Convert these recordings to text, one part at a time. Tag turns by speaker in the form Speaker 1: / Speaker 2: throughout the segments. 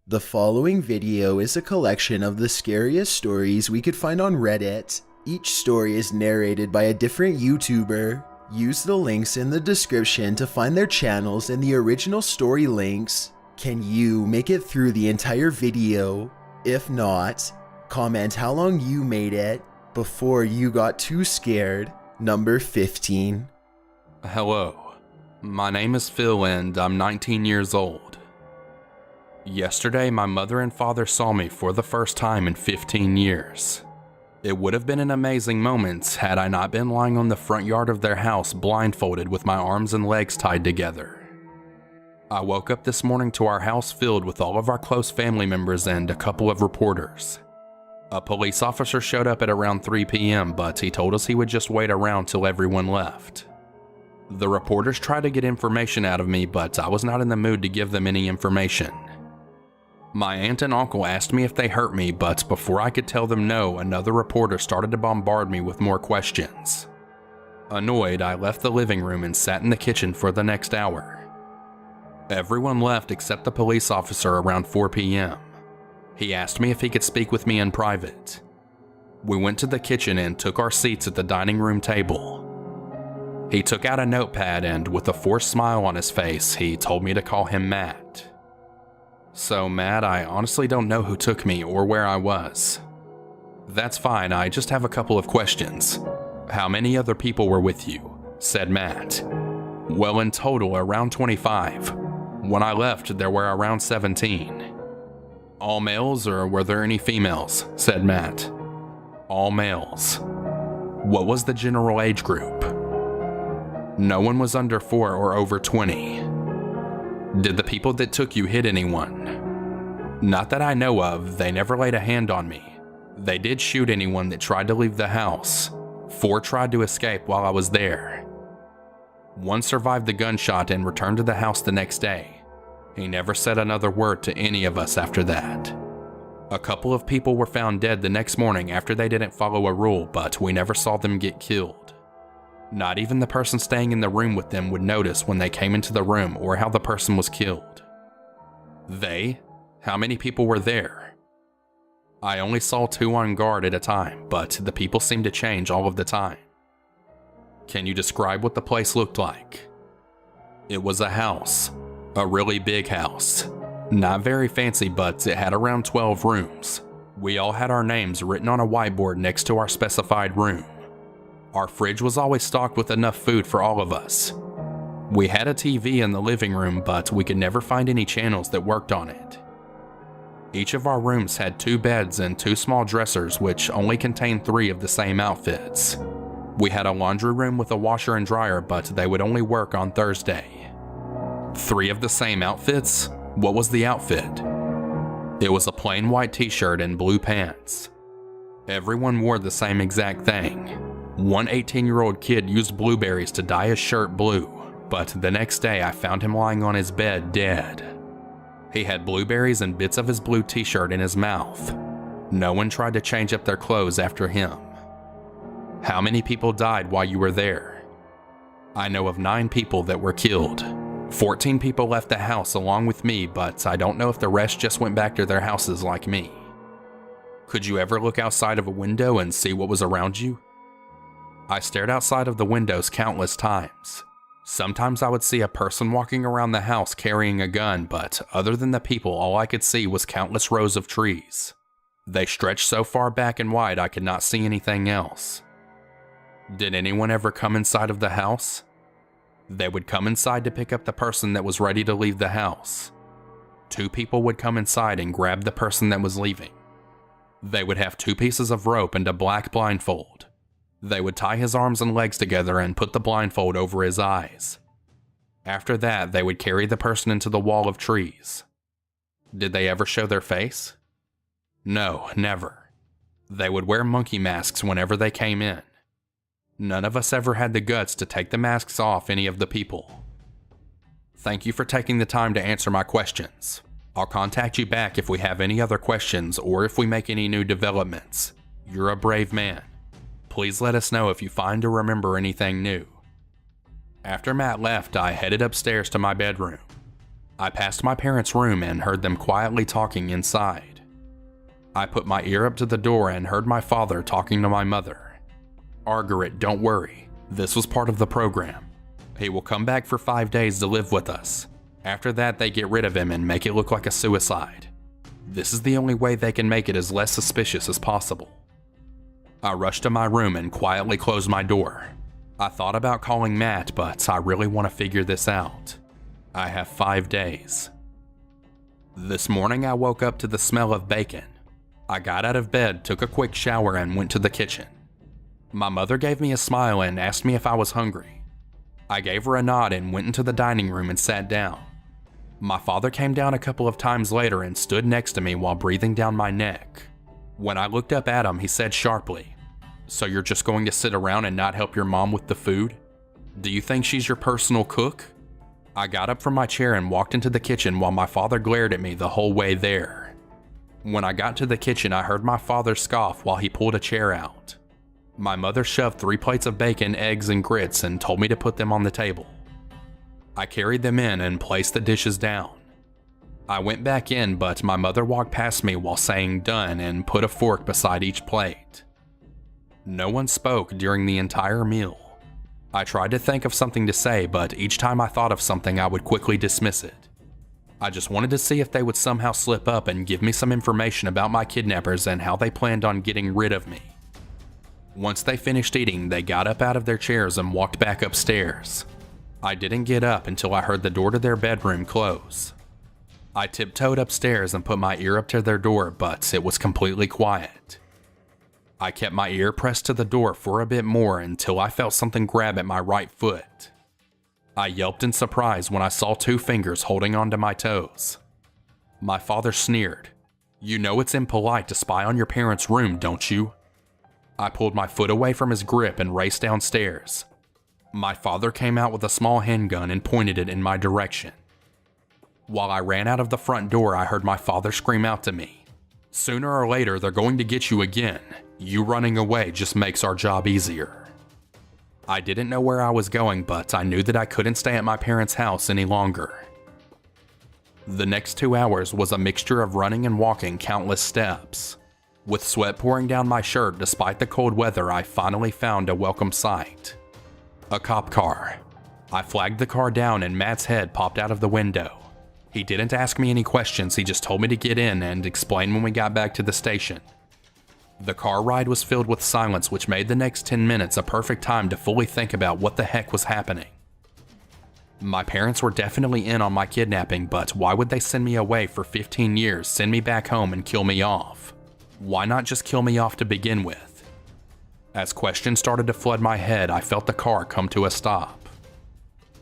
Speaker 1: The following video is a collection of the scariest stories we could find on Reddit. Each story is narrated by a different YouTuber. Use the links in the description to find their channels and the original story links. Can you make it through the entire video? If not, comment how long you made it before you got too scared. Number 15.
Speaker 2: Hello, my name is Phil and I'm 19 years old. Yesterday, my mother and father saw me for the first time in 15 years. It would have been an amazing moment had I not been lying on the front yard of their house blindfolded with my arms and legs tied together. I woke up this morning to our house filled with all of our close family members and a couple of reporters. A police officer showed up at around 3 p.m., but he told us he would just wait around till everyone left. The reporters tried to get information out of me, but I was not in the mood to give them any information. My aunt and uncle asked me if they hurt me, but before I could tell them no, another reporter started to bombard me with more questions. Annoyed, I left the living room and sat in the kitchen for the next hour. Everyone left except the police officer around 4 p.m. He asked me if he could speak with me in private. We went to the kitchen and took our seats at the dining room table. He took out a notepad and, with a forced smile on his face, he told me to call him Matt. So, Matt, I honestly don't know who took me or where I was. That's fine, I just have a couple of questions. How many other people were with you? Said Matt. Well, in total, around 25. When I left, there were around 17. All males, or were there any females? Said Matt. All males. What was the general age group? No one was under 4 or over 20. Did the people that took you hit anyone? Not that I know of, they never laid a hand on me. They did shoot anyone that tried to leave the house. 4 tried to escape while I was there. 1 survived the gunshot and returned to the house the next day. He never said another word to any of us after that. A couple of people were found dead the next morning after they didn't follow a rule, but we never saw them get killed. Not even the person staying in the room with them would notice when they came into the room or how the person was killed. They? How many people were there? I only saw 2 on guard at a time, but the people seemed to change all of the time. Can you describe what the place looked like? It was a house. A really big house. Not very fancy, but it had around 12 rooms. We all had our names written on a whiteboard next to our specified room. Our fridge was always stocked with enough food for all of us. We had a TV in the living room, but we could never find any channels that worked on it. Each of our rooms had 2 beds and 2 small dressers, which only contained 3 of the same outfits. We had a laundry room with a washer and dryer, but they would only work on Thursday. 3 of the same outfits? What was the outfit? It was a plain white t-shirt and blue pants. Everyone wore the same exact thing. One 18-year-old kid used blueberries to dye his shirt blue, but the next day I found him lying on his bed dead. He had blueberries and bits of his blue t-shirt in his mouth. No one tried to change up their clothes after him. How many people died while you were there? I know of 9 people that were killed. 14 people left the house along with me, but I don't know if the rest just went back to their houses like me. Could you ever look outside of a window and see what was around you? I stared outside of the windows countless times. Sometimes I would see a person walking around the house carrying a gun, but other than the people, all I could see was countless rows of trees. They stretched so far back and wide I could not see anything else. Did anyone ever come inside of the house? They would come inside to pick up the person that was ready to leave the house. 2 people would come inside and grab the person that was leaving. They would have 2 pieces of rope and a black blindfold. They would tie his arms and legs together and put the blindfold over his eyes. After that, they would carry the person into the wall of trees. Did they ever show their face? No, never. They would wear monkey masks whenever they came in. None of us ever had the guts to take the masks off any of the people. Thank you for taking the time to answer my questions. I'll contact you back if we have any other questions or if we make any new developments. You're a brave man. Please let us know if you find or remember anything new. After Matt left, I headed upstairs to my bedroom. I passed my parents' room and heard them quietly talking inside. I put my ear up to the door and heard my father talking to my mother. "Argaret, don't worry. This was part of the program. He will come back for 5 days to live with us. After that, they get rid of him and make it look like a suicide. This is the only way they can make it as less suspicious as possible." I rushed to my room and quietly closed my door. I thought about calling Matt, but I really want to figure this out. I have 5 days. This morning I woke up to the smell of bacon. I got out of bed, took a quick shower, and went to the kitchen. My mother gave me a smile and asked me if I was hungry. I gave her a nod and went into the dining room and sat down. My father came down a couple of times later and stood next to me while breathing down my neck. When I looked up at him, he said sharply, "So you're just going to sit around and not help your mom with the food? Do you think she's your personal cook?" I got up from my chair and walked into the kitchen while my father glared at me the whole way there. When I got to the kitchen, I heard my father scoff while he pulled a chair out. My mother shoved 3 plates of bacon, eggs, and grits and told me to put them on the table. I carried them in and placed the dishes down. I went back in, but my mother walked past me while saying "done" and put a fork beside each plate. No one spoke during the entire meal. I tried to think of something to say, but each time I thought of something, I would quickly dismiss it. I just wanted to see if they would somehow slip up and give me some information about my kidnappers and how they planned on getting rid of me. Once they finished eating, they got up out of their chairs and walked back upstairs. I didn't get up until I heard the door to their bedroom close. I tiptoed upstairs and put my ear up to their door, but it was completely quiet. I kept my ear pressed to the door for a bit more until I felt something grab at my right foot. I yelped in surprise when I saw 2 fingers holding onto my toes. My father sneered, "You know it's impolite to spy on your parents' room, don't you?" I pulled my foot away from his grip and raced downstairs. My father came out with a small handgun and pointed it in my direction. While I ran out of the front door, I heard my father scream out to me, "Sooner or later, they're going to get you again. You running away just makes our job easier." I didn't know where I was going, but I knew that I couldn't stay at my parents' house any longer. The next 2 hours was a mixture of running and walking countless steps. With sweat pouring down my shirt despite the cold weather, I finally found a welcome sight. A cop car. I flagged the car down and Matt's head popped out of the window. He didn't ask me any questions, he just told me to get in and explain when we got back to the station. The car ride was filled with silence, which made the next 10 minutes a perfect time to fully think about what the heck was happening. My parents were definitely in on my kidnapping, but why would they send me away for 15 years, send me back home, and kill me off? Why not just kill me off to begin with? As questions started to flood my head, I felt the car come to a stop.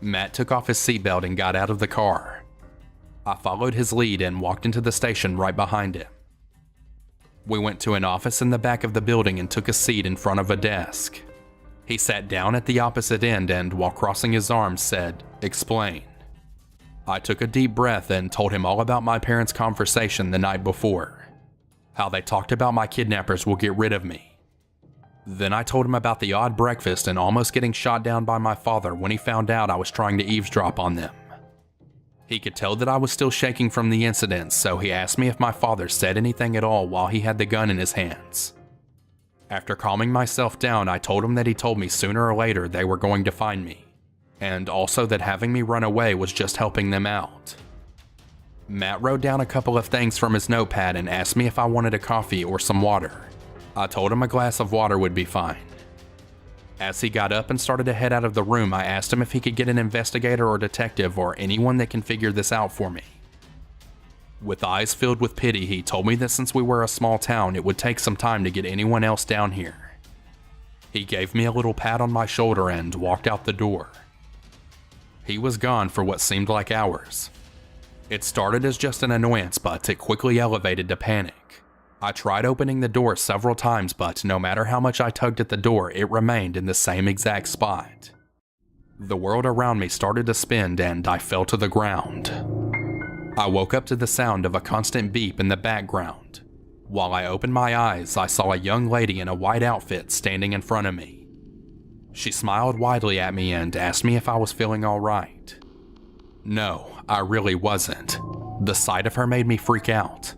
Speaker 2: Matt took off his seatbelt and got out of the car. I followed his lead and walked into the station right behind him. We went to an office in the back of the building and took a seat in front of a desk. He sat down at the opposite end and, while crossing his arms, said, "Explain." I took a deep breath and told him all about my parents' conversation the night before. How they talked about my kidnappers will get rid of me. Then I told him about the odd breakfast and almost getting shot down by my father when he found out I was trying to eavesdrop on them. He could tell that I was still shaking from the incident, so he asked me if my father said anything at all while he had the gun in his hands. After calming myself down, I told him that he told me sooner or later they were going to find me, and also that having me run away was just helping them out. Matt wrote down a couple of things from his notepad and asked me if I wanted a coffee or some water. I told him a glass of water would be fine. As he got up and started to head out of the room, I asked him if he could get an investigator or detective or anyone that can figure this out for me. With eyes filled with pity, he told me that since we were a small town, it would take some time to get anyone else down here. He gave me a little pat on my shoulder and walked out the door. He was gone for what seemed like hours. It started as just an annoyance, but it quickly elevated to panic. I tried opening the door several times, but no matter how much I tugged at the door, it remained in the same exact spot. The world around me started to spin and I fell to the ground. I woke up to the sound of a constant beep in the background. While I opened my eyes, I saw a young lady in a white outfit standing in front of me. She smiled widely at me and asked me if I was feeling all right. No, I really wasn't. The sight of her made me freak out.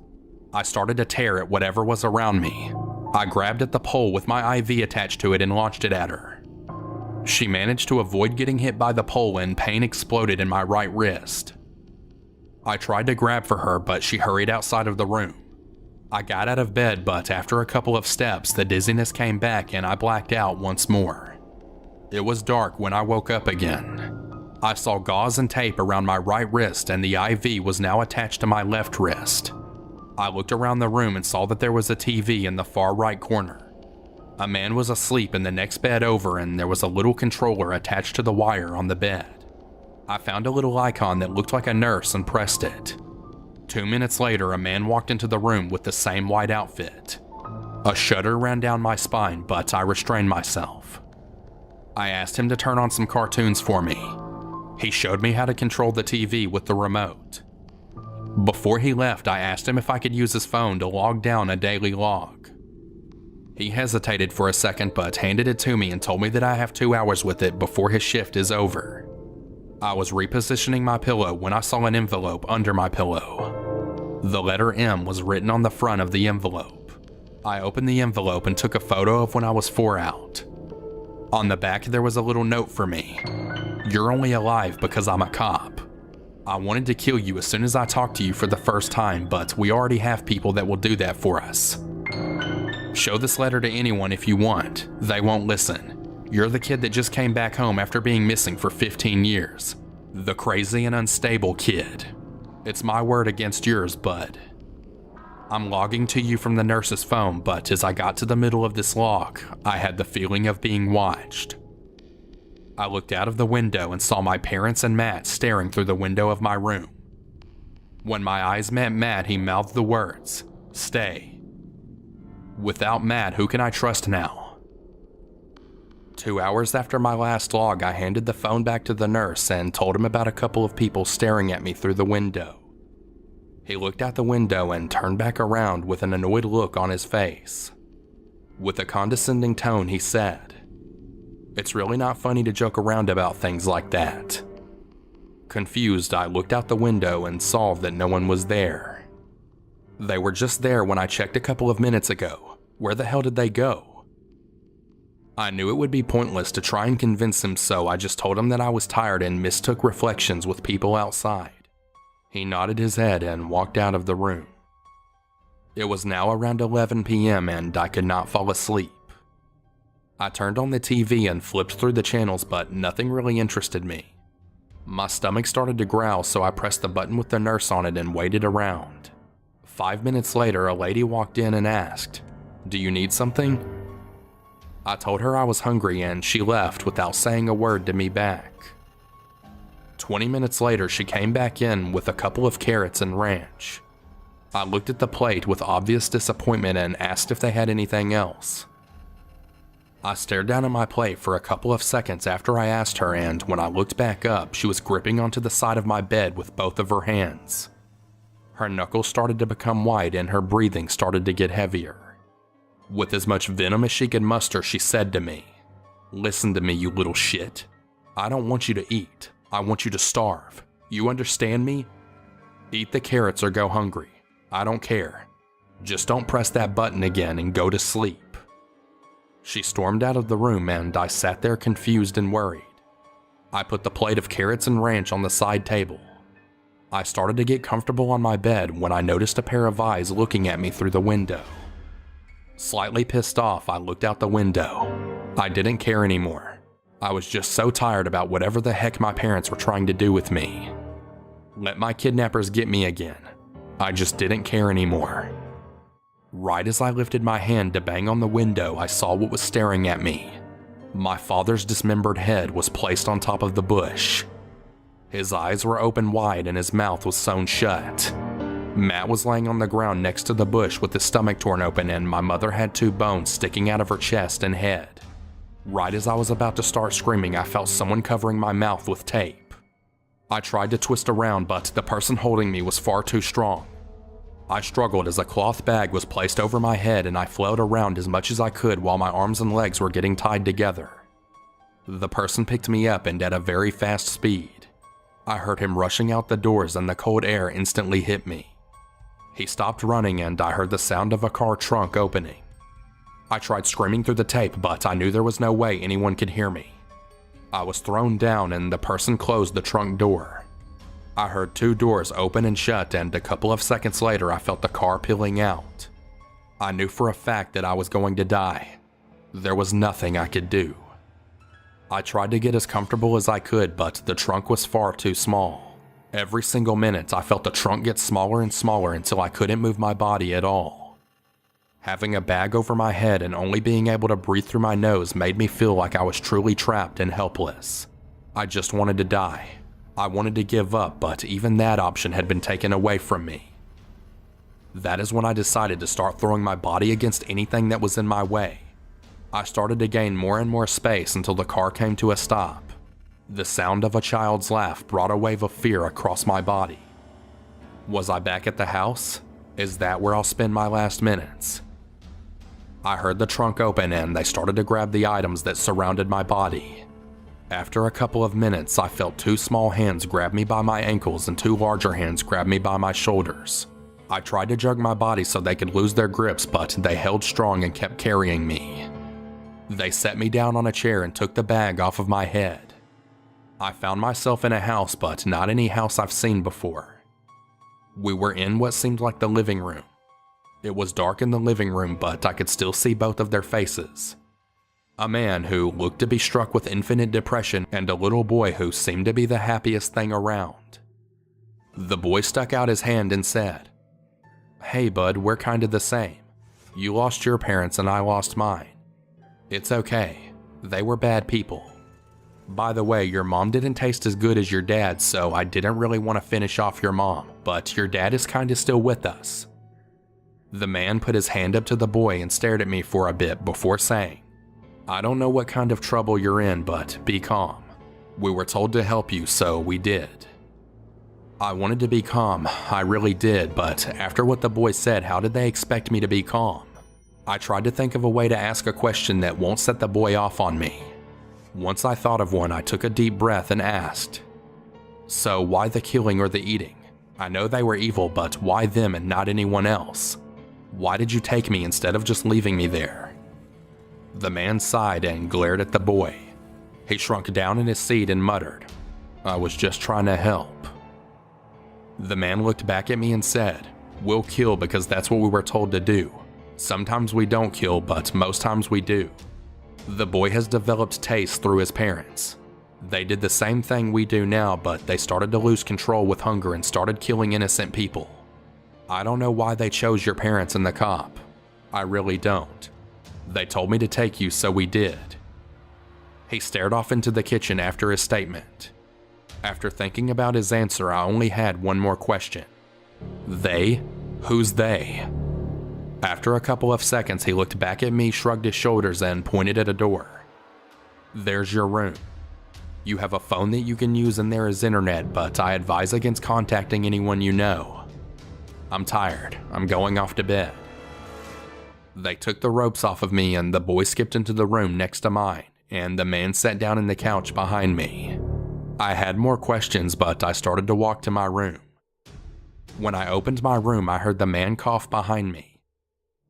Speaker 2: I started to tear at whatever was around me. I grabbed at the pole with my IV attached to it and launched it at her. She managed to avoid getting hit by the pole and pain exploded in my right wrist. I tried to grab for her, but she hurried outside of the room. I got out of bed, but after a couple of steps, the dizziness came back and I blacked out once more. It was dark when I woke up again. I saw gauze and tape around my right wrist and the IV was now attached to my left wrist. I looked around the room and saw that there was a TV in the far right corner. A man was asleep in the next bed over and there was a little controller attached to the wire on the bed. I found a little icon that looked like a nurse and pressed it. 2 minutes later, a man walked into the room with the same white outfit. A shudder ran down my spine, but I restrained myself. I asked him to turn on some cartoons for me. He showed me how to control the TV with the remote. Before he left, I asked him if I could use his phone to log down a daily log. He hesitated for a second but handed it to me and told me that I have 2 hours with it before his shift is over. I was repositioning my pillow when I saw an envelope under my pillow. The letter M was written on the front of the envelope. I opened the envelope and took a photo of when I was 4 out. On the back there was a little note for me. "You're only alive because I'm a cop. I wanted to kill you as soon as I talked to you for the first time, but we already have people that will do that for us. Show this letter to anyone if you want. They won't listen. You're the kid that just came back home after being missing for 15 years. The crazy and unstable kid. It's my word against yours, bud." I'm logging to you from the nurse's phone, but as I got to the middle of this log, I had the feeling of being watched. I looked out of the window and saw my parents and Matt staring through the window of my room. When my eyes met Matt, he mouthed the words, "Stay." Without Matt, who can I trust now? 2 hours after my last log, I handed the phone back to the nurse and told him about a couple of people staring at me through the window. He looked out the window and turned back around with an annoyed look on his face. With a condescending tone, he said, "It's really not funny to joke around about things like that." Confused, I looked out the window and saw that no one was there. They were just there when I checked a couple of minutes ago. Where the hell did they go? I knew it would be pointless to try and convince him, so I just told him that I was tired and mistook reflections with people outside. He nodded his head and walked out of the room. It was now around 11 p.m. and I could not fall asleep. I turned on the TV and flipped through the channels, but nothing really interested me. My stomach started to growl, so I pressed the button with the nurse on it and waited around. 5 minutes later, a lady walked in and asked, "Do you need something?" I told her I was hungry and she left without saying a word to me back. 20 minutes later, she came back in with a couple of carrots and ranch. I looked at the plate with obvious disappointment and asked if they had anything else. I stared down at my plate for a couple of seconds after I asked her, and when I looked back up, she was gripping onto the side of my bed with both of her hands. Her knuckles started to become white and her breathing started to get heavier. With as much venom as she could muster, she said to me, "Listen to me, you little shit. I don't want you to eat. I want you to starve. You understand me? Eat the carrots or go hungry. I don't care. Just don't press that button again and go to sleep." She stormed out of the room and I sat there confused and worried. I put the plate of carrots and ranch on the side table. I started to get comfortable on my bed when I noticed a pair of eyes looking at me through the window. Slightly pissed off, I looked out the window. I didn't care anymore. I was just so tired about whatever the heck my parents were trying to do with me. Let my kidnappers get me again. I just didn't care anymore. Right as I lifted my hand to bang on the window, I saw what was staring at me. My father's dismembered head was placed on top of the bush. His eyes were open wide and his mouth was sewn shut. Matt was laying on the ground next to the bush with his stomach torn open, and my mother had 2 bones sticking out of her chest and head. Right as I was about to start screaming, I felt someone covering my mouth with tape. I tried to twist around, but the person holding me was far too strong. I struggled as a cloth bag was placed over my head and I flailed around as much as I could while my arms and legs were getting tied together. The person picked me up and at a very fast speed. I heard him rushing out the doors and the cold air instantly hit me. He stopped running and I heard the sound of a car trunk opening. I tried screaming through the tape, but I knew there was no way anyone could hear me. I was thrown down and the person closed the trunk door. I heard 2 doors open and shut, and a couple of seconds later I felt the car peeling out. I knew for a fact that I was going to die. There was nothing I could do. I tried to get as comfortable as I could, but the trunk was far too small. Every single minute I felt the trunk get smaller and smaller until I couldn't move my body at all. Having a bag over my head and only being able to breathe through my nose made me feel like I was truly trapped and helpless. I just wanted to die. I wanted to give up, but even that option had been taken away from me. That is when I decided to start throwing my body against anything that was in my way. I started to gain more and more space until the car came to a stop. The sound of a child's laugh brought a wave of fear across my body. Was I back at the house? Is that where I'll spend my last minutes? I heard the trunk open and they started to grab the items that surrounded my body. After a couple of minutes, I felt 2 small hands grab me by my ankles and 2 larger hands grab me by my shoulders. I tried to jerk my body so they could lose their grips, but they held strong and kept carrying me. They set me down on a chair and took the bag off of my head. I found myself in a house, but not any house I've seen before. We were in what seemed like the living room. It was dark in the living room, but I could still see both of their faces. A man who looked to be struck with infinite depression and a little boy who seemed to be the happiest thing around. The boy stuck out his hand and said, "Hey bud, we're kinda the same. You lost your parents and I lost mine. It's okay. They were bad people. By the way, your mom didn't taste as good as your dad, so I didn't really want to finish off your mom, but your dad is kinda still with us." The man put his hand up to the boy and stared at me for a bit before saying, "I don't know what kind of trouble you're in, but be calm. We were told to help you, so we did." I wanted to be calm, I really did, but after what the boy said, how did they expect me to be calm? I tried to think of a way to ask a question that won't set the boy off on me. Once I thought of one, I took a deep breath and asked, "So why the killing or the eating? I know they were evil, but why them and not anyone else? Why did you take me instead of just leaving me there?" The man sighed and glared at the boy. He shrunk down in his seat and muttered, "I was just trying to help." The man looked back at me and said, "We'll kill because that's what we were told to do. Sometimes we don't kill, but most times we do." The boy has developed taste through his parents. They did the same thing we do now, but they started to lose control with hunger and started killing innocent people. I don't know why they chose your parents and the cop. I really don't. They told me to take you, so we did. He stared off into the kitchen after his statement. After thinking about his answer, I only had one more question. They? Who's they? After a couple of seconds, he looked back at me, shrugged his shoulders, and pointed at a door. "There's your room. You have a phone that you can use and there is internet, but I advise against contacting anyone you know. I'm tired. I'm going off to bed." They took the ropes off of me and the boy skipped into the room next to mine, and the man sat down in the couch behind me. I had more questions, but I started to walk to my room. When I opened my room, I heard the man cough behind me.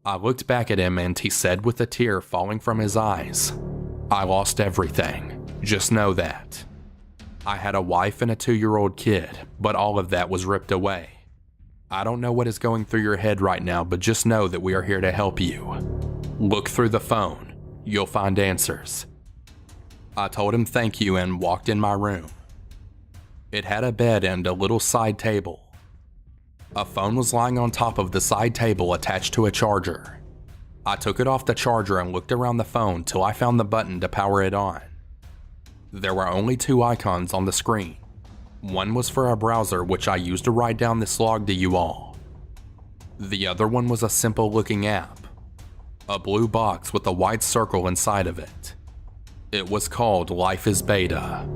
Speaker 2: I looked back at him and he said with a tear falling from his eyes, "I lost everything. Just know that. I had a wife and a 2-year-old kid, but all of that was ripped away. I don't know what is going through your head right now, but just know that we are here to help you. Look through the phone. You'll find answers." I told him thank you and walked in my room. It had a bed and a little side table. A phone was lying on top of the side table attached to a charger. I took it off the charger and looked around the phone till I found the button to power it on. There were only 2 icons on the screen. One was for a browser, which I used to write down this log to you all. The other one was a simple looking app. A blue box with a white circle inside of it. It was called Life is Beta.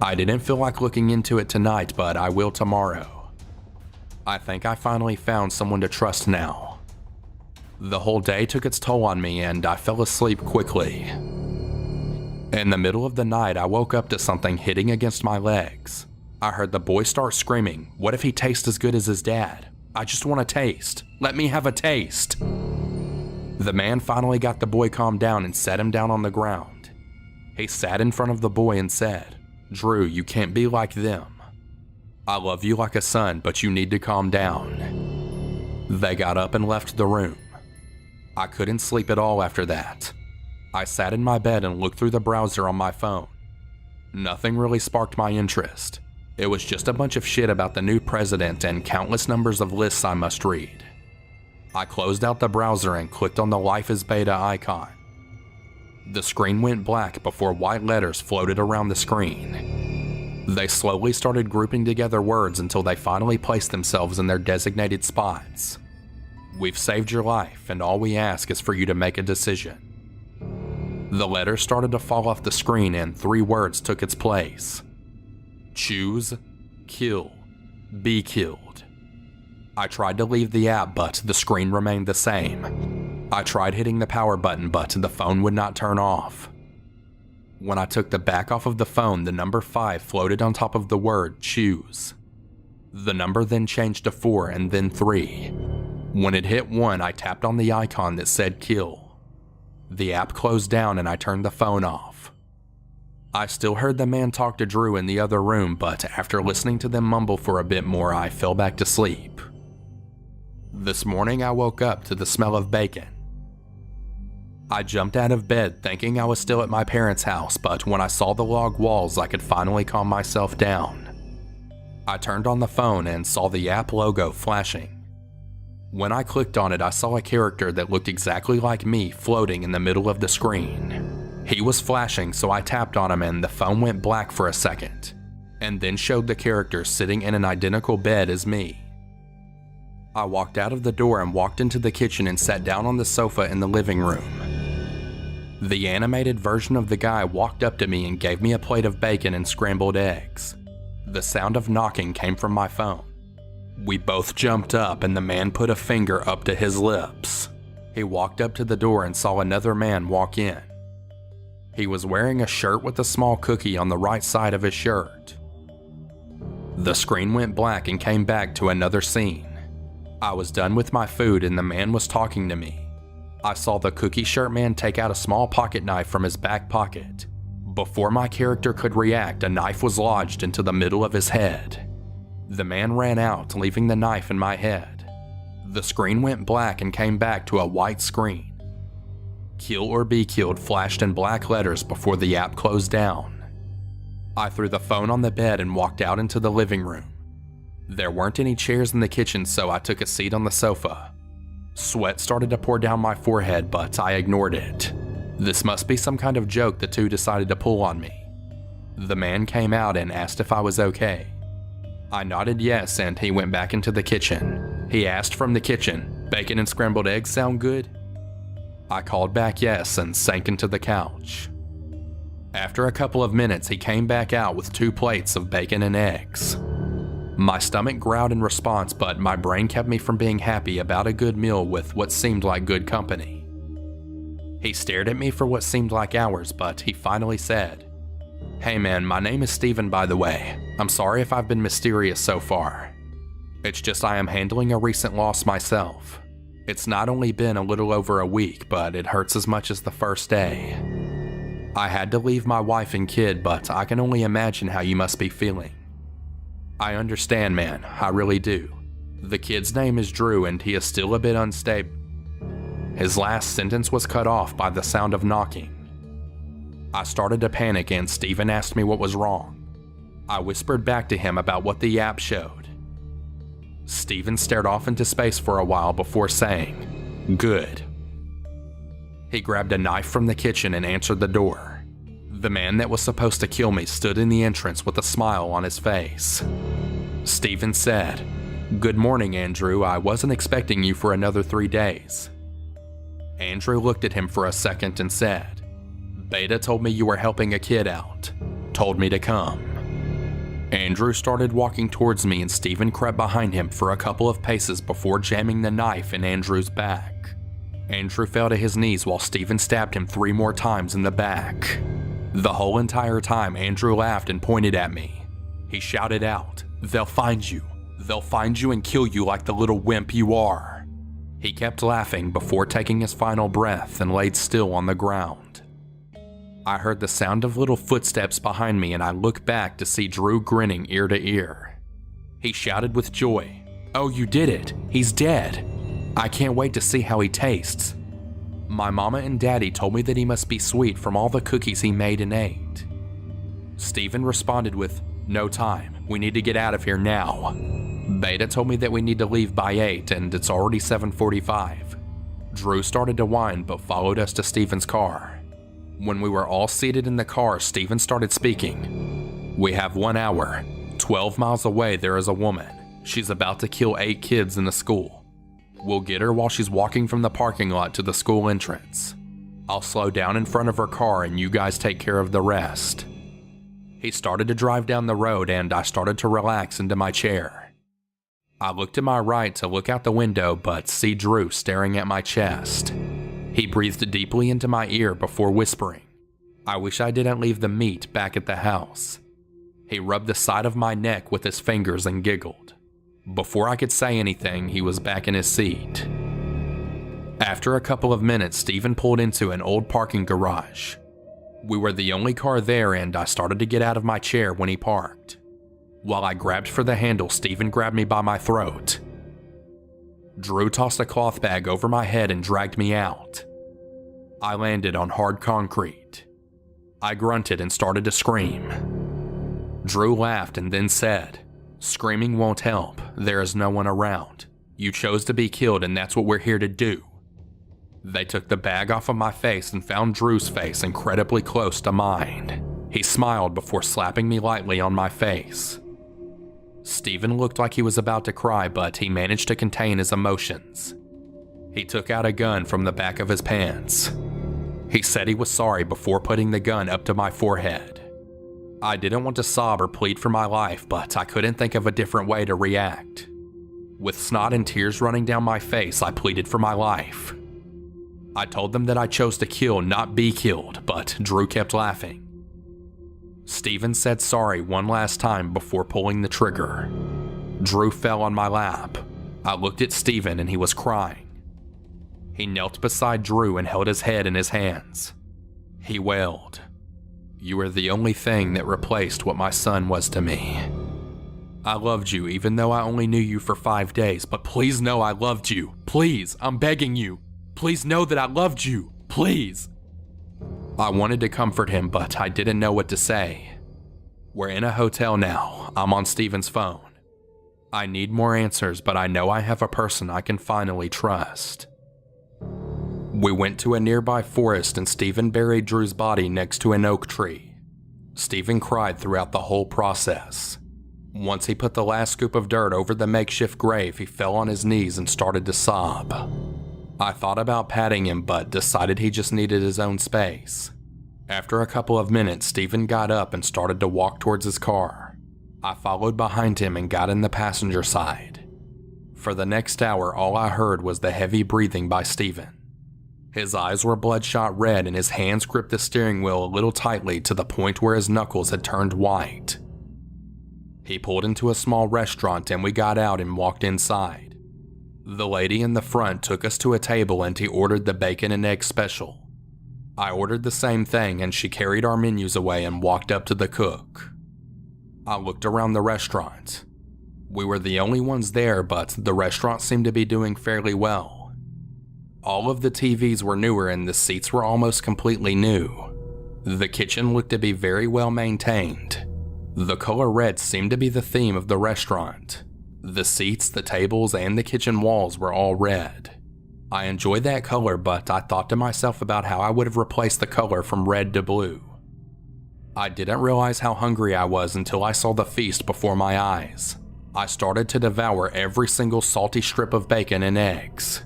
Speaker 2: I didn't feel like looking into it tonight, but I will tomorrow. I think I finally found someone to trust now. The whole day took its toll on me and I fell asleep quickly. In the middle of the night, I woke up to something hitting against my legs. I heard the boy start screaming, "What if he tastes as good as his dad? I just want a taste. Let me have a taste." The man finally got the boy calmed down and set him down on the ground. He sat in front of the boy and said, "Drew, you can't be like them. I love you like a son, but you need to calm down." They got up and left the room. I couldn't sleep at all after that. I sat in my bed and looked through the browser on my phone. Nothing really sparked my interest. It was just a bunch of shit about the new president and countless numbers of lists I must read. I closed out the browser and clicked on the Life is Beta icon. The screen went black before white letters floated around the screen. They slowly started grouping together words until they finally placed themselves in their designated spots. "We've saved your life, and all we ask is for you to make a decision." The letters started to fall off the screen and 3 words took its place. Choose, kill, be killed. I tried to leave the app, but the screen remained the same. I tried hitting the power button, but the phone would not turn off. When I took the back off of the phone, the number 5 floated on top of the word choose. The number then changed to 4 and then 3. When it hit 1, I tapped on the icon that said kill. The app closed down and I turned the phone off. I still heard the man talk to Drew in the other room, but after listening to them mumble for a bit more, I fell back to sleep. This morning I woke up to the smell of bacon. I jumped out of bed thinking I was still at my parents' house, but when I saw the log walls, I could finally calm myself down. I turned on the phone and saw the app logo flashing. When I clicked on it, I saw a character that looked exactly like me floating in the middle of the screen. He was flashing, so I tapped on him and the phone went black for a second, and then showed the character sitting in an identical bed as me. I walked out of the door and walked into the kitchen and sat down on the sofa in the living room. The animated version of the guy walked up to me and gave me a plate of bacon and scrambled eggs. The sound of knocking came from my phone. We both jumped up and the man put a finger up to his lips. He walked up to the door and saw another man walk in. He was wearing a shirt with a small cookie on the right side of his shirt. The screen went black and came back to another scene. I was done with my food and the man was talking to me. I saw the cookie shirt man take out a small pocket knife from his back pocket. Before my character could react, a knife was lodged into the middle of his head. The man ran out, leaving the knife in my head. The screen went black and came back to a white screen. Kill or be killed flashed in black letters before the app closed down. I threw the phone on the bed and walked out into the living room. There weren't any chairs in the kitchen, so I took a seat on the sofa. Sweat started to pour down my forehead, but I ignored it. This must be some kind of joke the two decided to pull on me. The man came out and asked if I was okay. I nodded yes, and he went back into the kitchen. He asked from the kitchen, "Bacon and scrambled eggs sound good?" I called back yes and sank into the couch. After a couple of minutes, he came back out with 2 plates of bacon and eggs. My stomach growled in response, but my brain kept me from being happy about a good meal with what seemed like good company. He stared at me for what seemed like hours, but he finally said, "Hey man, my name is Steven, by the way. I'm sorry if I've been mysterious so far. It's just I am handling a recent loss myself. It's not only been a little over a week, but it hurts as much as the first day. I had to leave my wife and kid, but I can only imagine how you must be feeling. I understand, man, I really do. The kid's name is Drew and he is still a bit unstable." His last sentence was cut off by the sound of knocking. I started to panic and Steven asked me what was wrong. I whispered back to him about what the app showed. Steven stared off into space for a while before saying, "Good." He grabbed a knife from the kitchen and answered the door. The man that was supposed to kill me stood in the entrance with a smile on his face. Steven said, "Good morning, Andrew. I wasn't expecting you for another 3 days." Andrew looked at him for a second and said, "Beta told me you were helping a kid out. Told me to come." Andrew started walking towards me and Steven crept behind him for a couple of paces before jamming the knife in Andrew's back. Andrew fell to his knees while Steven stabbed him 3 more times in the back. The whole entire time, Andrew laughed and pointed at me. He shouted out, "They'll find you. They'll find you and kill you like the little wimp you are." He kept laughing before taking his final breath and laid still on the ground. I heard the sound of little footsteps behind me and I looked back to see Drew grinning ear to ear. He shouted with joy, "Oh, you did it! He's dead! I can't wait to see how he tastes." My mama and daddy told me that he must be sweet from all the cookies he made and ate. Steven responded with, "No time, we need to get out of here now." Beta told me that we need to leave by 8 and it's already 7:45. Drew started to whine but followed us to Steven's car. When we were all seated in the car, Steven started speaking. "We have 1 hour. 12 miles away there is a woman. She's about to kill 8 kids in the school. We'll get her while she's walking from the parking lot to the school entrance. I'll slow down in front of her car and you guys take care of the rest." He started to drive down the road and I started to relax into my chair. I looked to my right to look out the window but see Drew staring at my chest. He breathed deeply into my ear before whispering, "I wish I didn't leave the meat back at the house." He rubbed the side of my neck with his fingers and giggled. Before I could say anything, he was back in his seat. After a couple of minutes, Steven pulled into an old parking garage. We were the only car there and I started to get out of my chair when he parked. While I grabbed for the handle, Steven grabbed me by my throat. Drew tossed a cloth bag over my head and dragged me out. I landed on hard concrete. I grunted and started to scream. Drew laughed and then said, "Screaming won't help. There is no one around. You chose to be killed and that's what we're here to do." They took the bag off of my face and found Drew's face incredibly close to mine. He smiled before slapping me lightly on my face. Steven looked like he was about to cry, but he managed to contain his emotions. He took out a gun from the back of his pants. He said he was sorry before putting the gun up to my forehead. I didn't want to sob or plead for my life, but I couldn't think of a different way to react. With snot and tears running down my face, I pleaded for my life. I told them that I chose to kill, not be killed, but Drew kept laughing. Steven said sorry one last time before pulling the trigger. Drew fell on my lap. I looked at Steven and he was crying. He knelt beside Drew and held his head in his hands. He wailed, "You are the only thing that replaced what my son was to me. I loved you even though I only knew you for 5 days, but please know I loved you. Please, I'm begging you. Please know that I loved you. Please." I wanted to comfort him, but I didn't know what to say. We're in a hotel now. I'm on Steven's phone. I need more answers, but I know I have a person I can finally trust. We went to a nearby forest and Steven buried Drew's body next to an oak tree. Steven cried throughout the whole process. Once he put the last scoop of dirt over the makeshift grave, he fell on his knees and started to sob. I thought about patting him, but decided he just needed his own space. After a couple of minutes, Steven got up and started to walk towards his car. I followed behind him and got in the passenger side. For the next hour, all I heard was the heavy breathing by Steven. His eyes were bloodshot red and his hands gripped the steering wheel a little tightly to the point where his knuckles had turned white. He pulled into a small restaurant and we got out and walked inside. The lady in the front took us to a table and he ordered the bacon and egg special. I ordered the same thing and she carried our menus away and walked up to the cook. I looked around the restaurant. We were the only ones there, but the restaurant seemed to be doing fairly well. All of the TVs were newer and the seats were almost completely new. The kitchen looked to be very well maintained. The color red seemed to be the theme of the restaurant. The seats, the tables, and the kitchen walls were all red. I enjoyed that color, but I thought to myself about how I would have replaced the color from red to blue. I didn't realize how hungry I was until I saw the feast before my eyes. I started to devour every single salty strip of bacon and eggs.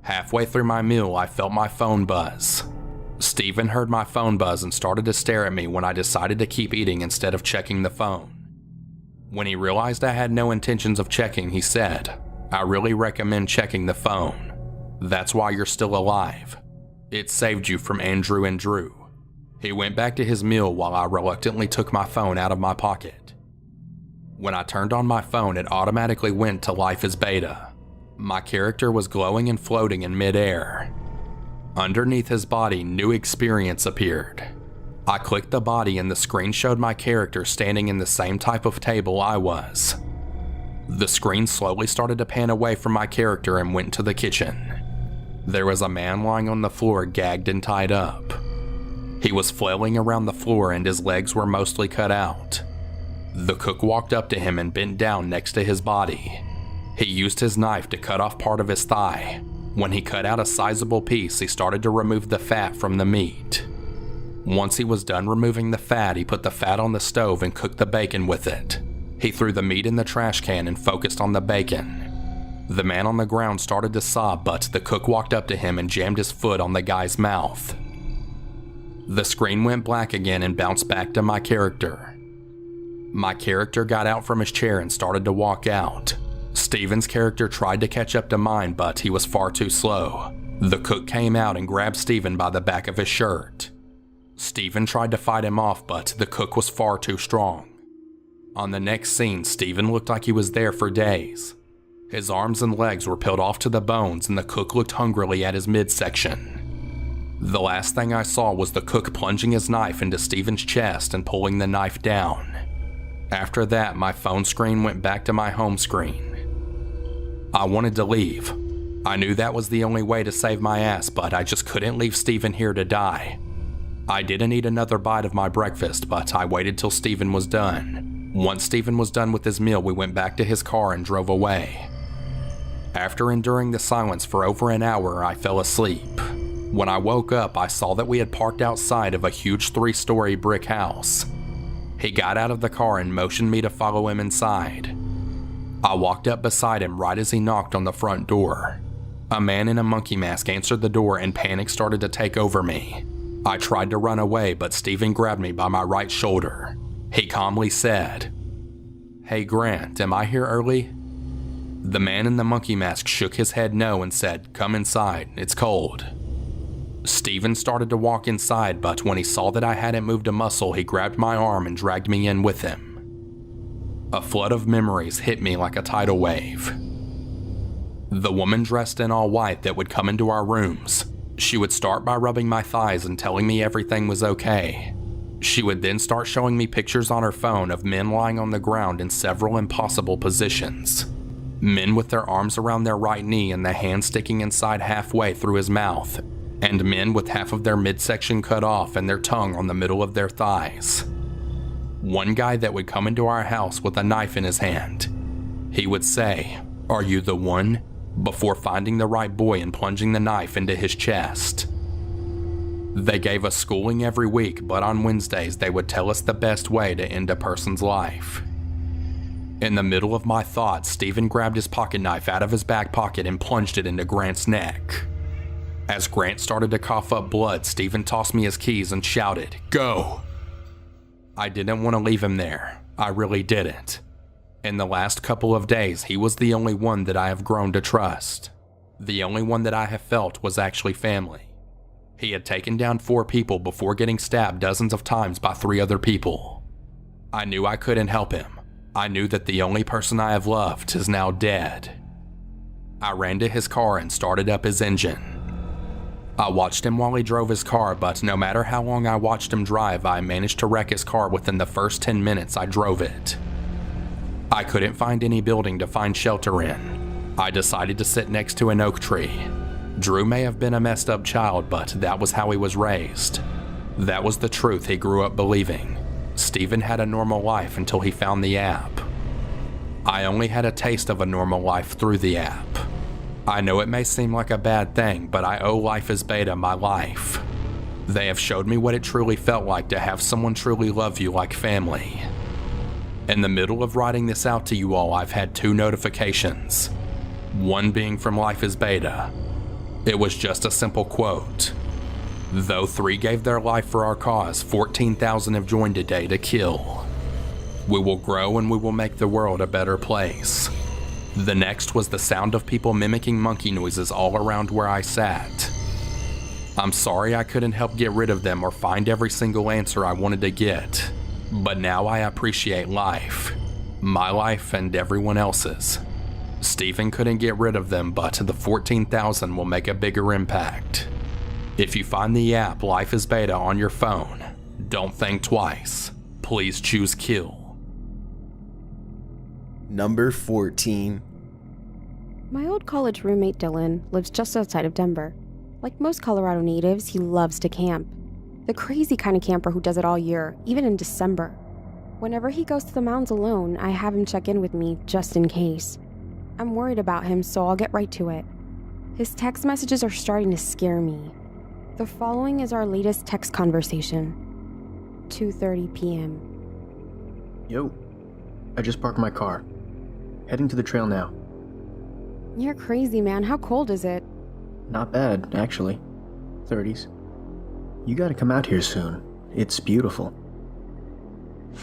Speaker 2: Halfway through my meal, I felt my phone buzz. Steven heard my phone buzz and started to stare at me when I decided to keep eating instead of checking the phone. When he realized I had no intentions of checking, he said, "I really recommend checking the phone. That's why you're still alive. It saved you from Andrew and Drew." He went back to his meal while I reluctantly took my phone out of my pocket. When I turned on my phone, it automatically went to Life is Beta. My character was glowing and floating in midair. Underneath his body, New Experience appeared. I clicked the body and the screen showed my character standing in the same type of table I was. The screen slowly started to pan away from my character and went to the kitchen. There was a man lying on the floor, gagged and tied up. He was flailing around the floor and his legs were mostly cut out. The cook walked up to him and bent down next to his body. He used his knife to cut off part of his thigh. When he cut out a sizable piece, he started to remove the fat from the meat. Once he was done removing the fat, he put the fat on the stove and cooked the bacon with it. He threw the meat in the trash can and focused on the bacon. The man on the ground started to sob, but the cook walked up to him and jammed his foot on the guy's mouth. The screen went black again and bounced back to my character. My character got out from his chair and started to walk out. Steven's character tried to catch up to mine, but he was far too slow. The cook came out and grabbed Steven by the back of his shirt. Steven tried to fight him off, but the cook was far too strong. On the next scene, Steven looked like he was there for days. His arms and legs were peeled off to the bones and the cook looked hungrily at his midsection. The last thing I saw was the cook plunging his knife into Steven's chest and pulling the knife down. After that, my phone screen went back to my home screen. I wanted to leave. I knew that was the only way to save my ass, but I just couldn't leave Steven here to die. I didn't eat another bite of my breakfast, but I waited till Steven was done. Once Steven was done with his meal, we went back to his car and drove away. After enduring the silence for over an hour, I fell asleep. When I woke up, I saw that we had parked outside of a huge 3-story brick house. He got out of the car and motioned me to follow him inside. I walked up beside him right as he knocked on the front door. A man in a monkey mask answered the door and panic started to take over me. I tried to run away, but Steven grabbed me by my right shoulder. He calmly said, "Hey Grant, am I here early?" The man in the monkey mask shook his head no and said, "Come inside, it's cold." Steven started to walk inside, but when he saw that I hadn't moved a muscle, he grabbed my arm and dragged me in with him. A flood of memories hit me like a tidal wave. The woman dressed in all white that would come into our rooms. She would start by rubbing my thighs and telling me everything was okay. She would then start showing me pictures on her phone of men lying on the ground in several impossible positions. Men with their arms around their right knee and the hand sticking inside halfway through his mouth, and men with half of their midsection cut off and their tongue on the middle of their thighs. One guy that would come into our house with a knife in his hand. He would say, "Are you the one?" before finding the right boy and plunging the knife into his chest. They gave us schooling every week, but on Wednesdays they would tell us the best way to end a person's life. In the middle of my thoughts, Steven grabbed his pocket knife out of his back pocket and plunged it into Grant's neck. As Grant started to cough up blood, Steven tossed me his keys and shouted, "Go!" I didn't want to leave him there. I really didn't. In the last couple of days, he was the only one that I have grown to trust. The only one that I have felt was actually family. He had taken down 4 people before getting stabbed dozens of times by 3 other people. I knew I couldn't help him. I knew that the only person I have loved is now dead. I ran to his car and started up his engine. I watched him while he drove his car, but no matter how long I watched him drive, I managed to wreck his car within the first 10 minutes I drove it. I couldn't find any building to find shelter in. I decided to sit next to an oak tree. Drew may have been a messed up child, but that was how he was raised. That was the truth he grew up believing. Steven had a normal life until he found the app. I only had a taste of a normal life through the app. I know it may seem like a bad thing, but I owe Life is Beta my life. They have showed me what it truly felt like to have someone truly love you like family. In the middle of writing this out to you all, I've had 2 notifications. One being from Life is Beta. It was just a simple quote. "Though 3 gave their life for our cause, 14,000 have joined today to kill. We will grow and we will make the world a better place." The next was the sound of people mimicking monkey noises all around where I sat. I'm sorry I couldn't help get rid of them or find every single answer I wanted to get, but now I appreciate life. My life and everyone else's. Stephen couldn't get rid of them, but the 14,000 will make a bigger impact. If you find the app Life is Beta on your phone, don't think twice. Please choose kill.
Speaker 1: Number 14.
Speaker 3: My old college roommate Dylan lives just outside of Denver. Like most Colorado natives, he loves to camp. The crazy kind of camper who does it all year, even in December. Whenever he goes to the mountains alone, I have him check in with me just in case. I'm worried about him, so I'll get right to it. His text messages are starting to scare me. The following is our latest text conversation. 2:30 p.m.
Speaker 4: Yo, I just parked my car. Heading to the trail now.
Speaker 3: You're crazy, man. How cold is it?
Speaker 4: Not bad, actually. 30s. You gotta come out here soon. It's beautiful.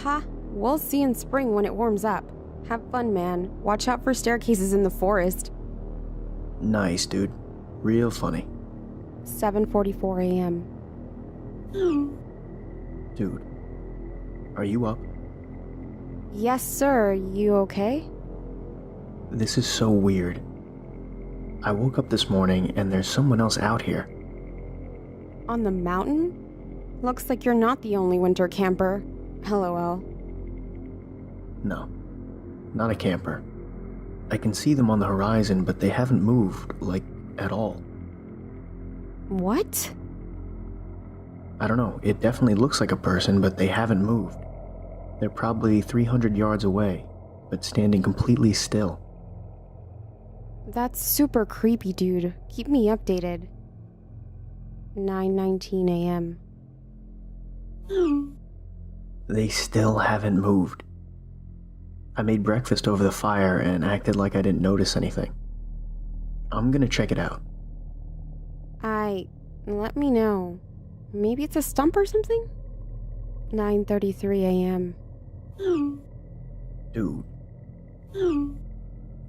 Speaker 3: Ha, we'll see in spring when it warms up. Have fun, man. Watch out for staircases in the forest.
Speaker 4: Nice, dude. Real funny.
Speaker 3: 7:44 a.m.
Speaker 4: Dude, are you up?
Speaker 3: Yes, sir. You okay?
Speaker 4: This is so weird. I woke up this morning and there's someone else out here.
Speaker 3: On the mountain? Looks like you're not the only winter camper. LOL.
Speaker 4: No, not a camper. I can see them on the horizon, but they haven't moved, like, at all.
Speaker 3: What?
Speaker 4: I don't know, it definitely looks like a person, but they haven't moved. They're probably 300 yards away, but standing completely still.
Speaker 3: That's super creepy, dude. Keep me updated. 9:19 a.m.
Speaker 4: They still haven't moved. I made breakfast over the fire and acted like I didn't notice anything. I'm gonna check it out.
Speaker 3: Let me know. Maybe it's a stump or something? 9:33 a.m.
Speaker 4: Dude.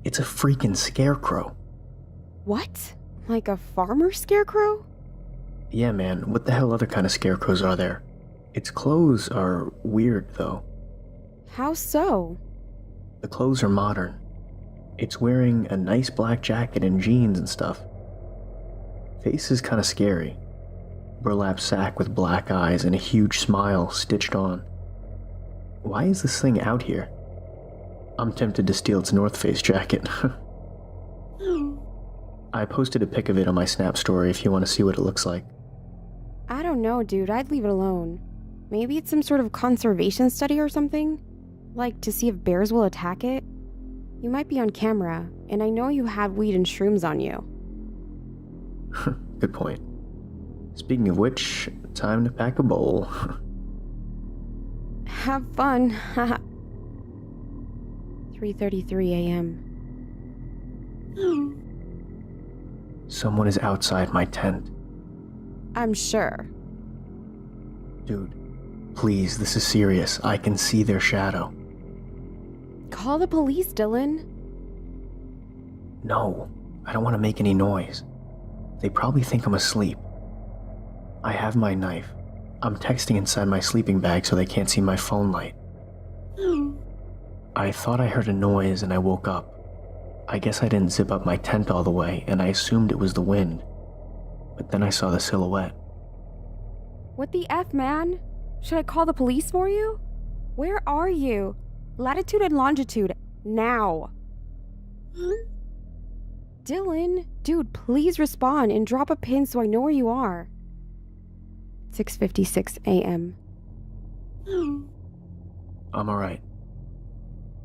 Speaker 4: It's a freaking scarecrow.
Speaker 3: What? Like a farmer scarecrow?
Speaker 4: Yeah, man, what the hell other kind of scarecrows are there? Its clothes are weird, though.
Speaker 3: How so?
Speaker 4: The clothes are modern. It's wearing a nice black jacket and jeans and stuff. Face is kinda scary. Burlap sack with black eyes and a huge smile stitched on. Why is this thing out here? I'm tempted to steal its North Face jacket. I posted a pic of it on my Snap story if you want to see what it looks like.
Speaker 3: I don't know, dude. I'd leave it alone. Maybe it's some sort of conservation study or something? Like, to see if bears will attack it? You might be on camera, and I know you have weed and shrooms on you.
Speaker 4: Good point. Speaking of which, time to pack a bowl.
Speaker 3: Have fun. 3:33 a.m.
Speaker 4: Someone is outside my tent.
Speaker 3: I'm sure.
Speaker 4: Dude, please, this is serious. I can see their shadow.
Speaker 3: Call the police, Dylan.
Speaker 4: No, I don't want to make any noise. They probably think I'm asleep. I have my knife. I'm texting inside my sleeping bag so they can't see my phone light. I thought I heard a noise and I woke up. I guess I didn't zip up my tent all the way and I assumed it was the wind. But then I saw the silhouette.
Speaker 3: What the F, man? Should I call the police for you? Where are you? Latitude and longitude, now. Dylan, dude, please respond and drop a pin so I know where you are. 6:56 a.m.
Speaker 4: I'm alright.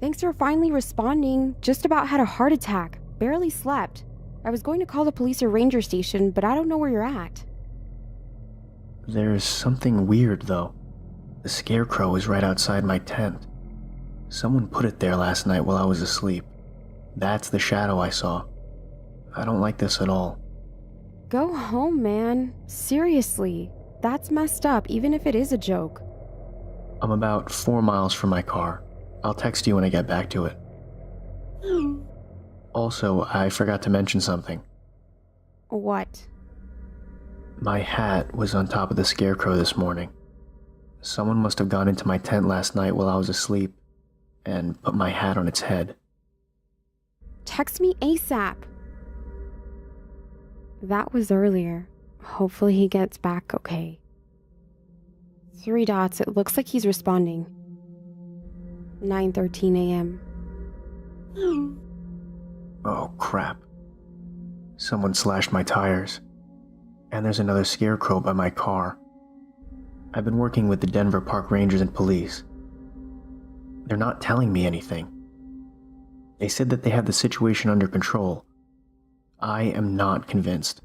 Speaker 3: Thanks for finally responding. Just about had a heart attack. Barely slept. I was going to call the police or ranger station, but I don't know where you're at.
Speaker 4: There's something weird, though. The scarecrow is right outside my tent. Someone put it there last night while I was asleep. That's the shadow I saw. I don't like this at all.
Speaker 3: Go home, man. Seriously. That's messed up, even if it is a joke.
Speaker 4: I'm about 4 miles from my car. I'll text you when I get back to it. Also, I forgot to mention something.
Speaker 3: What?
Speaker 4: My hat was on top of the scarecrow this morning. Someone must have gone into my tent last night while I was asleep and put my hat on its head.
Speaker 3: Text me ASAP. That was earlier. Hopefully he gets back okay. 3 dots, it looks like he's responding. 9:13 a.m.
Speaker 4: Oh, crap. Someone slashed my tires. And there's another scarecrow by my car. I've been working with the Denver Park Rangers and police. They're not telling me anything. They said that they have the situation under control. I am not convinced.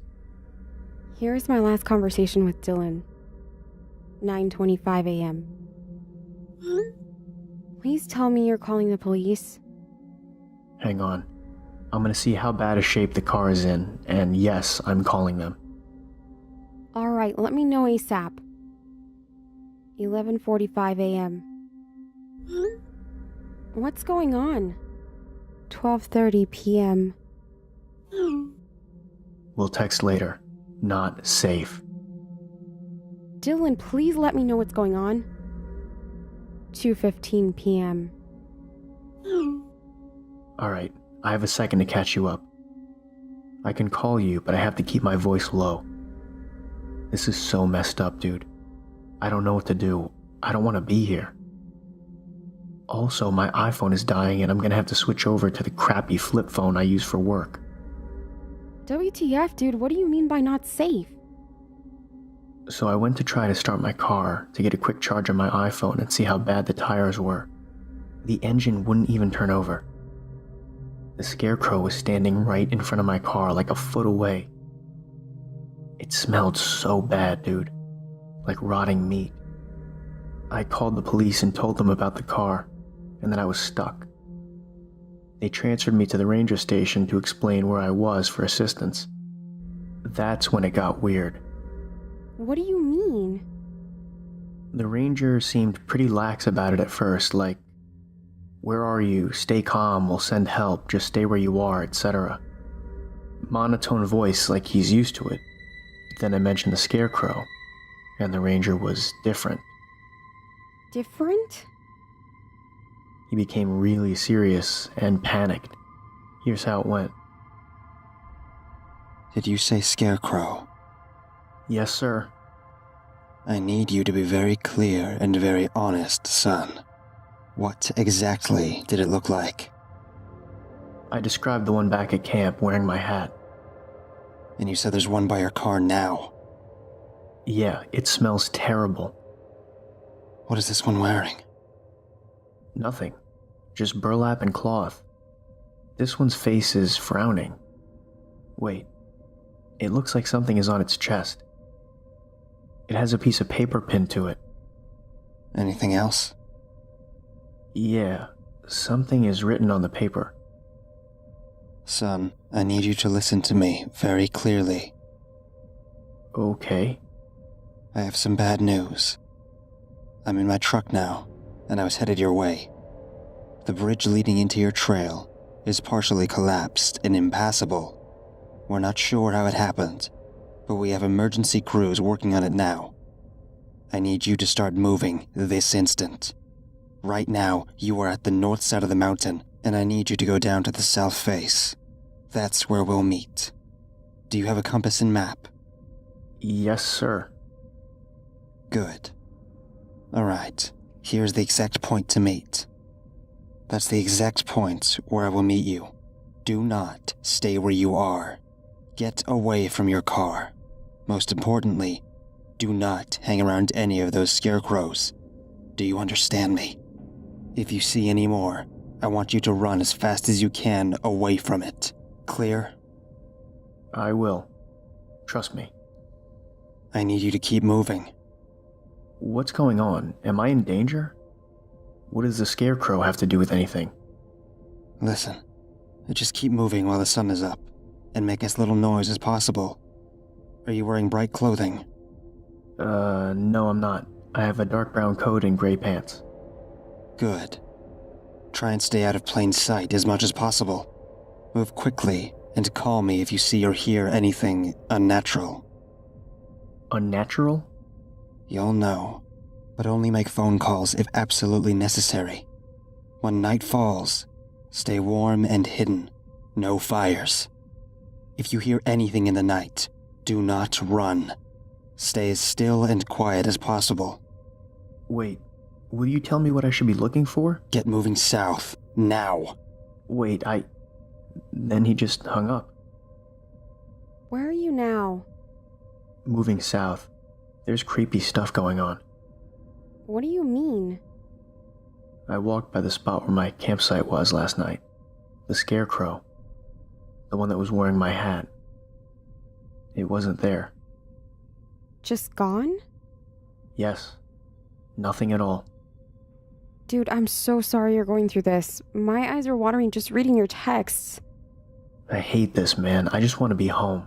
Speaker 3: Here's my last conversation with Dylan. 9:25 a.m. Please tell me you're calling the police.
Speaker 4: Hang on. I'm gonna see how bad a shape the car is in, and yes, I'm calling them.
Speaker 3: Alright, let me know ASAP. 11:45 a.m. What's going on? 12:30 p.m.
Speaker 4: We'll text later. Not safe.
Speaker 3: Dylan, please let me know what's going on. 2:15 p.m.
Speaker 4: Alright, I have a second to catch you up. I can call you, but I have to keep my voice low. This is so messed up, dude. I don't know what to do. I don't want to be here. Also, my iPhone is dying and I'm gonna have to switch over to the crappy flip phone I use for work.
Speaker 3: WTF, dude, what do you mean by not safe?
Speaker 4: So I went to try to start my car to get a quick charge on my iPhone and see how bad the tires were. The engine wouldn't even turn over. The scarecrow was standing right in front of my car, like a foot away. It smelled so bad, dude. Like rotting meat. I called the police and told them about the car, and that I was stuck. They transferred me to the ranger station to explain where I was for assistance. That's when it got weird.
Speaker 3: What do you mean?
Speaker 4: The ranger seemed pretty lax about it at first, like, "Where are you? Stay calm, we'll send help, just stay where you are," etc. Monotone voice like he's used to it. Then I mentioned the scarecrow, and the ranger was different.
Speaker 3: Different?
Speaker 4: He became really serious and panicked. Here's how it went.
Speaker 5: Did you say scarecrow?
Speaker 4: Yes, sir.
Speaker 5: I need you to be very clear and very honest, son. What exactly did it look like?
Speaker 4: I described the one back at camp wearing my hat.
Speaker 5: And you said there's one by your car now.
Speaker 4: Yeah, it smells terrible.
Speaker 5: What is this one wearing?
Speaker 4: Nothing. Just burlap and cloth. This one's face is frowning. Wait. It looks like something is on its chest. It has a piece of paper pinned to it.
Speaker 5: Anything else?
Speaker 4: Yeah, something is written on the paper.
Speaker 5: Son, I need you to listen to me very clearly.
Speaker 4: Okay.
Speaker 5: I have some bad news. I'm in my truck now, and I was headed your way. The bridge leading into your trail is partially collapsed and impassable. We're not sure how it happened, but we have emergency crews working on it now. I need you to start moving this instant. Right now, you are at the north side of the mountain, and I need you to go down to the south face. That's where we'll meet. Do you have a compass and map?
Speaker 4: Yes, sir.
Speaker 5: Good. Alright, here's the exact point to meet. That's the exact point where I will meet you. Do not stay where you are. Get away from your car. Most importantly, do not hang around any of those scarecrows. Do you understand me? If you see any more, I want you to run as fast as you can away from it. Clear?
Speaker 4: I will. Trust me.
Speaker 5: I need you to keep moving.
Speaker 4: What's going on? Am I in danger? What does the scarecrow have to do with anything?
Speaker 5: Listen, just keep moving while the sun is up, and make as little noise as possible. Are you wearing bright clothing?
Speaker 4: No, I'm not. I have a dark brown coat and gray pants.
Speaker 5: Good. Try and stay out of plain sight as much as possible. Move quickly, and call me if you see or hear anything unnatural.
Speaker 4: Unnatural?
Speaker 5: You'll know, but only make phone calls if absolutely necessary. When night falls, stay warm and hidden. No fires. If you hear anything in the night, do not run. Stay as still and quiet as possible.
Speaker 4: Wait, will you tell me what I should be looking for?
Speaker 5: Get moving south, now.
Speaker 4: Wait, Then he just hung up.
Speaker 3: Where are you now?
Speaker 4: Moving south. There's creepy stuff going on.
Speaker 3: What do you mean?
Speaker 4: I walked by the spot where my campsite was last night. The scarecrow. The one that was wearing my hat. It wasn't there.
Speaker 3: Just gone?
Speaker 4: Yes. Nothing at all.
Speaker 3: Dude, I'm so sorry you're going through this. My eyes are watering just reading your texts.
Speaker 4: I hate this, man. I just want to be home.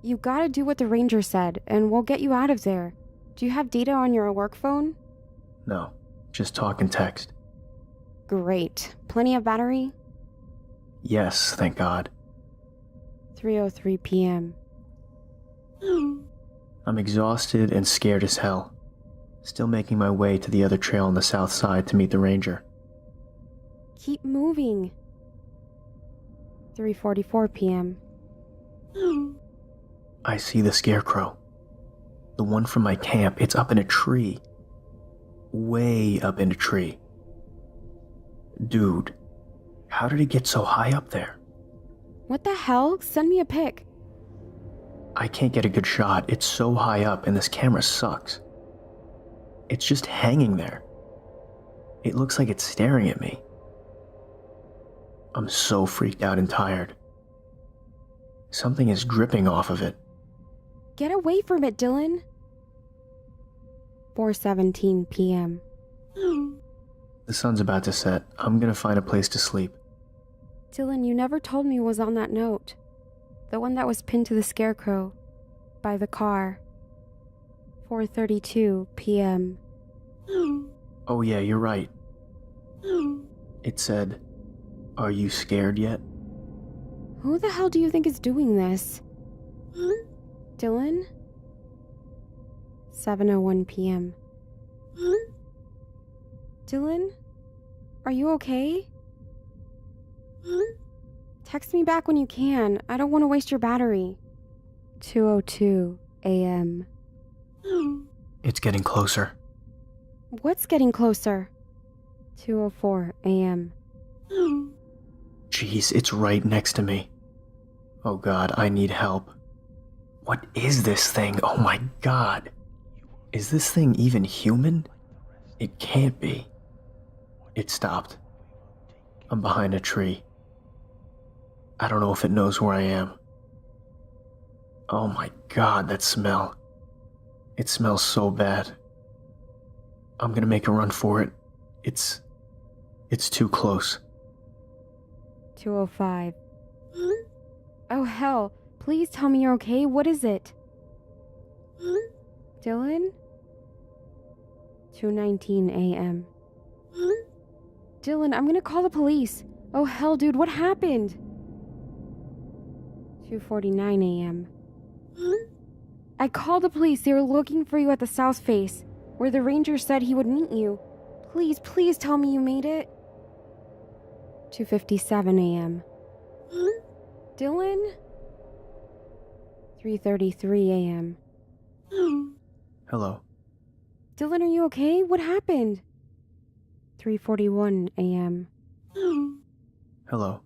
Speaker 3: You gotta do what the ranger said, and we'll get you out of there. Do you have data on your work phone?
Speaker 4: No, just talk and text.
Speaker 3: Great. Plenty of battery?
Speaker 4: Yes, thank God.
Speaker 3: 3:03 p.m.
Speaker 4: I'm exhausted and scared as hell. Still making my way to the other trail on the south side to meet the ranger.
Speaker 3: Keep moving. 3:44 p.m.
Speaker 4: I see the scarecrow. The one from my camp. It's up in a tree. Way up in a tree. Dude, how did it get so high up there?
Speaker 3: What the hell? Send me a pic.
Speaker 4: I can't get a good shot. It's so high up and this camera sucks. It's just hanging there. It looks like it's staring at me. I'm so freaked out and tired. Something is dripping off of it.
Speaker 3: Get away from it, Dylan. 4:17 p.m.
Speaker 4: The sun's about to set. I'm gonna find a place to sleep.
Speaker 3: Dylan, you never told me what was on that note. The one that was pinned to the scarecrow. By the car. 4:32 p.m.
Speaker 4: Oh yeah, you're right. It said, "Are you scared yet?"
Speaker 3: Who the hell do you think is doing this? Dylan? 7:01 p.m. Dylan? Are you okay? Text me back when you can. I don't want to waste your battery. 2:02 a.m.
Speaker 4: It's getting closer.
Speaker 3: What's getting closer? 2:04 a.m.
Speaker 4: Jeez, it's right next to me. Oh God, I need help. What is this thing? Oh my God. Is this thing even human? It can't be. It stopped. I'm behind a tree. I don't know if it knows where I am. Oh my God, that smell. It smells so bad. I'm gonna make a run for it. It's too close.
Speaker 3: 2:05. Oh hell, please tell me you're okay. What is it? Dylan? 2:19 a.m. Dylan, I'm gonna call the police. Oh hell, dude, what happened? 2:49 a.m. I called the police. They were looking for you at the south face, where the ranger said he would meet you. Please, please tell me you made it. 2:57 a.m. Dylan? 3:33 a.m.
Speaker 4: Hello.
Speaker 3: Dylan, are you okay? What happened? 3:41 a.m.
Speaker 4: Hello.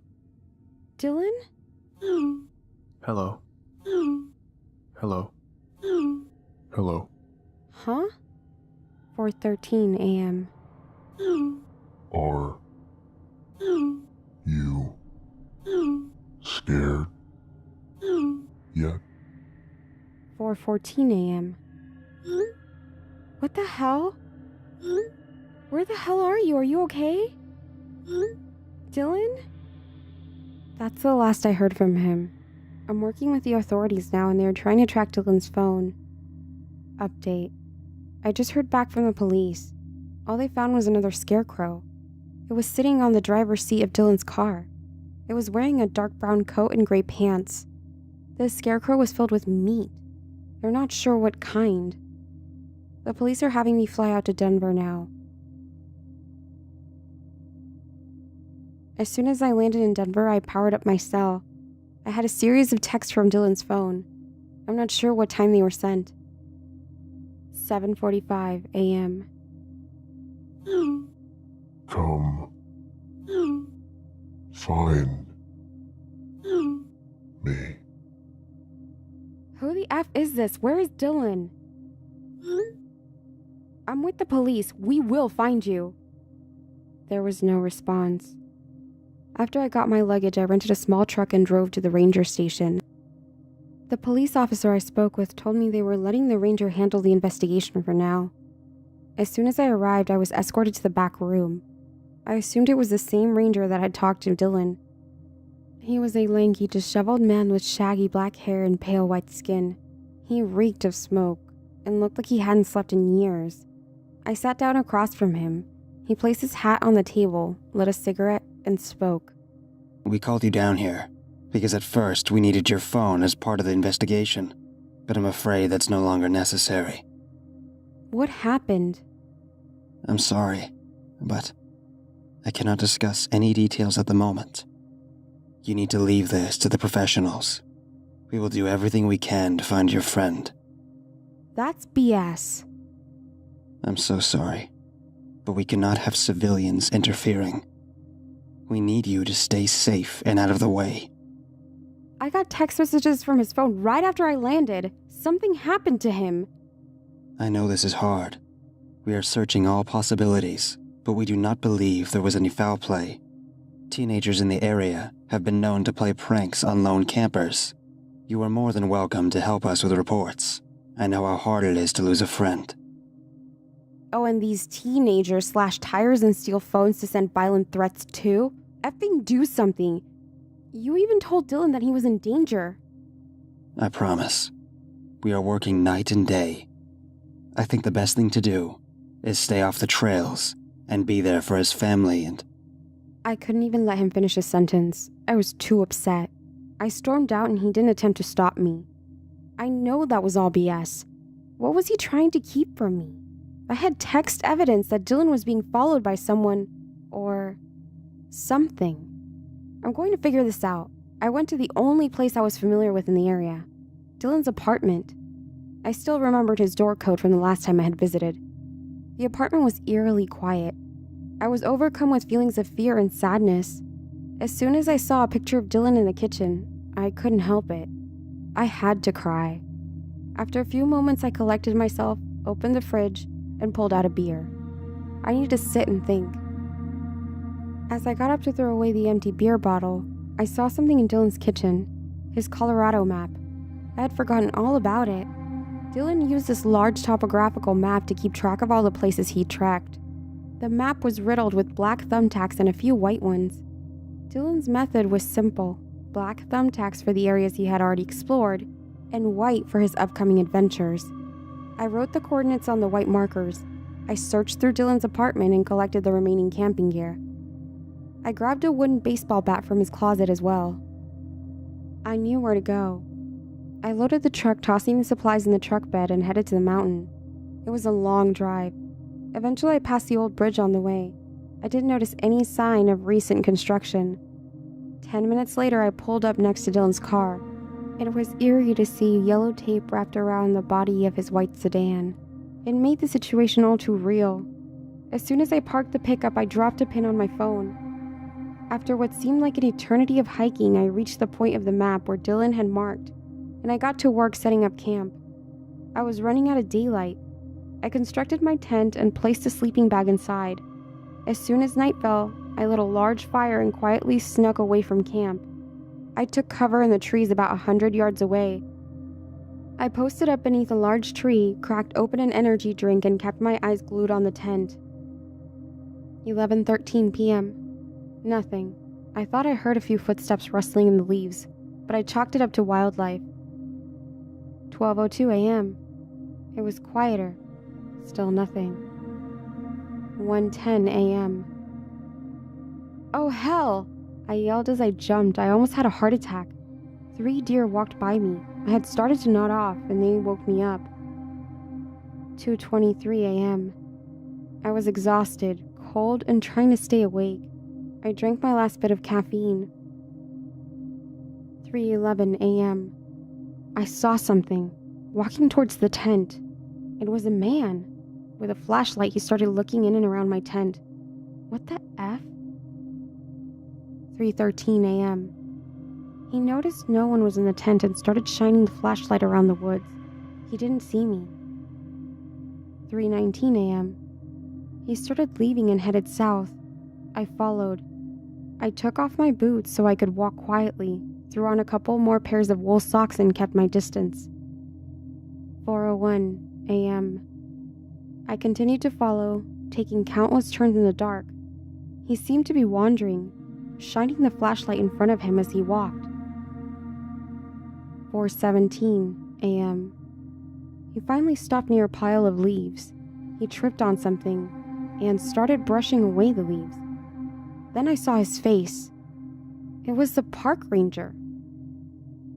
Speaker 3: Dylan?
Speaker 4: Hello. Hello. Hello.
Speaker 3: Huh? 4:13 a.m.
Speaker 6: Are you scared yet?
Speaker 3: 4:14 a.m. What the hell? Where the hell are you? Are you okay? Dylan? That's the last I heard from him. I'm working with the authorities now and they're trying to track Dylan's phone. Update. I just heard back from the police. All they found was another scarecrow. It was sitting on the driver's seat of Dylan's car. It was wearing a dark brown coat and gray pants. The scarecrow was filled with meat. They're not sure what kind. The police are having me fly out to Denver now. As soon as I landed in Denver, I powered up my cell. I had a series of texts from Dylan's phone. I'm not sure what time they were sent. 7:45 a.m.
Speaker 6: Come. Find me.
Speaker 3: Who the F is this? Where is Dylan? I'm with the police. We will find you. There was no response. After I got my luggage, I rented a small truck and drove to the ranger station. The police officer I spoke with told me they were letting the ranger handle the investigation for now. As soon as I arrived, I was escorted to the back room. I assumed it was the same ranger that had talked to Dylan. He was a lanky, disheveled man with shaggy black hair and pale white skin. He reeked of smoke and looked like he hadn't slept in years. I sat down across from him. He placed his hat on the table, lit a cigarette, and spoke.
Speaker 5: We called you down here because at first we needed your phone as part of the investigation, but I'm afraid that's no longer necessary.
Speaker 3: What happened?
Speaker 5: I'm sorry, but I cannot discuss any details at the moment. You need to leave this to the professionals. We will do everything we can to find your friend.
Speaker 3: That's BS.
Speaker 5: I'm so sorry, but we cannot have civilians interfering. We need you to stay safe and out of the way.
Speaker 3: I got text messages from his phone right after I landed. Something happened to him.
Speaker 5: I know this is hard. We are searching all possibilities, but we do not believe there was any foul play. Teenagers in the area have been known to play pranks on lone campers. You are more than welcome to help us with reports. I know how hard it is to lose a friend.
Speaker 3: Oh, and these teenagers slash tires and steal phones to send violent threats too? Effing do something. You even told Dylan that he was in danger.
Speaker 5: I promise. We are working night and day. I think the best thing to do is stay off the trails and be there for his family and...
Speaker 3: I couldn't even let him finish his sentence. I was too upset. I stormed out and he didn't attempt to stop me. I know that was all BS. What was he trying to keep from me? I had text evidence that Dylan was being followed by someone or something. I'm going to figure this out. I went to the only place I was familiar with in the area, Dylan's apartment. I still remembered his door code from the last time I had visited. The apartment was eerily quiet. I was overcome with feelings of fear and sadness. As soon as I saw a picture of Dylan in the kitchen, I couldn't help it. I had to cry. After a few moments, I collected myself, opened the fridge, and pulled out a beer. I needed to sit and think. As I got up to throw away the empty beer bottle, I saw something in Dylan's kitchen, his Colorado map. I had forgotten all about it. Dylan used this large topographical map to keep track of all the places he'd trekked. The map was riddled with black thumbtacks and a few white ones. Dylan's method was simple: black thumbtacks for the areas he had already explored, and white for his upcoming adventures. I wrote the coordinates on the white markers. I searched through Dylan's apartment and collected the remaining camping gear. I grabbed a wooden baseball bat from his closet as well. I knew where to go. I loaded the truck, tossing the supplies in the truck bed, and headed to the mountain. It was a long drive. Eventually, I passed the old bridge on the way. I didn't notice any sign of recent construction. 10 minutes later, I pulled up next to Dylan's car. It was eerie to see yellow tape wrapped around the body of his white sedan. It made the situation all too real. As soon as I parked the pickup, I dropped a pin on my phone. After what seemed like an eternity of hiking, I reached the point of the map where Dylan had marked, and I got to work setting up camp. I was running out of daylight. I constructed my tent and placed a sleeping bag inside. As soon as night fell, I lit a large fire and quietly snuck away from camp. I took cover in the trees about 100 yards away. I posted up beneath a large tree, cracked open an energy drink, and kept my eyes glued on the tent. 11:13 p.m. Nothing. I thought I heard a few footsteps rustling in the leaves, but I chalked it up to wildlife. 12:02 a.m. It was quieter. Still nothing. 1:10 a.m. Oh hell! I yelled as I jumped. I almost had a heart attack. 3 deer walked by me. I had started to nod off, and they woke me up. 2:23 a.m. I was exhausted, cold, and trying to stay awake. I drank my last bit of caffeine. 3:11 a.m. I saw something walking towards the tent. It was a man. With a flashlight, he started looking in and around my tent. What the F? 3:13 a.m. He noticed no one was in the tent and started shining the flashlight around the woods. He didn't see me. 3:19 a.m. He started leaving and headed south. I followed. I took off my boots so I could walk quietly, threw on a couple more pairs of wool socks and kept my distance. 4:01 a.m. I continued to follow, taking countless turns in the dark. He seemed to be wandering, shining the flashlight in front of him as he walked. 4:17 a.m. He finally stopped near a pile of leaves. He tripped on something and started brushing away the leaves. Then I saw his face. It was the park ranger.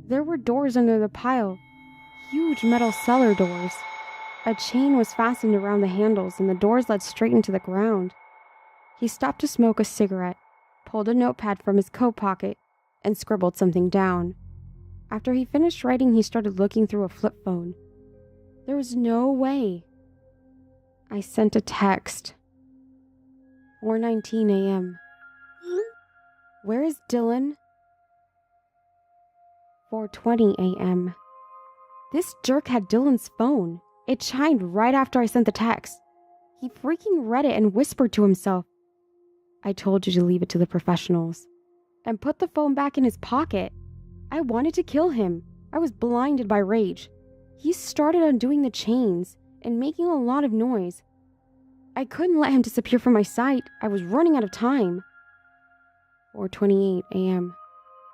Speaker 3: There were doors under the pile, huge metal cellar doors. A chain was fastened around the handles and the doors led straight into the ground. He stopped to smoke a cigarette, pulled a notepad from his coat pocket, and scribbled something down. After he finished writing, he started looking through a flip phone. There was no way. I sent a text. 4:19 a.m. Where is Dylan? 4:20 a.m. This jerk had Dylan's phone. It chimed right after I sent the text. He freaking read it and whispered to himself, "I told you to leave it to the professionals," and put the phone back in his pocket. I wanted to kill him. I was blinded by rage. He started undoing the chains and making a lot of noise. I couldn't let him disappear from my sight. I was running out of time. 4:28 a.m.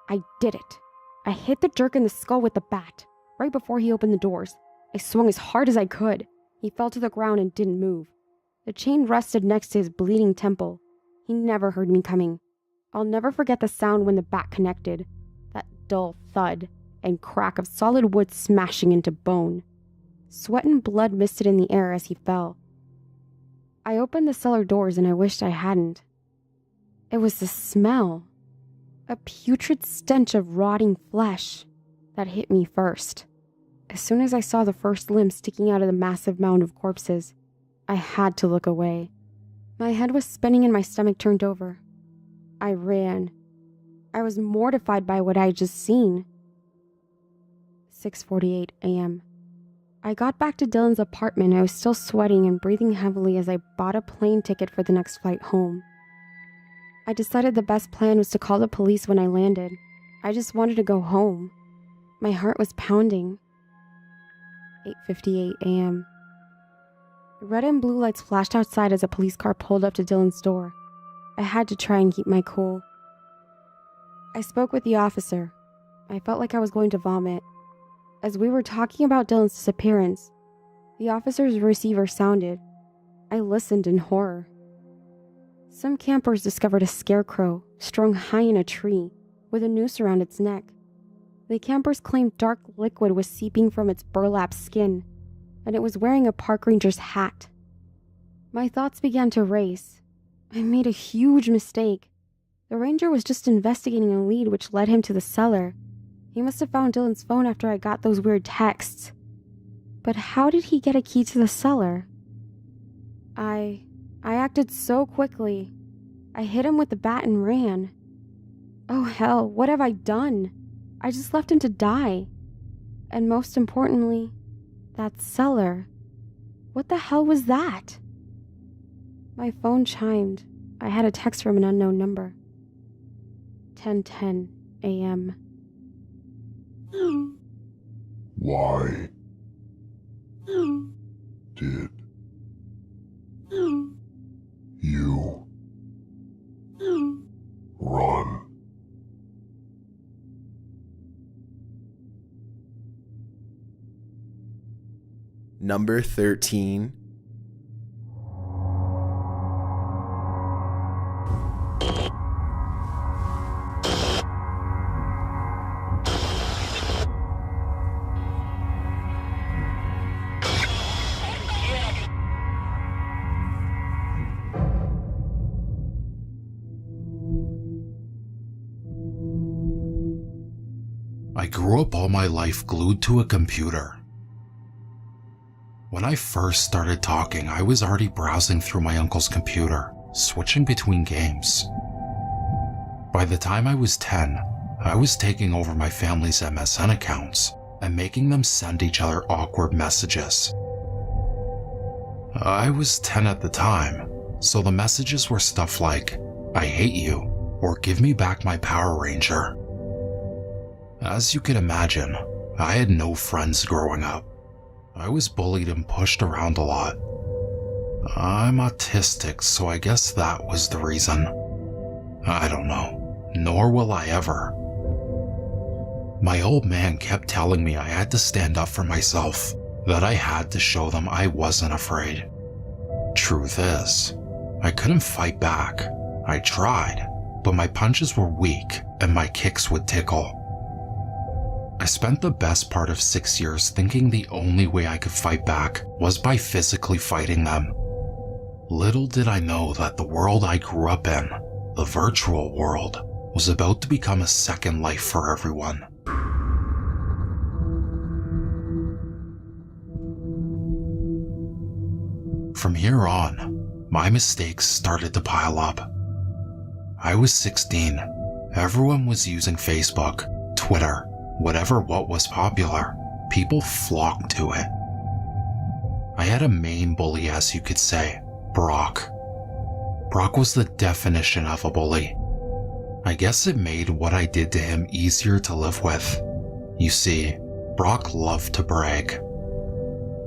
Speaker 3: I did it. I hit the jerk in the skull with the bat, right before he opened the doors. I swung as hard as I could. He fell to the ground and didn't move. The chain rested next to his bleeding temple. He never heard me coming. I'll never forget the sound when the bat connected. That dull thud and crack of solid wood smashing into bone. Sweat and blood misted in the air as he fell. I opened the cellar doors and I wished I hadn't. It was the smell. A putrid stench of rotting flesh that hit me first. As soon as I saw the first limb sticking out of the massive mound of corpses, I had to look away. My head was spinning and my stomach turned over. I ran. I was mortified by what I had just seen. 6:48 a.m. I got back to Dylan's apartment. I was still sweating and breathing heavily as I bought a plane ticket for the next flight home. I decided the best plan was to call the police when I landed. I just wanted to go home. My heart was pounding. 8:58 a.m. Red and blue lights flashed outside as a police car pulled up to Dylan's door. I had to try and keep my cool. I spoke with the officer. I felt like I was going to vomit. As we were talking about Dylan's disappearance, the officer's receiver sounded. I listened in horror. Some campers discovered a scarecrow strung high in a tree with a noose around its neck. The campers claimed dark liquid was seeping from its burlap skin, and it was wearing a park ranger's hat. My thoughts began to race. I made a huge mistake. The ranger was just investigating a lead which led him to the cellar. He must have found Dylan's phone after I got those weird texts. But how did he get a key to the cellar? I acted so quickly. I hit him with the bat and ran. Oh hell, what have I done? I just left him to die. And most importantly, that cellar. What the hell was that? My phone chimed. I had a text from an unknown number. 10:10 a.m.
Speaker 6: Why did you run?
Speaker 1: Number 13.
Speaker 7: grew up all my life glued to a computer. When I first started talking, I was already browsing through my uncle's computer, switching between games. By the time I was 10, I was taking over my family's MSN accounts and making them send each other awkward messages. I was 10 at the time, so the messages were stuff like, "I hate you," or "Give me back my Power Ranger." As you can imagine, I had no friends growing up. I was bullied and pushed around a lot. I'm autistic, so I guess that was the reason. I don't know, nor will I ever. My old man kept telling me I had to stand up for myself, that I had to show them I wasn't afraid. Truth is, I couldn't fight back. I tried, but my punches were weak and my kicks would tickle. I spent the best part of 6 years thinking the only way I could fight back was by physically fighting them. Little did I know that the world I grew up in, the virtual world, was about to become a second life for everyone. From here on, my mistakes started to pile up. I was 16. Everyone was using Facebook, Twitter, what was popular. People flocked to it. I had a main bully, as you could say, Brock. Brock was the definition of a bully. I guess it made what I did to him easier to live with. You see, Brock loved to brag.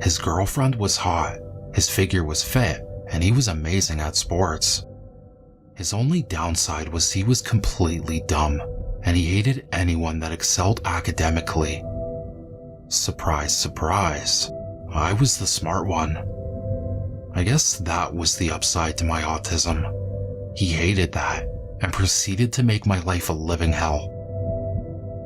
Speaker 7: His girlfriend was hot, his figure was fit, and he was amazing at sports. His only downside was he was completely dumb, and he hated anyone that excelled academically. Surprise, surprise, I was the smart one. I guess that was the upside to my autism. He hated that, and proceeded to make my life a living hell.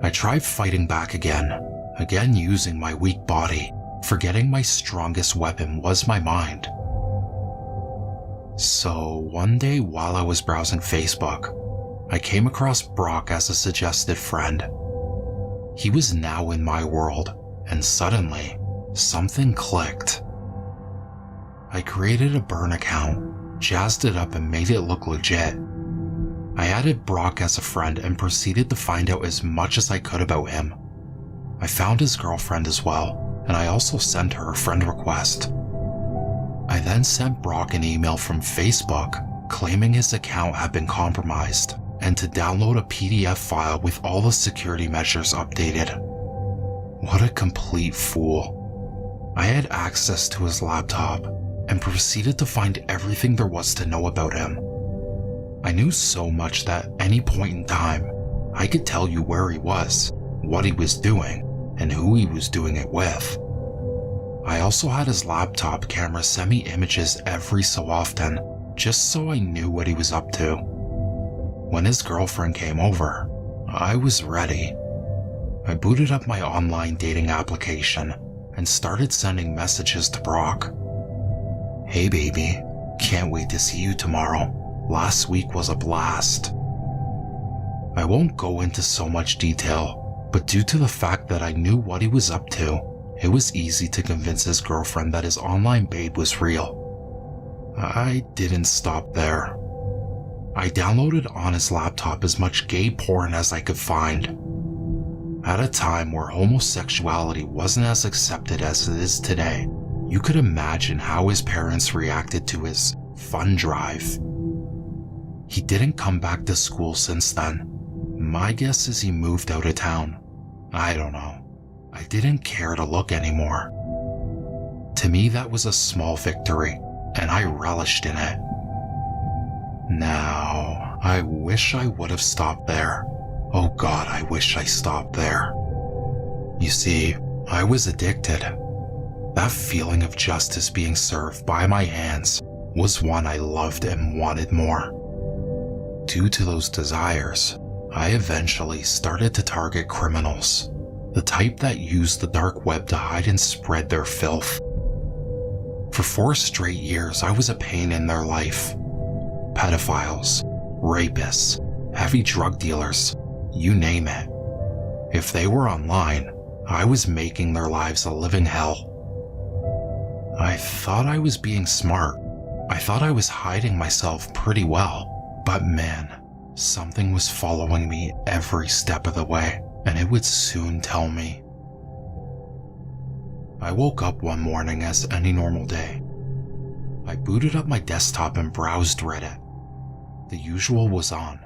Speaker 7: I tried fighting back again using my weak body, forgetting my strongest weapon was my mind. So one day while I was browsing Facebook, I came across Brock as a suggested friend. He was now in my world, and suddenly, something clicked. I created a burn account, jazzed it up and made it look legit. I added Brock as a friend and proceeded to find out as much as I could about him. I found his girlfriend as well, and I also sent her a friend request. I then sent Brock an email from Facebook claiming his account had been compromised and to download a PDF file with all the security measures updated. What a complete fool. I had access to his laptop and proceeded to find everything there was to know about him. I knew so much that at any point in time, I could tell you where he was, what he was doing, and who he was doing it with. I also had his laptop camera send me images every so often, just so I knew what he was up to. When his girlfriend came over, I was ready. I booted up my online dating application and started sending messages to Brock. "Hey baby, can't wait to see you tomorrow. Last week was a blast." I won't go into so much detail, but due to the fact that I knew what he was up to, it was easy to convince his girlfriend that his online babe was real. I didn't stop there. I downloaded on his laptop as much gay porn as I could find. At a time where homosexuality wasn't as accepted as it is today, you could imagine how his parents reacted to his fun drive. He didn't come back to school since then. My guess is he moved out of town. I don't know. I didn't care to look anymore. To me, that was a small victory, and I relished in it. Now, I wish I would have stopped there. Oh God, I wish I stopped there. You see, I was addicted. That feeling of justice being served by my hands was one I loved and wanted more. Due to those desires, I eventually started to target criminals, the type that use the dark web to hide and spread their filth. For 4 straight years, I was a pain in their life. Pedophiles, rapists, heavy drug dealers, you name it. If they were online, I was making their lives a living hell. I thought I was being smart. I thought I was hiding myself pretty well. But man, something was following me every step of the way, and it would soon tell me. I woke up one morning as any normal day. I booted up my desktop and browsed Reddit. The usual was on.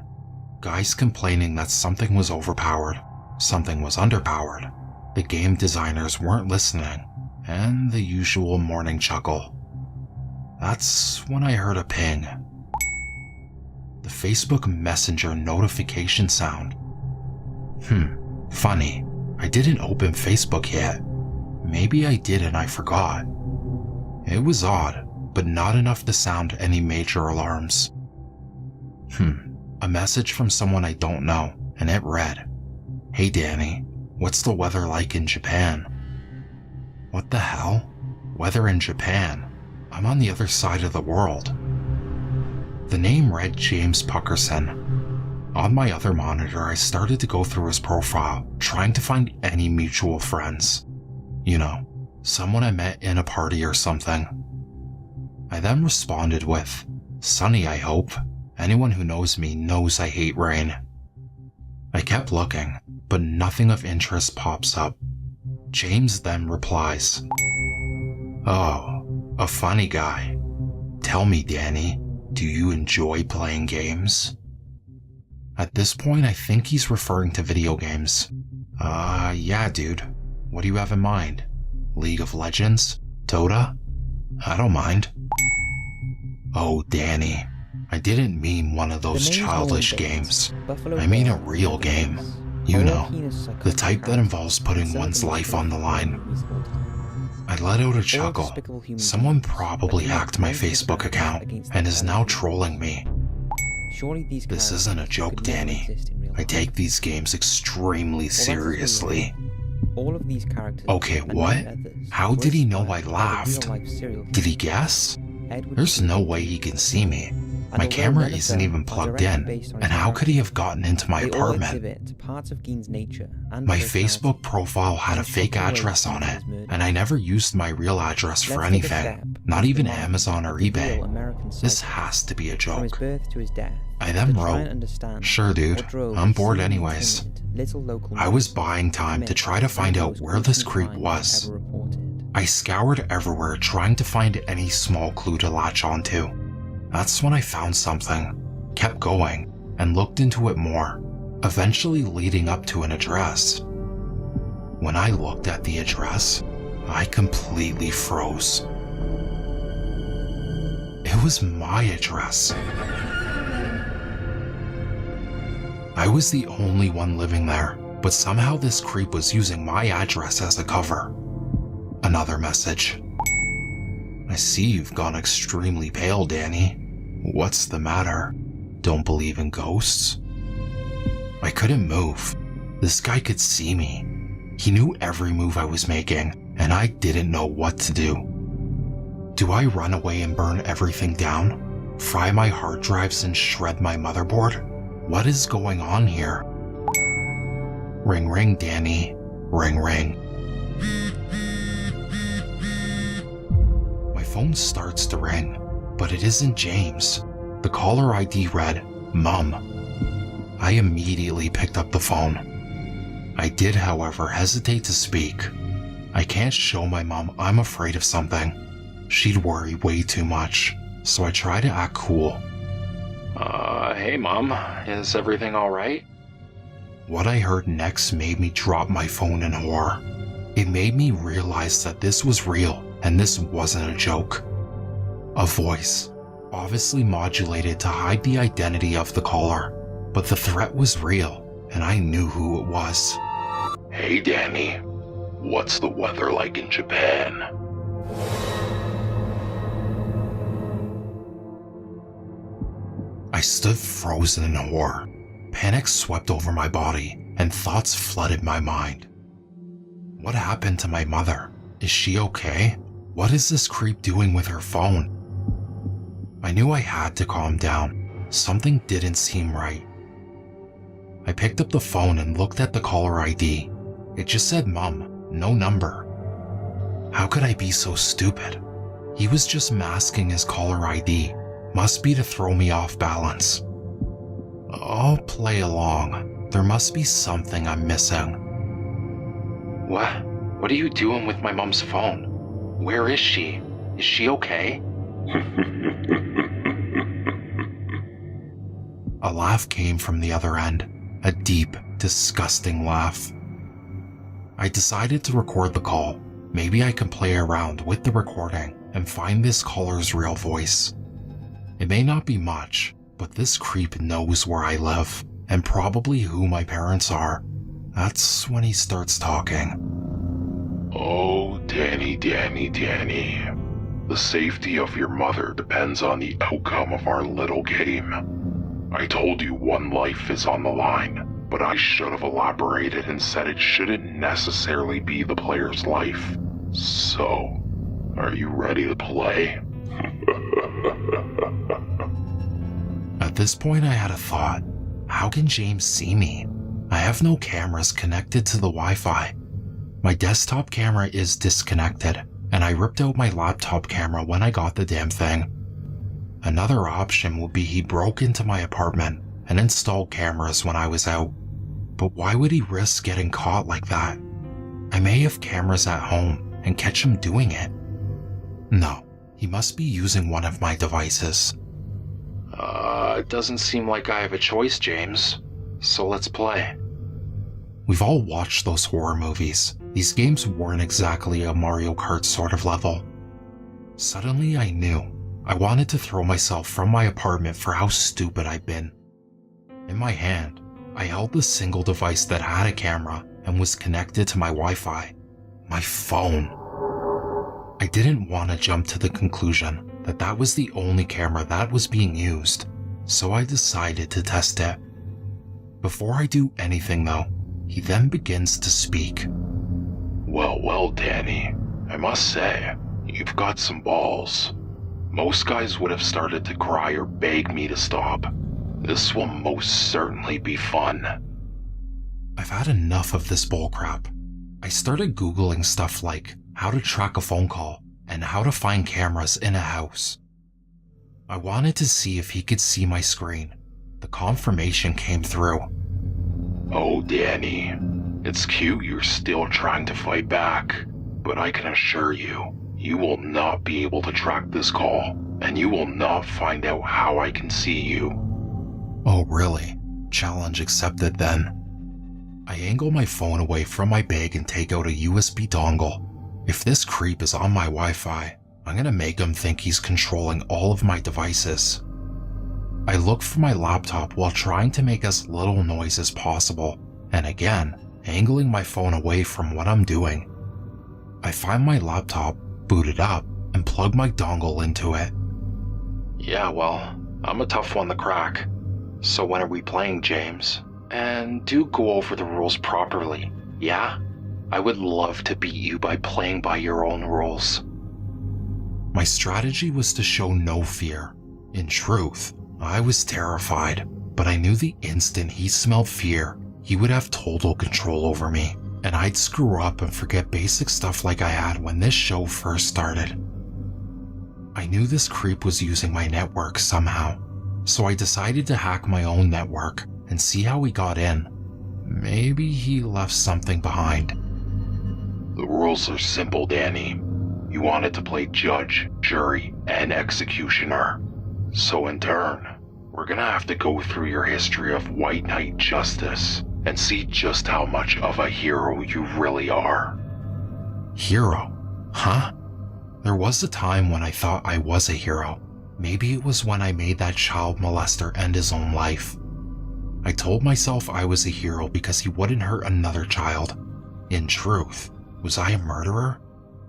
Speaker 7: Guys complaining that something was overpowered, something was underpowered, the game designers weren't listening, and the usual morning chuckle. That's when I heard a ping. The Facebook Messenger notification sound. Funny. I didn't open Facebook yet. Maybe I did and I forgot. It was odd, but not enough to sound any major alarms. A message from someone I don't know, and it read, "Hey Danny, what's the weather like in Japan?" What the hell? Weather in Japan? I'm on the other side of the world. The name read James Puckerson. On my other monitor, I started to go through his profile, trying to find any mutual friends. You know, someone I met in a party or something. I then responded with, "Sunny, I hope. Anyone who knows me knows I hate rain." I kept looking, but nothing of interest pops up. James then replies, "Oh, a funny guy. Tell me, Danny, do you enjoy playing games?" At this point, I think he's referring to video games. Yeah, dude. What do you have in mind? League of Legends? Dota? I don't mind. Oh, Danny. I didn't mean one of those childish games. I mean a real game. You know, the type that involves putting one's life on the line. I let out a chuckle. Someone probably hacked my Facebook account and is now trolling me. This isn't a joke, Danny. I take these games extremely seriously. Okay, what? How did he know I laughed? Did he guess? There's no way he can see me. My camera isn't even plugged in, and how could he have gotten into my apartment? My Facebook profile had a fake address on it, and I never used my real address for anything, not even Amazon or eBay. This has to be a joke. I then wrote, "Sure dude, I'm bored anyways." I was buying time to try to find out where this creep was. I scoured everywhere trying to find any small clue to latch onto. That's when I found something, kept going, and looked into it more, eventually leading up to an address. When I looked at the address, I completely froze. It was my address. I was the only one living there, but somehow this creep was using my address as a cover. Another message. "I see you've gone extremely pale, Danny. What's the matter? Don't believe in ghosts?" I couldn't move. This guy could see me. He knew every move I was making, and I didn't know what to do. Do I run away and burn everything down? Fry my hard drives and shred my motherboard? What is going on here? Ring ring, Danny. Ring ring. My phone starts to ring, but it isn't James. The caller ID read, "Mum." I immediately picked up the phone. I did, however, hesitate to speak. I can't show my mom I'm afraid of something. She'd worry way too much, so I try to act cool. Hey Mom, is everything alright? What I heard next made me drop my phone in horror. It made me realize that this was real, and this wasn't a joke. A voice, obviously modulated to hide the identity of the caller, but the threat was real, and I knew who it was.
Speaker 6: Hey Danny, what's the weather like in Japan?
Speaker 7: I stood frozen in horror. Panic swept over my body, and thoughts flooded my mind. What happened to my mother? Is she okay? What is this creep doing with her phone? I knew I had to calm down. Something didn't seem right. I picked up the phone and looked at the caller ID. It just said Mum, no number. How could I be so stupid? He was just masking his caller ID. Must be to throw me off balance. I'll play along. There must be something I'm missing.
Speaker 8: What are you doing with my mom's phone? Where is she? Is she okay?
Speaker 7: A laugh came from the other end. A deep, disgusting laugh. I decided to record the call. Maybe I can play around with the recording and find this caller's real voice. It may not be much, but this creep knows where I live and probably who my parents are. That's when he starts talking.
Speaker 6: Oh, Danny. The safety of your mother depends on the outcome of our little game. I told you one life is on the line, but I should have elaborated and said it shouldn't necessarily be the player's life. So, are you ready to play?
Speaker 7: At this point, I had a thought. How can James see me? I have no cameras connected to the Wi-Fi. My desktop camera is disconnected, and I ripped out my laptop camera when I got the damn thing. Another option would be he broke into my apartment and installed cameras when I was out. But why would he risk getting caught like that? I may have cameras at home and catch him doing it. No, he must be using one of my devices.
Speaker 8: It doesn't seem like I have a choice, James. So let's play.
Speaker 7: We've all watched those horror movies. These games weren't exactly a Mario Kart sort of level. Suddenly I knew. I wanted to throw myself from my apartment for how stupid I'd been. In my hand, I held the single device that had a camera and was connected to my Wi-Fi. My phone. I didn't want to jump to the conclusion that that was the only camera that was being used, so I decided to test it. Before I do anything though, he then begins to speak.
Speaker 6: Well, Danny, I must say, you've got some balls. Most guys would have started to cry or beg me to stop. This will most certainly be fun.
Speaker 7: I've had enough of this bullcrap. I started Googling stuff like how to track a phone call and how to find cameras in a house. I wanted to see if he could see my screen. The confirmation came through.
Speaker 6: Oh, Danny, it's cute you're still trying to fight back, but I can assure you, you will not be able to track this call, and you will not find out how I can see you.
Speaker 7: Oh, really? Challenge accepted then. I angle my phone away from my bag and take out a USB dongle. If this creep is on my Wi-Fi, I'm gonna make him think he's controlling all of my devices. I look for my laptop while trying to make as little noise as possible, and again, angling my phone away from what I'm doing. I find my laptop, boot it up, and plug my dongle into it.
Speaker 8: Yeah, well, I'm a tough one to crack. So when are we playing, James? And do go over the rules properly, yeah? I would love to beat you by playing by your own rules.
Speaker 7: My strategy was to show no fear. In truth, I was terrified, but I knew the instant he smelled fear, he would have total control over me, and I'd screw up and forget basic stuff like I had when this show first started. I knew this creep was using my network somehow, so I decided to hack my own network and see how he got in. Maybe he left something behind.
Speaker 6: The rules are simple, Danny. You wanted to play judge, jury, and executioner. So in turn, we're gonna have to go through your history of White Knight Justice and see just how much of a hero you really are.
Speaker 7: Hero? Huh? There was a time when I thought I was a hero. Maybe it was when I made that child molester end his own life. I told myself I was a hero because he wouldn't hurt another child. In truth, was I a murderer?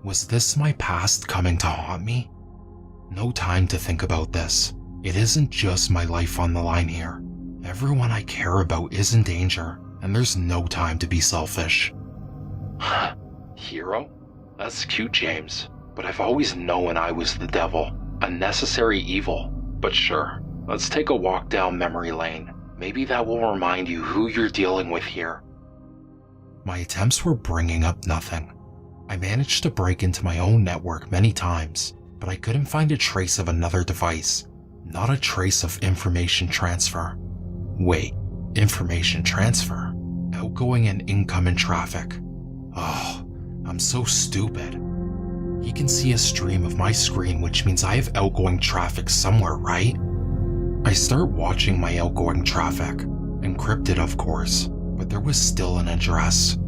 Speaker 7: Was this my past coming to haunt me? No time to think about this. It isn't just my life on the line here. Everyone I care about is in danger, and there's no time to be selfish.
Speaker 8: Hero? That's cute, James. But I've always known I was the devil, a necessary evil. But sure, let's take a walk down memory lane. Maybe that will remind you who you're dealing with here.
Speaker 7: My attempts were bringing up nothing. I managed to break into my own network many times, but I couldn't find a trace of another device, not a trace of information transfer. Wait, information transfer? Outgoing and incoming traffic. Oh, I'm so stupid. He can see a stream of my screen, which means I have outgoing traffic somewhere, right? I start watching my outgoing traffic, encrypted of course, but there was still an address.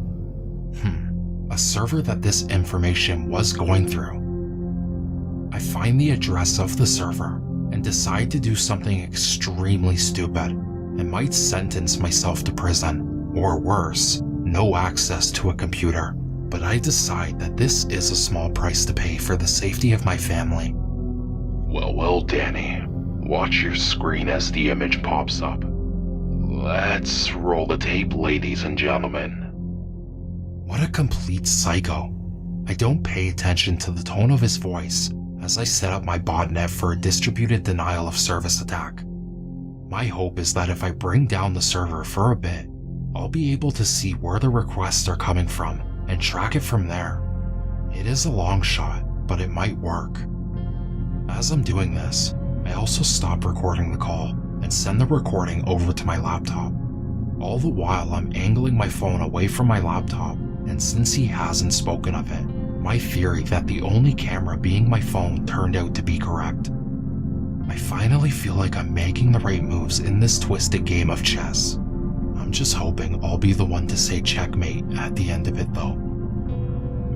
Speaker 7: A server that this information was going through. I find the address of the server and decide to do something extremely stupid and might sentence myself to prison, or worse, no access to a computer. But I decide that this is a small price to pay for the safety of my family.
Speaker 6: Well, Danny. Watch your screen as the image pops up. Let's roll the tape, ladies and gentlemen.
Speaker 7: What a complete psycho. I don't pay attention to the tone of his voice as I set up my botnet for a distributed denial of service attack. My hope is that if I bring down the server for a bit, I'll be able to see where the requests are coming from and track it from there. It is a long shot, but it might work. As I'm doing this, I also stop recording the call and send the recording over to my laptop. All the while I'm angling my phone away from my laptop, and since he hasn't spoken of it, my theory that the only camera being my phone turned out to be correct. I finally feel like I'm making the right moves in this twisted game of chess. I'm just hoping I'll be the one to say checkmate at the end of it though.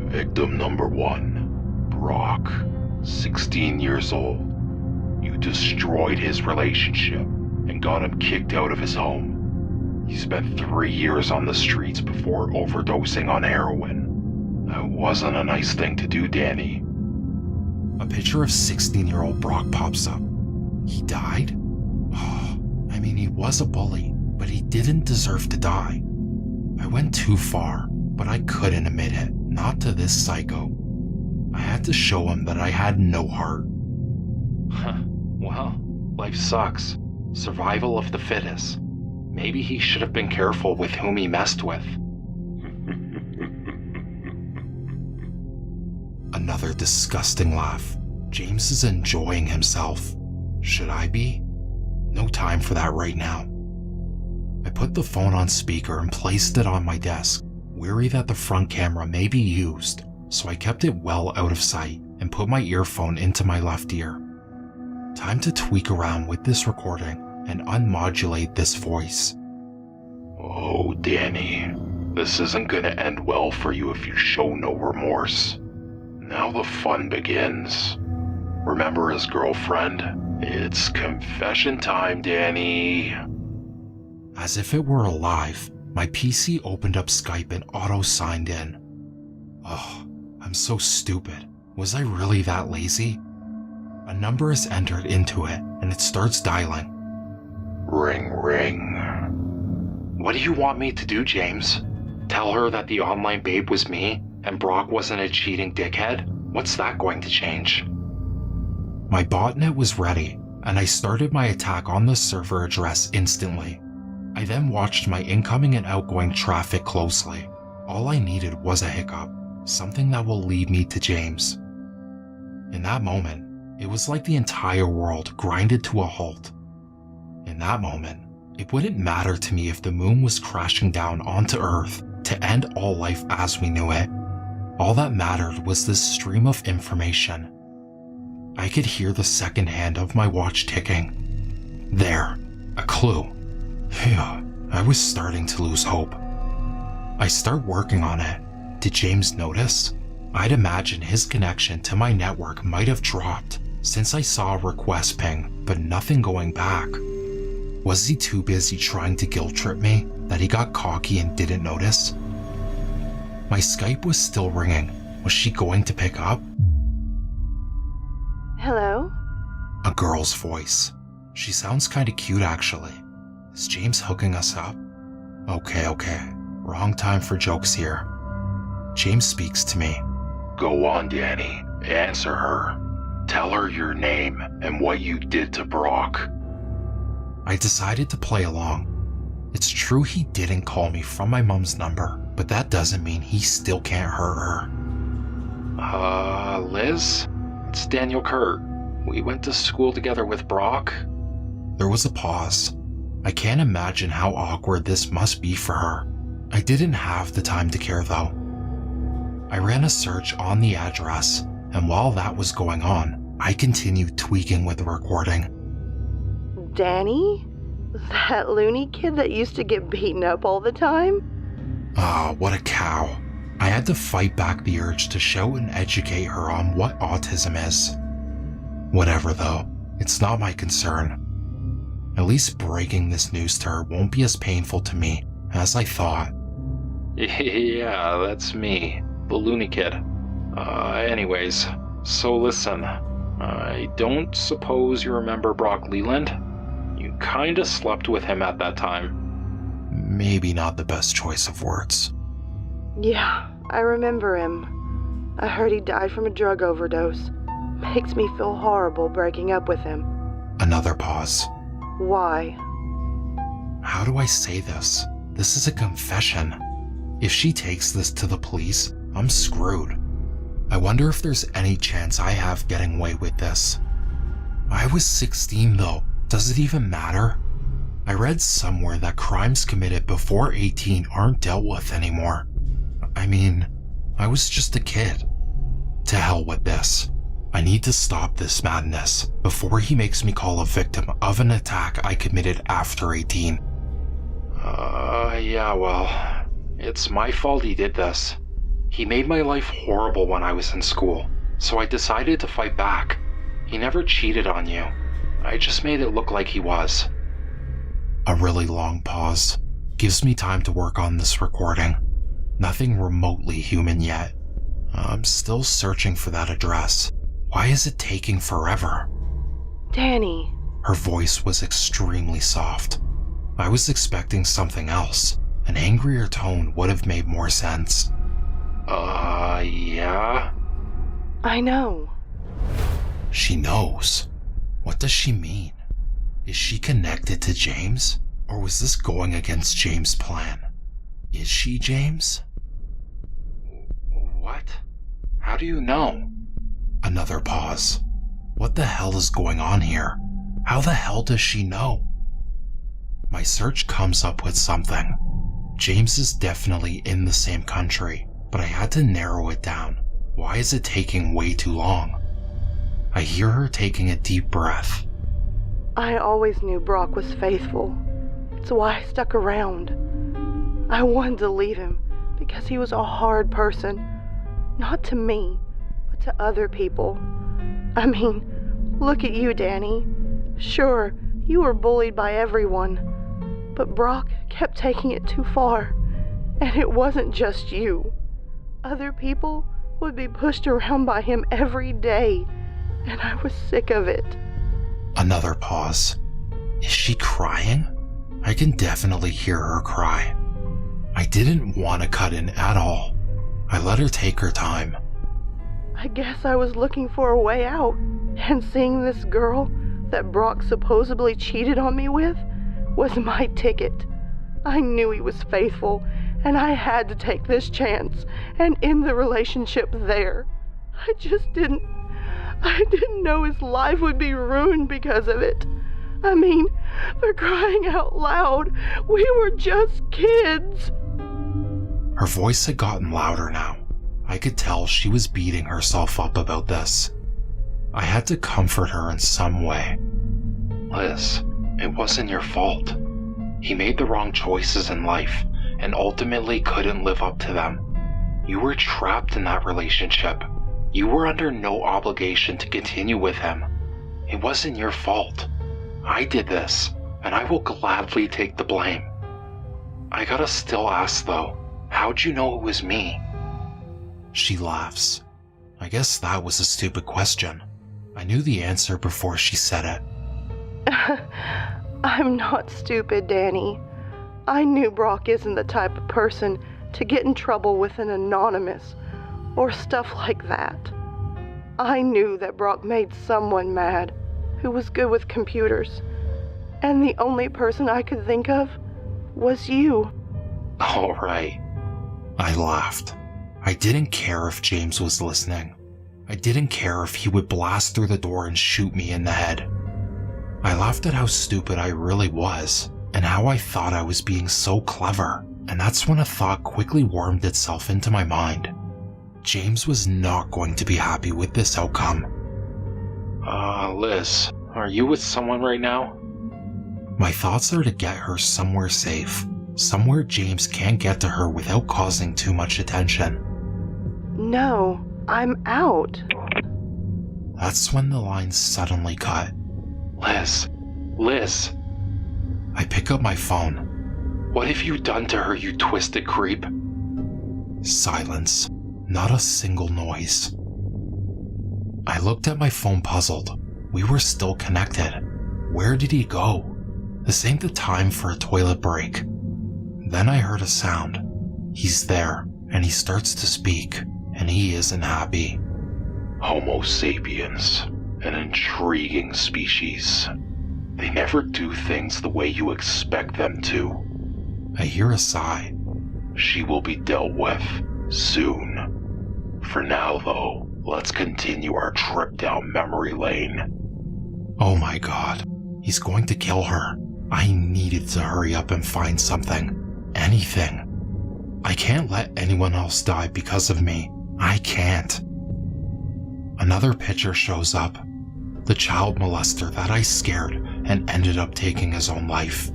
Speaker 6: Victim number 1, Brock, 16 years old. You destroyed his relationship and got him kicked out of his home. He spent 3 years on the streets before overdosing on heroin. That wasn't a nice thing to do, Danny.
Speaker 7: A picture of 16-year-old Brock pops up. He died? Oh, I mean, he was a bully, but he didn't deserve to die. I went too far, but I couldn't admit it, not to this psycho. I had to show him that I had no heart.
Speaker 8: Well, life sucks. Survival of the fittest. Maybe he should have been careful with whom he messed with.
Speaker 7: Another disgusting laugh. James is enjoying himself. Should I be? No time for that right now. I put the phone on speaker and placed it on my desk, weary that the front camera may be used, so I kept it well out of sight and put my earphone into my left ear. Time to tweak around with this recording and unmodulate this voice.
Speaker 6: Oh, Danny, this isn't gonna end well for you if you show no remorse. Now the fun begins. Remember his girlfriend? It's confession time, Danny.
Speaker 7: As if it were alive, my PC opened up Skype and auto-signed in. Oh, I'm so stupid. Was I really that lazy? A number is entered into it, and it starts dialing.
Speaker 6: Ring, ring.
Speaker 8: What do you want me to do, James? Tell her that the online babe was me and Brock wasn't a cheating dickhead? What's that going to change?
Speaker 7: My botnet was ready, and I started my attack on the server address instantly. I then watched my incoming and outgoing traffic closely. All I needed was a hiccup, something that will lead me to James. In that moment, it was like the entire world grinded to a halt. In that moment, it wouldn't matter to me if the moon was crashing down onto Earth to end all life as we knew it. All that mattered was this stream of information. I could hear the second hand of my watch ticking. There, a clue. Phew, I was starting to lose hope. I start working on it. Did James notice? I'd imagine his connection to my network might have dropped since I saw a request ping, but nothing going back. Was he too busy trying to guilt trip me that he got cocky and didn't notice? My Skype was still ringing. Was she going to pick up?
Speaker 9: Hello?
Speaker 7: A girl's voice. She sounds kinda cute actually. Is James hooking us up? Okay. Wrong time for jokes here. James speaks to me.
Speaker 6: Go on, Danny. Answer her. Tell her your name and what you did to Brock.
Speaker 7: I decided to play along. It's true he didn't call me from my mom's number, but that doesn't mean he still can't hurt her.
Speaker 8: Liz? It's Daniel Kurt. We went to school together with Brock.
Speaker 7: There was a pause. I can't imagine how awkward this must be for her. I didn't have the time to care though. I ran a search on the address, and while that was going on, I continued tweaking with the recording.
Speaker 9: Danny? That loony kid that used to get beaten up all the time?
Speaker 7: Ah, what a cow. I had to fight back the urge to show and educate her on what autism is. Whatever though, it's not my concern. At least breaking this news to her won't be as painful to me as I thought.
Speaker 8: Yeah, that's me, the loony kid. Anyways, so listen, I don't suppose you remember Brock Leland? You kinda slept with him at that time.
Speaker 7: Maybe not the best choice of words.
Speaker 9: Yeah, I remember him. I heard he died from a drug overdose. Makes me feel horrible breaking up with him.
Speaker 7: Another pause.
Speaker 9: Why?
Speaker 7: How do I say this? This is a confession. If she takes this to the police, I'm screwed. I wonder if there's any chance I have getting away with this. I was 16 though. Does it even matter? I read somewhere that crimes committed before 18 aren't dealt with anymore. I mean, I was just a kid. To hell with this. I need to stop this madness before he makes me call a victim of an attack I committed after 18.
Speaker 8: Yeah, well, it's my fault he did this. He made my life horrible when I was in school, so I decided to fight back. He never cheated on you. I just made it look like he was.
Speaker 7: A really long pause. Gives me time to work on this recording. Nothing remotely human yet. I'm still searching for that address. Why is it taking forever?
Speaker 9: Danny.
Speaker 7: Her voice was extremely soft. I was expecting something else. An angrier tone would have made more sense.
Speaker 8: Yeah?
Speaker 9: I know.
Speaker 7: She knows. What does she mean? Is she connected to James? Or was this going against James' plan? Is she James?
Speaker 8: What? How do you know?
Speaker 7: Another pause. What the hell is going on here? How the hell does she know? My search comes up with something. James is definitely in the same country, but I had to narrow it down. Why is it taking way too long? I hear her taking a deep breath.
Speaker 9: I always knew Brock was faithful. It's why I stuck around. I wanted to leave him because he was a hard person. Not to me, but to other people. I mean, look at you, Danny. Sure, you were bullied by everyone, but Brock kept taking it too far. And it wasn't just you. Other people would be pushed around by him every day, and I was sick of it.
Speaker 7: Another pause. Is she crying? I can definitely hear her cry. I didn't want to cut in at all. I let her take her time.
Speaker 9: I guess I was looking for a way out, and seeing this girl that Brock supposedly cheated on me with was my ticket. I knew he was faithful, and I had to take this chance and end the relationship there. I didn't know his life would be ruined because of it. I mean, for crying out loud, we were just kids.
Speaker 7: Her voice had gotten louder now. I could tell she was beating herself up about this. I had to comfort her in some way.
Speaker 8: Liz, it wasn't your fault. He made the wrong choices in life and ultimately couldn't live up to them. You were trapped in that relationship. You were under no obligation to continue with him. It wasn't your fault. I did this, and I will gladly take the blame. I gotta still ask though, how'd you know it was me?
Speaker 7: She laughs. I guess that was a stupid question. I knew the answer before she said it.
Speaker 9: I'm not stupid, Danny. I knew Brock isn't the type of person to get in trouble with an anonymous or stuff like that. I knew that Brock made someone mad who was good with computers. And the only person I could think of was you.
Speaker 8: All right.
Speaker 7: I laughed. I didn't care if James was listening. I didn't care if he would blast through the door and shoot me in the head. I laughed at how stupid I really was, and how I thought I was being so clever, and that's when a thought quickly wormed itself into my mind. James was not going to be happy with this outcome.
Speaker 8: Liz, are you with someone right now?
Speaker 7: My thoughts are to get her somewhere safe, somewhere James can't get to her without causing too much attention.
Speaker 9: No, I'm out.
Speaker 7: That's when the line suddenly cut.
Speaker 8: Liz.
Speaker 7: I pick up my phone.
Speaker 8: What have you done to her, you twisted creep?
Speaker 7: Silence. Not a single noise. I looked at my phone puzzled. We were still connected. Where did he go? This ain't the time for a toilet break. Then I heard a sound. He's there, and he starts to speak, and he isn't happy.
Speaker 6: Homo sapiens, an intriguing species. They never do things the way you expect them to.
Speaker 7: I hear a sigh.
Speaker 6: She will be dealt with soon. For now, though, let's continue our trip down memory lane.
Speaker 7: Oh my god, he's going to kill her. I needed to hurry up and find something. Anything. I can't let anyone else die because of me. I can't. Another picture shows up. The child molester that I scared and ended up taking his own life.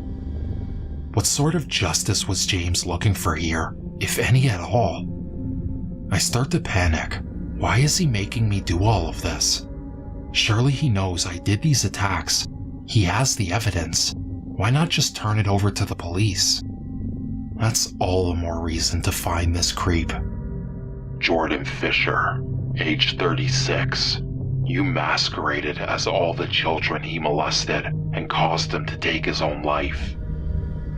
Speaker 7: What sort of justice was James looking for here, if any at all? I start to panic. Why is he making me do all of this? Surely he knows I did these attacks. He has the evidence. Why not just turn it over to the police? That's all the more reason to find this creep.
Speaker 6: Jordan Fisher, age 36. You masqueraded as all the children he molested and caused him to take his own life.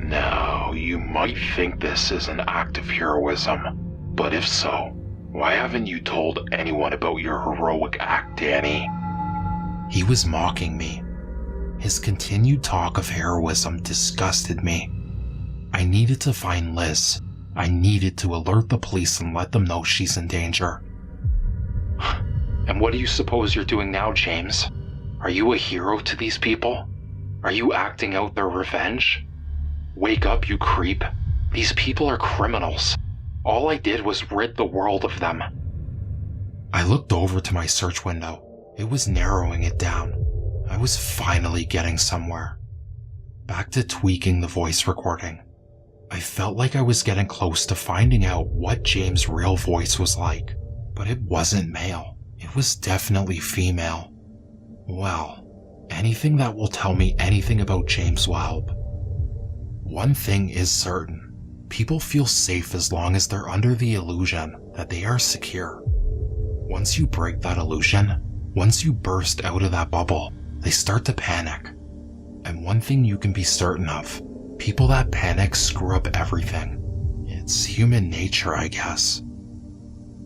Speaker 6: Now, you might think this is an act of heroism, but if so, why haven't you told anyone about your heroic act, Danny?
Speaker 7: He was mocking me. His continued talk of heroism disgusted me. I needed to find Liz. I needed to alert the police and let them know she's in danger.
Speaker 8: And what do you suppose you're doing now, James? Are you a hero to these people? Are you acting out their revenge? Wake up, you creep. These people are criminals. All I did was rid the world of them.
Speaker 7: I looked over to my search window. It was narrowing it down. I was finally getting somewhere. Back to tweaking the voice recording. I felt like I was getting close to finding out what James' real voice was like, but it wasn't male. It was definitely female. Well, anything that will tell me anything about James will help. One thing is certain. People feel safe as long as they're under the illusion that they are secure. Once you break that illusion, once you burst out of that bubble, they start to panic. And one thing you can be certain of, people that panic screw up everything. It's human nature, I guess.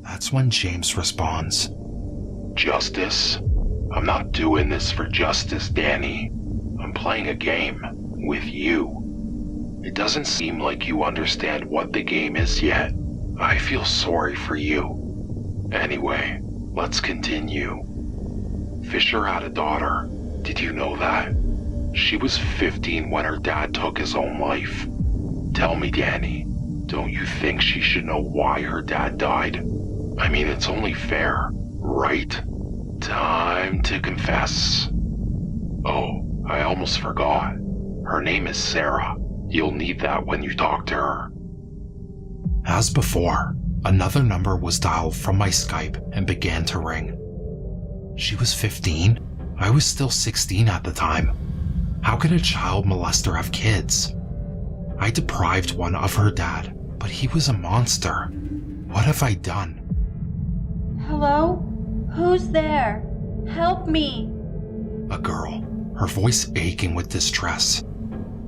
Speaker 7: That's when James responds.
Speaker 6: Justice? I'm not doing this for justice, Danny. I'm playing a game with you. It doesn't seem like you understand what the game is yet. I feel sorry for you. Anyway, let's continue. Fisher had a daughter. Did you know that? She was 15 when her dad took his own life. Tell me, Danny, don't you think she should know why her dad died? I mean, it's only fair, right? Time to confess. Oh, I almost forgot. Her name is Sarah. You'll need that when you talk to her.
Speaker 7: As before, another number was dialed from my Skype and began to ring. She was 15? I was still 16 at the time. How can a child molester have kids? I deprived one of her dad, but he was a monster. What have I done?
Speaker 10: Hello? Who's there? Help me!
Speaker 7: A girl, her voice aching with distress.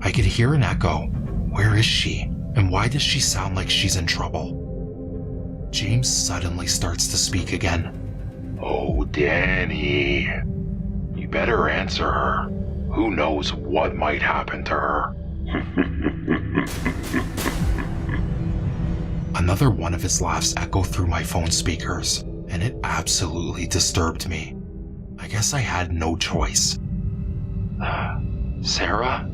Speaker 7: I could hear an echo. Where is she? And why does she sound like she's in trouble? James suddenly starts to speak again.
Speaker 6: Oh, Danny. You better answer her. Who knows what might happen to her?
Speaker 7: Another one of his laughs echoed through my phone speakers, and it absolutely disturbed me. I guess I had no choice.
Speaker 8: Sarah?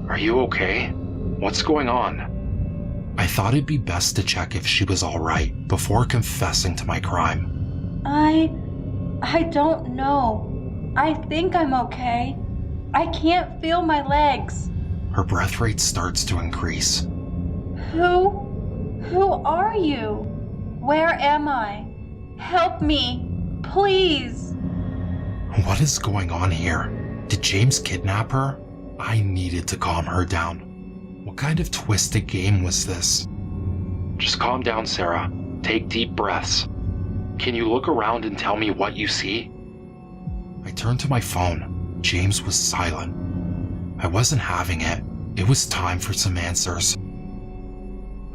Speaker 8: Are you okay? What's going on?
Speaker 7: I thought it'd be best to check if she was alright before confessing to my crime.
Speaker 10: I don't know. I think I'm okay. I can't feel my legs.
Speaker 7: Her breath rate starts to increase.
Speaker 10: Who are you? Where am I? Help me, please.
Speaker 7: What is going on here? Did James kidnap her? I needed to calm her down. What kind of twisted game was this?
Speaker 8: Just calm down, Sarah. Take deep breaths. Can you look around and tell me what you see?
Speaker 7: I turned to my phone. James was silent. I wasn't having it. It was time for some answers.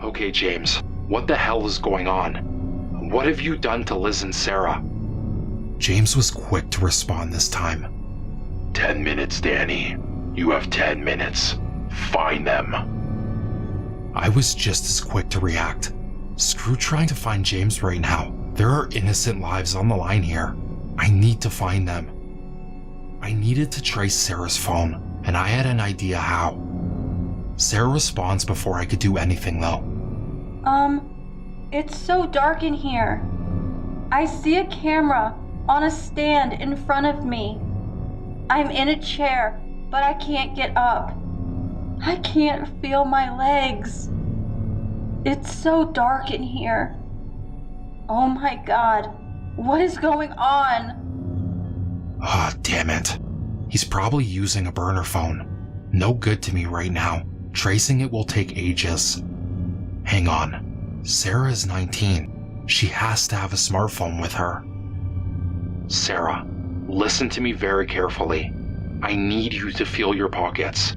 Speaker 8: Okay, James. What the hell is going on? What have you done to Liz and Sarah?
Speaker 7: James was quick to respond this time.
Speaker 6: 10 minutes, Danny. You have 10 minutes. Find them.
Speaker 7: I was just as quick to react. Screw trying to find James right now. There are innocent lives on the line here. I need to find them. I needed to trace Sarah's phone, and I had an idea how. Sarah responds before I could do anything though.
Speaker 10: It's so dark in here. I see a camera on a stand in front of me. I'm in a chair, but I can't get up. I can't feel my legs. It's so dark in here. Oh my God, what is going on?
Speaker 7: Ah, damn it. He's probably using a burner phone. No good to me right now. Tracing it will take ages. Hang on. Sarah is 19. She has to have a smartphone with her.
Speaker 8: Sarah, listen to me very carefully. I need you to feel your pockets.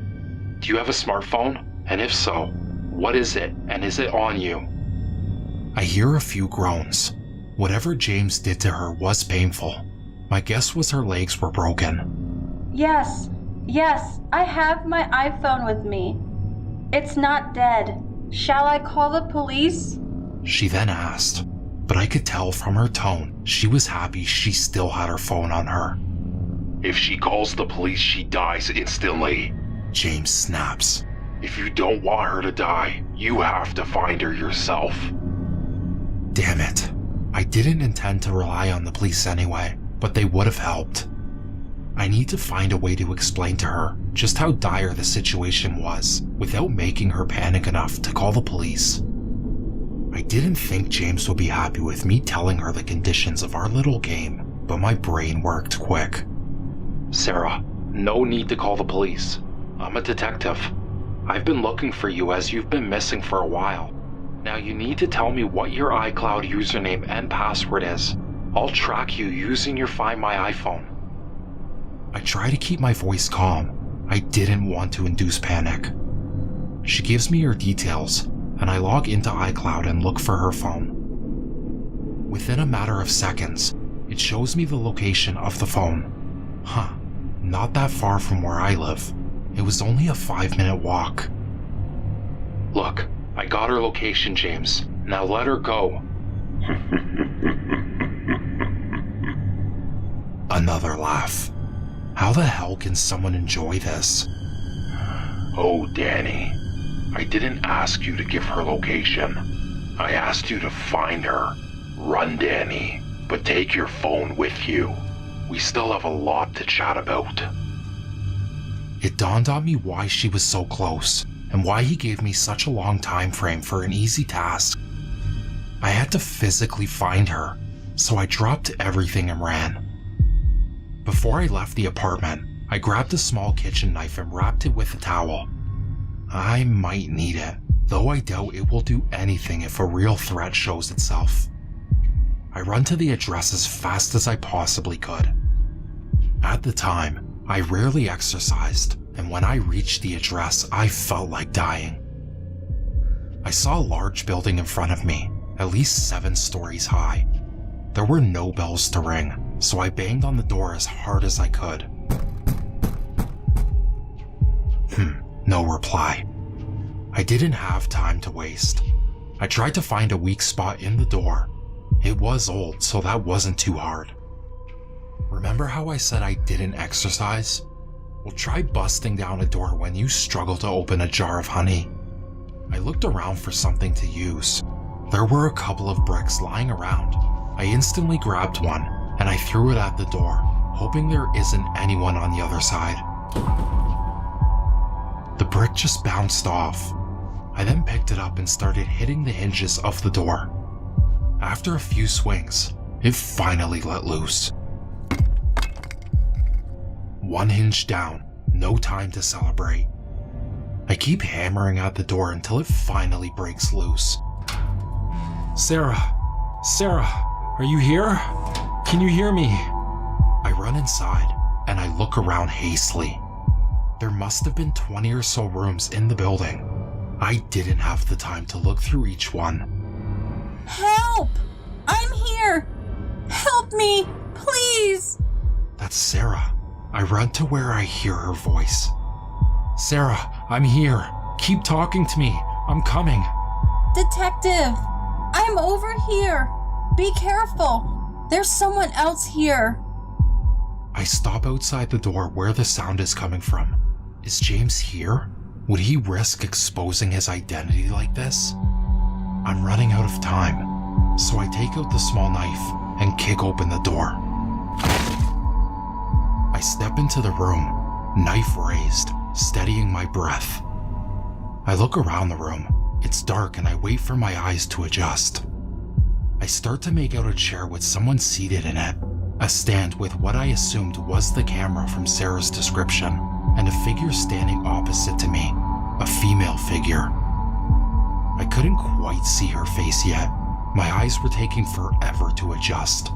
Speaker 8: Do you have a smartphone? And if so, what is it, and is it on you?
Speaker 7: I hear a few groans. Whatever James did to her was painful. My guess was her legs were broken.
Speaker 10: Yes, I have my iPhone with me. It's not dead. Shall I call the police?
Speaker 7: She then asked, but I could tell from her tone she was happy she still had her phone on her.
Speaker 6: If she calls the police, she dies instantly.
Speaker 7: James snaps.
Speaker 6: If you don't want her to die, you have to find her yourself.
Speaker 7: Damn it. I didn't intend to rely on the police anyway, but they would have helped. I need to find a way to explain to her just how dire the situation was without making her panic enough to call the police. I didn't think James would be happy with me telling her the conditions of our little game, but my brain worked quick.
Speaker 8: Sarah, no need to call the police. I'm a detective. I've been looking for you as you've been missing for a while. Now you need to tell me what your iCloud username and password is. I'll track you using your Find My iPhone.
Speaker 7: I try to keep my voice calm. I didn't want to induce panic. She gives me her details, and I log into iCloud and look for her phone. Within a matter of seconds, it shows me the location of the phone. Huh, not that far from where I live. It was only a 5-minute walk.
Speaker 8: Look, I got her location, James. Now let her go.
Speaker 7: Another laugh. How the hell can someone enjoy this?
Speaker 6: Oh, Danny. I didn't ask you to give her location. I asked you to find her. Run, Danny, but take your phone with you. We still have a lot to chat about.
Speaker 7: It dawned on me why she was so close, and why he gave me such a long time frame for an easy task. I had to physically find her, so I dropped everything and ran. Before I left the apartment, I grabbed a small kitchen knife and wrapped it with a towel. I might need it, though I doubt it will do anything if a real threat shows itself. I run to the address as fast as I possibly could. At the time, I rarely exercised, and when I reached the address, I felt like dying. I saw a large building in front of me, at least 7 stories high. There were no bells to ring, so I banged on the door as hard as I could. No reply. I didn't have time to waste. I tried to find a weak spot in the door. It was old, so that wasn't too hard. Remember how I said I didn't exercise? Well, try busting down a door when you struggle to open a jar of honey. I looked around for something to use. There were a couple of bricks lying around. I instantly grabbed one, and I threw it at the door, hoping there isn't anyone on the other side. The brick just bounced off. I then picked it up and started hitting the hinges of the door. After a few swings, it finally let loose. One hinge down, no time to celebrate. I keep hammering at the door until it finally breaks loose. Sarah, are you here? Can you hear me? I run inside and I look around hastily. There must have been 20 or so rooms in the building. I didn't have the time to look through each one.
Speaker 10: Help! I'm here! Help me, please!
Speaker 7: That's Sarah. I run to where I hear her voice. Sarah, I'm here. Keep talking to me. I'm coming.
Speaker 10: Detective, I'm over here. Be careful. There's someone else here.
Speaker 7: I stop outside the door where the sound is coming from. Is James here? Would he risk exposing his identity like this? I'm running out of time, so I take out the small knife and kick open the door. I step into the room, knife raised, steadying my breath. I look around the room. It's dark and I wait for my eyes to adjust. I start to make out a chair with someone seated in it, a stand with what I assumed was the camera from Sarah's description, and a figure standing opposite to me, a female figure. I couldn't quite see her face yet. My eyes were taking forever to adjust.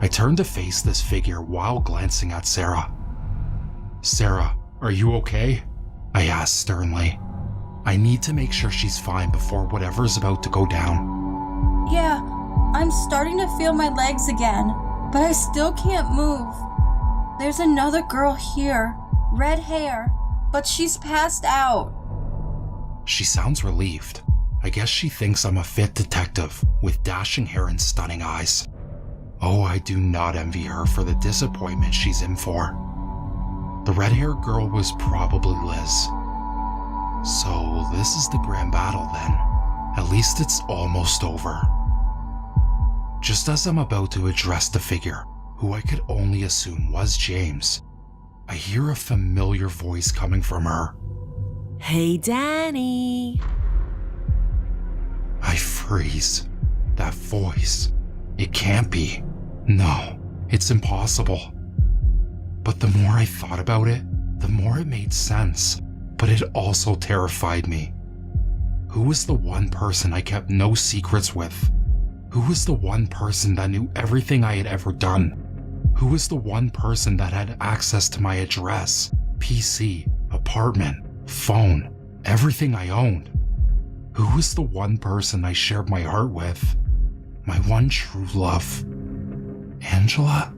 Speaker 7: I turned to face this figure while glancing at Sarah. Sarah, are you okay? I asked sternly. I need to make sure she's fine before whatever's about to go down.
Speaker 10: Yeah, I'm starting to feel my legs again, but I still can't move. There's another girl here, red hair, but she's passed out.
Speaker 7: She sounds relieved. I guess she thinks I'm a fit detective with dashing hair and stunning eyes. Oh, I do not envy her for the disappointment she's in for. The red-haired girl was probably Liz. So this is the grand battle then. At least it's almost over. Just as I'm about to address the figure, who I could only assume was James, I hear a familiar voice coming from her.
Speaker 11: Hey, Danny.
Speaker 7: I freeze. That voice. It can't be. No, it's impossible. But the more I thought about it, the more it made sense, but it also terrified me. Who was the one person I kept no secrets with? Who was the one person that knew everything I had ever done? Who was the one person that had access to my address, PC, apartment, phone, everything I owned? Who was the one person I shared my heart with? My one true love. Angela?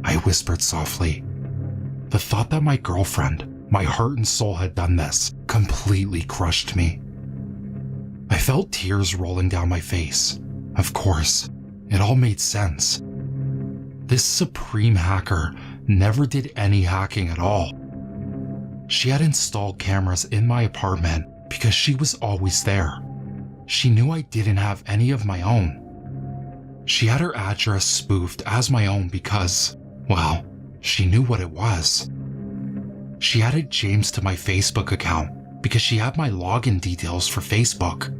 Speaker 7: I whispered softly. The thought that my girlfriend, my heart and soul had done this, completely crushed me. I felt tears rolling down my face. Of course, it all made sense. This supreme hacker never did any hacking at all. She had installed cameras in my apartment because she was always there. She knew I didn't have any of my own. She had her address spoofed as my own because, well, she knew what it was. She added James to my Facebook account because she had my login details for Facebook.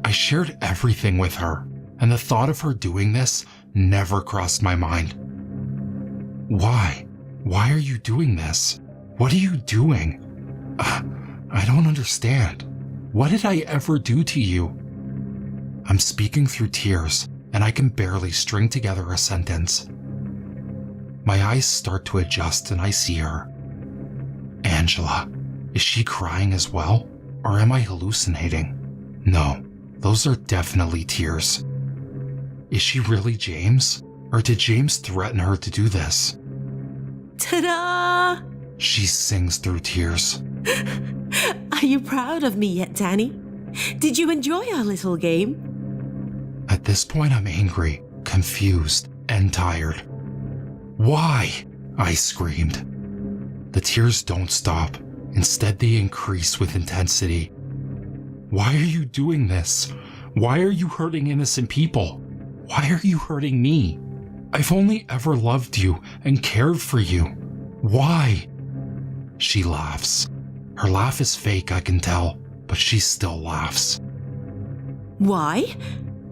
Speaker 7: I shared everything with her, and the thought of her doing this never crossed my mind. Why? Why are you doing this? What are you doing? I don't understand. What did I ever do to you? I'm speaking through tears, and I can barely string together a sentence. My eyes start to adjust and I see her. Angela. Is she crying as well? Or am I hallucinating? No, those are definitely tears. Is she really James? Or did James threaten her to do this?
Speaker 11: Ta-da!
Speaker 7: She sings through tears.
Speaker 11: Are you proud of me yet, Danny? Did you enjoy our little game?
Speaker 7: At this point, I'm angry, confused, and tired. Why? I screamed. The tears don't stop. Instead, they increase with intensity. Why are you doing this? Why are you hurting innocent people? Why are you hurting me? I've only ever loved you and cared for you. Why? She laughs. Her laugh is fake, I can tell, but she still laughs.
Speaker 11: Why?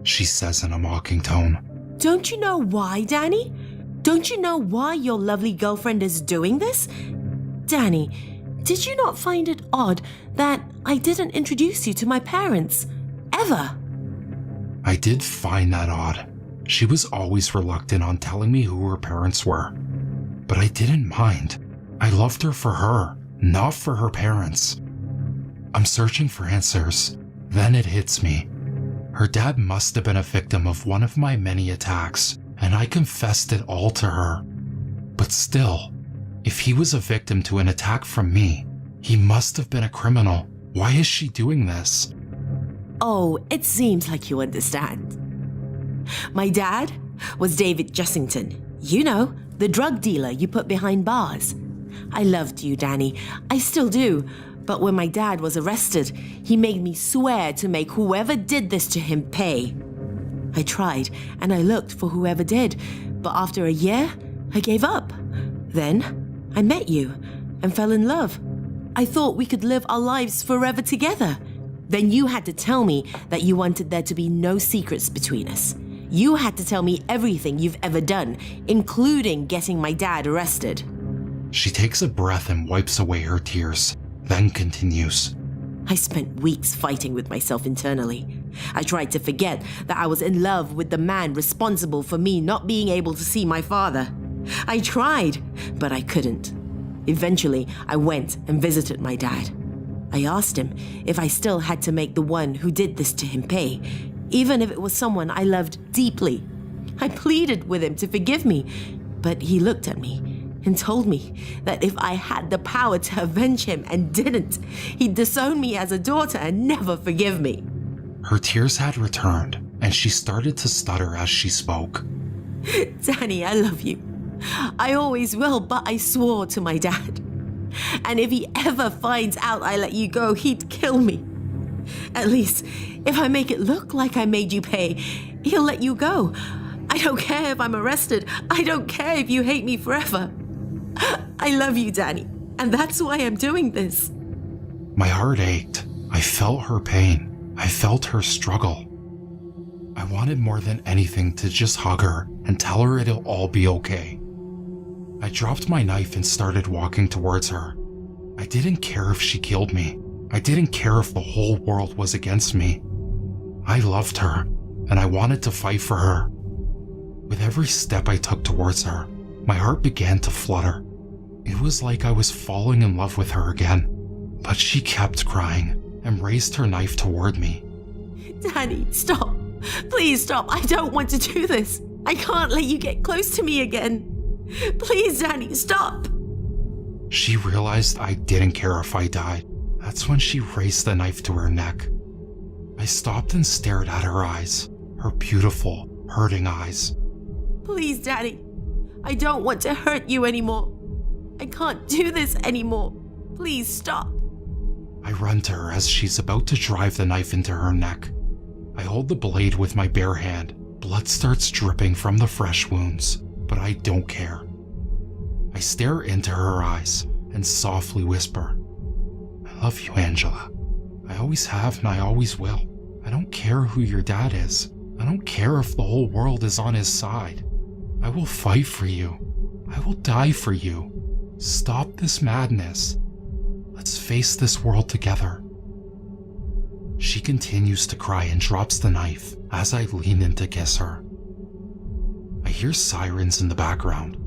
Speaker 7: She says in a mocking tone.
Speaker 11: Don't you know why, Danny? Don't you know why your lovely girlfriend is doing this? Danny, did you not find it odd that I didn't introduce you to my parents? Ever?
Speaker 7: I did find that odd. She was always reluctant on telling me who her parents were. But I didn't mind. I loved her for her, not for her parents. I'm searching for answers. Then it hits me. Her dad must have been a victim of one of my many attacks, and I confessed it all to her. But still, if he was a victim to an attack from me, he must have been a criminal. Why is she doing this?
Speaker 11: Oh, it seems like you understand. My dad was David Jessington. You know, the drug dealer you put behind bars. I loved you, Danny. I still do. But when my dad was arrested, he made me swear to make whoever did this to him pay. I tried, and I looked for whoever did. But after a year, I gave up. Then, I met you and fell in love. I thought we could live our lives forever together. Then you had to tell me that you wanted there to be no secrets between us. You had to tell me everything you've ever done, including getting my dad arrested.
Speaker 7: She takes a breath and wipes away her tears, then continues.
Speaker 11: I spent weeks fighting with myself internally. I tried to forget that I was in love with the man responsible for me not being able to see my father. I tried, but I couldn't. Eventually, I went and visited my dad. I asked him if I still had to make the one who did this to him pay, even if it was someone I loved deeply. I pleaded with him to forgive me, but he looked at me and told me that if I had the power to avenge him and didn't, he'd disown me as a daughter and never forgive me.
Speaker 7: Her tears had returned, and she started to stutter as she spoke.
Speaker 11: Danny, I love you. I always will, but I swore to my dad. And if he ever finds out I let you go, he'd kill me. At least, if I make it look like I made you pay, he'll let you go. I don't care if I'm arrested. I don't care if you hate me forever. I love you, Danny, and that's why I'm doing this.
Speaker 7: My heart ached. I felt her pain. I felt her struggle. I wanted more than anything to just hug her and tell her it'll all be okay. I dropped my knife and started walking towards her. I didn't care if she killed me. I didn't care if the whole world was against me. I loved her, and I wanted to fight for her. With every step I took towards her, my heart began to flutter. It was like I was falling in love with her again. But she kept crying and raised her knife toward me.
Speaker 11: Danny, stop. Please stop. I don't want to do this. I can't let you get close to me again. Please, Danny, stop.
Speaker 7: She realized I didn't care if I died. That's when she raised the knife to her neck. I stopped and stared at her eyes, her beautiful, hurting eyes.
Speaker 11: Please, Danny. I don't want to hurt you anymore. I can't do this anymore. Please stop.
Speaker 7: I run to her as she's about to drive the knife into her neck. I hold the blade with my bare hand. Blood starts dripping from the fresh wounds, but I don't care. I stare into her eyes and softly whisper, I love you, Angela. I always have and I always will. I don't care who your dad is. I don't care if the whole world is on his side. I will fight for you. I will die for you. Stop this madness. Let's face this world together. She continues to cry and drops the knife as I lean in to kiss her. I hear sirens in the background.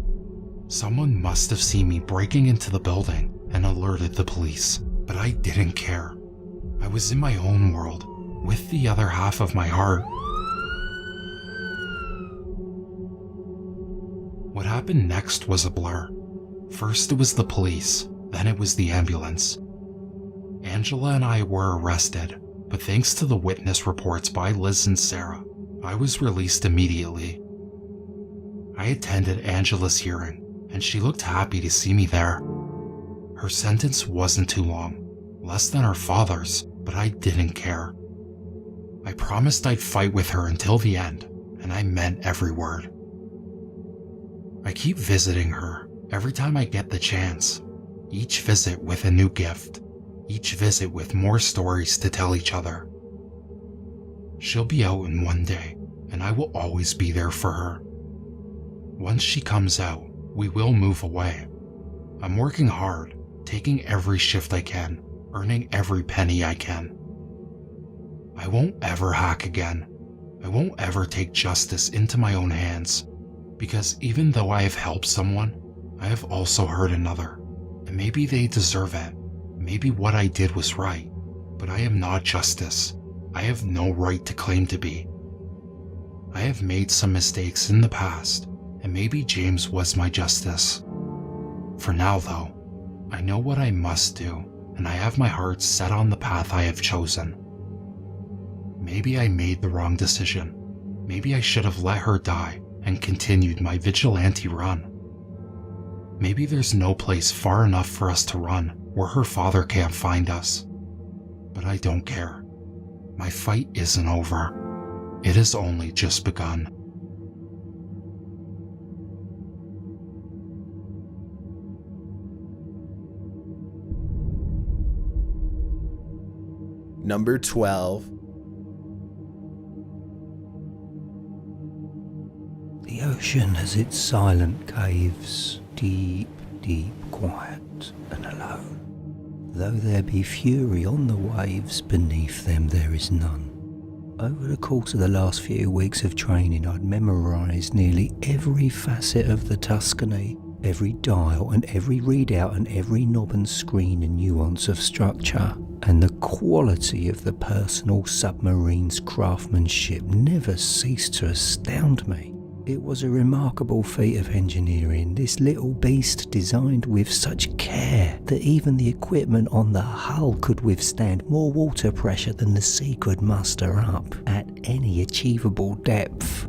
Speaker 7: Someone must have seen me breaking into the building and alerted the police, but I didn't care. I was in my own world, with the other half of my heart. What happened next was a blur. First it was the police, Then it was the ambulance. Angela and I were arrested, but thanks to the witness reports by Liz and Sarah, I was released immediately. I attended Angela's hearing, and she looked happy to see me there. Her sentence wasn't too long, less than her father's, but I didn't care. I promised I'd fight with her until the end, and I meant every word. I keep visiting her every time I get the chance, each visit with a new gift, each visit with more stories to tell each other. She'll be out in one day, and I will always be there for her. Once she comes out, we will move away. I'm working hard, taking every shift I can, earning every penny I can. I won't ever hack again. I won't ever take justice into my own hands, because even though I have helped someone, I have also hurt another, and maybe they deserve it. Maybe what I did was right, but I am not justice. I have no right to claim to be. I have made some mistakes in the past, and maybe James was my justice. For now, though, I know what I must do, and I have my heart set on the path I have chosen. Maybe I made the wrong decision. Maybe I should have let her die and continued my vigilante run. Maybe there's no place far enough for us to run where her father can't find us. But I don't care. My fight isn't over. It has only just begun.
Speaker 1: Number 12.
Speaker 12: The ocean has its silent caves, deep, deep quiet and alone. Though there be fury on the waves, beneath them there is none. Over the course of the last few weeks of training, I'd memorised nearly every facet of the Tuscany, every dial and every readout and every knob and screen and nuance of structure. And the quality of the personal submarine's craftsmanship never ceased to astound me. It was a remarkable feat of engineering, this little beast designed with such care that even the equipment on the hull could withstand more water pressure than the sea could muster up at any achievable depth.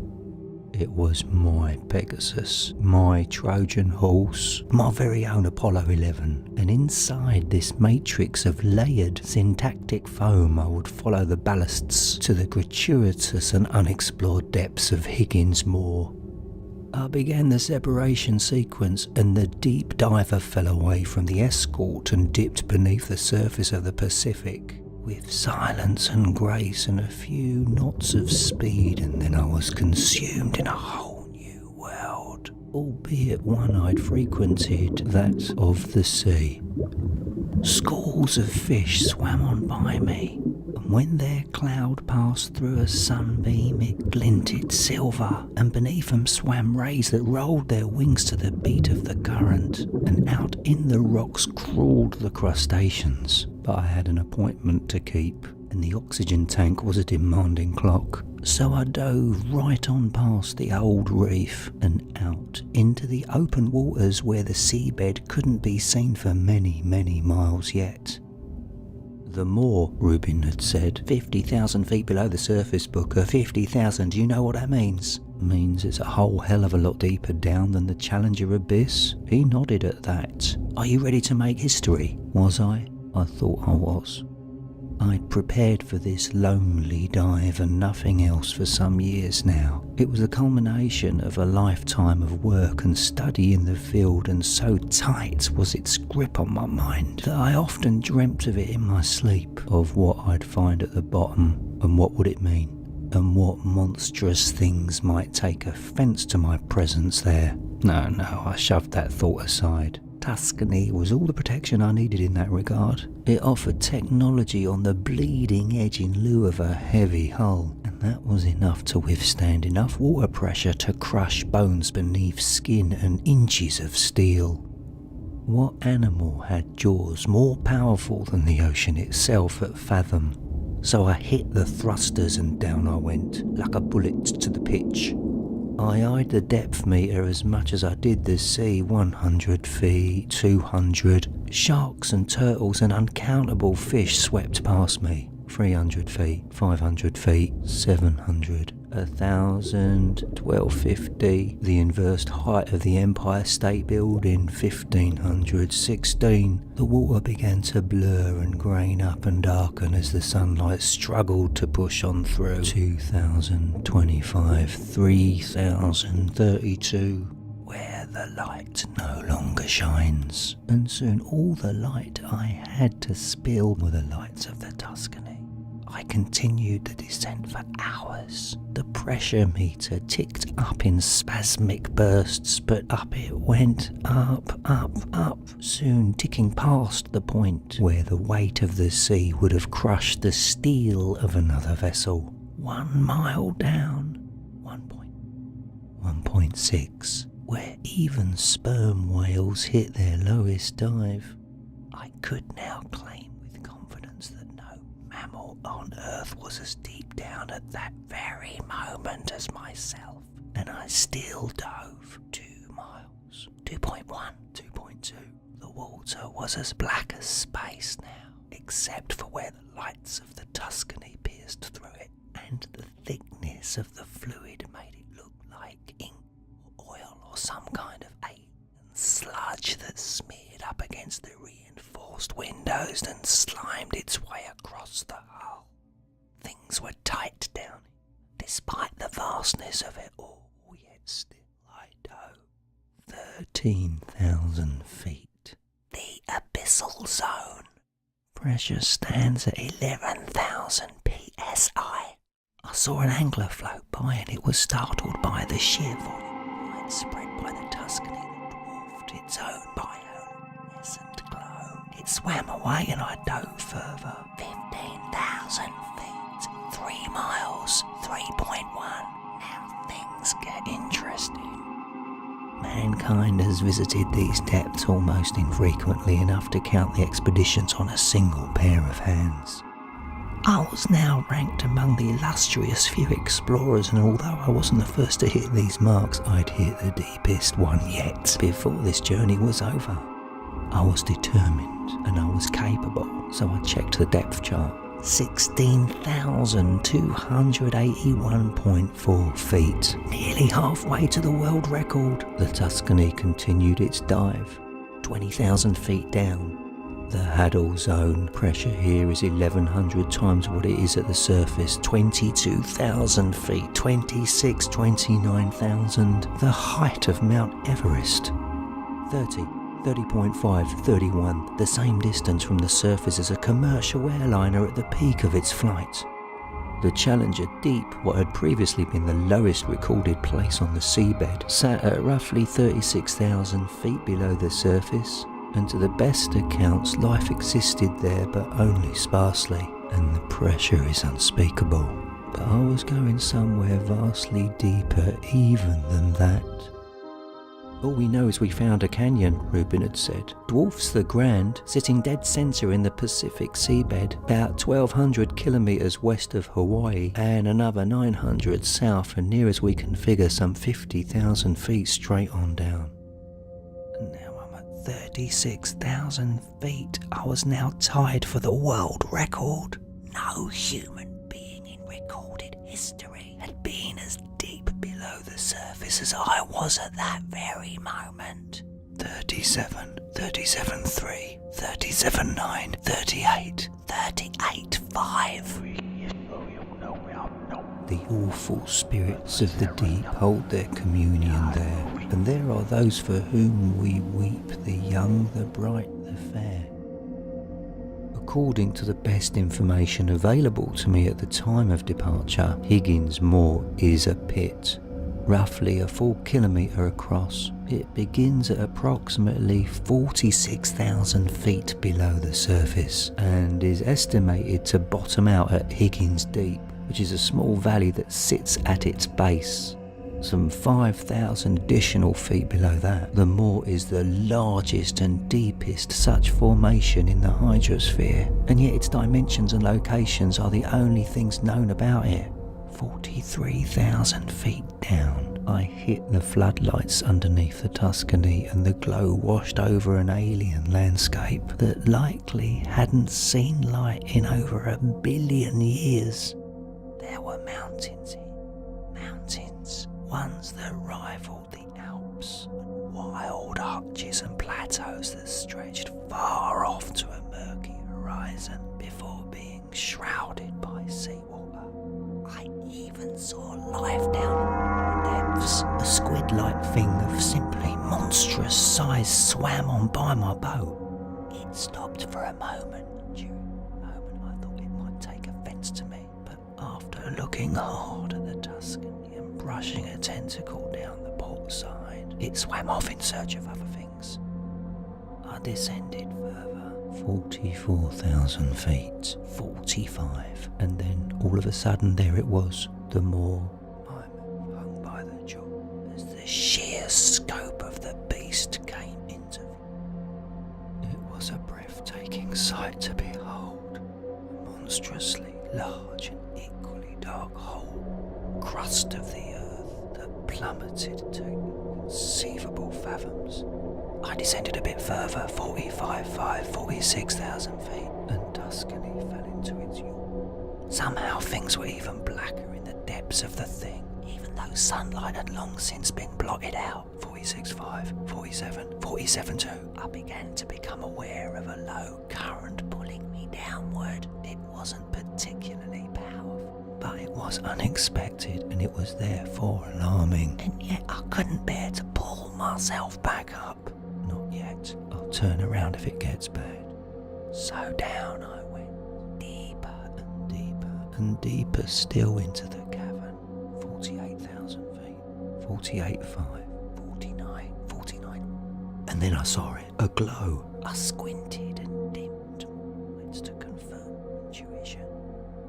Speaker 12: It was my Pegasus, my Trojan horse, my very own Apollo 11, and inside this matrix of layered syntactic foam I would follow the ballasts to the gratuitous and unexplored depths of Higgins Moor. I began the separation sequence and the deep diver fell away from the escort and dipped beneath the surface of the Pacific. With silence and grace and a few knots of speed, and then I was consumed in a whole new world, albeit one I'd frequented, that of the sea. Schools of fish swam on by me, and when their cloud passed through a sunbeam it glinted silver, and beneath them swam rays that rolled their wings to the beat of the current, and out in the rocks crawled the crustaceans. But I had an appointment to keep, and the oxygen tank was a demanding clock. So I dove right on past the old reef and out into the open waters where the seabed couldn't be seen for many, many miles yet. The Moor, Rubin had said, 50,000 feet below the surface, Booker. 50,000, do you know what that means? Means it's a whole hell of a lot deeper down than the Challenger Abyss. He nodded at that. Are you ready to make history? Was I? I thought I was. I'd prepared for this lonely dive and nothing else for some years now. It was the culmination of a lifetime of work and study in the field, and so tight was its grip on my mind that I often dreamt of it in my sleep, of what I'd find at the bottom and what would it mean, and what monstrous things might take offence to my presence there. No, I shoved that thought aside. Tuscany was all the protection I needed in that regard. It offered technology on the bleeding edge in lieu of a heavy hull, and that was enough to withstand enough water pressure to crush bones beneath skin and inches of steel. What animal had jaws more powerful than the ocean itself at fathom? So I hit the thrusters and down I went, like a bullet to the pitch. I eyed the depth meter as much as I did the sea. 100 feet, 200. Sharks and turtles and uncountable fish swept past me. 300 feet, 500 feet, 700, 1,000, 1,250. The inversed height of the Empire State Building, 1,500, 16. The water began to blur and grain up and darken as the sunlight struggled to push on through. 2,025, 3,032. Where the light no longer shines. And soon all the light I had to spill were the lights of the Tuscany. I continued the descent for hours. The pressure meter ticked up in spasmic bursts, but up it went, up, up, up, soon ticking past the point where the weight of the sea would have crushed the steel of another vessel. 1 mile down, 1.6, where even sperm whales hit their lowest dive. I could now claim with confidence that no mammal on Earth was as deep down at that very moment as myself, and I still dove 2 miles. 2.1, 2.2. The water was as black as space now, except for where the lights of the Tuscany pierced through it, and the thickness of the fluid made it look like ink or oil or some kind of alien sludge that smeared up against the reinforced windows and slimed its way across the hull. Things were tight down, despite the vastness of it all, yet still I dove. 13,000 feet. The abyssal zone. Pressure stands at 11,000 psi. I saw an angler float by and it was startled by the sheer volume widespread by the Tuscany that dwarfed its own bioluminescent glow. It swam away and I dove further. 15,000 feet, 3 miles, 3.1. Now things get interesting. Mankind has visited these depths almost infrequently enough to count the expeditions on a single pair of hands. I was now ranked among the illustrious few explorers, and although I wasn't the first to hit these marks, I'd hit the deepest one yet before this journey was over. I was determined and I was capable, so I checked the depth chart. 16,281.4 feet, nearly halfway to the world record. The Tuscany continued its dive, 20,000 feet down. The Hadal zone pressure here is 1,100 times what it is at the surface, 22,000 feet, 29,000. The height of Mount Everest, 30.5, 31, the same distance from the surface as a commercial airliner at the peak of its flight. The Challenger Deep, what had previously been the lowest recorded place on the seabed, sat at roughly 36,000 feet below the surface, and to the best accounts life existed there but only sparsely, and the pressure is unspeakable. But I was going somewhere vastly deeper even than that. All we know is we found a canyon, Reuben had said. Dwarfs the Grand, sitting dead centre in the Pacific seabed, about 1,200 kilometres west of Hawaii, and another 900 south, and near as we can figure some 50,000 feet straight on down. And now I'm at 36,000 feet. I was now tied for the world record. No human being in recorded history had been as deep below the surface as I was at that very moment. 37, 37.3, 37.9, 38, 38.5. The awful spirits of the deep hold their communion there, and there are those for whom we weep, the young, the bright, the fair. According to the best information available to me at the time of departure, Higgins Moor is a pit, roughly a full kilometre across. It begins at approximately 46,000 feet below the surface and is estimated to bottom out at Higgins Deep, which is a small valley that sits at its base. Some 5,000 additional feet below that, the moor is the largest and deepest such formation in the hydrosphere, and yet its dimensions and locations are the only things known about it. 43,000 feet down, I hit the floodlights underneath the Tuscany and the glow washed over an alien landscape that likely hadn't seen light in over 1 billion years. There were mountains here, mountains, ones that rivaled the Alps, and wild arches and plateaus that stretched far off to a murky horizon before being shrouded by seawater. I even saw life down in the depths. A squid-like thing of simply monstrous size swam on by my boat. It stopped for a moment. During a moment I thought it might take offence to me, but after looking hard at the Tuscany and brushing a tentacle down the port side, it swam off in search of other things. I descended further. 44,000 feet, 45, and then all of a sudden there it was. The more I'm hung by the jaw as the sheer scope of the beast came into view. It was a breathtaking sight to behold. A monstrously large and equally dark hole, crust of the earth that plummeted to inconceivable fathoms. I descended a bit further, 46,000 feet, and Tuscany fell into its yawn. Somehow things were even blacker in the depths of the thing, even though sunlight had long since been blotted out. 46.5, 47, 47.2. I began to become aware of a low current pulling me downward. It wasn't particularly powerful, but it was unexpected, and it was therefore alarming. And yet I couldn't bear to pull myself back up. Not yet. I'll turn around if it gets bad. So down I went, deeper and deeper and deeper still into the cavern. 48,000 feet, 48.5, 49. And then I saw it, a glow. I squinted and dimmed moments to confirm intuition.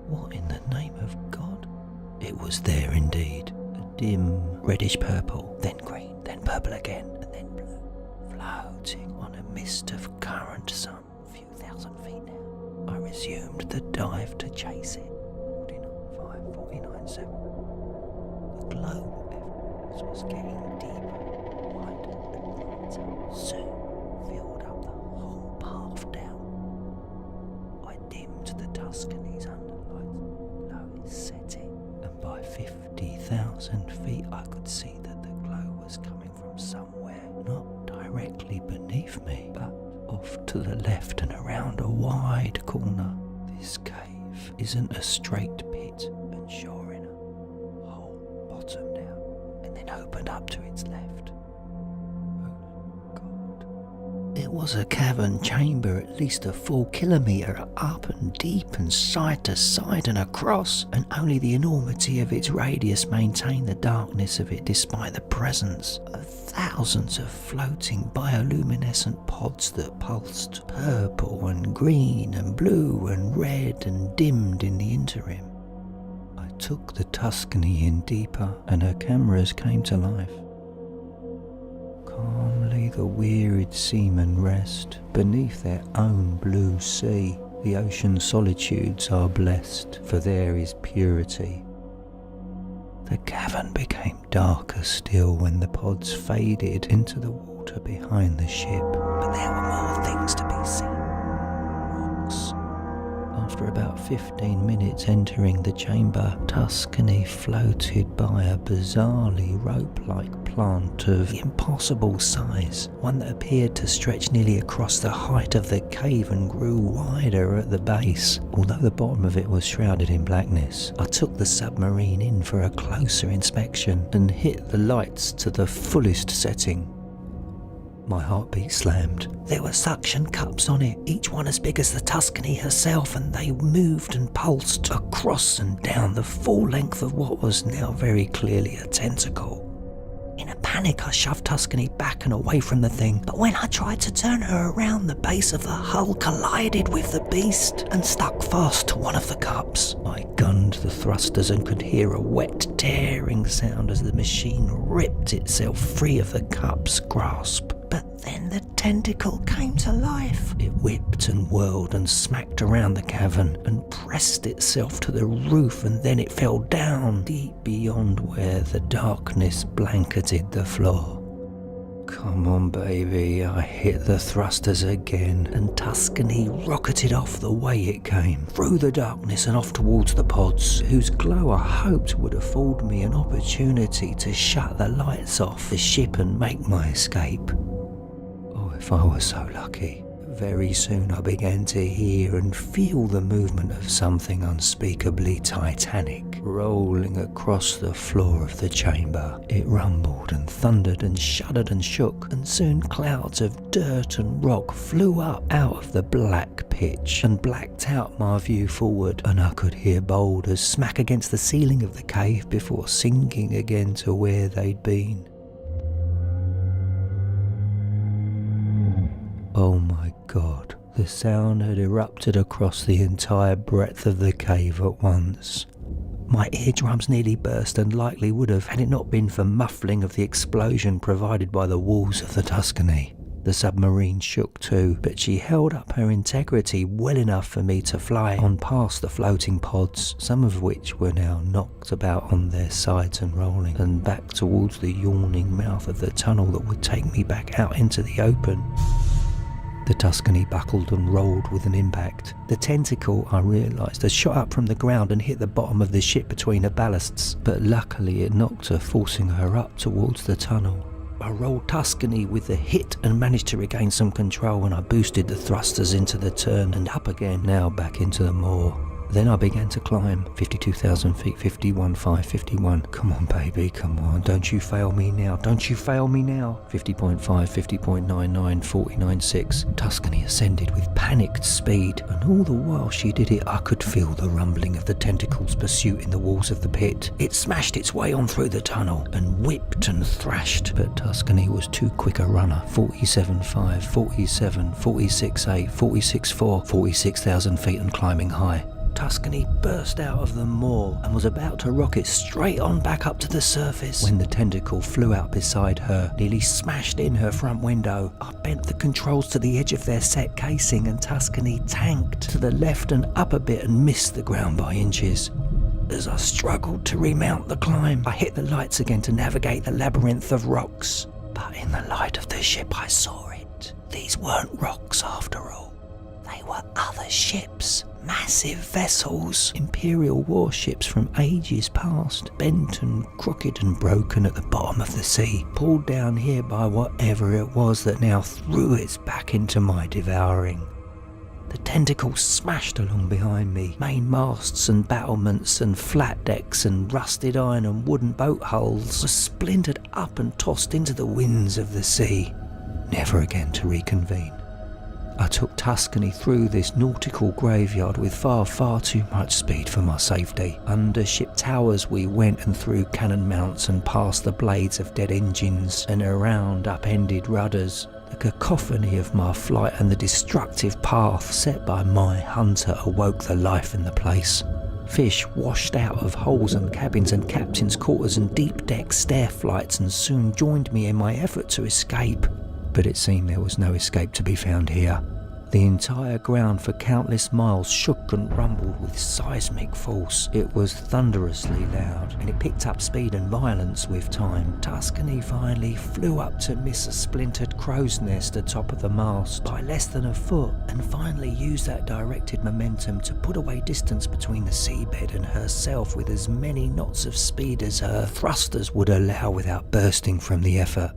Speaker 12: What in the name of God? It was there indeed. A dim reddish purple, then green, then purple again, and then blue. Floating on a mist of current some few thousand feet now. I resumed the dive to chase it. 49.5, 49.7. The glow, whatever it was getting deeper, wider and brighter. Soon filled up the whole path down. I dimmed the Tuscany's underlights, lowest setting, and by 50,000 feet I could see that the glow was coming from somewhere, not directly beneath me, but off to the left and around a wide corner. This cave isn't a straight pit, and sure enough, hole bottomed out and then opened up to its left. Oh God. It was a cavern chamber at least a full kilometre up and deep and side to side and across, and only the enormity of its radius maintained the darkness of it despite the presence of thousands of floating bioluminescent pods that pulsed purple and green and blue and red and dimmed in the interim. I took the Tuscany in deeper and her cameras came to life. Calmly the wearied seamen rest beneath their own blue sea. The ocean solitudes are blessed, for there is purity. The cavern became darker still when the pods faded into the water behind the ship, but there were more things to be seen. Rocks. After about 15 minutes entering the chamber, Tuscany floated by a bizarrely rope-like plant of impossible size, one that appeared to stretch nearly across the height of the cave and grew wider at the base. Although the bottom of it was shrouded in blackness, I took the submarine in for a closer inspection and hit the lights to the fullest setting. My heartbeat slammed. There were suction cups on it, each one as big as the Tuscany herself, and they moved and pulsed across and down the full length of what was now very clearly a tentacle. In a panic, I shoved Tuscany back and away from the thing, but when I tried to turn her around, the base of the hull collided with the beast and stuck fast to one of the cups. I gunned the thrusters and could hear a wet, tearing sound as the machine ripped itself free of the cup's grasp. But then the tentacle came to life. It whipped and whirled and smacked around the cavern and pressed itself to the roof, and then it fell down deep beyond where the darkness blanketed the floor. Come on, baby, I hit the thrusters again, and Tuscany rocketed off the way it came, through the darkness and off towards the pods, whose glow I hoped would afford me an opportunity to shut the lights off the ship and make my escape. Oh, if I were so lucky. Very soon I began to hear and feel the movement of something unspeakably titanic rolling across the floor of the chamber. It rumbled and thundered and shuddered and shook, and soon clouds of dirt and rock flew up out of the black pitch and blacked out my view forward, and I could hear boulders smack against the ceiling of the cave before sinking again to where they'd been. Oh my God, the sound had erupted across the entire breadth of the cave at once. My eardrums nearly burst, and likely would have had it not been for muffling of the explosion provided by the walls of the Tuscany. The submarine shook too, but she held up her integrity well enough for me to fly on past the floating pods, some of which were now knocked about on their sides and rolling, and back towards the yawning mouth of the tunnel that would take me back out into the open. The Tuscany buckled and rolled with an impact. The tentacle, I realised, had shot up from the ground and hit the bottom of the ship between her ballasts, but luckily it knocked her, forcing her up towards the tunnel. I rolled Tuscany with the hit and managed to regain some control when I boosted the thrusters into the turn and up again, now back into the moor. Then I began to climb. 52,000 feet, 51.5, 51. Come on, baby, come on. Don't you fail me now. Don't you fail me now. 50.5, 50.99, 49.6. Tuscany ascended with panicked speed, and all the while she did it, I could feel the rumbling of the tentacle's pursuit in the walls of the pit. It smashed its way on through the tunnel and whipped and thrashed, but Tuscany was too quick a runner. 47.5, 47, 46.8, 46.4, 46,000 feet and climbing high. Tuscany burst out of the moor and was about to rocket straight on back up to the surface when the tentacle flew out beside her, nearly smashed in her front window. I bent the controls to the edge of their set casing, and Tuscany tanked to the left and up a bit and missed the ground by inches. As I struggled to remount the climb, I hit the lights again to navigate the labyrinth of rocks. But in the light of the ship I saw it. These weren't rocks after all. They were other ships. Massive vessels, Imperial warships from ages past, bent and crooked and broken at the bottom of the sea, pulled down here by whatever it was that now threw its back into my devouring. The tentacles smashed along behind me, main masts and battlements and flat decks and rusted iron and wooden boat hulls were splintered up and tossed into the winds of the sea, never again to reconvene. I took Tuscany through this nautical graveyard with far too much speed for my safety. Under ship towers we went, and through cannon mounts and past the blades of dead engines and around upended rudders. The cacophony of my flight and the destructive path set by my hunter awoke the life in the place. Fish washed out of holes and cabins and captain's quarters and deep deck stair flights and soon joined me in my effort to escape. But it seemed there was no escape to be found here. The entire ground for countless miles shook and rumbled with seismic force. It was thunderously loud, and it picked up speed and violence with time. Tuscany finally flew up to miss a splintered crow's nest atop of the mast by less than a foot, and finally used that directed momentum to put away distance between the seabed and herself with as many knots of speed as her thrusters would allow without bursting from the effort.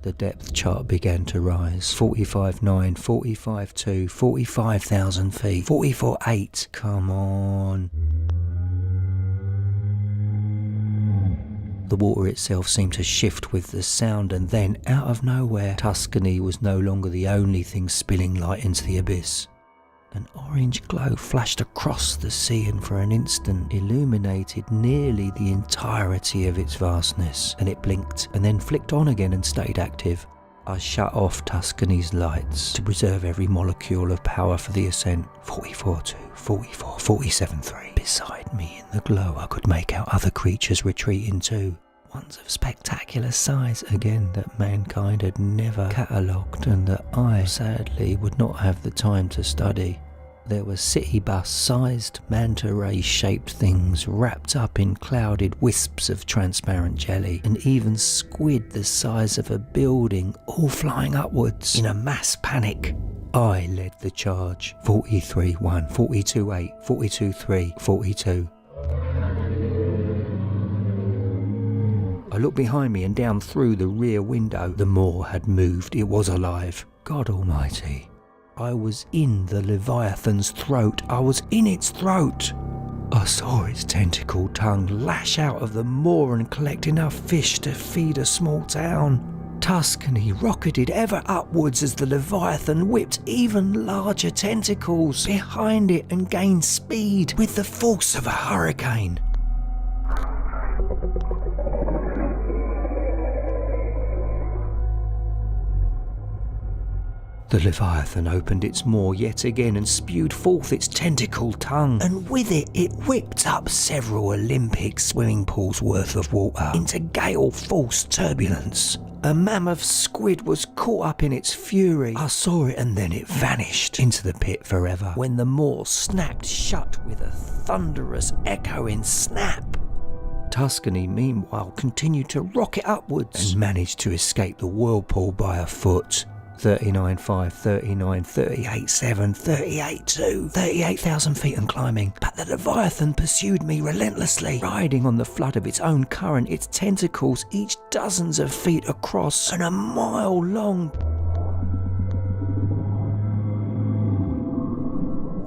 Speaker 12: The depth chart began to rise. 45.9, 45.2, 45,000 feet, 44.8. Come on. The water itself seemed to shift with the sound, and then, out of nowhere, Tuscany was no longer the only thing spilling light into the abyss. An orange glow flashed across the sea and for an instant illuminated nearly the entirety of its vastness, and it blinked and then flicked on again and stayed active. I shut off Tuscany's lights to preserve every molecule of power for the ascent. 44.2, 44, 47.3. Beside me in the glow I could make out other creatures retreating too. ones of spectacular size, again, that mankind had never catalogued and that I, sadly, would not have the time to study. There were city bus-sized manta ray-shaped things wrapped up in clouded wisps of transparent jelly, and even squid the size of a building, all flying upwards in a mass panic. I led the charge. 43-1, 42-8, 42-3, 42. I looked behind me and down through the rear window. The moor had moved. It was alive. God almighty. I was in the Leviathan's throat. I was in its throat. I saw its tentacled tongue lash out of the moor and collect enough fish to feed a small town. Tuscany rocketed ever upwards as the Leviathan whipped even larger tentacles behind it and gained speed with the force of a hurricane. The Leviathan opened its maw yet again and spewed forth its tentacled tongue, and with it, it whipped up several Olympic swimming pools worth of water into gale-force turbulence. A mammoth squid was caught up in its fury. I saw it and then it vanished into the pit forever when the maw snapped shut with a thunderous echoing snap. Tuscany, meanwhile, continued to rocket upwards and managed to escape the whirlpool by a foot. 39.5, 39, 38.7, 38.2, 38,000 feet and climbing. But the Leviathan pursued me relentlessly, riding on the flood of its own current, its tentacles each dozens of feet across and a mile long.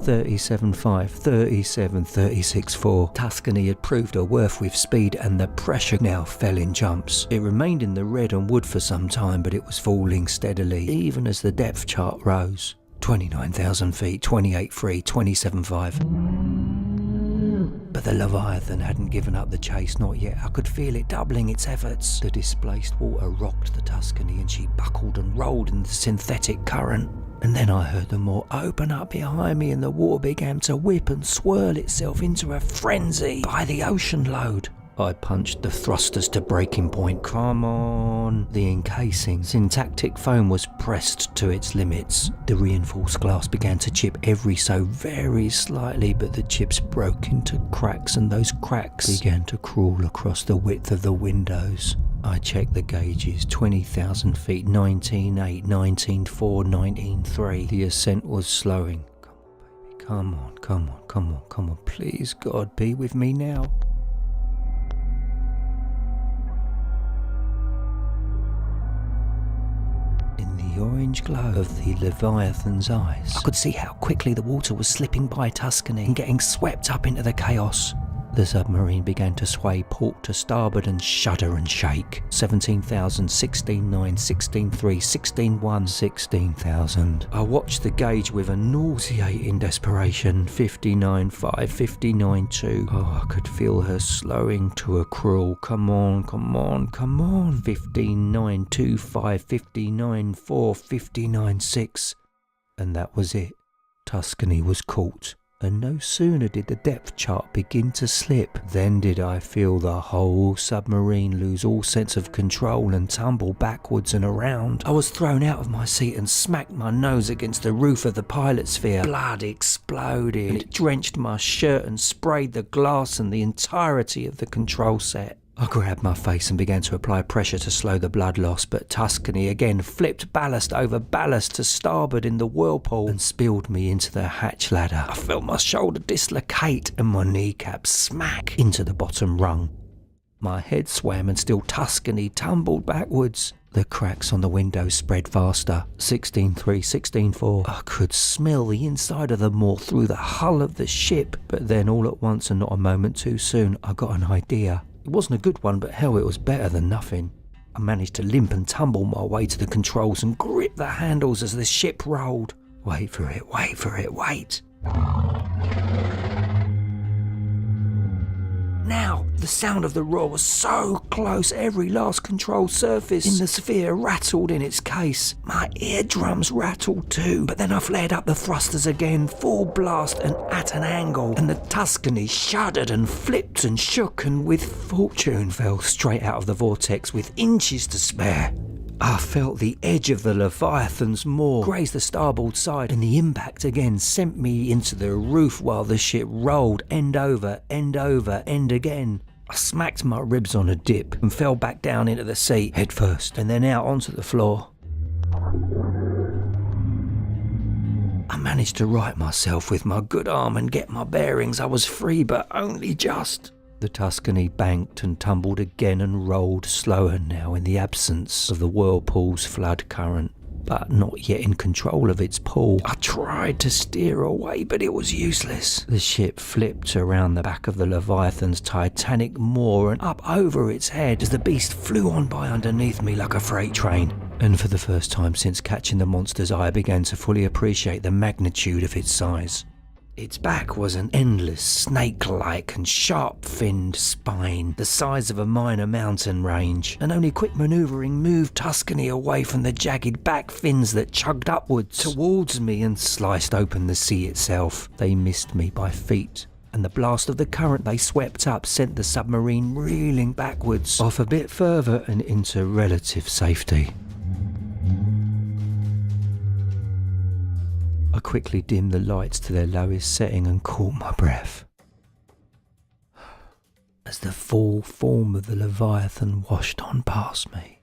Speaker 12: 37.5, 37, 36.4. Tuscany had proved her worth with speed and the pressure now fell in jumps. It remained in the red and wood for some time, but it was falling steadily, even as the depth chart rose. 29,000 feet, 28.3, 27.5. But the Leviathan hadn't given up the chase, not yet. I could feel it doubling its efforts. The displaced water rocked the Tuscany and she buckled and rolled in the synthetic current. And then I heard the moor open up behind me and the water began to whip and swirl itself into a frenzy by the ocean load. I punched the thrusters to breaking point. Come on. The encasing, syntactic foam was pressed to its limits. The reinforced glass began to chip every so very slightly, but the chips broke into cracks and those cracks began to crawl across the width of the windows. I checked the gauges, 20,000 feet, 19.8, 19.4, 19.3. The ascent was slowing. Come on, baby, come on, come on, come on, come on. Please, God, be with me now. In the orange glow of the Leviathan's eyes, I could see how quickly the water was slipping by Tuscany and getting swept up into the chaos. The submarine began to sway port to starboard and shudder and shake. 17,000, 16,9, 16,3, 16,1, 16,000. I watched the gauge with a nauseating desperation. 59.5, 59.2. Oh, I could feel her slowing to a crawl. Come on, come on, come on. 59.25, 59.4, 59.6. And that was it. Tuscany was caught. And no sooner did the depth chart begin to slip, then did I feel the whole submarine lose all sense of control and tumble backwards and around. I was thrown out of my seat and smacked my nose against the roof of the pilot sphere. Blood exploded, and it drenched my shirt and sprayed the glass and the entirety of the control set. I grabbed my face and began to apply pressure to slow the blood loss, but Tuscany again flipped ballast over ballast to starboard in the whirlpool and spilled me into the hatch ladder. I felt my shoulder dislocate and my kneecap smack into the bottom rung. My head swam and still Tuscany tumbled backwards. The cracks on the windows spread faster. 16.3, 16.4. I could smell the inside of the moor through the hull of the ship, but then all at once and not a moment too soon, I got an idea. It wasn't a good one, but hell, it was better than nothing. I managed to limp and tumble my way to the controls and grip the handles as the ship rolled. Wait for it, wait for it, wait. Now, The sound of the roar was so close, every last control surface in the sphere rattled in its case. My eardrums rattled too, but then I flared up the thrusters again, full blast and at an angle, and the Tuscany shuddered and flipped and shook and with fortune fell straight out of the vortex with inches to spare. I felt the edge of the Leviathan's maw graze the starboard side, and the impact again sent me into the roof while the ship rolled end over, end again. I smacked my ribs on a dip and fell back down into the sea head first, and then out onto the floor. I managed to right myself with my good arm and get my bearings. I was free, but only just. The Tuscany banked and tumbled again and rolled slower now in the absence of the whirlpool's flood current, but not yet in control of its pull. I tried to steer away, but it was useless. The ship flipped around the back of the Leviathan's titanic maw and up over its head as the beast flew on by underneath me like a freight train. And for the first time since catching the monster's eye, I began to fully appreciate the magnitude of its size. Its back was an endless, snake-like and sharp-finned spine, the size of a minor mountain range, and only quick manoeuvring moved Tuscany away from the jagged back fins that chugged upwards towards me and sliced open the sea itself. They missed me by feet, and the blast of the current they swept up sent the submarine reeling backwards, off a bit further and into relative safety. I quickly dimmed the lights to their lowest setting and caught my breath as the full form of the Leviathan washed on past me.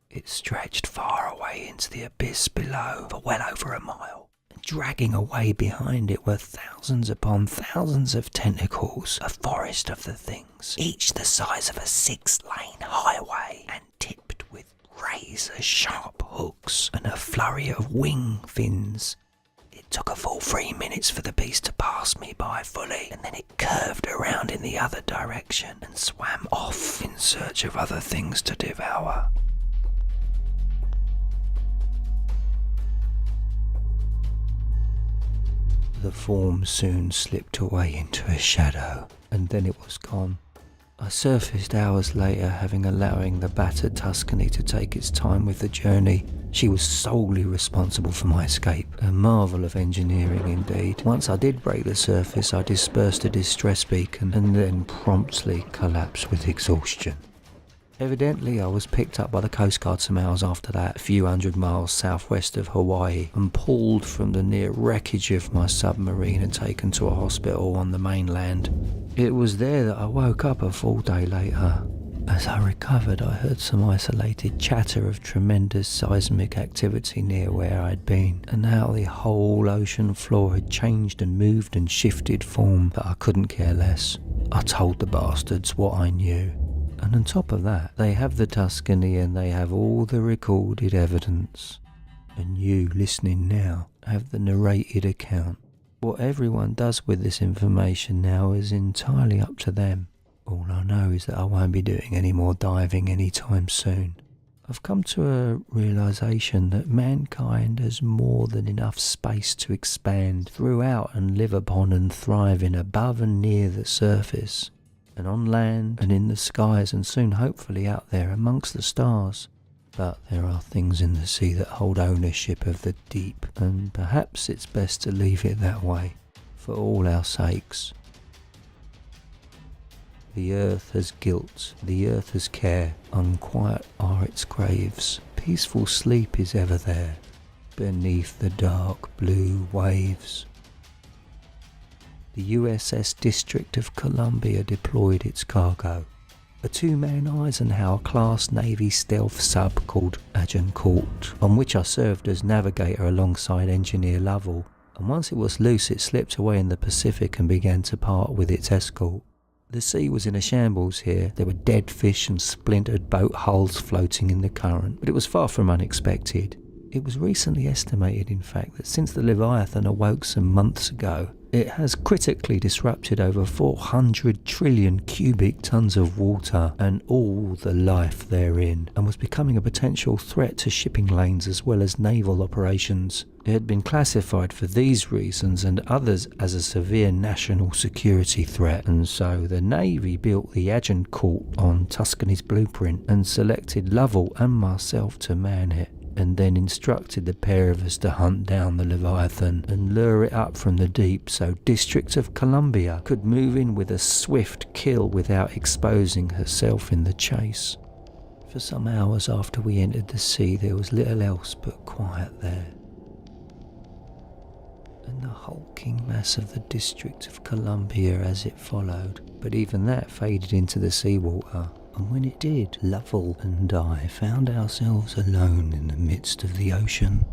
Speaker 12: It stretched far away into the abyss below for well over a mile, and dragging away behind it were thousands upon thousands of tentacles, a forest of the things, each the size of a 6-lane highway and tipped with razor-sharp hooks and a flurry of wing fins. It took a full 3 minutes for the beast to pass me by fully, and then it curved around in the other direction and swam off in search of other things to devour. The form soon slipped away into a shadow, and then it was gone. I surfaced hours later, having allowing the battered Tuscany to take its time with the journey. She was solely responsible for my escape. A marvel of engineering indeed. Once I did break the surface, I dispersed a distress beacon and then promptly collapsed with exhaustion. Evidently, I was picked up by the Coast Guard some hours after that, a few hundred miles southwest of Hawaii, and pulled from the near wreckage of my submarine and taken to a hospital on the mainland. It was there that I woke up a full day later. As I recovered, I heard some isolated chatter of tremendous seismic activity near where I'd been, and how the whole ocean floor had changed and moved and shifted form, but I couldn't care less. I told the bastards what I knew. And on top of that, they have the Tuscany and they have all the recorded evidence. And you, listening now, have the narrated account. What everyone does with this information now is entirely up to them. All I know is that I won't be doing any more diving anytime soon. I've come to a realisation that mankind has more than enough space to expand throughout and live upon and thrive in above and near the surface, and on land and in the skies, and soon hopefully out there amongst the stars. But there are things in the sea that hold ownership of the deep, and perhaps it's best to leave it that way, for all our sakes. The earth has guilt, the earth has care, unquiet are its graves, peaceful sleep is ever there, beneath the dark blue waves. The USS District of Columbia deployed its cargo, a 2-man Eisenhower-class Navy stealth sub called Agincourt, on which I served as navigator alongside Engineer Lovell, and once it was loose it slipped away in the Pacific and began to part with its escort. The sea was in a shambles here. There were dead fish and splintered boat hulls floating in the current, but it was far from unexpected. It was recently estimated, in fact, that since the Leviathan awoke some months ago, it has critically disrupted over 400 trillion cubic tons of water and all the life therein, and was becoming a potential threat to shipping lanes as well as naval operations. It had been classified for these reasons and others as a severe national security threat, and so the Navy built the Agincourt on Tuscany's blueprint and selected Lovell and myself to man it, and then instructed the pair of us to hunt down the Leviathan and lure it up from the deep so District of Columbia could move in with a swift kill without exposing herself in the chase. For some hours after we entered the sea, there was little else but quiet there, and the hulking mass of the District of Columbia as it followed, but even that faded into the seawater. And when it did, Lovell and I found ourselves alone in the midst of the ocean.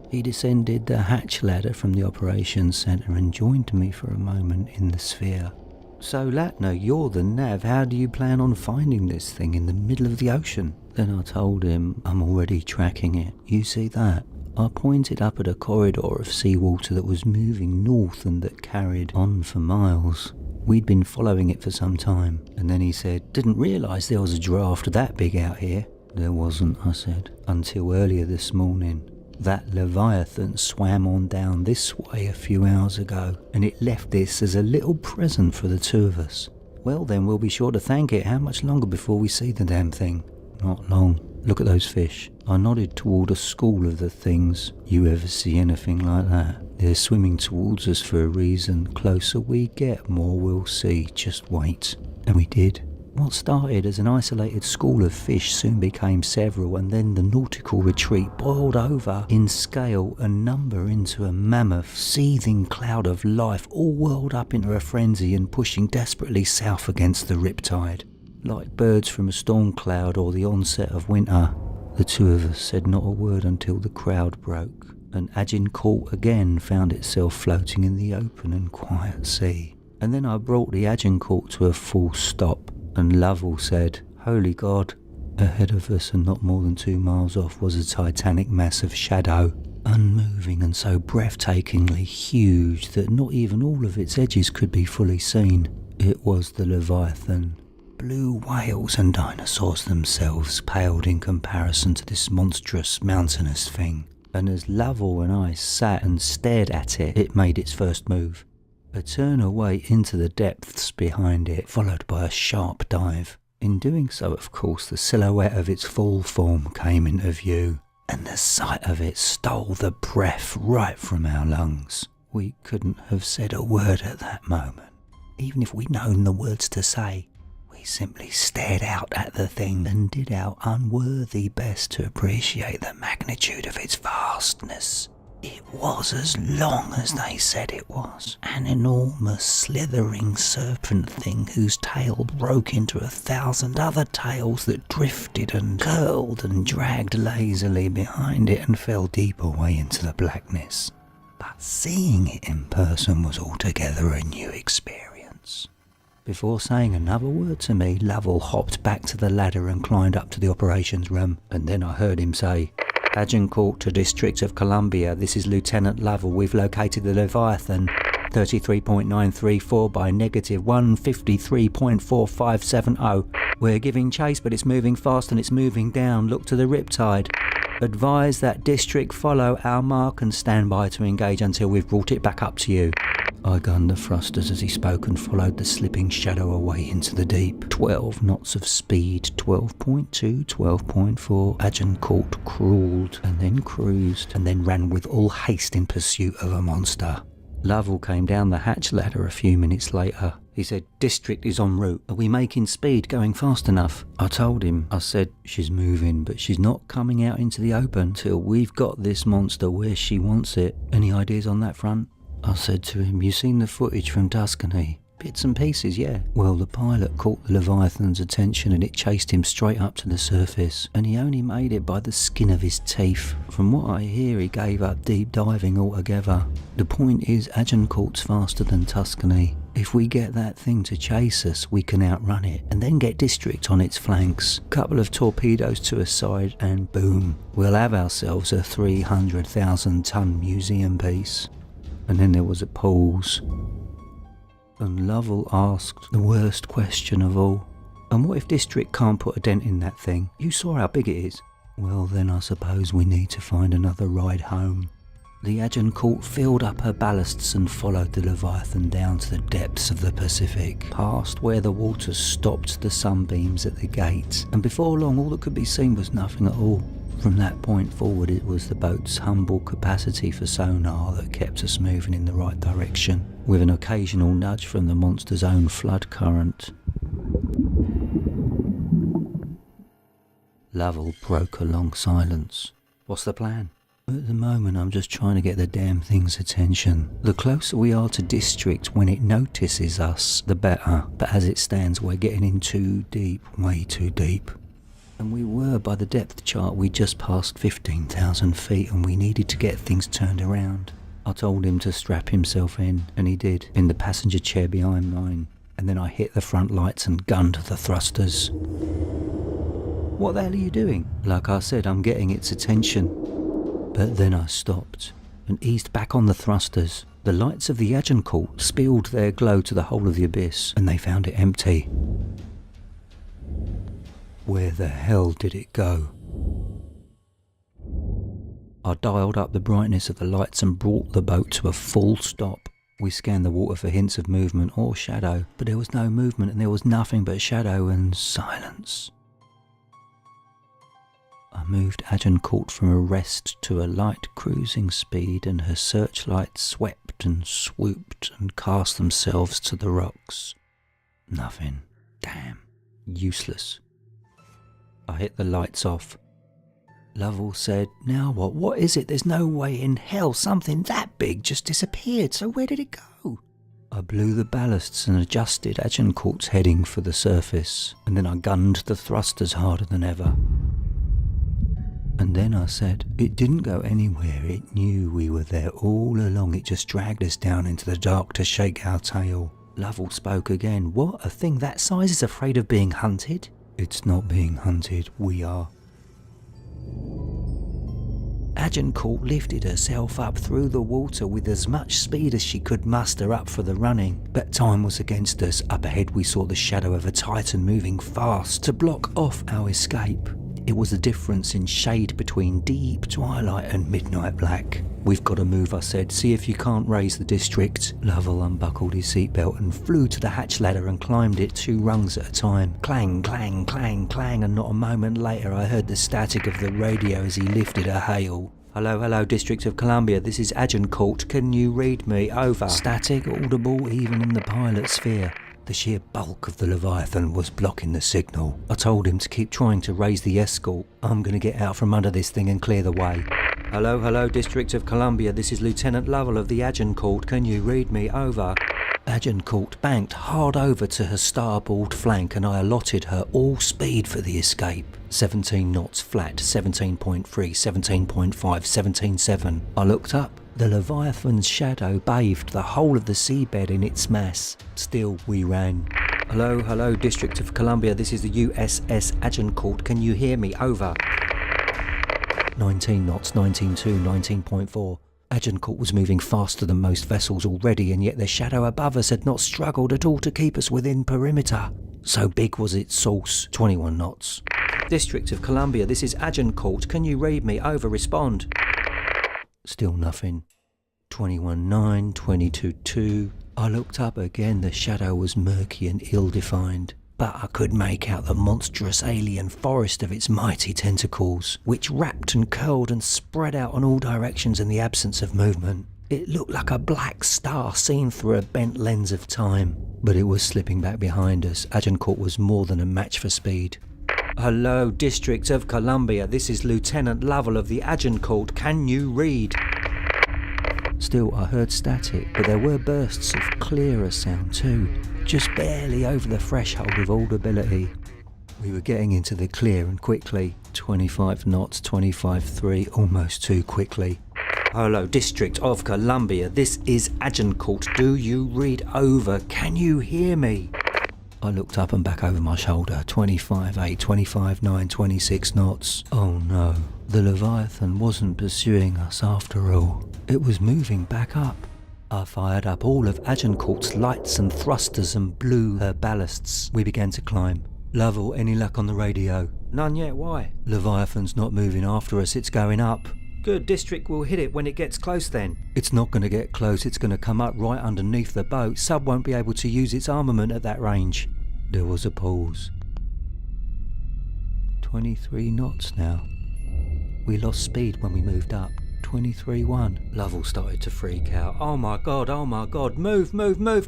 Speaker 12: He descended the hatch ladder from the operations centre and joined me for a moment in the sphere. So Latner, you're the nav. How do you plan on finding this thing in the middle of the ocean? Then I told him I'm already tracking it. You see that? I pointed up at a corridor of seawater that was moving north and that carried on for miles. We'd been following it for some time, and then he said, "Didn't realise there was a draft that big out here." "There wasn't," I said, "until earlier this morning. That Leviathan swam on down this way a few hours ago, and it left this as a little present for the two of us." "Well then, we'll be sure to thank it. How much longer before we see the damn thing?" "Not long. Look at those fish." I nodded toward a school of the things. "You ever see anything like that? They're swimming towards us for a reason. Closer we get, more we'll see. Just wait." And we did. What started as an isolated school of fish soon became several, and then the nautical retreat boiled over in scale and number into a mammoth, seething cloud of life, all whirled up into a frenzy and pushing desperately south against the riptide. Like birds from a storm cloud or the onset of winter, the two of us said not a word until the crowd broke, and Agincourt again found itself floating in the open and quiet sea. And then I brought the Agincourt to a full stop, and Lovell said, "Holy God." Ahead of us and not more than 2 miles off was a titanic mass of shadow, unmoving and so breathtakingly huge that not even all of its edges could be fully seen. It was the Leviathan. Blue whales and dinosaurs themselves paled in comparison to this monstrous mountainous thing, and as Lovell and I sat and stared at it, it made its first move. A turn away into the depths behind it, followed by a sharp dive. In doing so, of course, the silhouette of its full form came into view, and the sight of it stole the breath right from our lungs. We couldn't have said a word at that moment, even if we'd known the words to say. We simply stared out at the thing and did our unworthy best to appreciate the magnitude of its vastness. It was as long as they said it was, an enormous slithering serpent thing whose tail broke into 1,000 other tails that drifted and curled and dragged lazily behind it and fell deep away into the blackness. But seeing it in person was altogether a new experience. Before saying another word to me, Lovell hopped back to the ladder and climbed up to the operations room, and then I heard him say, "Agincourt to District of Columbia, this is Lieutenant Lovell. We've located the Leviathan, 33.934 by negative 153.4570. We're giving chase, but it's moving fast and it's moving down. Look to the riptide. Advise that District follow our mark and stand by to engage until we've brought it back up to you." I gunned the thrusters as he spoke and followed the slipping shadow away into the deep. 12 knots of speed, 12.2, 12.4. Agincourt crawled and then cruised and then ran with all haste in pursuit of a monster. Lovell came down the hatch ladder a few minutes later. He said, "District is en route. Are we making speed, going fast enough?" I told him. I said, "She's moving, but she's not coming out into the open till we've got this monster where she wants it. Any ideas on that front?" I said to him, "You seen the footage from Tuscany?" "Bits and pieces, yeah." "Well, the pilot caught the Leviathan's attention and it chased him straight up to the surface, and he only made it by the skin of his teeth. From what I hear, he gave up deep diving altogether. The point is, Agincourt's faster than Tuscany. If we get that thing to chase us, we can outrun it and then get District on its flanks. Couple of torpedoes to a side and boom, we'll have ourselves a 300,000-ton museum piece. And then there was a pause. And Lovell asked the worst question of all. And what if District can't put a dent in that thing? You saw how big it is. Well, then I suppose we need to find another ride home. The Agincourt filled up her ballasts and followed the Leviathan down to the depths of the Pacific, past where the water stopped the sunbeams at the gate, and before long all that could be seen was nothing at all. From that point forward, it was the boat's humble capacity for sonar that kept us moving in the right direction, with an occasional nudge from the monster's own flood current. Lovell broke a long silence. What's the plan? At the moment, I'm just trying to get the damn thing's attention. The closer we are to District when it notices us, the better. But as it stands, we're getting in too deep, way too deep. And we were, by the depth chart, we just passed 15,000 feet and we needed to get things turned around. I told him to strap himself in, and he did, in the passenger chair behind mine. And then I hit the front lights and gunned the thrusters. What the hell are you doing? Like I said, I'm getting its attention. But then I stopped and eased back on the thrusters. The lights of the Agincourt spilled their glow to the whole of the abyss, and they found it empty. Where the hell did it go? I dialed up the brightness of the lights and brought the boat to a full stop. We scanned the water for hints of movement or shadow, but there was no movement and there was nothing but shadow and silence. I moved Agincourt from a rest to a light cruising speed, and her searchlights swept and swooped and cast themselves to the rocks. Nothing. Damn. Useless. I hit the lights off. Lovell said, "Now what? What is it? There's no way in hell something that big just disappeared, so where did it go?" I blew the ballasts and adjusted Agincourt's heading for the surface, and then I gunned the thrusters harder than ever. And then I said, "It didn't go anywhere. It knew we were there all along. It just dragged us down into the dark to shake our tail." Lovell spoke again. "What? A thing that size is afraid of being hunted?" "It's not being hunted. We are." Agincourt lifted herself up through the water with as much speed as she could muster up for the running. But time was against us. Up ahead we saw the shadow of a Titan moving fast to block off our escape. It was the difference in shade between deep twilight and midnight black. "We've got to move," I said. "See if you can't raise the District." Lovell unbuckled his seatbelt and flew to the hatch ladder and climbed it 2 rungs at a time. Clang, clang, clang, clang, and not a moment later I heard the static of the radio as he lifted a hail. Hello, District of Columbia, this is Agincourt. Can you read me? Over." Static, audible even in the pilot sphere. The sheer bulk of the Leviathan was blocking the signal. I told him to keep trying to raise the escort. "I'm going to get out from under this thing and clear the way." Hello, District of Columbia, this is Lieutenant Lovell of the Agincourt. Can you read me? Over." Agincourt banked hard over to her starboard flank and I allotted her all speed for the escape. 17 knots flat, 17.3, 17.5, 17.7. I looked up. The Leviathan's shadow bathed the whole of the seabed in its mass. Still, we ran. Hello, District of Columbia, this is the USS Agincourt. Can you hear me? Over. 19 knots, 19.2, 19.4. Agincourt was moving faster than most vessels already, and yet the shadow above us had not struggled at all to keep us within perimeter. So big was its source. 21 knots. District of Columbia, this is Agincourt. Can you read me? Over. Respond. Still nothing. 21.9, 22.2. I looked up again. The shadow was murky and ill-defined, but I could make out the monstrous alien forest of its mighty tentacles, which wrapped and curled and spread out in all directions in the absence of movement. It looked like a black star seen through a bent lens of time, but it was slipping back behind us. Agincourt was more than a match for speed. Hello, District of Columbia, this is Lieutenant Lovell of the Agincourt. Can you read? Still, I heard static, but there were bursts of clearer sound too, just barely over the threshold of audibility. We were getting into the clear and quickly. 25 knots, 25.3, almost too quickly. Hello, District of Columbia. This is Agincourt. Do you read over? Can you hear me? I looked up and back over my shoulder. 25-8, 25-9, 26 knots. Oh no, the Leviathan wasn't pursuing us after all. It was moving back up. I fired up all of Agincourt's lights and thrusters and blew her ballasts. We began to climb. Lovell, any luck on the radio? None yet, why? Leviathan's not moving after us, it's going up. Good, District will hit it when it gets close then. It's not going to get close, it's going to come up right underneath the boat. Sub won't be able to use its armament at that range. There was a pause. 23 knots now. We lost speed when we moved up. 23-1. Lovell started to freak out. Oh my god, move,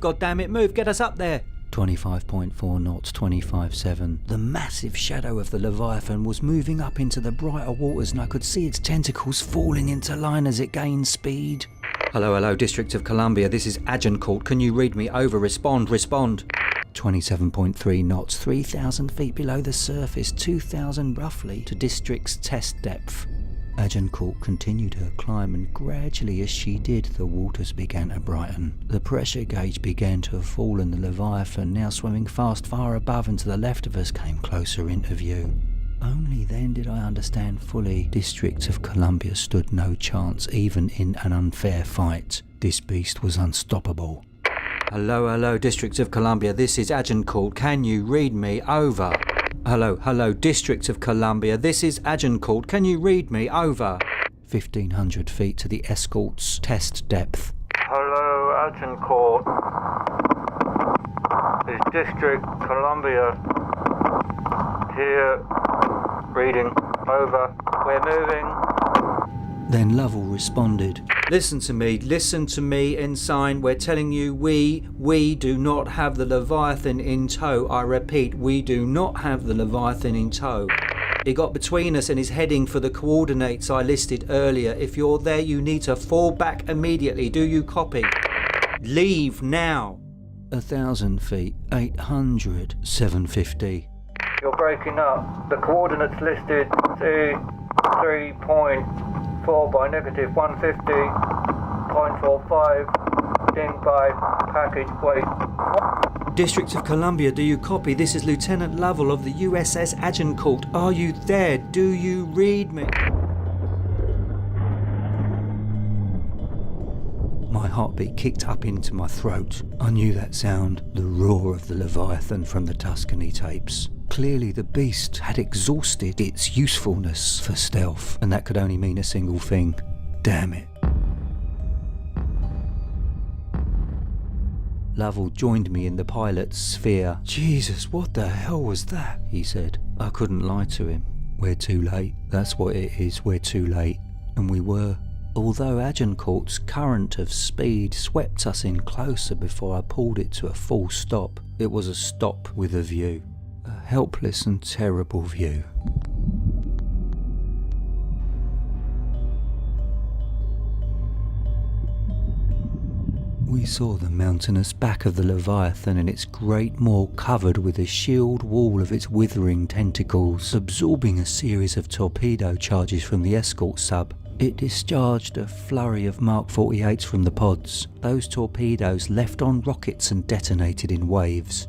Speaker 12: god damn it, move, get us up there. 25.4 knots, 25.7. The massive shadow of the Leviathan was moving up into the brighter waters and I could see its tentacles falling into line as it gained speed. Hello, District of Columbia, this is Agincourt. Can you read me? Over, respond. 27.3 knots, 3,000 feet below the surface, 2,000 roughly to District's test depth. Agincourt continued her climb and gradually as she did the waters began to brighten. The pressure gauge began to fall and the Leviathan, now swimming fast far above and to the left of us, came closer into view. Only then did I understand fully District of Columbia stood no chance even in an unfair fight. This beast was unstoppable. Hello, District of Columbia, this is Agincourt. Can you read me? Over. Hello, District of Columbia, this is Agincourt. Can you read me? Over. 1,500 feet to the escort's test depth. Hello, Agincourt. Is District Columbia here? Reading. Over. We're moving. Then Lovell responded. Listen to me, Ensign. We're telling you we do not have the Leviathan in tow. I repeat, we do not have the Leviathan in tow. He got between us and is heading for the coordinates I listed earlier. If you're there, you need to fall back immediately. Do you copy? Leave now. 1,000 feet, 800, 750. You're breaking up. The coordinates listed C3.4 by negative 150.45. Ding by package weight. District of Columbia, do you copy? This is Lieutenant Lovell of the USS Agincourt. Are you there? Do you read me? My heartbeat kicked up into my throat. I knew that sound, the roar of the Leviathan from the Tuscany tapes. Clearly the beast had exhausted its usefulness for stealth, and that could only mean a single thing. Damn it. Lovell joined me in the pilot's sphere. Jesus, what the hell was that? He said. I couldn't lie to him. We're too late. That's what it is, we're too late. And we were. Although Agincourt's current of speed swept us in closer before I pulled it to a full stop, it was a stop with a view. A helpless and terrible view. We saw the mountainous back of the Leviathan and its great maw covered with a shield wall of its withering tentacles, absorbing a series of torpedo charges from the escort sub. It discharged a flurry of Mark 48s from the pods. Those torpedoes left on rockets and detonated in waves.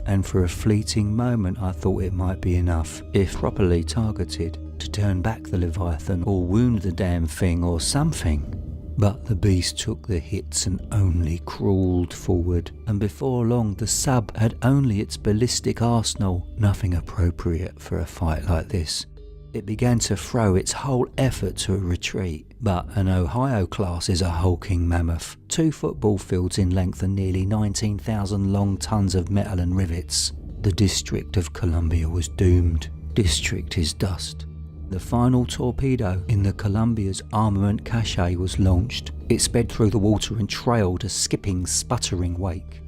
Speaker 12: And for a fleeting moment I thought it might be enough, if properly targeted, to turn back the Leviathan or wound the damn thing or something. But the beast took the hits and only crawled forward, and before long the sub had only its ballistic arsenal, nothing appropriate for a fight like this. It began to throw its whole effort to a retreat, but an Ohio class is a hulking mammoth. 2 football fields in length and nearly 19,000 long tons of metal and rivets. The District of Columbia was doomed. District is dust. The final torpedo in the Columbia's armament cache was launched. It sped through the water and trailed a skipping, sputtering wake,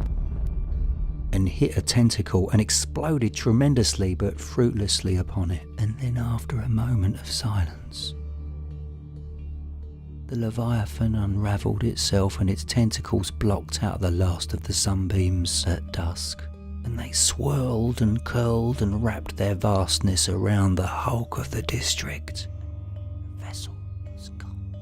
Speaker 12: and hit a tentacle and exploded tremendously but fruitlessly upon it. And then after a moment of silence, the Leviathan unravelled itself and its tentacles blocked out the last of the sunbeams at dusk. and they swirled and curled and wrapped their vastness around the hulk of the district. The vessel was gone.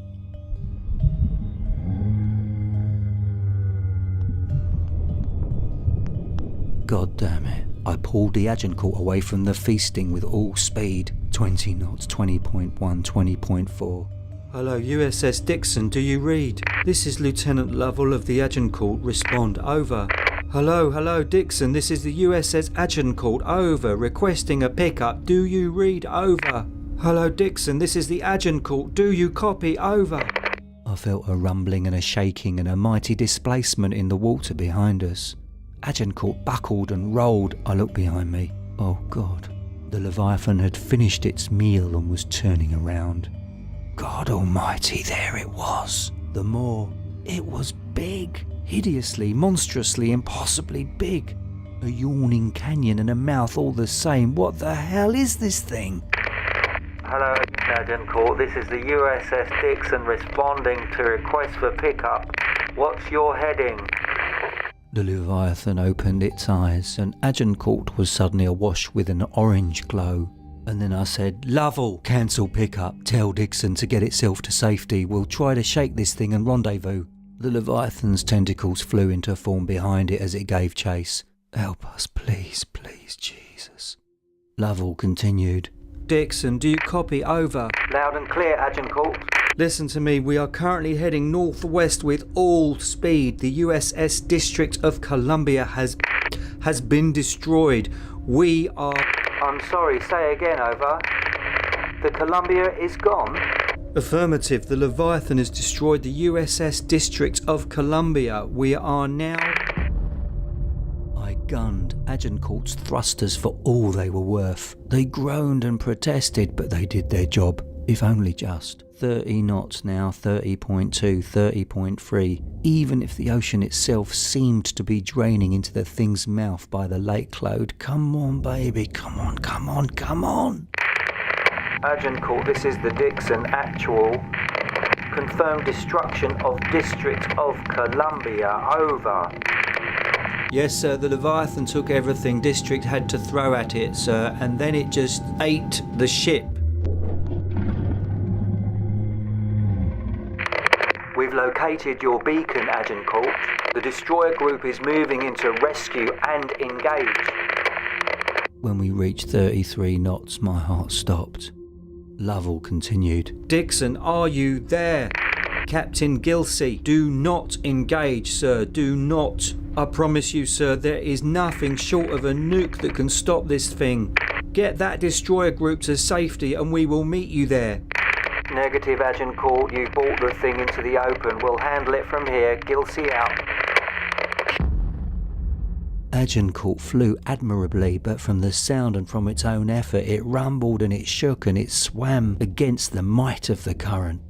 Speaker 12: God damn it. I pulled the Agincourt away from the feasting with all speed. 20 knots, 20.1, 20.4.
Speaker 13: Hello, USS Dixon, do you read? This is Lieutenant Lovell of the Agincourt. Respond, over. Hello, Dixon, this is the USS Agincourt, over. Requesting a pickup, do you read, over. Hello, Dixon, this is the Agincourt, do you copy, over.
Speaker 12: I felt a rumbling and a shaking and a mighty displacement in the water behind us. Agincourt buckled and rolled. I looked behind me. Oh God. The Leviathan had finished its meal and was turning around. God almighty, there it was. The Moor. It was big. Hideously, monstrously, impossibly big. A yawning canyon and a mouth all the same. What the hell is this thing?
Speaker 14: Hello, Agincourt. This is the USS Dixon responding to request for pickup. What's your heading?
Speaker 12: The Leviathan opened its eyes and Agincourt was suddenly awash with an orange glow. And then I said, Lovell, cancel pickup. Tell Dixon to get itself to safety. We'll try to shake this thing and rendezvous. The Leviathan's tentacles flew into form behind it as it gave chase. Help us, please, please, Jesus. Lovell continued.
Speaker 13: Dixon, do you copy, over?
Speaker 14: Loud and clear, Agincourt.
Speaker 13: Listen to me, we are currently heading northwest with all speed. The USS District of Columbia has been destroyed. We are...
Speaker 14: I'm sorry, say again, over. The Columbia is gone?
Speaker 13: Affirmative, the Leviathan has destroyed the USS District of Columbia. We are now...
Speaker 12: I gunned Agincourt's thrusters for all they were worth. They groaned and protested, but they did their job, if only just. 30 knots now, 30.2, 30.3. Even if the ocean itself seemed to be draining into the thing's mouth by the lake load. Come on, baby, come on, come on, come on.
Speaker 14: Agincourt, this is the Dixon actual. Confirmed destruction of District of Columbia, over.
Speaker 13: Yes, sir, the Leviathan took everything District had to throw at it, sir, and then it just ate the ship.
Speaker 14: We've located your beacon, Agincourt. The destroyer group is moving into rescue and engage.
Speaker 12: When we reached 33 knots, my heart stopped. Lovell continued.
Speaker 13: Dixon, are you there? Captain Gilsey, do not engage, sir. Do not. I promise you, sir, there is nothing short of a nuke that can stop this thing. Get that destroyer group to safety and we will meet you there.
Speaker 14: Negative, Agincourt. You brought the thing into the open. We'll handle it from here. Gilsey out.
Speaker 12: Agincourt flew admirably, but from the sound and from its own effort, it rumbled and it shook and it swam against the might of the current.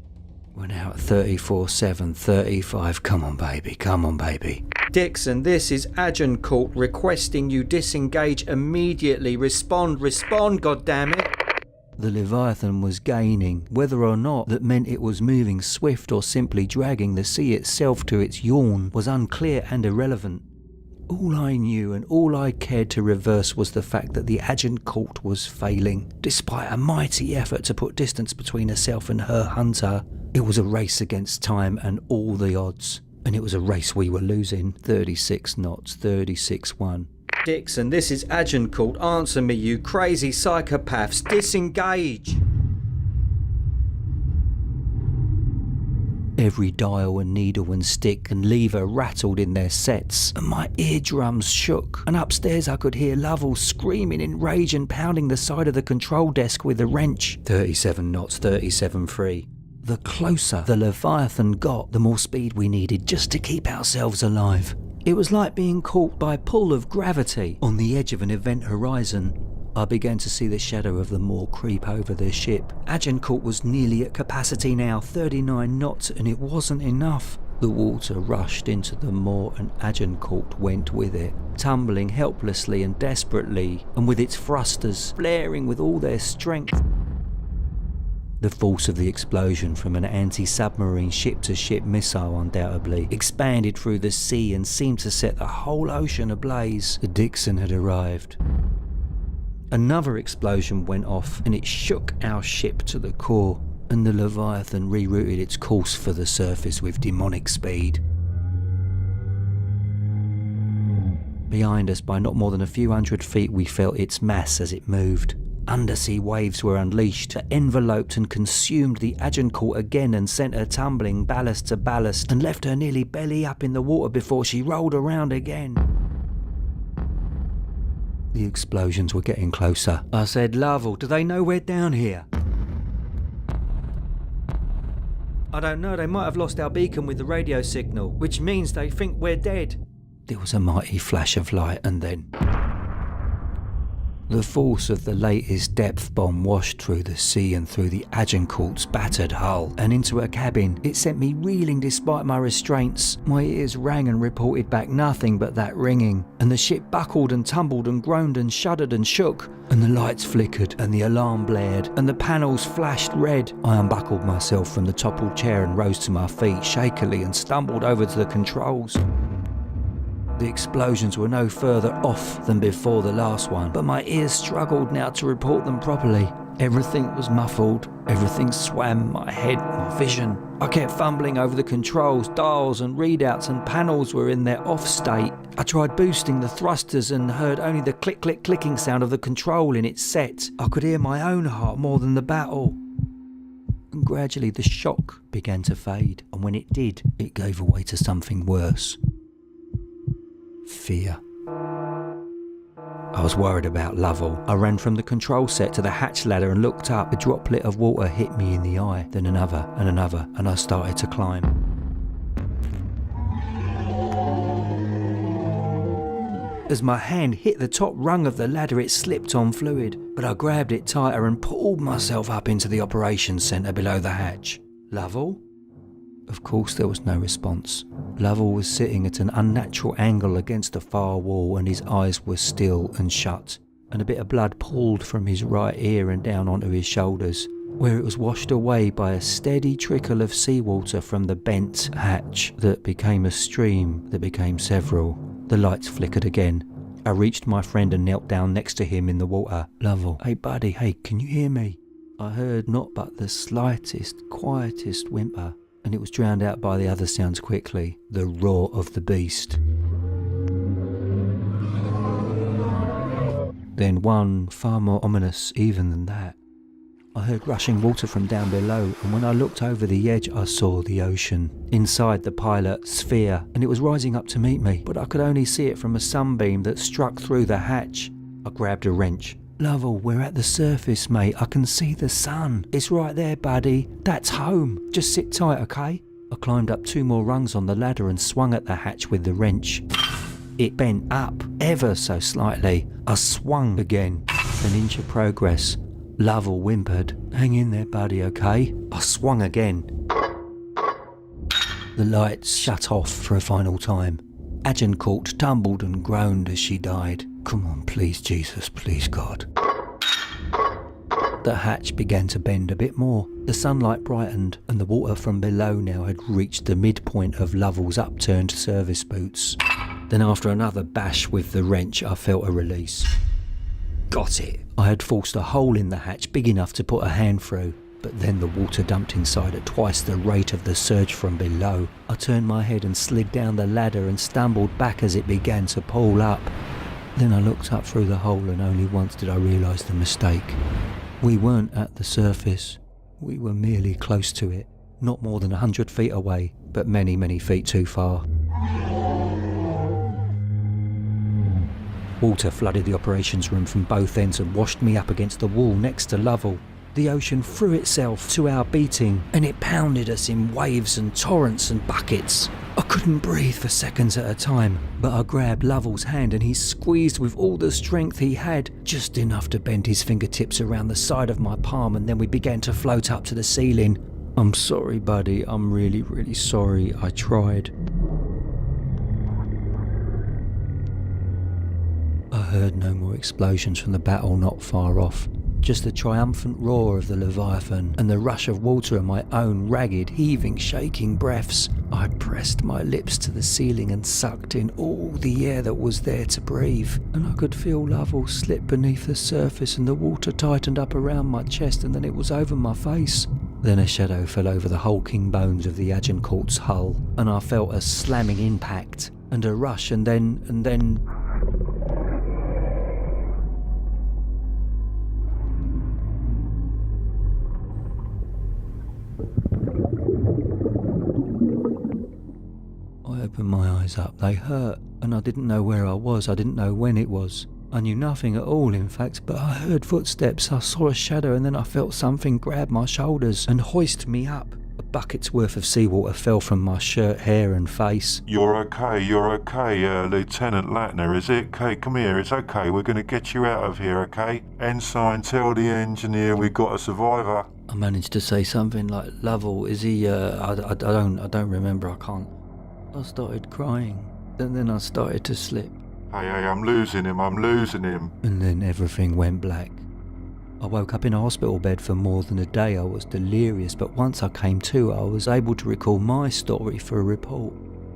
Speaker 12: We're now at 34.7, 35. Come on, baby. Come on, baby.
Speaker 13: Dixon, this is Agincourt requesting you disengage immediately. Respond, goddammit.
Speaker 12: The Leviathan was gaining. Whether or not that meant it was moving swift or simply dragging the sea itself to its yawn was unclear and irrelevant. All I knew and all I cared to reverse was the fact that the Agincourt was failing. Despite a mighty effort to put distance between herself and her hunter, it was a race against time and all the odds. And it was a race we were losing. 36 knots, 36.1.
Speaker 13: Dixon, this is Agincourt. Answer me, you crazy psychopaths. Disengage.
Speaker 12: Every dial and needle and stick and lever rattled in their sets, and my eardrums shook, and upstairs I could hear Lovell screaming in rage and pounding the side of the control desk with a wrench. 37 knots, 37.3. The closer the Leviathan got, the more speed we needed just to keep ourselves alive. It was like being caught by pull of gravity on the edge of an event horizon. I began to see the shadow of the Moor creep over the ship. Agincourt was nearly at capacity now, 39 knots, and it wasn't enough. The water rushed into the Moor and Agincourt went with it, tumbling helplessly and desperately, and with its thrusters flaring with all their strength. The force of the explosion, from an anti-submarine ship-to-ship missile undoubtedly, expanded through the sea and seemed to set the whole ocean ablaze. The Dixon had arrived. Another explosion went off and it shook our ship to the core, and the Leviathan rerouted its course for the surface with demonic speed. Behind us, by not more than a few hundred feet, we felt its mass as it moved. Undersea waves were unleashed, enveloped and consumed the Agincourt again and sent her tumbling ballast to ballast and left her nearly belly up in the water before she rolled around again. The explosions were getting closer. I said, "Lovell, do they know we're down here?" "I don't know, they might have lost our beacon with the radio signal, which means they think we're dead." There was a mighty flash of light, and then the force of the latest depth bomb washed through the sea and through the Agincourt's battered hull and into her cabin. It sent me reeling despite my restraints. My ears rang and reported back nothing but that ringing, and the ship buckled and tumbled and groaned and shuddered and shook, and the lights flickered and the alarm blared and the panels flashed red. I unbuckled myself from the toppled chair and rose to my feet shakily and stumbled over to the controls. The explosions were no further off than before the last one, but my ears struggled now to report them properly. Everything was muffled, everything swam, my head, my vision. I kept fumbling over the controls, dials and readouts, and panels were in their off state. I tried boosting the thrusters and heard only the click-click-clicking sound of the control in its set. I could hear my own heart more than the battle. And gradually the shock began to fade, and when it did, it gave way to something worse. Fear. I was worried about Lovell. I ran from the control set to the hatch ladder and looked up. A droplet of water hit me in the eye, then another and another, and I started to climb. As my hand hit the top rung of the ladder, it slipped on fluid, but I grabbed it tighter and pulled myself up into the operations centre below the hatch. Lovell? Of course there was no response. Lovell was sitting at an unnatural angle against the far wall, and his eyes were still and shut, and a bit of blood pooled from his right ear and down onto his shoulders, where it was washed away by a steady trickle of seawater from the bent hatch that became a stream that became several. The lights flickered again. I reached my friend and knelt down next to him in the water. "Lovell, hey buddy, hey, can you hear me?" I heard not but the slightest, quietest whimper, and it was drowned out by the other sounds quickly. The roar of the beast. Then one far more ominous even than that. I heard rushing water from down below, and when I looked over the edge I saw the ocean. Inside the pilot sphere, and it was rising up to meet me, but I could only see it from a sunbeam that struck through the hatch. I grabbed a wrench. "Lovell, we're at the surface, mate. I can see the sun. It's right there, buddy. That's home. Just sit tight, okay?" I climbed up 2 more rungs on the ladder and swung at the hatch with the wrench. It bent up, ever so slightly. I swung again. An inch of progress. Lovell whimpered. "Hang in there, buddy, okay?" I swung again. The lights shut off for a final time. Agincourt tumbled and groaned as she died. "Come on, please, Jesus, please, God." The hatch began to bend a bit more. The sunlight brightened, and the water from below now had reached the midpoint of Lovell's upturned service boots. Then after another bash with the wrench, I felt a release. Got it. I had forced a hole in the hatch big enough to put a hand through, but then the water dumped inside at twice the rate of the surge from below. I turned my head and slid down the ladder and stumbled back as it began to pull up. Then I looked up through the hole, and only once did I realise the mistake. We weren't at the surface. We were merely close to it. Not more than 100 feet away, but many, many feet too far. Water flooded the operations room from both ends and washed me up against the wall next to Lovell. The ocean threw itself to our beating, and it pounded us in waves and torrents and buckets. I couldn't breathe for seconds at a time, but I grabbed Lovell's hand and he squeezed with all the strength he had, just enough to bend his fingertips around the side of my palm, and then we began to float up to the ceiling. "I'm sorry, buddy. I'm really, really sorry. I tried." I heard no more explosions from the battle not far off. just the triumphant roar of the Leviathan and the rush of water and my own ragged, heaving, shaking breaths. I pressed my lips to the ceiling and sucked in all the air that was there to breathe, and I could feel Lovell slip beneath the surface and the water tightened up around my chest and then it was over my face. Then a shadow fell over the hulking bones of the Agincourt's hull, and I felt a slamming impact and a rush and then... I opened my eyes up. They hurt, and I didn't know where I was. I didn't know when it was. I knew nothing at all, in fact, but I heard footsteps. I saw a shadow, and then I felt something grab my shoulders and hoist me up. A bucket's worth of seawater fell from my shirt, hair and face.
Speaker 15: You're okay, Lieutenant Latner, is it? Okay, come here, it's okay, we're going to get you out of here, okay? Ensign, tell the engineer we got a survivor.
Speaker 12: I managed to say something like, Lovell, is he, I don't remember, I can't. I started crying, and then I started to slip.
Speaker 15: Hey, I'm losing him.
Speaker 12: And then everything went black. I woke up in a hospital bed for more than a day. I was delirious, but once I came to, I was able to recall my story for a report.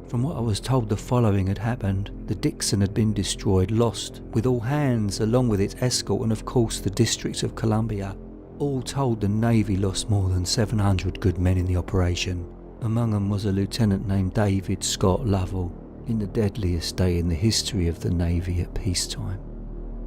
Speaker 12: From what I was told, the following had happened. The Dixon had been destroyed, lost, with all hands, along with its escort, and of course the District of Columbia. All told, the Navy lost more than 700 good men in the operation. Among them was a lieutenant named David Scott Lovell, in the deadliest day in the history of the Navy at peacetime.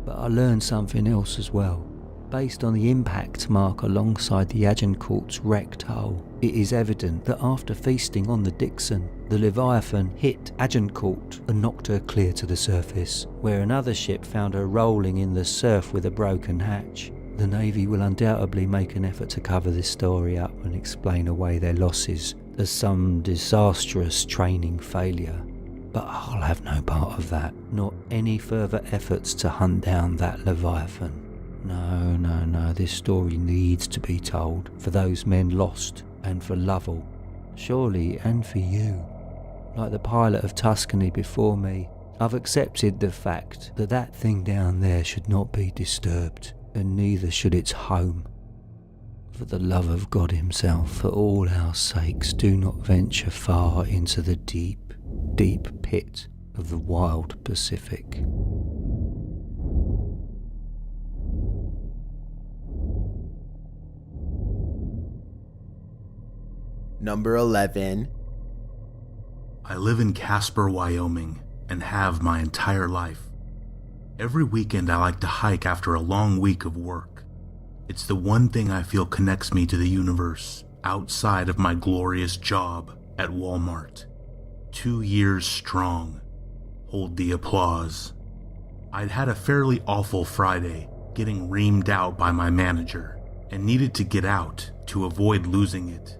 Speaker 12: But I learned something else as well. Based on the impact mark alongside the Agincourt's wrecked hull, it is evident that after feasting on the Dixon, the Leviathan hit Agincourt and knocked her clear to the surface, where another ship found her rolling in the surf with a broken hatch. The Navy will undoubtedly make an effort to cover this story up and explain away their losses as some disastrous training failure. But I'll have no part of that, nor any further efforts to hunt down that Leviathan. No, this story needs to be told for those men lost and for Lovell, surely, and for you. Like the pilot of Tuscany before me, I've accepted the fact that that thing down there should not be disturbed, and neither should its home. For the love of God himself, for all our sakes, do not venture far into the deep, deep pit of the wild Pacific.
Speaker 1: Number 11.
Speaker 16: I live in Casper, Wyoming, and have my entire life. Every weekend I like to hike after a long week of work. It's the one thing I feel connects me to the universe, outside of my glorious job at Walmart. 2 years strong. Hold the applause. I'd had a fairly awful Friday, getting reamed out by my manager, and needed to get out to avoid losing it.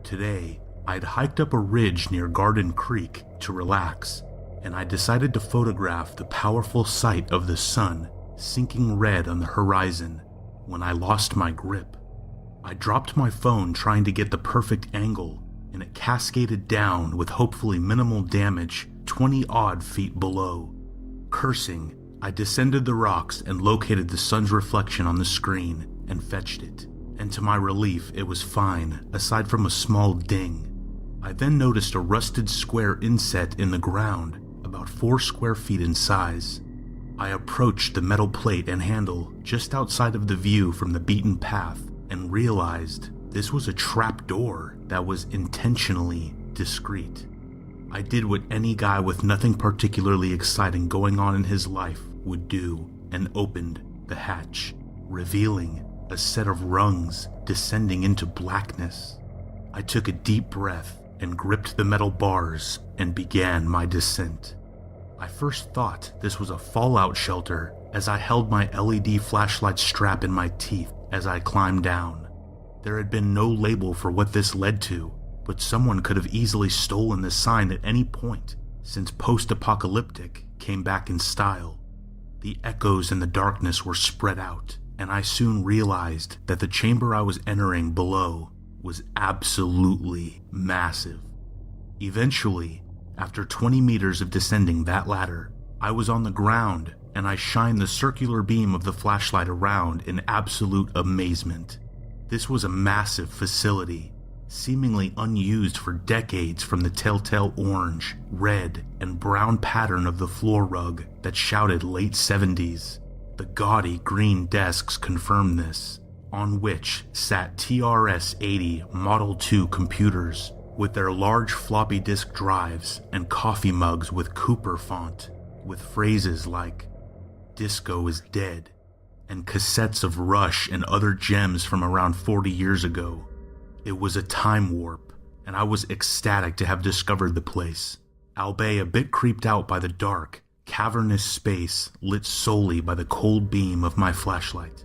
Speaker 16: Today, I'd hiked up a ridge near Garden Creek to relax, and I decided to photograph the powerful sight of the sun sinking red on the horizon when I lost my grip. I dropped my phone trying to get the perfect angle, and it cascaded down with hopefully minimal damage 20-odd feet below. Cursing, I descended the rocks and located the sun's reflection on the screen and fetched it. And to my relief, it was fine, aside from a small ding. I then noticed a rusted square inset in the ground, about 4 square feet in size. I approached the metal plate and handle just outside of the view from the beaten path and realized this was a trap door that was intentionally discreet. I did what any guy with nothing particularly exciting going on in his life would do and opened the hatch, revealing a set of rungs descending into blackness. I took a deep breath and gripped the metal bars and began my descent. I first thought this was a fallout shelter as I held my LED flashlight strap in my teeth as I climbed down. There had been no label for what this led to, but someone could have easily stolen the sign at any point, since post-apocalyptic came back in style. The echoes in the darkness were spread out, and I soon realized that the chamber I was entering below was absolutely massive. Eventually, after 20 meters of descending that ladder, I was on the ground and I shined the circular beam of the flashlight around in absolute amazement. This was a massive facility, seemingly unused for decades, from the telltale orange, red, and brown pattern of the floor rug that shouted late 70s. The gaudy green desks confirmed this, on which sat TRS-80 Model 2 computers with their large floppy disk drives and coffee mugs with Cooper font, with phrases like, "Disco is dead," and cassettes of Rush and other gems from around 40 years ago. It was a time warp, and I was ecstatic to have discovered the place, albeit a bit creeped out by the dark, cavernous space lit solely by the cold beam of my flashlight.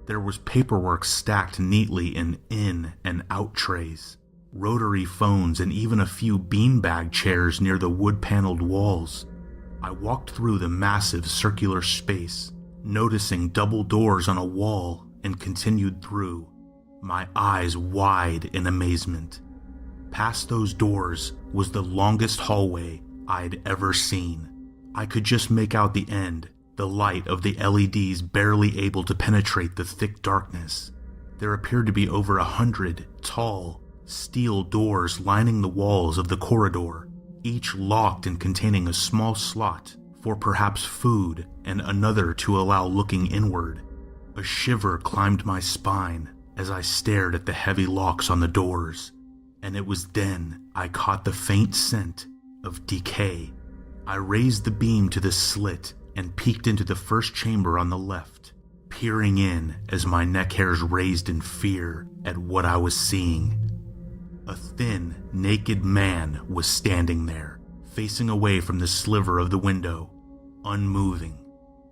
Speaker 16: There was paperwork stacked neatly in and out trays, rotary phones, and even a few beanbag chairs near the wood-paneled walls. I walked through the massive circular space, noticing double doors on a wall, and continued through, my eyes wide in amazement. Past those doors was the longest hallway I'd ever seen. I could just make out the end, the light of the LEDs barely able to penetrate the thick darkness. There appeared to be over 100 tall, steel doors lining the walls of the corridor, each locked and containing a small slot for perhaps food and another to allow looking inward. A shiver climbed my spine as I stared at the heavy locks on the doors, and it was then I caught the faint scent of decay. I raised the beam to the slit and peeked into the first chamber on the left, peering in as my neck hairs raised in fear at what I was seeing. A thin, naked man was standing there, facing away from the sliver of the window, unmoving.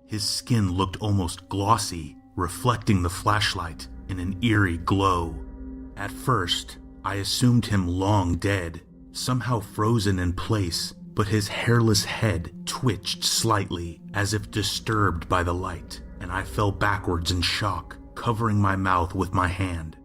Speaker 16: His skin looked almost glossy, reflecting the flashlight in an eerie glow. At first, I assumed him long dead, somehow frozen in place, but his hairless head twitched slightly as if disturbed by the light, and I fell backwards in shock, covering my mouth with my hand.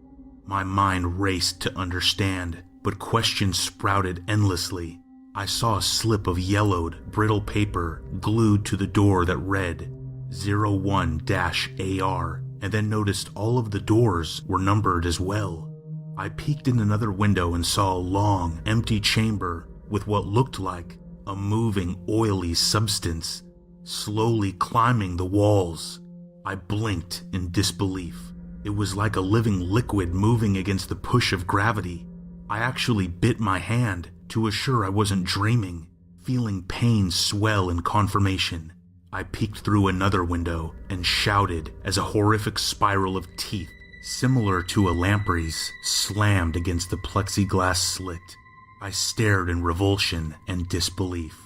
Speaker 16: My mind raced to understand, but questions sprouted endlessly. I saw a slip of yellowed, brittle paper glued to the door that read 01-AR, and then noticed all of the doors were numbered as well. I peeked in another window and saw a long, empty chamber with what looked like a moving, oily substance slowly climbing the walls. I blinked in disbelief. It was like a living liquid moving against the push of gravity. I actually bit my hand to assure I wasn't dreaming, feeling pain swell in confirmation. I peeked through another window and shouted as a horrific spiral of teeth, similar to a lamprey's, slammed against the plexiglass slit. I stared in revulsion and disbelief.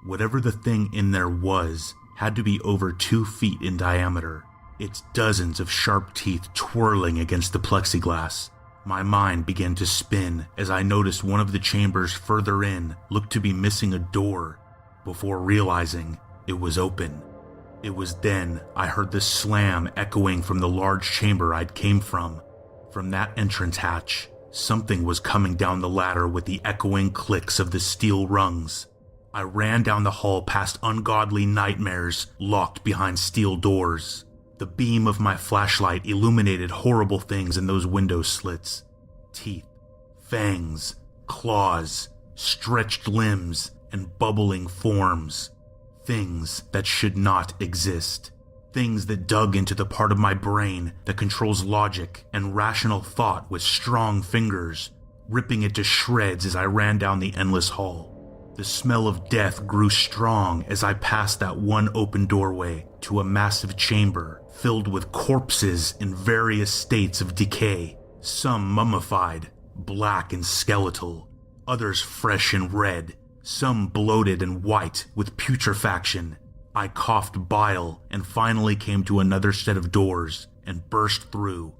Speaker 16: Whatever the thing in there was had to be over 2 feet in diameter, its dozens of sharp teeth twirling against the plexiglass. My mind began to spin as I noticed one of the chambers further in looked to be missing a door, before realizing it was open. It was then I heard the slam echoing from the large chamber I'd came from. From that entrance hatch, something was coming down the ladder with the echoing clicks of the steel rungs. I ran down the hall past ungodly nightmares locked behind steel doors. The beam of my flashlight illuminated horrible things in those window slits. Teeth, fangs, claws, stretched limbs, and bubbling forms. Things that should not exist. Things that dug into the part of my brain that controls logic and rational thought with strong fingers, ripping it to shreds as I ran down the endless hall. The smell of death grew strong as I passed that one open doorway to a massive chamber filled with corpses in various states of decay, some mummified, black and skeletal, others fresh and red, some bloated and white with putrefaction. I coughed bile and finally came to another set of doors and burst through.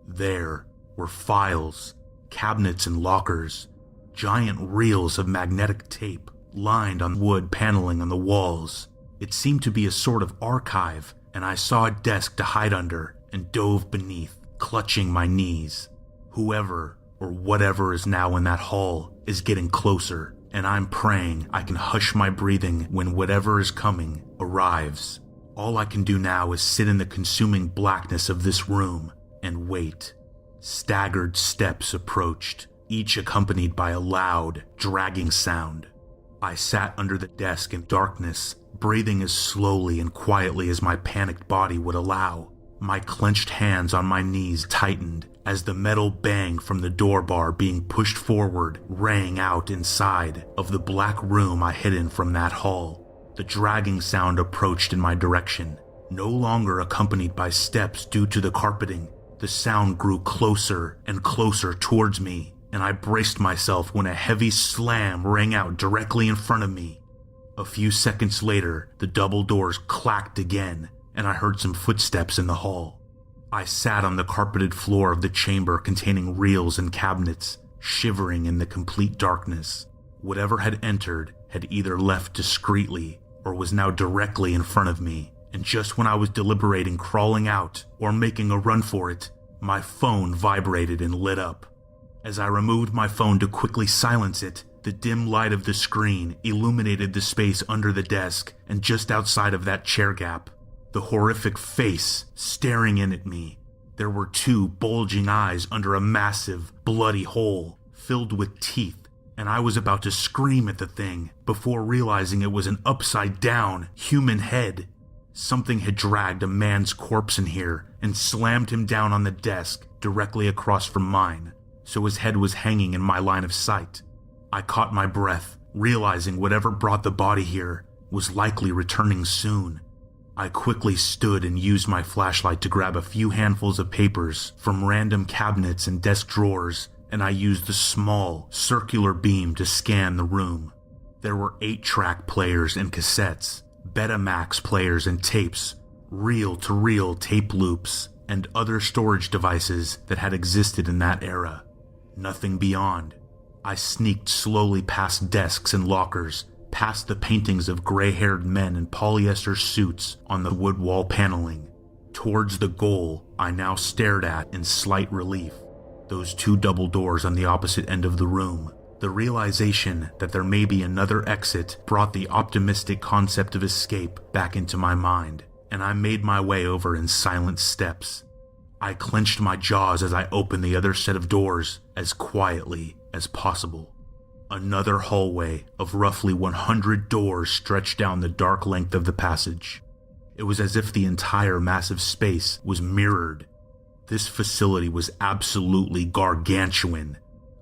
Speaker 16: There were files, cabinets and lockers, giant reels of magnetic tape lined on wood paneling on the walls. It seemed to be a sort of archive, and I saw a desk to hide under and dove beneath, clutching my knees. Whoever or whatever is now in that hall is getting closer, and I'm praying I can hush my breathing when whatever is coming arrives. All I can do now is sit in the consuming blackness of this room and wait. Staggered steps approached, each accompanied by a loud, dragging sound. I sat under the desk in darkness, breathing as slowly and quietly as my panicked body would allow. My clenched hands on my knees tightened as the metal bang from the door bar being pushed forward rang out inside of the black room I hid in from that hall. The dragging sound approached in my direction, no longer accompanied by steps due to the carpeting. The sound grew closer and closer towards me, and I braced myself when a heavy slam rang out directly in front of me. A few seconds later, the double doors clacked again, and I heard some footsteps in the hall. I sat on the carpeted floor of the chamber containing reels and cabinets, shivering in the complete darkness. Whatever had entered had either left discreetly or was now directly in front of me, and just when I was deliberating crawling out or making a run for it, my phone vibrated and lit up. As I removed my phone to quickly silence it, the dim light of the screen illuminated the space under the desk and just outside of that chair gap. The horrific face staring in at me. There were two bulging eyes under a massive, bloody hole filled with teeth, and I was about to scream at the thing before realizing it was an upside-down human head. Something had dragged a man's corpse in here and slammed him down on the desk directly across from mine, so his head was hanging in my line of sight. I caught my breath, realizing whatever brought the body here was likely returning soon. I quickly stood and used my flashlight to grab a few handfuls of papers from random cabinets and desk drawers, and I used the small, circular beam to scan the room. There were 8-track players and cassettes, Betamax players and tapes, reel-to-reel tape loops, and other storage devices that had existed in that era. Nothing beyond. I sneaked slowly past desks and lockers, past the paintings of gray-haired men in polyester suits on the wood wall paneling, towards the goal I now stared at in slight relief. Those two double doors on the opposite end of the room. The realization that there may be another exit brought the optimistic concept of escape back into my mind, and I made my way over in silent steps. I clenched my jaws as I opened the other set of doors as quietly as possible. Another hallway of roughly 100 doors stretched down the dark length of the passage. It was as if the entire massive space was mirrored. This facility was absolutely gargantuan.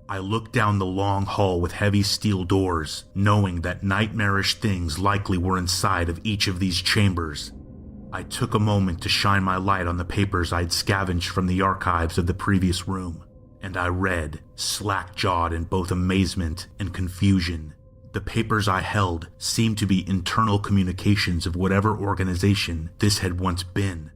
Speaker 16: I looked down the long hall with heavy steel doors, knowing that nightmarish things likely were inside of each of these chambers. I took a moment to shine my light on the papers I'd scavenged from the archives of the previous room, and I read, slack-jawed in both amazement and confusion. The papers I held seemed to be internal communications of whatever organization this had once been.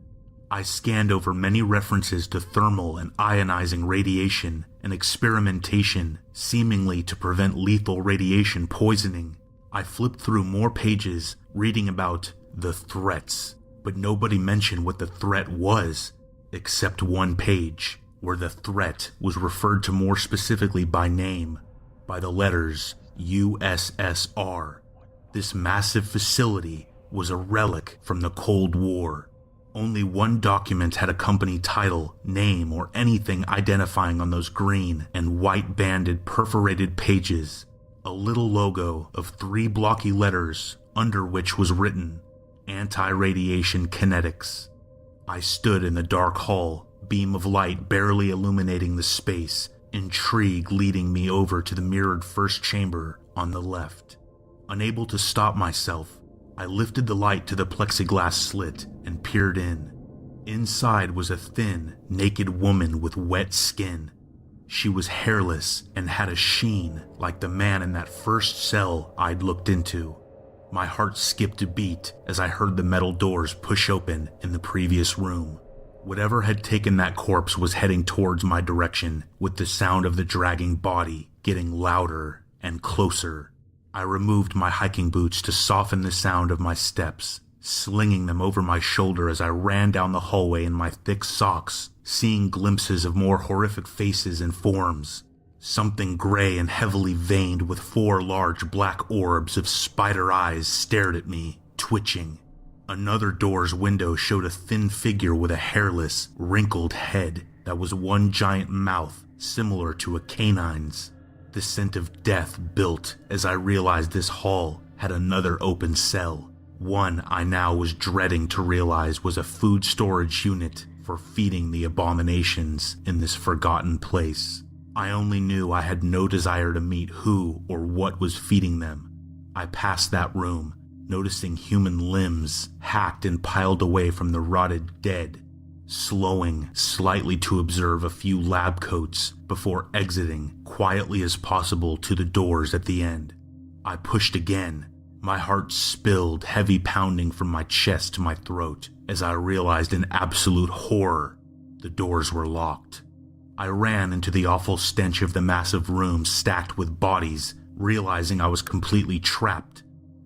Speaker 16: I scanned over many references to thermal and ionizing radiation and experimentation, seemingly to prevent lethal radiation poisoning. I flipped through more pages, reading about the threats, but nobody mentioned what the threat was, except one page, where the threat was referred to more specifically by name, by the letters USSR. This massive facility was a relic from the Cold War. Only one document had a company title, name, or anything identifying on those green and white banded perforated pages. A little logo of 3 blocky letters under which was written, Anti-Radiation Kinetics. I stood in the dark hall, beam of light barely illuminating the space, intrigue leading me over to the mirrored first chamber on the left. Unable to stop myself, I lifted the light to the plexiglass slit and peered in. Inside was a thin, naked woman with wet skin. She was hairless and had a sheen like the man in that first cell I'd looked into. My heart skipped a beat as I heard the metal doors push open in the previous room. Whatever had taken that corpse was heading towards my direction, with the sound of the dragging body getting louder and closer. I removed my hiking boots to soften the sound of my steps, slinging them over my shoulder as I ran down the hallway in my thick socks, seeing glimpses of more horrific faces and forms. Something gray and heavily veined with 4 large black orbs of spider eyes stared at me, twitching. Another door's window showed a thin figure with a hairless, wrinkled head that was one giant mouth similar to a canine's. The scent of death built as I realized this hall had another open cell, one I now was dreading to realize was a food storage unit for feeding the abominations in this forgotten place. I only knew I had no desire to meet who or what was feeding them. I passed that room, noticing human limbs hacked and piled away from the rotted dead, slowing slightly to observe a few lab coats before exiting quietly as possible to the doors at the end. I pushed again, my heart spilled, heavy pounding from my chest to my throat as I realized in absolute horror the doors were locked. I ran into the awful stench of the massive room stacked with bodies, realizing I was completely trapped.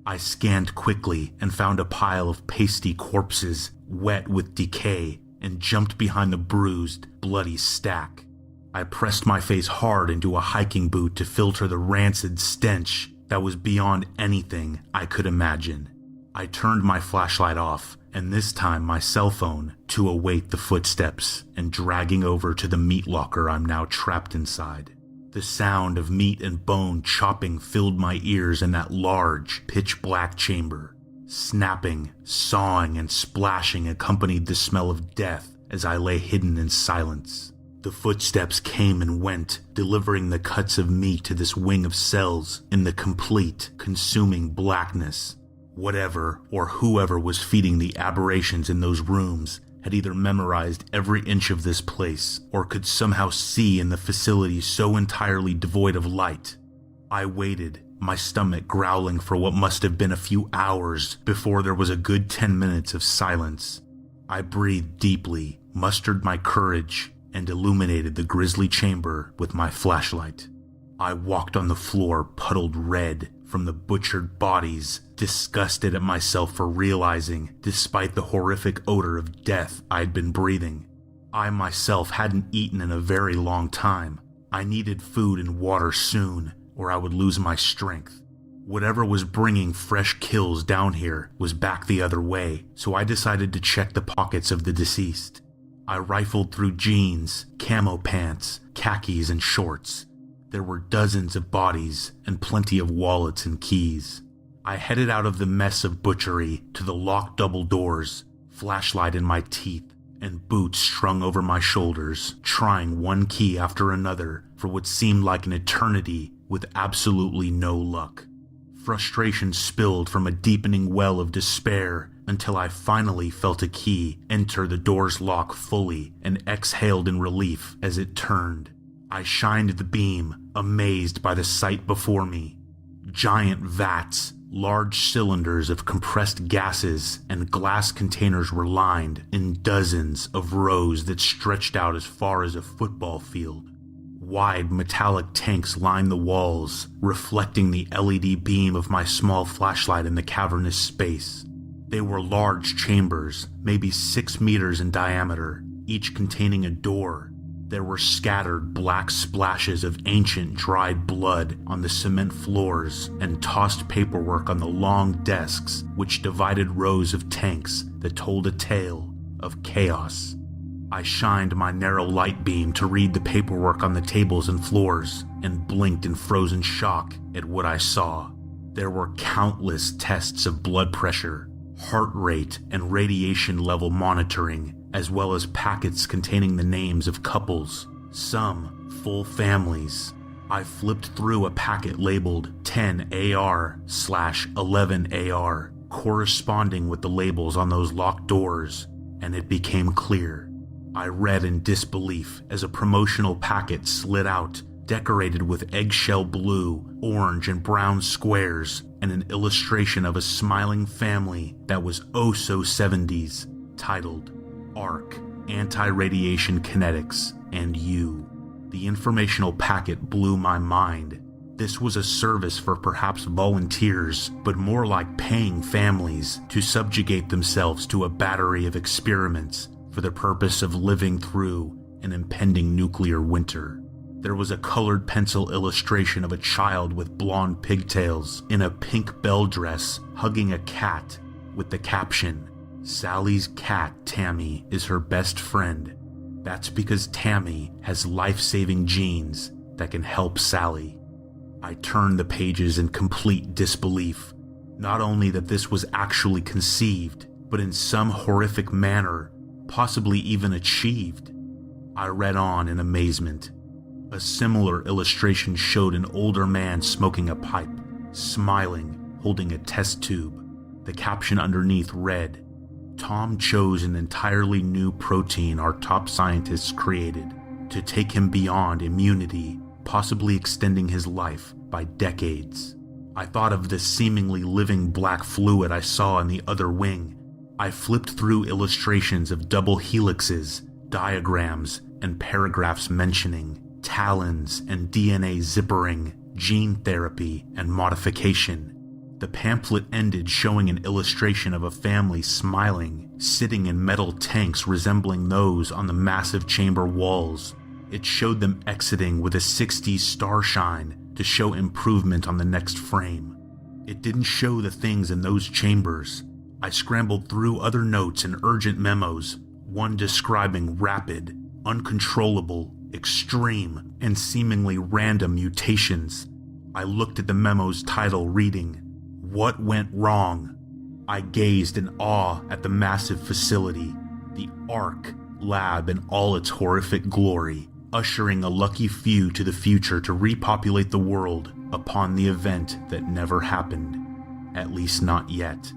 Speaker 16: I scanned quickly and found a pile of pasty corpses, wet with decay, and jumped behind the bruised, bloody stack. I pressed my face hard into a hiking boot to filter the rancid stench that was beyond anything I could imagine. I turned my flashlight off, and this time my cell phone, to await the footsteps and dragging over to the meat locker I'm now trapped inside. The sound of meat and bone chopping filled my ears in that large, pitch-black chamber. Snapping, sawing, and splashing accompanied the smell of death as I lay hidden in silence. The footsteps came and went, delivering the cuts of meat to this wing of cells in the complete, consuming blackness. Whatever or whoever was feeding the aberrations in those rooms had either memorized every inch of this place or could somehow see in the facility so entirely devoid of light. I waited, my stomach growling for what must have been a few hours before there was a good 10 minutes of silence. I breathed deeply, mustered my courage, and illuminated the grisly chamber with my flashlight. I walked on the floor puddled red from the butchered bodies, disgusted at myself for realizing, despite the horrific odor of death I'd been breathing, I myself hadn't eaten in a very long time. I needed food and water soon, or I would lose my strength. Whatever was bringing fresh kills down here was back the other way, so I decided to check the pockets of the deceased. I rifled through jeans, camo pants, khakis, and shorts. There were dozens of bodies and plenty of wallets and keys. I headed out of the mess of butchery to the locked double doors, flashlight in my teeth, and boots strung over my shoulders, trying one key after another for what seemed like an eternity with absolutely no luck. Frustration spilled from a deepening well of despair until I finally felt a key enter the door's lock fully and exhaled in relief as it turned. I shined the beam, amazed by the sight before me. Giant vats, large cylinders of compressed gases, and glass containers were lined in dozens of rows that stretched out as far as a football field. Wide metallic tanks lined the walls, reflecting the LED beam of my small flashlight in the cavernous space. They were large chambers, maybe 6 meters in diameter, each containing a door. There were scattered black splashes of ancient dried blood on the cement floors and tossed paperwork on the long desks which divided rows of tanks that told a tale of chaos. I shined my narrow light beam to read the paperwork on the tables and floors and blinked in frozen shock at what I saw. There were countless tests of blood pressure, heart rate, and radiation level monitoring, as well as packets containing the names of couples, some full families. I flipped through a packet labeled 10AR/11AR, corresponding with the labels on those locked doors, and it became clear. I read in disbelief as a promotional packet slid out, decorated with eggshell blue, orange, and brown squares, and an illustration of a smiling family that was oh so 70s, titled ARC, Anti-Radiation Kinetics, and You. The informational packet blew my mind. This was a service for perhaps volunteers, but more like paying families to subjugate themselves to a battery of experiments for the purpose of living through an impending nuclear winter. There was a colored pencil illustration of a child with blonde pigtails in a pink bell dress hugging a cat with the caption, Sally's cat, Tammy, is her best friend. That's because Tammy has life-saving genes that can help Sally. I turned the pages in complete disbelief. Not only that this was actually conceived, but in some horrific manner, possibly even achieved. I read on in amazement. A similar illustration showed an older man smoking a pipe, smiling, holding a test tube. The caption underneath read, "Tom chose an entirely new protein our top scientists created to take him beyond immunity, possibly extending his life by decades." I thought of the seemingly living black fluid I saw in the other wing. I flipped through illustrations of double helixes, diagrams, and paragraphs mentioning talons and DNA zippering, gene therapy, and modification. The pamphlet ended showing an illustration of a family smiling, sitting in metal tanks resembling those on the massive chamber walls. It showed them exiting with a 60s starshine to show improvement on the next frame. It didn't show the things in those chambers. I scrambled through other notes and urgent memos, one describing rapid, uncontrollable, extreme, and seemingly random mutations. I looked at the memo's title reading, "What Went Wrong?" I gazed in awe at the massive facility, the ARC lab in all its horrific glory, ushering a lucky few to the future to repopulate the world upon the event that never happened. At least not yet.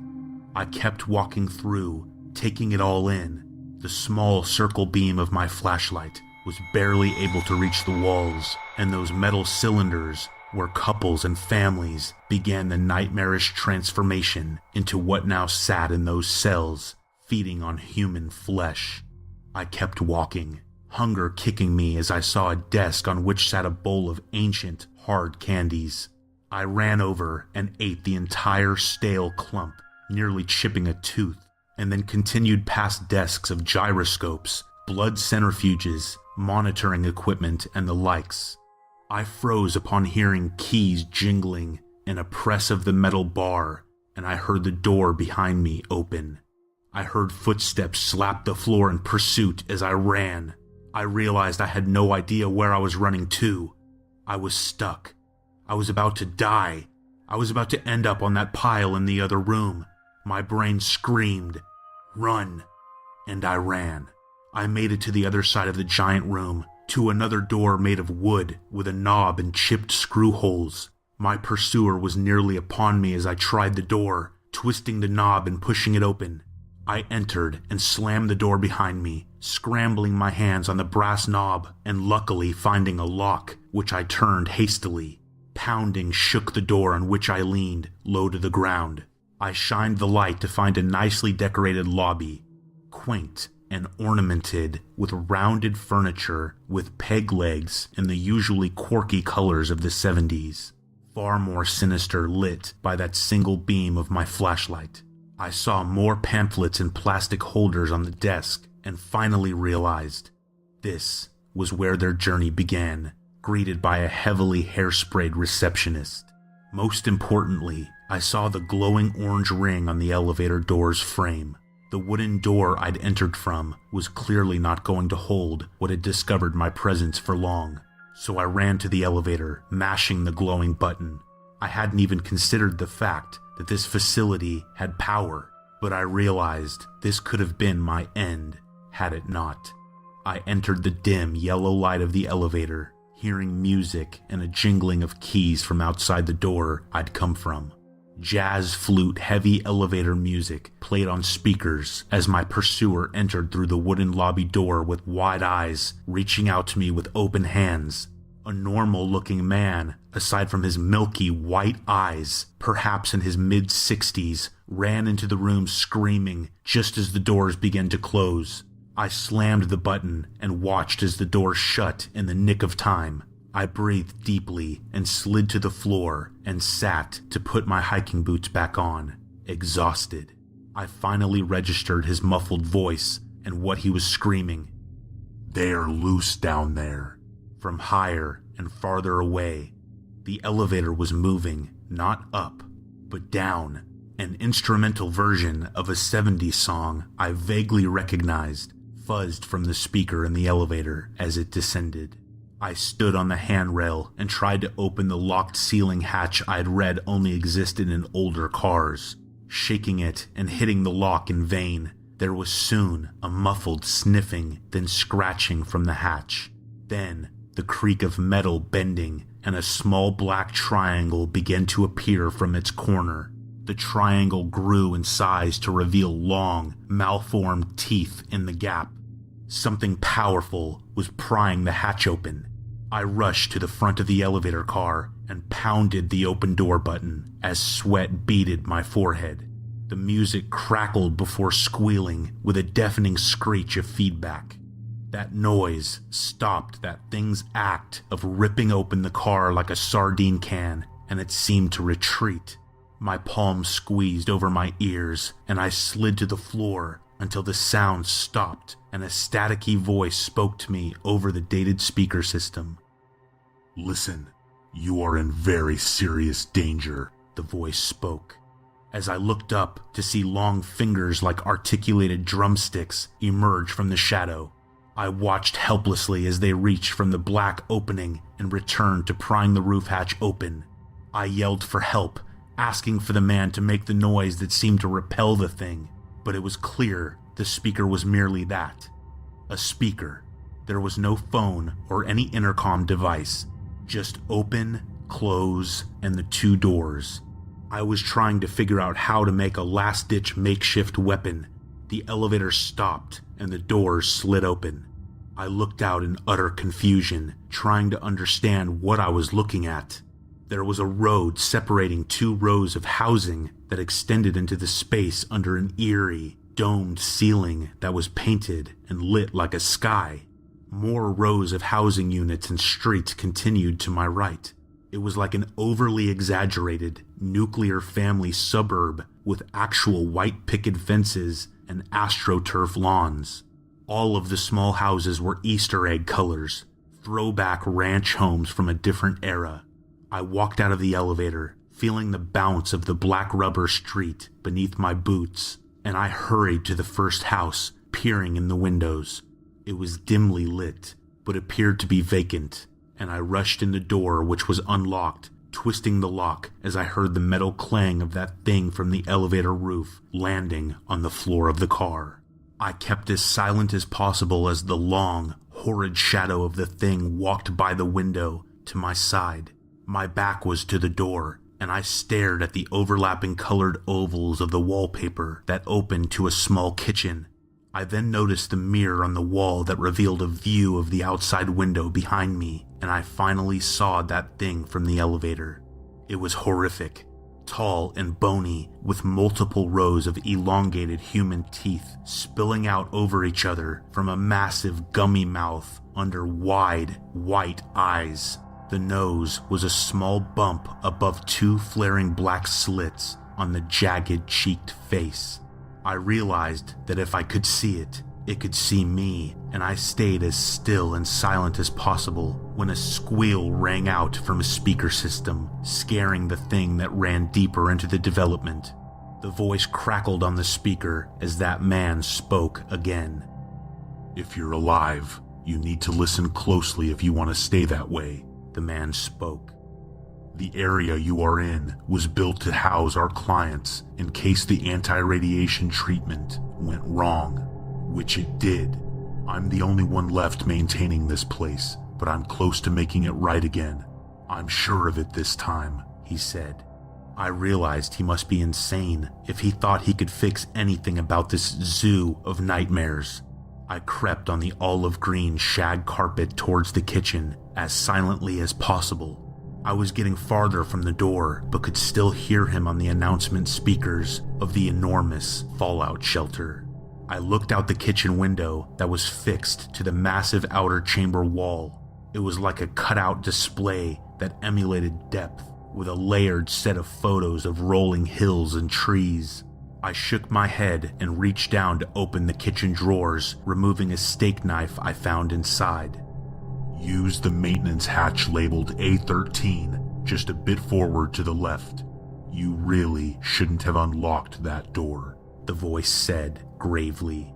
Speaker 16: I kept walking through, taking it all in. The small circle beam of my flashlight was barely able to reach the walls, and those metal cylinders where couples and families began the nightmarish transformation into what now sat in those cells, feeding on human flesh. I kept walking, hunger kicking me as I saw a desk on which sat a bowl of ancient, hard candies. I ran over and ate the entire stale clump, nearly chipping a tooth, and then continued past desks of gyroscopes, blood centrifuges, monitoring equipment, and the likes. I froze upon hearing keys jingling and a press of the metal bar, and I heard the door behind me open. I heard footsteps slap the floor in pursuit as I ran. I realized I had no idea where I was running to. I was stuck. I was about to die. I was about to end up on that pile in the other room. My brain screamed, "Run!" And I ran. I made it to the other side of the giant room, to another door made of wood with a knob and chipped screw holes. My pursuer was nearly upon me as I tried the door, twisting the knob and pushing it open. I entered and slammed the door behind me, scrambling my hands on the brass knob and luckily finding a lock, which I turned hastily. Pounding shook the door on which I leaned, low to the ground. I shined the light to find a nicely decorated lobby, quaint and ornamented with rounded furniture with peg legs in the usually quirky colors of the 70s, far more sinister lit by that single beam of my flashlight. I saw more pamphlets and plastic holders on the desk and finally realized this was where their journey began, greeted by a heavily hairsprayed receptionist. Most importantly, I saw the glowing orange ring on the elevator door's frame. The wooden door I'd entered from was clearly not going to hold what had discovered my presence for long, so I ran to the elevator, mashing the glowing button. I hadn't even considered the fact that this facility had power, but I realized this could have been my end, had it not. I entered the dim yellow light of the elevator, hearing music and a jingling of keys from outside the door I'd come from. Jazz flute heavy elevator music played on speakers as my pursuer entered through the wooden lobby door with wide eyes, reaching out to me with open hands. A normal-looking man, aside from his milky white eyes, perhaps in his mid-60s, ran into the room screaming just as the doors began to close. I slammed the button and watched as the door shut in the nick of time. I breathed deeply and slid to the floor and sat to put my hiking boots back on, exhausted. I finally registered his muffled voice and what he was screaming. "They're loose down there." From higher and farther away, the elevator was moving, not up, but down, An instrumental version of a 70s song I vaguely recognized fuzzed from the speaker in the elevator as it descended. I stood on the handrail and tried to open the locked ceiling hatch I'd read only existed in older cars. Shaking it and hitting the lock in vain, there was soon a muffled sniffing, then scratching from the hatch. Then the creak of metal bending, and a small black triangle began to appear from its corner. The triangle grew in size to reveal long, malformed teeth in the gap. Something powerful was prying the hatch open. I rushed to the front of the elevator car and pounded the open door button as sweat beaded my forehead. The music crackled before squealing with a deafening screech of feedback. That noise stopped that thing's act of ripping open the car like a sardine can, and it seemed to retreat. My palms squeezed over my ears, and I slid to the floor until the sound stopped and a staticky voice spoke to me over the dated speaker system.
Speaker 6: "Listen, you are in very serious danger,"
Speaker 16: the voice spoke. As I looked up to see long fingers like articulated drumsticks emerge from the shadow, I watched helplessly as they reached from the black opening and returned to prying the roof hatch open. I yelled for help, asking for the man to make the noise that seemed to repel the thing, but it was clear the speaker was merely that. A speaker. There was no phone or any intercom device, just open, close, and the two doors. I was trying to figure out how to make a last-ditch makeshift weapon. The elevator stopped and the doors slid open. I looked out in utter confusion, trying to understand what I was looking at. There was a road separating two rows of housing that extended into the space under an eerie, domed ceiling that was painted and lit like a sky. More rows of housing units and streets continued to my right. It was like an overly exaggerated nuclear family suburb with actual white picket fences and AstroTurf lawns. All of the small houses were Easter egg colors, throwback ranch homes from a different era. I walked out of the elevator, feeling the bounce of the black rubber street beneath my boots, and I hurried to the first house, peering in the windows. It was dimly lit, but appeared to be vacant, and I rushed in the door, which was unlocked, twisting the lock as I heard the metal clang of that thing from the elevator roof landing on the floor of the car. I kept as silent as possible as the long, horrid shadow of the thing walked by the window to my side. My back was to the door, and I stared at the overlapping colored ovals of the wallpaper that opened to a small kitchen. I then noticed the mirror on the wall that revealed a view of the outside window behind me, and I finally saw that thing from the elevator. It was horrific, tall and bony, with multiple rows of elongated human teeth spilling out over each other from a massive gummy mouth under wide, white eyes. The nose was a small bump above two flaring black slits on the jagged-cheeked face. I realized that if I could see it, it could see me, and I stayed as still and silent as possible when a squeal rang out from a speaker system, scaring the thing that ran deeper into the development. The voice crackled on the speaker as that man spoke again.
Speaker 6: "If you're alive, you need to listen closely if you want to stay that way," the man spoke. "The area you are in was built to house our clients in case the anti-radiation treatment went wrong, which it did. I'm the only one left maintaining this place, but I'm close to making it right again. I'm sure of it this time," he said. I realized he must be insane if he thought he could fix anything about this zoo of nightmares. I crept on the olive green shag carpet towards the kitchen as silently as possible. I was getting farther from the door, but could still hear him on the announcement speakers of the enormous fallout shelter. I looked out the kitchen window that was fixed to the massive outer chamber wall. It was like a cutout display that emulated depth, with a layered set of photos of rolling hills and trees. I shook my head and reached down to open the kitchen drawers, removing a steak knife I found inside. "Use the maintenance hatch labeled A13, just a bit forward to the left.
Speaker 16: You really shouldn't have unlocked that door, the voice said gravely.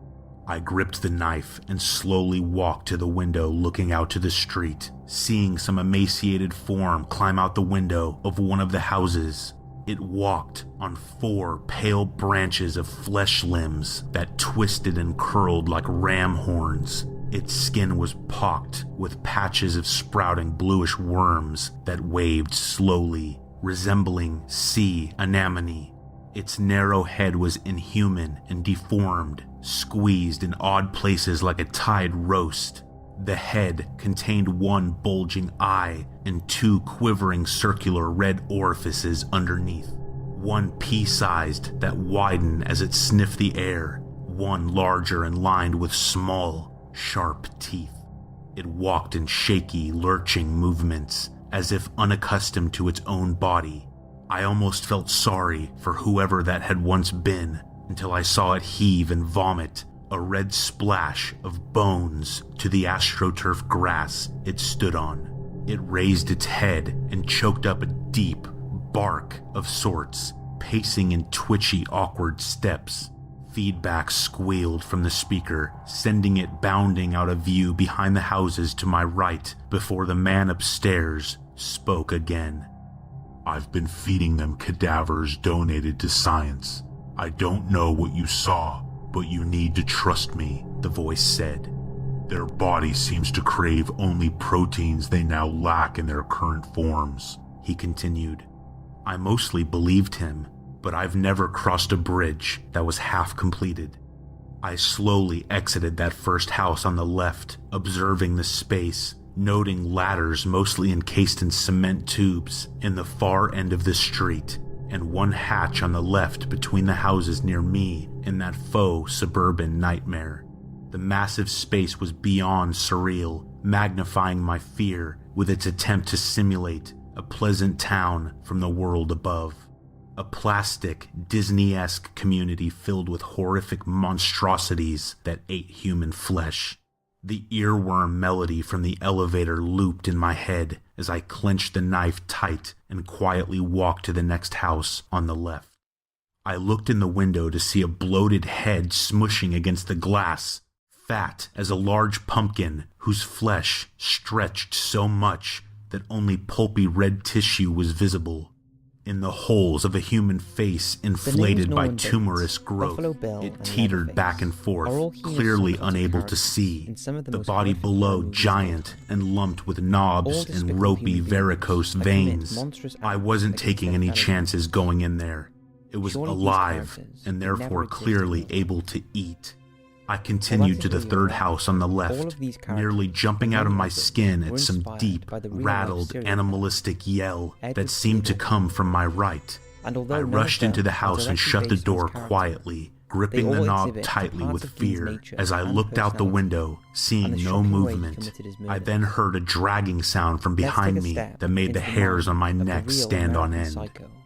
Speaker 16: I gripped the knife and slowly walked to the window looking out to the street, seeing some emaciated form climb out the window of one of the houses. It walked on 4 pale branches of flesh limbs that twisted and curled like ram horns. Its skin was pocked with patches of sprouting bluish worms that waved slowly, resembling sea anemone. Its narrow head was inhuman and deformed, squeezed in odd places like a tied roast. The head contained one bulging eye and 2 quivering circular red orifices underneath, one pea-sized that widened as it sniffed the air, one larger and lined with small, sharp teeth. It walked in shaky, lurching movements, as if unaccustomed to its own body. I almost felt sorry for whoever that had once been, until I saw it heave and vomit a red splash of bones to the astroturf grass it stood on. It raised its head and choked up a deep bark of sorts, pacing in twitchy, awkward steps. Feedback squealed from the speaker, sending it bounding out of view behind the houses to my right before the man upstairs spoke again.
Speaker 15: I've been feeding them cadavers donated to science. I don't know what you saw, but you need to trust me, the voice said. Their body seems to crave only proteins they now lack in their current forms, he continued. I mostly believed him, but I've never crossed a bridge that was half completed. I slowly exited that first house on the left, observing the space, noting ladders mostly encased in cement tubes in the far end of the street, and one hatch on the left between the houses near me in that faux suburban nightmare. The massive space was beyond surreal, magnifying my fear with its attempt to simulate a pleasant town from the world above. A plastic, Disney-esque community filled with horrific monstrosities that ate human flesh. The earworm melody from the elevator looped in my head as I clenched the knife tight and quietly walked to the next house on the left. I looked in the window to see a bloated head smushing against the glass, fat as a large pumpkin whose flesh stretched so much that only pulpy red tissue was visible. In the holes of a human face inflated by tumorous growth, it teetered back and forth, clearly unable to see, the body below giant and lumped with knobs and ropey varicose veins. I wasn't taking any chances going in there. It was alive and therefore clearly able to eat. I continued to the third house on the left, nearly jumping out of my skin at some deep, rattled, animalistic yell that seemed to come from my right. I rushed into the house and shut the door quietly, gripping the knob tightly with fear as I looked out the window, seeing no movement. I then heard a dragging sound from behind me that made the hairs on my neck stand on end.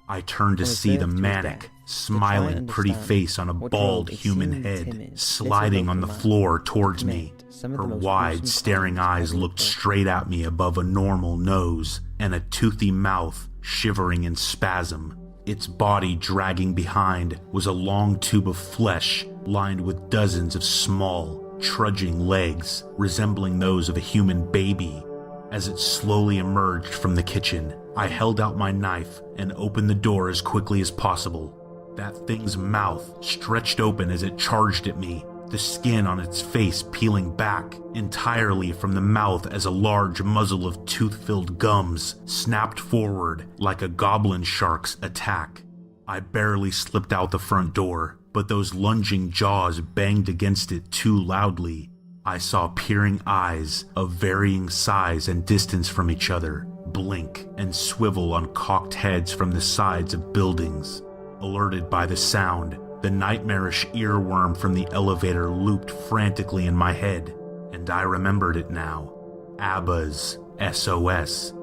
Speaker 15: I turned to see the manic, smiling, pretty face on a bald human head sliding on the floor towards me. Her wide, staring eyes looked straight at me above a normal nose, and a toothy mouth shivering in spasm. Its body dragging behind was a long tube of flesh lined with dozens of small, trudging legs resembling those of a human baby. As it slowly emerged from the kitchen, I held out my knife and opened the door as quickly as possible. That thing's mouth stretched open as it charged at me, the skin on its face peeling back entirely from the mouth as a large muzzle of tooth-filled gums snapped forward like a goblin shark's attack. I barely slipped out the front door, but those lunging jaws banged against it too loudly. I saw peering eyes of varying size and distance from each other blink and swivel on cocked heads from the sides of buildings. Alerted by the sound, the nightmarish earworm from the elevator looped frantically in my head, and I remembered it now. ABBA's SOS.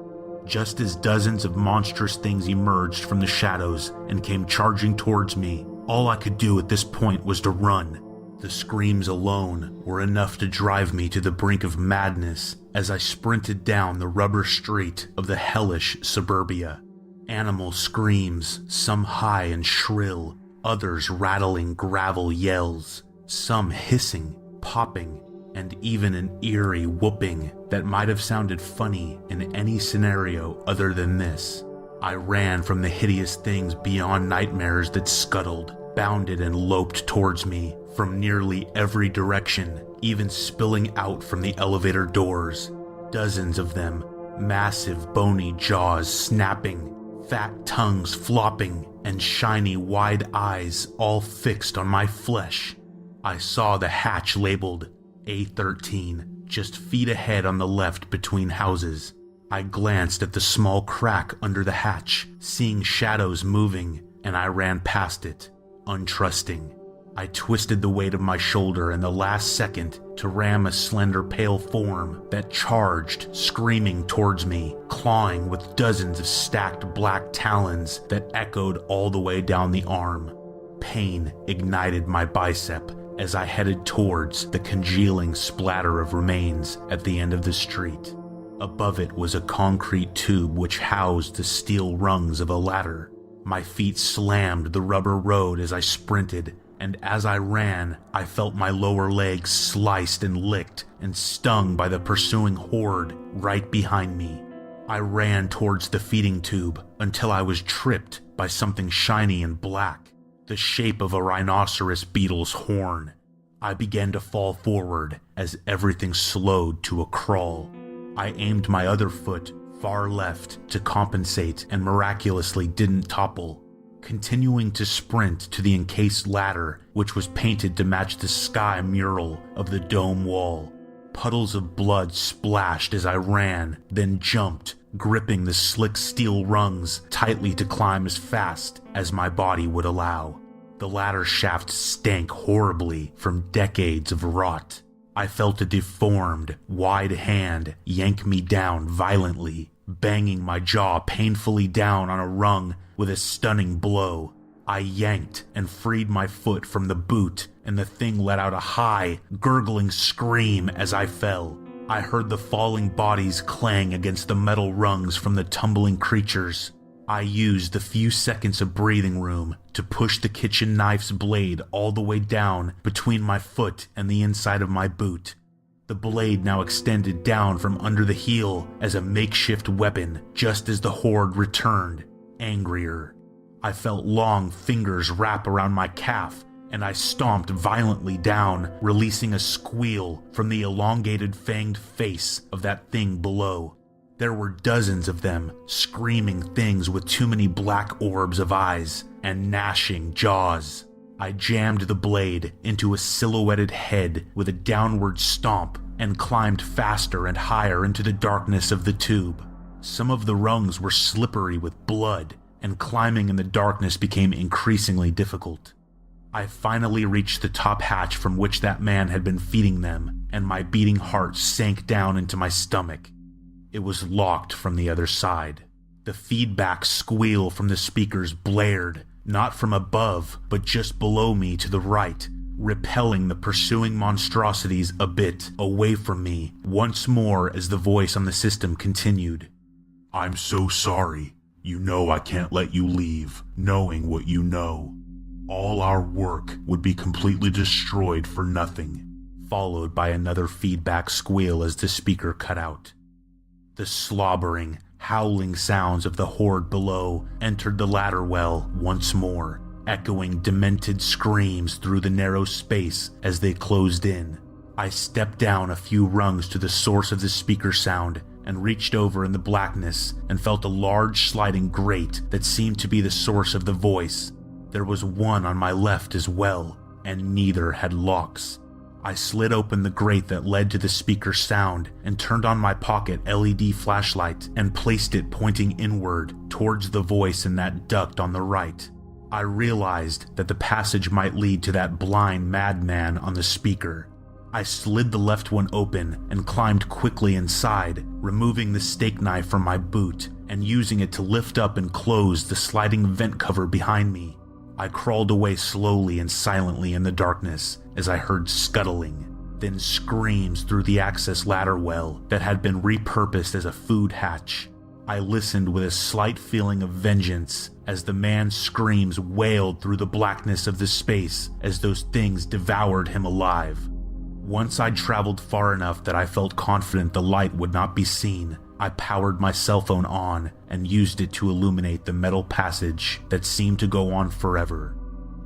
Speaker 15: Just as dozens of monstrous things emerged from the shadows and came charging towards me, all I could do at this point was to run. The screams alone were enough to drive me to the brink of madness as I sprinted down the rubber street of the hellish suburbia.
Speaker 16: Animal screams, some high and shrill, others rattling gravel yells, some hissing, popping, and even an eerie whooping that might have sounded funny in any scenario other than this. I ran from the hideous things beyond nightmares that scuttled, bounded, and loped towards me from nearly every direction, even spilling out from the elevator doors. Dozens of them, massive bony jaws snapping, fat tongues flopping, and shiny wide eyes all fixed on my flesh. I saw the hatch labeled A13 just feet ahead on the left between houses. I glanced at the small crack under the hatch, seeing shadows moving, and I ran past it, untrusting. I twisted the weight of my shoulder in the last second to ram a slender pale form that charged, screaming towards me, clawing with dozens of stacked black talons that echoed all the way down the arm. Pain ignited my bicep as I headed towards the congealing splatter of remains at the end of the street. Above it was a concrete tube which housed the steel rungs of a ladder. My feet slammed the rubber road as I sprinted, and as I ran, I felt my lower legs sliced and licked and stung by the pursuing horde right behind me. I ran towards the feeding tube until I was tripped by something shiny and black, the shape of a rhinoceros beetle's horn. I began to fall forward as everything slowed to a crawl. I aimed my other foot far left to compensate and miraculously didn't topple, continuing to sprint to the encased ladder which was painted to match the sky mural of the dome wall. Puddles of blood splashed as I ran, then jumped, gripping the slick steel rungs tightly to climb as fast as my body would allow. The ladder shaft stank horribly from decades of rot. I felt a deformed, wide hand yank me down violently, banging my jaw painfully down on a rung with a stunning blow. I yanked and freed my foot from the boot, and the thing let out a high, gurgling scream as I fell. I heard the falling bodies clang against the metal rungs from the tumbling creatures. I used the few seconds of breathing room to push the kitchen knife's blade all the way down between my foot and the inside of my boot. The blade now extended down from under the heel as a makeshift weapon just as the horde returned, angrier. I felt long fingers wrap around my calf, and I stomped violently down, releasing a squeal from the elongated fanged face of that thing below. There were dozens of them, screaming things with too many black orbs of eyes and gnashing jaws. I jammed the blade into a silhouetted head with a downward stomp and climbed faster and higher into the darkness of the tube. Some of the rungs were slippery with blood, and climbing in the darkness became increasingly difficult. I finally reached the top hatch from which that man had been feeding them, and my beating heart sank down into my stomach. It was locked from the other side. The feedback squeal from the speakers blared, not from above, but just below me to the right, repelling the pursuing monstrosities a bit away from me once more as the voice on the system continued.
Speaker 15: I'm so sorry. You know I can't let you leave, knowing what you know. All our work would be completely destroyed for nothing.
Speaker 16: Followed by another feedback squeal as the speaker cut out. The slobbering, howling sounds of the horde below entered the ladder well once more, echoing demented screams through the narrow space as they closed in. I stepped down a few rungs to the source of the speaker sound and reached over in the blackness and felt a large sliding grate that seemed to be the source of the voice. There was one on my left as well, and neither had locks. I slid open the grate that led to the speaker sound and turned on my pocket LED flashlight and placed it pointing inward towards the voice in that duct on the right. I realized that the passage might lead to that blind madman on the speaker. I slid the left one open and climbed quickly inside, removing the steak knife from my boot and using it to lift up and close the sliding vent cover behind me. I crawled away slowly and silently in the darkness as I heard scuttling, then screams through the access ladder well that had been repurposed as a food hatch. I listened with a slight feeling of vengeance as the man's screams wailed through the blackness of the space as those things devoured him alive. Once I'd traveled far enough that I felt confident the light would not be seen, I powered my cell phone on and used it to illuminate the metal passage that seemed to go on forever.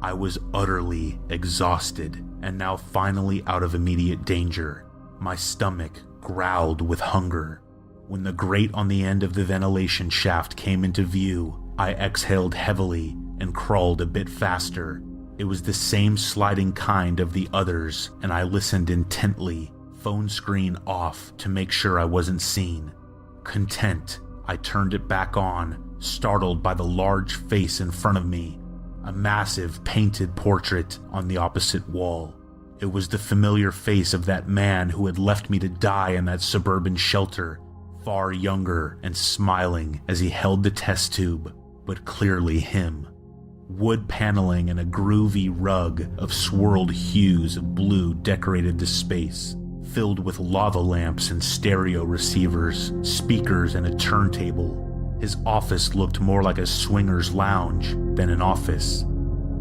Speaker 16: I was utterly exhausted and now finally out of immediate danger. My stomach growled with hunger. When the grate on the end of the ventilation shaft came into view, I exhaled heavily and crawled a bit faster. It was the same sliding kind of the others, and I listened intently, phone screen off to make sure I wasn't seen. Content, I turned it back on, startled by the large face in front of me, a massive painted portrait on the opposite wall. It was the familiar face of that man who had left me to die in that suburban shelter, far younger and smiling as he held the test tube, but clearly him. Wood paneling and a groovy rug of swirled hues of blue decorated the space, filled with lava lamps and stereo receivers, speakers, and a turntable. His office looked more like a swinger's lounge than an office.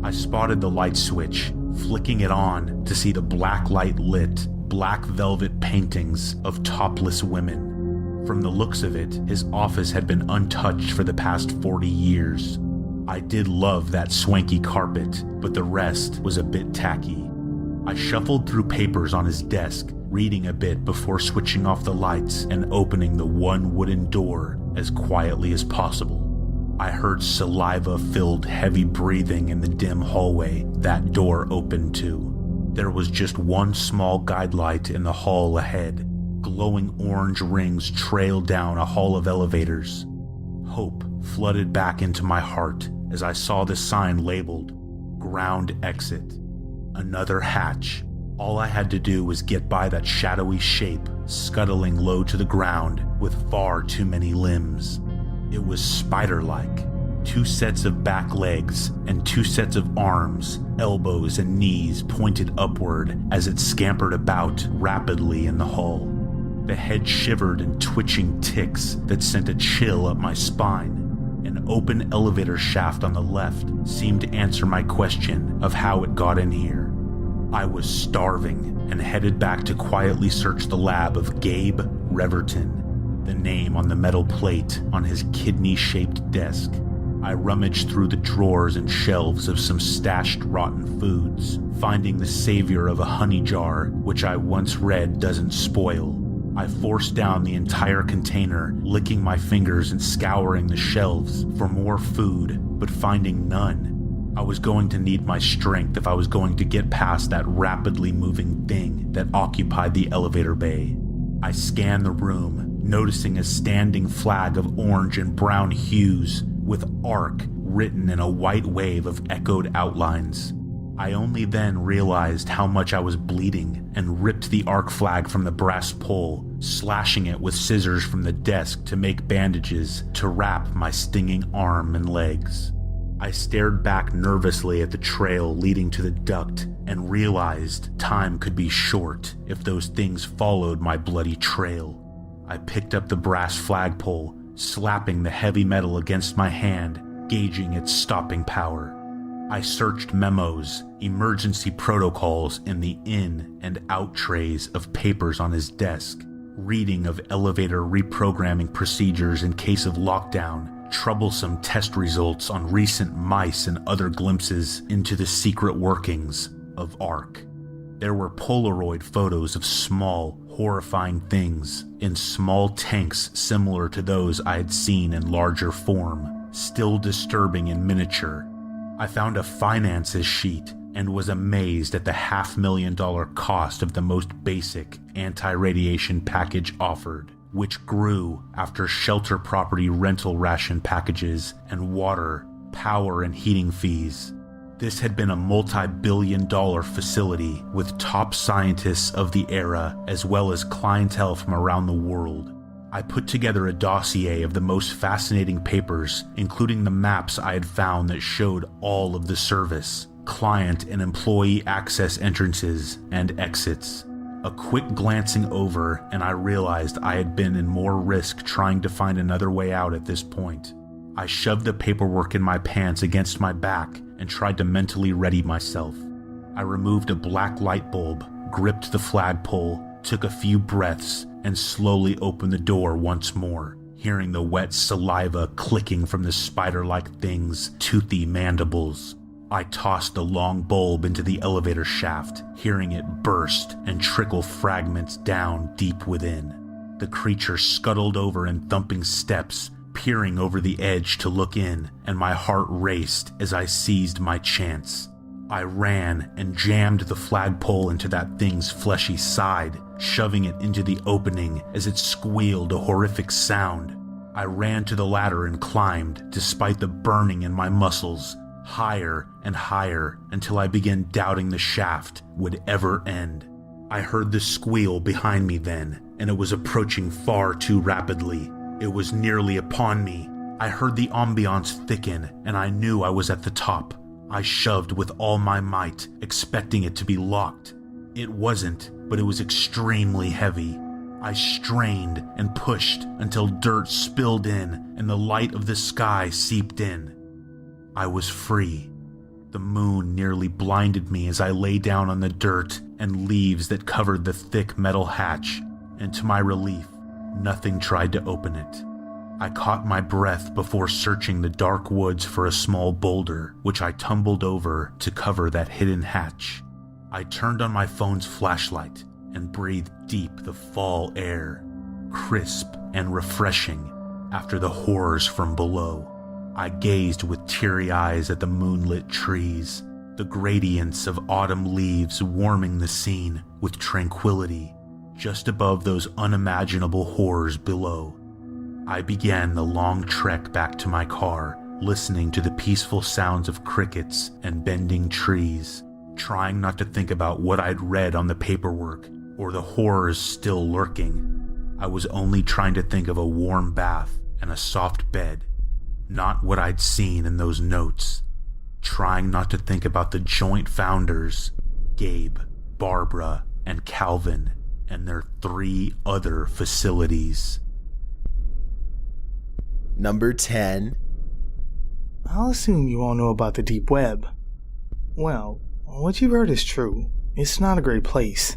Speaker 16: I spotted the light switch, flicking it on to see the black light lit, black velvet paintings of topless women. From the looks of it, his office had been untouched for the past 40 years. I did love that swanky carpet, but the rest was a bit tacky. I shuffled through papers on his desk, reading a bit before switching off the lights and opening the one wooden door as quietly as possible. I heard saliva-filled heavy breathing in the dim hallway that door opened to. There was just one small guide light in the hall ahead. Glowing orange rings trailed down a hall of elevators. Hope flooded back into my heart as I saw the sign labeled Ground Exit. Another hatch. All I had to do was get by that shadowy shape scuttling low to the ground with far too many limbs. It was spider-like. 2 sets of back legs and 2 sets of arms, elbows and knees pointed upward as it scampered about rapidly in the hall. The head shivered in twitching tics that sent a chill up my spine. An open elevator shaft on the left seemed to answer my question of how it got in here. I was starving and headed back to quietly search the lab of Gabe Reverton, the name on the metal plate on his kidney-shaped desk. I rummaged through the drawers and shelves of some stashed rotten foods, finding the savior of a honey jar, which I once read doesn't spoil. I forced down the entire container, licking my fingers and scouring the shelves for more food, but finding none. I was going to need my strength if I was going to get past that rapidly moving thing that occupied the elevator bay. I scanned the room, noticing a standing flag of orange and brown hues with ARC written in a white wave of echoed outlines. I only then realized how much I was bleeding and ripped the ARC flag from the brass pole, slashing it with scissors from the desk to make bandages to wrap my stinging arm and legs. I stared back nervously at the trail leading to the duct and realized time could be short if those things followed my bloody trail. I picked up the brass flagpole, slapping the heavy metal against my hand, gauging its stopping power. I searched memos, emergency protocols in the in and out trays of papers on his desk, reading of elevator reprogramming procedures in case of lockdown, troublesome test results on recent mice and other glimpses into the secret workings of ARC. There were Polaroid photos of small, horrifying things in small tanks similar to those I had seen in larger form, still disturbing in miniature. I found a finances sheet and was amazed at the $500,000 cost of the most basic anti-radiation package offered, which grew after shelter property rental ration packages and water, power, and heating fees. This had been a multi-billion-dollar facility with top scientists of the era as well as clientele from around the world. I put together a dossier of the most fascinating papers, including the maps I had found that showed all of the service, client and employee access entrances and exits.
Speaker 15: A quick glancing over, and I realized I had been in more risk trying to find another way out at this point. I shoved the paperwork in my pants against my back and tried to mentally ready myself. I removed a black light bulb, gripped the flagpole, took a few breaths, and slowly opened the door once more, hearing the wet saliva clicking from the spider-like thing's toothy mandibles. I tossed the long bulb into the elevator shaft, hearing it burst and trickle fragments down deep within. The creature scuttled over in thumping steps, peering over the edge to look in, and my heart raced as I seized my chance. I ran and jammed the flagpole into that thing's fleshy side, shoving it into the opening as it squealed a horrific sound. I ran to the ladder and climbed, despite the burning in my muscles, higher and higher until I began doubting the shaft would ever end. I heard the squeal behind me then, and it was approaching far too rapidly. It was nearly upon me. I heard the ambiance thicken, and I knew I was at the top. I shoved with all my might, expecting it to be locked. It wasn't, but it was extremely heavy. I strained and pushed until dirt spilled in and the light of the sky seeped in. I was free. The moon nearly blinded me as I lay down on the dirt and leaves that covered the thick metal hatch, and to my relief, nothing tried to open it. I caught my breath before searching the dark woods for a small boulder, which I tumbled over to cover that hidden hatch. I turned on my phone's flashlight and breathed deep the fall air, crisp and refreshing after the horrors from below. I gazed with teary eyes at the moonlit trees, the gradients of autumn leaves warming the scene with tranquility, just above those unimaginable horrors below. I began the long trek back to my car, listening to the peaceful sounds of crickets and bending trees, trying not to think about what I'd read on the paperwork or the horrors still lurking. I was only trying to think of a warm bath and a soft bed, not what I'd seen in those notes. Trying not to think about the joint founders, Gabe, Barbara, and Calvin, and their 3 other facilities.
Speaker 1: Number 10.
Speaker 17: I'll assume you all know about the deep web. Well, what you've heard is true. It's not a great place.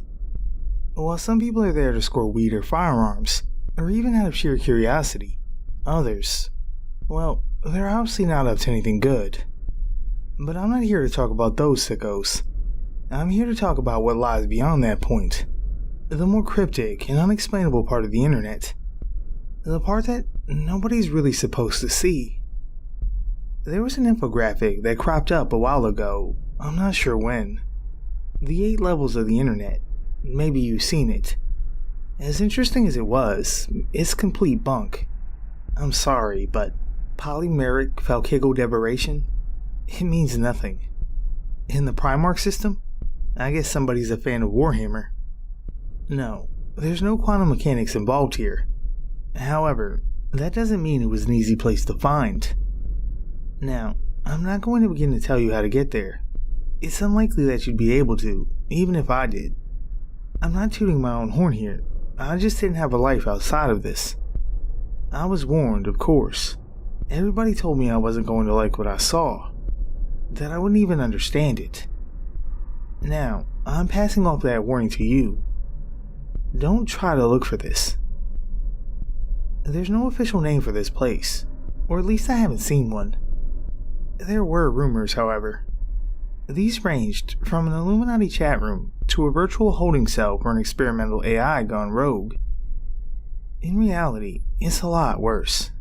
Speaker 17: While some people are there to score weed or firearms, or even out of sheer curiosity, others, well, they're obviously not up to anything good. But I'm not here to talk about those sickos. I'm here to talk about what lies beyond that point. The more cryptic and unexplainable part of the internet. The part that nobody's really supposed to see. There was an infographic that cropped up a while ago, I'm not sure when. The 8 levels of the internet. Maybe you've seen it. As interesting as it was, it's complete bunk. I'm sorry, but polymeric falcagodeberation? It means nothing. In the Primarch system? I guess somebody's a fan of Warhammer. No, there's no quantum mechanics involved here. However, that doesn't mean it was an easy place to find. Now, I'm not going to begin to tell you how to get there. It's unlikely that you'd be able to, even if I did. I'm not tooting my own horn here. I just didn't have a life outside of this. I was warned, of course. Everybody told me I wasn't going to like what I saw. That I wouldn't even understand it. Now, I'm passing off that warning to you. Don't try to look for this. There's no official name for this place, or at least I haven't seen one. There were rumors, however. These ranged from an Illuminati chat room to a virtual holding cell for an experimental AI gone rogue. In reality, it's a lot worse.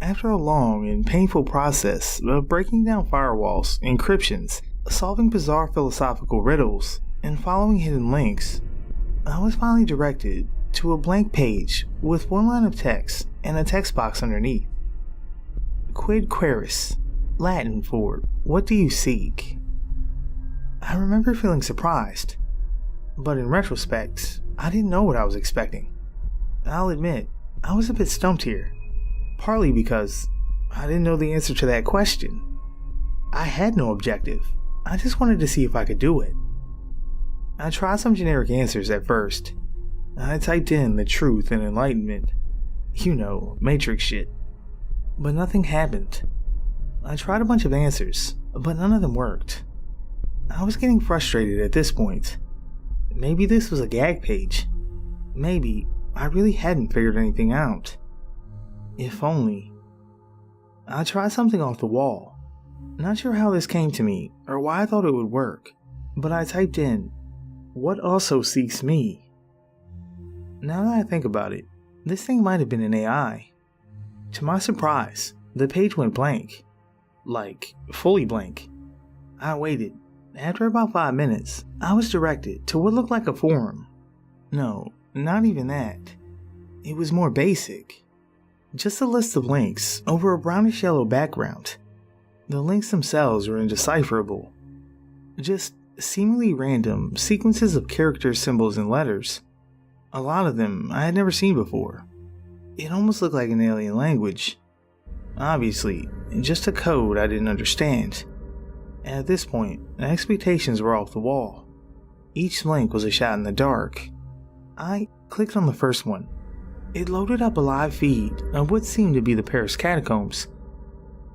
Speaker 17: After a long and painful process of breaking down firewalls, encryptions, solving bizarre philosophical riddles, and following hidden links, I was finally directed to a blank page with one line of text and a text box underneath. Quid queris, Latin for what do you seek? I remember feeling surprised, but in retrospect, I didn't know what I was expecting. I'll admit, I was a bit stumped here, partly because I didn't know the answer to that question. I had no objective, I just wanted to see if I could do it. I tried some generic answers at first. I typed in the truth and enlightenment. You know, Matrix shit. But nothing happened. I tried a bunch of answers, but none of them worked. I was getting frustrated at this point. Maybe this was a gag page. Maybe I really hadn't figured anything out. If only. I tried something off the wall. Not sure how this came to me or why I thought it would work, but I typed in, "What also seeks me?" Now that I think about it, this thing might have been an AI. To my surprise, the page went blank. Like, fully blank. I waited. After about 5 minutes, I was directed to what looked like a forum. No, not even that. It was more basic. Just a list of links over a brownish yellow background. The links themselves were indecipherable. Just seemingly random sequences of characters, symbols, and letters. A lot of them I had never seen before. It almost looked like an alien language. Obviously, just a code I didn't understand. At this point, expectations were off the wall. Each link was a shot in the dark. I clicked on the first one. It loaded up a live feed of what seemed to be the Paris catacombs.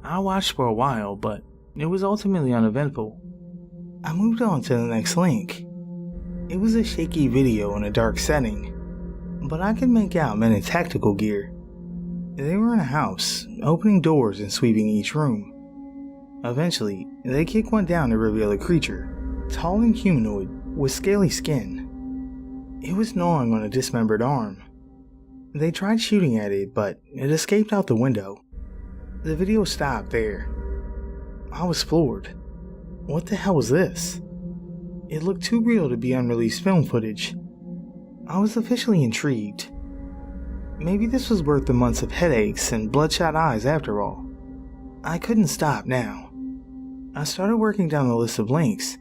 Speaker 17: I watched for a while, but it was ultimately uneventful. I moved on to the next link. It was a shaky video in a dark setting, but I could make out men in tactical gear. They were in a house, opening doors and sweeping each room. Eventually, they kicked one down to reveal a creature, tall and humanoid, with scaly skin. It was gnawing on a dismembered arm. They tried shooting at it, but it escaped out the window. The video stopped there. I was floored. What the hell was this? It looked too real to be unreleased film footage. I was officially intrigued. Maybe this was worth the months of headaches and bloodshot eyes after all. I couldn't stop now. I started working down the list of links.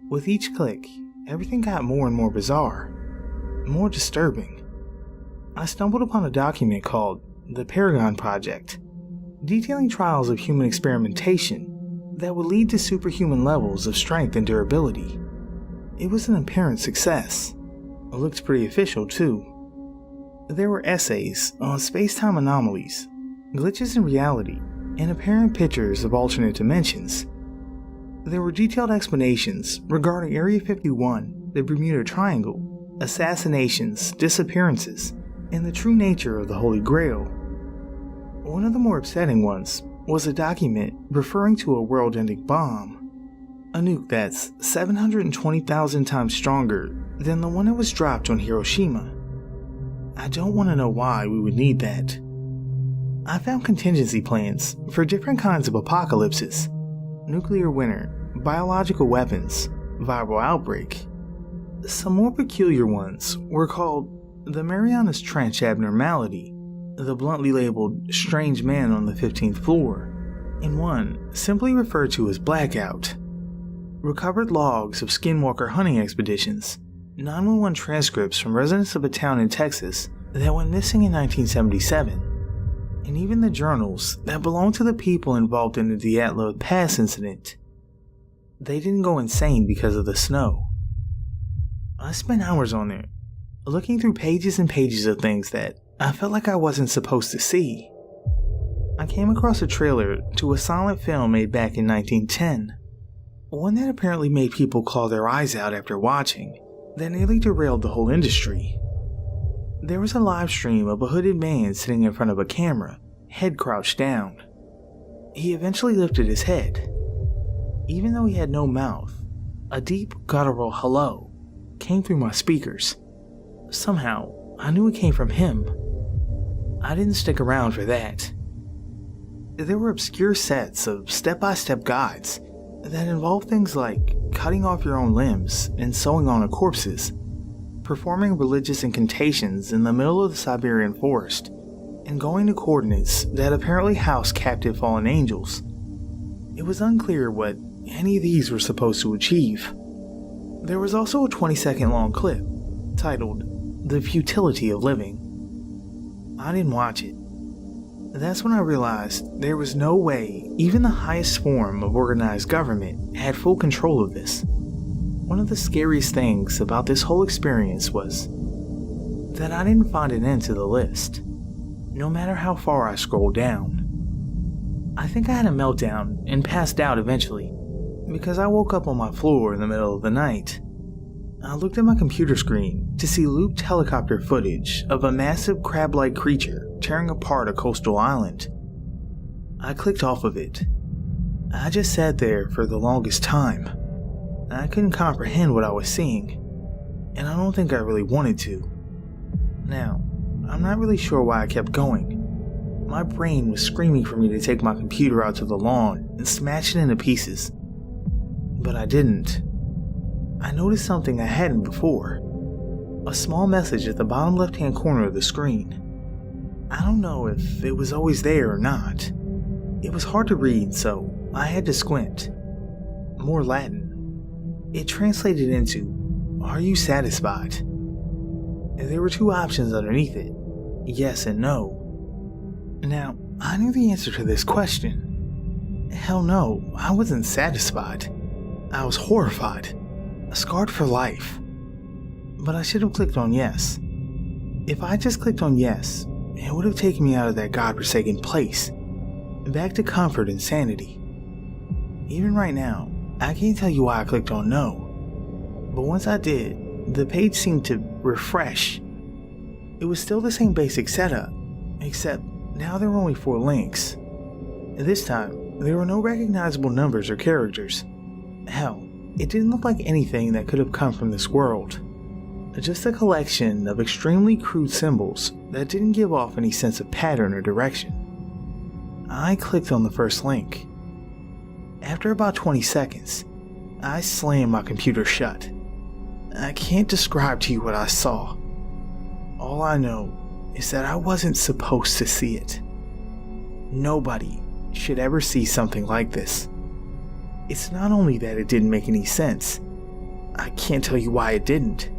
Speaker 17: With each click, everything got more and more bizarre, more disturbing. I stumbled upon a document called The Paragon Project, detailing trials of human experimentation that would lead to superhuman levels of strength and durability. It was an apparent success. It looked pretty official too. There were essays on space-time anomalies, glitches in reality, and apparent pictures of alternate dimensions. There were detailed explanations regarding Area 51, the Bermuda Triangle, assassinations, disappearances, and the true nature of the Holy Grail. One of the more upsetting ones was a document referring to a world-ending bomb, a nuke that's 720,000 times stronger than the one that was dropped on Hiroshima. I don't want to know why we would need that. I found contingency plans for different kinds of apocalypses: nuclear winter, biological weapons, viral outbreak. Some more peculiar ones were called the Marianas Trench Abnormality, the bluntly labeled Strange Man on the 15th Floor, and one simply referred to as Blackout. Recovered logs of skinwalker hunting expeditions, 911 transcripts from residents of a town in Texas that went missing in 1977, and even the journals that belonged to the people involved in the Dyatlov Pass incident. They didn't go insane because of the snow. I spent hours on there, looking through pages and pages of things that I felt like I wasn't supposed to see. I came across a trailer to a silent film made back in 1910, one that apparently made people claw their eyes out after watching, that nearly derailed the whole industry. There was a live stream of a hooded man sitting in front of a camera, head crouched down. He eventually lifted his head. Even though he had no mouth, a deep, guttural hello came through my speakers. Somehow, I knew it came from him. I didn't stick around for that. There were obscure sets of step-by-step guides that involved things like cutting off your own limbs and sewing on corpses, performing religious incantations in the middle of the Siberian forest, and going to coordinates that apparently housed captive fallen angels. It was unclear what any of these were supposed to achieve. There was also a 20-second long clip titled The Futility of Living. I didn't watch it. That's when I realized there was no way even the highest form of organized government had full control of this. one of the scariest things about this whole experience was that I didn't find an end to the list, no matter how far I scrolled down. I think I had a meltdown and passed out eventually, because I woke up on my floor in the middle of the night. I looked at my computer screen to see looped helicopter footage of a massive crab-like creature tearing apart a coastal island. I clicked off of it. I just sat there for the longest time. I couldn't comprehend what I was seeing, and I don't think I really wanted to. Now, I'm not really sure why I kept going. My brain was screaming for me to take my computer out to the lawn and smash it into pieces. But I didn't. I noticed something I hadn't before. A small message at the bottom left-hand corner of the screen. I don't know if it was always there or not. It was hard to read, so I had to squint. More Latin. It translated into, "Are you satisfied?" There were two options underneath it, yes and no. Now, I knew the answer to this question. Hell no, I wasn't satisfied. I was horrified. Scarred for life. But I should have clicked on yes. If I just clicked on yes, it would have taken me out of that godforsaken place, back to comfort and sanity. Even right now, I can't tell you why I clicked on no. But once I did, the page seemed to refresh. It was still the same basic setup, except now there were only 4 links. This time, there were no recognizable numbers or characters. Hell, it didn't look like anything that could have come from this world. Just a collection of extremely crude symbols that didn't give off any sense of pattern or direction. I clicked on the first link. After about 20 seconds, I slammed my computer shut. I can't describe to you what I saw. All I know is that I wasn't supposed to see it. Nobody should ever see something like this. It's not only that it didn't make any sense, I can't tell you why it didn't.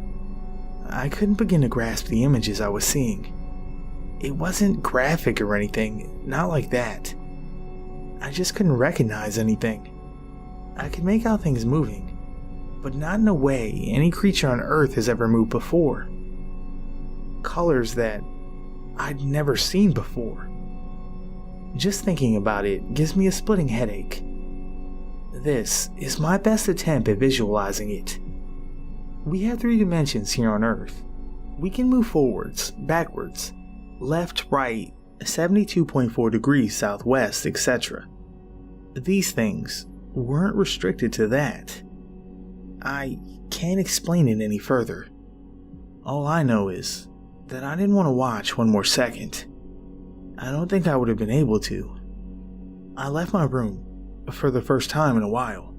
Speaker 17: I couldn't begin to grasp the images I was seeing. It wasn't graphic or anything, not like that. I just couldn't recognize anything. I could make out things moving, but not in a way any creature on Earth has ever moved before. Colors that I'd never seen before. Just thinking about it gives me a splitting headache. This is my best attempt at visualizing it. We have 3 dimensions here on Earth. We can move forwards, backwards, left, right, 72.4 degrees southwest, etc. These things weren't restricted to that. I can't explain it any further. All I know is that I didn't want to watch one more second. I don't think I would have been able to. I left my room for the first time in a while.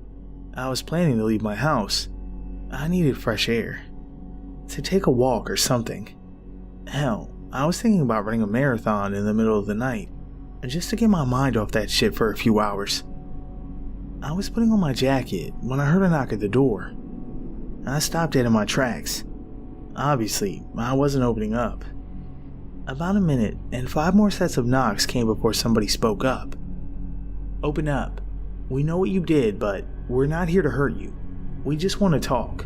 Speaker 17: I was planning to leave my house. I needed fresh air. To take a walk or something. Hell, I was thinking about running a marathon in the middle of the night, just to get my mind off that shit for a few hours. I was putting on my jacket when I heard a knock at the door. I stopped dead in my tracks. Obviously, I wasn't opening up. About a minute and 5 more sets of knocks came before somebody spoke up. "Open up. We know what you did, but we're not here to hurt you. We just want to talk."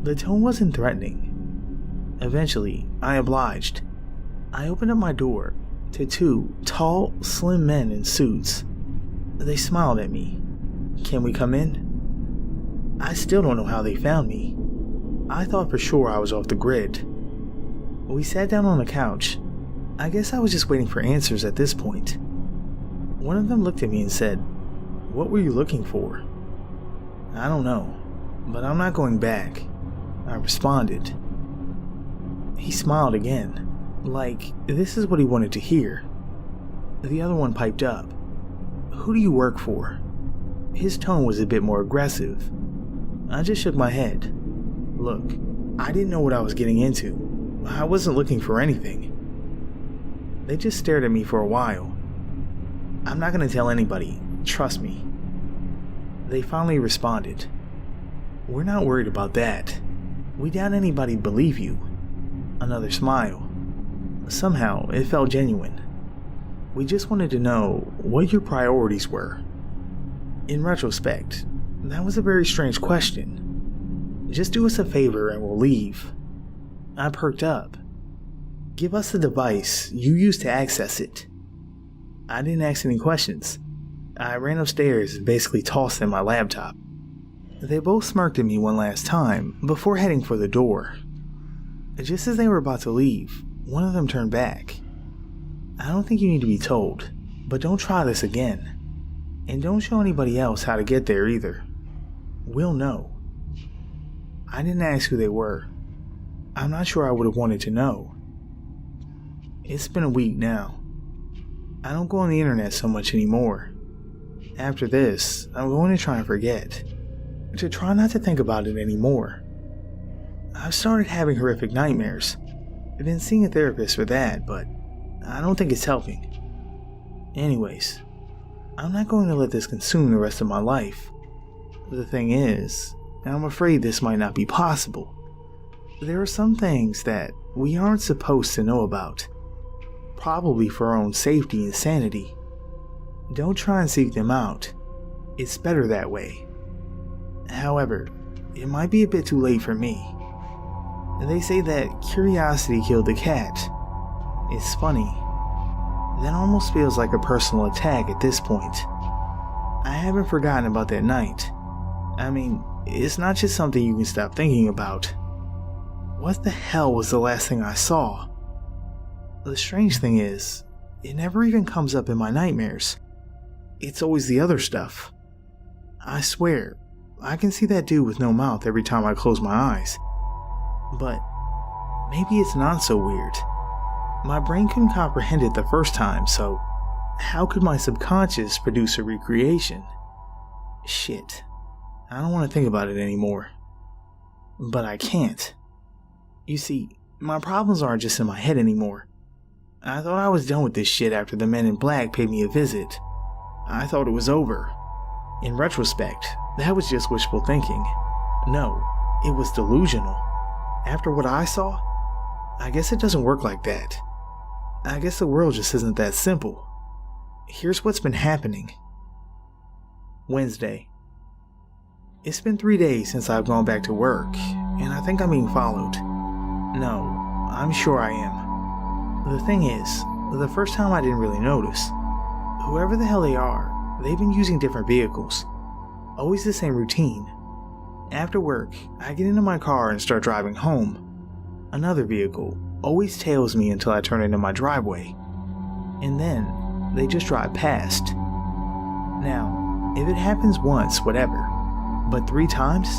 Speaker 17: The tone wasn't threatening. Eventually, I obliged. I opened up my door to 2 tall, slim men in suits. They smiled at me. "Can we come in?" I still don't know how they found me. I thought for sure I was off the grid. We sat down on a couch. I guess I was just waiting for answers at this point. One of them looked at me and said, "What were you looking for?" "I don't know, but I'm not going back," I responded. He smiled again, like this is what he wanted to hear. The other one piped up, "Who do you work for?" His tone was a bit more aggressive. I just shook my head. Look, I didn't know what I was getting into. I wasn't looking for anything. They just stared at me for a while. "I'm not going to tell anybody, trust me." They finally responded, "We're not worried about that. We doubt anybody'd believe you." Another smile. Somehow, it felt genuine. "We just wanted to know what your priorities were." In retrospect, That was a very strange question. Just do us a favor and we'll leave. I perked up. Give us the device you used to access it. I didn't ask any questions. I ran upstairs and basically tossed them my laptop. They both smirked at me one last time before heading for the door. Just as they were about to leave, one of them turned back. I don't think you need to be told, but don't try this again. And don't show anybody else how to get there either. We'll know. I didn't ask who they were. I'm not sure I would have wanted to know. It's been a week now. I don't go on the internet so much anymore. After this, I'm going to try and forget. To try not to think about it anymore. I've started having horrific nightmares. I've been seeing a therapist for that, but I don't think it's helping. Anyways, I'm not going to let this consume the rest of my life. The thing is, I'm afraid this might not be possible. There are some things that we aren't supposed to know about. Probably for our own safety and sanity. Don't try and seek them out. It's better that way. However, it might be a bit too late for me. They say that curiosity killed the cat. It's funny. That almost feels like a personal attack at this point. I haven't forgotten about that night. I mean, it's not just something you can stop thinking about. What the hell was the last thing I saw? The strange thing is, it never even comes up in my nightmares. It's always the other stuff. I swear, I can see that dude with no mouth every time I close my eyes. But maybe it's not so weird. My brain couldn't comprehend it the first time, so how could my subconscious produce a recreation? Shit. I don't want to think about it anymore. But I can't. You see, my problems aren't just in my head anymore. I thought I was done with this shit after the Men in Black paid me a visit. I thought it was over. In retrospect, that was just wishful thinking. No, it was delusional. After what I saw, I guess it doesn't work like that. I guess the world just isn't that simple. Here's what's been happening. Wednesday. It's been 3 days since I've gone back to work, and I think I'm being followed. No, I'm sure I am. The thing is, the first time I didn't really notice. Whoever the hell they are, they've been using different vehicles. Always the same routine. After work, I get into my car and start driving home. Another vehicle always tails me until I turn into my driveway. And then, they just drive past. Now, if it happens once, whatever. But 3 times?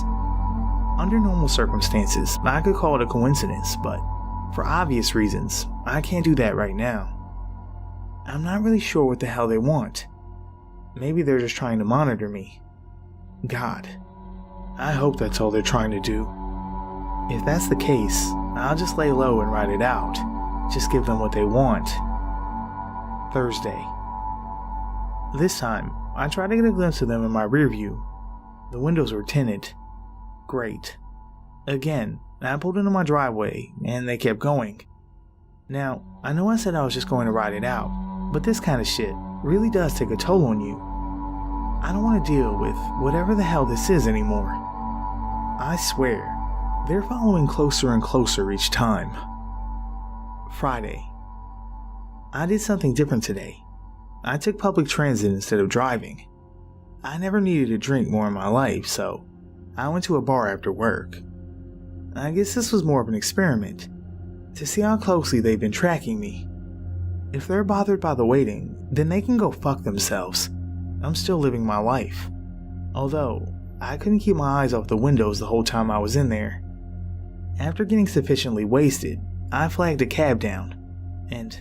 Speaker 17: Under normal circumstances, I could call it a coincidence, but for obvious reasons, I can't do that right now. I'm not really sure what the hell they want. Maybe they're just trying to monitor me. God, I hope that's all they're trying to do. If that's the case, I'll just lay low and ride it out. Just give them what they want. Thursday. This time, I tried to get a glimpse of them in my rear view. The windows were tinted. Great. Again, I pulled into my driveway, and they kept going. Now, I know I said I was just going to ride it out, but this kind of shit really does take a toll on you. I don't want to deal with whatever the hell this is anymore. I swear, they're following closer and closer each time. Friday. I did something different today. I took public transit instead of driving. I never needed to drink more in my life, so I went to a bar after work. I guess this was more of an experiment, to see how closely they've been tracking me. If they're bothered by the waiting, then they can go fuck themselves. I'm still living my life. Although, I couldn't keep my eyes off the windows the whole time I was in there. After getting sufficiently wasted, I flagged a cab down, and,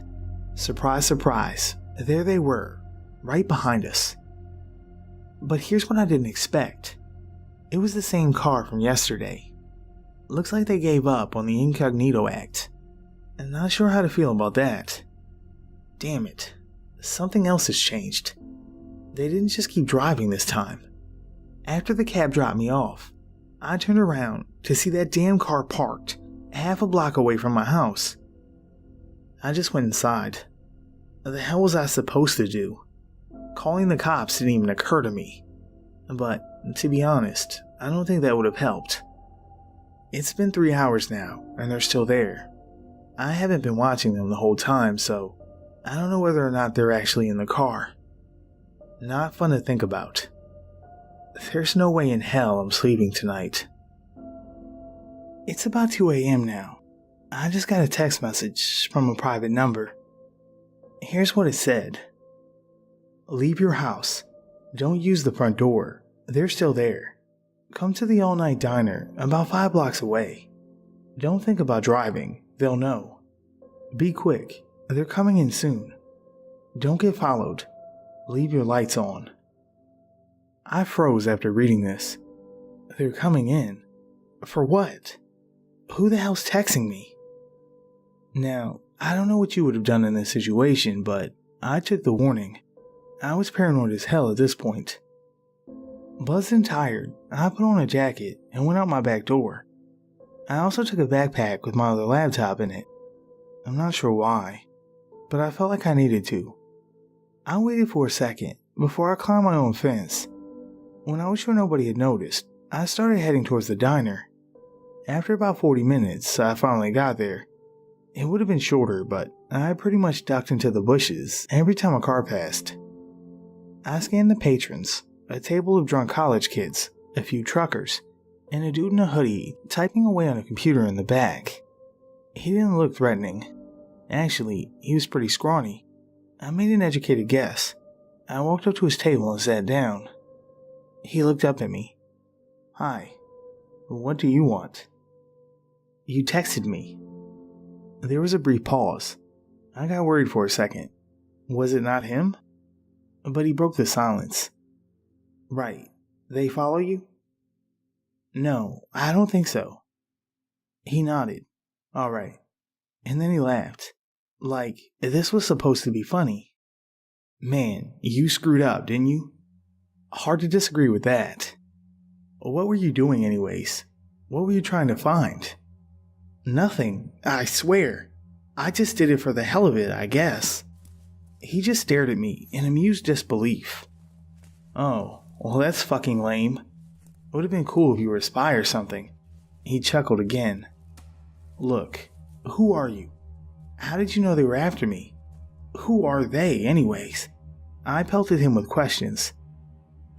Speaker 17: surprise surprise, there they were, right behind us. But here's what I didn't expect. It was the same car from yesterday. Looks like they gave up on the Incognito Act. I'm not sure how to feel about that. Damn it, something else has changed. They didn't just keep driving this time. After the cab dropped me off, I turned around to see that damn car parked half a block away from my house. I just went inside. The hell was I supposed to do? Calling the cops didn't even occur to me. But to be honest, I don't think that would have helped. It's been 3 hours now, and they're still there. I haven't been watching them the whole time, so I don't know whether or not they're actually in the car. Not fun to think about. There's no way in hell I'm sleeping tonight. It's about 2 a.m. now. I just got a text message from a private number. Here's what it said. Leave your house. Don't use the front door. They're still there. Come to the all-night diner about 5 blocks away. Don't think about driving. They'll know. Be quick. They're coming in soon. Don't get followed. Leave your lights on. I froze after reading this. They're coming in. For what? Who the hell's texting me? Now, I don't know what you would have done in this situation, but I took the warning. I was paranoid as hell at this point. Buzzed and tired, I put on a jacket and went out my back door. I also took a backpack with my other laptop in it. I'm not sure why, but I felt like I needed to. I waited for a second before I climbed my own fence. When I was sure nobody had noticed, I started heading towards the diner. After about 40 minutes, I finally got there. It would have been shorter, but I pretty much ducked into the bushes every time a car passed. I scanned the patrons, a table of drunk college kids, a few truckers, and a dude in a hoodie typing away on a computer in the back. He didn't look threatening. Actually, he was pretty scrawny. I made an educated guess. I walked up to his table and sat down. He looked up at me. Hi. What do you want? You texted me. There was a brief pause. I got worried for a second. Was it not him? But he broke the silence. Right. They follow you? No, I don't think so. He nodded. All right. And then he laughed. Like, this was supposed to be funny. Man, you screwed up, didn't you? Hard to disagree with that. What were you doing anyways? What were you trying to find? Nothing, I swear. I just did it for the hell of it, I guess. He just stared at me in amused disbelief. Oh, well that's fucking lame. It would have been cool if you were a spy or something. He chuckled again. Look, who are you? How did you know they were after me? Who are they, anyways? I pelted him with questions.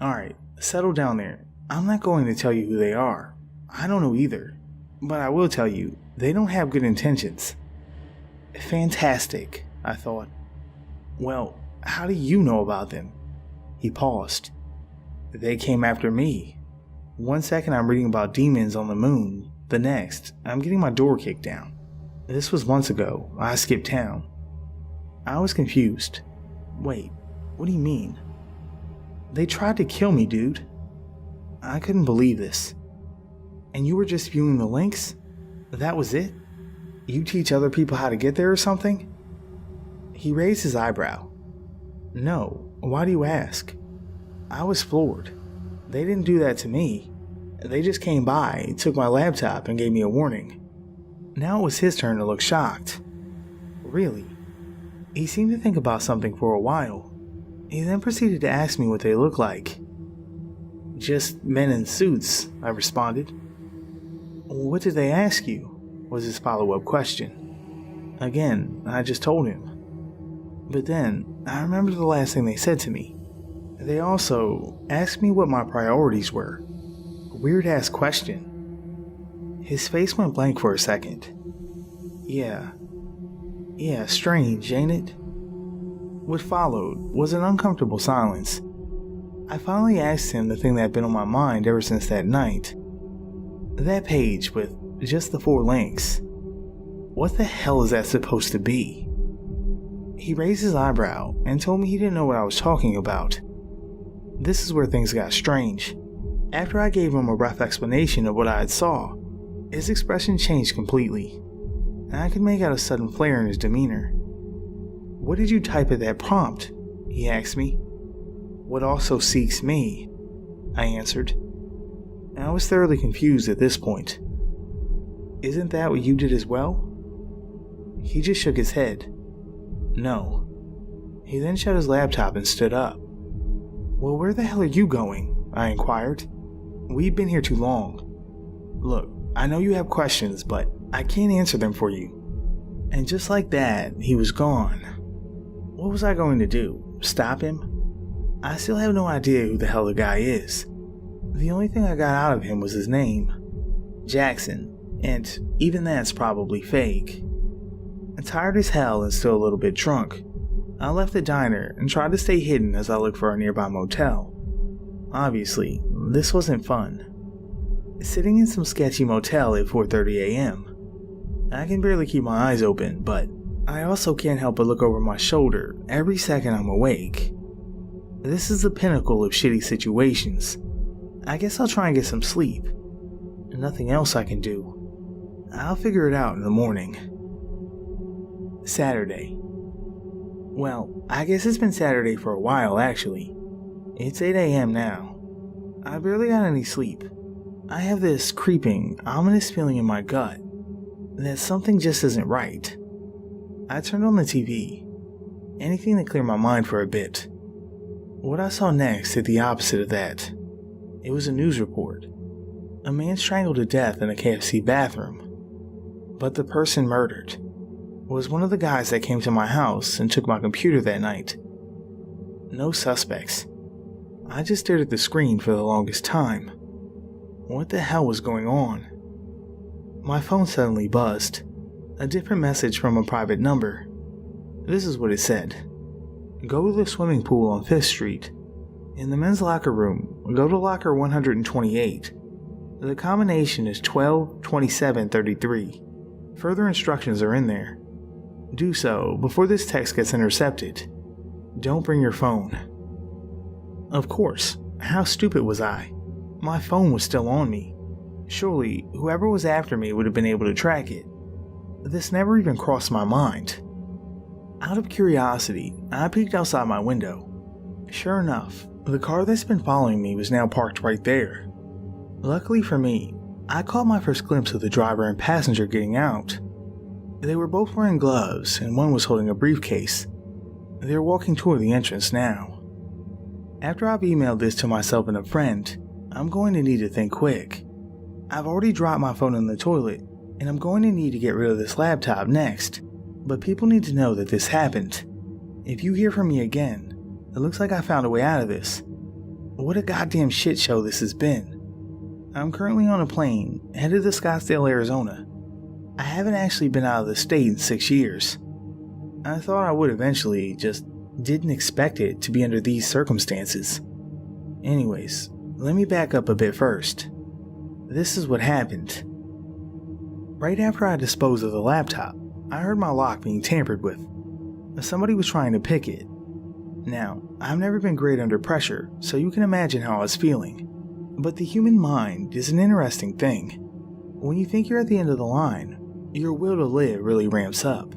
Speaker 17: Alright, settle down there. I'm not going to tell you who they are. I don't know either. But I will tell you, they don't have good intentions. Fantastic, I thought. Well, how do you know about them? He paused. They came after me. 1 second I'm reading about demons on the moon. The next, I'm getting my door kicked down. This was months ago. I skipped town. I was confused. Wait, what do you mean? They tried to kill me, dude. I couldn't believe this. And you were just viewing the links? That was it? You teach other people how to get there or something? He raised his eyebrow. No, why do you ask? I was floored. They didn't do that to me. They just came by, took my laptop, and gave me a warning. Now it was his turn to look shocked. Really? He seemed to think about something for a while. He then proceeded to ask me what they look like. Just men in suits, I responded. What did they ask you? Was his follow-up question. Again, I just told him. But then, I remembered the last thing they said to me. They also asked me what my priorities were. Weird-ass question. His face went blank for a second. Yeah, strange, ain't it? What followed was an uncomfortable silence. I finally asked him the thing that had been on my mind ever since that night. That page with just the 4 links. What the hell is that supposed to be? He raised his eyebrow and told me he didn't know what I was talking about. This is where things got strange. After I gave him a rough explanation of what I had saw, his expression changed completely, and I could make out a sudden flare in his demeanor. What did you type at that prompt? He asked me. What also seeks me? I answered. I was thoroughly confused at this point. Isn't that what you did as well? He just shook his head. No. He then shut his laptop and stood up. Well, where the hell are you going? I inquired. We've been here too long. Look, I know you have questions, but I can't answer them for you. And just like that, he was gone. What was I going to do? Stop him? I still have no idea who the hell the guy is. The only thing I got out of him was his name, Jackson, and even that's probably fake. I'm tired as hell and still a little bit drunk. I left the diner and tried to stay hidden as I looked for a nearby motel. Obviously, this wasn't fun. Sitting in some sketchy motel at 4:30 a.m. I can barely keep my eyes open, but I also can't help but look over my shoulder every second I'm awake. This is the pinnacle of shitty situations. I guess I'll try and get some sleep. Nothing else I can do. I'll figure it out in the morning. Saturday. Well, I guess it's been Saturday for a while actually. It's 8 a.m. now. I barely got any sleep. I have this creeping, ominous feeling in my gut that something just isn't right. I turned on the TV. Anything to clear my mind for a bit. What I saw next did the opposite of that. It was a news report. A man strangled to death in a KFC bathroom. But the person murdered was one of the guys that came to my house and took my computer that night. No suspects. I just stared at the screen for the longest time. What the hell was going on? My phone suddenly buzzed. A different message from a private number. This is what it said. Go to the swimming pool on 5th Street. In the men's locker room, go to locker 128. The combination is 122733. Further instructions are in there. Do so before this text gets intercepted. Don't bring your phone. Of course, how stupid was I? My phone was still on me. Surely, whoever was after me would have been able to track it. This never even crossed my mind. Out of curiosity, I peeked outside my window. Sure enough, the car that's been following me was now parked right there. Luckily for me, I caught my first glimpse of the driver and passenger getting out. They were both wearing gloves and one was holding a briefcase. They're walking toward the entrance now. After I've emailed this to myself and a friend, I'm going to need to think quick. I've already dropped my phone in the toilet, and I'm going to need to get rid of this laptop next. But people need to know that this happened. If you hear from me again, it looks like I found a way out of this. What a goddamn shit show this has been. I'm currently on a plane, headed to Scottsdale, Arizona. I haven't actually been out of the state in 6 years. I thought I would eventually, just didn't expect it to be under these circumstances. Anyways, let me back up a bit first. This is what happened. Right after I disposed of the laptop, I heard my lock being tampered with. Somebody was trying to pick it. Now, I've never been great under pressure, so you can imagine how I was feeling. But the human mind is an interesting thing. When you think you're at the end of the line, your will to live really ramps up.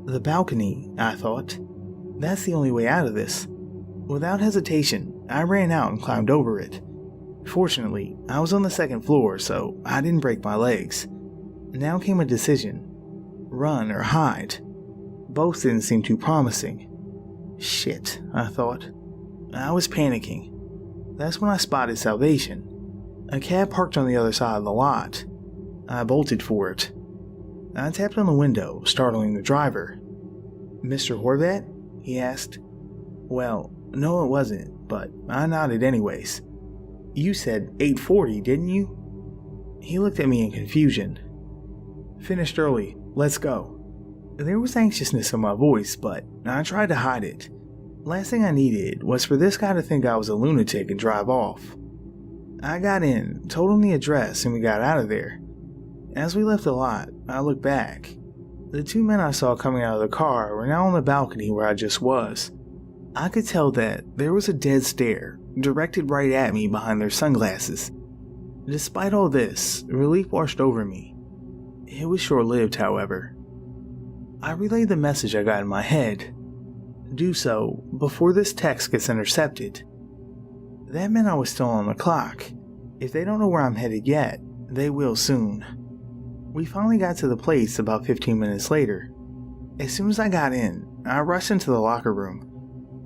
Speaker 17: The balcony, I thought. That's the only way out of this. Without hesitation, I ran out and climbed over it. Fortunately, I was on the 2nd floor, so I didn't break my legs. Now came a decision. Run or hide. Both didn't seem too promising. Shit, I thought. I was panicking. That's when I spotted Salvation. A cab parked on the other side of the lot. I bolted for it. I tapped on the window, startling the driver. "Mr. Horvat?" he asked. Well, no it wasn't, but I nodded anyways. "You said 8:40, didn't you?" He looked at me in confusion. "Finished early, let's go." There was anxiousness in my voice, but I tried to hide it. Last thing I needed was for this guy to think I was a lunatic and drive off. I got in, told him the address, and we got out of there. As we left the lot, I looked back. The two men I saw coming out of the car were now on the balcony where I just was. I could tell that there was a dead stare directed right at me behind their sunglasses. Despite all this, relief washed over me. It was short-lived, however. I relayed the message I got in my head. Do so before this text gets intercepted. That meant I was still on the clock. If they don't know where I'm headed yet, they will soon. We finally got to the place about 15 minutes later. As soon as I got in, I rushed into the locker room.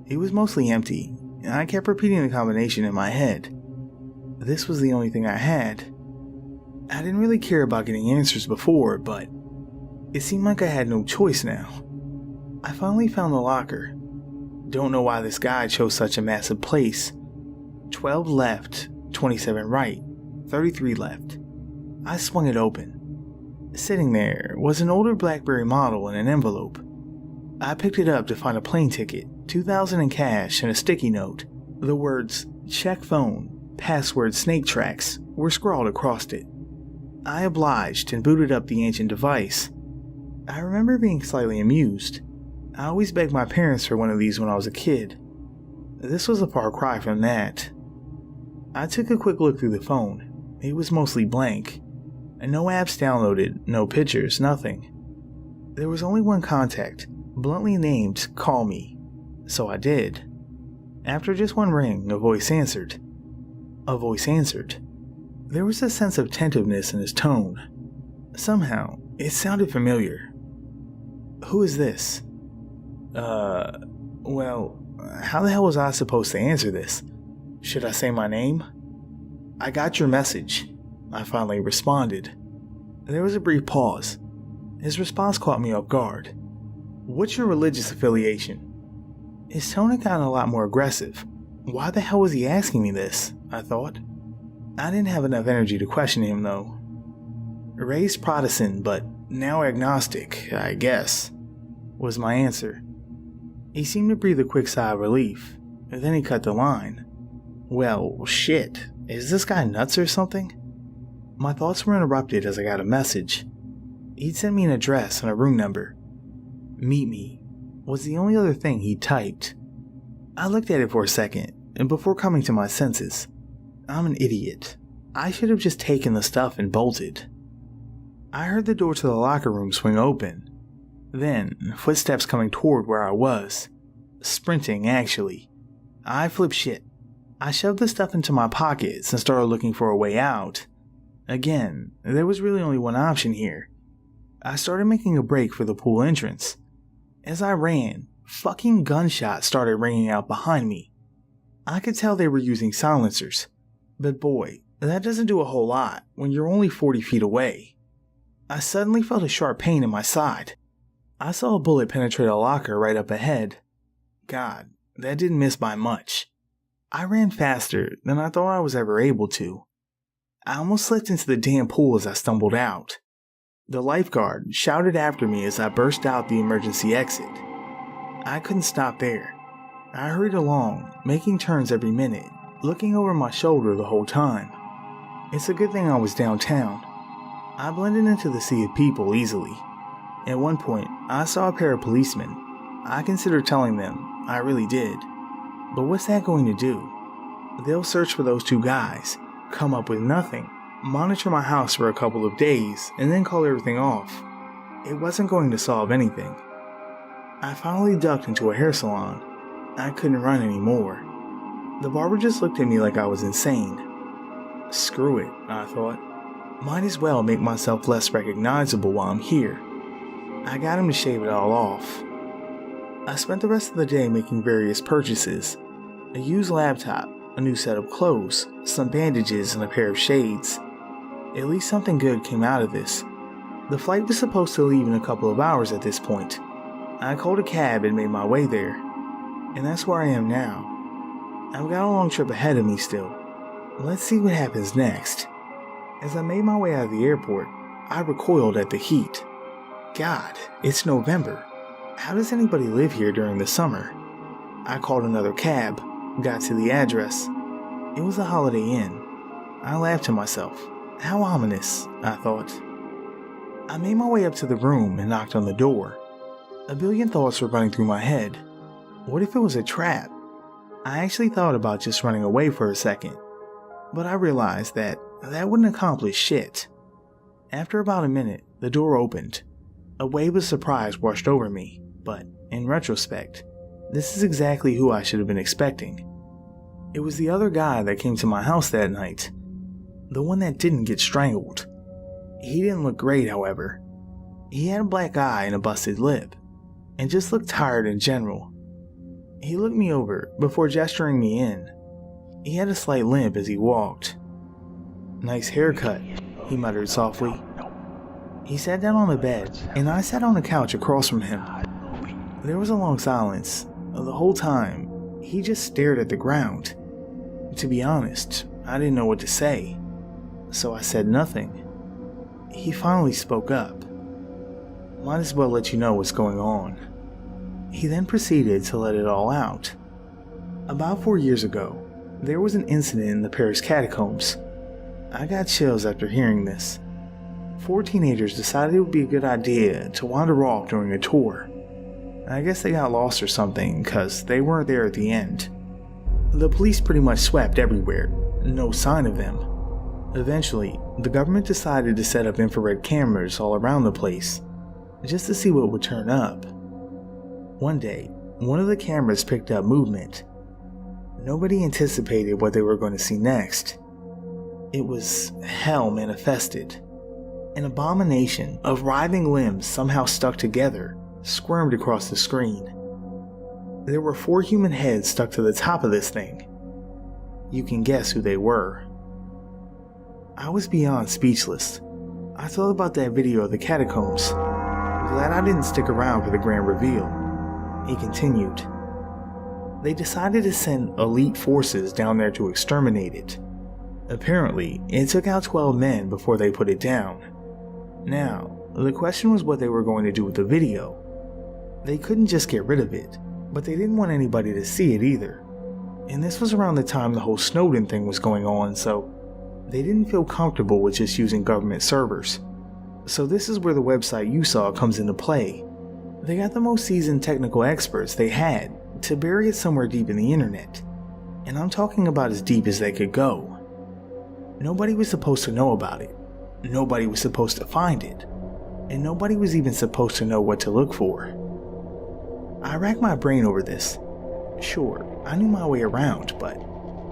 Speaker 17: It was mostly empty, and I kept repeating the combination in my head. This was the only thing I had. I didn't really care about getting answers before, but it seemed like I had no choice now. I finally found the locker. Don't know why this guy chose such a massive place. 12 left, 27 right, 33 left. I swung it open. Sitting there was an older BlackBerry model in an envelope. I picked it up to find a plane ticket, $2,000 in cash, and a sticky note. The words, "check phone, password snake tracks," were scrawled across it. I obliged and booted up the ancient device. I remember being slightly amused. I always begged my parents for one of these when I was a kid. This was a far cry from that. I took a quick look through the phone. It was mostly blank. And no apps downloaded, no pictures, nothing. There was only one contact, bluntly named "Call Me." So I did. After just one ring, a voice answered. There was a sense of tentativeness in his tone. Somehow, it sounded familiar. "Who is this?" Well, how the hell was I supposed to answer this? Should I say my name? "I got your message," I finally responded. There was a brief pause. His response caught me off guard. "What's your religious affiliation?" His tone had gotten a lot more aggressive. Why the hell was he asking me this? I thought. I didn't have enough energy to question him though. "Raised Protestant, but now agnostic, I guess," was my answer. He seemed to breathe a quick sigh of relief, and then he cut the line. Well, shit, is this guy nuts or something? My thoughts were interrupted as I got a message. He'd sent me an address and a room number. "Meet me" was the only other thing he'd typed. I looked at it for a second, and before coming to my senses, I'm an idiot. I should have just taken the stuff and bolted. I heard the door to the locker room swing open. Then, footsteps coming toward where I was. Sprinting, actually. I flipped shit. I shoved the stuff into my pockets and started looking for a way out. Again, there was really only one option here. I started making a break for the pool entrance. As I ran, fucking gunshots started ringing out behind me. I could tell they were using silencers. But boy, that doesn't do a whole lot when you're only 40 feet away. I suddenly felt a sharp pain in my side. I saw a bullet penetrate a locker right up ahead. God, that didn't miss by much. I ran faster than I thought I was ever able to. I almost slipped into the damn pool as I stumbled out. The lifeguard shouted after me as I burst out the emergency exit. I couldn't stop there. I hurried along, making turns every minute, looking over my shoulder the whole time. It's a good thing I was downtown. I blended into the sea of people easily. At one point, I saw a pair of policemen. I considered telling them, I really did. But what's that going to do? They'll search for those two guys, come up with nothing, monitor my house for a couple of days, and then call everything off. It wasn't going to solve anything. I finally ducked into a hair salon. I couldn't run anymore. The barber just looked at me like I was insane. Screw it, I thought. Might as well make myself less recognizable while I'm here. I got him to shave it all off. I spent the rest of the day making various purchases. A used laptop, a new set of clothes, some bandages, and a pair of shades. At least something good came out of this. The flight was supposed to leave in a couple of hours at this point. I called a cab and made my way there. And that's where I am now. I've got a long trip ahead of me still. Let's see what happens next. As I made my way out of the airport, I recoiled at the heat. God, it's November. How does anybody live here during the summer? I called another cab, got to the address. It was a Holiday Inn. I laughed to myself. How ominous, I thought. I made my way up to the room and knocked on the door. A billion thoughts were running through my head. What if it was a trap? I actually thought about just running away for a second, but I realized that wouldn't accomplish shit. After about a minute, the door opened. A wave of surprise washed over me, but in retrospect, this is exactly who I should have been expecting. It was the other guy that came to my house that night. The one that didn't get strangled. He didn't look great, however. He had a black eye and a busted lip, and just looked tired in general. He looked me over before gesturing me in. He had a slight limp as he walked. Nice haircut, he muttered softly. He sat down on the bed, and I sat on the couch across from him. There was a long silence. The whole time, he just stared at the ground. To be honest, I didn't know what to say, so I said nothing. He finally spoke up. Might as well let you know what's going on. He then proceeded to let it all out. About 4 years ago, there was an incident in the Paris catacombs. I got chills after hearing this. 4 teenagers decided it would be a good idea to wander off during a tour. I guess they got lost or something, cause they weren't there at the end. The police pretty much swept everywhere, no sign of them. Eventually, the government decided to set up infrared cameras all around the place, just to see what would turn up. One day, one of the cameras picked up movement. Nobody anticipated what they were going to see next. It was hell manifested. An abomination of writhing limbs somehow stuck together squirmed across the screen. There were 4 human heads stuck to the top of this thing. You can guess who they were. I was beyond speechless. I thought about that video of the catacombs. Glad I didn't stick around for the grand reveal. He continued. They decided to send elite forces down there to exterminate it. Apparently, it took out 12 men before they put it down. Now, the question was what they were going to do with the video. They couldn't just get rid of it, but they didn't want anybody to see it either. And this was around the time the whole Snowden thing was going on, so they didn't feel comfortable with just using government servers. So this is where the website you saw comes into play. They got the most seasoned technical experts they had to bury it somewhere deep in the internet. And I'm talking about as deep as they could go. Nobody was supposed to know about it. Nobody was supposed to find it. And nobody was even supposed to know what to look for. I racked my brain over this. Sure, I knew my way around, but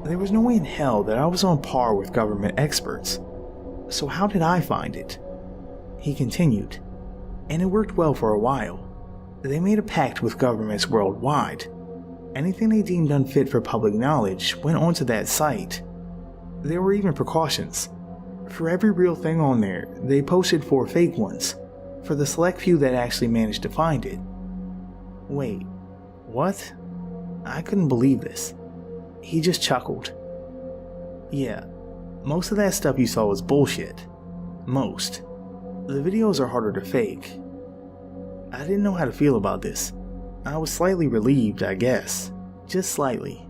Speaker 17: there was no way in hell that I was on par with government experts. So how did I find it? He continued, and it worked well for a while. They made a pact with governments worldwide. Anything they deemed unfit for public knowledge went onto that site. There were even precautions. For every real thing on there, they posted 4 fake ones, for the select few that actually managed to find it. Wait, what? I couldn't believe this. He just chuckled. Yeah, most of that stuff you saw was bullshit. Most. The videos are harder to fake. I didn't know how to feel about this. I was slightly relieved, I guess. Just slightly.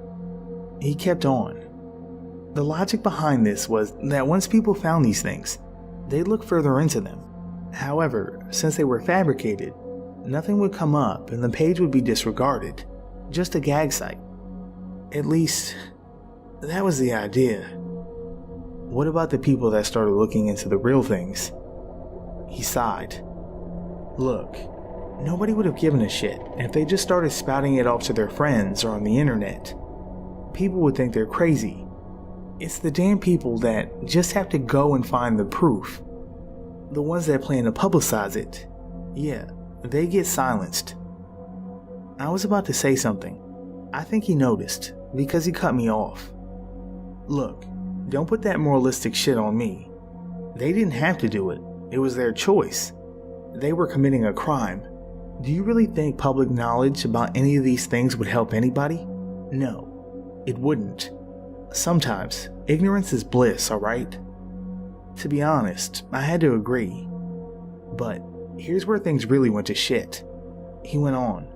Speaker 17: He kept on. The logic behind this was that once people found these things, they'd look further into them. However, since they were fabricated, nothing would come up and the page would be disregarded. Just a gag site. At least, that was the idea. What about the people that started looking into the real things? He sighed. Look, nobody would have given a shit if they just started spouting it off to their friends or on the internet. People would think they're crazy. It's the damn people that just have to go and find the proof. The ones that plan to publicize it. Yeah, they get silenced. I was about to say something. I think he noticed, because he cut me off. Look, don't put that moralistic shit on me. They didn't have to do it. It was their choice. They were committing a crime. Do you really think public knowledge about any of these things would help anybody? No, it wouldn't. Sometimes, ignorance is bliss, alright? To be honest, I had to agree. But here's where things really went to shit. He went on.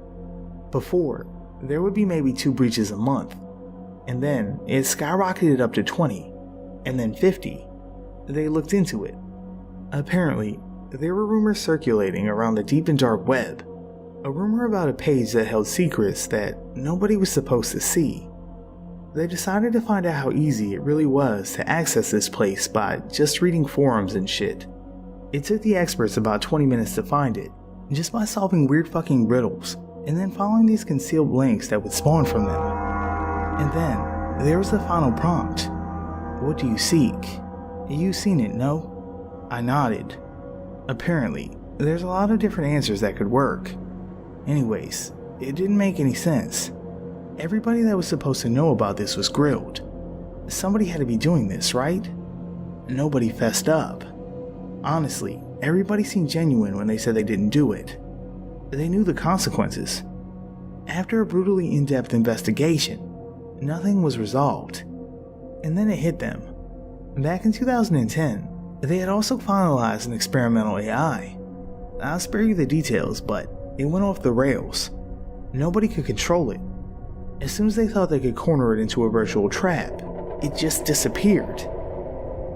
Speaker 17: Before, there would be maybe 2 breaches a month. And then it skyrocketed up to 20. And then 50. They looked into it. Apparently, there were rumors circulating around the deep and dark web. A rumor about a page that held secrets that nobody was supposed to see. They decided to find out how easy it really was to access this place by just reading forums and shit. It took the experts about 20 minutes to find it, just by solving weird fucking riddles, and then following these concealed links that would spawn from them. And then, there was the final prompt. What do you seek? You've seen it, no? I nodded. Apparently, there's a lot of different answers that could work. Anyways, it didn't make any sense. Everybody that was supposed to know about this was grilled. Somebody had to be doing this, right? nobody fessed up. Honestly, everybody seemed genuine when they said they didn't do it. They knew the consequences. After a brutally in-depth investigation, nothing was resolved. And then it hit them. Back in 2010, they had also finalized an experimental AI. I'll spare you the details, but it went off the rails. Nobody could control it. As soon as they thought they could corner it into a virtual trap, it just disappeared.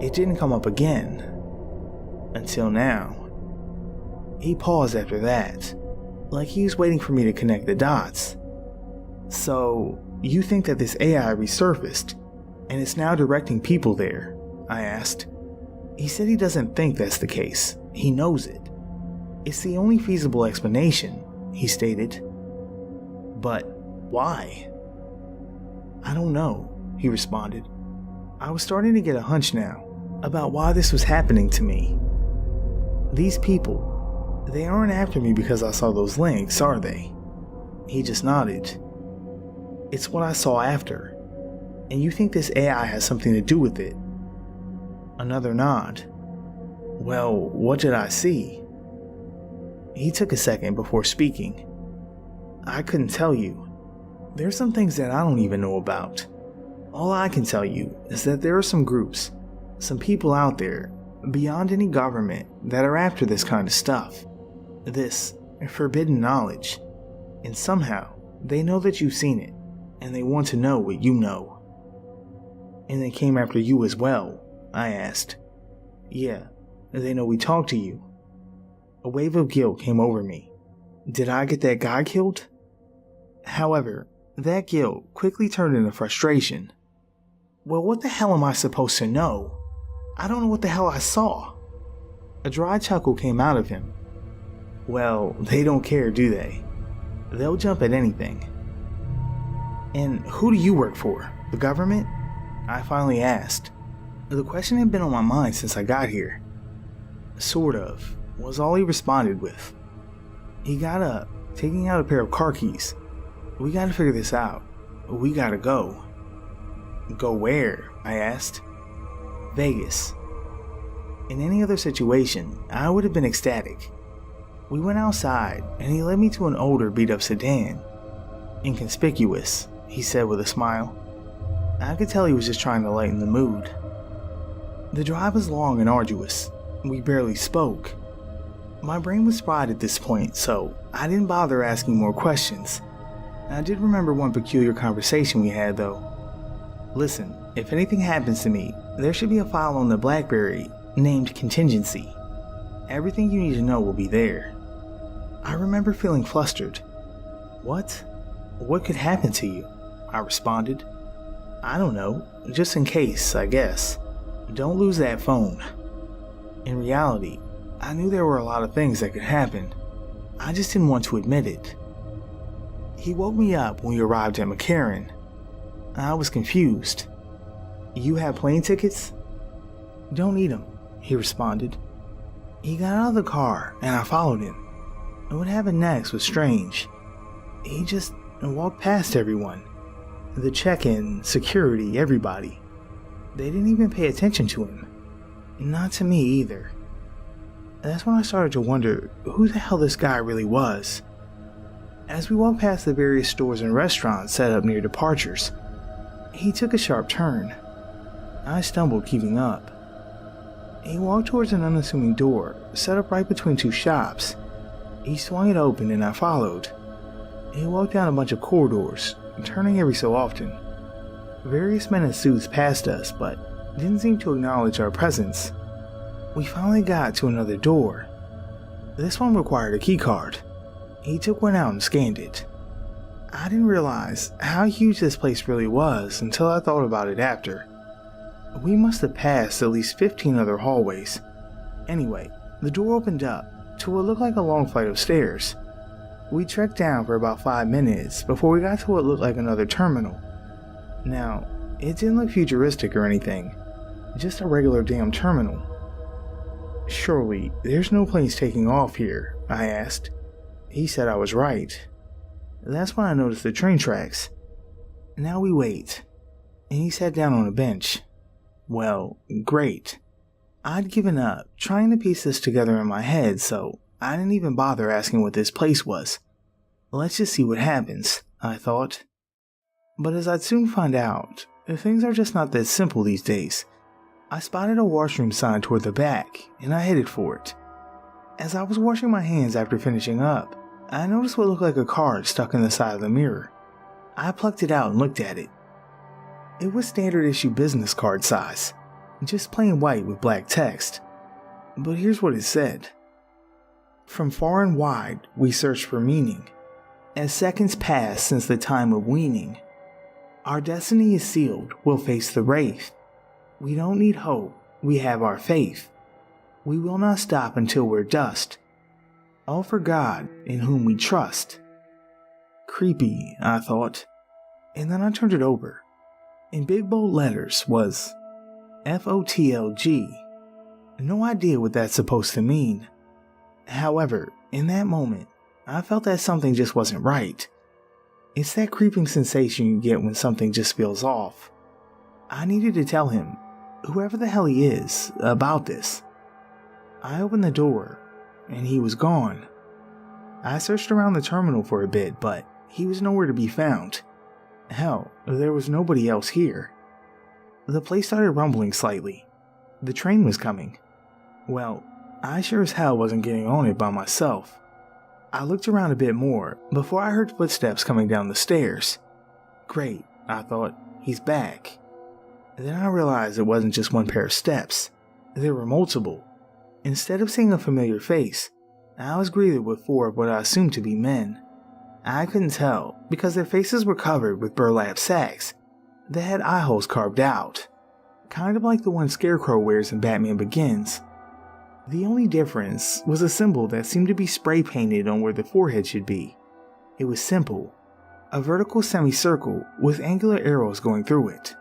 Speaker 17: It didn't come up again. Until now. He paused after that, like he was waiting for me to connect the dots. So, you think that this AI resurfaced, and it's now directing people there? I asked. He said he doesn't think that's the case. He knows it. It's the only feasible explanation, he stated. But why? I don't know, he responded. I was starting to get a hunch now about why this was happening to me. These people, they aren't after me because I saw those links, are they? He just nodded. It's what I saw after. And you think this AI has something to do with it? Another nod. Well, what did I see? He took a second before speaking. I couldn't tell you. There's some things that I don't even know about. All I can tell you is that there are some groups, some people out there, beyond any government, that are after this kind of stuff. This forbidden knowledge. And somehow, they know that you've seen it, and they want to know what you know. And they came after you as well, I asked. Yeah, they know we talked to you. A wave of guilt came over me. Did I get that guy killed? However, that guilt quickly turned into frustration. Well, what the hell am I supposed to know? I don't know what the hell I saw. A dry chuckle came out of him. Well, they don't care, do they? They'll jump at anything. And who do you work for? The government? I finally asked. The question had been on my mind since I got here. Sort of, was all he responded with. He got up, taking out a pair of car keys. We gotta figure this out. We gotta go. Go where? I asked. Vegas. In any other situation, I would have been ecstatic. We went outside, and he led me to an older beat-up sedan. Inconspicuous, he said with a smile. I could tell he was just trying to lighten the mood. The drive was long and arduous. We barely spoke. My brain was fried at this point, so I didn't bother asking more questions. I did remember one peculiar conversation we had, though. Listen, if anything happens to me, there should be a file on the BlackBerry named Contingency. Everything you need to know will be there. I remember feeling flustered. What? What could happen to you? I responded. I don't know, just in case, I guess. Don't lose that phone. In reality, I knew there were a lot of things that could happen. I just didn't want to admit it. He woke me up when we arrived at McCarran. I was confused. You have plane tickets? Don't need them, he responded. He got out of the car and I followed him. And what happened next was strange. He just walked past everyone. The check-in, security, everybody. They didn't even pay attention to him. Not to me either. That's when I started to wonder who the hell this guy really was. As we walked past the various stores and restaurants set up near departures, he took a sharp turn. I stumbled, keeping up. He walked towards an unassuming door set up right between two shops. He swung it open and I followed. He walked down a bunch of corridors, turning every so often. Various men in suits passed us, but didn't seem to acknowledge our presence. We finally got to another door. This one required a keycard. He took one out and scanned it. I didn't realize how huge this place really was until I thought about it after. We must have passed at least 15 other hallways. Anyway, the door opened up to what looked like a long flight of stairs. We trekked down for about 5 minutes before we got to what looked like another terminal. Now, it didn't look futuristic or anything, just a regular damn terminal. Surely, there's no planes taking off here, I asked. He said I was right. That's when I noticed the train tracks. Now we wait. And he sat down on a bench. Well, great. I'd given up trying to piece this together in my head, so I didn't even bother asking what this place was. Let's just see what happens, I thought. But as I'd soon find out, things are just not that simple these days. I spotted a washroom sign toward the back, and I headed for it. As I was washing my hands after finishing up, I noticed what looked like a card stuck in the side of the mirror. I plucked it out and looked at it. It was standard issue business card size, just plain white with black text. But here's what it said. From far and wide we search for meaning. As seconds pass since the time of weaning, our destiny is sealed, we'll face the wraith. We don't need hope, we have our faith. We will not stop until we're dust. All for God, in whom we trust. Creepy, I thought, and then I turned it over. In big bold letters was FOTLG. No idea what that's supposed to mean. However, in that moment, I felt that something just wasn't right. It's that creeping sensation you get when something just feels off. I needed to tell him, whoever the hell he is, about this. I opened the door, and he was gone. I searched around the terminal for a bit, but he was nowhere to be found. Hell, there was nobody else here. The place started rumbling slightly. The train was coming. Well, I sure as hell wasn't getting on it by myself. I looked around a bit more before I heard footsteps coming down the stairs. Great, I thought, he's back. Then I realized it wasn't just one pair of steps. There were multiple. Instead of seeing a familiar face, I was greeted with 4 of what I assumed to be men. I couldn't tell because their faces were covered with burlap sacks that had eye holes carved out, kind of like the one Scarecrow wears in Batman Begins. The only difference was a symbol that seemed to be spray painted on where the forehead should be. It was simple, a vertical semicircle with angular arrows going through it.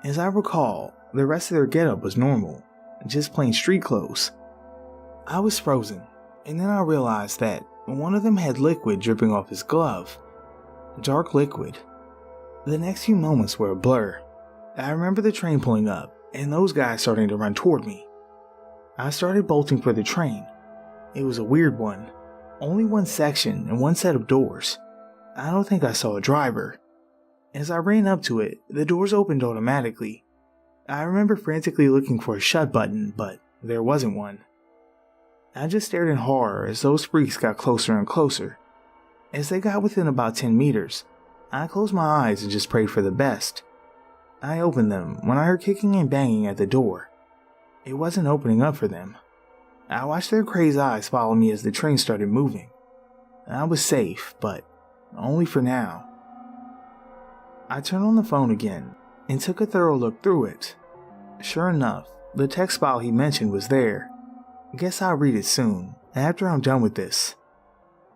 Speaker 17: As I recall, the rest of their getup was normal, just plain street clothes. I was frozen, and then I realized that one of them had liquid dripping off his glove. Dark liquid. The next few moments were a blur. I remember the train pulling up, and those guys starting to run toward me. I started bolting for the train. It was a weird one. Only one section and one set of doors. I don't think I saw a driver. As I ran up to it, the doors opened automatically. I remember frantically looking for a shut button, but there wasn't one. I just stared in horror as those freaks got closer and closer. As they got within about 10 meters, I closed my eyes and just prayed for the best. I opened them when I heard kicking and banging at the door. It wasn't opening up for them. I watched their crazed eyes follow me as the train started moving. I was safe, but only for now. I turned on the phone again and took a thorough look through it. Sure enough, the text file he mentioned was there. Guess I'll read it soon, after I'm done with this.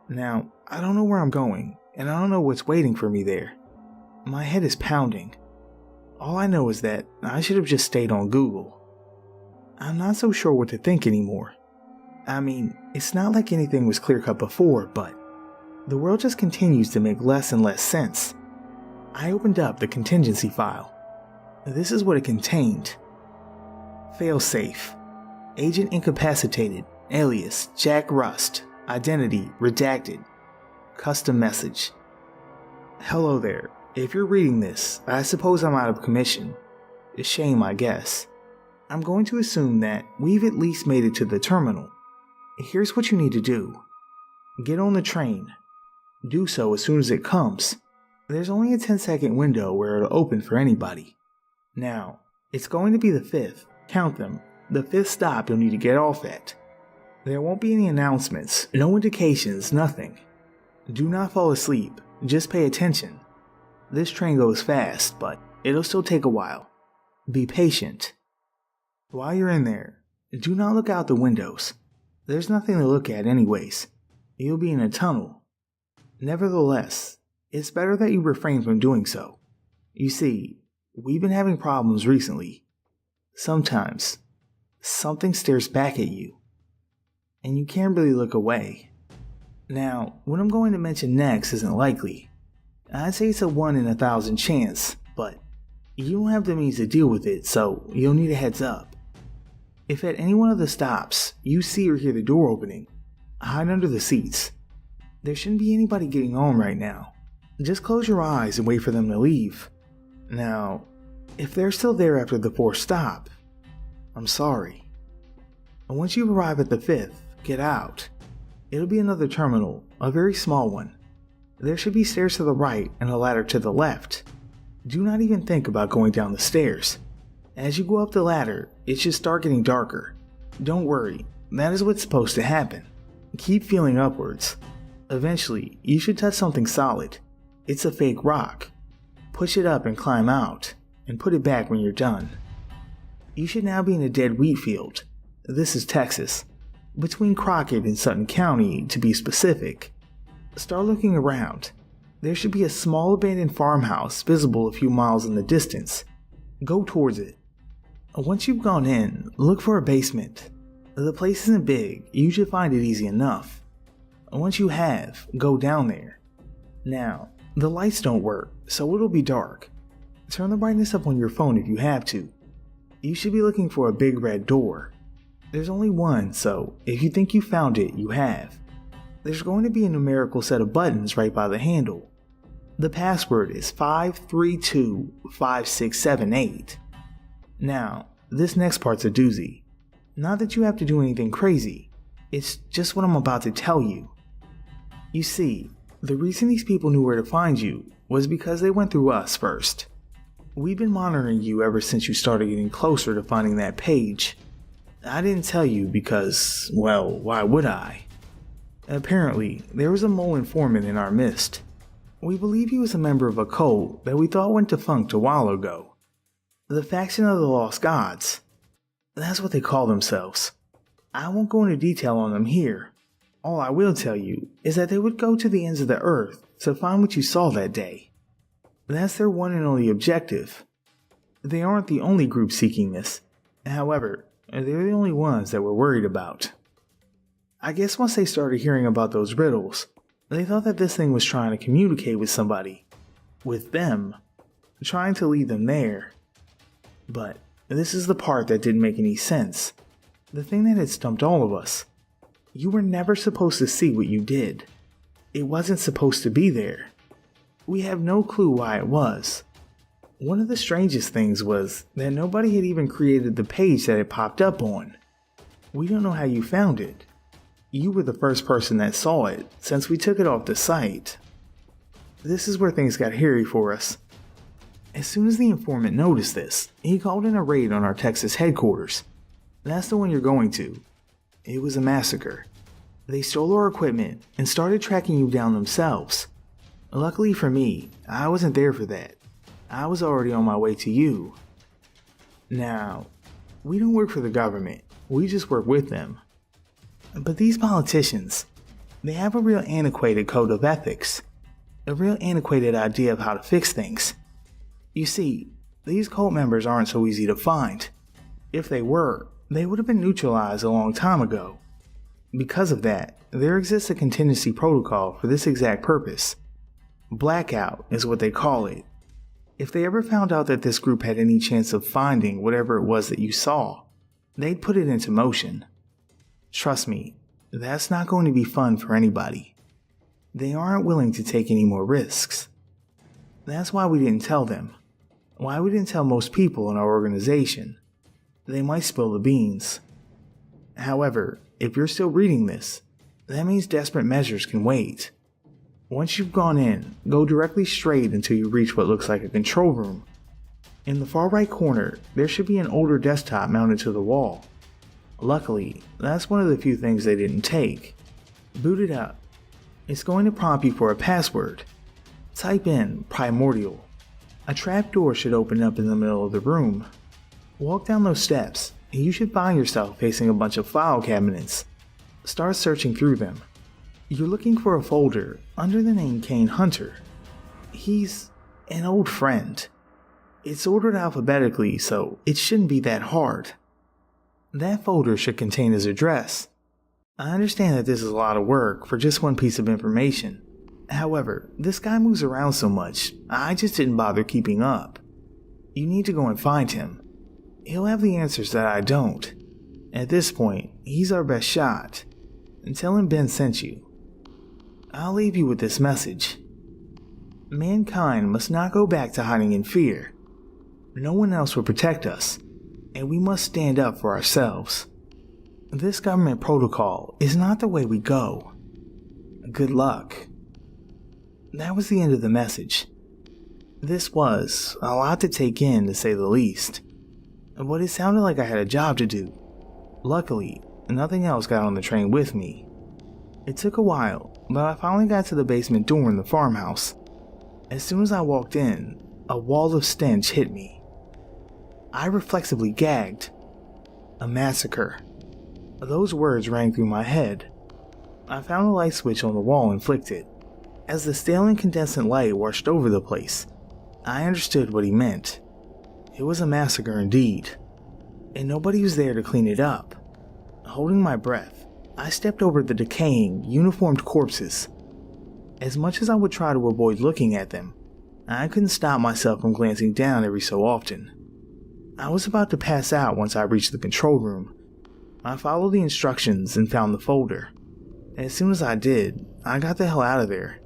Speaker 17: Now, I don't know where I'm going, and I don't know what's waiting for me there. My head is pounding. All I know is that I should have just stayed on Google. I'm not so sure what to think anymore. I mean, it's not like anything was clear-cut before, but the world just continues to make less and less sense. I opened up the contingency file. This is what it contained. Failsafe. Agent incapacitated. Alias Jack Rust. Identity redacted. Custom message. Hello there. If you're reading this, I suppose I'm out of commission. A shame, I guess. I'm going to assume that we've at least made it to the terminal. Here's what you need to do. Get on the train. Do so as soon as it comes. There's only a 10-second window where it'll open for anybody. Now, it's going to be the 5th. Count them. The 5th stop you'll need to get off at. There won't be any announcements, no indications, nothing. Do not fall asleep, just pay attention. This train goes fast, but it'll still take a while. Be patient. While you're in there, do not look out the windows. There's nothing to look at anyways. You'll be in a tunnel. Nevertheless, it's better that you refrain from doing so. You see, we've been having problems recently. Sometimes, something stares back at you, and you can't really look away. Now, what I'm going to mention next isn't likely. I'd say it's a 1 in 1,000 chance, but you don't have the means to deal with it, so you'll need a heads up. If at any one of the stops you see or hear the door opening, hide under the seats. There shouldn't be anybody getting on right now. Just close your eyes and wait for them to leave. Now, if they're still there after the 4th stop, I'm sorry. And once you arrive at the 5th, get out. It'll be another terminal, a very small one. There should be stairs to the right and a ladder to the left. Do not even think about going down the stairs. As you go up the ladder, it should start getting darker. Don't worry, that is what's supposed to happen. Keep feeling upwards. Eventually, you should touch something solid. It's a fake rock. Push it up and climb out, and put it back when you're done. You should now be in a dead wheat field. This is Texas, between Crockett and Sutton County to be specific. Start looking around. There should be a small abandoned farmhouse visible a few miles in the distance. Go towards it. Once you've gone in, look for a basement. The place isn't big, you should find it easy enough. Once you have, go down there. Now, the lights don't work, so it'll be dark. Turn the brightness up on your phone if you have to. You should be looking for a big red door. There's only one, so if you think you found it, you have. There's going to be a numerical set of buttons right by the handle. The password is 5325678. Now, this next part's a doozy. Not that you have to do anything crazy, it's just what I'm about to tell you. You see, the reason these people knew where to find you was because they went through us first. We've been monitoring you ever since you started getting closer to finding that page. I didn't tell you because, well, why would I? Apparently, there was a mole informant in our midst. We believe he was a member of a cult that we thought went defunct a while ago. The faction of the Lost Gods. That's what they call themselves. I won't go into detail on them here. All I will tell you is that they would go to the ends of the earth to find what you saw that day. That's their one and only objective. They aren't the only group seeking this. However, they're the only ones that we're worried about. I guess once they started hearing about those riddles, they thought that this thing was trying to communicate with somebody. With them. Trying to lead them there. But this is the part that didn't make any sense. The thing that had stumped all of us. You were never supposed to see what you did. It wasn't supposed to be there. We have no clue why it was. One of the strangest things was that nobody had even created the page that it popped up on. We don't know how you found it. You were the first person that saw it since we took it off the site. This is where things got hairy for us. As soon as the informant noticed this, he called in a raid on our Texas headquarters. That's the one you're going to. It was a massacre. They stole our equipment and started tracking you down themselves. Luckily for me, I wasn't there for that. I was already on my way to you. Now, we don't work for the government, we just work with them. But these politicians, they have a real antiquated code of ethics. A real antiquated idea of how to fix things. You see, these cult members aren't so easy to find. If they were, they would have been neutralized a long time ago. Because of that, there exists a contingency protocol for this exact purpose. Blackout is what they call it. If they ever found out that this group had any chance of finding whatever it was that you saw, they'd put it into motion. Trust me, that's not going to be fun for anybody. They aren't willing to take any more risks. That's why we didn't tell them. Why we didn't tell most people in our organization. They might spill the beans. However, if you're still reading this, that means desperate measures can wait. Once you've gone in, go directly straight until you reach what looks like a control room. In the far right corner, there should be an older desktop mounted to the wall. Luckily, that's one of the few things they didn't take. Boot it up. It's going to prompt you for a password. Type in Primordial. A trapdoor should open up in the middle of the room. Walk down those steps, and you should find yourself facing a bunch of file cabinets. Start searching through them. You're looking for a folder under the name Kane Hunter. He's an old friend. It's ordered alphabetically, so it shouldn't be that hard. That folder should contain his address. I understand that this is a lot of work for just one piece of information. However, this guy moves around so much, I just didn't bother keeping up. You need to go and find him. He'll have the answers that I don't. At this point, he's our best shot. And tell him Ben sent you. I'll leave you with this message. Mankind must not go back to hiding in fear. No one else will protect us, and we must stand up for ourselves. This government protocol is not the way we go. Good luck. That was the end of the message. This was a lot to take in, to say the least, but it sounded like I had a job to do. Luckily, nothing else got on the train with me. It took a while, but I finally got to the basement door in the farmhouse. As soon as I walked in, a wall of stench hit me. I reflexively gagged. A massacre. Those words rang through my head. I found a light switch on the wall and flicked it. As the stale incandescent light washed over the place, I understood what he meant. It was a massacre indeed, and nobody was there to clean it up. Holding my breath, I stepped over the decaying, uniformed corpses. As much as I would try to avoid looking at them, I couldn't stop myself from glancing down every so often. I was about to pass out once I reached the control room. I followed the instructions and found the folder. As soon as I did, I got the hell out of there.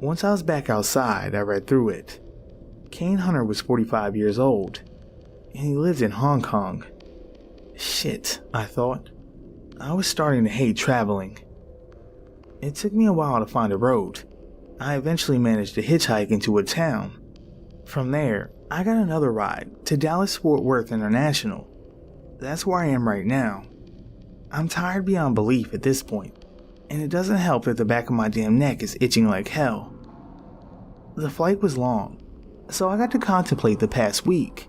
Speaker 17: Once I was back outside, I read through it. Kane Hunter was 45 years old, and he lived in Hong Kong. Shit, I thought. I was starting to hate traveling. It took me a while to find a road. I eventually managed to hitchhike into a town. From there, I got another ride to Dallas-Fort Worth International. That's where I am right now. I'm tired beyond belief at this point, and it doesn't help that the back of my damn neck is itching like hell. The flight was long, so I got to contemplate the past week.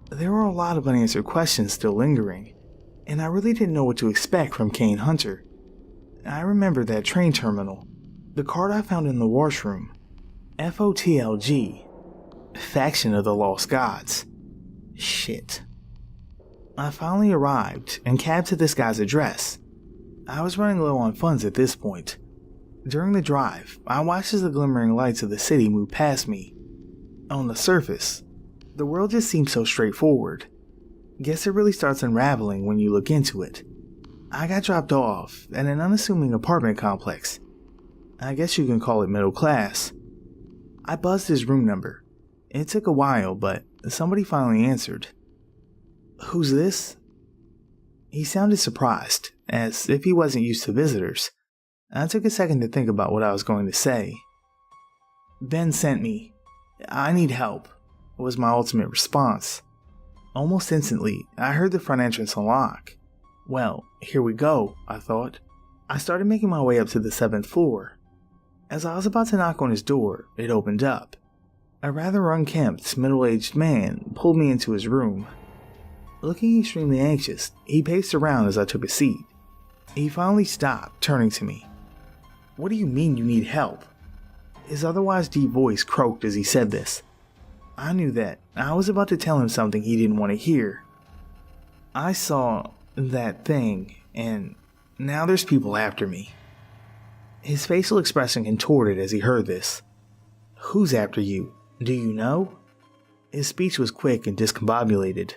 Speaker 17: There were a lot of unanswered questions still lingering, and I really didn't know what to expect from Kane Hunter. I remembered that train terminal, the card I found in the washroom, FOTLG, Faction of the Lost Gods. Shit. I finally arrived and cabbed to this guy's address. I was running low on funds at this point. During the drive, I watched as the glimmering lights of the city moved past me. On the surface, the world just seemed so straightforward. Guess it really starts unraveling when you look into it. I got dropped off at an unassuming apartment complex. I guess you can call it middle class. I buzzed his room number. It took a while, but somebody finally answered. "Who's this?" He sounded surprised, as if he wasn't used to visitors. I took a second to think about what I was going to say. "Ben sent me. I need help," was my ultimate response. Almost instantly, I heard the front entrance unlock. Well, here we go, I thought. I started making my way up to the 7th floor. As I was about to knock on his door, it opened up. A rather unkempt, middle-aged man pulled me into his room. Looking extremely anxious, he paced around as I took a seat. He finally stopped, turning to me. "What do you mean you need help?" His otherwise deep voice croaked as he said this. I knew that I was about to tell him something he didn't want to hear. "I saw that thing, and now there's people after me." His facial expression contorted as he heard this. "Who's after you? Do you know?" His speech was quick and discombobulated.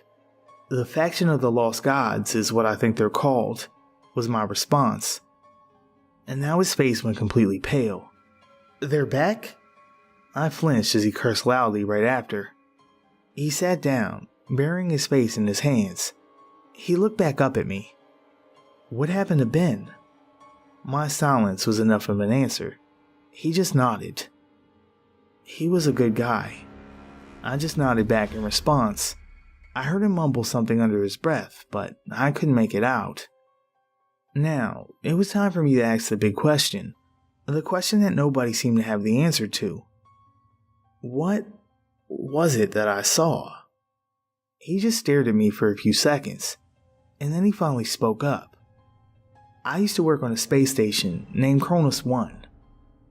Speaker 17: "The Faction of the Lost Gods is what I think they're called," was my response. And now his face went completely pale. "They're back?" I flinched as he cursed loudly right after. He sat down, burying his face in his hands. He looked back up at me. "What happened to Ben?" My silence was enough of an answer. He just nodded. He was a good guy. I just nodded back in response. I heard him mumble something under his breath, but I couldn't make it out. Now, it was time for me to ask the big question. The question that nobody seemed to have the answer to. What was it that I saw? He just stared at me for a few seconds, and then he finally spoke up. "I used to work on a space station named Cronus 1.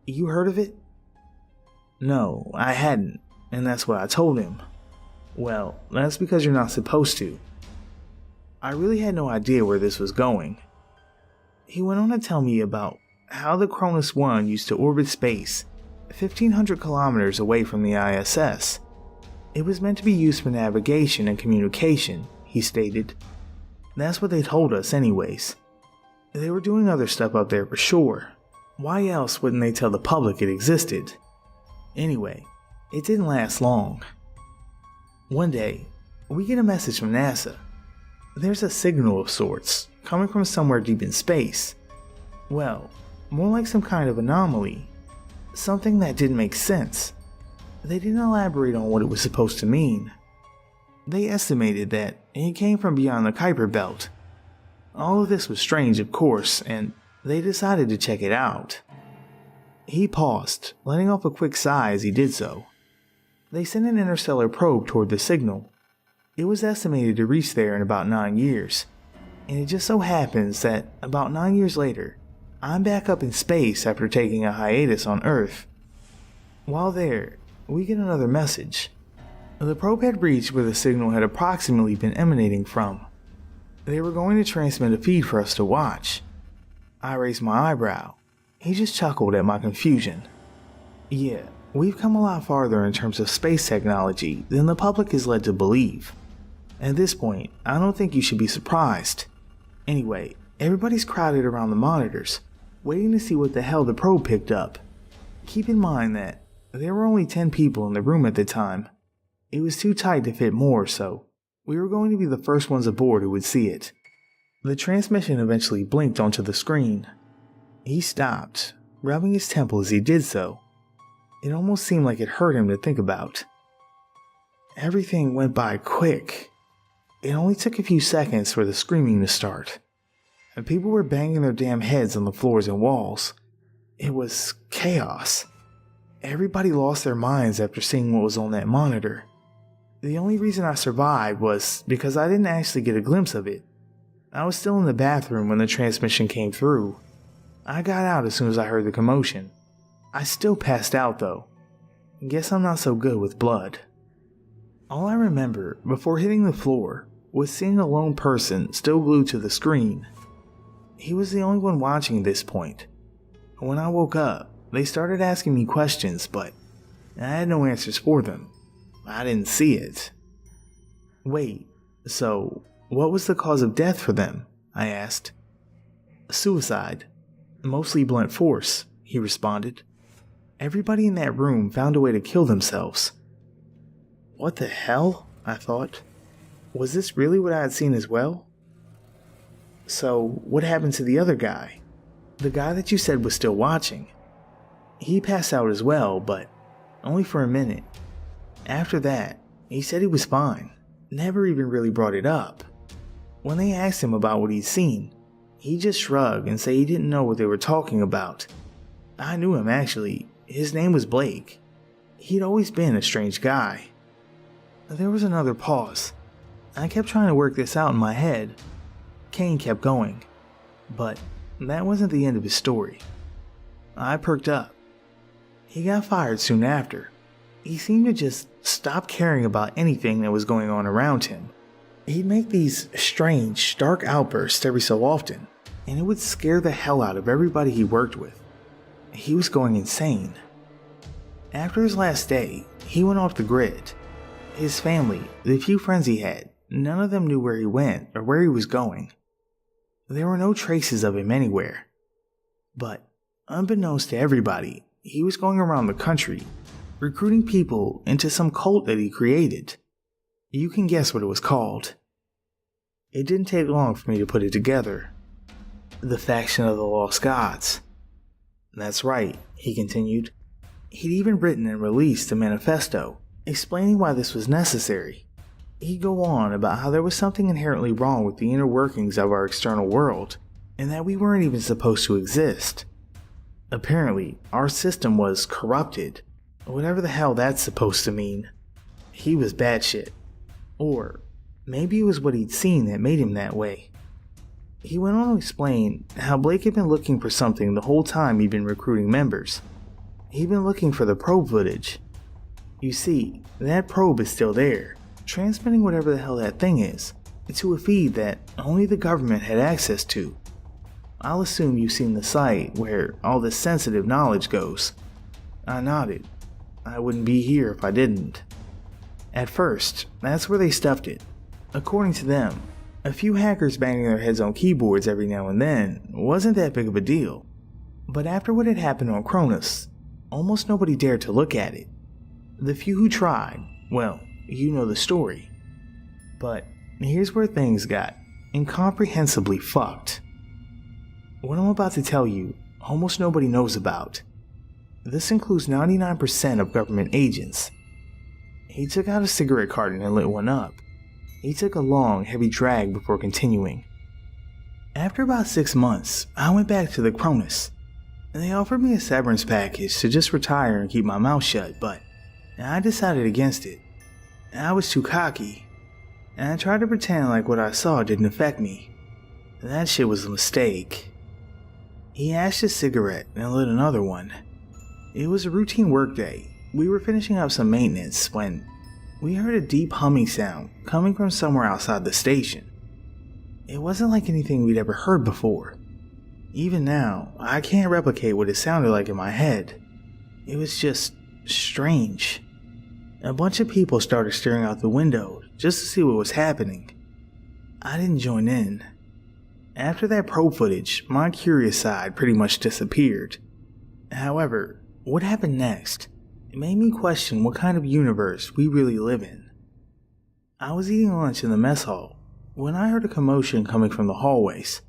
Speaker 17: You heard of it?" No, I hadn't, and that's what I told him. "Well, that's because you're not supposed to." I really had no idea where this was going. He went on to tell me about how the Cronus 1 used to orbit space 1,500 kilometers away from the ISS. It was meant to be used for navigation and communication, he stated. That's what they told us anyways. They were doing other stuff up there for sure. Why else wouldn't they tell the public it existed? Anyway, it didn't last long. One day, we get a message from NASA. There's a signal of sorts, coming from somewhere deep in space. Well, more like some kind of anomaly. Something that didn't make sense. They didn't elaborate on what it was supposed to mean. They estimated that it came from beyond the Kuiper Belt. All of this was strange, of course, and they decided to check it out. He paused, letting off a quick sigh as he did so. They sent an interstellar probe toward the signal. It was estimated to reach there in about 9 years, and it just so happens that about 9 years later, I'm back up in space after taking a hiatus on Earth. While there, we get another message. The probe had reached where the signal had approximately been emanating from. They were going to transmit a feed for us to watch. I raised my eyebrow. He just chuckled at my confusion. Yeah, we've come a lot farther in terms of space technology than the public is led to believe. At this point, I don't think you should be surprised. Anyway, everybody's crowded around the monitors, waiting to see what the hell the probe picked up. Keep in mind that there were only 10 people in the room at the time. It was too tight to fit more, so we were going to be the first ones aboard who would see it. The transmission eventually blinked onto the screen. He stopped, rubbing his temple as he did so. It almost seemed like it hurt him to think about. Everything went by quick. It only took a few seconds for the screaming to start. And people were banging their damn heads on the floors and walls. It was chaos. Everybody lost their minds after seeing what was on that monitor. The only reason I survived was because I didn't actually get a glimpse of it. I was still in the bathroom when the transmission came through. I got out as soon as I heard the commotion. I still passed out though. Guess I'm not so good with blood. All I remember before hitting the floor was seeing a lone person still glued to the screen. He was the only one watching at this point. When I woke up, they started asking me questions, but I had no answers for them. I didn't see it. Wait, so what was the cause of death for them? I asked. Suicide. Mostly blunt force, he responded. Everybody in that room found a way to kill themselves. What the hell? I thought. Was this really what I had seen as well? So, what happened to the other guy? The guy that you said was still watching. He passed out as well, but only for a minute. After that, he said he was fine, never even really brought it up. When they asked him about what he'd seen, he just shrugged and said he didn't know what they were talking about. I knew him actually. His name was Blake. He'd always been a strange guy. There was another pause. I kept trying to work this out in my head. Kane kept going, but that wasn't the end of his story. I perked up. He got fired soon after. He seemed to just stop caring about anything that was going on around him. He'd make these strange, dark outbursts every so often, and it would scare the hell out of everybody he worked with. He was going insane. After his last day, he went off the grid. His family, the few friends he had, none of them knew where he went or where he was going. There were no traces of him anywhere. But, unbeknownst to everybody, he was going around the country, recruiting people into some cult that he created. You can guess what it was called. It didn't take long for me to put it together. The Faction of the Lost Gods. That's right, he continued. He'd even written and released a manifesto, explaining why this was necessary. He'd go on about how there was something inherently wrong with the inner workings of our external world, and that we weren't even supposed to exist. Apparently, our system was corrupted, whatever the hell that's supposed to mean. He was batshit. Or maybe it was what he'd seen that made him that way. He went on to explain how Blake had been looking for something the whole time he'd been recruiting members. He'd been looking for the probe footage. You see, that probe is still there, transmitting whatever the hell that thing is, to a feed that only the government had access to. I'll assume you've seen the site where all this sensitive knowledge goes. I nodded. I wouldn't be here if I didn't. At first, that's where they stuffed it. According to them, A few hackers banging their heads on keyboards every now and then wasn't that big of a deal. But after what had happened on Cronus, almost nobody dared to look at it. The few who tried, well, you know the story. But here's where things got incomprehensibly fucked. What I'm about to tell you, almost nobody knows about. This includes 99% of government agents. He took out a cigarette carton and lit one up. He took a long, heavy drag before continuing. After about 6 months, I went back to the Cronus. They offered me a severance package to just retire and keep my mouth shut, but I decided against it. I was too cocky, and I tried to pretend like what I saw didn't affect me. That shit was a mistake. He ashed a cigarette and lit another one. It was a routine workday. We were finishing up some maintenance when we heard a deep humming sound coming from somewhere outside the station. It wasn't like anything we'd ever heard before. Even now, I can't replicate what it sounded like in my head. It was just strange. A bunch of people started staring out the window just to see what was happening. I didn't join in. After that probe footage, my curious side pretty much disappeared. However, what happened next? It made me question what kind of universe we really live in. I was eating lunch in the mess hall when I heard a commotion coming from the hallways.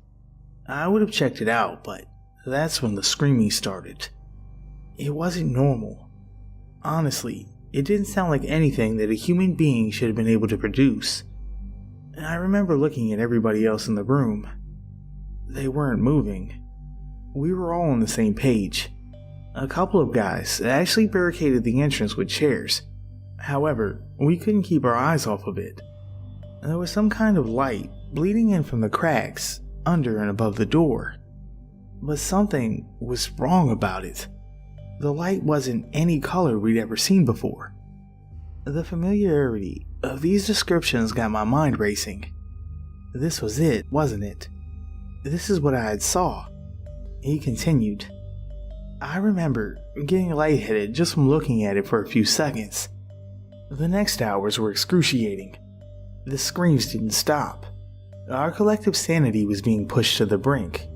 Speaker 17: I would have checked it out, but that's when the screaming started. It wasn't normal. Honestly, it didn't sound like anything that a human being should have been able to produce. And I remember looking at everybody else in the room. They weren't moving. We were all on the same page. A couple of guys actually barricaded the entrance with chairs. However, we couldn't keep our eyes off of it. There was some kind of light bleeding in from the cracks under and above the door. But something was wrong about it. The light wasn't any color we'd ever seen before. The familiarity of these descriptions got my mind racing. This was it, wasn't it? This is what I had saw. He continued. I remember getting lightheaded just from looking at it for a few seconds. The next hours were excruciating. The screams didn't stop. Our collective sanity was being pushed to the brink.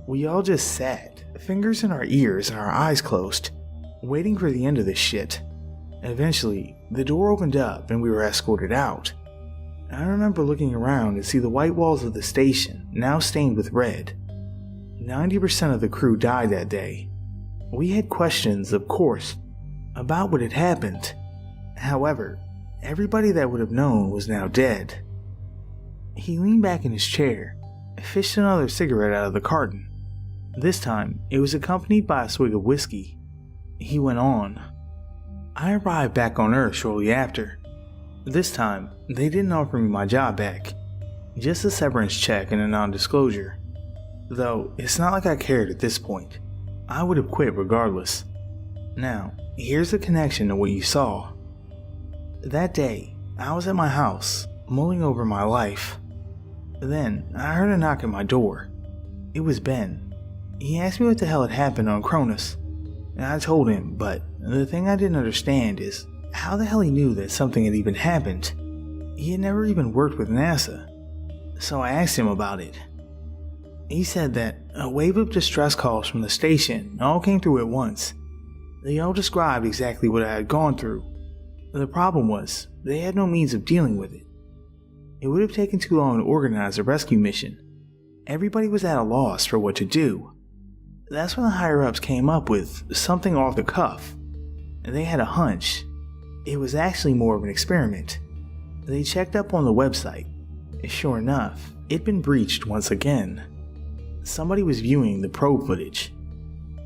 Speaker 17: We all just sat, fingers in our ears and our eyes closed, waiting for the end of this shit. Eventually, the door opened up and we were escorted out. I remember looking around to see the white walls of the station now stained with red. 90% of the crew died that day. We had questions, of course, about what had happened. However, everybody that would have known was now dead. He leaned back in his chair, fished another cigarette out of the carton. This time, it was accompanied by a swig of whiskey. He went on. I arrived back on Earth shortly after. This time, they didn't offer me my job back, just a severance check and a non-disclosure. Though, it's not like I cared at this point. I would have quit regardless. Now, here's the connection to what you saw. That day, I was at my house, mulling over my life. Then, I heard a knock at my door. It was Ben. He asked me what the hell had happened on Cronus, and I told him, but the thing I didn't understand is how the hell he knew that something had even happened. He had never even worked with NASA, so I asked him about it. He said that a wave of distress calls from the station all came through at once. They all described exactly what I had gone through. The problem was, they had no means of dealing with it. It would have taken too long to organize a rescue mission. Everybody was at a loss for what to do. That's when the higher-ups came up with something off the cuff. They had a hunch. It was actually more of an experiment. They checked up on the website. Sure enough, it'd been breached once again. Somebody was viewing the probe footage.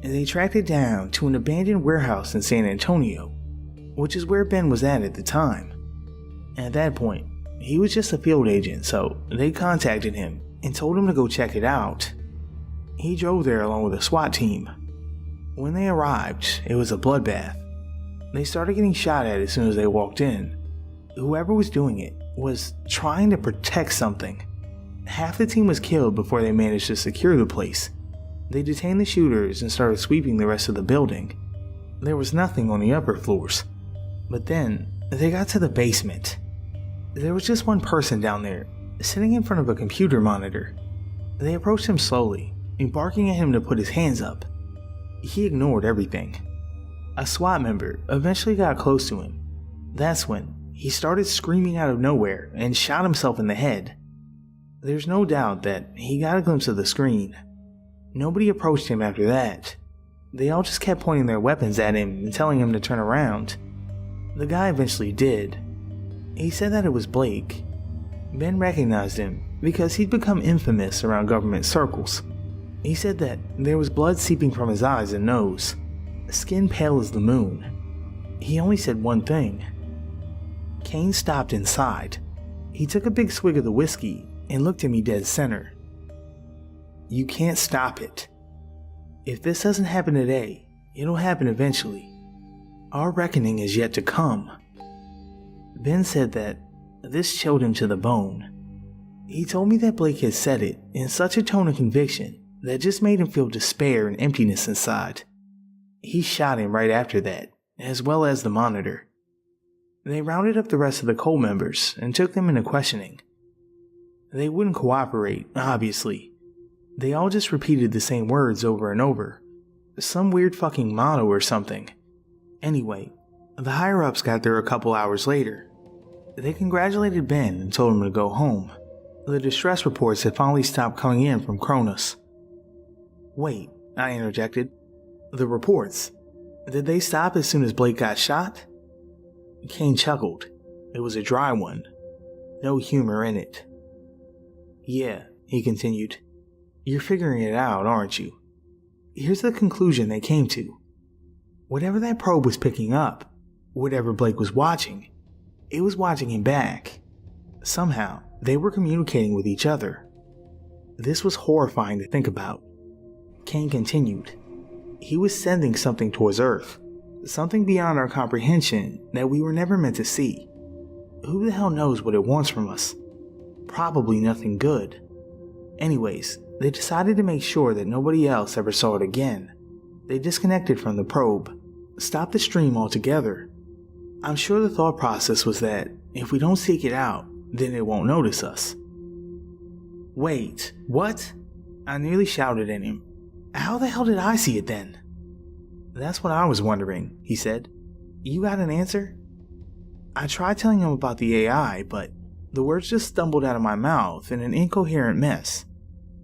Speaker 17: They tracked it down to an abandoned warehouse in San Antonio, which is where Ben was at the time. At that point, he was just a field agent, so they contacted him and told him to go check it out. He drove there along with a SWAT team. When they arrived, it was a bloodbath. They started getting shot at as soon as they walked in. Whoever was doing it was trying to protect something. Half the team was killed before they managed to secure the place. They detained the shooters and started sweeping the rest of the building. There was nothing on the upper floors. But then, they got to the basement. There was just one person down there, sitting in front of a computer monitor. They approached him slowly, barking at him to put his hands up. He ignored everything. A SWAT member eventually got close to him. That's when he started screaming out of nowhere and shot himself in the head. There's no doubt that he got a glimpse of the screen. Nobody approached him after that. They all just kept pointing their weapons at him and telling him to turn around. The guy eventually did. He said that it was Blake. Ben recognized him because he'd become infamous around government circles. He said that there was blood seeping from his eyes and nose, skin pale as the moon. He only said one thing. Kane stopped inside. He took a big swig of the whiskey and looked at me dead center. You can't stop it. If this doesn't happen today, it'll happen eventually. Our reckoning is yet to come. Ben said that this chilled him to the bone. He told me that Blake had said it in such a tone of conviction that just made him feel despair and emptiness inside. He shot him right after that, as well as the monitor. They rounded up the rest of the Cole members and took them into questioning. They wouldn't cooperate, obviously. They all just repeated the same words over and over. Some weird fucking motto or something. Anyway, the higher-ups got there a couple hours later. They congratulated Ben and told him to go home. The distress reports had finally stopped coming in from Cronus. Wait, I interjected. The reports, did they stop as soon as Blake got shot? Kane chuckled. It was a dry one. No humor in it. Yeah, he continued. You're figuring it out, aren't you? Here's the conclusion they came to. Whatever that probe was picking up, whatever Blake was watching, it was watching him back. Somehow, they were communicating with each other. This was horrifying to think about. Kane continued. He was sending something towards Earth, something beyond our comprehension that we were never meant to see. Who the hell knows what it wants from us? Probably nothing good. Anyways, they decided to make sure that nobody else ever saw it again. They disconnected from the probe, stopped the stream altogether. I'm sure the thought process was that if we don't seek it out, then it won't notice us. Wait, what? I nearly shouted at him. How the hell did I see it then? That's what I was wondering, he said. You got an answer? I tried telling him about the AI, but the words just stumbled out of my mouth in an incoherent mess.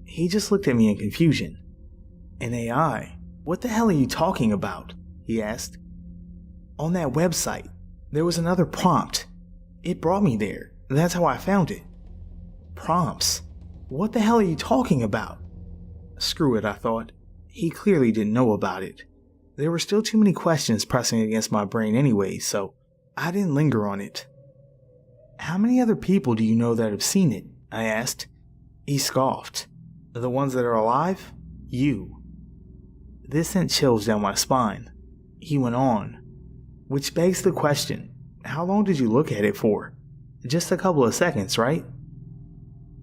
Speaker 17: He just looked at me in confusion. An AI? What the hell are you talking about? He asked. On that website, there was another prompt. It brought me there. That's how I found it. Prompts? What the hell are you talking about? Screw it, I thought. He clearly didn't know about it. There were still too many questions pressing against my brain anyway, so I didn't linger on it. How many other people do you know that have seen it? I asked. He scoffed. The ones that are alive? You. This sent chills down my spine. He went on. Which begs the question, how long did you look at it for? Just a couple of seconds, right?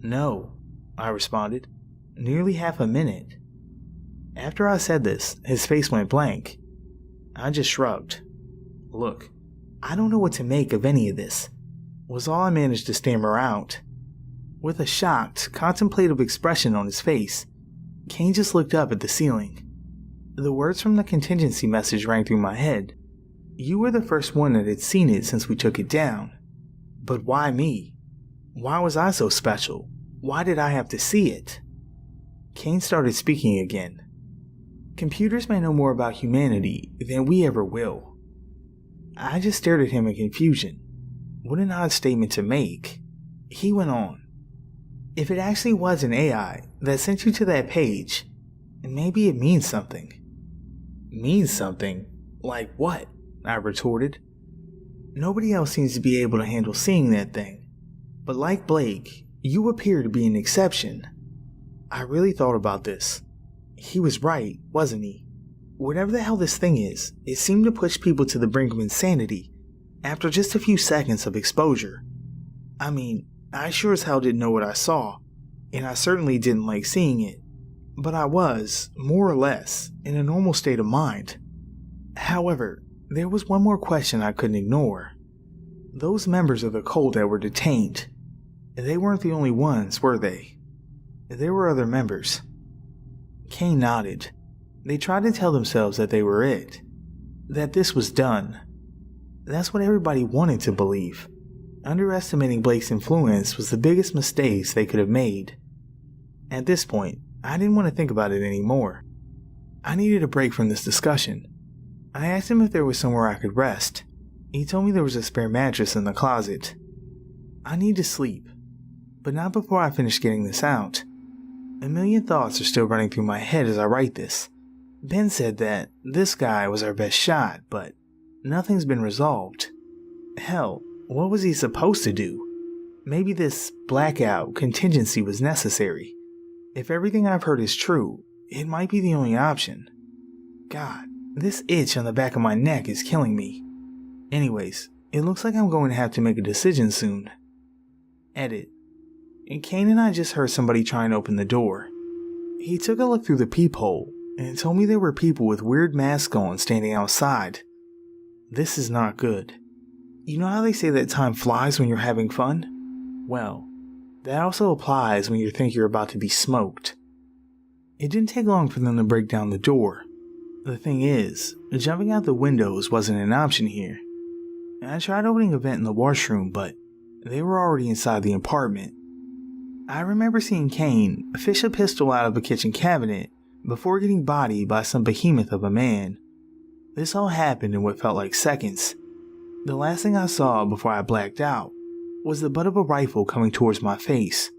Speaker 17: No, I responded. Nearly half a minute. After I said this, his face went blank. I just shrugged. Look, I don't know what to make of any of this, was all I managed to stammer out. With a shocked, contemplative expression on his face, Kane just looked up at the ceiling. The words from the contingency message rang through my head. You were the first one that had seen it since we took it down. But why me? Why was I so special? Why did I have to see it? Kane started speaking again. Computers may know more about humanity than we ever will. I just stared at him in confusion. What an odd statement to make. He went on. If it actually was an AI that sent you to that page, maybe it means something. Means something? Like what? I retorted. Nobody else seems to be able to handle seeing that thing. But like Blake, you appear to be an exception. I really thought about this. He was right, wasn't he? Whatever the hell this thing is, it seemed to push people to the brink of insanity after just a few seconds of exposure. I mean, I sure as hell didn't know what I saw, and I certainly didn't like seeing it, but I was, more or less, in a normal state of mind. However, there was one more question I couldn't ignore. Those members of the cult that were detained, They weren't the only ones, were they? There were other members. Kane nodded. They tried to tell themselves that they were it, that this was done. That's what everybody wanted to believe. Underestimating Blake's influence was the biggest mistake they could have made. At this point, I didn't want to think about it anymore. I needed a break from this discussion. I asked him if there was somewhere I could rest. He told me there was a spare mattress in the closet. I need to sleep, but not before I finish getting this out. A million thoughts are still running through my head as I write this. Ben said that this guy was our best shot, but nothing's been resolved. Hell, what was he supposed to do? Maybe this blackout contingency was necessary. If everything I've heard is true, it might be the only option. God, this itch on the back of my neck is killing me. Anyways, it looks like I'm going to have to make a decision soon. Edit. And Kane and I just heard somebody try and open the door. He took a look through the peephole and told me there were people with weird masks on standing outside. This is not good. You know how they say that time flies when you're having fun? Well, that also applies when you think you're about to be smoked. It didn't take long for them to break down the door. The thing is, jumping out the windows wasn't an option here. I tried opening a vent in the washroom, but they were already inside the apartment. I remember seeing Kane fish a pistol out of a kitchen cabinet before getting bodied by some behemoth of a man. This all happened in what felt like seconds. The last thing I saw before I blacked out was the butt of a rifle coming towards my face.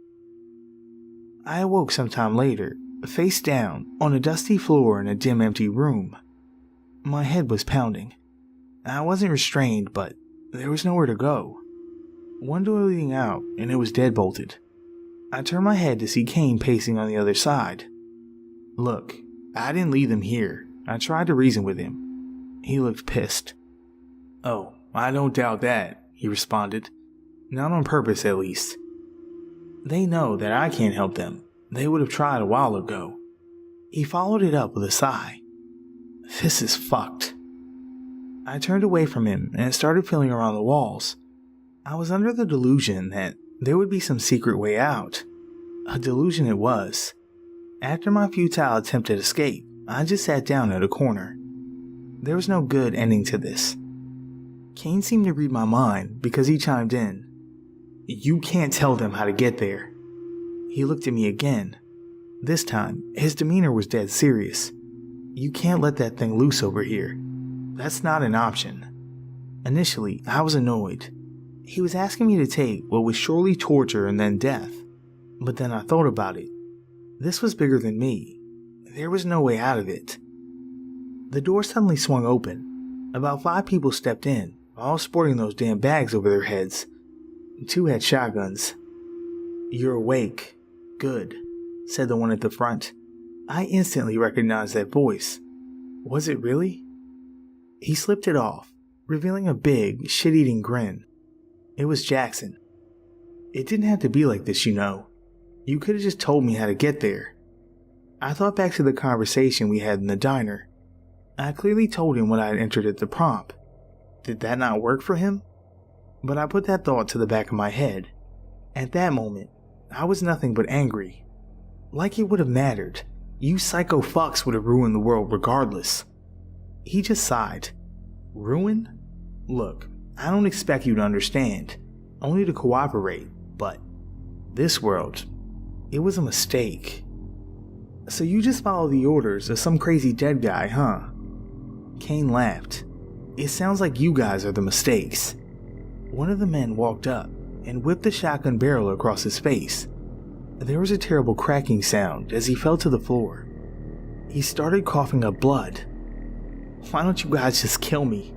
Speaker 17: I awoke sometime later, face down, on a dusty floor in a dim, empty room. My head was pounding. I wasn't restrained, but there was nowhere to go. One door leading out, and it was deadbolted. I turned my head to see Kane pacing on the other side. Look, I didn't leave them here. I tried to reason with him. He looked pissed. Oh, I don't doubt that, he responded. Not on purpose, at least. They know that I can't help them. They would have tried a while ago. He followed it up with a sigh. This is fucked. I turned away from him and started feeling around the walls. I was under the delusion that there would be some secret way out. A delusion it was. After my futile attempt at escape, I just sat down at a corner. There was no good ending to this. Kane seemed to read my mind because he chimed in. You can't tell them how to get there. He looked at me again. This time, his demeanor was dead serious. You can't let that thing loose over here. That's not an option. Initially, I was annoyed. He was asking me to take what was surely torture and then death. But then I thought about it. This was bigger than me. There was no way out of it. The door suddenly swung open. About 5 people stepped in, all sporting those damn bags over their heads. 2 had shotguns. You're awake. Good, said the one at the front. I instantly recognized that voice. Was it really? He slipped it off, revealing a big, shit-eating grin. It was Jackson. It didn't have to be like this, you know. You could have just told me how to get there. I thought back to the conversation we had in the diner. I clearly told him what I had entered at the prompt. Did that not work for him? But I put that thought to the back of my head. At that moment, I was nothing but angry. Like it would have mattered. You psycho fucks would have ruined the world regardless. He just sighed. Ruin? Look, I don't expect you to understand, only to cooperate, but this world, it was a mistake. So you just follow the orders of some crazy dead guy, huh? Kane laughed. It sounds like you guys are the mistakes. One of the men walked up and whipped the shotgun barrel across his face. There was a terrible cracking sound as he fell to the floor. He started coughing up blood. Why don't you guys just kill me?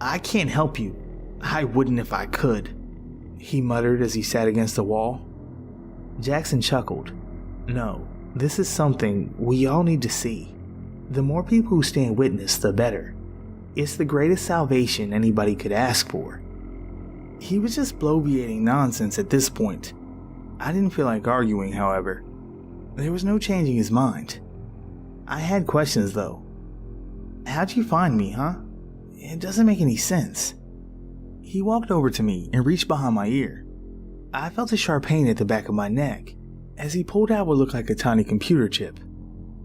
Speaker 17: I can't help you. I wouldn't if I could, he muttered as he sat against the wall. Jackson chuckled. No, this is something we all need to see. The more people who stand witness, the better. It's the greatest salvation anybody could ask for. He was just bloviating nonsense at this point. I didn't feel like arguing, however. There was no changing his mind. I had questions, though. How'd you find me, huh? It doesn't make any sense. He walked over to me and reached behind my ear. I felt a sharp pain at the back of my neck as he pulled out what looked like a tiny computer chip.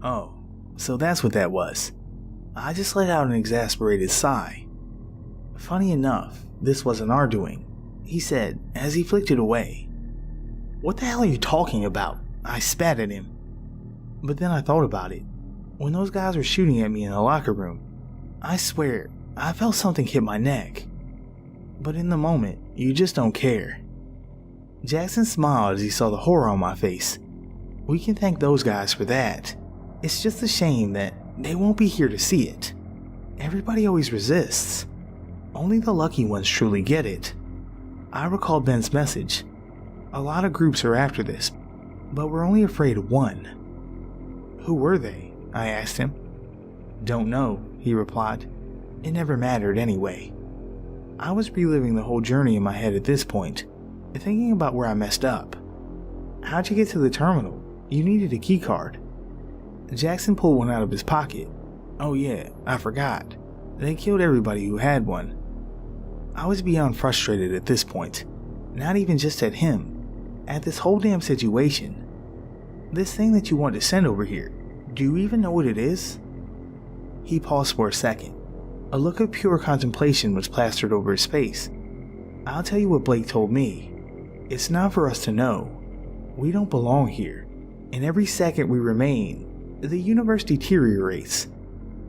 Speaker 17: Oh, so that's what that was. I just let out an exasperated sigh. Funny enough, this wasn't our doing, he said as he flicked it away. What the hell are you talking about? I spat at him. But then I thought about it. When those guys were shooting at me in the locker room, I swear, I felt something hit my neck. But in the moment, you just don't care. Jackson smiled as he saw the horror on my face. We can thank those guys for that. It's just a shame that they won't be here to see it. Everybody always resists. Only the lucky ones truly get it. I recalled Ben's message. A lot of groups are after this, but we're only afraid of one. Who were they? I asked him. Don't know, he replied. It never mattered anyway. I was reliving the whole journey in my head at this point, thinking about where I messed up. How'd you get to the terminal? You needed a key card. Jackson pulled one out of his pocket. Oh yeah, I forgot. They killed everybody who had one. I was beyond frustrated at this point. Not even just at him. At this whole damn situation. This thing that you want to send over here, do you even know what it is? He paused for a second. A look of pure contemplation was plastered over his face. I'll tell you what Blake told me. It's not for us to know. We don't belong here. And every second we remain, the universe deteriorates.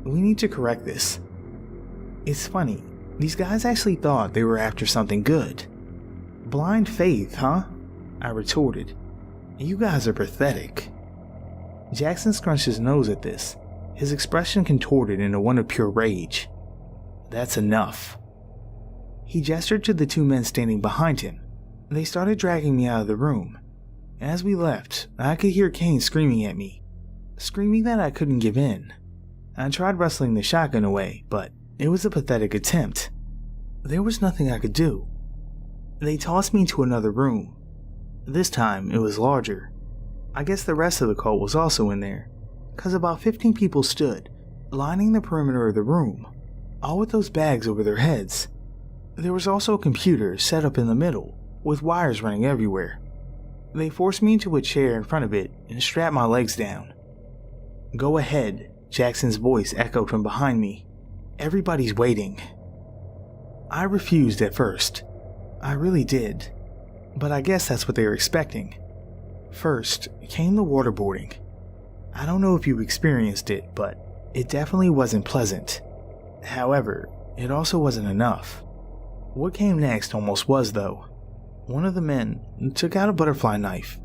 Speaker 17: We need to correct this. It's funny, these guys actually thought they were after something good. Blind faith, huh? I retorted. You guys are pathetic. Jackson scrunched his nose at this, his expression contorted into one of pure rage. That's enough. He gestured to the two men standing behind him. They started dragging me out of the room. As we left, I could hear Kane screaming at me, screaming that I couldn't give in. I tried wrestling the shotgun away, but it was a pathetic attempt. There was nothing I could do. They tossed me into another room. This time, it was larger. I guess the rest of the cult was also in there, because about 15 people stood, lining the perimeter of the room, all with those bags over their heads. There was also a computer set up in the middle, with wires running everywhere. They forced me into a chair in front of it and strapped my legs down. Go ahead, Jackson's voice echoed from behind me. Everybody's waiting. I refused at first. I really did. But I guess that's what they were expecting. First came the waterboarding. I don't know if you've experienced it, but it definitely wasn't pleasant. However, it also wasn't enough. What came next almost was, though. One of the men took out a butterfly knife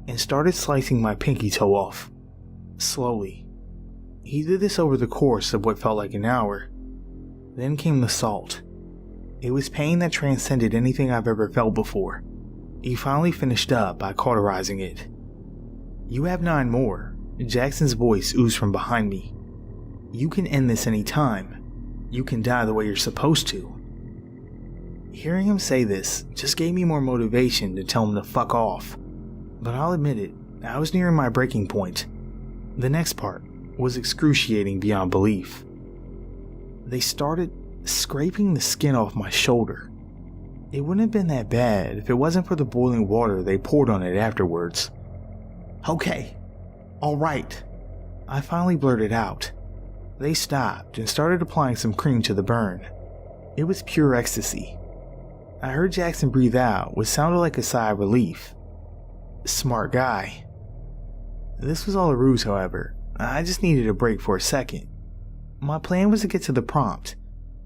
Speaker 17: and started slicing my pinky toe off. Slowly. He did this over the course of what felt like an hour. Then came the salt. It was pain that transcended anything I've ever felt before. He finally finished up by cauterizing it. You have 9 more. Jackson's voice oozed from behind me. You can end this any time. You can die the way you're supposed to. Hearing him say this just gave me more motivation to tell him to fuck off. But I'll admit it, I was nearing my breaking point. The next part was excruciating beyond belief. They started scraping the skin off my shoulder. It wouldn't have been that bad if it wasn't for the boiling water they poured on it afterwards. Okay, alright, I finally blurted out. They stopped and started applying some cream to the burn. It was pure ecstasy. I heard Jackson breathe out what sounded like a sigh of relief. Smart guy. This was all a ruse, however. I just needed a break for a second. My plan was to get to the prompt,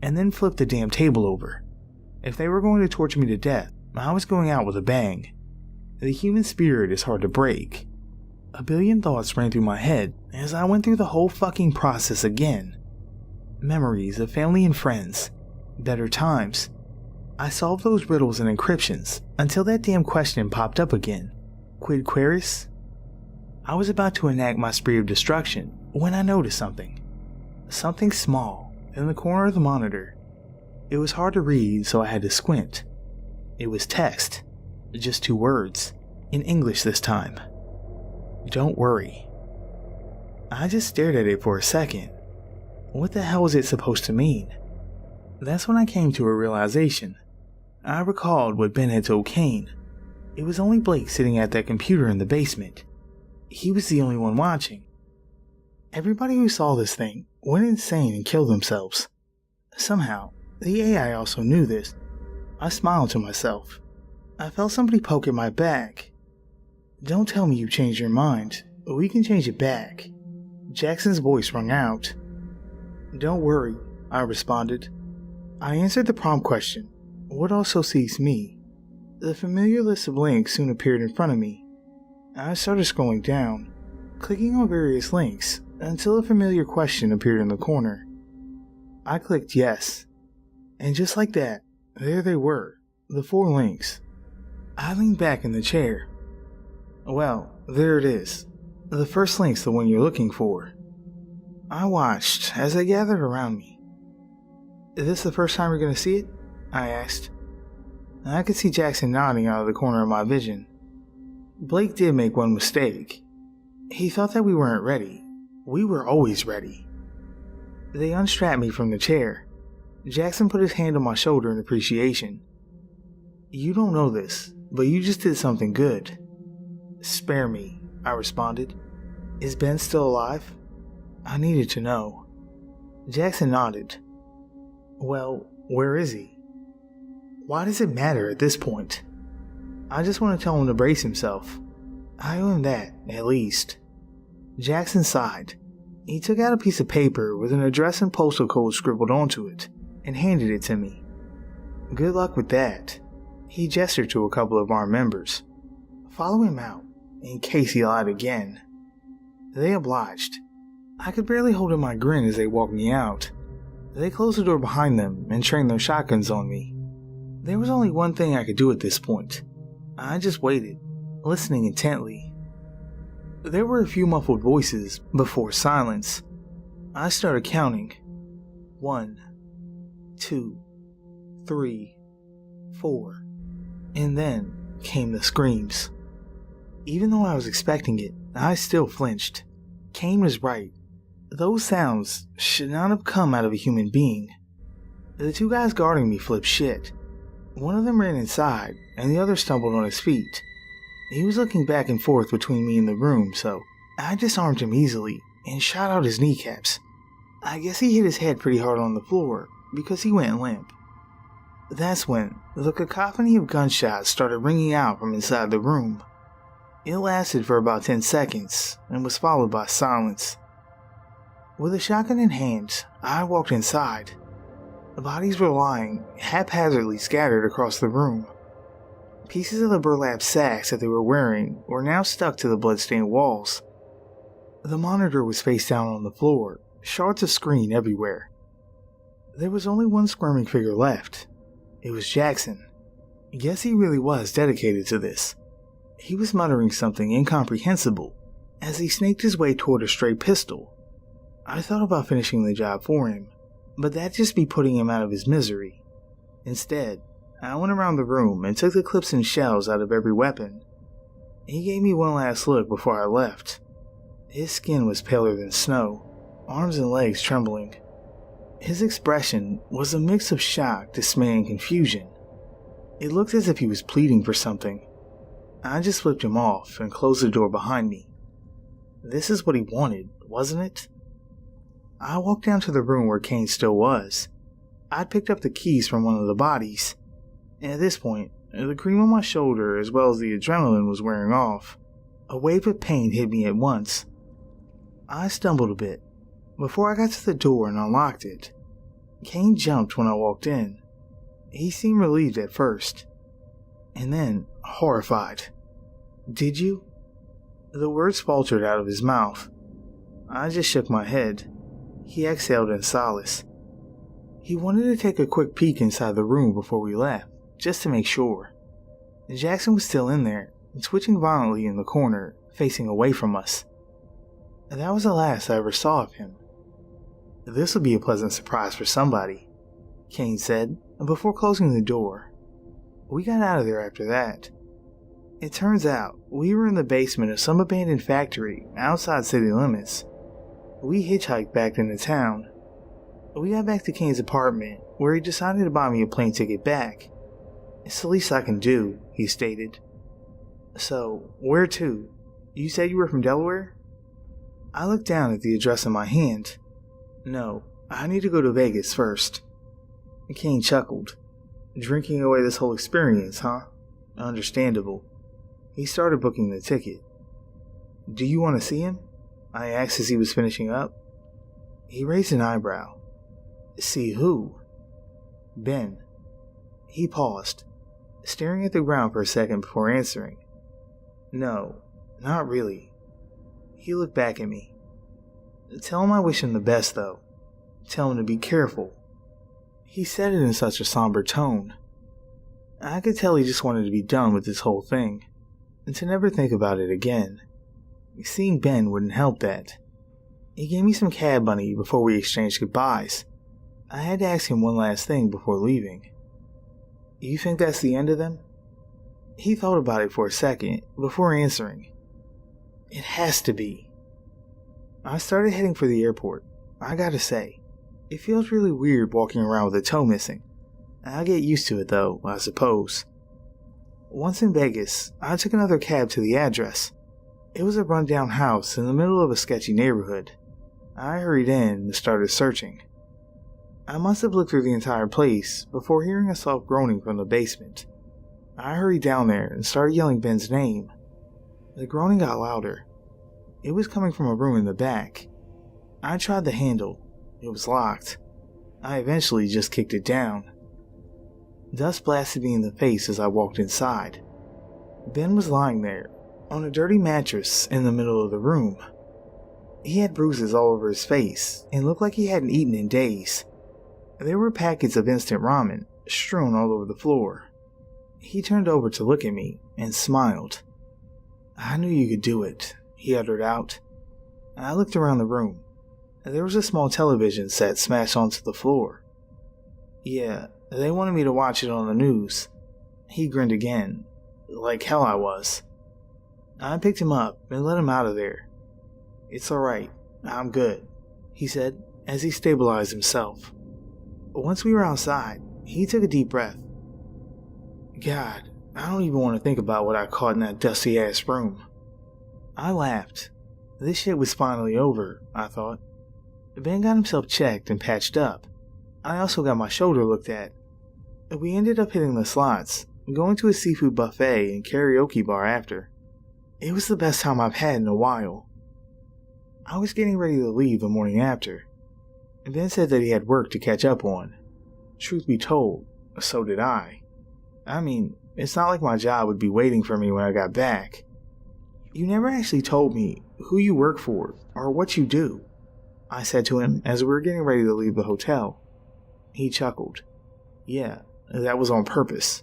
Speaker 17: and then flip the damn table over. If they were going to torture me to death, I was going out with a bang. The human spirit is hard to break. A billion thoughts ran through my head as I went through the whole fucking process again. Memories of family and friends. Better times. I solved those riddles and encryptions until that damn question popped up again. Quid queris? I was about to enact my spree of destruction when I noticed something. Something small in the corner of the monitor. It was hard to read, so I had to squint. It was text. Just 2 words. In English this time. Don't worry. I just stared at it for a second. What the hell was it supposed to mean? That's when I came to a realization. I recalled what Ben had told Kane. It was only Blake sitting at that computer in the basement. He was the only one watching. Everybody who saw this thing went insane and killed themselves. Somehow, the AI also knew this. I smiled to myself. I felt somebody poke at my back. Don't tell me you changed your mind. We can change it back. Jackson's voice rang out. Don't worry, I responded. I answered the prompt question. What also seeks me? The familiar list of links soon appeared in front of me. I started scrolling down, clicking on various links until a familiar question appeared in the corner. I clicked yes, and just like that, there they were, the 4 links. I leaned back in the chair. Well, there it is. The first link's the one you're looking for. I watched as they gathered around me. Is this the first time you're going to see it? I asked. I could see Jackson nodding out of the corner of my vision. Blake did make one mistake. He thought that we weren't ready. We were always ready. They unstrapped me from the chair. Jackson put his hand on my shoulder in appreciation. You don't know this, but you just did something good. Spare me, I responded. Is Ben still alive? I needed to know. Jackson nodded. Well, where is he? Why does it matter at this point? I just want to tell him to brace himself. I owe him that, at least. Jackson sighed. He took out a piece of paper with an address and postal code scribbled onto it and handed it to me. Good luck with that. He gestured to a couple of our members. Follow him out, in case he lied again. They obliged. I could barely hold in my grin as they walked me out. They closed the door behind them and trained their shotguns on me. There was only one thing I could do at this point. I just waited, listening intently. There were a few muffled voices before silence. I started counting. 1, 2, 3, 4. And then came the screams. Even though I was expecting it, I still flinched. Kane was right. Those sounds should not have come out of a human being. The 2 guys guarding me flipped shit. One of them ran inside, and the other stumbled on his feet. He was looking back and forth between me and the room, so I disarmed him easily and shot out his kneecaps. I guess he hit his head pretty hard on the floor because he went limp. That's when the cacophony of gunshots started ringing out from inside the room. It lasted for about 10 seconds and was followed by silence. With a shotgun in hand, I walked inside. The bodies were lying haphazardly scattered across the room. Pieces of the burlap sacks that they were wearing were now stuck to the blood-stained walls. The monitor was face down on the floor, shards of screen everywhere. There was only one squirming figure left. It was Jackson. Guess he really was dedicated to this. He was muttering something incomprehensible as he snaked his way toward a stray pistol. I thought about finishing the job for him, but that'd just be putting him out of his misery. Instead, I went around the room and took the clips and shells out of every weapon. He gave me one last look before I left. His skin was paler than snow, arms and legs trembling. His expression was a mix of shock, dismay, and confusion. It looked as if he was pleading for something. I just flipped him off and closed the door behind me. This is what he wanted, wasn't it? I walked down to the room where Kane still was. I'd picked up the keys from one of the bodies. And at this point, the cream on my shoulder as well as the adrenaline was wearing off. A wave of pain hit me at once. I stumbled a bit before I got to the door and unlocked it. Kane jumped when I walked in. He seemed relieved at first, and then horrified. Did you? The words faltered out of his mouth. I just shook my head. He exhaled in solace. He wanted to take a quick peek inside the room before we left, just to make sure. Jackson was still in there, twitching violently in the corner, facing away from us. That was the last I ever saw of him. This would be a pleasant surprise for somebody, Kane said, before closing the door. We got out of there after that. It turns out we were in the basement of some abandoned factory outside city limits. We hitchhiked back into town. We got back to Kane's apartment, where he decided to buy me a plane ticket back. It's the least I can do, he stated. So, where to? You said you were from Delaware? I looked down at the address in my hand. No, I need to go to Vegas first. Kane chuckled. Drinking away this whole experience, huh? Understandable. He started booking the ticket. Do you want to see him? I asked as he was finishing up. He raised an eyebrow. See who? Ben. He paused, staring at the ground for a second before answering. No, not really. He looked back at me. Tell him I wish him the best, though. Tell him to be careful. He said it in such a somber tone. I could tell he just wanted to be done with this whole thing, and to never think about it again. Seeing Ben wouldn't help that. He gave me some cab money before we exchanged goodbyes. I had to ask him one last thing before leaving. You think that's the end of them? He thought about it for a second before answering. It has to be. I started heading for the airport. I gotta say, it feels really weird walking around with a toe missing. I'll get used to it though, I suppose. Once in Vegas, I took another cab to the address. It was a rundown house in the middle of a sketchy neighborhood. I hurried in and started searching. I must have looked through the entire place before hearing a soft groaning from the basement. I hurried down there and started yelling Ben's name. The groaning got louder. It was coming from a room in the back. I tried the handle. It was locked. I eventually just kicked it down. Dust blasted me in the face as I walked inside. Ben was lying there, on a dirty mattress in the middle of the room. He had bruises all over his face and looked like he hadn't eaten in days. There were packets of instant ramen strewn all over the floor. He turned over to look at me and smiled. I knew you could do it, he uttered out. I looked around the room. There was a small television set smashed onto the floor. Yeah, they wanted me to watch it on the news. He grinned again, like hell I was. I picked him up and let him out of there. It's alright, I'm good, he said as he stabilized himself. Once we were outside, he took a deep breath. God, I don't even want to think about what I caught in that dusty ass room. I laughed. This shit was finally over, I thought. Ben got himself checked and patched up. I also got my shoulder looked at. We ended up hitting the slots, going to a seafood buffet and karaoke bar after. It was the best time I've had in a while. I was getting ready to leave the morning after. Ben said that he had work to catch up on. Truth be told, so did I. I mean, it's not like my job would be waiting for me when I got back. You never actually told me who you work for or what you do, I said to him as we were getting ready to leave the hotel. He chuckled. Yeah, that was on purpose.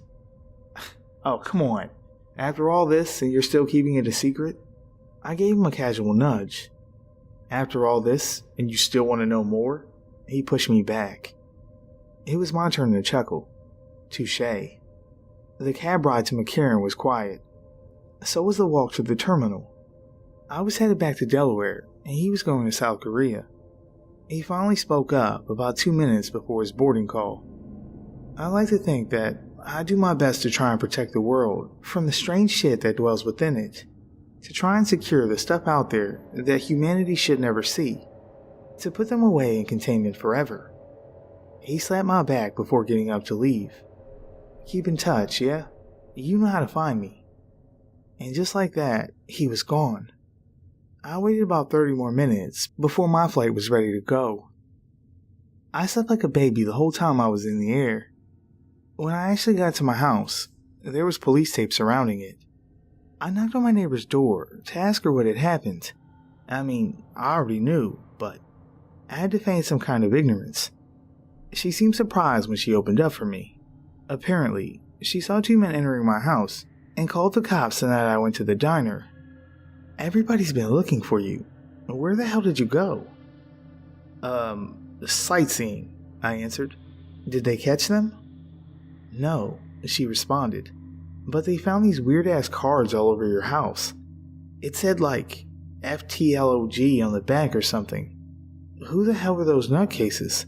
Speaker 17: Oh, come on. After all this and you're still keeping it a secret? I gave him a casual nudge. After all this and you still want to know more? He pushed me back. It was my turn to chuckle. Touché. The cab ride to McCarran was quiet. So was the walk to the terminal. I was headed back to Delaware, and he was going to South Korea. He finally spoke up about 2 minutes before his boarding call. I like to think that I do my best to try and protect the world from the strange shit that dwells within it, to try and secure the stuff out there that humanity should never see, to put them away in containment forever. He slapped my back before getting up to leave. Keep in touch, yeah? You know how to find me. And just like that, he was gone. I waited about 30 more minutes before my flight was ready to go. I slept like a baby the whole time I was in the air. When I actually got to my house, there was police tape surrounding it. I knocked on my neighbor's door to ask her what had happened. I mean, I already knew, but I had to feign some kind of ignorance. She seemed surprised when she opened up for me. Apparently, she saw 2 men entering my house and called the cops the night I went to the diner. Everybody's been looking for you. Where the hell did you go? Sightseeing, I answered. Did they catch them? No, she responded. But they found these weird-ass cards all over your house. It said like FTLOG on the back or something. Who the hell were those nutcases?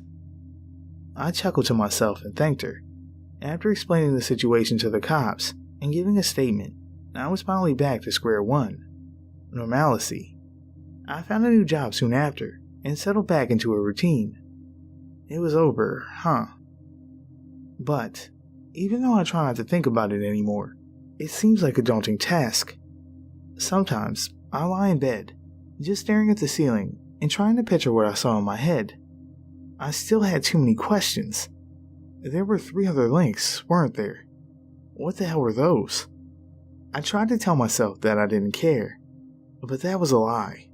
Speaker 17: I chuckled to myself and thanked her. After explaining the situation to the cops and giving a statement, I was finally back to square one. Normalcy. I found a new job soon after and settled back into a routine. It was over, huh? But, even though I try not to think about it anymore, it seems like a daunting task. Sometimes, I lie in bed, just staring at the ceiling and trying to picture what I saw in my head. I still had too many questions. There were 3 other links, weren't there? What the hell were those? I tried to tell myself that I didn't care, but that was a lie.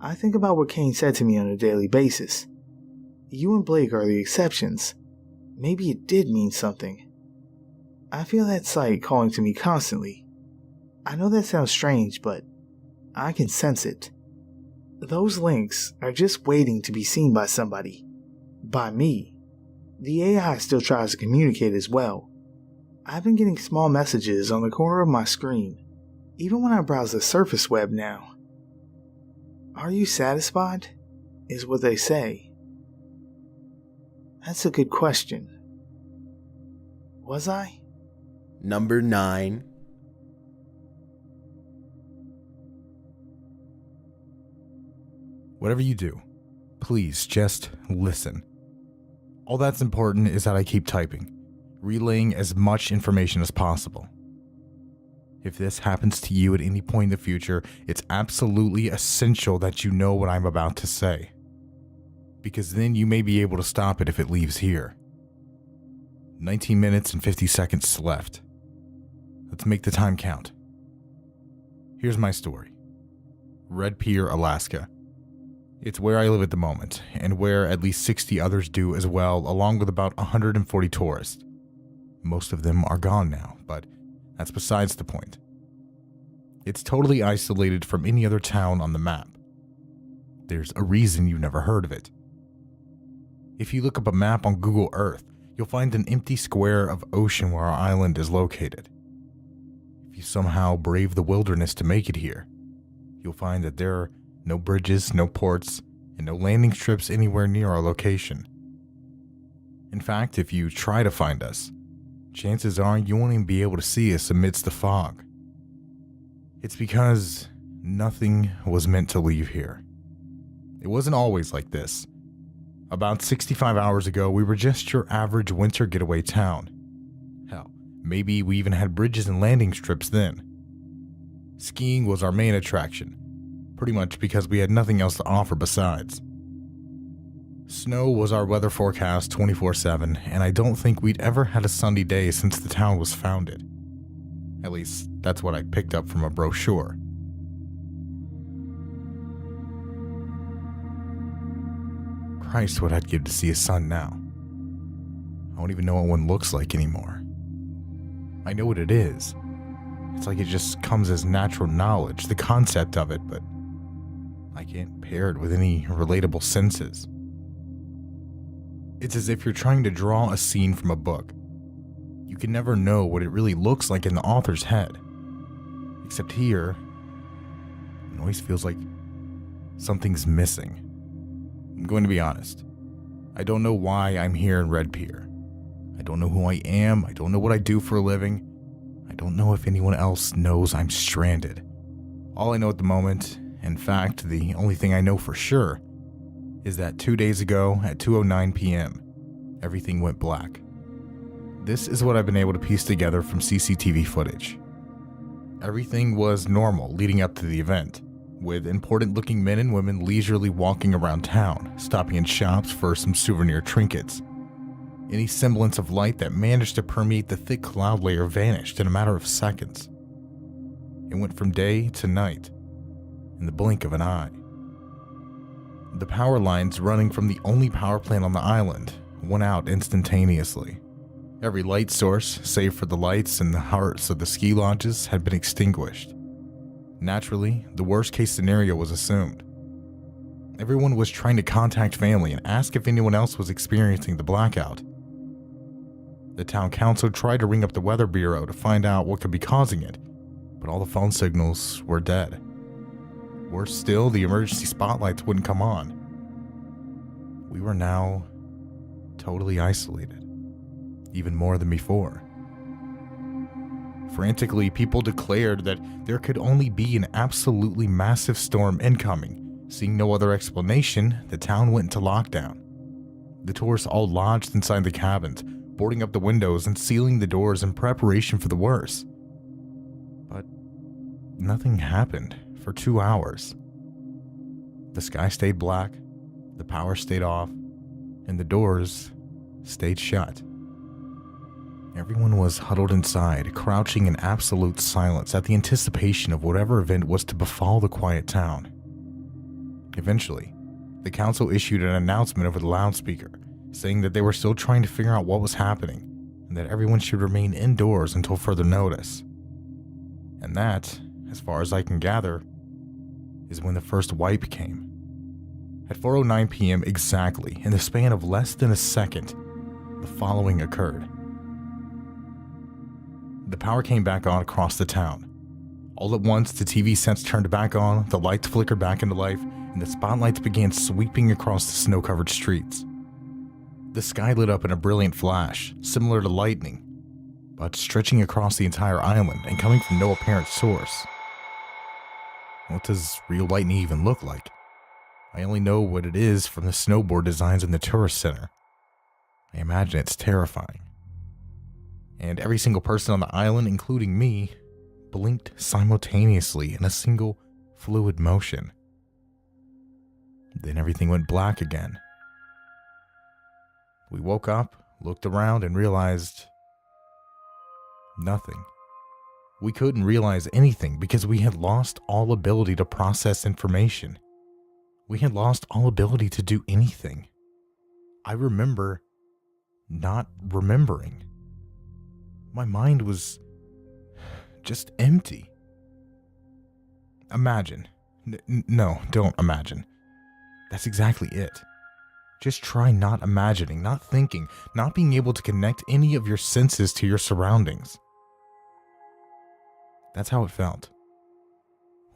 Speaker 17: I think about what Kane said to me on a daily basis. You and Blake are the exceptions. Maybe it did mean something. I feel that sight calling to me constantly. I know that sounds strange, but I can sense it. Those links are just waiting to be seen by somebody. By me. The AI still tries to communicate as well. I've been getting small messages on the corner of my screen, even when I browse the surface web now. Are you satisfied? Is what they say. That's a good question. Was I?
Speaker 1: Number 9.
Speaker 18: Whatever you do, please just listen. All that's important is that I keep typing, relaying as much information as possible. If this happens to you at any point in the future, it's absolutely essential that you know what I'm about to say, because then you may be able to stop it if it leaves here. 19 minutes and 50 seconds left. Let's make the time count. Here's my story. Red Pier, Alaska. It's where I live at the moment, and where at least 60 others do as well, along with about 140 tourists. Most of them are gone now, but that's besides the point. It's totally isolated from any other town on the map. There's a reason you've never heard of it. If you look up a map on Google Earth, you'll find an empty square of ocean where our island is located. If you somehow brave the wilderness to make it here, you'll find that there are no bridges, no ports, and no landing strips anywhere near our location. In fact, if you try to find us, chances are you won't even be able to see us amidst the fog. It's because nothing was meant to leave here. It wasn't always like this. About 65 hours ago, we were just your average winter getaway town. Hell, maybe we even had bridges and landing strips then. Skiing was our main attraction, pretty much because we had nothing else to offer besides. Snow was our weather forecast 24/7, and I don't think we'd ever had a sunny day since the town was founded. At least, that's what I picked up from a brochure. Christ, what I'd give to see a sun now. I don't even know what one looks like anymore. I know what it is. It's like it just comes as natural knowledge, the concept of it, but I can't pair it with any relatable senses. It's as if you're trying to draw a scene from a book. You can never know what it really looks like in the author's head. Except here, it always feels like something's missing. I'm going to be honest. I don't know why I'm here in Red Pier. I don't know who I am. I don't know what I do for a living. I don't know if anyone else knows I'm stranded. All I know at the moment, in fact, the only thing I know for sure, is that 2 days ago at 2:09 p.m., everything went black. This is what I've been able to piece together from CCTV footage. Everything was normal leading up to the event, with important-looking men and women leisurely walking around town, stopping in shops for some souvenir trinkets. Any semblance of light that managed to permeate the thick cloud layer vanished in a matter of seconds. It went from day to night, in the blink of an eye. The power lines running from the only power plant on the island went out instantaneously. Every light source, save for the lights in the hearts of the ski lodges, had been extinguished. Naturally, the worst-case scenario was assumed. Everyone was trying to contact family and ask if anyone else was experiencing the blackout. The town council tried to ring up the weather bureau to find out what could be causing it, but all the phone signals were dead. Worse still, the emergency spotlights wouldn't come on. We were now totally isolated, even more than before. Frantically, people declared that there could only be an absolutely massive storm incoming. Seeing no other explanation, the town went into lockdown. The tourists all lodged inside the cabins, boarding up the windows and sealing the doors in preparation for the worst. But nothing happened for 2 hours. The sky stayed black, the power stayed off, and the doors stayed shut. Everyone was huddled inside, crouching in absolute silence at the anticipation of whatever event was to befall the quiet town. Eventually, the council issued an announcement over the loudspeaker, saying that they were still trying to figure out what was happening, and that everyone should remain indoors until further notice. And that, as far as I can gather, is when the first wipe came. At 4:09 p.m. exactly, in the span of less than a second, the following occurred. The power came back on across the town. All at once, the TV sets turned back on, the lights flickered back into life, and the spotlights began sweeping across the snow-covered streets. The sky lit up in a brilliant flash, similar to lightning, but stretching across the entire island and coming from no apparent source. What does real lightning even look like? I only know what it is from the snowboard designs in the tourist center. I imagine it's terrifying. And every single person on the island, including me, blinked simultaneously in a single fluid motion. Then everything went black again. We woke up, looked around, and realized nothing. We couldn't realize anything because we had lost all ability to process information. We had lost all ability to do anything. I remember not remembering. My mind was just empty. Imagine. No, don't imagine. That's exactly it. Just try not imagining, not thinking, not being able to connect any of your senses to your surroundings. That's how it felt.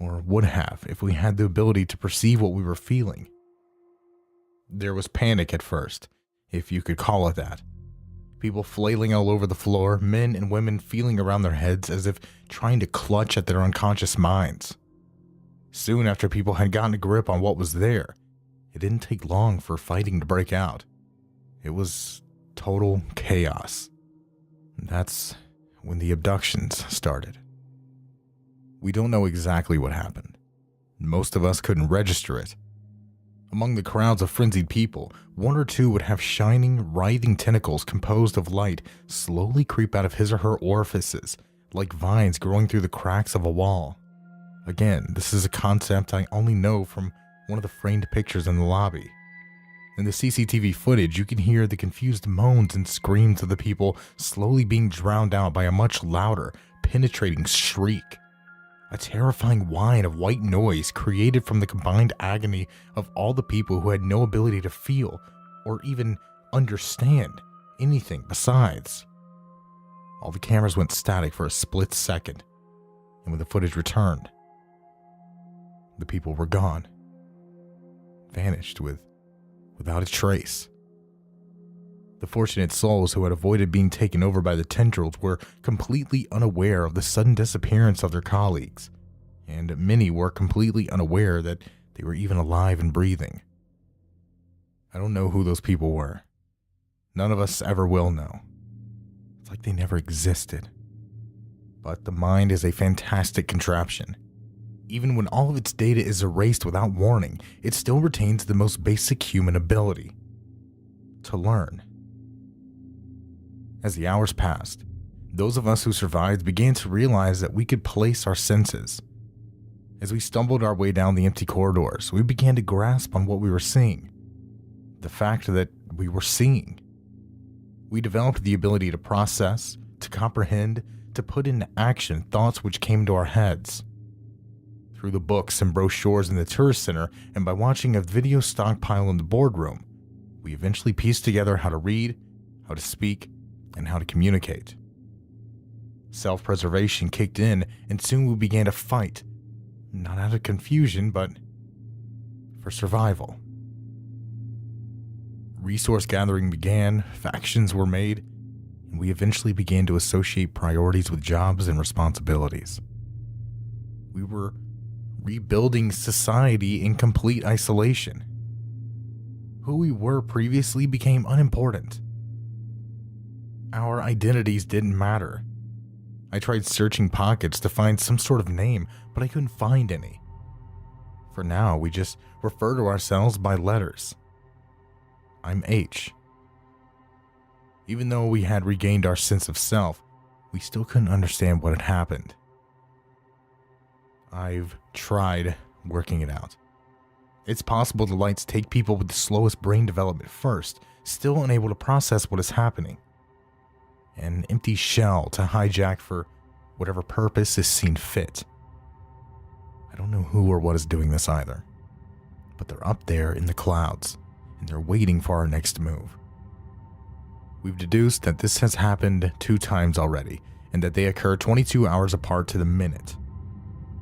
Speaker 18: Or would have if we had the ability to perceive what we were feeling. There was panic at first, if you could call it that. People flailing all over the floor, men and women feeling around their heads as if trying to clutch at their unconscious minds. Soon after people had gotten a grip on what was there, it didn't take long for fighting to break out. It was total chaos. That's when the abductions started. We don't know exactly what happened. Most of us couldn't register it. Among the crowds of frenzied people, one or two would have shining, writhing tentacles composed of light slowly creep out of his or her orifices, like vines growing through the cracks of a wall. Again, this is a concept I only know from one of the framed pictures in the lobby. In the CCTV footage, you can hear the confused moans and screams of the people slowly being drowned out by a much louder, penetrating shriek. A terrifying whine of white noise created from the combined agony of all the people who had no ability to feel or even understand anything besides. All the cameras went static for a split second, and when the footage returned, the people were gone. Vanished without a trace. The fortunate souls who had avoided being taken over by the tendrils were completely unaware of the sudden disappearance of their colleagues, and many were completely unaware that they were even alive and breathing. I don't know who those people were. None of us ever will know. It's like they never existed. But the mind is a fantastic contraption. Even when all of its data is erased without warning, it still retains the most basic human ability: to learn. As the hours passed, those of us who survived began to realize that we could place our senses. As we stumbled our way down the empty corridors, we began to grasp on what we were seeing. The fact that we were seeing. We developed the ability to process, to comprehend, to put into action thoughts which came to our heads. Through the books and brochures in the tourist center, and by watching a video stockpile in the boardroom, we eventually pieced together how to read, how to speak, and how to communicate. Self-preservation kicked in, and soon we began to fight, not out of confusion, but for survival. Resource gathering began, factions were made, and we eventually began to associate priorities with jobs and responsibilities. We were rebuilding society in complete isolation. Who we were previously became unimportant. Our identities didn't matter. I tried searching pockets to find some sort of name, but I couldn't find any. For now, we just refer to ourselves by letters. I'm H. Even though we had regained our sense of self, we still couldn't understand what had happened. I've tried working it out. It's possible the lights take people with the slowest brain development first, still unable to process what is happening. An empty shell to hijack for whatever purpose is seen fit. I don't know who or what is doing this either, but they're up there in the clouds, and they're waiting for our next move. We've deduced that this has happened 2 times already, and that they occur 22 hours apart to the minute,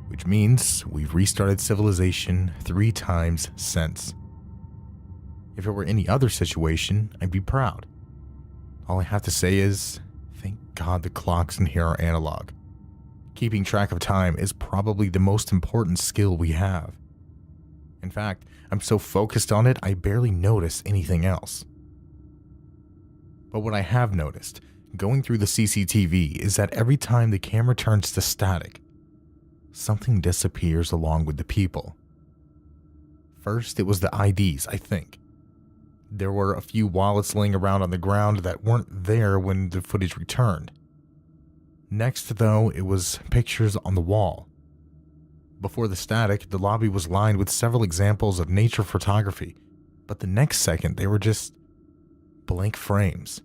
Speaker 18: which means we've restarted civilization 3 times since. If it were any other situation, I'd be proud. All I have to say is, thank God the clocks in here are analog. Keeping track of time is probably the most important skill we have. In fact, I'm so focused on it, I barely notice anything else. But what I have noticed, going through the CCTV, is that every time the camera turns to static, something disappears along with the people. First, it was the IDs, I think. There were a few wallets laying around on the ground that weren't there when the footage returned. Next, though, it was pictures on the wall. Before the static, the lobby was lined with several examples of nature photography, but the next second they were just blank frames.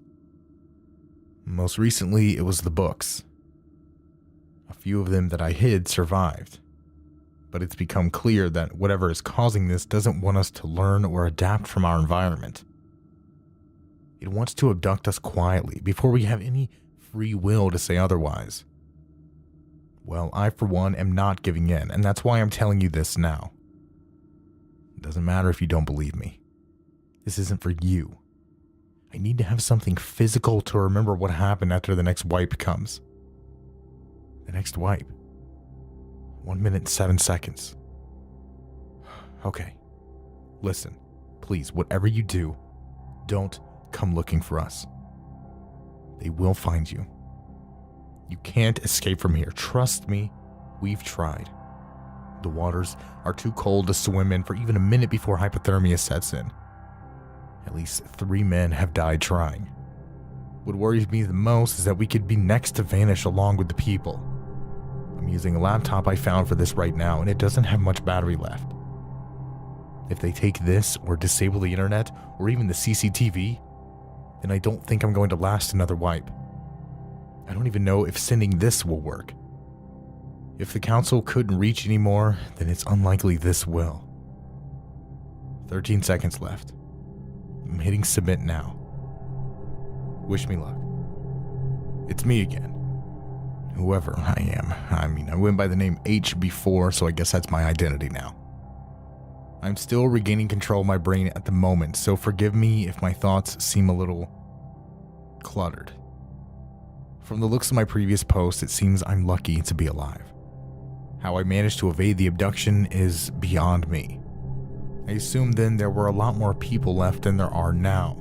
Speaker 18: Most recently, it was the books. A few of them that I hid survived, but it's become clear that whatever is causing this doesn't want us to learn or adapt from our environment. It wants to abduct us quietly before we have any free will to say otherwise. Well, I for one am not giving in, and that's why I'm telling you this now. It doesn't matter if you don't believe me. This isn't for you. I need to have something physical to remember what happened after the next wipe comes. The next wipe. 1 minute and 7 seconds. Okay. Listen, please, whatever you do, don't come looking for us. They will find you. You can't escape from here. Trust me, we've tried. The waters are too cold to swim in for even a minute before hypothermia sets in. At least 3 men have died trying. What worries me the most is that we could be next to vanish along with the people. I'm using a laptop I found for this right now, and it doesn't have much battery left. If they take this or disable the internet or even the CCTV, then I don't think I'm going to last another wipe. I don't even know if sending this will work. If the council couldn't reach anymore, then it's unlikely this will. 13 seconds left. I'm hitting submit now. Wish me luck. It's me again. Whoever I am. I went by the name H before, so I guess that's my identity now. I'm still regaining control of my brain at the moment, so forgive me if my thoughts seem a little cluttered. From the looks of my previous post, it seems I'm lucky to be alive. How I managed to evade the abduction is beyond me. I assume then there were a lot more people left than there are now.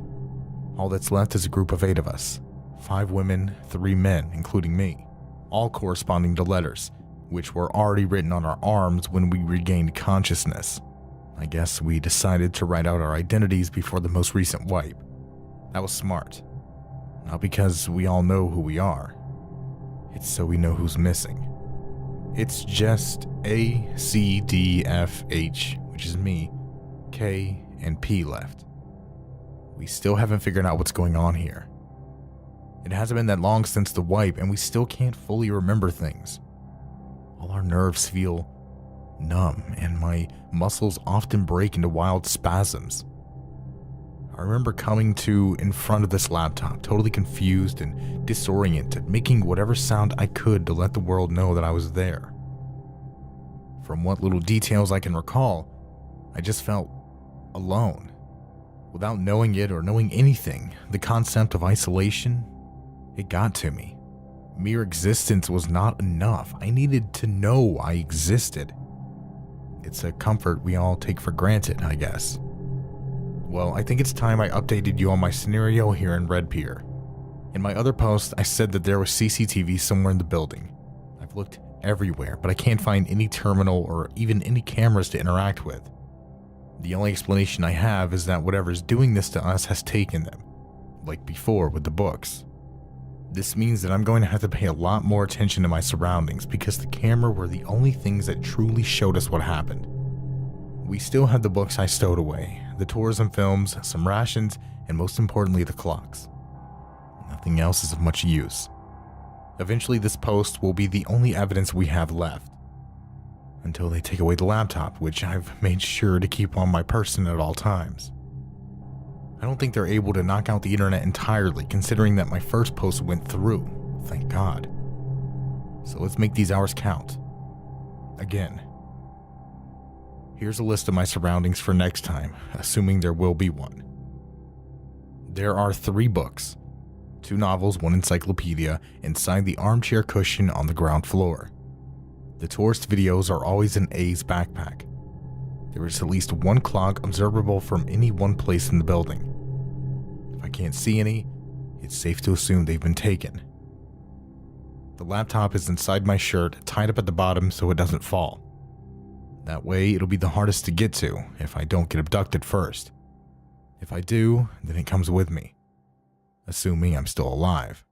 Speaker 18: All that's left is a group of 8 of us. 5 women, 3 men, including me. All corresponding to letters, which were already written on our arms when we regained consciousness. I guess we decided to write out our identities before the most recent wipe. That was smart. Not because we all know who we are. It's so we know who's missing. It's just A, C, D, F, H, which is me, K, and P left. We still haven't figured out what's going on here. It hasn't been that long since the wipe, and we still can't fully remember things. All our nerves feel numb, and my muscles often break into wild spasms. I remember coming to in front of this laptop, totally confused and disoriented, making whatever sound I could to let the world know that I was there. From what little details I can recall, I just felt alone. Without knowing it or knowing anything, the concept of isolation It got to me. Mere existence was not enough. I needed to know I existed. It's a comfort we all take for granted, I guess. Well, I think it's time I updated you on my scenario here in Red Pier. In my other post, I said that there was CCTV somewhere in the building. I've looked everywhere, but I can't find any terminal or even any cameras to interact with. The only explanation I have is that whatever's doing this to us has taken them, like before with the books. This means that I'm going to have to pay a lot more attention to my surroundings because the camera were the only things that truly showed us what happened. We still had the books I stowed away, the tourism films, some rations, and most importantly the clocks. Nothing else is of much use. Eventually this post will be the only evidence we have left. Until they take away the laptop, which I've made sure to keep on my person at all times. I don't think they're able to knock out the internet entirely, considering that my first post went through, thank God. So let's make these hours count. Again. Here's a list of my surroundings for next time, assuming there will be one. There are 3 books, 2 novels, 1 encyclopedia, inside the armchair cushion on the ground floor. The tourist videos are always in A's backpack. There is at least 1 clock observable from any one place in the building. If I can't see any, it's safe to assume they've been taken. The laptop is inside my shirt, tied up at the bottom so it doesn't fall. That way, it'll be the hardest to get to if I don't get abducted first. If I do, then it comes with me, assuming I'm still alive.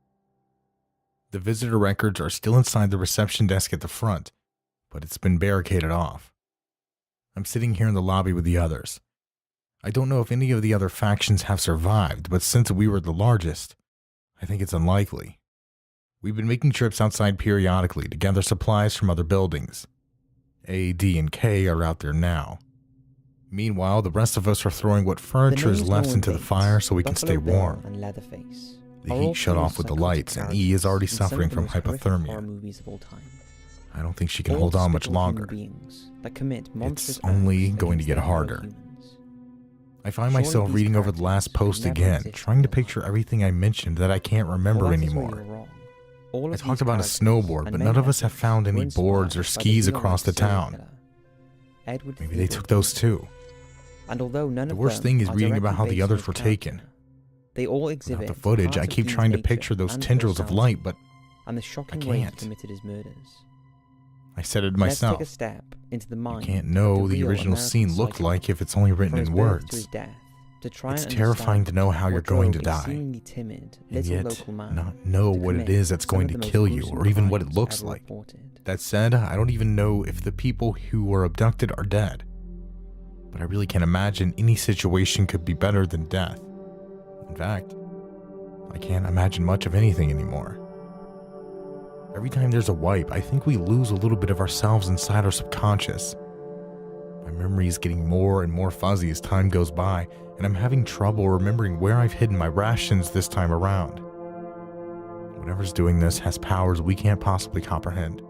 Speaker 18: The visitor records are still inside the reception desk at the front, but it's been barricaded off. I'm sitting here in the lobby with the others. I don't know if any of the other factions have survived, but since we were the largest, I think it's unlikely. We've been making trips outside periodically to gather supplies from other buildings. A, D, and K are out there now. Meanwhile, the rest of us are throwing what furniture is left into the fire so we can stay warm. The heat shut off with the lights, and E is already suffering from hypothermia. I don't think she can hold on much longer. It's only going to get harder. I find myself reading over the last post again, trying to picture everything I mentioned that I can't remember anymore. I talked about a snowboard, but none of us have found any boards or skis across the town. Maybe they took those too. The worst thing is reading about how the others were taken.
Speaker 19: They all exhibit
Speaker 18: Without the footage, I keep trying to picture those tendrils of light, but
Speaker 19: and the shocking
Speaker 18: I
Speaker 19: way he
Speaker 18: can't.
Speaker 19: committed his murders.
Speaker 18: I said it myself.
Speaker 19: Let's take a step into the
Speaker 18: I
Speaker 19: mind
Speaker 18: can't know
Speaker 19: of
Speaker 18: the
Speaker 19: real
Speaker 18: original
Speaker 19: American
Speaker 18: scene looked
Speaker 19: psychopath
Speaker 18: like if it's only written
Speaker 19: from his
Speaker 18: in
Speaker 19: birth
Speaker 18: words.
Speaker 19: to his death, to try
Speaker 18: It's
Speaker 19: and
Speaker 18: terrifying to know how you're
Speaker 19: what
Speaker 18: going to
Speaker 19: drove a
Speaker 18: die,
Speaker 19: seemingly timid,
Speaker 18: and
Speaker 19: little
Speaker 18: yet
Speaker 19: local man
Speaker 18: not know what it
Speaker 19: commit
Speaker 18: is that's
Speaker 19: some
Speaker 18: going
Speaker 19: of
Speaker 18: to
Speaker 19: the most
Speaker 18: kill you,
Speaker 19: gruesome
Speaker 18: or even what it
Speaker 19: crimes
Speaker 18: looks
Speaker 19: ever
Speaker 18: like.
Speaker 19: reported.
Speaker 18: That said, I don't even know if the people who were abducted are dead. But I really can't imagine any situation could be better than death. In fact, I can't imagine much of anything anymore. Every time there's a wipe, I think we lose a little bit of ourselves inside our subconscious. My memory is getting more and more fuzzy as time goes by, and I'm having trouble remembering where I've hidden my rations this time around. Whatever's doing this has powers we can't possibly comprehend.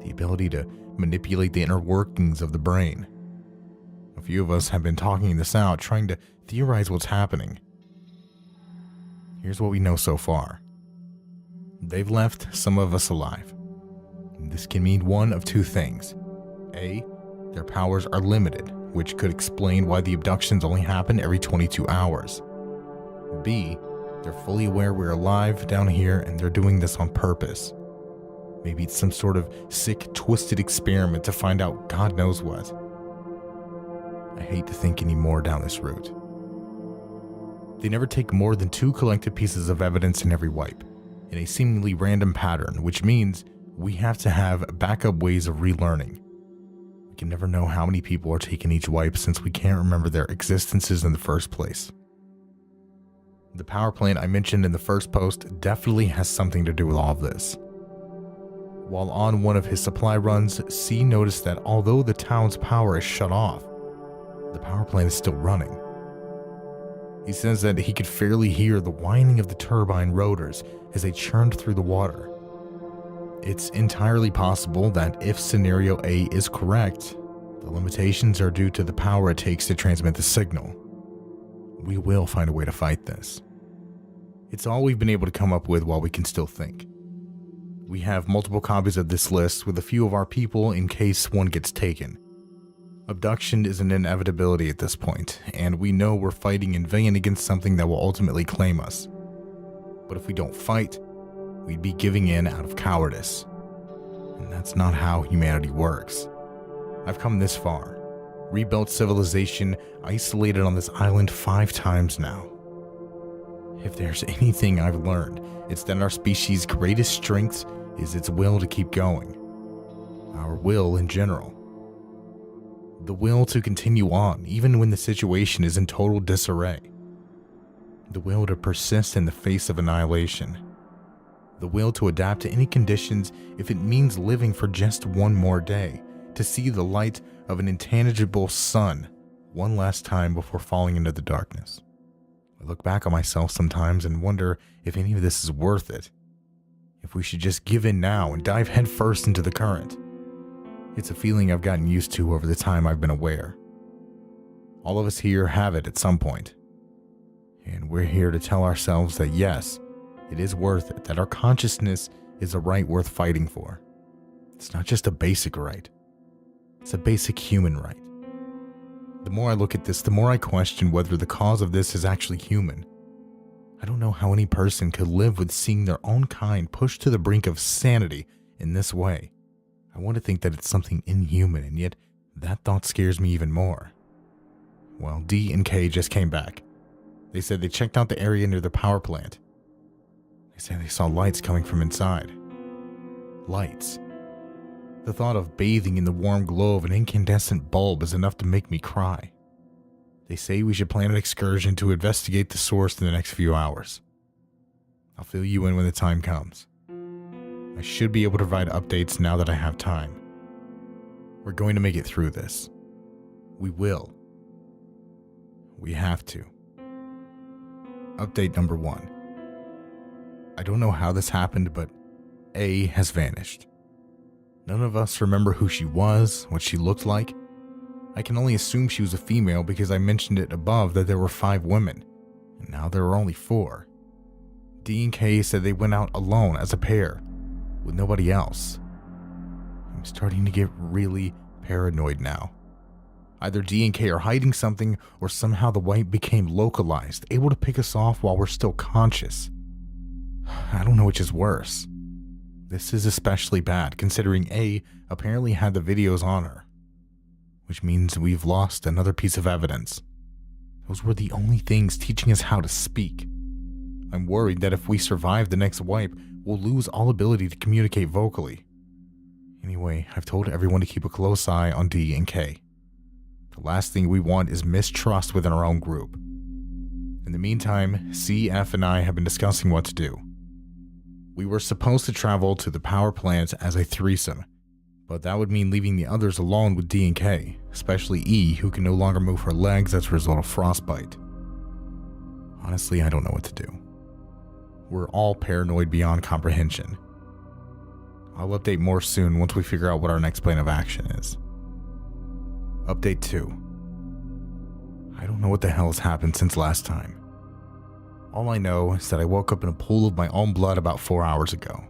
Speaker 18: The ability to manipulate the inner workings of the brain. A few of us have been talking this out, trying to theorize what's happening. Here's what we know so far. They've left some of us alive. This can mean one of 2 things. A, their powers are limited, which could explain why the abductions only happen every 22 hours. B, they're fully aware we're alive down here and they're doing this on purpose. Maybe it's some sort of sick, twisted experiment to find out God knows what. I hate to think any more down this route. They never take more than 2 collected pieces of evidence in every wipe, in a seemingly random pattern, which means we have to have backup ways of relearning. We can never know how many people are taking each wipe since we can't remember their existences in the first place. The power plant I mentioned in the first post definitely has something to do with all of this. While on one of his supply runs, C noticed that although the town's power is shut off, the power plant is still running. He says that he could fairly hear the whining of the turbine rotors as they churned through the water. It's entirely possible that if scenario A is correct, the limitations are due to the power it takes to transmit the signal. We will find a way to fight this. It's all we've been able to come up with while we can still think. We have multiple copies of this list with a few of our people in case one gets taken. Abduction is an inevitability at this point, and we know we're fighting in vain against something that will ultimately claim us. But if we don't fight, we'd be giving in out of cowardice. And that's not how humanity works. I've come this far, rebuilt civilization, isolated on this island 5 times now. If there's anything I've learned, it's that our species' greatest strength is its will to keep going. Our will in general. The will to continue on, even when the situation is in total disarray. The will to persist in the face of annihilation. The will to adapt to any conditions if it means living for just one more day, to see the light of an intangible sun one last time before falling into the darkness. I look back on myself sometimes and wonder if any of this is worth it. If we should just give in now and dive headfirst into the current. It's a feeling I've gotten used to over the time I've been aware. All of us here have it at some point. And we're here to tell ourselves that yes, it is worth it, that our consciousness is a right worth fighting for. It's not just a basic right. It's a basic human right. The more I look at this, the more I question whether the cause of this is actually human. I don't know how any person could live with seeing their own kind pushed to the brink of sanity in this way. I want to think that it's something inhuman, and yet that thought scares me even more. Well, D and K just came back. They said they checked out the area near the power plant. They said they saw lights coming from inside. Lights. The thought of bathing in the warm glow of an incandescent bulb is enough to make me cry. They say we should plan an excursion to investigate the source in the next few hours. I'll fill you in when the time comes. I should be able to provide updates now that I have time. We're going to make it through this. We will. We have to. Update number 1. I don't know how this happened, but A has vanished. None of us remember who she was, what she looked like. I can only assume she was a female because I mentioned it above that there were 5 women, and now there are only 4. D and K said they went out alone as a pair, with nobody else. I'm starting to get really paranoid now. Either D and K are hiding something, or somehow the wipe became localized, able to pick us off while we're still conscious. I don't know which is worse. This is especially bad, considering A apparently had the videos on her, which means we've lost another piece of evidence. Those were the only things teaching us how to speak. I'm worried that if we survive the next wipe, we'll lose all ability to communicate vocally. Anyway, I've told everyone to keep a close eye on D and K. The last thing we want is mistrust within our own group. In the meantime, C, F, and I have been discussing what to do. We were supposed to travel to the power plant as a threesome, but that would mean leaving the others alone with D and K, especially E, who can no longer move her legs as a result of frostbite. Honestly, I don't know what to do. We're all paranoid beyond comprehension. I'll update more soon once we figure out what our next plan of action is. Update 2. I don't know what the hell has happened since last time. All I know is that I woke up in a pool of my own blood about 4 hours ago.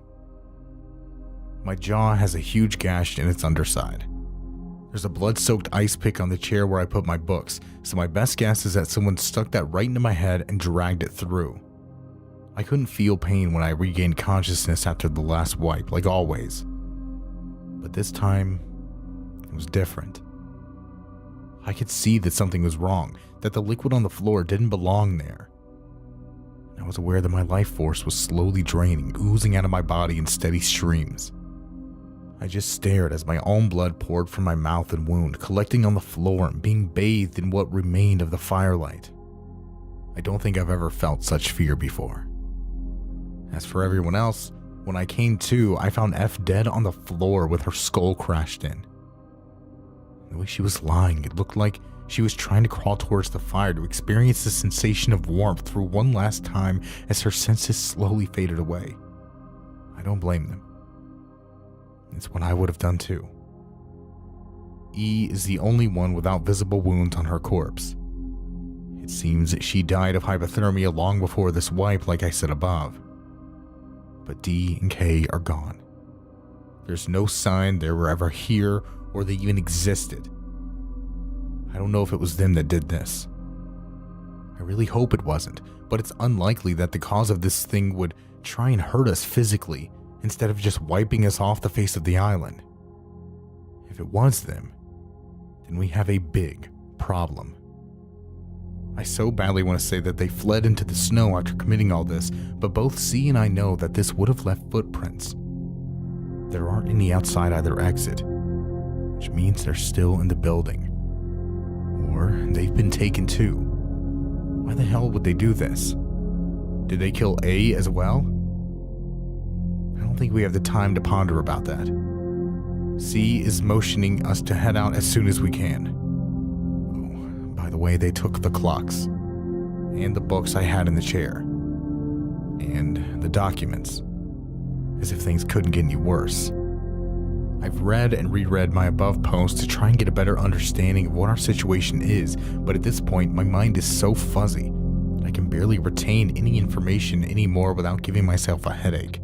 Speaker 18: My jaw has a huge gash in its underside. There's a blood-soaked ice pick on the chair where I put my books, so my best guess is that someone stuck that right into my head and dragged it through. I couldn't feel pain when I regained consciousness after the last wipe, like always. But this time, it was different. I could see that something was wrong, that the liquid on the floor didn't belong there. I was aware that my life force was slowly draining, oozing out of my body in steady streams. I just stared as my own blood poured from my mouth and wound, collecting on the floor and being bathed in what remained of the firelight. I don't think I've ever felt such fear before. As for everyone else, when I came to, I found F dead on the floor with her skull crashed in. The way she was lying, it looked like she was trying to crawl towards the fire to experience the sensation of warmth through one last time as her senses slowly faded away. I don't blame them. It's what I would have done too. E is the only one without visible wounds on her corpse. It seems she died of hypothermia long before this wipe, like I said above. But D and K are gone. There's no sign they were ever here or they even existed. I don't know if it was them that did this. I really hope it wasn't, but it's unlikely that the cause of this thing would try and hurt us physically instead of just wiping us off the face of the island. If it was them, then we have a big problem. I so badly want to say that they fled into the snow after committing all this, but both C and I know that this would have left footprints. There aren't any outside either exit, which means they're still in the building. Or they've been taken too. Why the hell would they do this? Did they kill A as well? I don't think we have the time to ponder about that. C is motioning us to head out as soon as we can. Oh, by the way, they took the clocks, and the books I had in the chair, and the documents, as if things couldn't get any worse. I've read and reread my above posts to try and get a better understanding of what our situation is, but at this point my mind is so fuzzy that I can barely retain any information anymore without giving myself a headache.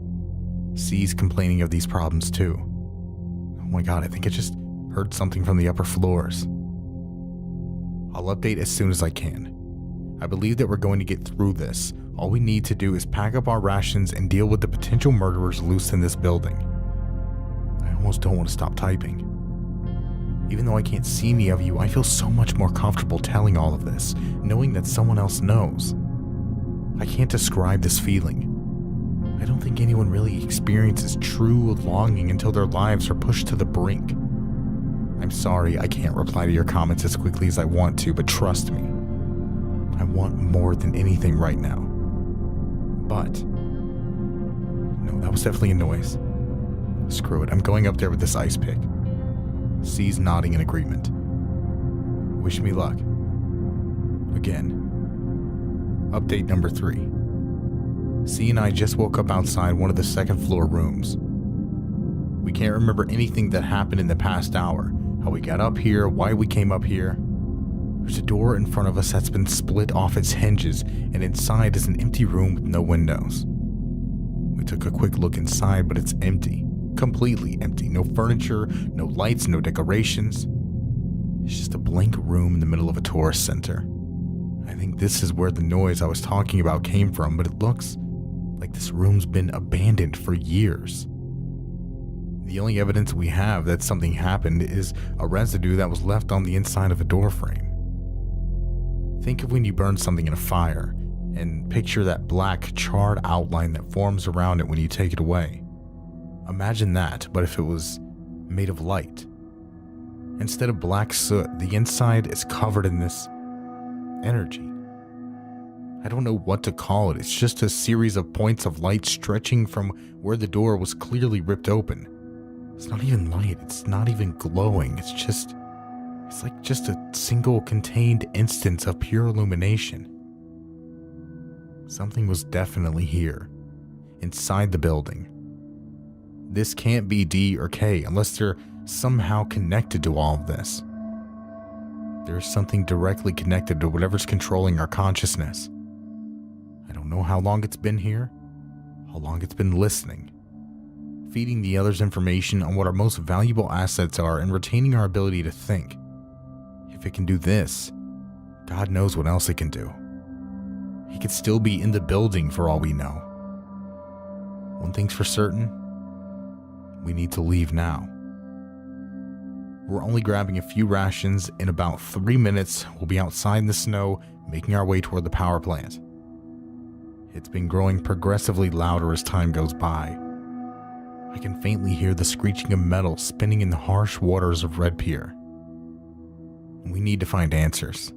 Speaker 18: C's complaining of these problems too. Oh my god, I think I just heard something from the upper floors. I'll update as soon as I can. I believe that we're going to get through this. All we need to do is pack up our rations and deal with the potential murderers loose in this building. I almost don't want to stop typing. Even though I can't see any of you, I feel so much more comfortable telling all of this, knowing that someone else knows. I can't describe this feeling. I don't think anyone really experiences true longing until their lives are pushed to the brink. I'm sorry I can't reply to your comments as quickly as I want to, but trust me, I want more than anything right now. But, no, that was definitely a noise. Screw it, I'm going up there with this ice pick. C's nodding in agreement. Wish me luck. Again. Update number 3. C and I just woke up outside one of the second floor rooms. We can't remember anything that happened in the past hour, how we got up here, why we came up here. There's a door in front of us that's been split off its hinges, and inside is an empty room with no windows. We took a quick look inside, but it's empty. Completely empty. No furniture, no lights, no decorations. It's just a blank room in the middle of a tourist center. I think this is where the noise I was talking about came from, but it looks like this room's been abandoned for years. The only evidence we have that something happened is a residue that was left on the inside of a door frame. Think of when you burn something in a fire, and picture that black, charred outline that forms around it when you take it away. Imagine that, but if it was made of light. Instead of black soot, the inside is covered in this energy. I don't know what to call it. It's just a series of points of light stretching from where the door was clearly ripped open. It's not even light. It's not even glowing. It's like just a single contained instance of pure illumination. Something was definitely here, inside the building. This can't be D or K unless they're somehow connected to all of this. There's something directly connected to whatever's controlling our consciousness. I don't know how long it's been here, how long it's been listening, feeding the others information on what our most valuable assets are and retaining our ability to think. If it can do this, God knows what else it can do. He could still be in the building for all we know. One thing's for certain, we need to leave now. We're only grabbing a few rations. In about 3 minutes, we'll be outside in the snow, making our way toward the power plant. It's been growing progressively louder as time goes by. I can faintly hear the screeching of metal spinning in the harsh waters of Red Pier. We need to find answers.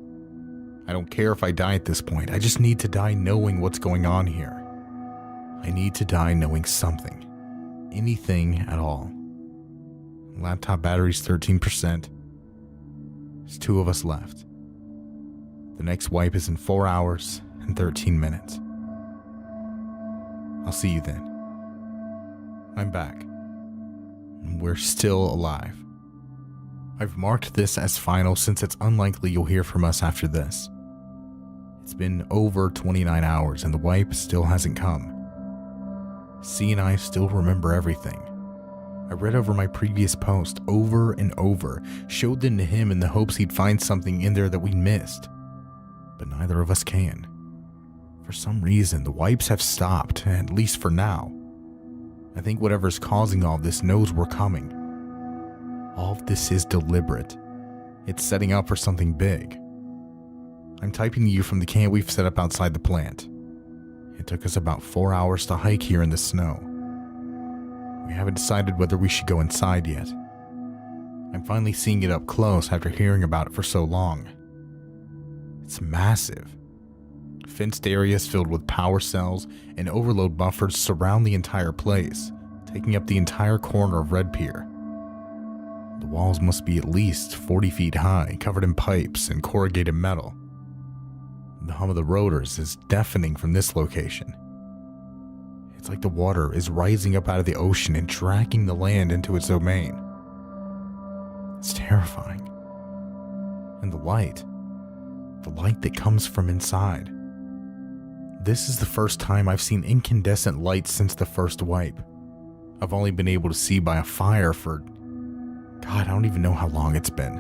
Speaker 18: I don't care if I die at this point, I just need to die knowing what's going on here. I need to die knowing something. Anything at all. Laptop battery's 13%. There's 2 of us left. The next wipe is in 4 hours and 13 minutes. I'll see you then. I'm back. And we're still alive. I've marked this as final since it's unlikely you'll hear from us after this. It's been over 29 hours and the wipe still hasn't come. C and I still remember everything. I read over my previous post over and over, showed them to him in the hopes he'd find something in there that we missed. But neither of us can. For some reason, the wipes have stopped, at least for now. I think whatever's causing all this knows we're coming. All of this is deliberate. It's setting up for something big. I'm typing to you from the camp we've set up outside the plant. It took us about 4 hours to hike here in the snow. We haven't decided whether we should go inside yet. I'm finally seeing it up close after hearing about it for so long. It's massive. Fenced areas filled with power cells and overload buffers surround the entire place, taking up the entire corner of Red Pier. The walls must be at least 40 feet high, covered in pipes and corrugated metal. The hum of the rotors is deafening from this location. It's like the water is rising up out of the ocean and dragging the land into its domain. It's terrifying. And the light that comes from inside. This is the first time I've seen incandescent light since the first wipe. I've only been able to see by a fire for, God, I don't even know how long it's been.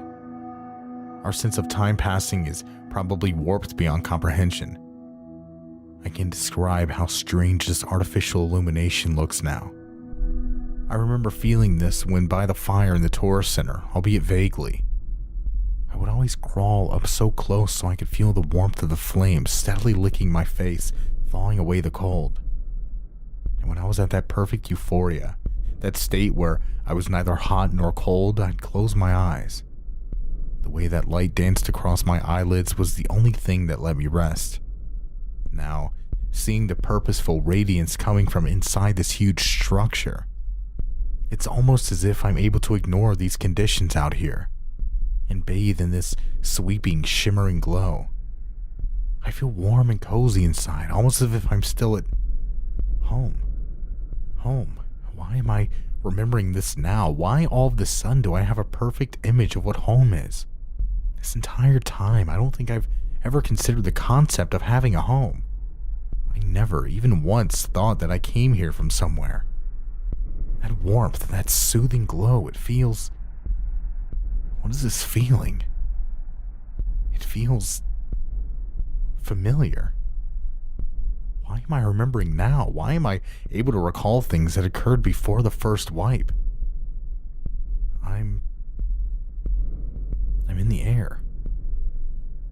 Speaker 18: Our sense of time passing is probably warped beyond comprehension. I can't describe how strange this artificial illumination looks now. I remember feeling this when by the fire in the tourist center, albeit vaguely. I would always crawl up so close so I could feel the warmth of the flames steadily licking my face, thawing away the cold. And when I was at that perfect euphoria, that state where I was neither hot nor cold, I'd close my eyes. The way that light danced across my eyelids was the only thing that let me rest. Now, seeing the purposeful radiance coming from inside this huge structure, it's almost as if I'm able to ignore these conditions out here and bathe in this sweeping, shimmering glow. I feel warm and cozy inside, almost as if I'm still at home. Home. Why am I remembering this now? Why all of a sudden do I have a perfect image of what home is? This entire time, I don't think I've ever considered the concept of having a home. I never, even once, thought that I came here from somewhere. That warmth, that soothing glow, it feels... What is this feeling? It feels... familiar. Why am I remembering now? Why am I able to recall things that occurred before the first wipe? I'm in the air.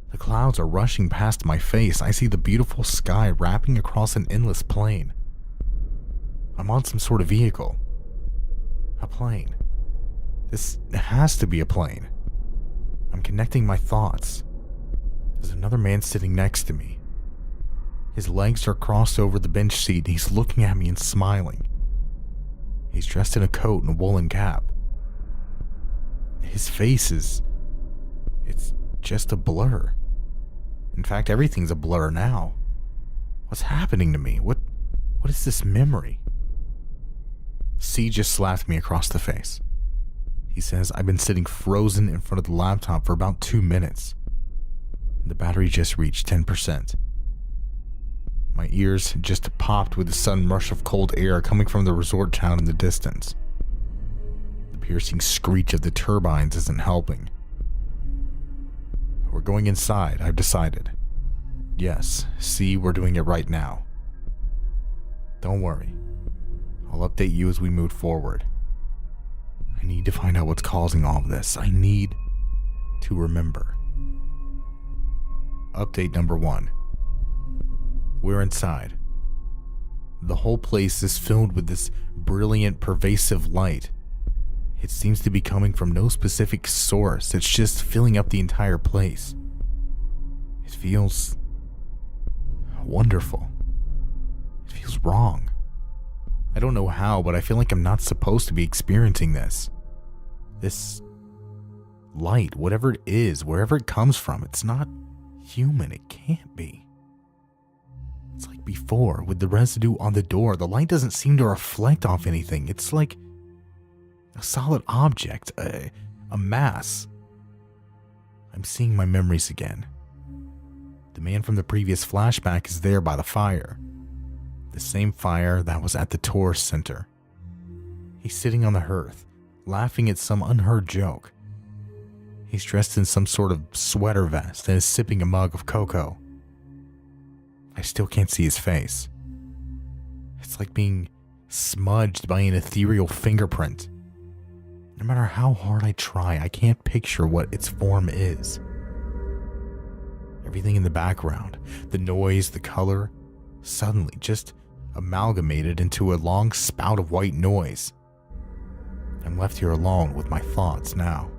Speaker 18: The clouds are rushing past my face. I see the beautiful sky wrapping across an endless plain. I'm on some sort of vehicle. A plane. This has to be a plane. I'm connecting my thoughts. There's another man sitting next to me. His legs are crossed over the bench seat and he's looking at me and smiling. He's dressed in a coat and a woolen cap. His face is... it's just a blur. In fact, everything's a blur now. What's happening to me? What is this memory? C just slapped me across the face. He says I've been sitting frozen in front of the laptop for about 2 minutes. The battery just reached 10%. My ears just popped with the sudden rush of cold air coming from the resort town in the distance. The piercing screech of the turbines isn't helping. We're going inside, I've decided. Yes, see, we're doing it right now. Don't worry. I'll update you as we move forward. I need to find out what's causing all of this. I need to remember. Update number 1. We're inside. The whole place is filled with this brilliant, pervasive light. It seems to be coming from no specific source. It's just filling up the entire place. It feels wonderful. It feels wrong. I don't know how, but I feel like I'm not supposed to be experiencing this. This light, whatever it is, wherever it comes from, it's not human. It can't be. It's like before, with the residue on the door. The light doesn't seem to reflect off anything. It's like a solid object, a mass. I'm seeing my memories again. The man from the previous flashback is there by the fire. The same fire that was at the tourist center. He's sitting on the hearth, laughing at some unheard joke. He's dressed in some sort of sweater vest and is sipping a mug of cocoa. I still can't see his face. It's like being smudged by an ethereal fingerprint. No matter how hard I try, I can't picture what its form is. Everything in the background, the noise, the color, suddenly just amalgamated into a long spout of white noise. I'm left here alone with my thoughts now.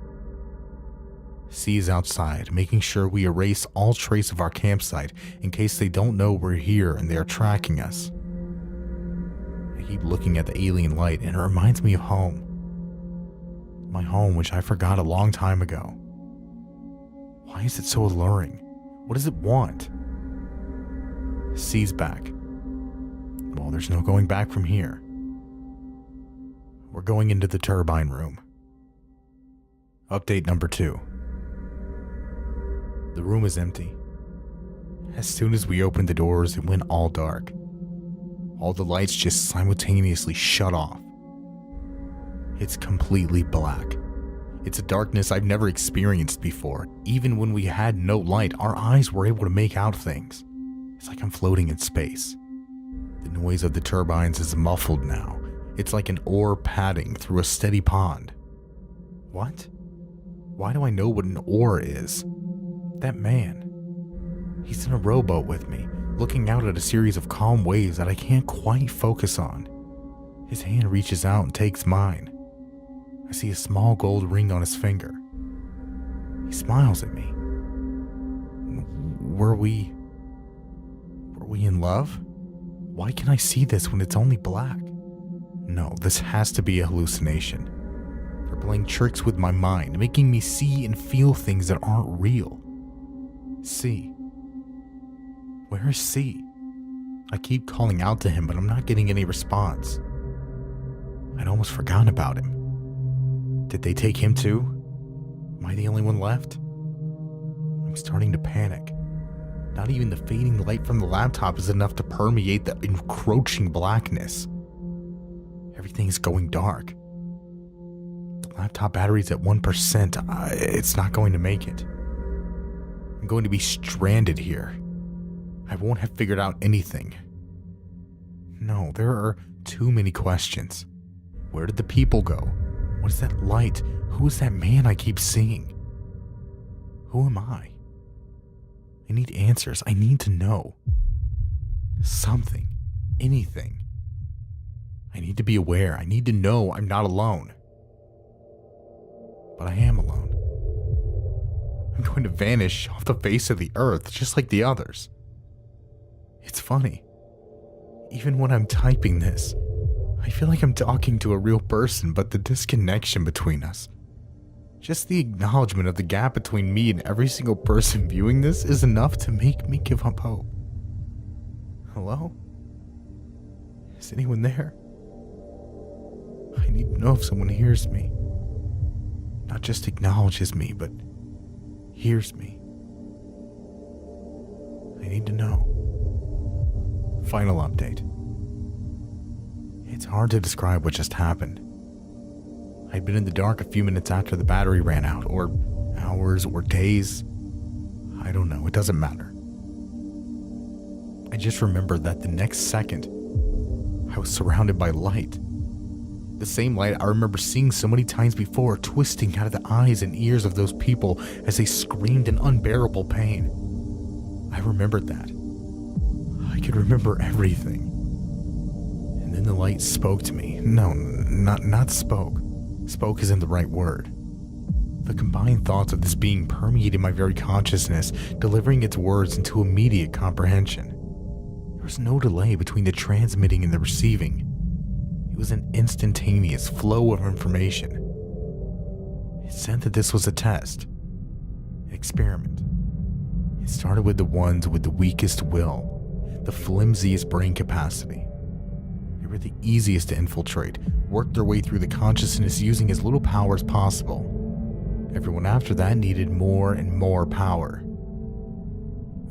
Speaker 18: C is outside, making sure we erase all trace of our campsite in case they don't know we're here and they are tracking us. I keep looking at the alien light and it reminds me of home. My home, which I forgot a long time ago. Why is it so alluring? What does it want? C's back. Well, there's no going back from here. We're going into the turbine room. Update number 2. The room is empty. As soon as we opened the doors, it went all dark. All the lights just simultaneously shut off. It's completely black. It's a darkness I've never experienced before. Even when we had no light, our eyes were able to make out things. It's like I'm floating in space. The noise of the turbines is muffled now. It's like an oar padding through a steady pond. What? Why do I know what an oar is? That man. He's in a rowboat with me, looking out at a series of calm waves that I can't quite focus on. His hand reaches out and takes mine. I see a small gold ring on his finger. He smiles at me. Were we in love? Why can I see this when it's only black? No, this has to be a hallucination. They're playing tricks with my mind, making me see and feel things that aren't real. C. Where is C? I keep calling out to him, but I'm not getting any response. I'd almost forgotten about him. Did they take him too? Am I the only one left? I'm starting to panic. Not even the fading light from the laptop is enough to permeate the encroaching blackness. Everything's going dark. The laptop battery's at 1%. It's not going to make it. I'm going to be stranded here. I won't have figured out anything. No, there are too many questions. Where did the people go? What is that light? Who is that man I keep seeing? Who am I? I need answers. I need to know. Something. Anything. I need to be aware. I need to know I'm not alone. But I am alone. I'm going to vanish off the face of the earth just like the others. It's funny. Even when I'm typing this, I feel like I'm talking to a real person, but the disconnection between us, just the acknowledgement of the gap between me and every single person viewing this is enough to make me give up hope. Hello? Is anyone there? I need to know if someone hears me. Not just acknowledges me, but hears me. I need to know. Final update. It's hard to describe what just happened. I'd been in the dark a few minutes after the battery ran out, or hours, or days. I don't know, it doesn't matter. I just remember that the next second, I was surrounded by light. The same light I remember seeing so many times before, twisting out of the eyes and ears of those people as they screamed in unbearable pain. I remembered that. I could remember everything. And then the light spoke to me. No, not spoke. Spoke isn't the right word. The combined thoughts of this being permeated my very consciousness, delivering its words into immediate comprehension. There was no delay between the transmitting and the receiving. It was an instantaneous flow of information. It said that this was a test, an experiment. It started with the ones with the weakest will, the flimsiest brain capacity. They were the easiest to infiltrate, worked their way through the consciousness using as little power as possible. Everyone after that needed more and more power.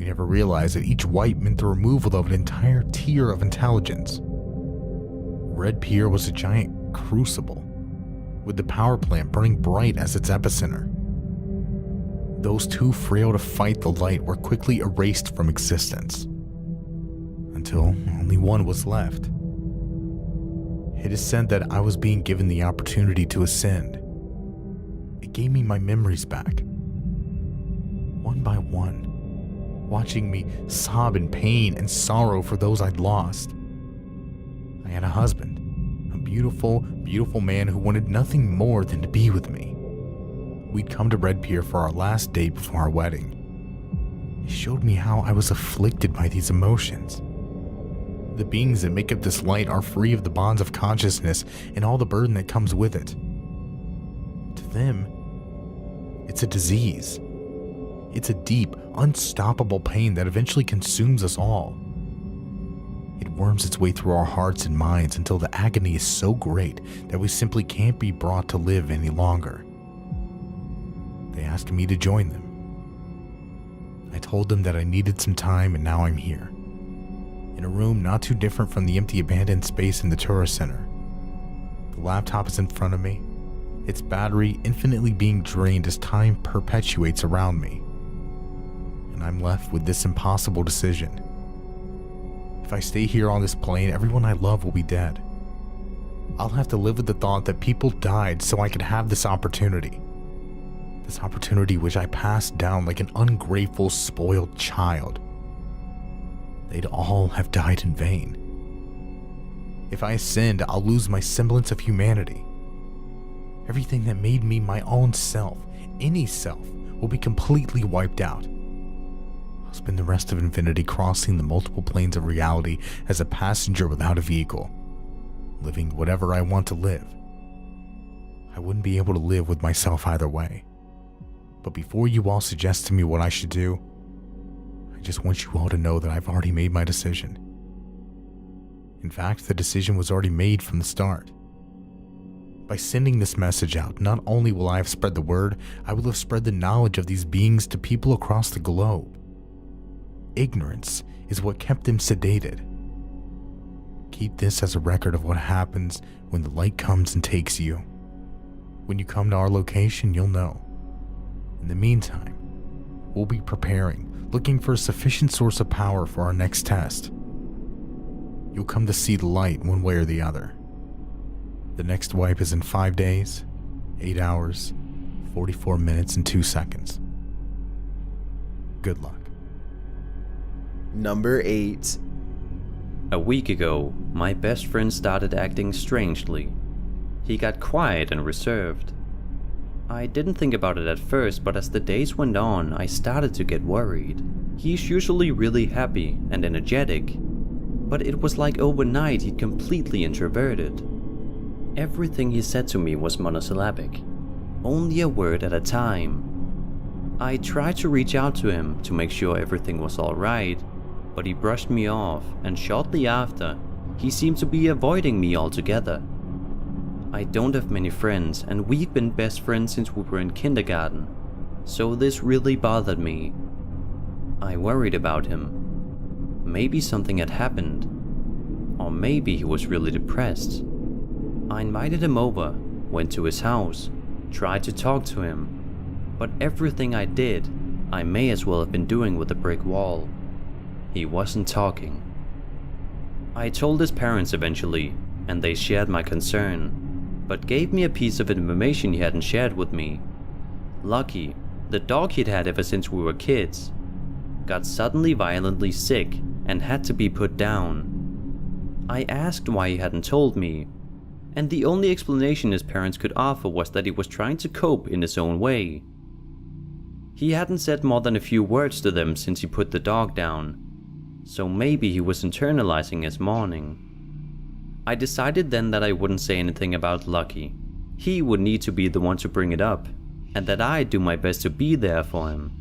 Speaker 18: We never realized that each wipe meant the removal of an entire tier of intelligence. Red Pier was a giant crucible, with the power plant burning bright as its epicenter. Those too frail to fight the light were quickly erased from existence, until only one was left. It is said that I was being given the opportunity to ascend. It gave me my memories back, one by one, watching me sob in pain and sorrow for those I'd lost. I had a husband, a beautiful, beautiful man who wanted nothing more than to be with me. We'd come to Red Pier for our last date before our wedding. He showed me how I was afflicted by these emotions. The beings that make up this light are free of the bonds of consciousness and all the burden that comes with it. To them, it's a disease. It's a deep, unstoppable pain that eventually consumes us all. It worms its way through our hearts and minds until the agony is so great that we simply can't be brought to live any longer. They asked me to join them. I told them that I needed some time, and now I'm here. In a room not too different from the empty abandoned space in the tourist center. The laptop is in front of me, its battery infinitely being drained as time perpetuates around me. And I'm left with this impossible decision. If I stay here on this plane, everyone I love will be dead. I'll have to live with the thought that people died so I could have this opportunity. This opportunity which I passed down like an ungrateful, spoiled child. They'd all have died in vain. If I ascend, I'll lose my semblance of humanity. Everything that made me my own self, any self, will be completely wiped out. I'll spend the rest of infinity crossing the multiple planes of reality as a passenger without a vehicle, living whatever I want to live. I wouldn't be able to live with myself either way. But before you all suggest to me what I should do, I just want you all to know that I've already made my decision. In fact, the decision was already made from the start. By sending this message out, not only will I have spread the word, I will have spread the knowledge of these beings to people across the globe. Ignorance is what kept them sedated. Keep this as a record of what happens when the light comes and takes you. When you come to our location, you'll know. In the meantime, we'll be preparing, looking for a sufficient source of power for our next test. You'll come to see the light one way or the other. The next wipe is in 5 days, 8 hours, 44 minutes, and 2 seconds. Good luck.
Speaker 1: Number 8.
Speaker 20: A week ago, my best friend started acting strangely. He got quiet and reserved. I didn't think about it at first, but as the days went on, I started to get worried. He's usually really happy and energetic, but it was like overnight he'd completely introverted. Everything he said to me was monosyllabic, only a word at a time. I tried to reach out to him to make sure everything was alright, but he brushed me off, and shortly after, he seemed to be avoiding me altogether. I don't have many friends, and we've been best friends since we were in kindergarten, so this really bothered me. I worried about him. Maybe something had happened, or maybe he was really depressed. I invited him over, went to his house, tried to talk to him, but everything I did, I may as well have been doing with a brick wall. He wasn't talking. I told his parents eventually, and they shared my concern, but gave me a piece of information he hadn't shared with me. Lucky, the dog he'd had ever since we were kids, got suddenly violently sick and had to be put down. I asked why he hadn't told me, and the only explanation his parents could offer was that he was trying to cope in his own way. He hadn't said more than a few words to them since he put the dog down, so maybe he was internalizing his mourning. I decided then that I wouldn't say anything about Lucky. He would need to be the one to bring it up, and that I'd do my best to be there for him.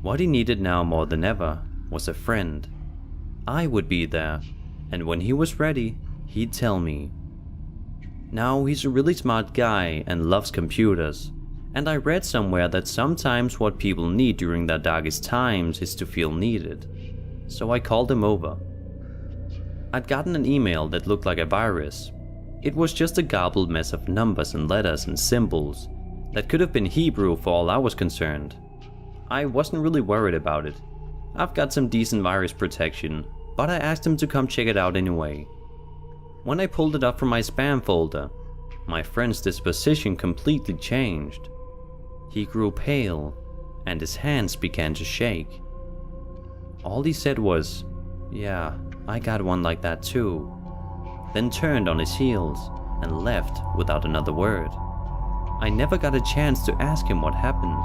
Speaker 20: What he needed now more than ever was a friend. I would be there, and when he was ready, he'd tell me. Now, he's a really smart guy and loves computers, And I read somewhere that sometimes what people need during their darkest times is to feel needed. So I called him over. I'd gotten an email that looked like a virus. It was just a garbled mess of numbers and letters and symbols that could have been Hebrew for all I was concerned. I wasn't really worried about it. I've got some decent virus protection, but I asked him to come check it out anyway. When I pulled it up from my spam folder, my friend's disposition completely changed. He grew pale, and his hands began to shake. All he said was, "Yeah, I got one like that too," then turned on his heels and left without another word. I never got a chance to ask him what happened.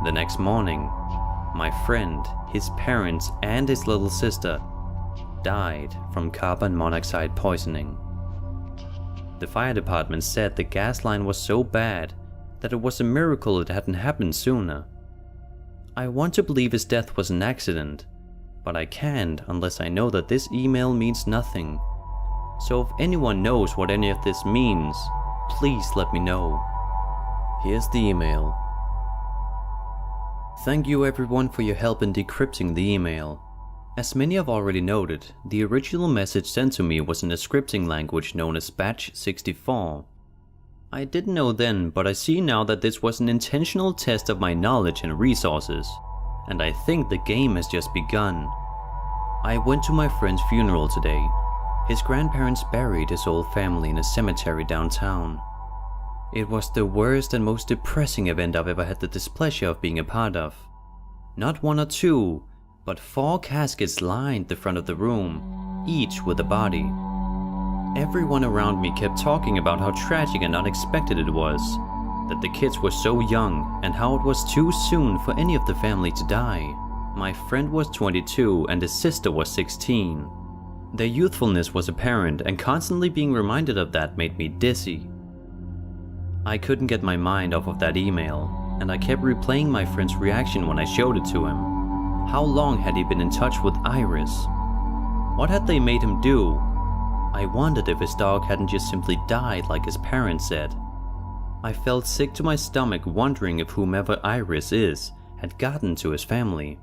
Speaker 20: The next morning, my friend, his parents, and his little sister died from carbon monoxide poisoning. The fire department said the gas line was so bad that it was a miracle it hadn't happened sooner. I want to believe his death was an accident, but I can't unless I know that this email means nothing. So if anyone knows what any of this means, please let me know. Here's the email. Thank you everyone for your help in decrypting the email. As many have already noted, the original message sent to me was in a scripting language known as Batch 64. I didn't know then, but I see now that this was an intentional test of my knowledge and resources, and I think the game has just begun. I went to my friend's funeral today. His grandparents buried his whole family in a cemetery downtown. It was the worst and most depressing event I've ever had the displeasure of being a part of. Not one or two, but 4 caskets lined the front of the room, each with a body. Everyone around me kept talking about how tragic and unexpected it was, that the kids were so young and how it was too soon for any of the family to die. My friend was 22 and his sister was 16. Their youthfulness was apparent, and constantly being reminded of that made me dizzy. I couldn't get my mind off of that email, and I kept replaying my friend's reaction when I showed it to him. How long had he been in touch with Iris? What had they made him do? I wondered if his dog hadn't just simply died like his parents said. I felt sick to my stomach wondering if whomever Iris is had gotten to his family.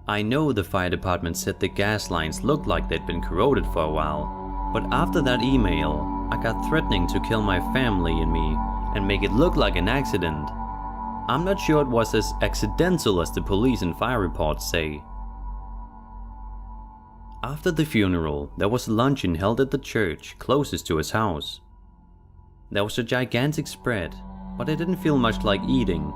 Speaker 20: I know the fire department said the gas lines looked like they'd been corroded for a while, but after that email, I got threatening to kill my family and me and make it look like an accident. I'm not sure it was as accidental as the police and fire reports say. After the funeral, there was a luncheon held at the church closest to his house. There was a gigantic spread, but it didn't feel much like eating.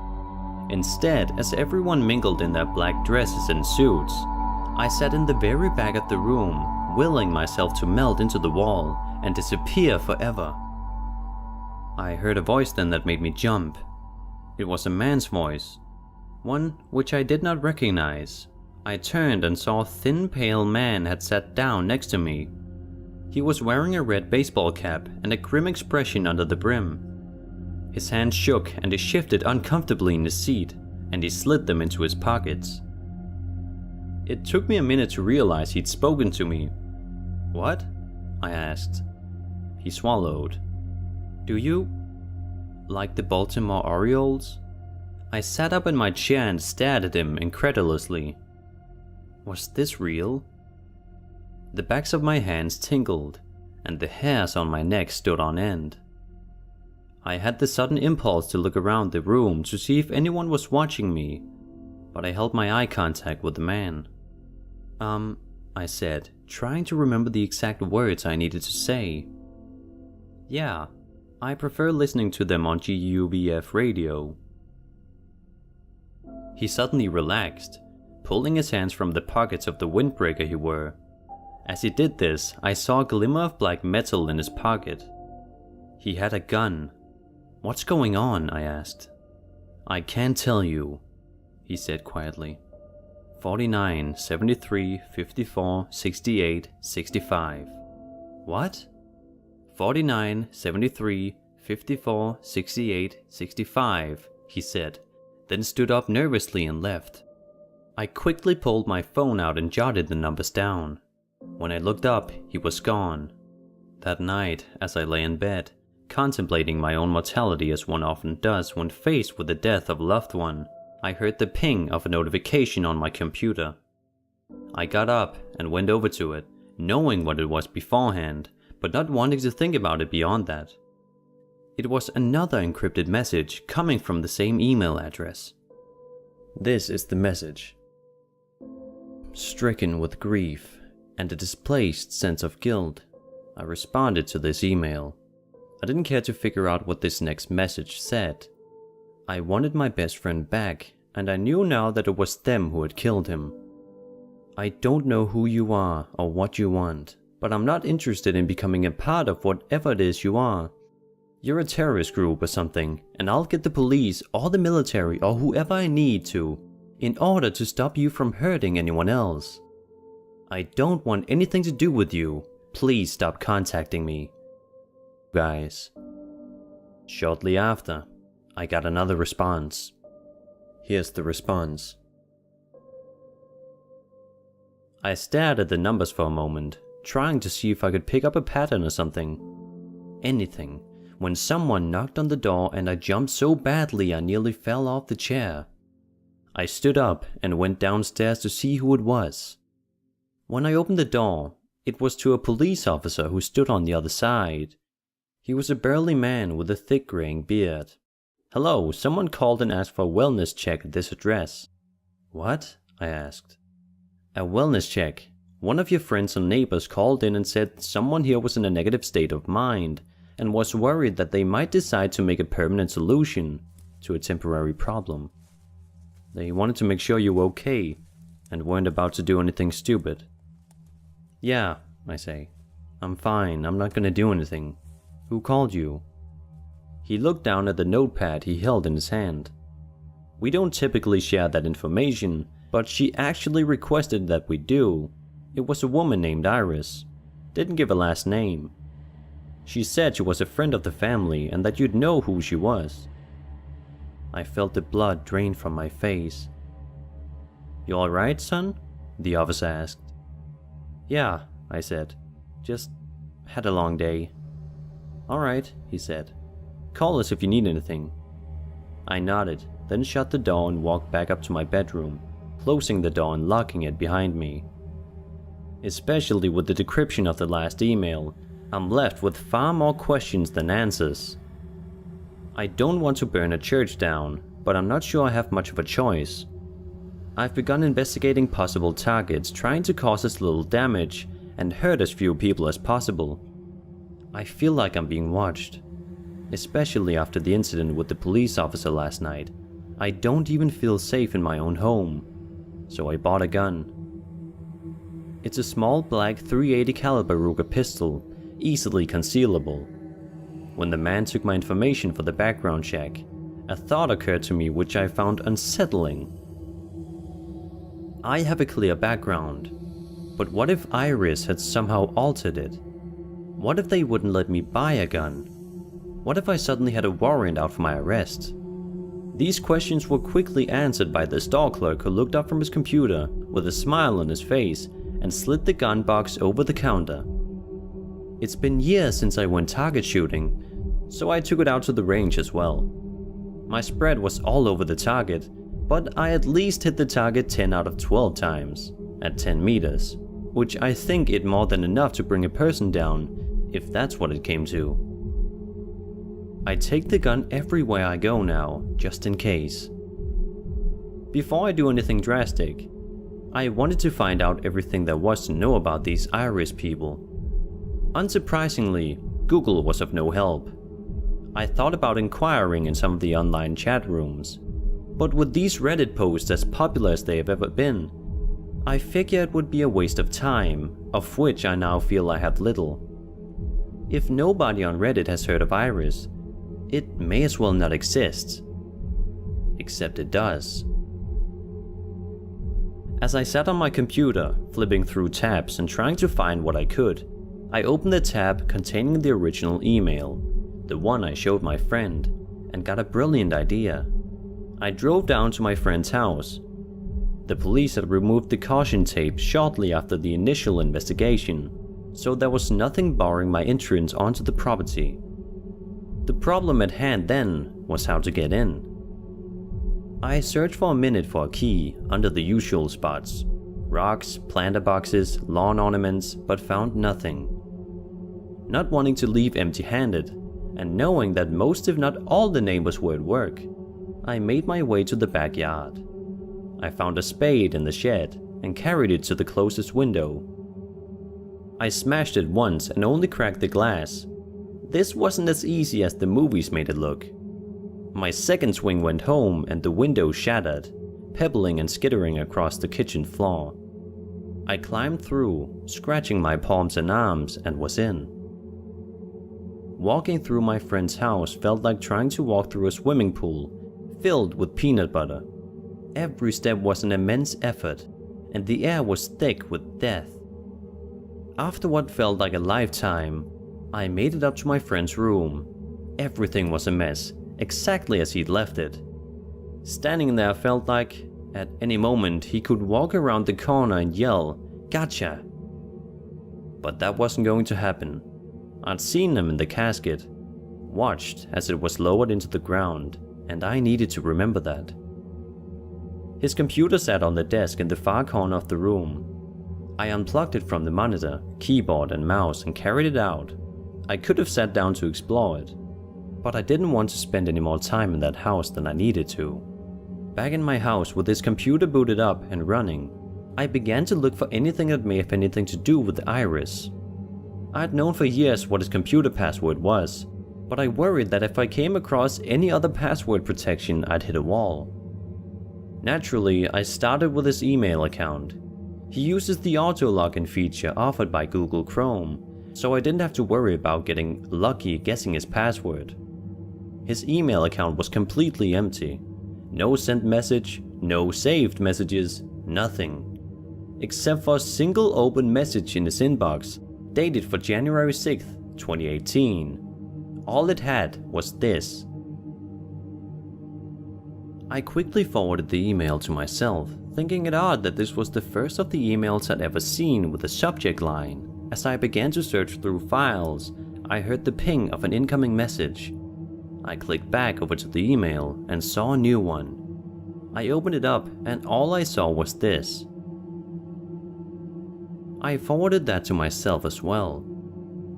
Speaker 20: Instead, as everyone mingled in their black dresses and suits, I sat in the very back of the room, willing myself to melt into the wall and disappear forever. I heard a voice then that made me jump. It was a man's voice, one which I did not recognize. I turned and saw a thin, pale man had sat down next to me. He was wearing a red baseball cap and a grim expression under the brim. His hands shook and he shifted uncomfortably in his seat, and he slid them into his pockets. It took me a minute to realize he'd spoken to me. "What?" I asked. He swallowed. "Do you like the Baltimore Orioles?" I sat up in my chair and stared at him incredulously. Was this real? The backs of my hands tingled, and the hairs on my neck stood on end. I had the sudden impulse to look around the room to see if anyone was watching me, but I held my eye contact with the man. I said, trying to remember the exact words I needed to say. "Yeah, I prefer listening to them on GUVF radio." He suddenly relaxed, pulling his hands from the pockets of the windbreaker he wore. As he did this, I saw a glimmer of black metal in his pocket. He had a gun. "What's going on?" I asked. "I can't tell you," he said quietly. 49, 73, 54, 68, 65. What? 49, 73, 54, 68, 65, he said, then stood up nervously and left. I quickly pulled my phone out and jotted the numbers down. When I looked up, he was gone. That night, as I lay in bed, Contemplating my own mortality as one often does when faced with the death of a loved one, I heard the ping of a notification on my computer. I got up and went over to it, knowing what it was beforehand, but not wanting to think about it beyond that. It was another encrypted message coming from the same email address. This is the message. Stricken with grief and a displaced sense of guilt, I responded to this email. I didn't care to figure out what this next message said. I wanted my best friend back, and I knew now that it was them who had killed him. I don't know who you are or what you want, but I'm not interested in becoming a part of whatever it is you are. You're a terrorist group or something, and I'll get the police or the military or whoever I need to, in order to stop you from hurting anyone else. I don't want anything to do with you. Please stop contacting me. Guys. Shortly after, I got another response. Here's the response. I stared at the numbers for a moment, trying to see if I could pick up a pattern or something. Anything, when someone knocked on the door and I jumped so badly I nearly fell off the chair. I stood up and went downstairs to see who it was. When I opened the door, it was to a police officer who stood on the other side. He was a burly man with a thick graying beard. Hello, someone called and asked for a wellness check at this address. What? I asked. A wellness check. One of your friends or neighbors called in and said someone here was in a negative state of mind and was worried that they might decide to make a permanent solution to a temporary problem. They wanted to make sure you were okay and weren't about to do anything stupid. Yeah, I say. I'm fine, I'm not gonna do anything. Who called you? He looked down at the notepad he held in his hand. We don't typically share that information, but she actually requested that we do. It was a woman named Iris. Didn't give a last name. She said she was a friend of the family and that you'd know who she was. I felt the blood drain from my face. You alright, son? The officer asked. Yeah, I said. Just had a long day. Alright, he said. Call us if you need anything. I nodded, then shut the door and walked back up to my bedroom, closing the door and locking it behind me. Especially with the decryption of the last email, I'm left with far more questions than answers. I don't want to burn a church down, but I'm not sure I have much of a choice. I've begun investigating possible targets, trying to cause as little damage and hurt as few people as possible. I feel like I'm being watched, especially after the incident with the police officer last night. I don't even feel safe in my own home, so I bought a gun. It's a small black .380 caliber Ruger pistol, easily concealable. When the man took my information for the background check, a thought occurred to me which I found unsettling. I have a clear background, but what if Iris had somehow altered it? What if they wouldn't let me buy a gun? What if I suddenly had a warrant out for my arrest? These questions were quickly answered by the store clerk who looked up from his computer with a smile on his face and slid the gun box over the counter. It's been years since I went target shooting, so I took it out to the range as well. My spread was all over the target, but I at least hit the target 10 out of 12 times, at 10 meters, which I think is more than enough to bring a person down, if that's what it came to. I take the gun everywhere I go now, just in case. Before I do anything drastic, I wanted to find out everything there was to know about these Iris people. Unsurprisingly, Google was of no help. I thought about inquiring in some of the online chat rooms, but with these Reddit posts as popular as they have ever been, I figure it would be a waste of time, of which I now feel I have little. If nobody on Reddit has heard of Iris, it may as well not exist. Except it does. As I sat on my computer, flipping through tabs and trying to find what I could, I opened the tab containing the original email, the one I showed my friend, and got a brilliant idea. I drove down to my friend's house. The police had removed the caution tape shortly after the initial investigation, so there was nothing barring my entrance onto the property. The problem at hand then was how to get in. I searched for a minute for a key under the usual spots. Rocks, planter boxes, lawn ornaments, but found nothing. Not wanting to leave empty-handed, and knowing that most if not all the neighbors were at work, I made my way to the backyard. I found a spade in the shed and carried it to the closest window. I smashed it once and only cracked the glass. This wasn't as easy as the movies made it look. My second swing went home and the window shattered, pebbling and skittering across the kitchen floor. I climbed through, scratching my palms and arms, and was in. Walking through my friend's house felt like trying to walk through a swimming pool filled with peanut butter. Every step was an immense effort, and the air was thick with death. After what felt like a lifetime, I made it up to my friend's room. Everything was a mess, exactly as he'd left it. Standing there felt like, at any moment, he could walk around the corner and yell, "Gotcha!" But that wasn't going to happen. I'd seen him in the casket, watched as it was lowered into the ground, and I needed to remember that. His computer sat on the desk in the far corner of the room. I unplugged it from the monitor, keyboard and mouse and carried it out. I could have sat down to explore it, but I didn't want to spend any more time in that house than I needed to. Back in my house with his computer booted up and running, I began to look for anything that may have anything to do with the iris. I'd known for years what his computer password was, but I worried that if I came across any other password protection, I'd hit a wall. Naturally, I started with his email account. He uses the auto-login feature offered by Google Chrome, so I didn't have to worry about getting lucky guessing his password. His email account was completely empty. No sent message, no saved messages, nothing. Except for a single open message in his inbox, dated for January 6th, 2018. All it had was this. I quickly forwarded the email to myself, thinking it odd that this was the first of the emails I'd ever seen with a subject line. As I began to search through files, I heard the ping of an incoming message. I clicked back over to the email and saw a new one. I opened it up and all I saw was this. I forwarded that to myself as well.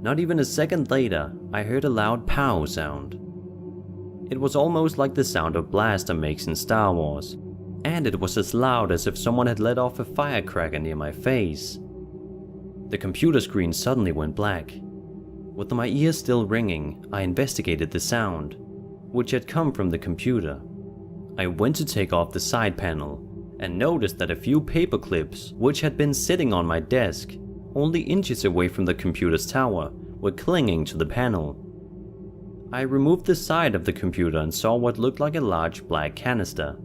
Speaker 20: Not even a second later, I heard a loud pow sound. It was almost like the sound a blaster makes in Star Wars, and it was as loud as if someone had let off a firecracker near my face. The computer screen suddenly went black. With my ears still ringing, I investigated the sound, which had come from the computer. I went to take off the side panel and noticed that a few paper clips, which had been sitting on my desk, only inches away from the computer's tower, were clinging to the panel. I removed the side of the computer and saw what looked like a large black canister.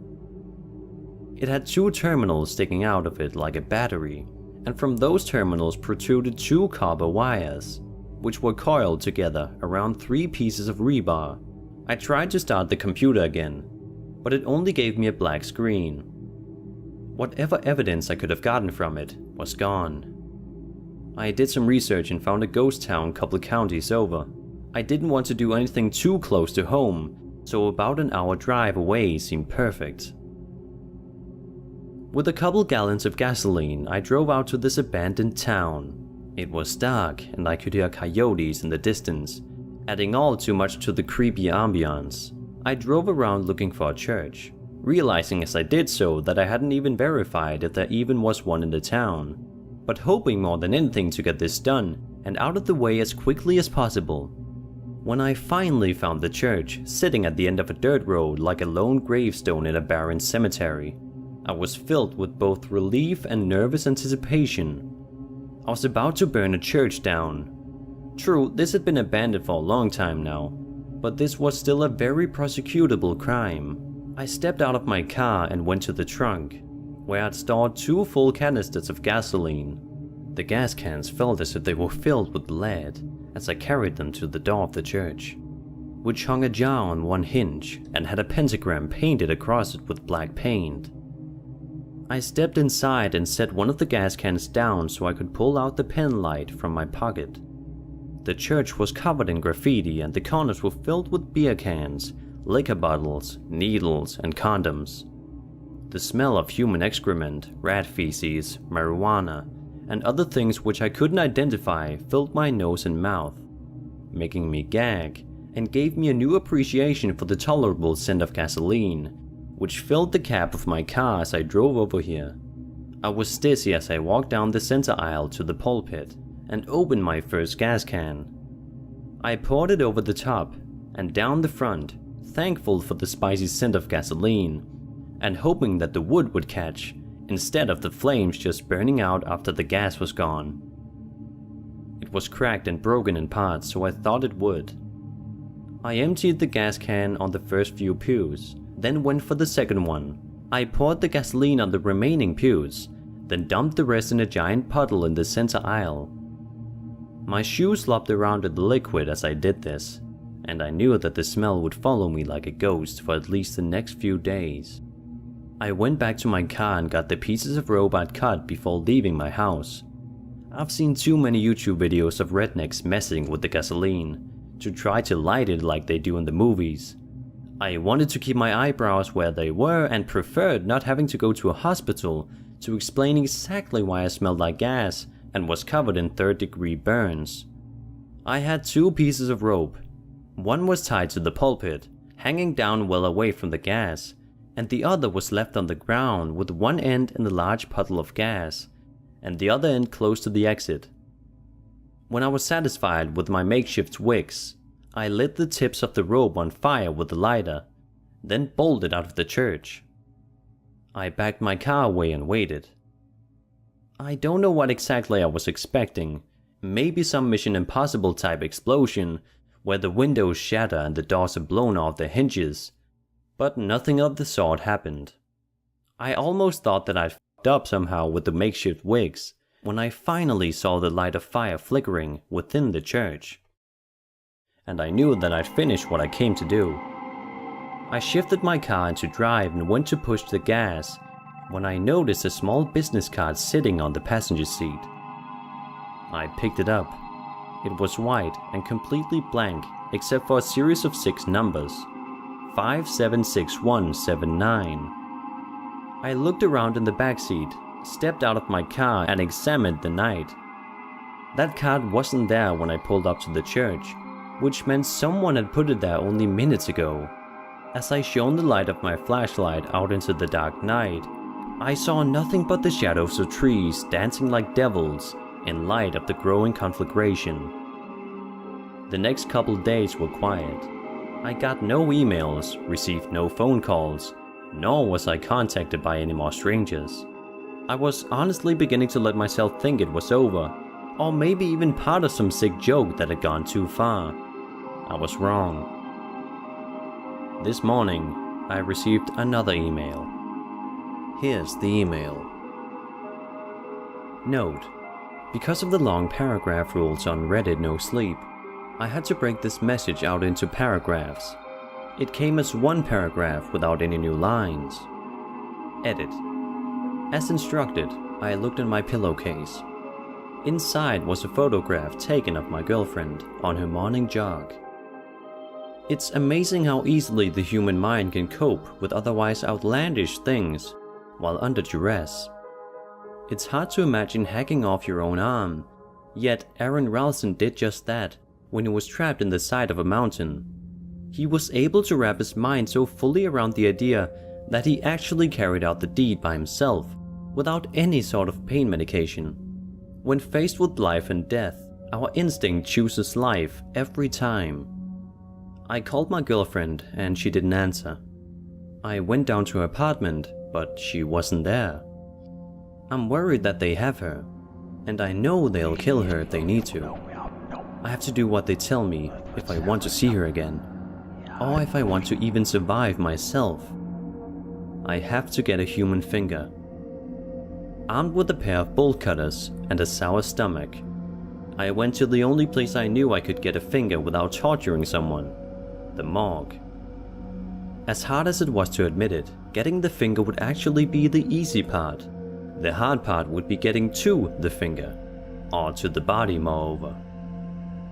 Speaker 20: It had two terminals sticking out of it like a battery, and from those terminals protruded two copper wires, which were coiled together around 3 pieces of rebar. I tried to start the computer again, but it only gave me a black screen. Whatever evidence I could have gotten from it was gone. I did some research and found a ghost town a couple counties over. I didn't want to do anything too close to home, so about an hour drive away seemed perfect. With a couple gallons of gasoline, I drove out to this abandoned town. It was dark and I could hear coyotes in the distance, adding all too much to the creepy ambiance. I drove around looking for a church, realizing as I did so that I hadn't even verified if there even was one in the town, but hoping more than anything to get this done and out of the way as quickly as possible. When I finally found the church, sitting at the end of a dirt road like a lone gravestone in a barren cemetery, I was filled with both relief and nervous anticipation. I was about to burn a church down. True, this had been abandoned for a long time now, but this was still a very prosecutable crime. I stepped out of my car and went to the trunk, where I'd stored 2 full canisters of gasoline. The gas cans felt as if they were filled with lead as I carried them to the door of the church, which hung ajar on one hinge and had a pentagram painted across it with black paint. I stepped inside and set one of the gas cans down so I could pull out the pen light from my pocket. The church was covered in graffiti and the corners were filled with beer cans, liquor bottles, needles, and condoms. The smell of human excrement, rat feces, marijuana, and other things which I couldn't identify filled my nose and mouth, making me gag, and gave me a new appreciation for the tolerable scent of gasoline, which filled the cab of my car as I drove over here. I was dizzy as I walked down the center aisle to the pulpit and opened my first gas can. I poured it over the top and down the front, thankful for the spicy scent of gasoline, and hoping that the wood would catch, instead of the flames just burning out after the gas was gone. It was cracked and broken in parts, so I thought it would. I emptied the gas can on the first few pews, then went for the second one. I poured the gasoline on the remaining pews, then dumped the rest in a giant puddle in the center aisle. My shoes slopped around in the liquid as I did this, and I knew that the smell would follow me like a ghost for at least the next few days. I went back to my car and got the pieces of rope I'd cut before leaving my house. I've seen too many YouTube videos of rednecks messing with the gasoline to try to light it like they do in the movies. I wanted to keep my eyebrows where they were and preferred not having to go to a hospital to explain exactly why I smelled like gas and was covered in third-degree burns. I had 2 pieces of rope. One was tied to the pulpit, hanging down well away from the gas, and the other was left on the ground with one end in the large puddle of gas, and the other end close to the exit. When I was satisfied with my makeshift wicks, I lit the tips of the rope on fire with the lighter, then bolted out of the church. I backed my car away and waited. I don't know what exactly I was expecting. Maybe some Mission Impossible type explosion where the windows shatter and the doors are blown off their hinges, but nothing of the sort happened. I almost thought that I'd f***ed up somehow with the makeshift wigs when I finally saw the light of fire flickering within the church. And I knew that I'd finished what I came to do. I shifted my car into drive and went to push the gas when I noticed a small business card sitting on the passenger seat. I picked it up. It was white and completely blank except for a series of 6 numbers, 576179. I looked around in the backseat, stepped out of my car and examined the night. That card wasn't there when I pulled up to the church, which meant someone had put it there only minutes ago. As I shone the light of my flashlight out into the dark night, I saw nothing but the shadows of trees dancing like devils in light of the growing conflagration. The next couple days were quiet. I got no emails, received no phone calls, nor was I contacted by any more strangers. I was honestly beginning to let myself think it was over, or maybe even part of some sick joke that had gone too far. I was wrong. This morning, I received another email. Here's the email. Note: because of the long paragraph rules on Reddit No Sleep, I had to break this message out into paragraphs. It came as one paragraph without any new lines. Edit. As instructed, I looked in my pillowcase. Inside was a photograph taken of my girlfriend on her morning jog. It's amazing how easily the human mind can cope with otherwise outlandish things while under duress. It's hard to imagine hacking off your own arm, yet Aaron Ralston did just that when he was trapped in the side of a mountain. He was able to wrap his mind so fully around the idea that he actually carried out the deed by himself, without any sort of pain medication. When faced with life and death, our instinct chooses life every time. I called my girlfriend and she didn't answer. I went down to her apartment, but she wasn't there. I'm worried that they have her, and I know they'll kill her if they need to. I have to do what they tell me if I want to see her again, or if I want to even survive myself. I have to get a human finger. Armed with a pair of bolt cutters and a sour stomach, I went to the only place I knew I could get a finger without torturing someone, the morgue. As hard as it was to admit it, getting the finger would actually be the easy part. The hard part would be getting to the finger, or to the body moreover.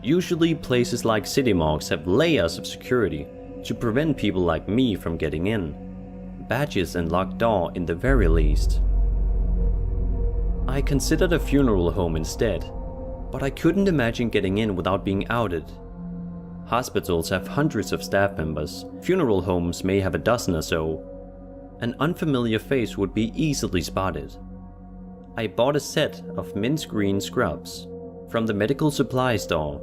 Speaker 20: Usually places like city morgues have layers of security to prevent people like me from getting in. Badges and locked door in the very least. I considered a funeral home instead, but I couldn't imagine getting in without being outed. Hospitals have hundreds of staff members, funeral homes may have a dozen or so. An unfamiliar face would be easily spotted. I bought a set of mint green scrubs from the medical supply store.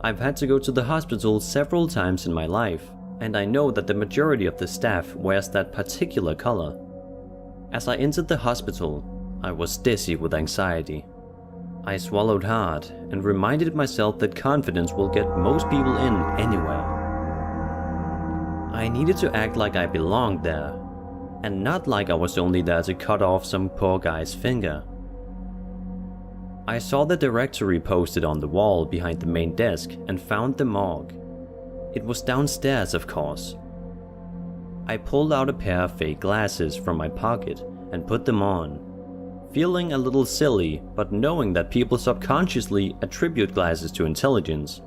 Speaker 20: I've had to go to the hospital several times in my life, and I know that the majority of the staff wears that particular color. As I entered the hospital, I was dizzy with anxiety. I swallowed hard and reminded myself that confidence will get most people in anywhere. I needed to act like I belonged there, and not like I was only there to cut off some poor guy's finger. I saw the directory posted on the wall behind the main desk and found the morgue. It was downstairs, of course. I pulled out a pair of fake glasses from my pocket and put them on, feeling a little silly, but knowing that people subconsciously attribute glasses to intelligence,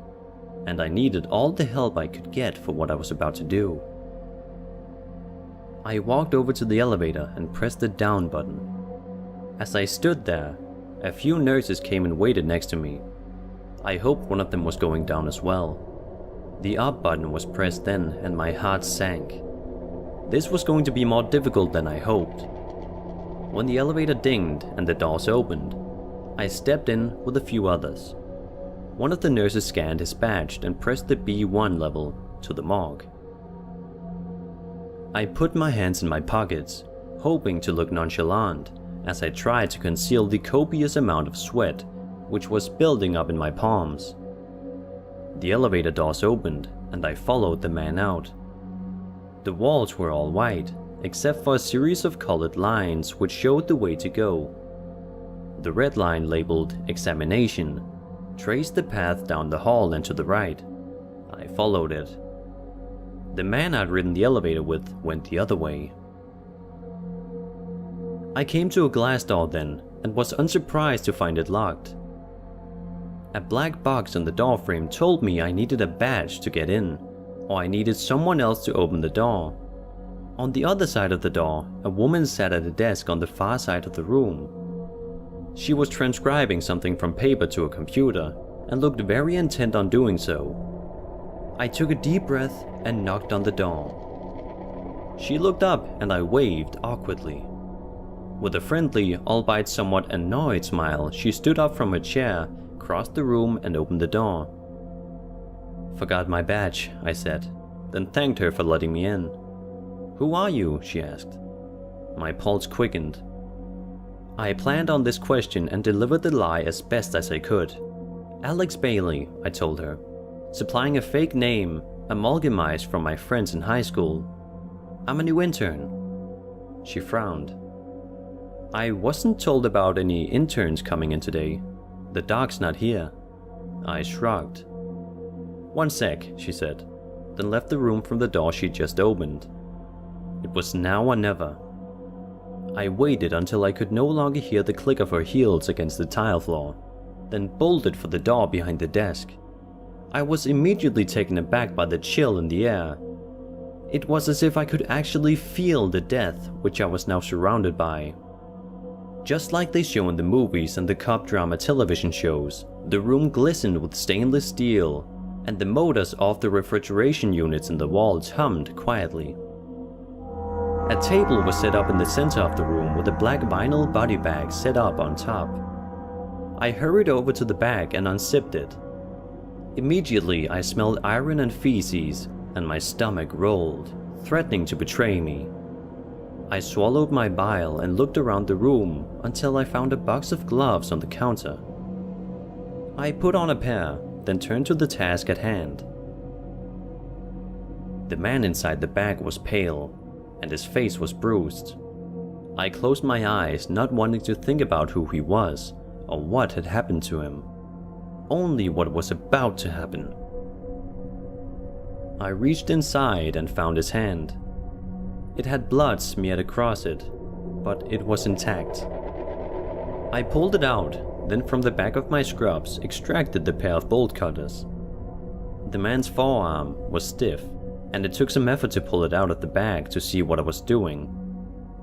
Speaker 20: and I needed all the help I could get for what I was about to do. I walked over to the elevator and pressed the down button. As I stood there, a few nurses came and waited next to me. I hoped one of them was going down as well. The up button was pressed then, and my heart sank. This was going to be more difficult than I hoped. When the elevator dinged and the doors opened, I stepped in with a few others. One of the nurses scanned his badge and pressed the B1 level to the morgue. I put my hands in my pockets, hoping to look nonchalant as I tried to conceal the copious amount of sweat which was building up in my palms. The elevator doors opened and I followed the man out. The walls were all white, except for a series of colored lines which showed the way to go. The red line labeled Examination traced the path down the hall and to the right. I followed it. The man I'd ridden the elevator with went the other way. I came to a glass door then and was unsurprised to find it locked. A black box on the doorframe told me I needed a badge to get in, or I needed someone else to open the door. On the other side of the door, a woman sat at a desk on the far side of the room. She was transcribing something from paper to a computer and looked very intent on doing so. I took a deep breath and knocked on the door. She looked up and I waved awkwardly. With a friendly, albeit somewhat annoyed smile, she stood up from her chair, crossed the room and opened the door. "Forgot my badge," I said, then thanked her for letting me in. "Who are you?" she asked. My pulse quickened. I planned on this question and delivered the lie as best as I could. "Alex Bailey," I told her, supplying a fake name, amalgamized from my friends in high school. "I'm a new intern." She frowned. "I wasn't told about any interns coming in today. The doc's not here." I shrugged. "One sec," she said, then left the room from the door she'd just opened. It was now or never. I waited until I could no longer hear the click of her heels against the tile floor, then bolted for the door behind the desk. I was immediately taken aback by the chill in the air. It was as if I could actually feel the death which I was now surrounded by. Just like they show in the movies and the cop drama television shows, the room glistened with stainless steel, and the motors of the refrigeration units in the walls hummed quietly. A table was set up in the center of the room with a black vinyl body bag set up on top. I hurried over to the bag and unzipped it. Immediately, I smelled iron and feces, and my stomach rolled, threatening to betray me. I swallowed my bile and looked around the room until I found a box of gloves on the counter. I put on a pair, then turned to the task at hand. The man inside the bag was pale, and his face was bruised. I closed my eyes, not wanting to think about who he was or what had happened to him. Only what was about to happen. I reached inside and found his hand. It had blood smeared across it, but it was intact. I pulled it out, then from the back of my scrubs extracted the pair of bolt cutters. The man's forearm was stiff, and it took some effort to pull it out of the bag to see what I was doing.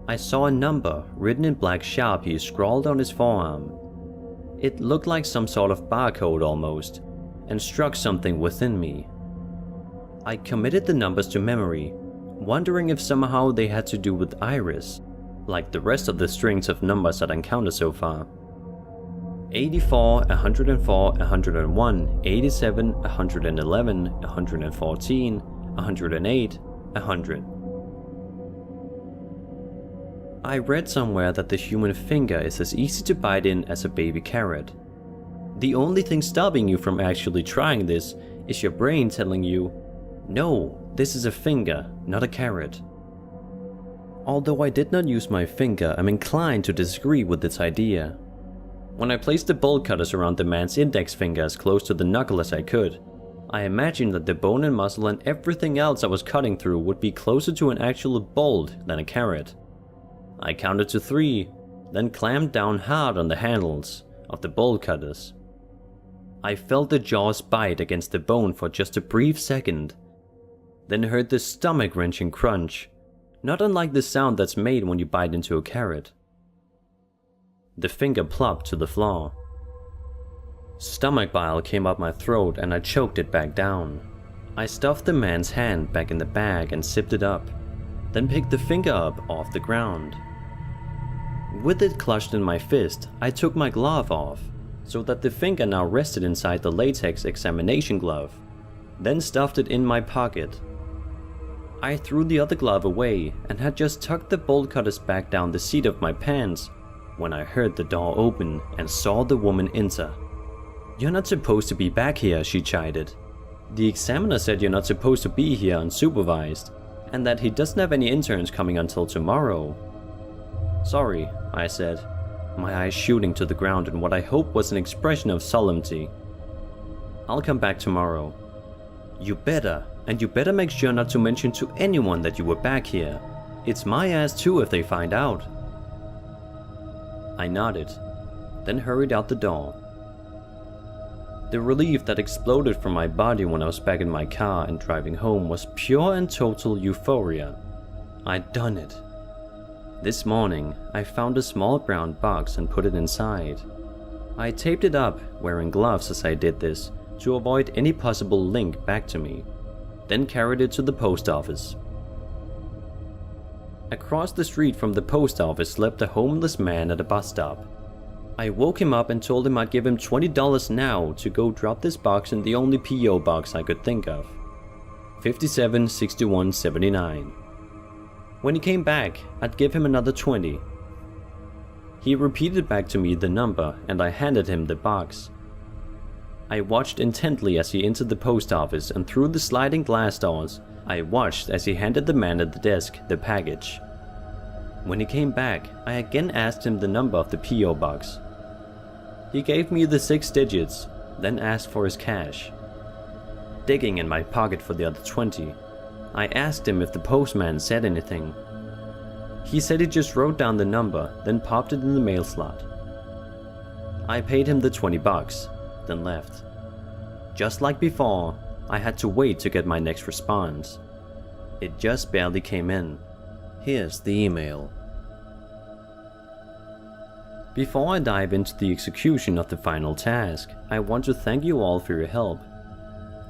Speaker 20: I saw a number written in black Sharpie scrawled on his forearm. It looked like some sort of barcode almost, and struck something within me. I committed the numbers to memory, wondering if somehow they had to do with Iris, like the rest of the strings of numbers I'd encountered so far. 84, 104, 101, 87, 111, 114, 108, 100. I read somewhere that the human finger is as easy to bite in as a baby carrot. The only thing stopping you from actually trying this is your brain telling you, no, this is a finger, not a carrot. Although I did not use my finger, I'm inclined to disagree with this idea. When I placed the bolt cutters around the man's index finger as close to the knuckle as I could, I imagined that the bone and muscle and everything else I was cutting through would be closer to an actual bolt than a carrot. I counted to 3, then clamped down hard on the handles of the bolt cutters. I felt the jaws bite against the bone for just a brief second, then heard the stomach-wrenching crunch, not unlike the sound that's made when you bite into a carrot. The finger plopped to the floor. Stomach bile came up my throat and I choked it back down. I stuffed the man's hand back in the bag and zipped it up, then picked the finger up off the ground. With it clutched in my fist, I took my glove off, so that the finger now rested inside the latex examination glove, then stuffed it in my pocket. I threw the other glove away and had just tucked the bolt cutters back down the seat of my pants when I heard the door open and saw the woman enter. "You're not supposed to be back here," she chided. "The examiner said you're not supposed to be here unsupervised, and that he doesn't have any interns coming until tomorrow." "Sorry," I said, my eyes shooting to the ground in what I hoped was an expression of solemnity. "I'll come back tomorrow." "You better, and you better make sure not to mention to anyone that you were back here. It's my ass too if they find out." I nodded, then hurried out the door. The relief that exploded from my body when I was back in my car and driving home was pure and total euphoria. I'd done it. This morning, I found a small brown box and put it inside. I taped it up, wearing gloves as I did this, to avoid any possible link back to me, then carried it to the post office. Across the street from the post office slept a homeless man at a bus stop. I woke him up and told him I'd give him $20 now to go drop this box in the only P.O. box I could think of, 576179. When he came back, I'd give him another 20. He repeated back to me the number and I handed him the box. I watched intently as he entered the post office, and through the sliding glass doors, I watched as he handed the man at the desk the package. When he came back, I again asked him the number of the P.O. box. He gave me the 6 digits, then asked for his cash. Digging in my pocket for the other 20, I asked him if the postman said anything. He said he just wrote down the number, then popped it in the mail slot. I paid him the $20, then left. Just like before, I had to wait to get my next response. It just barely came in. Here's the email. Before I dive into the execution of the final task, I want to thank you all for your help.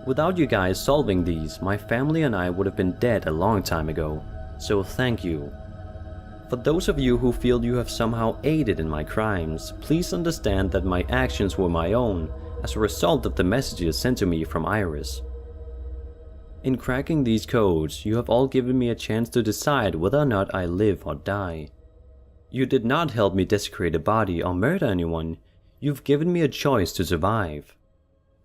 Speaker 20: Without you guys solving these, my family and I would have been dead a long time ago, so thank you. For those of you who feel you have somehow aided in my crimes, please understand that my actions were my own as a result of the messages sent to me from Iris. In cracking these codes, you have all given me a chance to decide whether or not I live or die. You did not help me desecrate a body or murder anyone, you've given me a choice to survive.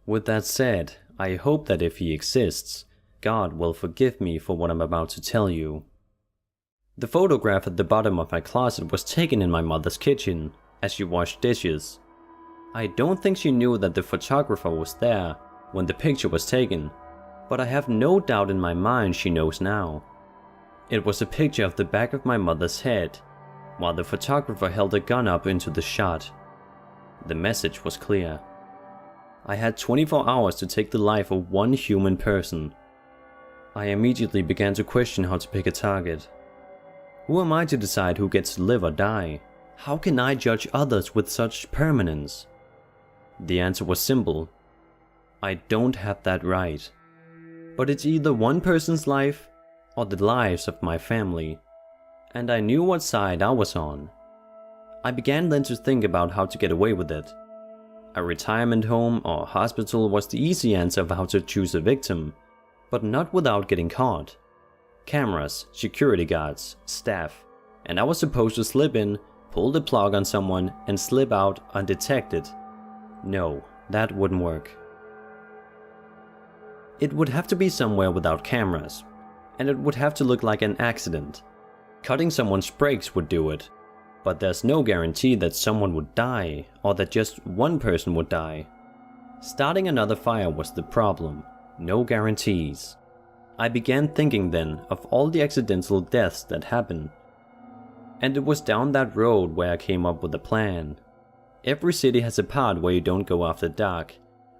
Speaker 20: With that said, I hope that if he exists, God will forgive me for what I'm about to tell you. The photograph at the bottom of my closet was taken in my mother's kitchen, as she washed dishes. I don't think she knew that the photographer was there when the picture was taken, but I have no doubt in my mind she knows now. It was a picture of the back of my mother's head, while the photographer held a gun up into the shot. The message was clear. I had 24 hours to take the life of one human person. I immediately began to question how to pick a target. Who am I to decide who gets to live or die? How can I judge others with such permanence? The answer was simple. I don't have that right. But it's either one person's life or the lives of my family. And I knew what side I was on. I began then to think about how to get away with it. A retirement home or hospital was the easy answer of how to choose a victim, but not without getting caught. Cameras, security guards, staff, and I was supposed to slip in, pull the plug on someone, and slip out undetected. No, that wouldn't work. It would have to be somewhere without cameras, and it would have to look like an accident. Cutting someone's brakes would do it, but there's no guarantee that someone would die, or that just one person would die. Starting another fire was the problem, no guarantees. I began thinking then of all the accidental deaths that happen. And it was down that road where I came up with a plan. Every city has a part where you don't go after dark,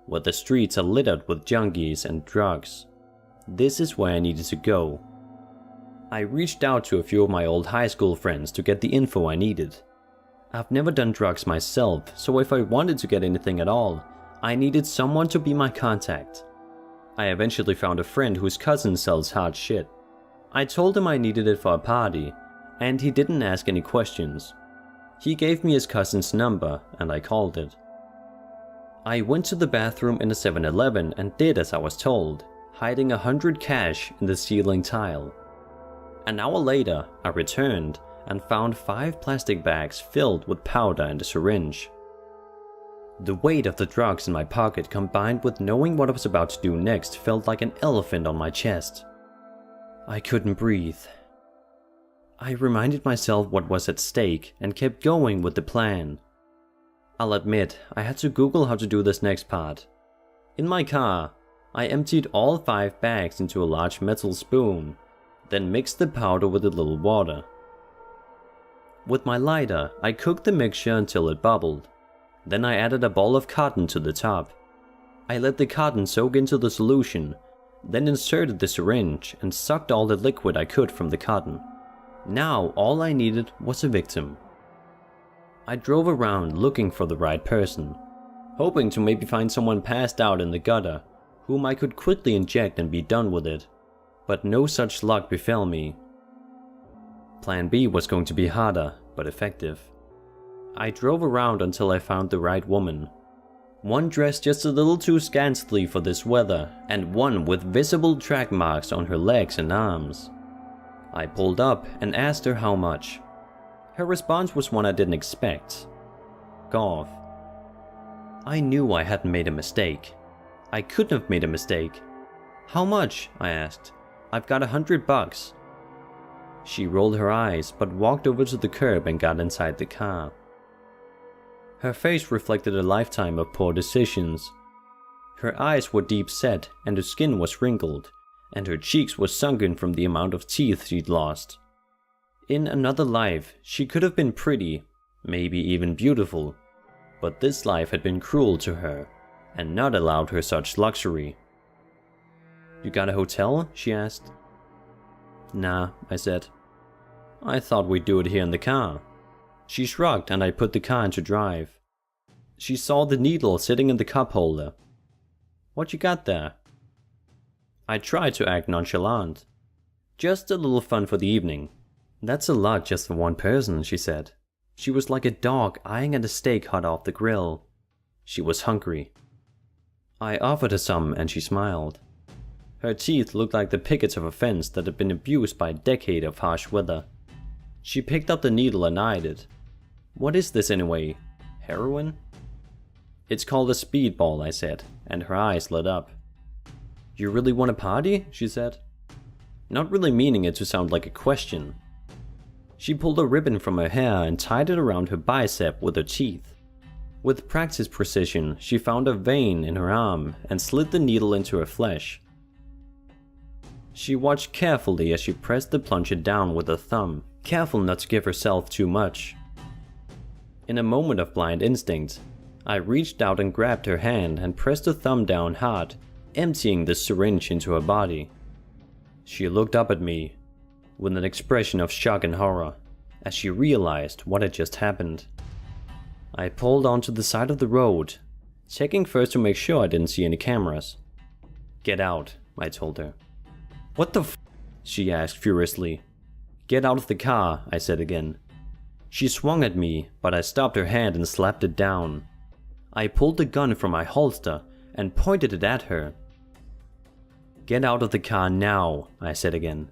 Speaker 20: where the streets are littered with junkies and drugs. This is where I needed to go. I reached out to a few of my old high school friends to get the info I needed. I've never done drugs myself, so if I wanted to get anything at all, I needed someone to be my contact. I eventually found a friend whose cousin sells hard shit. I told him I needed it for a party, and he didn't ask any questions. He gave me his cousin's number, and I called it. I went to the bathroom in a 7-Eleven and did as I was told, hiding 100 cash in the ceiling tile. An hour later, I returned and found 5 plastic bags filled with powder and a syringe. The weight of the drugs in my pocket combined with knowing what I was about to do next felt like an elephant on my chest. I couldn't breathe. I reminded myself what was at stake and kept going with the plan. I'll admit, I had to Google how to do this next part. In my car, I emptied all 5 bags into a large metal spoon, then mixed the powder with a little water. With my lighter, I cooked the mixture until it bubbled. Then I added a ball of cotton to the top. I let the cotton soak into the solution, then inserted the syringe and sucked all the liquid I could from the cotton. Now all I needed was a victim. I drove around looking for the right person, hoping to maybe find someone passed out in the gutter, whom I could quickly inject and be done with it. But no such luck befell me. Plan B was going to be harder, but effective. I drove around until I found the right woman. One dressed just a little too scantily for this weather, and one with visible track marks on her legs and arms. I pulled up and asked her how much. Her response was one I didn't expect. Golf. I knew I hadn't made a mistake. I couldn't have made a mistake. How much? I asked. I've got $100. She rolled her eyes, but walked over to the curb and got inside the car. Her face reflected a lifetime of poor decisions. Her eyes were deep set, and her skin was wrinkled, and her cheeks were sunken from the amount of teeth she'd lost. In another life, she could have been pretty, maybe even beautiful, but this life had been cruel to her, and not allowed her such luxury. You got a hotel? She asked. Nah, I said. I thought we'd do it here in the car. She shrugged and I put the car into drive. She saw the needle sitting in the cup holder. What you got there? I tried to act nonchalant. Just a little fun for the evening. That's a lot just for one person, she said. She was like a dog eyeing at a steak hot off the grill. She was hungry. I offered her some and she smiled. Her teeth looked like the pickets of a fence that had been abused by a decade of harsh weather. She picked up the needle and eyed it. What is this anyway? Heroin? It's called a speedball, I said, and her eyes lit up. You really want a party? She said. Not really meaning it to sound like a question. She pulled a ribbon from her hair and tied it around her bicep with her teeth. With practiced precision, she found a vein in her arm and slid the needle into her flesh. She watched carefully as she pressed the plunger down with her thumb, careful not to give herself too much. In a moment of blind instinct, I reached out and grabbed her hand and pressed the thumb down hard, emptying the syringe into her body. She looked up at me with an expression of shock and horror as she realized what had just happened. I pulled onto the side of the road, checking first to make sure I didn't see any cameras. "Get out," I told her. "What the f?" she asked furiously. "Get out of the car," I said again. She swung at me, but I stopped her hand and slapped it down. I pulled the gun from my holster and pointed it at her. "Get out of the car now," I said again.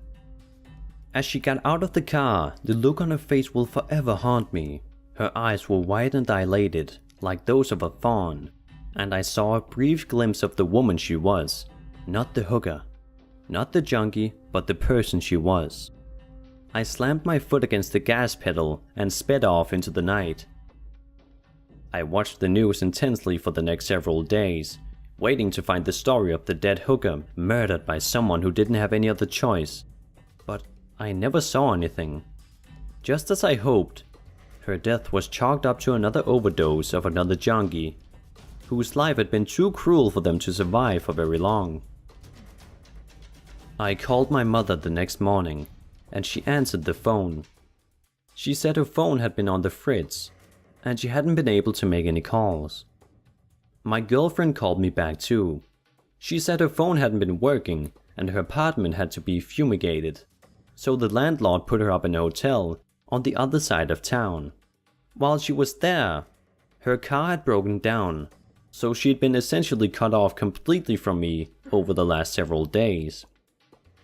Speaker 20: As she got out of the car, the look on her face will forever haunt me. Her eyes were wide and dilated, like those of a fawn, and I saw a brief glimpse of the woman she was. Not the hooker, not the junkie, but the person she was. I slammed my foot against the gas pedal and sped off into the night. I watched the news intensely for the next several days, waiting to find the story of the dead hooker murdered by someone who didn't have any other choice. But I never saw anything. Just as I hoped, her death was chalked up to another overdose of another junkie, whose life had been too cruel for them to survive for very long. I called my mother the next morning, and she answered the phone. She said her phone had been on the fritz, and she hadn't been able to make any calls. My girlfriend called me back too. She said her phone hadn't been working, and her apartment had to be fumigated, so the landlord put her up in a hotel on the other side of town. While she was there, her car had broken down, so she'd been essentially cut off completely from me over the last several days.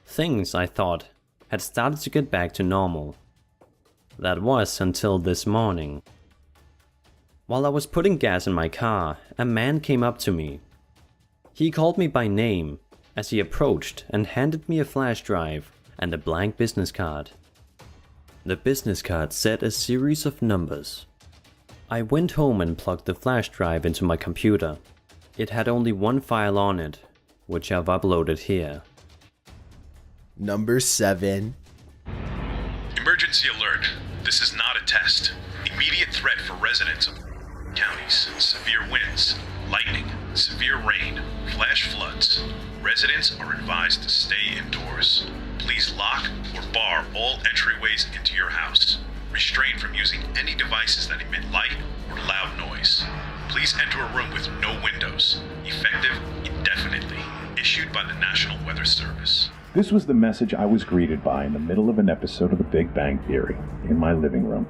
Speaker 20: Things, I thought, had started to get back to normal. That was until this morning. While I was putting gas in my car, a man came up to me. He called me by name as he approached and handed me a flash drive and a blank business card. The business card said a series of numbers. I went home and plugged the flash drive into my computer. It had only one file on it, which I've uploaded here.
Speaker 1: Number 7.
Speaker 21: Emergency alert. This is not a test. Immediate threat for residents of counties. Severe winds, lightning, severe rain, flash floods. Residents are advised to stay indoors. Please lock or bar all entryways into your house. Restrain from using any devices that emit light or loud noise. Please enter a room with no windows. Effective indefinitely. Issued by the National Weather Service.
Speaker 22: This was the message I was greeted by in the middle of an episode of The Big Bang Theory, in my living room.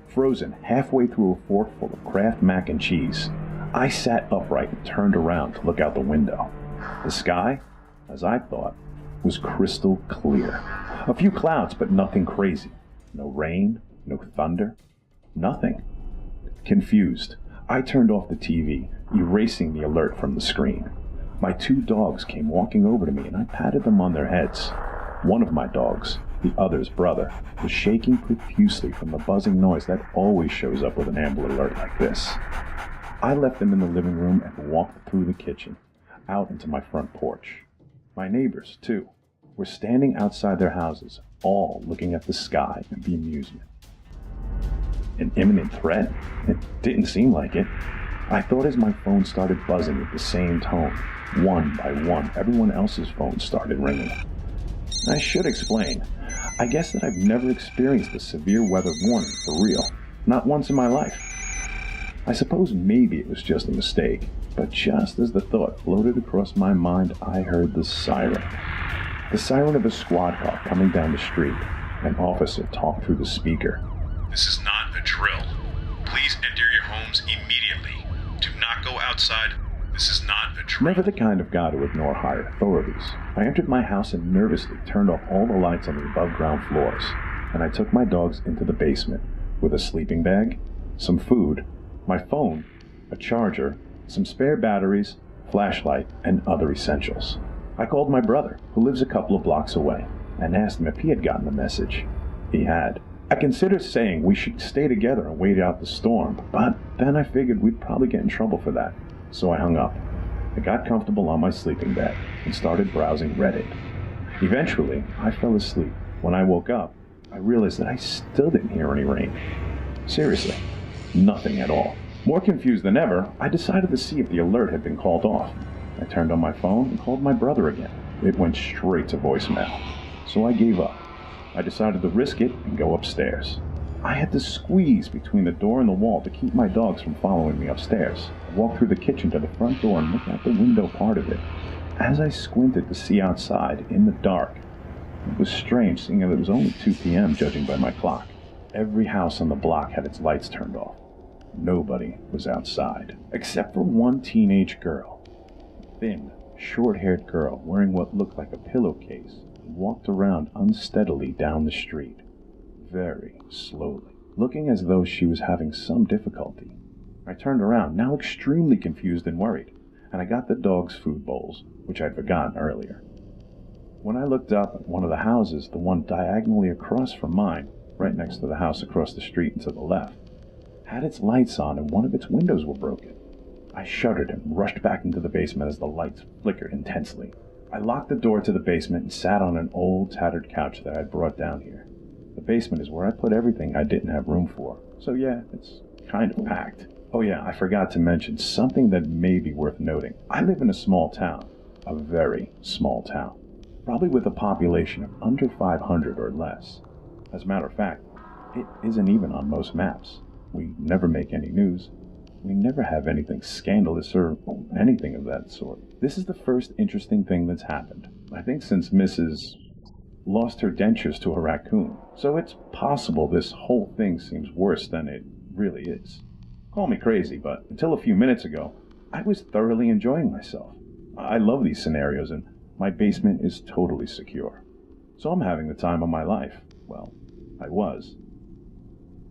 Speaker 22: Frozen halfway through a fork full of Kraft mac and cheese, I sat upright and turned around to look out the window. The sky, as I thought, was crystal clear. A few clouds, but nothing crazy. No rain, no thunder, nothing. Confused, I turned off the TV, erasing the alert from the screen. My 2 dogs came walking over to me and I patted them on their heads. One of my dogs, the other's brother, was shaking profusely from the buzzing noise that always shows up with an Amber Alert like this. I left them in the living room and walked through the kitchen, out into my front porch. My neighbors, too, were standing outside their houses, all looking at the sky and the amusement. An imminent threat? It didn't seem like it. I thought as my phone started buzzing at the same tone, one by one, everyone else's phones started ringing. I should explain. I guess that I've never experienced a severe weather warning for real. Not once in my life. I suppose maybe it was just a mistake, but just as the thought floated across my mind, I heard the siren. The siren of a squad car coming down the street. An officer talked through the speaker.
Speaker 21: This is not a drill. Please enter your homes immediately. Do not go outside. This is not a drill.
Speaker 22: Never the kind of guy to ignore higher authorities. I entered my house and nervously turned off all the lights on the above-ground floors, and I took my dogs into the basement with a sleeping bag, some food, my phone, a charger, some spare batteries, flashlight, and other essentials. I called my brother, who lives a couple of blocks away, and asked him if he had gotten the message. He had. I considered saying we should stay together and wait out the storm, but then I figured we'd probably get in trouble for that. So I hung up. I got comfortable on my sleeping bag and started browsing Reddit. Eventually, I fell asleep. When I woke up, I realized that I still didn't hear any rain. Seriously, nothing at all. More confused than ever, I decided to see if the alert had been called off. I turned on my phone and called my brother again. It went straight to voicemail. So I gave up. I decided to risk it and go upstairs. I had to squeeze between the door and the wall to keep my dogs from following me upstairs. I walked through the kitchen to the front door and looked out the window part of it. As I squinted to see outside, in the dark, it was strange seeing that it was only 2 p.m. judging by my clock. Every house on the block had its lights turned off. Nobody was outside, except for one teenage girl. A thin, short-haired girl wearing what looked like a pillowcase and walked around unsteadily down the street, very slowly, looking as though she was having some difficulty. I turned around, now extremely confused and worried, and I got the dogs' food bowls, which I'd forgotten earlier. When I looked up at one of the houses, the one diagonally across from mine, right next to the house across the street and to the left, had its lights on and one of its windows were broken. I shuddered and rushed back into the basement as the lights flickered intensely. I locked the door to the basement and sat on an old, tattered couch that I'd brought down here. The basement is where I put everything I didn't have room for, so yeah, it's kind of packed. Oh yeah, I forgot to mention something that may be worth noting. I live in a small town, a very small town, probably with a population of under 500 or less. As a matter of fact, it isn't even on most maps. We never make any news. We never have anything scandalous or anything of that sort. This is the first interesting thing that's happened, I think, since Mrs. lost her dentures to a raccoon. So it's possible this whole thing seems worse than it really is. Call me crazy, but until a few minutes ago, I was thoroughly enjoying myself. I love these scenarios, and my basement is totally secure. So I'm having the time of my life. Well, I was.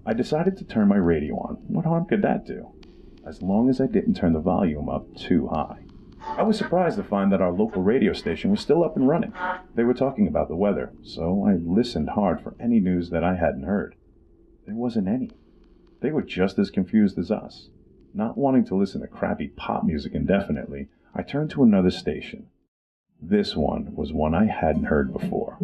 Speaker 22: I decided to turn my radio on. What harm could that do? As long as I didn't turn the volume up too high. I was surprised to find that our local radio station was still up and running. They were talking about the weather, so I listened hard for any news that I hadn't heard. There wasn't any. They were just as confused as us. Not wanting to listen to crappy pop music indefinitely, I turned to another station. This one was one I hadn't heard before.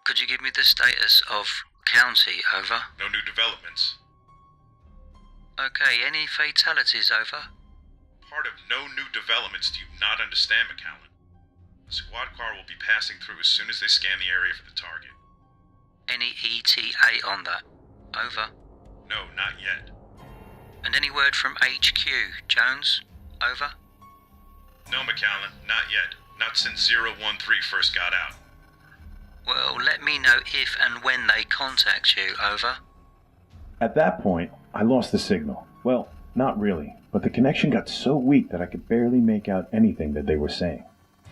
Speaker 2: Could you give me the status of county, over?
Speaker 21: No new developments.
Speaker 2: Okay, any fatalities, over?
Speaker 21: Part of no new developments do you not understand, McAllen. A squad car will be passing through as soon as they scan the area for the target.
Speaker 2: Any ETA on that, over?
Speaker 21: No, not yet.
Speaker 2: And any word from HQ, Jones, over?
Speaker 21: No, McAllen, not yet. Not since 013 first got out.
Speaker 2: Well, let me know if and when they contact you, over.
Speaker 22: At that point, I lost the signal. Well, not really, but the connection got so weak that I could barely make out anything that they were saying.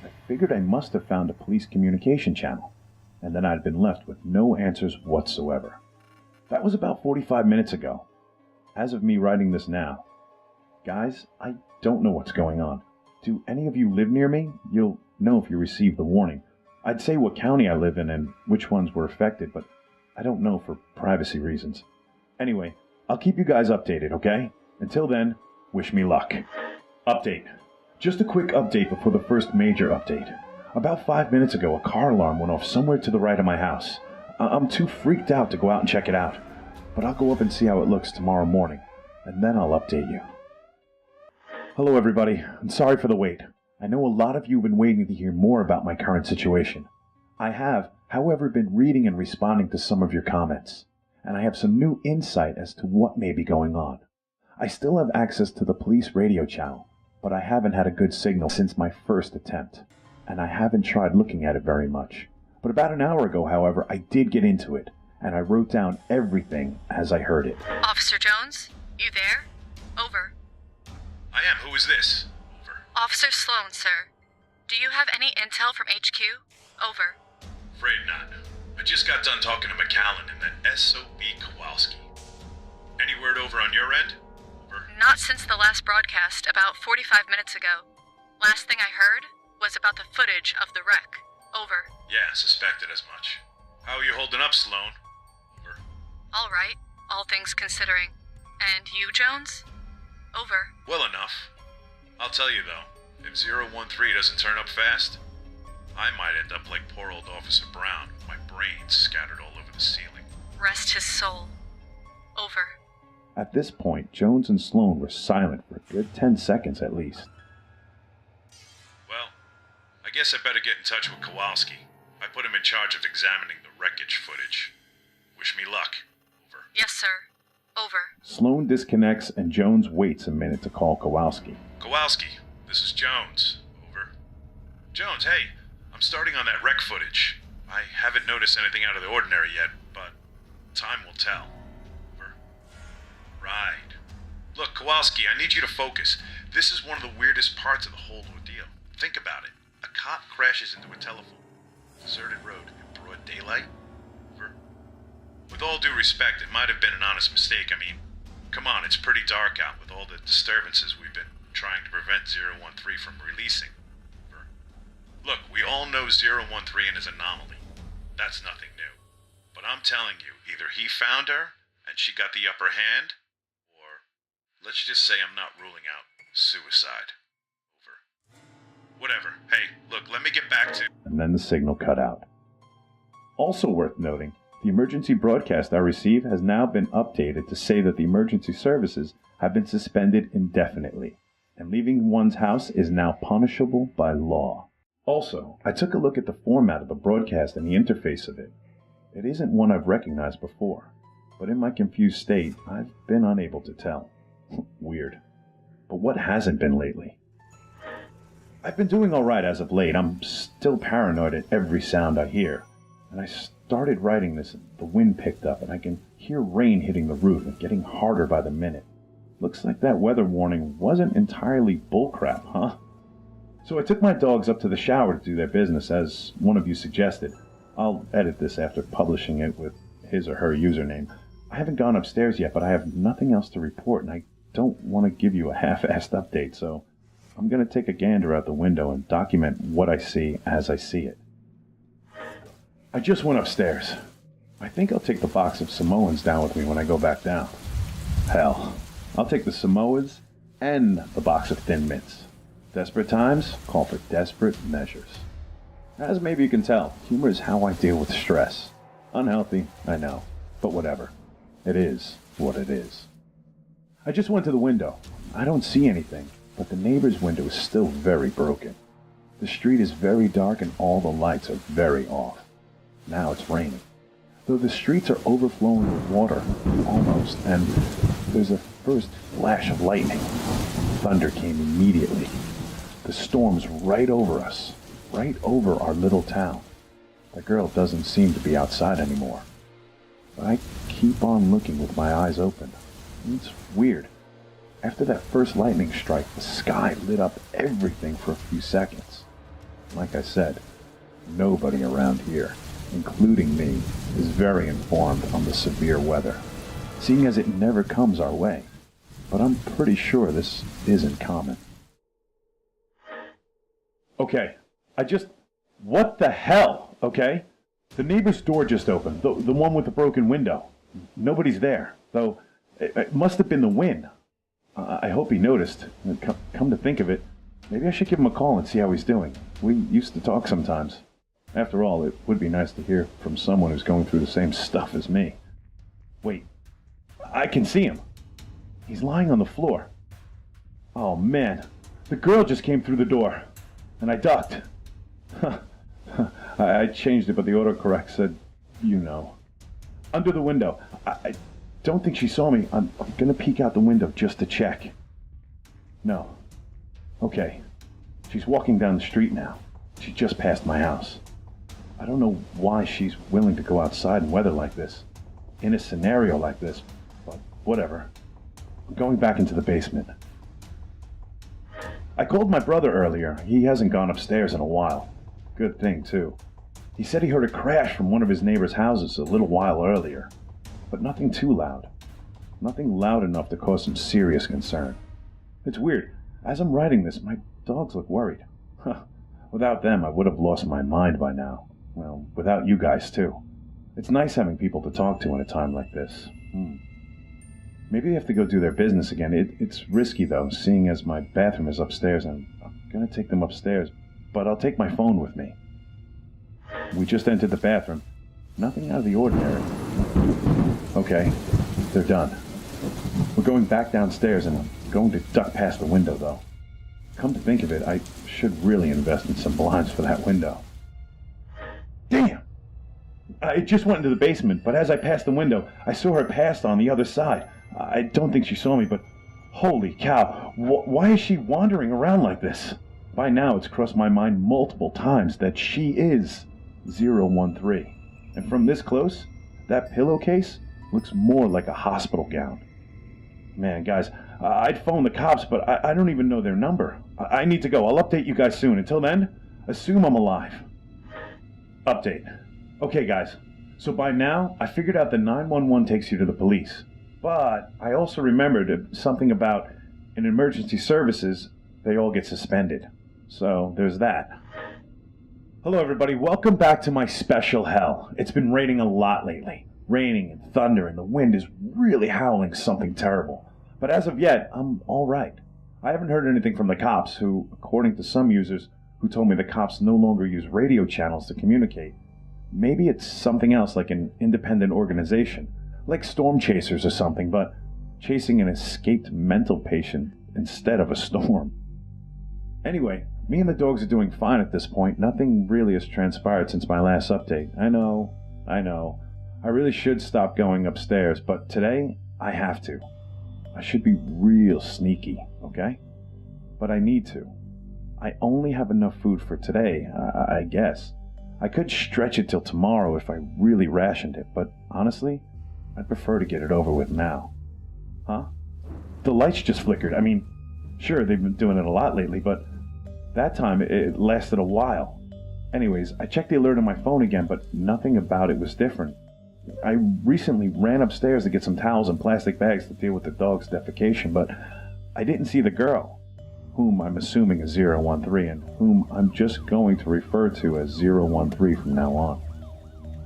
Speaker 22: I figured I must have found a police communication channel, and then I'd been left with no answers whatsoever. That was about 45 minutes ago. As of me writing this now, guys, I don't know what's going on. Do any of you live near me? You'll know if you receive the warning. I'd say what county I live in and which ones were affected, but I don't know for privacy reasons. Anyway, I'll keep you guys updated, okay? Until then, wish me luck. Update. Just a quick update before the first major update. About 5 minutes ago, a car alarm went off somewhere to the right of my house. I'm too freaked out to go out and check it out, but I'll go up and see how it looks tomorrow morning, and then I'll update you. Hello everybody, I'm sorry for the wait. I know a lot of you have been waiting to hear more about my current situation. I have, however, been reading and responding to some of your comments, and I have some new insight as to what may be going on. I still have access to the police radio channel, but I haven't had a good signal since my first attempt, and I haven't tried looking at it very much. But about an hour ago, however, I did get into it, and I wrote down everything as I heard it.
Speaker 4: Officer Jones, you there? Over.
Speaker 21: I am. Who is this?
Speaker 4: Officer Sloan, sir. Do you have any intel from HQ? Over.
Speaker 21: Afraid not. I just got done talking to McAllen and that SOB Kowalski. Any word over on your end? Over.
Speaker 4: Not since the last broadcast, about 45 minutes ago. Last thing I heard was about the footage of the wreck. Over.
Speaker 21: Yeah, suspected as much. How are you holding up, Sloan? Over.
Speaker 4: All right, all things considering. And you, Jones? Over.
Speaker 21: Well enough. I'll tell you though, if 013 doesn't turn up fast, I might end up like poor old Officer Brown, with my brains scattered all over the ceiling.
Speaker 4: Rest his soul. Over.
Speaker 22: At this point, Jones and Sloan were silent for a good 10 seconds at least.
Speaker 21: Well, I guess I better get in touch with Kowalski. I put him in charge of examining the wreckage footage. Wish me luck. Over.
Speaker 4: Yes, sir. Over.
Speaker 22: Sloan disconnects and Jones waits a minute to call Kowalski.
Speaker 21: Kowalski, this is Jones. Over. Jones, hey, I'm starting on that wreck footage. I haven't noticed anything out of the ordinary yet, but time will tell. Over. Right. Look, Kowalski, I need you to focus. This is one of the weirdest parts of the whole ordeal. Think about it. A cop crashes into a telephone. Deserted road in broad daylight. Over. With all due respect, it might have been an honest mistake. I mean, come on, it's pretty dark out with all the disturbances we've been trying to prevent 013 from releasing. Over. Look, we all know 013 and his anomaly. That's nothing new. But I'm telling you, either he found her and she got the upper hand, or let's just say I'm not ruling out suicide. Over. Whatever. Hey, look, let me get back to...
Speaker 22: And then the signal cut out. Also worth noting, the emergency broadcast I received has now been updated to say that the emergency services have been suspended indefinitely, and leaving one's house is now punishable by law. Also, I took a look at the format of the broadcast and the interface of it. It isn't one I've recognized before, but in my confused state, I've been unable to tell. Weird. But what hasn't been lately? I've been doing alright as of late. I'm still paranoid at every sound I hear. And I started writing this, the wind picked up, and I can hear rain hitting the roof and getting harder by the minute. Looks like that weather warning wasn't entirely bullcrap, huh? So I took my dogs up to the shower to do their business, as one of you suggested. I'll edit this after publishing it with his or her username. I haven't gone upstairs yet, but I have nothing else to report, and I don't want to give you a half-assed update, so I'm going to take a gander out the window and document what I see as I see it. I just went upstairs. I think I'll take the box of Samoans down with me when I go back down. Hell, I'll take the Samoas and the box of Thin Mints. Desperate times call for desperate measures. As maybe you can tell, humor is how I deal with stress. Unhealthy, I know, but whatever. It is what it is. I just went to the window. I don't see anything, but the neighbor's window is still very broken. The street is very dark and all the lights are very off. Now it's raining. Though the streets are overflowing with water, almost, and there's a first flash of lightning. Thunder came immediately. The storm's right over us, right over our little town. The girl doesn't seem to be outside anymore. But I keep on looking with my eyes open. It's weird. After that first lightning strike, the sky lit up everything for a few seconds. Like I said, nobody around here, including me, is very informed on the severe weather, seeing as it never comes our way. But I'm pretty sure this isn't common. Okay, what the hell, okay? The neighbor's door just opened, the one with the broken window. Nobody's there, though it must have been the wind. I hope he noticed. Come to think of it, maybe I should give him a call and see how he's doing. We used to talk sometimes. After all, it would be nice to hear from someone who's going through the same stuff as me. Wait, I can see him. He's lying on the floor. Oh man, the girl just came through the door, and I ducked. I changed it, but the autocorrect said, you know. Under the window. I don't think she saw me. I'm gonna peek out the window just to check. No. Okay. She's walking down the street now. She just passed my house. I don't know why she's willing to go outside in weather like this, in a scenario like this, but whatever. I'm going back into the basement. I called my brother earlier. He hasn't gone upstairs in a while. Good thing, too. He said he heard a crash from one of his neighbor's houses a little while earlier, but nothing too loud. Nothing loud enough to cause some serious concern. It's weird. As I'm writing this, my dogs look worried. Without them, I would have lost my mind by now. Well, without you guys, too. It's nice having people to talk to in a time like this. Maybe they have to go do their business again. It's risky, though, seeing as my bathroom is upstairs, and I'm going to take them upstairs, but I'll take my phone with me. We just entered the bathroom. Nothing out of the ordinary. Okay, they're done. We're going back downstairs, and I'm going to duck past the window, though. Come to think of it, I should really invest in some blinds for that window. Damn! I just went into the basement, but as I passed the window, I saw her pass on the other side. I don't think she saw me, but holy cow, why is she wandering around like this? By now, it's crossed my mind multiple times that she is 013. And from this close, that pillowcase looks more like a hospital gown. Man, guys, I'd phone the cops, but I don't even know their number. I need to go. I'll update you guys soon. Until then, assume I'm alive. Update. Okay, guys. So by now, I figured out that 911 takes you to the police. But I also remembered something about in emergency services, they all get suspended. So there's that. Hello, everybody. Welcome back to my special hell. It's been raining a lot lately. Raining and thunder, and the wind is really howling something terrible. But as of yet, I'm all right. I haven't heard anything from the cops, who, according to some users, who told me the cops no longer use radio channels to communicate. Maybe it's something else, like an independent organization, like storm chasers or something, but chasing an escaped mental patient instead of a storm. Anyway, me and the dogs are doing fine at this point. Nothing really has transpired since my last update. I know. I really should stop going upstairs, but today, I have to. I should be real sneaky, okay? But I need to. I only have enough food for today, I guess. I could stretch it till tomorrow if I really rationed it, but honestly, I'd prefer to get it over with now. Huh? The lights just flickered. I mean, sure, they've been doing it a lot lately, but that time it lasted a while. Anyways, I checked the alert on my phone again, but nothing about it was different. I recently ran upstairs to get some towels and plastic bags to deal with the dog's defecation, but I didn't see the girl, whom I'm assuming is 013, and whom I'm just going to refer to as 013 from now on.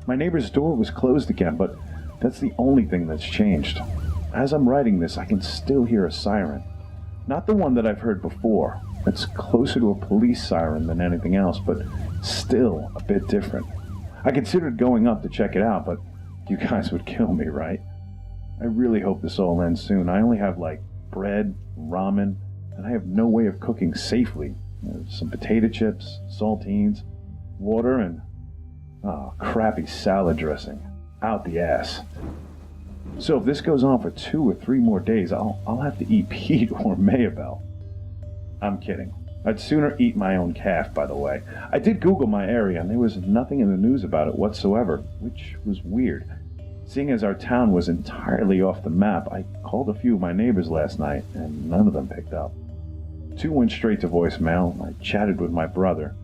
Speaker 22: My neighbor's door was closed again, but that's the only thing that's changed. As I'm writing this, I can still hear a siren. Not the one that I've heard before. It's closer to a police siren than anything else, but still a bit different. I considered going up to check it out, but you guys would kill me, right? I really hope this all ends soon. I only have, bread, ramen, and I have no way of cooking safely. Some potato chips, saltines, water, and crappy salad dressing. Out the ass. So if this goes on for 2 or 3 more days, I'll have to eat Pete or Mayabelle. I'm kidding. I'd sooner eat my own calf, by the way. I did Google my area, and there was nothing in the news about it whatsoever, which was weird. Seeing as our town was entirely off the map, I called a few of my neighbors last night, and none of them picked up. 2 went straight to voicemail. I chatted with my brother.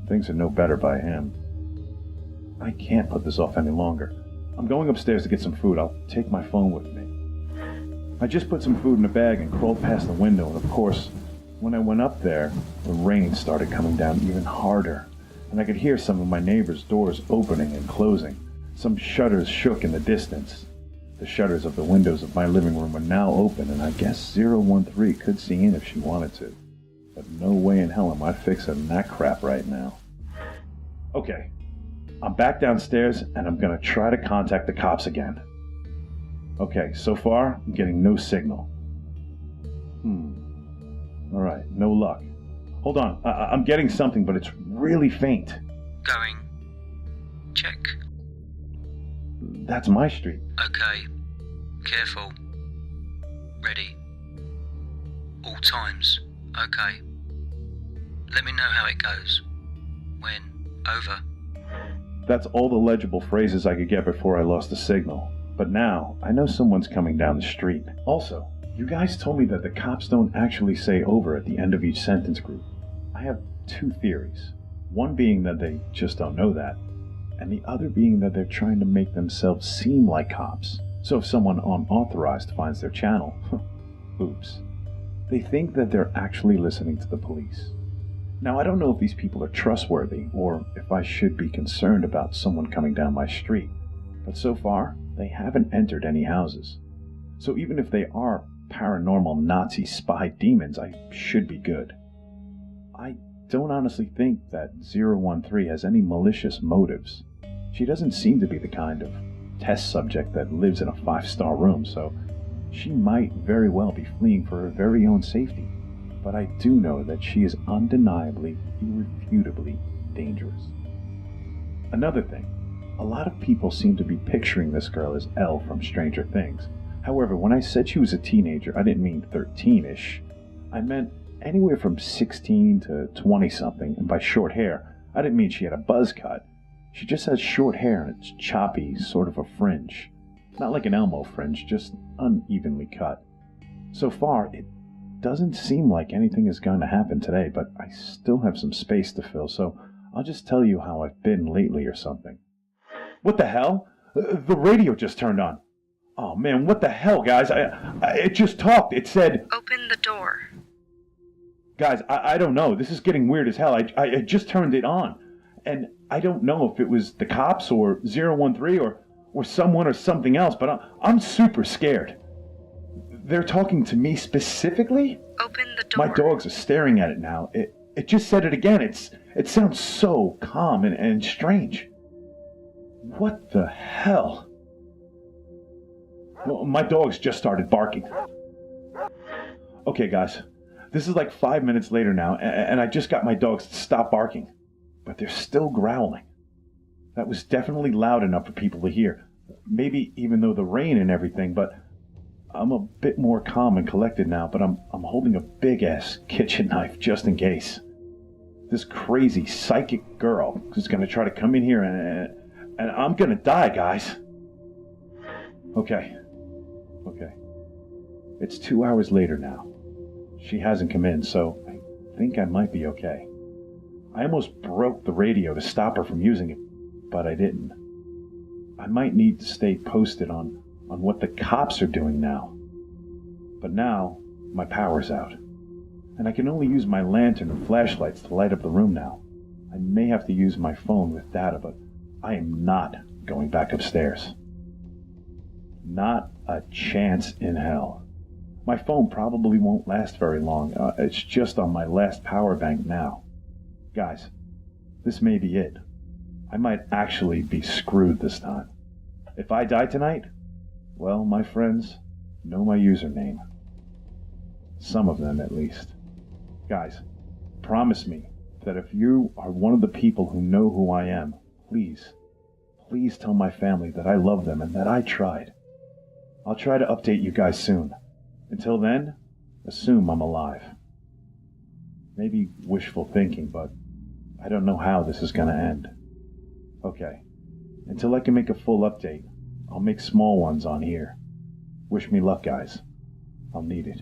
Speaker 22: Things are no better by him. I can't put this off any longer. I'm going upstairs to get some food. I'll take my phone with me. I just put some food in a bag and crawled past the window, and of course, when I went up there, the rain started coming down even harder, and I could hear some of my neighbors' doors opening and closing. Some shutters shook in the distance. The shutters of the windows of my living room were now open, and I guess 013 could see in if she wanted to. But no way in hell am I fixing that crap right now. Okay, I'm back downstairs, and I'm gonna try to contact the cops again. Okay, so far, I'm getting no signal. Alright, no luck. Hold on, I'm getting something, but it's really faint.
Speaker 2: Going. Check.
Speaker 22: That's my street.
Speaker 2: Okay. Careful. Ready. All times. Okay. Let me know how it goes. When. Over.
Speaker 22: That's all the legible phrases I could get before I lost the signal. But now, I know someone's coming down the street. Also, you guys told me that the cops don't actually say over at the end of each sentence group. I have 2 theories. One being that they just don't know that, and the other being that they're trying to make themselves seem like cops. So if someone unauthorized finds their channel, oops. They think that they're actually listening to the police. Now, I don't know if these people are trustworthy, or if I should be concerned about someone coming down my street, but so far, they haven't entered any houses. So even if they are paranormal Nazi spy demons, I should be good. I don't honestly think that 013 has any malicious motives. She doesn't seem to be the kind of test subject that lives in a 5-star room, so She might very well be fleeing for her very own safety, but I do know that she is undeniably, irrefutably dangerous. Another thing, a lot of people seem to be picturing this girl as Elle from Stranger Things. However, when I said she was a teenager, I didn't mean 13-ish. I meant anywhere from 16 to 20-something, and by short hair, I didn't mean she had a buzz cut. She just has short hair and it's choppy, sort of a fringe. Not like an Elmo fringe, just unevenly cut. So far, it doesn't seem like anything is going to happen today, but I still have some space to fill, so I'll just tell you how I've been lately or something. What the hell? The radio just turned on. Oh man, what the hell, guys? It just talked. It said...
Speaker 4: Open the door.
Speaker 22: Guys, I don't know. This is getting weird as hell. I just turned it on. And I don't know if it was the cops or 013 or someone or something else, but I'm super scared. They're talking to me specifically?
Speaker 4: Open the door.
Speaker 22: My dogs are staring at it now. It just said it again. It sounds so calm and strange. What the hell? Well, my dogs just started barking. Okay, guys. This is like 5 minutes later now, and I just got my dogs to stop barking. But they're still growling. That was definitely loud enough for people to hear. Maybe even though the rain and everything, but I'm a bit more calm and collected now, but I'm holding a big-ass kitchen knife just in case. This crazy psychic girl is going to try to come in here and I'm going to die, guys. Okay. It's 2 hours later now. She hasn't come in, so I think I might be okay. I almost broke the radio to stop her from using it, but I didn't. I might need to stay posted on what the cops are doing now. But now, my power's out, and I can only use my lantern and flashlights to light up the room now. I may have to use my phone with data, but I am not going back upstairs. Not a chance in hell. My phone probably won't last very long. It's just on my last power bank now. Guys, this may be it. I might actually be screwed this time. If I die tonight, well, my friends know my username. Some of them, at least. Guys, promise me that if you are one of the people who know who I am, please tell my family that I love them and that I tried. I'll try to update you guys soon. Until then, assume I'm alive. Maybe wishful thinking, but I don't know how this is going to end. Okay, until I can make a full update, I'll make small ones on here. Wish me luck, guys. I'll need it.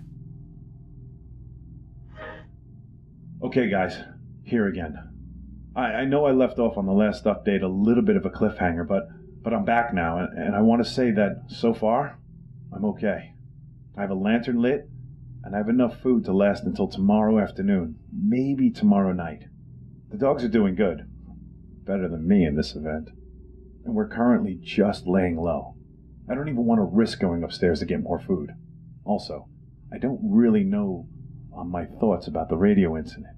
Speaker 22: Okay, guys, here again. I know I left off on the last update a little bit of a cliffhanger, but I'm back now, and I want to say that, so far, I'm okay. I have a lantern lit, and I have enough food to last until tomorrow afternoon, maybe tomorrow night. The dogs are doing good. Better than me in this event. And we're currently just laying low. I don't even want to risk going upstairs to get more food. Also, I don't really know on my thoughts about the radio incident.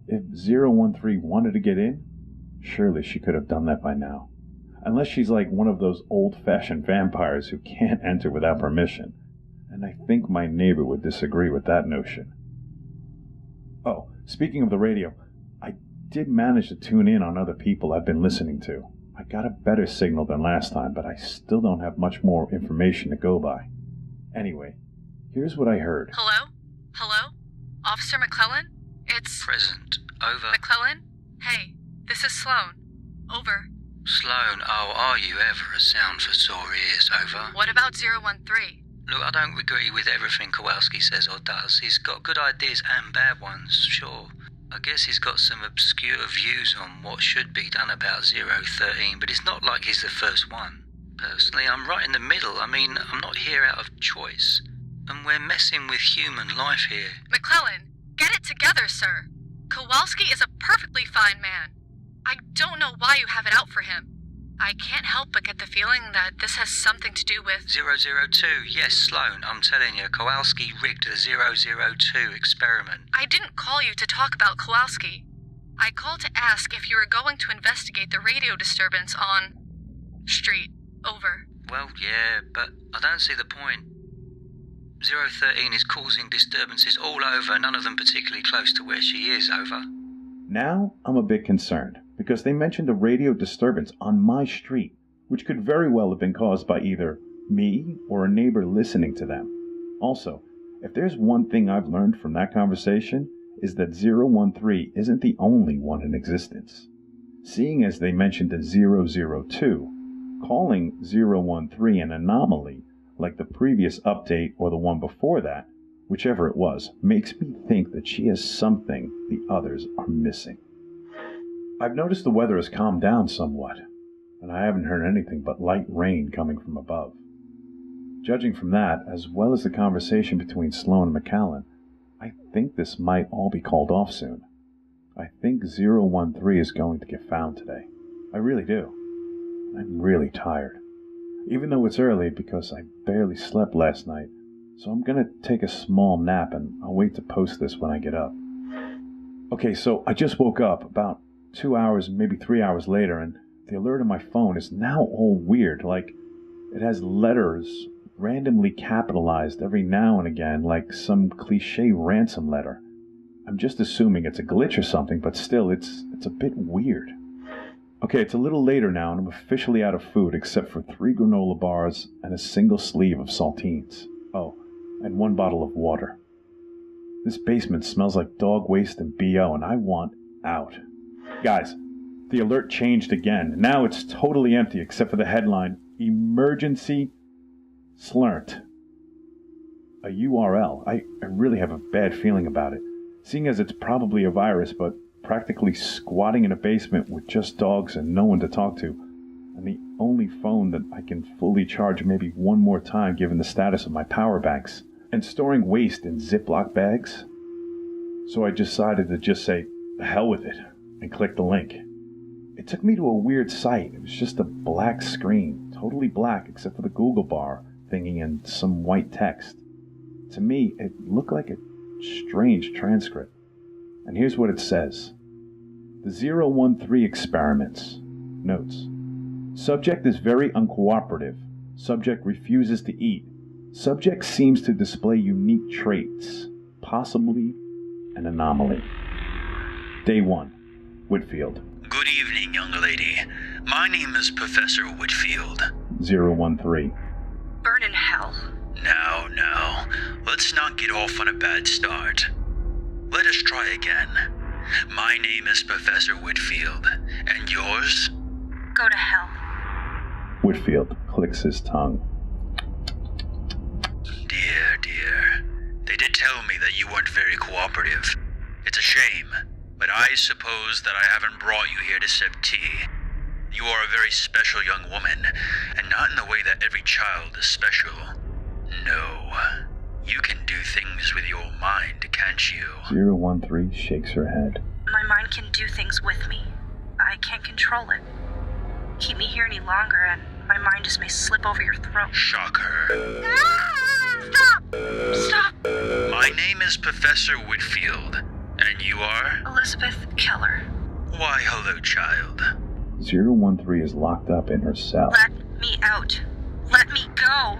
Speaker 22: If 013 wanted to get in, surely she could have done that by now. Unless she's like one of those old-fashioned vampires who can't enter without permission. And I think my neighbor would disagree with that notion. Oh, speaking of the radio, I did manage to tune in on other people I've been listening to. I got a better signal than last time, but I still don't have much more information to go by. Anyway, here's what I heard.
Speaker 4: Hello? Officer McClellan? It's...
Speaker 2: Present. Over.
Speaker 4: McClellan? Hey, this is Sloan. Over.
Speaker 2: Sloan, oh, are you ever a sound for sore ears? Over.
Speaker 4: What about 013?
Speaker 2: Look, I don't agree with everything Kowalski says or does. He's got good ideas and bad ones, sure. I guess he's got some obscure views on what should be done about 013, but it's not like he's the first one. Personally, I'm right in the middle. I mean, I'm not here out of choice. And we're messing with human life here.
Speaker 4: McClellan, get it together, sir. Kowalski is a perfectly fine man. I don't know why you have it out for him. I can't help but get the feeling that this has something to do with...
Speaker 2: 002, yes, Sloan, I'm telling you, Kowalski rigged the 002 experiment.
Speaker 4: I didn't call you to talk about Kowalski. I called to ask if you were going to investigate the radio disturbance on... Street. Over.
Speaker 2: Well, yeah, but I don't see the point. 013 is causing disturbances all over, none of them particularly close to where she is, over.
Speaker 22: Now I'm a bit concerned, because they mentioned a radio disturbance on my street, which could very well have been caused by either me or a neighbor listening to them. Also, if there's one thing I've learned from that conversation, is that 013 isn't the only one in existence. Seeing as they mentioned the 002, calling 013 an anomaly, like the previous update or the one before that, whichever it was, makes me think that she has something the others are missing. I've noticed the weather has calmed down somewhat, and I haven't heard anything but light rain coming from above. Judging from that, as well as the conversation between Sloan and McAllen, I think this might all be called off soon. I think 013 is going to get found today. I really do. I'm really tired. Even though it's early because I barely slept last night, so I'm gonna take a small nap and I'll wait to post this when I get up. Okay, so I just woke up about 2 hours, maybe 3 hours later, and the alert on my phone is now all weird, like it has letters randomly capitalized every now and again, like some cliche ransom letter. I'm just assuming it's a glitch or something, but still, it's a bit weird. Okay, it's a little later now, and I'm officially out of food except for 3 granola bars and a single sleeve of saltines. Oh, and 1 bottle of water. This basement smells like dog waste and BO, and I want out. Guys, the alert changed again. Now it's totally empty except for the headline, Emergency Slurnt. A URL. I really have a bad feeling about it, seeing as it's probably a virus, but practically squatting in a basement with just dogs and no one to talk to, and the only phone that I can fully charge maybe one more time given the status of my power banks, and storing waste in Ziploc bags. So I decided to just say, the hell with it, and click the link. It took me to a weird site. It was just a black screen, totally black except for the Google bar thingy and some white text. To me, it looked like a strange transcript. And here's what it says. The 013 experiments. Notes. Subject is very uncooperative. Subject refuses to eat. Subject seems to display unique traits. Possibly an anomaly. Day 1. Whitfield.
Speaker 3: Good evening, young lady. My name is Professor Whitfield.
Speaker 22: 013.
Speaker 4: Burn in hell.
Speaker 3: Now, let's not get off on a bad start. Let us try again. My name is Professor Whitfield, and yours?
Speaker 4: Go to hell.
Speaker 22: Whitfield clicks his tongue.
Speaker 3: Dear, they did tell me that you weren't very cooperative. It's a shame, but I suppose that I haven't brought you here to sip tea. You are a very special young woman, and not in the way that every child is special. No, you can do things with your mind, can't you?
Speaker 22: 013 shakes her head.
Speaker 4: My mind can do things with me. I can't control it. Keep me here any longer and my mind just may slip over your throat.
Speaker 3: Shock her.
Speaker 4: Stop!
Speaker 3: My name is Professor Whitfield, and you are?
Speaker 4: Elizabeth Keller.
Speaker 3: Why, hello, child.
Speaker 22: 013 is locked up in her cell.
Speaker 4: Let me out. Let me go.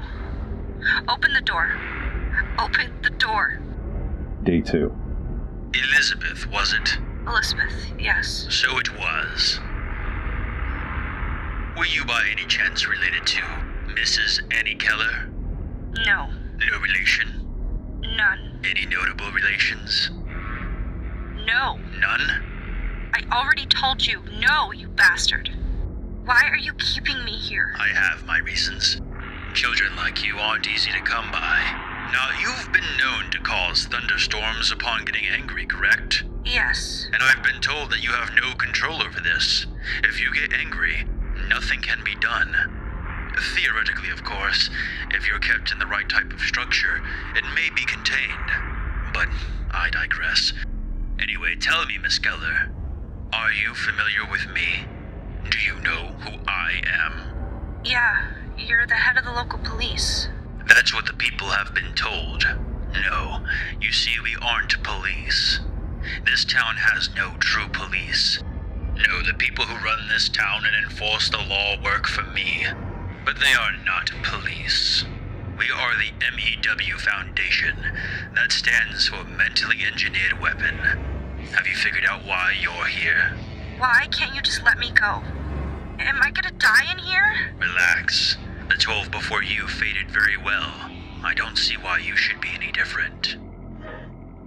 Speaker 4: Open the door. Open the door.
Speaker 22: Day 2.
Speaker 3: Elizabeth, was it?
Speaker 4: Elizabeth, yes.
Speaker 3: So it was. Were you by any chance related to Mrs. Annie Keller?
Speaker 4: No.
Speaker 3: No relation?
Speaker 4: None.
Speaker 3: Any notable relations?
Speaker 4: No.
Speaker 3: None?
Speaker 4: I already told you no, you bastard. Why are you keeping me here?
Speaker 3: I have my reasons. Children like you aren't easy to come by. Now, you've been known to cause thunderstorms upon getting angry, correct?
Speaker 4: Yes.
Speaker 3: And I've been told that you have no control over this. If you get angry, nothing can be done. Theoretically, of course, if you're kept in the right type of structure, it may be contained. But I digress. Anyway, tell me, Miss Keller, are you familiar with me? Do you know who I am?
Speaker 4: Yeah, you're the head of the local police.
Speaker 3: That's what the people have been told. No, you see, we aren't police. This town has no true police. No, the people who run this town and enforce the law work for me. But they are not police. We are the MEW Foundation. That stands for Mentally Engineered Weapon. Have you figured out why you're here?
Speaker 5: Why can't you just let me go? Am I gonna die in here?
Speaker 3: Relax. The 12 before you fated very well. I don't see why you should be any different.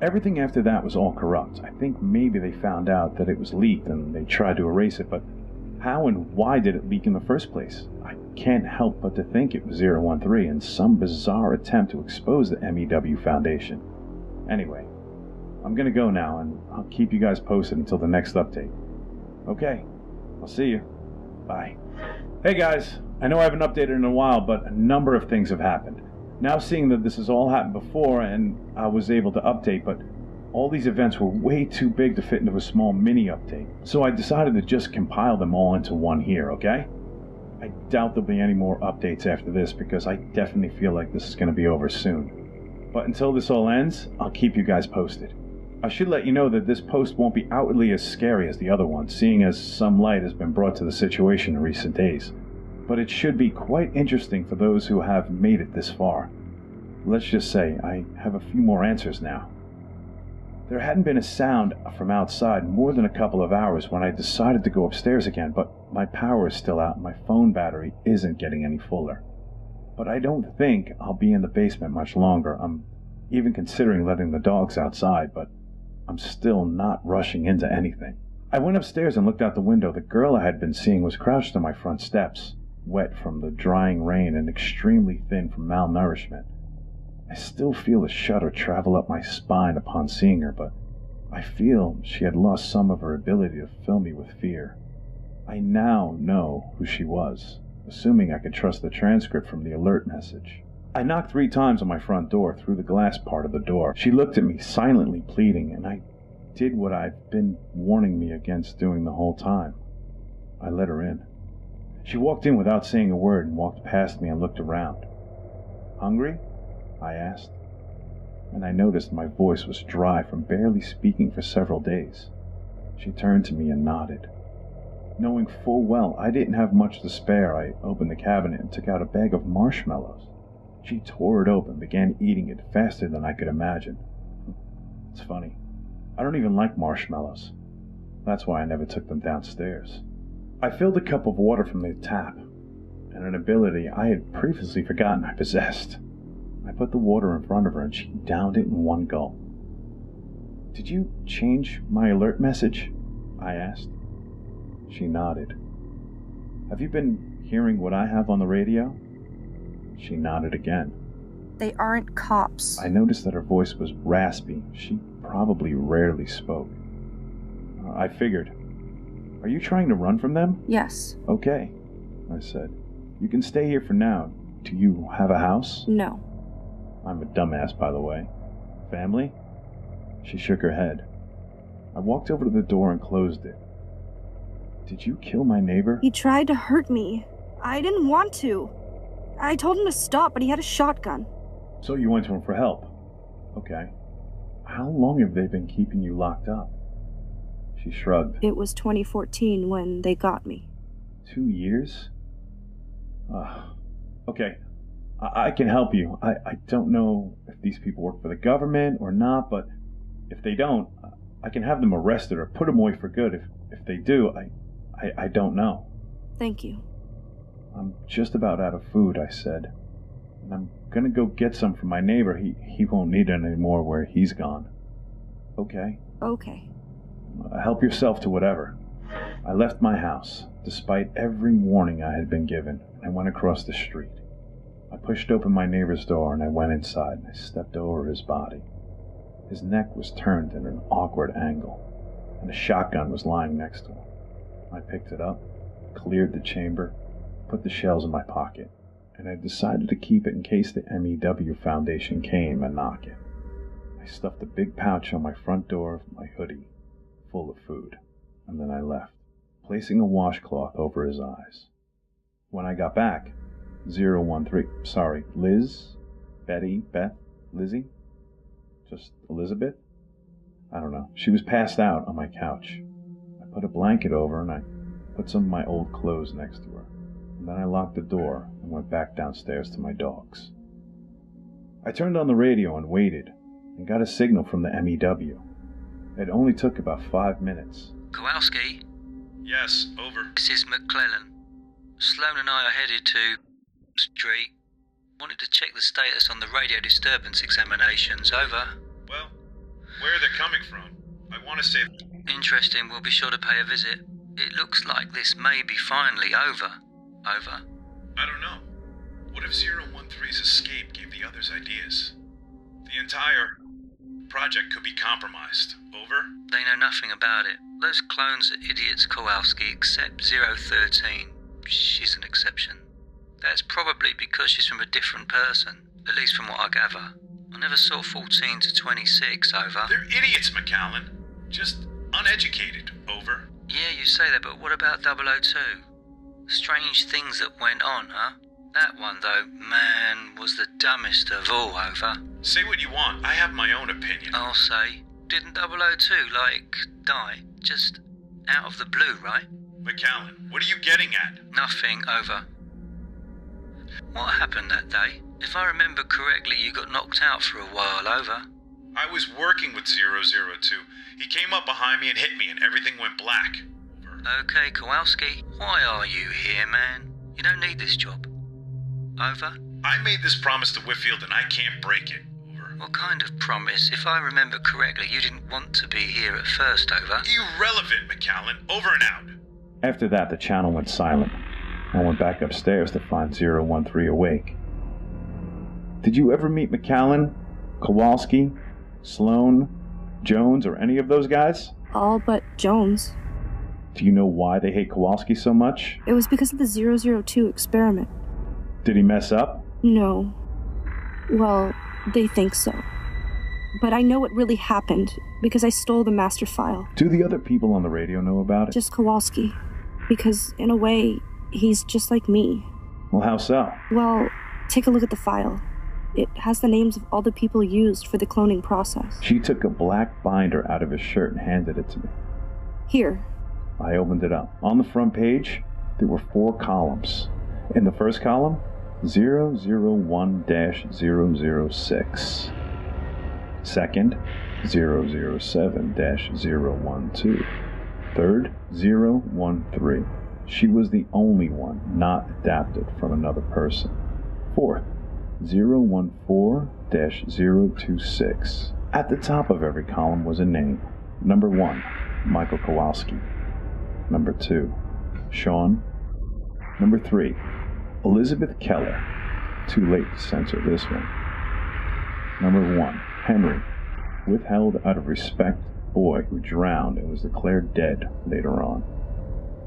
Speaker 22: Everything after that was all corrupt. I think maybe they found out that it was leaked and they tried to erase it, but how and why did it leak in the first place? I can't help but to think it was 013 and some bizarre attempt to expose the MEW Foundation. Anyway, I'm gonna go now and I'll keep you guys posted until the next update. Okay, I'll see you. Bye. Hey guys, I know I haven't updated in a while, but a number of things have happened. Now seeing that this has all happened before and I was able to update, but all these events were way too big to fit into a small mini update. So I decided to just compile them all into one here, okay? I doubt there'll be any more updates after this because I definitely feel like this is going to be over soon. But until this all ends, I'll keep you guys posted. I should let you know that this post won't be outwardly as scary as the other one, seeing as some light has been brought to the situation in recent days. But it should be quite interesting for those who have made it this far. Let's just say I have a few more answers now. There hadn't been a sound from outside more than a couple of hours when I decided to go upstairs again, but my power is still out and my phone battery isn't getting any fuller. But I don't think I'll be in the basement much longer. I'm even considering letting the dogs outside, but I'm still not rushing into anything. I went upstairs and looked out the window. The girl I had been seeing was crouched on my front steps, wet from the drying rain and extremely thin from malnourishment. I still feel a shudder travel up my spine upon seeing her, but I feel she had lost some of her ability to fill me with fear. I now know who she was, assuming I could trust the transcript from the alert message. I knocked 3 times on my front door through the glass part of the door. She looked at me, silently pleading, and I did what I've been warning me against doing the whole time. I let her in. She walked in without saying a word and walked past me and looked around. "Hungry?" I asked, and I noticed my voice was dry from barely speaking for several days. She turned to me and nodded. Knowing full well I didn't have much to spare, I opened the cabinet and took out a bag of marshmallows. She tore it open and began eating it faster than I could imagine. It's funny. I don't even like marshmallows. That's why I never took them downstairs. I filled a cup of water from the tap, and an ability I had previously forgotten I possessed. I put the water in front of her and she downed it in one gulp. "Did you change my alert message?" I asked. She nodded. "Have you been hearing what I have on the radio?" She nodded again.
Speaker 5: They aren't cops.
Speaker 22: I noticed that her voice was raspy. She probably rarely spoke. I figured. "Are you trying to run from them?"
Speaker 5: Yes.
Speaker 22: "Okay," I said. "You can stay here for now. Do you have a house?"
Speaker 5: No.
Speaker 22: I'm a dumbass, by the way. "Family?" She shook her head. I walked over to the door and closed it. "Did you kill my neighbor?"
Speaker 5: He tried to hurt me. I didn't want to. I told him to stop, but he had a shotgun.
Speaker 22: "So you went to him for help?" "Okay. How long have they been keeping you locked up?" She shrugged.
Speaker 5: It was 2014 when they got me.
Speaker 22: 2 years? Okay. I can help you. I don't know if these people work for the government or not, but if they don't, I can have them arrested or put them away for good. If they do, I don't know.
Speaker 5: Thank you.
Speaker 22: "I'm just about out of food," I said. "And I'm gonna go get some from my neighbor. He won't need it anymore where he's gone." "Okay."
Speaker 5: Okay.
Speaker 22: "Help yourself to whatever." I left my house, despite every warning I had been given, and I went across the street. I pushed open my neighbor's door and I went inside and I stepped over his body. His neck was turned at an awkward angle, and a shotgun was lying next to him. I picked it up, cleared the chamber, put the shells in my pocket, and I decided to keep it in case the MEW Foundation came and knocked it. I stuffed a big pouch on my front door of my hoodie, full of food, and then I left, placing a washcloth over his eyes. When I got back, 013, Liz, Betty, Beth, Lizzie, just Elizabeth? I don't know. She was passed out on my couch. I put a blanket over her and I put some of my old clothes next to her. And then I locked the door and went back downstairs to my dogs. I turned on the radio and waited, and got a signal from the MEW. It only took about 5 minutes.
Speaker 2: Kowalski?
Speaker 3: Yes, over.
Speaker 2: This is McClellan. Sloan and I are headed to... Street. Wanted to check the status on the radio disturbance examinations. Over.
Speaker 3: Well, where they're coming from, I want to say...
Speaker 2: Interesting, we'll be sure to pay a visit. It looks like this may be finally over. Over.
Speaker 3: I don't know. What if 013's escape gave the others ideas? The entire project could be compromised. Over?
Speaker 2: They know nothing about it. Those clones are idiots, Kowalski, except 013. She's an exception. That's probably because she's from a different person, at least from what I gather. I never saw 14 to 26, over.
Speaker 3: They're idiots, McAllen. Just uneducated, over.
Speaker 2: Yeah, you say that, but what about 002? Strange things that went on, huh? That one, though, man, was the dumbest of all, over.
Speaker 3: Say what you want, I have my own opinion.
Speaker 2: I'll say, didn't 002, die? Just out of the blue, right?
Speaker 3: McAllen, what are you getting at?
Speaker 2: Nothing, over. What happened that day? If I remember correctly, you got knocked out for a while, over.
Speaker 3: I was working with 002. He came up behind me and hit me, and everything went black. Over.
Speaker 2: Okay, Kowalski, why are you here, man? You don't need this job. Over.
Speaker 3: I made this promise to Whitfield, and I can't break it. Over.
Speaker 2: What kind of promise? If I remember correctly, you didn't want to be here at first, over.
Speaker 3: Irrelevant, McAllen. Over and out.
Speaker 22: After that, the channel went silent. I went back upstairs to find 013 awake. Did you ever meet McAllen, Kowalski, Sloan, Jones, or any of those guys?
Speaker 5: All but Jones.
Speaker 22: Do you know why they hate Kowalski so much?
Speaker 5: It was because of the 002 experiment.
Speaker 22: Did he mess up?
Speaker 5: No. Well, they think so. But I know what really happened, because I stole the master file.
Speaker 22: Do the other people on the radio know about it?
Speaker 5: Just Kowalski. Because, in a way, he's just like me.
Speaker 22: Well, how so?
Speaker 5: Well, take a look at the file. It has the names of all the people used for the cloning process.
Speaker 22: She took a black binder out of his shirt and handed it to me.
Speaker 5: Here.
Speaker 22: I opened it up. On the front page, there were 4 columns. In the first column, 001-006. Second, 007-012. Third, 013. She was the only one not adapted from another person. Fourth, 014-026. At the top of every column was a name. Number 1, Michael Kowalski. Number 2, Sean. Number 3, Elizabeth Keller. Too late to censor this one. Number 1, Henry. Withheld out of respect, boy who drowned and was declared dead later on.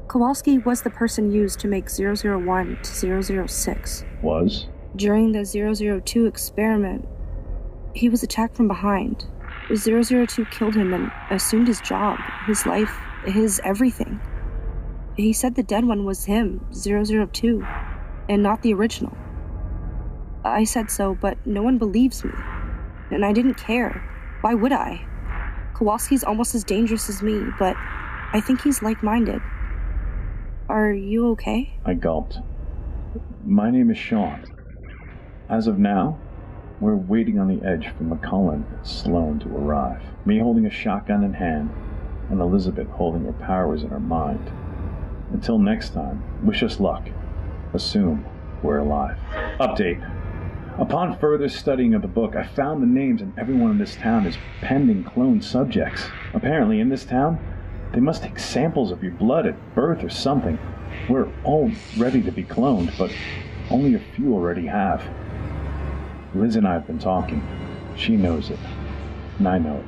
Speaker 5: Kowalski was the person used to make 001 to 006.
Speaker 22: Was?
Speaker 5: During the 002 experiment, he was attacked from behind. 002 killed him and assumed his job, his life, his everything. He said the dead one was him, 002, and not the original. I said so, but no one believes me. And I didn't care. Why would I? Kowalski's almost as dangerous as me, but I think he's like-minded. Are you okay?
Speaker 22: I gulped. My name is Sean. As of now, we're waiting on the edge for McCullen and Sloan to arrive. Me holding a shotgun in hand, and Elizabeth holding her powers in her mind. Until next time, wish us luck. Assume we're alive. Update. Upon further studying of the book, I found the names of everyone in this town as pending cloned subjects. Apparently, in this town, they must take samples of your blood at birth or something. We're all ready to be cloned, but only a few already have. Liz and I have been talking. She knows it, and I know it.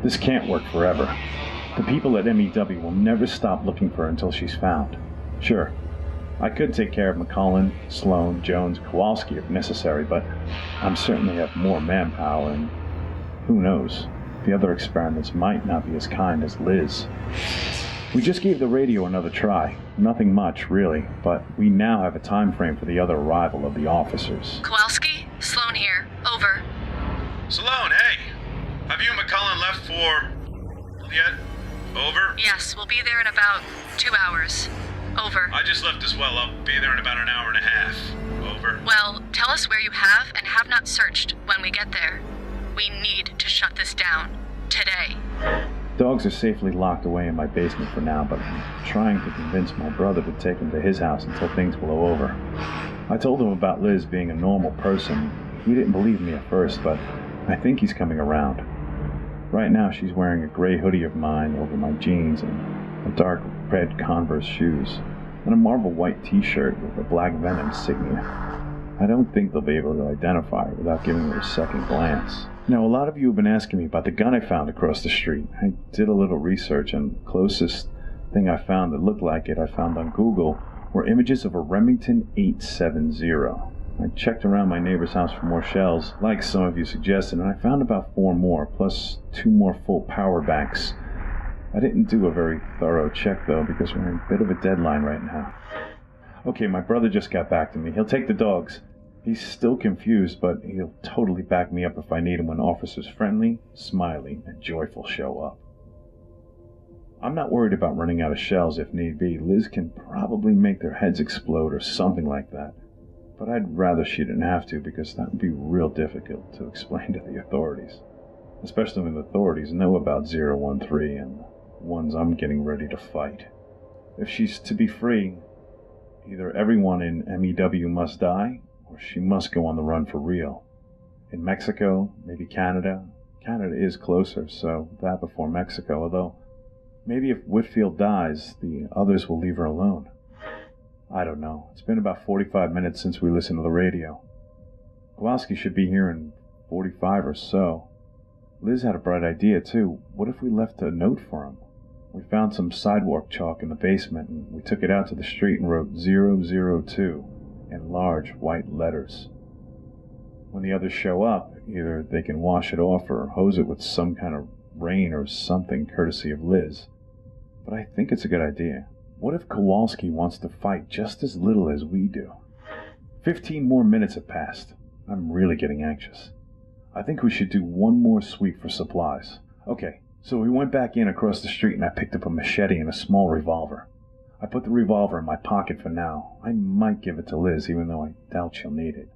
Speaker 22: This can't work forever. The people at MEW will never stop looking for her until she's found. Sure, I could take care of McCullen, Sloan, Jones, Kowalski if necessary, but I'm certainly have more manpower, and who knows, the other experiments might not be as kind as Liz. We just gave the radio another try. Nothing much, really, but we now have a time frame for the other arrival of the officers.
Speaker 4: Kowalski? Sloan here. Over.
Speaker 3: Sloan, hey! Have you and McCullen left for... yet? Over?
Speaker 4: Yes, we'll be there in about 2 hours. Over.
Speaker 3: I just left as well. I'll be there in about an hour and a half. Over.
Speaker 4: Well, tell us where you have and have not not searched when we get there. We need to shut this down. Today.
Speaker 22: Dogs are safely locked away in my basement for now, but I'm trying to convince my brother to take them to his house until things blow over. I told him about Liz being a normal person. He didn't believe me at first, but I think he's coming around. Right now she's wearing a gray hoodie of mine over my jeans and a dark red Converse shoes, and a Marvel white t-shirt with a Black Venom insignia. I don't think they'll be able to identify her without giving her a second glance. Now, a lot of you have been asking me about the gun I found across the street. I did a little research, and the closest thing I found that looked like it I found on Google were images of a Remington 870. I checked around my neighbor's house for more shells, like some of you suggested, and I found about 4 more, plus 2 more full power banks. I didn't do a very thorough check, though, because we're in a bit of a deadline right now. Okay, my brother just got back to me. He'll take the dogs. He's still confused, but he'll totally back me up if I need him when officers friendly, smiley, and joyful show up. I'm not worried about running out of shells if need be. Liz can probably make their heads explode or something like that. But I'd rather she didn't have to, because that would be real difficult to explain to the authorities. Especially when the authorities know about 013 and the ones I'm getting ready to fight. If she's to be free, either everyone in MEW must die, or she must go on the run for real. In Mexico, maybe Canada. Canada is closer, so that before Mexico, although maybe if Whitfield dies, the others will leave her alone. I don't know. It's been about 45 minutes since we listened to the radio. Kowalski should be here in 45 or so. Liz had a bright idea, too. What if we left a note for him? We found some sidewalk chalk in the basement, and we took it out to the street and wrote 002 in large white letters. When the others show up, either they can wash it off or hose it with some kind of rain or something courtesy of Liz. But I think it's a good idea. What if Kowalski wants to fight just as little as we do? 15 more minutes have passed. I'm really getting anxious. I think we should do one more sweep for supplies. Okay, so we went back in across the street and I picked up a machete and a small revolver. I put the revolver in my pocket for now. I might give it to Liz, even though I doubt she'll need it.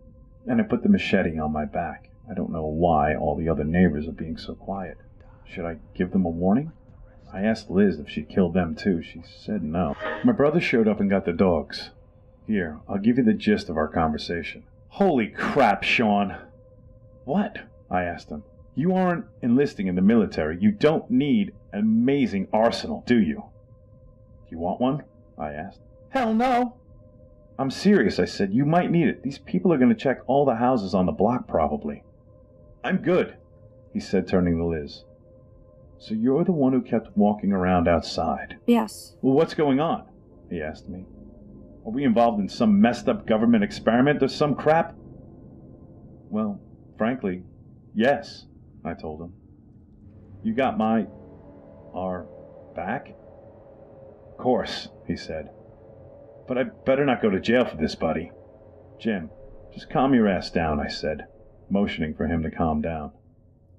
Speaker 22: And I put the machete on my back. I don't know why all the other neighbors are being so quiet. Should I give them a warning? I asked Liz if she killed them too. She said no. My brother showed up and got the dogs. Here, I'll give you the gist of our conversation. Holy crap, Sean! What? I asked him. You aren't enlisting in the military. You don't need an amazing arsenal, do you? Do you want one? I asked. Hell no! I'm serious, I said. You might need it. These people are going to check all the houses on the block, probably. I'm good, he said, turning to Liz. So you're the one who kept walking around outside?
Speaker 5: Yes.
Speaker 22: Well, what's going on? He asked me. Are we involved in some messed up government experiment or some crap? Well, frankly, yes, I told him. You got our back? Of course, he said. But I better not go to jail for this, buddy. Jim, just calm your ass down, I said, motioning for him to calm down.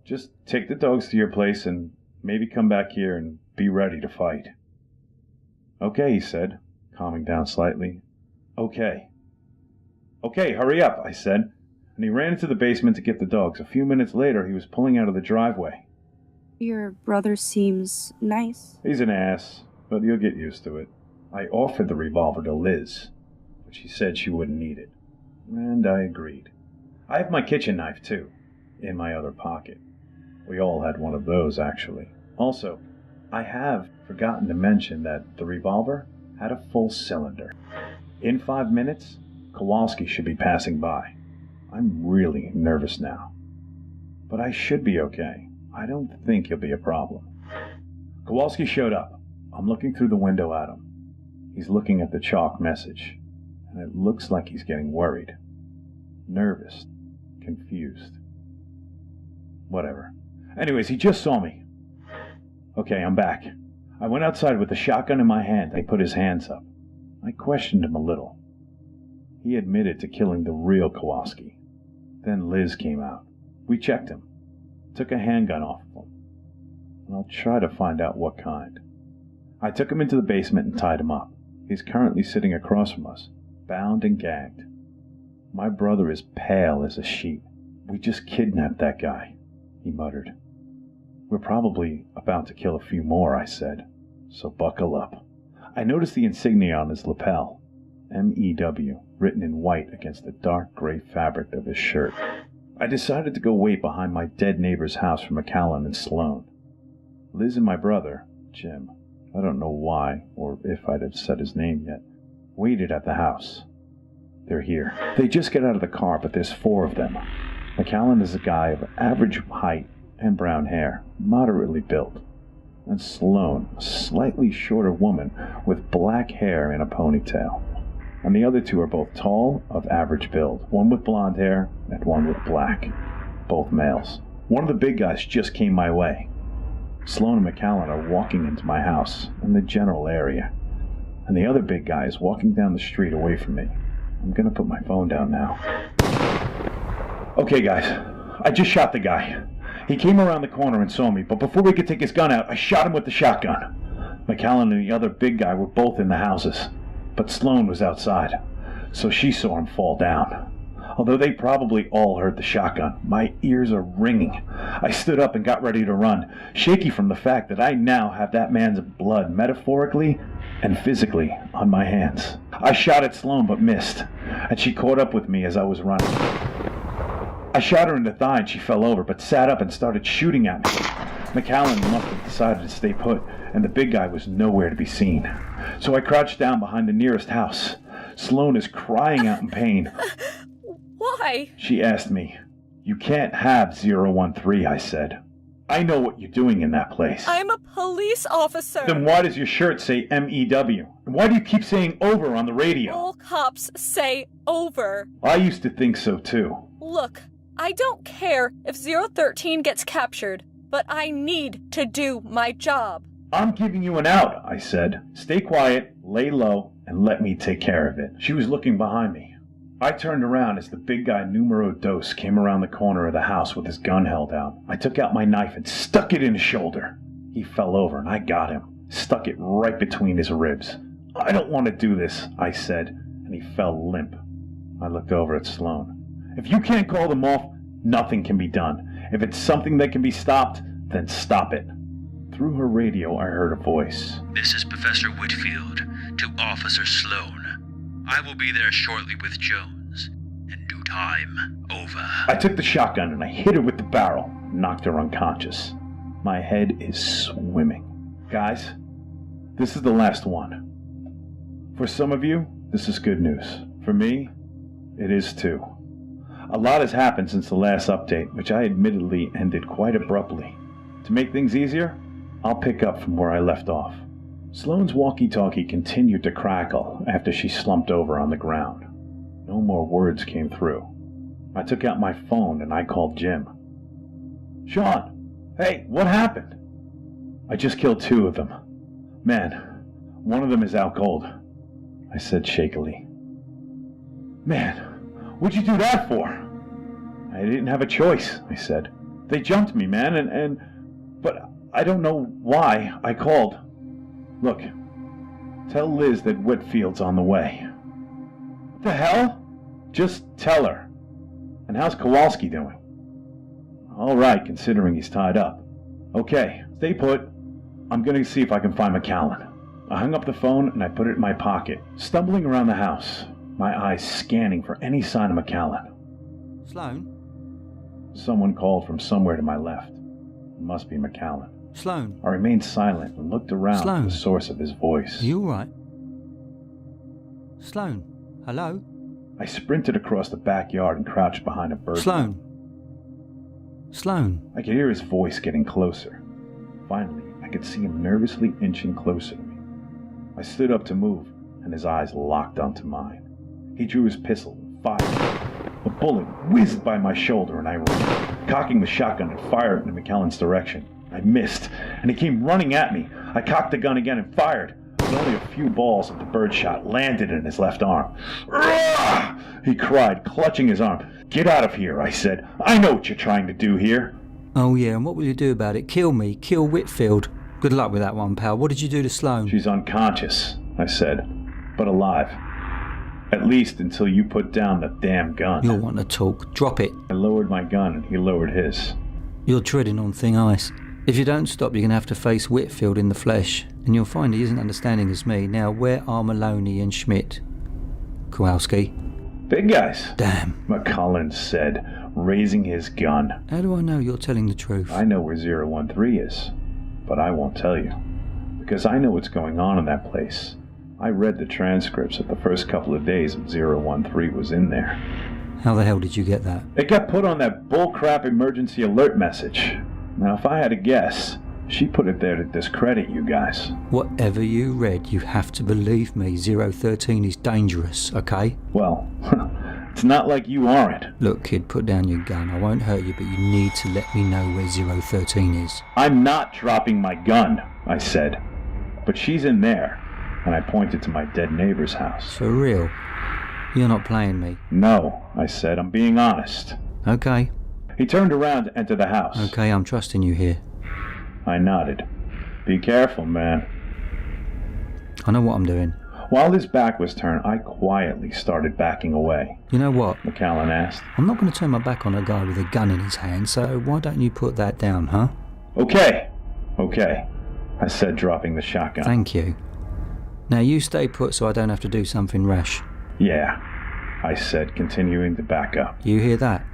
Speaker 22: Just take the dogs to your place and maybe come back here and be ready to fight. Okay, he said, calming down slightly. Okay. Okay, hurry up, I said, and he ran into the basement to get the dogs. A few minutes later, he was pulling out of the driveway.
Speaker 5: Your brother seems nice.
Speaker 22: He's an ass, but you'll get used to it. I offered the revolver to Liz, but she said she wouldn't need it, and I agreed. I have my kitchen knife, too, in my other pocket. We all had one of those, actually. Also, I have forgotten to mention that the revolver had a full cylinder. In 5 minutes, Kowalski should be passing by. I'm really nervous now. But I should be okay. I don't think he'll be a problem. Kowalski showed up. I'm looking through the window at him. He's looking at the chalk message, and it looks like he's getting worried. Nervous. Confused. Whatever. Anyways, he just saw me. Okay, I'm back. I went outside with the shotgun in my hand, and he put his hands up. I questioned him a little. He admitted to killing the real Kowalski. Then Liz came out. We checked him. Took a handgun off of him. And I'll try to find out what kind. I took him into the basement and tied him up. He's currently sitting across from us, bound and gagged. My brother is pale as a sheet, We just kidnapped that guy, he muttered. We're probably about to kill a few more, I said, so buckle up. I noticed the insignia on his lapel, MEW, written in white against the dark gray fabric of his shirt. I decided to go wait behind my dead neighbor's house for McAllen and Sloan. Liz and my brother, Jim, I don't know why, or if I'd have said his name yet, waited at the house. They're here. They just get out of the car, but there's 4 of them. McAllen is a guy of average height and brown hair, moderately built. And Sloan, a slightly shorter woman with black hair in a ponytail. And the other 2 are both tall, of average build, one with blonde hair and one with black, both males. One of the big guys just came my way. Sloan and McAllen are walking into my house in the general area, and the other big guy is walking down the street away from me. I'm gonna put my phone down now. Okay guys, I just shot the guy. He came around the corner and saw me, but before we could take his gun out, I shot him with the shotgun. McAllen and the other big guy were both in the houses, but Sloan was outside, so she saw him fall down. Although they probably all heard the shotgun, my ears are ringing. I stood up and got ready to run, shaky from the fact that I now have that man's blood metaphorically and physically on my hands. I shot at Sloan but missed, and she caught up with me as I was running. I shot her in the thigh and she fell over, but sat up and started shooting at me. McAllen must have decided to stay put, and the big guy was nowhere to be seen. So I crouched down behind the nearest house. Sloan is crying out in pain.
Speaker 8: Why?
Speaker 22: She asked me. You can't have 013, I said. I know what you're doing in that place.
Speaker 8: I'm a police officer.
Speaker 22: Then why does your shirt say MEW? And why do you keep saying over on the radio?
Speaker 8: All cops say over.
Speaker 22: I used to think so too.
Speaker 8: Look, I don't care if 013 gets captured, but I need to do my job.
Speaker 22: I'm giving you an out, I said. Stay quiet, lay low, and let me take care of it. She was looking behind me. I turned around as the big guy numero dos came around the corner of the house with his gun held out. I took out my knife and stuck it in his shoulder. He fell over and I got him, stuck it right between his ribs. I don't want to do this, I said, and he fell limp. I looked over at Sloan. If you can't call them off, nothing can be done. If it's something that can be stopped, then stop it. Through her radio, I heard a voice.
Speaker 3: This is Professor Whitfield to Officer Sloan. I will be there shortly with Jones. In due time, over.
Speaker 22: I took the shotgun and I hit her with the barrel, knocked her unconscious. My head is swimming. Guys, this is the last one. For some of you, this is good news. For me, it is too. A lot has happened since the last update, which I admittedly ended quite abruptly. To make things easier, I'll pick up from where I left off. Sloan's walkie-talkie continued to crackle after she slumped over on the ground. No more words came through. I took out my phone and I called Jim. Sean, hey, what happened? I just killed 2 of them. Man, one of them is out cold, I said shakily. Man, what'd you do that for? I didn't have a choice, I said. They jumped me, man, but I don't know why I called. Look, tell Liz that Whitfield's on the way. What the hell? Just tell her. And how's Kowalski doing? All right, considering he's tied up. Okay, stay put. I'm going to see if I can find McAllen. I hung up the phone and I put it in my pocket, stumbling around the house, my eyes scanning for any sign of McAllen.
Speaker 13: Sloan?
Speaker 22: Someone called from somewhere to my left. It must be McAllen.
Speaker 13: Sloan?
Speaker 22: I remained silent and looked around for the source of his voice.
Speaker 13: Are you alright? Sloan? Hello?
Speaker 22: I sprinted across the backyard and crouched behind a bird.
Speaker 13: Sloan? Sloan?
Speaker 22: I could hear his voice getting closer. Finally, I could see him nervously inching closer to me. I stood up to move, and his eyes locked onto mine. He drew his pistol and fired. A bullet whizzed by my shoulder and I ran, cocking the shotgun and fired in McAllen's direction. I missed, and he came running at me. I cocked the gun again and fired, but only a few balls of the birdshot landed in his left arm. "Rah!" he cried, clutching his arm. Get out of here, I said. I know what you're trying to do here.
Speaker 13: Oh yeah, and what will you do about it? Kill me, kill Whitfield. Good luck with that one, pal. What did you do to Sloan?
Speaker 22: She's unconscious, I said, but alive. At least until you put down the damn gun.
Speaker 13: You'll want to talk. Drop it.
Speaker 22: I lowered my gun and he lowered his.
Speaker 13: You're treading on thin ice. If you don't stop, you're going to have to face Whitfield in the flesh, and you'll find he isn't understanding as me. Now, where are Maloney and Schmidt? Kowalski?
Speaker 22: Big guys.
Speaker 13: Damn.
Speaker 22: McCullin said, raising his gun.
Speaker 13: How do I know you're telling the truth?
Speaker 22: I know where 013 is, but I won't tell you. Because I know what's going on in that place. I read the transcripts of the first couple of days of 013 was in there.
Speaker 13: How the hell did you get that?
Speaker 22: It got put on that bullcrap emergency alert message. Now, if I had to guess, she put it there to discredit you guys.
Speaker 13: Whatever you read, you have to believe me. 013 is dangerous, okay?
Speaker 22: Well, it's not like you aren't.
Speaker 13: Look, kid, put down your gun. I won't hurt you, but you need to let me know where 013 is.
Speaker 22: I'm not dropping my gun, I said. But she's in there. And I pointed to my dead neighbor's house.
Speaker 13: For real? You're not playing me?
Speaker 22: No, I said. I'm being honest.
Speaker 13: Okay.
Speaker 22: He turned around to enter the house.
Speaker 13: Okay, I'm trusting you here.
Speaker 22: I nodded. Be careful, man.
Speaker 13: I know what I'm doing.
Speaker 22: While his back was turned, I quietly started backing away.
Speaker 13: You know what?
Speaker 22: McCullin asked.
Speaker 13: I'm not going to turn my back on a guy with a gun in his hand, so why don't you put that down, huh?
Speaker 22: Okay, I said, dropping the shotgun.
Speaker 13: Thank you. Now you stay put so I don't have to do something rash.
Speaker 22: Yeah, I said, continuing to back up.
Speaker 13: You hear that?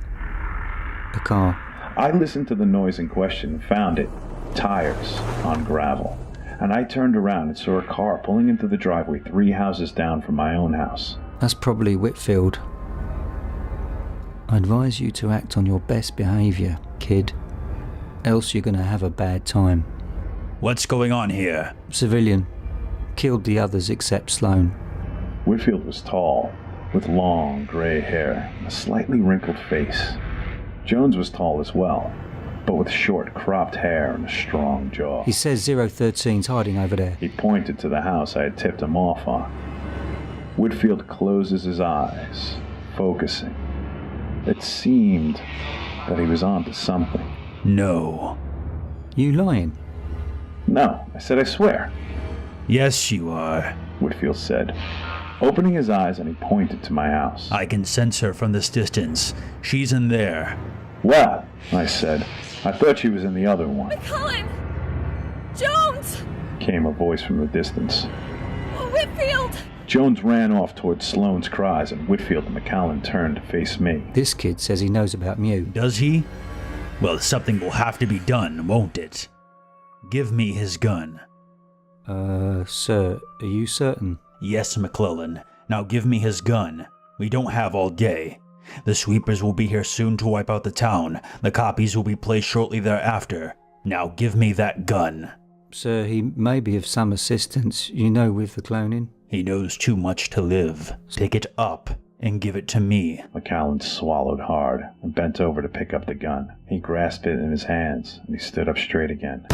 Speaker 13: A car.
Speaker 22: I listened to the noise in question and found it. Tires on gravel. And I turned around and saw a car pulling into the driveway 3 houses down from my own house.
Speaker 13: That's probably Whitfield. I advise you to act on your best behaviour, kid. Else you're going to have a bad time.
Speaker 9: What's going on here?
Speaker 13: Civilian. Killed the others except Sloane.
Speaker 22: Whitfield was tall, with long grey hair and a slightly wrinkled face. Jones was tall as well, but with short, cropped hair and a strong jaw.
Speaker 13: He says 013's hiding over there.
Speaker 22: He pointed to the house I had tipped him off on. Whitfield closes his eyes, focusing. It seemed that he was on to something.
Speaker 9: No.
Speaker 13: You lying?
Speaker 22: No, I said I swear.
Speaker 9: Yes, you are,
Speaker 22: Whitfield said, opening his eyes, and he pointed to my house.
Speaker 9: I can sense her from this distance. She's in there.
Speaker 22: Well, I said, I thought she was in the other one.
Speaker 8: McCullin! Jones!
Speaker 22: Came a voice from the distance.
Speaker 8: Whitfield!
Speaker 22: Jones ran off towards Sloane's cries, and Whitfield and McCullin turned to face me.
Speaker 13: This kid says he knows about Mew.
Speaker 9: Does he? Well, something will have to be done, won't it? Give me his gun.
Speaker 13: Sir, are you certain?
Speaker 9: Yes, McClellan. Now give me his gun. We don't have all day. The sweepers will be here soon to wipe out the town. The copies will be placed shortly thereafter. Now give me that gun.
Speaker 13: Sir, he may be of some assistance, you know, with the cloning.
Speaker 9: He knows too much to live. Pick it up and give it to me.
Speaker 22: McCullin swallowed hard and bent over to pick up the gun. He grasped it in his hands, and he stood up straight again.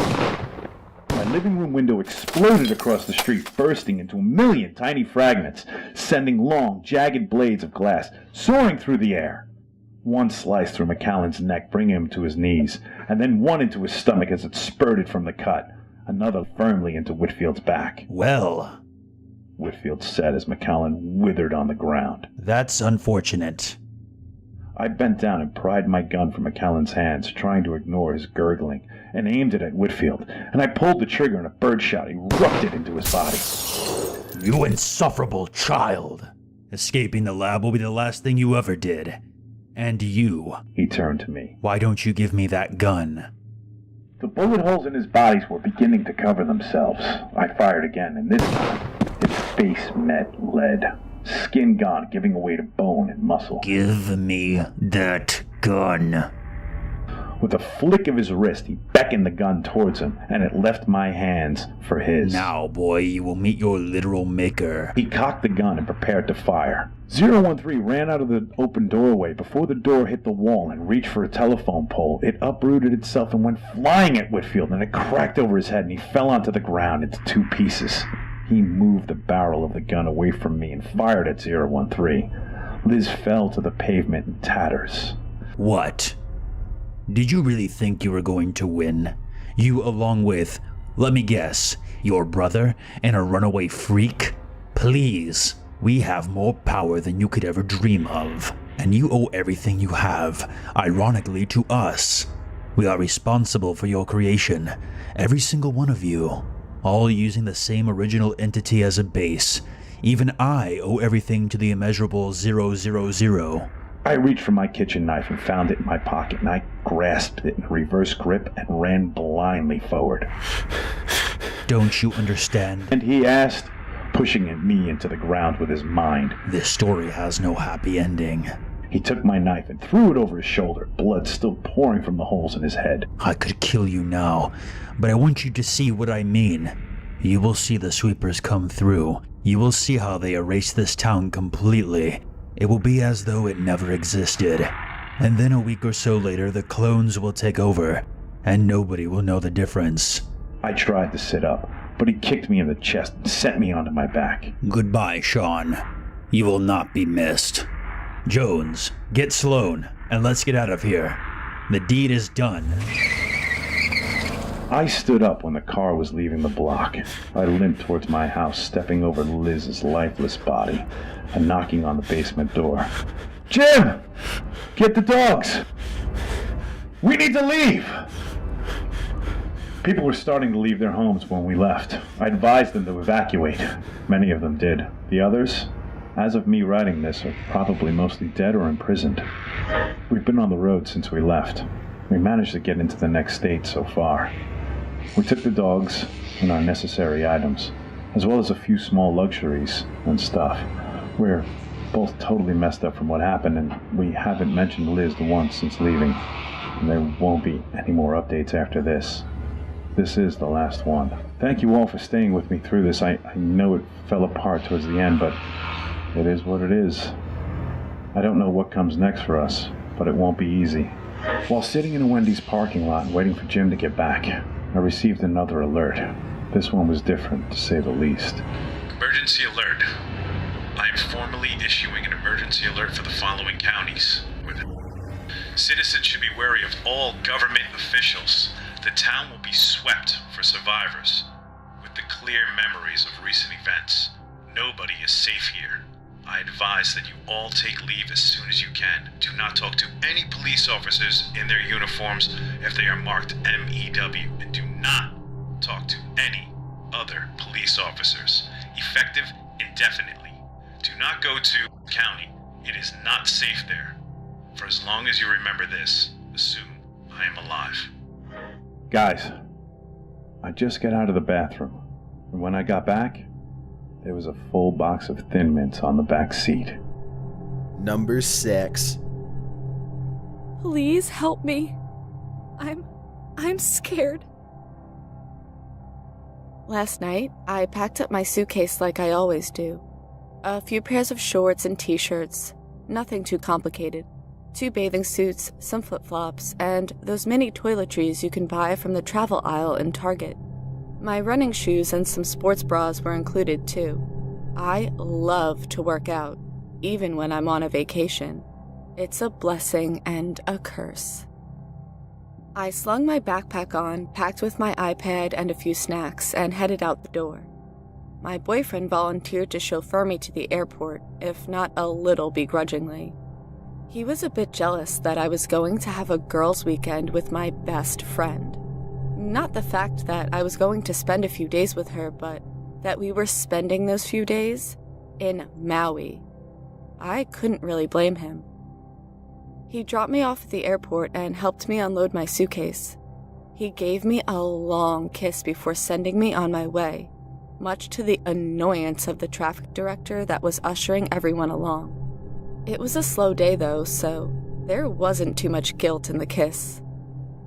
Speaker 22: My living room window exploded across the street, bursting into a million tiny fragments, sending long, jagged blades of glass soaring through the air. One sliced through McCullin's neck, bringing him to his knees, and then one into his stomach as it spurted from the cut, another firmly into Whitfield's back.
Speaker 9: Well,
Speaker 22: Whitfield said as McCullin withered on the ground.
Speaker 9: That's unfortunate.
Speaker 22: I bent down and pried my gun from McCullin's hands, trying to ignore his gurgling, and aimed it at Whitfield, and I pulled the trigger and a birdshot erupted into his body.
Speaker 9: You insufferable child! Escaping the lab will be the last thing you ever did. And you.
Speaker 22: He turned to me.
Speaker 9: Why don't you give me that gun?
Speaker 22: The bullet holes in his bodies were beginning to cover themselves. I fired again, and this time, his face met lead. Skin gone, giving away to bone and muscle.
Speaker 9: Give me that gun.
Speaker 22: With a flick of his wrist, he beckoned the gun towards him, and it left my hands for his.
Speaker 9: Now, boy, you will meet your literal maker.
Speaker 22: He cocked the gun and prepared to fire. 013 ran out of the open doorway before the door hit the wall and reached for a telephone pole. It uprooted itself and went flying at Whitfield, and it cracked over his head, and he fell onto the ground into 2 pieces. He moved the barrel of the gun away from me and fired at 013. Liz fell to the pavement in tatters.
Speaker 9: What? Did you really think you were going to win? You along with, let me guess, your brother and a runaway freak? Please, We have more power than you could ever dream of, and you owe everything you have, ironically, to us. We are responsible for your creation, every single one of you, all using the same original entity as a base. Even I owe everything to the immeasurable 000.
Speaker 22: I reached for my kitchen knife and found it in my pocket, and I grasped it in a reverse grip and ran blindly forward.
Speaker 9: Don't you understand?
Speaker 22: And he asked, pushing me into the ground with his mind.
Speaker 9: This story has no happy ending.
Speaker 22: He took my knife and threw it over his shoulder, blood still pouring from the holes in his head.
Speaker 9: I could kill you now, but I want you to see what I mean. You will see the sweepers come through. You will see how they erase this town completely. It will be as though it never existed. And then a week or so later, the clones will take over, and nobody will know the difference.
Speaker 22: I tried to sit up, but he kicked me in the chest and sent me onto my back.
Speaker 9: Goodbye, Sean. You will not be missed. Jones, get Sloan, and let's get out of here. The deed is done.
Speaker 22: I stood up when the car was leaving the block. I limped towards my house, stepping over Liz's lifeless body and knocking on the basement door. Jim! Get the dogs! We need to leave! People were starting to leave their homes when we left. I advised them to evacuate. Many of them did. The others, as of me writing this, are probably mostly dead or imprisoned. We've been on the road since we left. We managed to get into the next state so far. We took the dogs and our necessary items, as well as a few small luxuries and stuff. We're both totally messed up from what happened, and we haven't mentioned Liz once since leaving. And there won't be any more updates after this. This is the last one. Thank you all for staying with me through this. I know it fell apart towards the end, but it is what it is. I don't know what comes next for us, but it won't be easy. While sitting in a Wendy's parking lot and waiting for Jim to get back, I received another alert. This one was different, to say the least.
Speaker 21: Emergency alert. I am formally issuing an emergency alert for the following counties. Citizens should be wary of all government officials. The town will be swept for survivors. With the clear memories of recent events, nobody is safe here. I advise that you all take leave as soon as you can. Do not talk to any police officers in their uniforms if they are marked MEW, and do not talk to any other police officers. Effective indefinitely. Do not go to county. It is not safe there. For as long as you remember this, assume I am alive.
Speaker 22: Guys, I just got out of the bathroom, and when I got back, there was a full box of Thin Mints on the back seat.
Speaker 1: Number 6.
Speaker 8: Please help me. I'm scared.
Speaker 5: Last night, I packed up my suitcase like I always do. A few pairs of shorts and t-shirts, nothing too complicated. 2 bathing suits, some flip-flops, and those mini toiletries you can buy from the travel aisle in Target. My running shoes and some sports bras were included too. I love to work out, even when I'm on a vacation. It's a blessing and a curse. I slung my backpack on, packed with my iPad and a few snacks, and headed out the door. My boyfriend volunteered to chauffeur me to the airport, if not a little begrudgingly. He was a bit jealous that I was going to have a girls' weekend with my best friend. Not the fact that I was going to spend a few days with her, but that we were spending those few days in Maui. I couldn't really blame him. He dropped me off at the airport and helped me unload my suitcase. He gave me a long kiss before sending me on my way, much to the annoyance of the traffic director that was ushering everyone along. It was a slow day though, so there wasn't too much guilt in the kiss.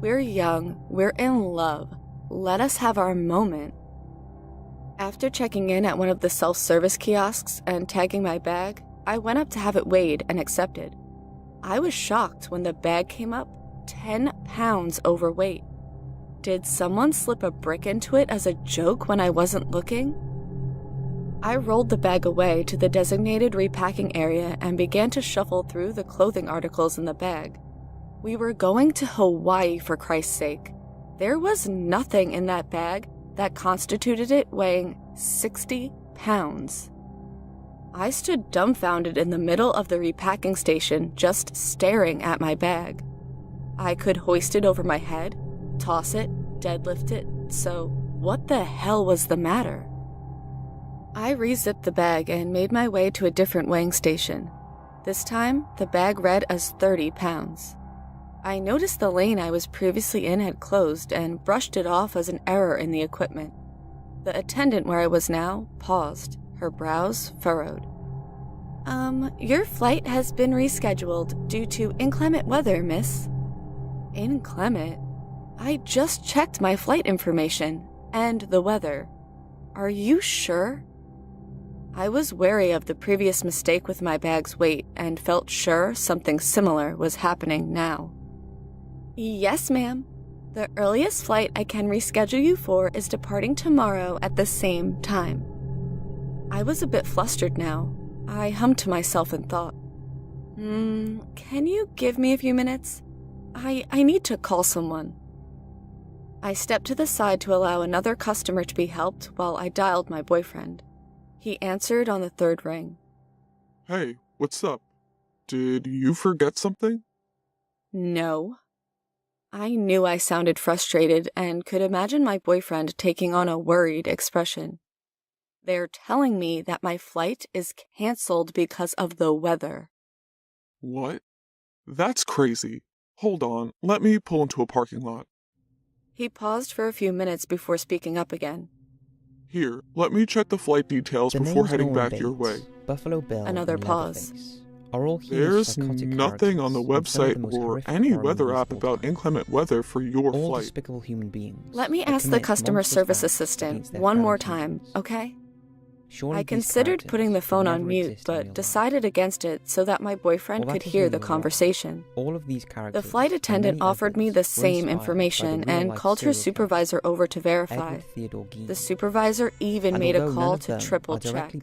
Speaker 5: We're young, we're in love, let us have our moment. After checking in at one of the self-service kiosks and tagging my bag, I went up to have it weighed and accepted. I was shocked when the bag came up 10 pounds overweight. Did someone slip a brick into it as a joke when I wasn't looking? I rolled the bag away to the designated repacking area and began to shuffle through the clothing articles in the bag. We were going to Hawaii, for Christ's sake. There was nothing in that bag that constituted it weighing 60 pounds. I stood dumbfounded in the middle of the repacking station, just staring at my bag. I could hoist it over my head, toss it, deadlift it, so what the hell was the matter? I re-zipped the bag and made my way to a different weighing station. This time, the bag read as 30 pounds. I noticed the lane I was previously in had closed and brushed it off as an error in the equipment. The attendant where I was now paused, her brows furrowed. Your flight has been rescheduled due to inclement weather, miss. Inclement? I just checked my flight information and the weather. Are you sure? I was wary of the previous mistake with my bag's weight and felt sure something similar was happening now. Yes, ma'am. The earliest flight I can reschedule you for is departing tomorrow at the same time. I was a bit flustered now. I hummed to myself and thought, can you give me a few minutes? I need to call someone. I stepped to the side to allow another customer to be helped while I dialed my boyfriend. He answered on the third ring.
Speaker 10: Hey, what's up? Did you forget something?
Speaker 5: No. I knew I sounded frustrated and could imagine my boyfriend taking on a worried expression. They're telling me that my flight is canceled because of the weather.
Speaker 10: What? That's crazy. Hold on, let me pull into a parking lot.
Speaker 5: He paused for a few minutes before speaking up again.
Speaker 10: Here, let me check the flight details before heading back your way.
Speaker 19: Buffalo Bill,
Speaker 5: another pause.
Speaker 19: Are all
Speaker 10: There's nothing on the website or any weather app about inclement weather for your
Speaker 19: all
Speaker 10: flight.
Speaker 19: Despicable human beings.
Speaker 5: Let me ask the customer service assistant one more time, okay? I considered putting the phone on mute, but decided against it so that my boyfriend could hear the conversation.
Speaker 19: All of these characters,
Speaker 5: the flight attendant offered me the same information and called her supervisor over to verify. The supervisor even made a call to triple check.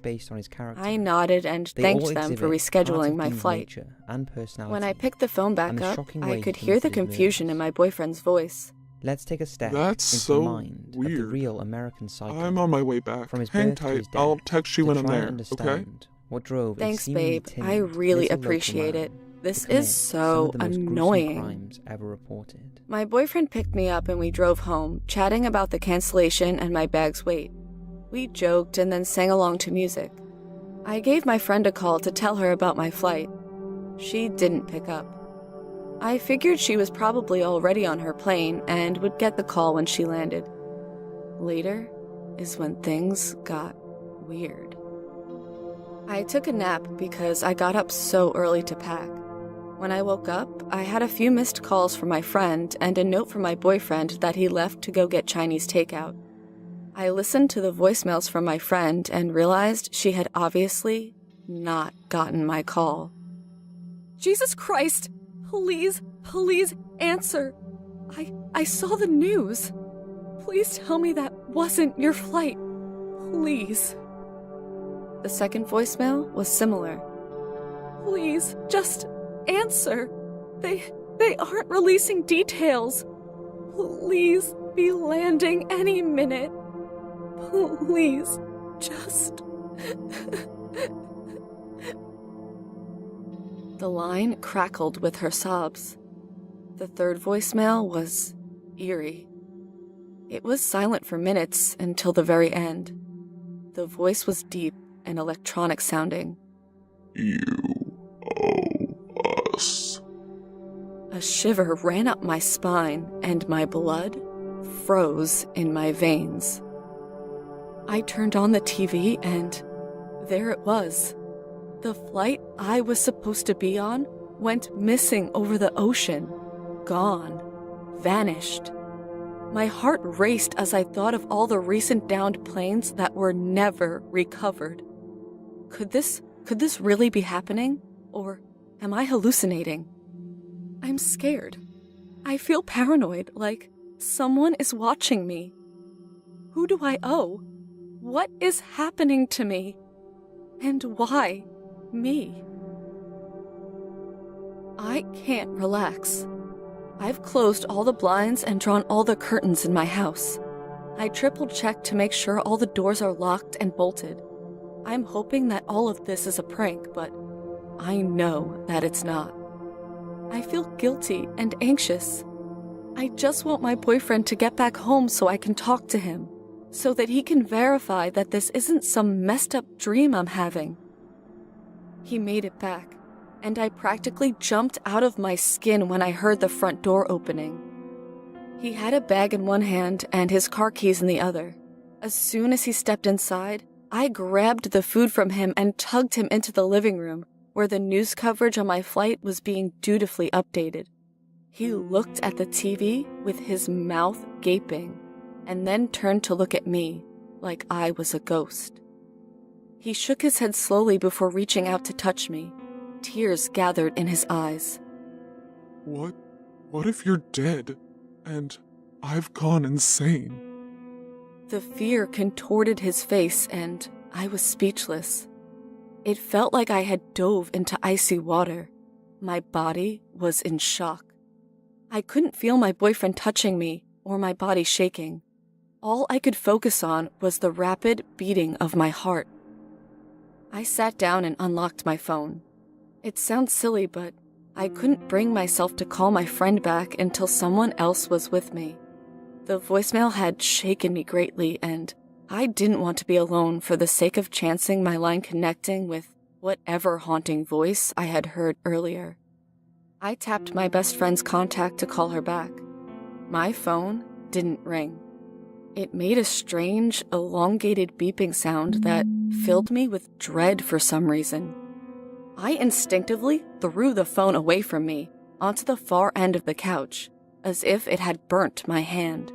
Speaker 5: I nodded and thanked them for rescheduling my flight. When I picked the phone back up, I could hear the confusion in my boyfriend's voice.
Speaker 19: Let's take a step
Speaker 10: That's
Speaker 19: into
Speaker 10: so
Speaker 19: the mind
Speaker 10: weird.
Speaker 19: of the real American psycho.
Speaker 10: I'm on my way back.
Speaker 19: From his
Speaker 10: Hang
Speaker 19: birth to
Speaker 10: tight,
Speaker 19: his death,
Speaker 10: I'll text you when I'm
Speaker 19: to try
Speaker 10: there,
Speaker 19: and
Speaker 10: okay?
Speaker 19: understand what drove a
Speaker 5: Thanks,
Speaker 19: seemingly
Speaker 5: babe.
Speaker 19: timid
Speaker 5: I really
Speaker 19: little
Speaker 5: appreciate
Speaker 19: local
Speaker 5: it.
Speaker 19: man
Speaker 5: This
Speaker 19: to commit
Speaker 5: is
Speaker 19: some
Speaker 5: so
Speaker 19: of the most gruesome
Speaker 5: annoying.
Speaker 19: crimes ever reported.
Speaker 5: My boyfriend picked me up and we drove home, chatting about the cancellation and my bag's weight. We joked and then sang along to music. I gave my friend a call to tell her about my flight. She didn't pick up. I figured she was probably already on her plane and would get the call when she landed. Later is when things got weird. I took a nap because I got up so early to pack. When I woke up, I had a few missed calls from my friend and a note from my boyfriend that he left to go get Chinese takeout. I listened to the voicemails from my friend and realized she had obviously not gotten my call. Jesus Christ! Please answer. I saw the news. Please tell me that wasn't your flight. Please. The second voicemail was similar. Please, just answer. They aren't releasing details. Please be landing any minute. Please, just... The line crackled with her sobs. The third voicemail was eerie. It was silent for minutes until the very end. The voice was deep and electronic sounding.
Speaker 10: You owe us.
Speaker 5: A shiver ran up my spine and my blood froze in my veins. I turned on the TV and there it was. The flight I was supposed to be on went missing over the ocean. Gone. Vanished. My heart raced as I thought of all the recent downed planes that were never recovered. Could this really be happening? Or am I hallucinating? I'm scared. I feel paranoid, like someone is watching me. Who do I owe? What is happening to me? And why me? I can't relax. I've closed all the blinds and drawn all the curtains in my house. I triple-checked to make sure all the doors are locked and bolted.
Speaker 8: I'm hoping that all of this is a prank, but I know that it's not. I feel guilty and anxious. I just want my boyfriend to get back home so I can talk to him, so that he can verify that this isn't some messed up dream I'm having. He made it back, and I practically jumped out of my skin when I heard the front door opening. He had a bag in one hand and his car keys in the other. As soon as he stepped inside, I grabbed the food from him and tugged him into the living room, where the news coverage on my flight was being dutifully updated. He looked at the TV with his mouth gaping, and then turned to look at me like I was a ghost. He shook his head slowly before reaching out to touch me. Tears gathered in his eyes.
Speaker 10: What if you're dead, and I've gone insane?
Speaker 8: The fear contorted his face, and I was speechless. It felt like I had dove into icy water. My body was in shock. I couldn't feel my boyfriend touching me or my body shaking. All I could focus on was the rapid beating of my heart. I sat down and unlocked my phone. It sounds silly, but I couldn't bring myself to call my friend back until someone else was with me. The voicemail had shaken me greatly, and I didn't want to be alone for the sake of chancing my line connecting with whatever haunting voice I had heard earlier. I tapped my best friend's contact to call her back. My phone didn't ring. It made a strange, elongated beeping sound that filled me with dread for some reason. I instinctively threw the phone away from me onto the far end of the couch, as if it had burnt my hand.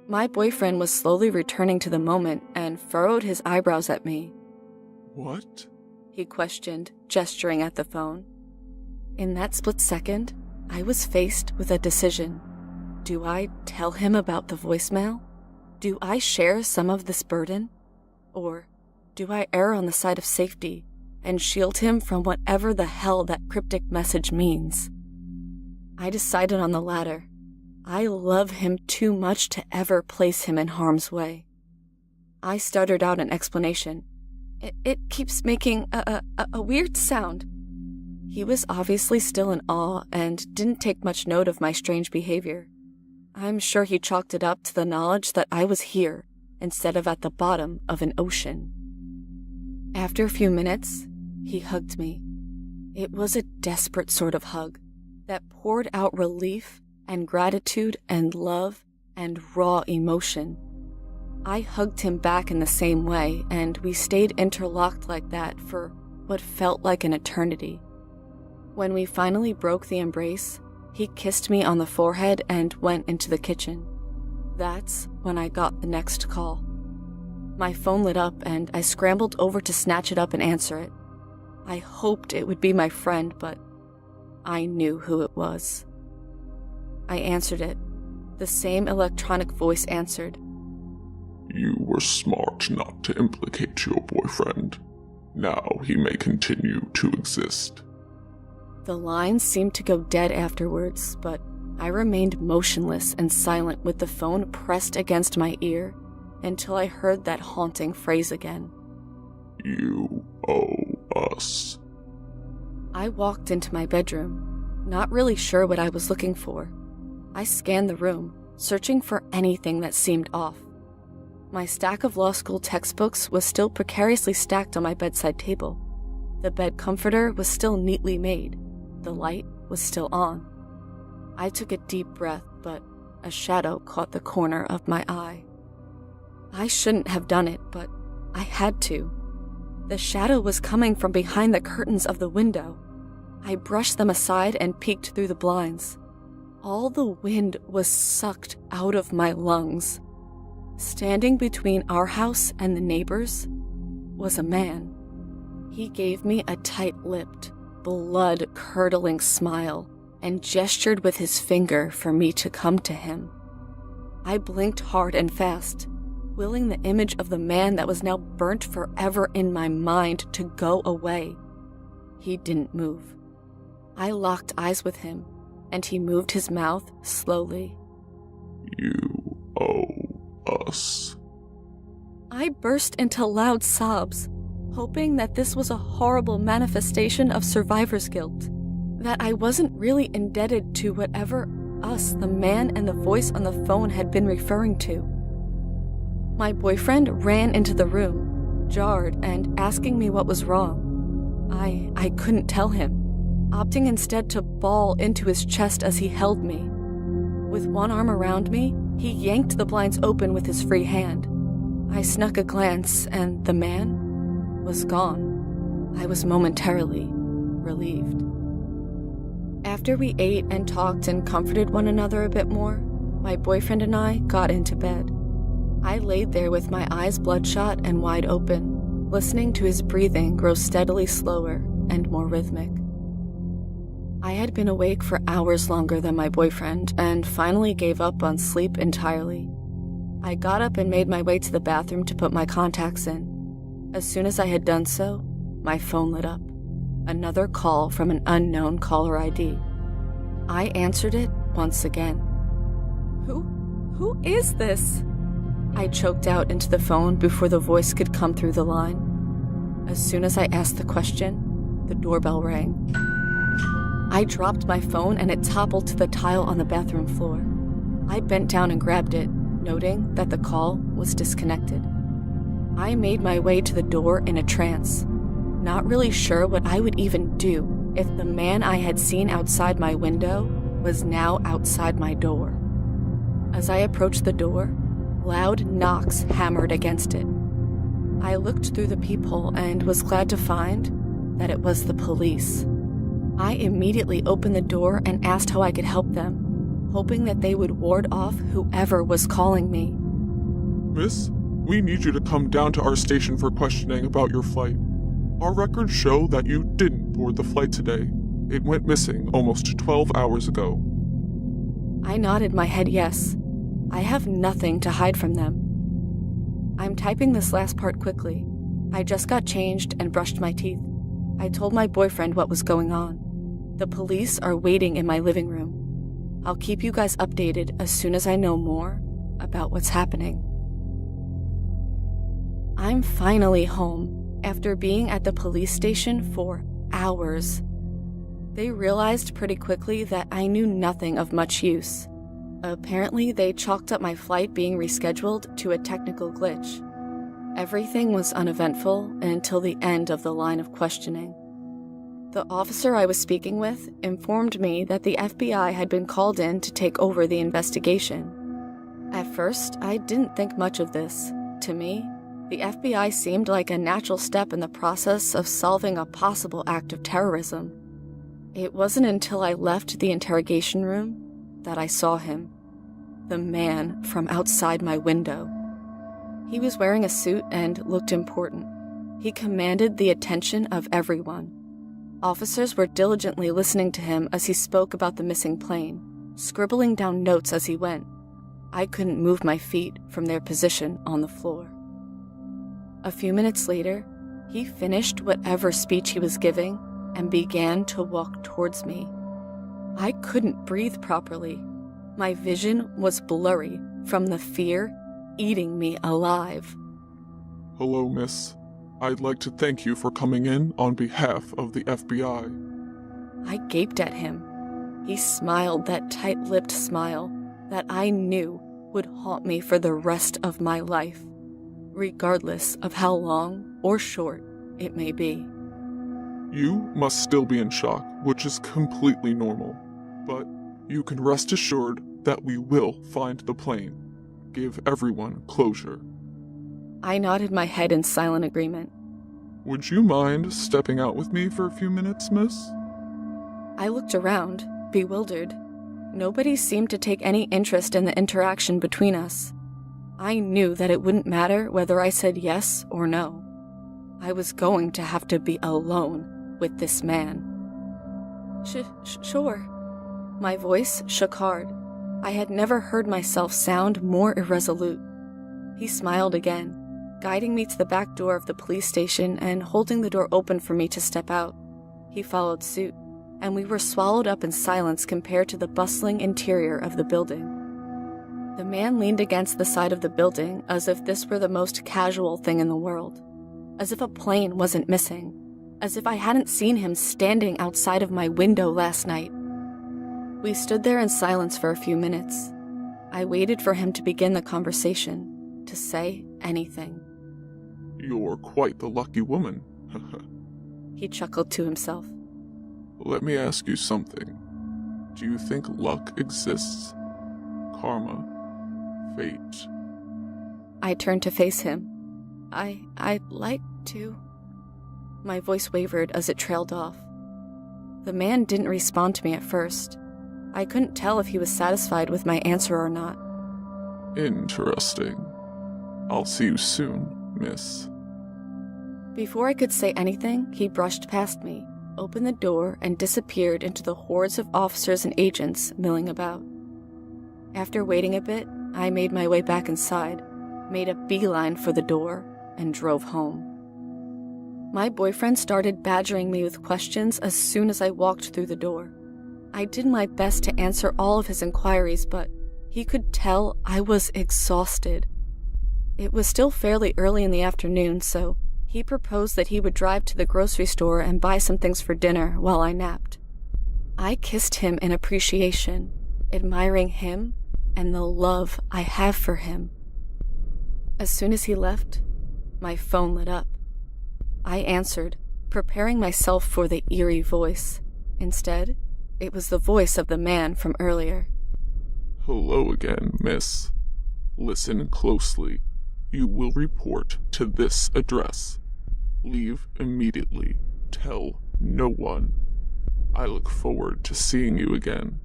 Speaker 8: My boyfriend was slowly returning to the moment and furrowed his eyebrows at me.
Speaker 10: What?
Speaker 8: He questioned, gesturing at the phone. In that split second, I was faced with a decision. Do I tell him about the voicemail? Do I share some of this burden? Or do I err on the side of safety and shield him from whatever the hell that cryptic message means? I decided on the latter. I love him too much to ever place him in harm's way. I stuttered out an explanation. It keeps making a weird sound. He was obviously still in awe and didn't take much note of my strange behavior. I'm sure he chalked it up to the knowledge that I was here instead of at the bottom of an ocean. After a few minutes, he hugged me. It was a desperate sort of hug that poured out relief and gratitude and love and raw emotion. I hugged him back in the same way, and we stayed interlocked like that for what felt like an eternity. When we finally broke the embrace, he kissed me on the forehead and went into the kitchen. That's when I got the next call. My phone lit up, and I scrambled over to snatch it up and answer it. I hoped it would be my friend, but I knew who it was. I answered it. The same electronic voice answered.
Speaker 10: You were smart not to implicate your boyfriend. Now he may continue to exist.
Speaker 8: The line seemed to go dead afterwards, but I remained motionless and silent with the phone pressed against my ear until I heard that haunting phrase again.
Speaker 10: You owe us.
Speaker 8: I walked into my bedroom, not really sure what I was looking for. I scanned the room, searching for anything that seemed off. My stack of law school textbooks was still precariously stacked on my bedside table. The bed comforter was still neatly made. The light was still on. I took a deep breath, but a shadow caught the corner of my eye. I shouldn't have done it, but I had to. The shadow was coming from behind the curtains of the window. I brushed them aside and peeked through the blinds. All the wind was sucked out of my lungs. Standing between our house and the neighbors was a man. He gave me a tight-lipped, blood-curdling smile and gestured with his finger for me to come to him. I blinked hard and fast, willing the image of the man that was now burnt forever in my mind to go away. He didn't move. I locked eyes with him, and he moved his mouth slowly.
Speaker 10: You owe us.
Speaker 8: I burst into loud sobs. hoping that this was a horrible manifestation of survivor's guilt, that I wasn't really indebted to whatever us, the man and the voice on the phone, had been referring to. My boyfriend ran into the room, jarred and asking me what was wrong. I couldn't tell him, opting instead to bawl into his chest as he held me. With one arm around me, he yanked the blinds open with his free hand. I snuck a glance, and the man was gone. I was momentarily relieved. After we ate and talked and comforted one another a bit more, my boyfriend and I got into bed. I laid there with my eyes bloodshot and wide open, listening to his breathing grow steadily slower and more rhythmic. I had been awake for hours longer than my boyfriend and finally gave up on sleep entirely. I got up and made my way to the bathroom to put my contacts in. As soon as I had done so, my phone lit up. Another call from an unknown caller ID. I answered it once again. Who is this? I choked out into the phone before the voice could come through the line. As soon as I asked the question, the doorbell rang. I dropped my phone and it toppled to the tile on the bathroom floor. I bent down and grabbed it, noting that the call was disconnected. I made my way to the door in a trance, not really sure what I would even do if the man I had seen outside my window was now outside my door. As I approached the door, loud knocks hammered against it. I looked through the peephole and was glad to find that it was the police. I immediately opened the door and asked how I could help them, hoping that they would ward off whoever was calling me.
Speaker 10: Miss, we need you to come down to our station for questioning about your flight. Our records show that you didn't board the flight today. It went missing almost 12 hours ago.
Speaker 8: I nodded my head yes. I have nothing to hide from them. I'm typing this last part quickly. I just got changed and brushed my teeth. I told my boyfriend what was going on. The police are waiting in my living room. I'll keep you guys updated as soon as I know more about what's happening. I'm finally home after being at the police station for hours. They realized pretty quickly that I knew nothing of much use. Apparently, they chalked up my flight being rescheduled to a technical glitch. Everything was uneventful until the end of the line of questioning. The officer I was speaking with informed me that the FBI had been called in to take over the investigation. At first, I didn't think much of this. To me, the FBI seemed like a natural step in the process of solving a possible act of terrorism. It wasn't until I left the interrogation room that I saw him, the man from outside my window. He was wearing a suit and looked important. He commanded the attention of everyone. Officers were diligently listening to him as he spoke about the missing plane, scribbling down notes as he went. I couldn't move my feet from their position on the floor. A few minutes later, he finished whatever speech he was giving and began to walk towards me. I couldn't breathe properly. My vision was blurry from the fear eating me alive.
Speaker 10: Hello, miss. I'd like to thank you for coming in on behalf of the FBI.
Speaker 8: I gaped at him. He smiled that tight-lipped smile that I knew would haunt me for the rest of my life, regardless of how long or short it may be.
Speaker 10: You must still be in shock, which is completely normal. But you can rest assured that we will find the plane. Give everyone closure.
Speaker 8: I nodded my head in silent agreement.
Speaker 10: Would you mind stepping out with me for a few minutes, miss?
Speaker 8: I looked around, bewildered. Nobody seemed to take any interest in the interaction between us. I knew that it wouldn't matter whether I said yes or no. I was going to have to be alone with this man. Sure. My voice shook hard. I had never heard myself sound more irresolute. He smiled again, guiding me to the back door of the police station and holding the door open for me to step out. He followed suit, and we were swallowed up in silence compared to the bustling interior of the building. The man leaned against the side of the building as if this were the most casual thing in the world. as if a plane wasn't missing, as if I hadn't seen him standing outside of my window last night. We stood there in silence for a few minutes. I waited for him to begin the conversation, to say anything.
Speaker 10: You're quite the lucky woman.
Speaker 8: He chuckled to himself.
Speaker 10: Let me ask you something. Do you think luck exists? Karma? Fate?
Speaker 8: I turned to face him. I'd like to. My voice wavered as it trailed off. The man didn't respond to me at first. I couldn't tell if he was satisfied with my answer or not.
Speaker 10: Interesting. I'll see you soon, miss.
Speaker 8: Before I could say anything, he brushed past me, opened the door, and disappeared into the hordes of officers and agents milling about. After waiting a bit, I made my way back inside, made a beeline for the door, and drove home. My boyfriend started badgering me with questions as soon as I walked through the door. I did my best to answer all of his inquiries, but he could tell I was exhausted. It was still fairly early in the afternoon, so he proposed that he would drive to the grocery store and buy some things for dinner while I napped. I kissed him in appreciation, admiring him and the love I have for him. As soon as he left, my phone lit up. I answered, preparing myself for the eerie voice. Instead, it was the voice of the man from earlier.
Speaker 10: Hello again, miss. Listen closely. You will report to this address. Leave immediately. Tell no one. I look forward to seeing you again.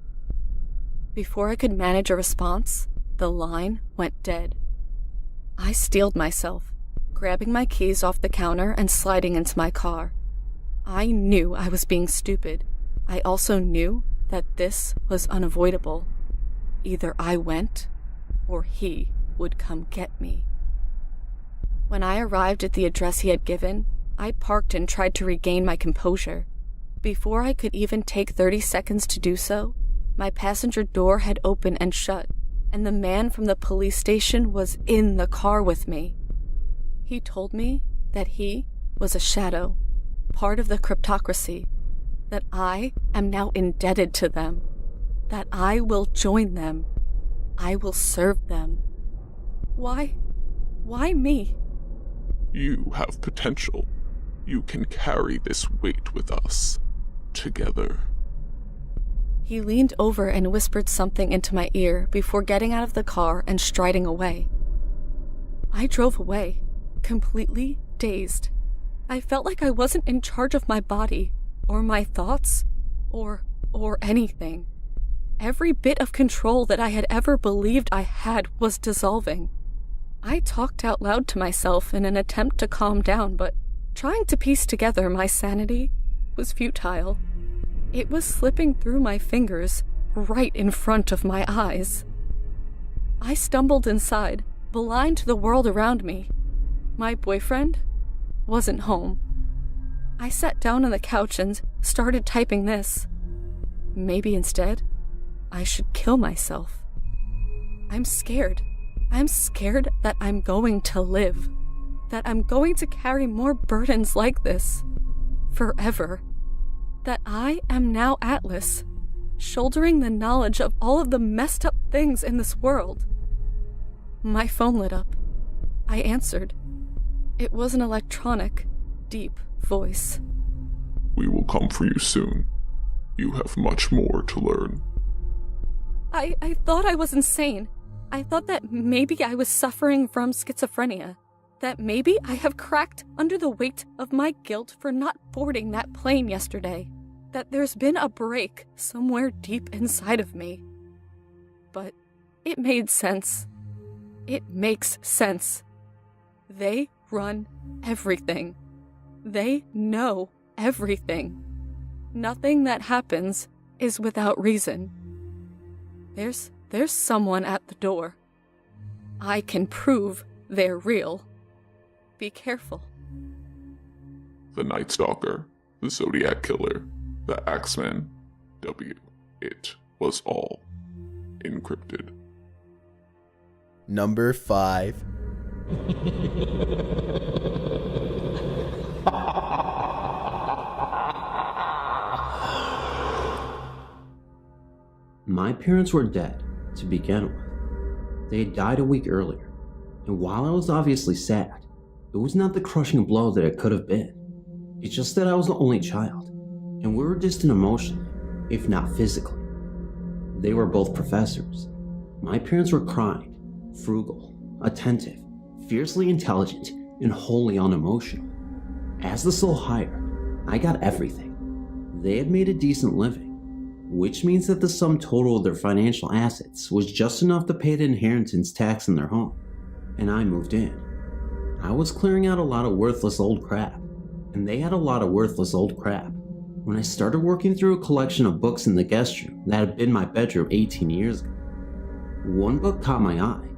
Speaker 8: Before I could manage a response, the line went dead. I steeled myself, grabbing my keys off the counter and sliding into my car. I knew I was being stupid. I also knew that this was unavoidable. Either I went, or he would come get me. When I arrived at the address he had given, I parked and tried to regain my composure. Before I could even take 30 seconds to do so, my passenger door had opened and shut, and the man from the police station was in the car with me. He told me that he was a shadow, part of the cryptocracy, that I am now indebted to them, that I will join them, I will serve them. Why me?
Speaker 10: You have potential. You can carry this weight with us. Together.
Speaker 8: He leaned over and whispered something into my ear before getting out of the car and striding away. I drove away, completely dazed. I felt like I wasn't in charge of my body, or my thoughts, or anything. Every bit of control that I had ever believed I had was dissolving. I talked out loud to myself in an attempt to calm down, but trying to piece together my sanity was futile. It was slipping through my fingers, right in front of my eyes. I stumbled inside, blind to the world around me. My boyfriend wasn't home. I sat down on the couch and started typing this. Maybe instead, I should kill myself. I'm scared. I'm scared that I'm going to live. That I'm going to carry more burdens like this. Forever. That I am now Atlas, shouldering the knowledge of all of the messed up things in this world. My phone lit up. I answered. It was an electronic, deep voice.
Speaker 10: We will come for you soon. You have much more to learn.
Speaker 8: I thought I was insane. I thought that maybe I was suffering from schizophrenia. That maybe I have cracked under the weight of my guilt for not boarding that plane yesterday. That there's been a break somewhere deep inside of me. But it made sense. It makes sense. They run everything. They know everything. Nothing that happens is without reason. There's someone at the door. I can prove they're real. Be careful.
Speaker 10: The Night Stalker, the Zodiac Killer, the Axeman, W. It was all encrypted.
Speaker 1: Number 5.
Speaker 7: My parents were dead, to begin with. They had died a week earlier, and while I was obviously sad, it was not the crushing blow that it could have been. It's just that I was the only child, and we were distant emotionally, if not physically. They were both professors. My parents were kind, frugal, attentive, fiercely intelligent, and wholly unemotional. As the sole hire, I got everything. They had made a decent living, which means that the sum total of their financial assets was just enough to pay the inheritance tax in their home, and I moved in. I was clearing out a lot of worthless old crap, and they had a lot of worthless old crap, when I started working through a collection of books in the guest room that had been my bedroom 18 years ago. One book caught my eye.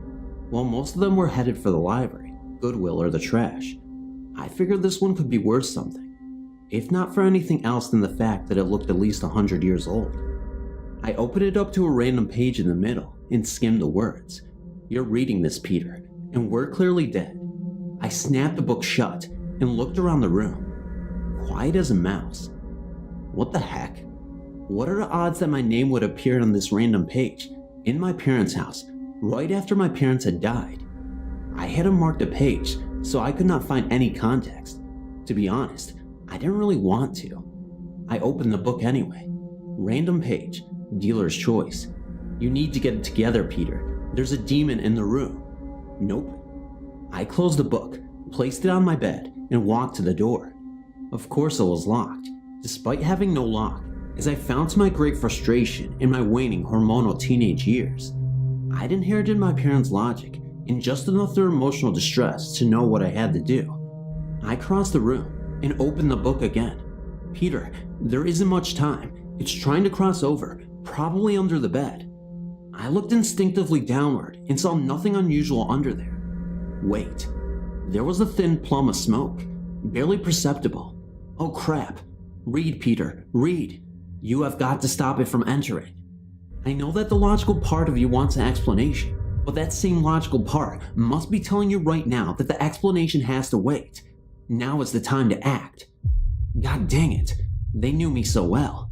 Speaker 7: While most of them were headed for the library, Goodwill, or the trash, I figured this one could be worth something, if not for anything else than the fact that it looked at least 100 years old. I opened it up to a random page in the middle and skimmed the words. "You're reading this, Peter, and we're clearly dead." I snapped the book shut and looked around the room, quiet as a mouse. What the heck? What are the odds that my name would appear on this random page in my parents' house right after my parents had died? I hadn't marked a page, so I could not find any context. To be honest, I didn't really want to. I opened the book anyway. Random page, dealer's choice. "You need to get it together, Peter. There's a demon in the room." Nope. I closed the book, placed it on my bed, and walked to the door. Of course it was locked, despite having no lock, as I found to my great frustration in my waning hormonal teenage years. I'd inherited my parents' logic and just enough their emotional distress to know what I had to do. I crossed the room and opened the book again. "Peter, there isn't much time. It's trying to cross over, probably under the bed." I looked instinctively downward and saw nothing unusual under there. Wait, there was a thin plum of smoke, barely perceptible. Oh crap. Read, Peter, read. You have got to stop it from entering. I know that the logical part of you wants an explanation, but that same logical part must be telling you right now that the explanation has to wait. Now is the time to act. God dang it, they knew me so well.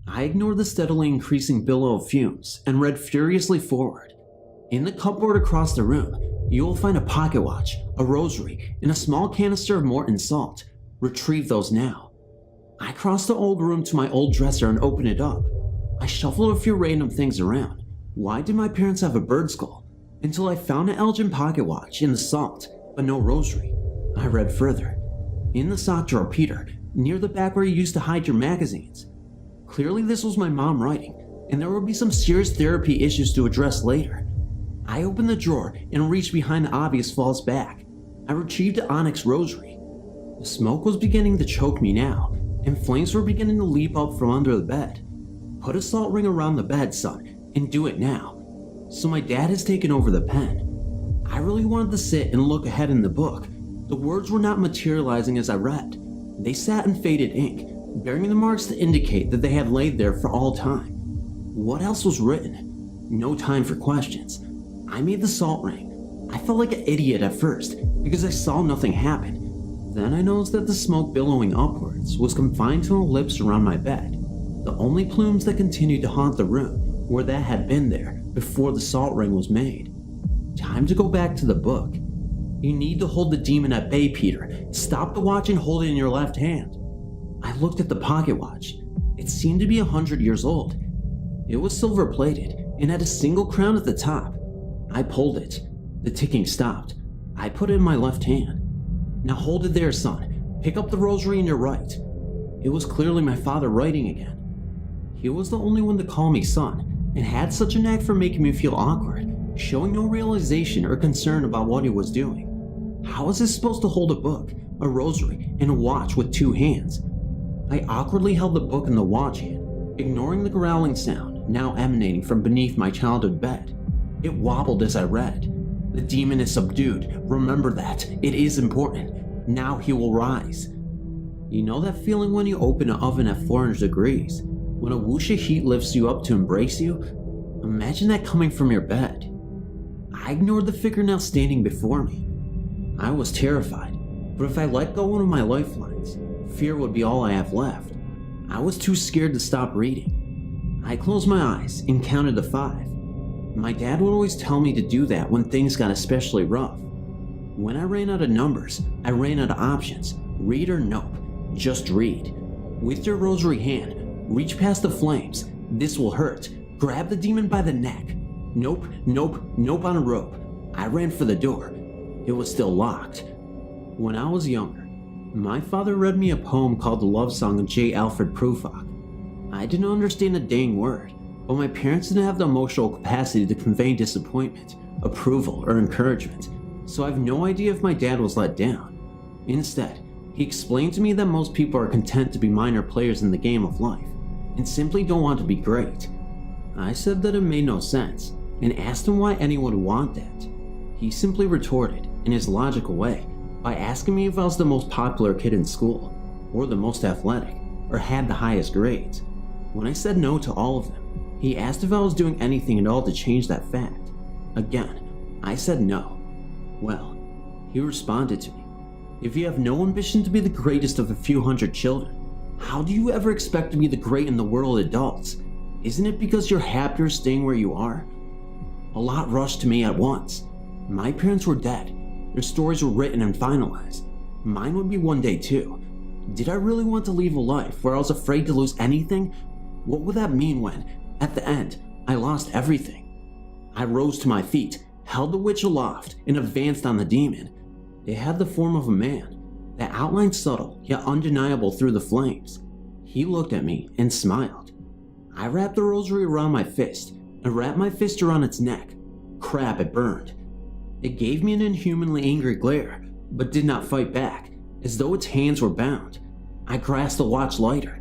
Speaker 7: I ignored the steadily increasing billow of fumes and read furiously forward. In the cupboard across the room, you will find a pocket watch, a rosary, and a small canister of Morton salt. Retrieve those now. I crossed the old room to my old dresser and opened it up. I shuffled a few random things around. Why did my parents have a bird skull? Until I found an Elgin pocket watch and the salt, but no rosary. I read further. In the sock drawer, Peter, near the back where you used to hide your magazines. Clearly this was my mom writing, and there would be some serious therapy issues to address later. I opened the drawer and reached behind the obvious false back. I retrieved the onyx rosary. The smoke was beginning to choke me now, and flames were beginning to leap up from under the bed. Put a salt ring around the bed, son, and do it now. So my dad has taken over the pen. I really wanted to sit and look ahead in the book. The words were not materializing as I read. They sat in faded ink, bearing the marks to indicate that they had laid there for all time. What else was written? No time for questions. I made the salt ring. I felt like an idiot at first, because I saw nothing happen. Then I noticed that the smoke billowing upwards was confined to the lips around my bed. The only plumes that continued to haunt the room were that had been there before the salt ring was made. Time to go back to the book. You need to hold the demon at bay, Peter. Stop the watch and hold it in your left hand. I looked at the pocket watch. It seemed to be 100 years old. It was silver plated and had a single crown at the top. I pulled it. The ticking stopped. I put it in my left hand. Now hold it there, son. Pick up the rosary in your right. It was clearly my father writing again. He was the only one to call me son, and had such a knack for making me feel awkward, showing no realization or concern about what he was doing. How was I supposed to hold a book, a rosary, and a watch with two hands? I awkwardly held the book in the watch hand, ignoring the growling sound now emanating from beneath my childhood bed. It wobbled as I read. The demon is subdued. Remember that. It is important. Now he will rise. You know that feeling when you open an oven at 400 degrees? When a whoosh of heat lifts you up to embrace you? Imagine that coming from your bed. I ignored the figure now standing before me. I was terrified. But if I let go one of my lifelines, fear would be all I have left. I was too scared to stop reading. I closed my eyes and counted to 5. My dad would always tell me to do that when things got especially rough. When I ran out of numbers, I ran out of options. Read or nope. Just read. With your rosary hand, reach past the flames. This will hurt. Grab the demon by the neck. Nope, nope, nope on a rope. I ran for the door. It was still locked. When I was younger, my father read me a poem called The Love Song of J. Alfred Prufrock. I didn't understand a dang word, but my parents didn't have the emotional capacity to convey disappointment, approval, or encouragement, so I have no idea if my dad was let down. Instead, he explained to me that most people are content to be minor players in the game of life, and simply don't want to be great. I said that it made no sense, and asked him why anyone would want that. He simply retorted, in his logical way, by asking me if I was the most popular kid in school, or the most athletic, or had the highest grades. When I said no to all of them, he asked if I was doing anything at all to change that fact. Again, I said no. Well, he responded to me, "If you have no ambition to be the greatest of a few hundred children, how do you ever expect to be the great in the world of adults? Isn't it because you're happier staying where you are?" A lot rushed to me at once. My parents were dead. Their stories were written and finalized. Mine would be one day too. Did I really want to leave a life where I was afraid to lose anything? What would that mean when, at the end, I lost everything? I rose to my feet, held the witch aloft, and advanced on the demon. It had the form of a man, that outline subtle yet undeniable through the flames. He looked at me and smiled. I wrapped the rosary around my fist and wrapped my fist around its neck. Crap, it burned. It gave me an inhumanly angry glare, but did not fight back, as though its hands were bound. I grasped the watch lighter.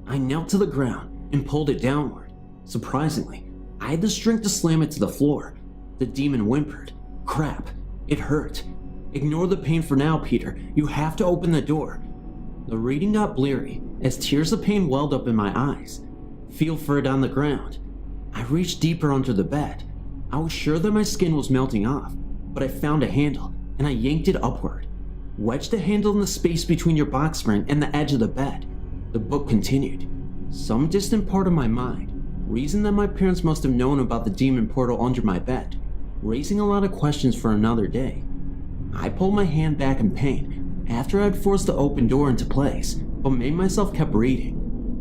Speaker 7: I knelt to the ground and pulled it downward. Surprisingly, I had the strength to slam it to the floor. The demon whimpered. Crap, it hurt. Ignore the pain for now, Peter. You have to open the door. The reading got bleary as tears of pain welled up in my eyes. Feel for it on the ground. I reached deeper under the bed. I was sure that my skin was melting off, but I found a handle and I yanked it upward. Wedge the handle in the space between your box spring and the edge of the bed. The book continued. Some distant part of my mind reasoned that my parents must have known about the demon portal under my bed, raising a lot of questions for another day. I pulled my hand back in pain after I had forced the open door into place, but made myself keep reading.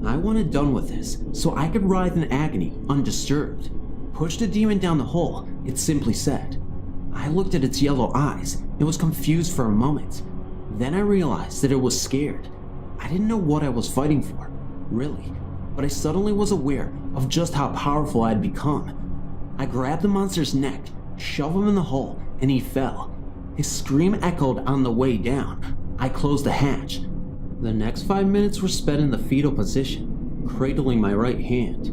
Speaker 7: I wanted done with this so I could writhe in agony undisturbed. Push the demon down the hole, it simply said. I looked at its yellow eyes and was confused for a moment. Then I realized that it was scared. I didn't know what I was fighting for, really, but I suddenly was aware of just how powerful I had become. I grabbed the monster's neck, shoved him in the hole, and he fell. His scream echoed on the way down. I closed the hatch. The next 5 minutes were spent in the fetal position, cradling my right hand.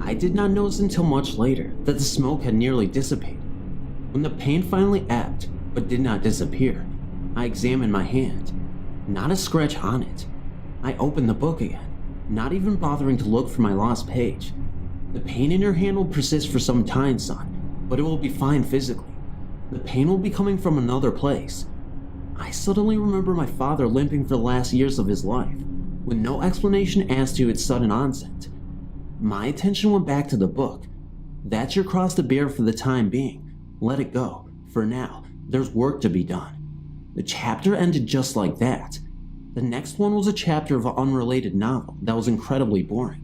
Speaker 7: I did not notice until much later that the smoke had nearly dissipated. When the pain finally ebbed, but did not disappear, I examined my hand. Not a scratch on it. I opened the book again, not even bothering to look for my lost page. The pain in your hand will persist for some time, son, but it will be fine physically. The pain will be coming from another place. I suddenly remember my father limping for the last years of his life, with no explanation as to its sudden onset. My attention went back to the book. That's your cross to bear for the time being. Let it go. For now, there's work to be done. The chapter ended just like that. The next one was a chapter of an unrelated novel that was incredibly boring.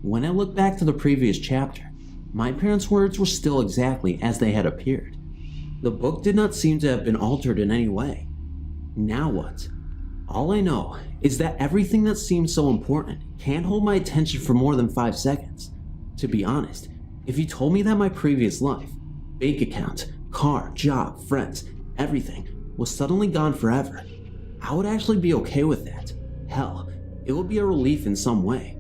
Speaker 7: When I looked back to the previous chapter, my parents' words were still exactly as they had appeared. The book did not seem to have been altered in any way. Now what? All I know is that everything that seemed so important can't hold my attention for more than 5 seconds. To be honest, if you told me that my previous life, bank account, car, job, friends, everything was suddenly gone forever, I would actually be okay with that. Hell, it would be a relief in some way.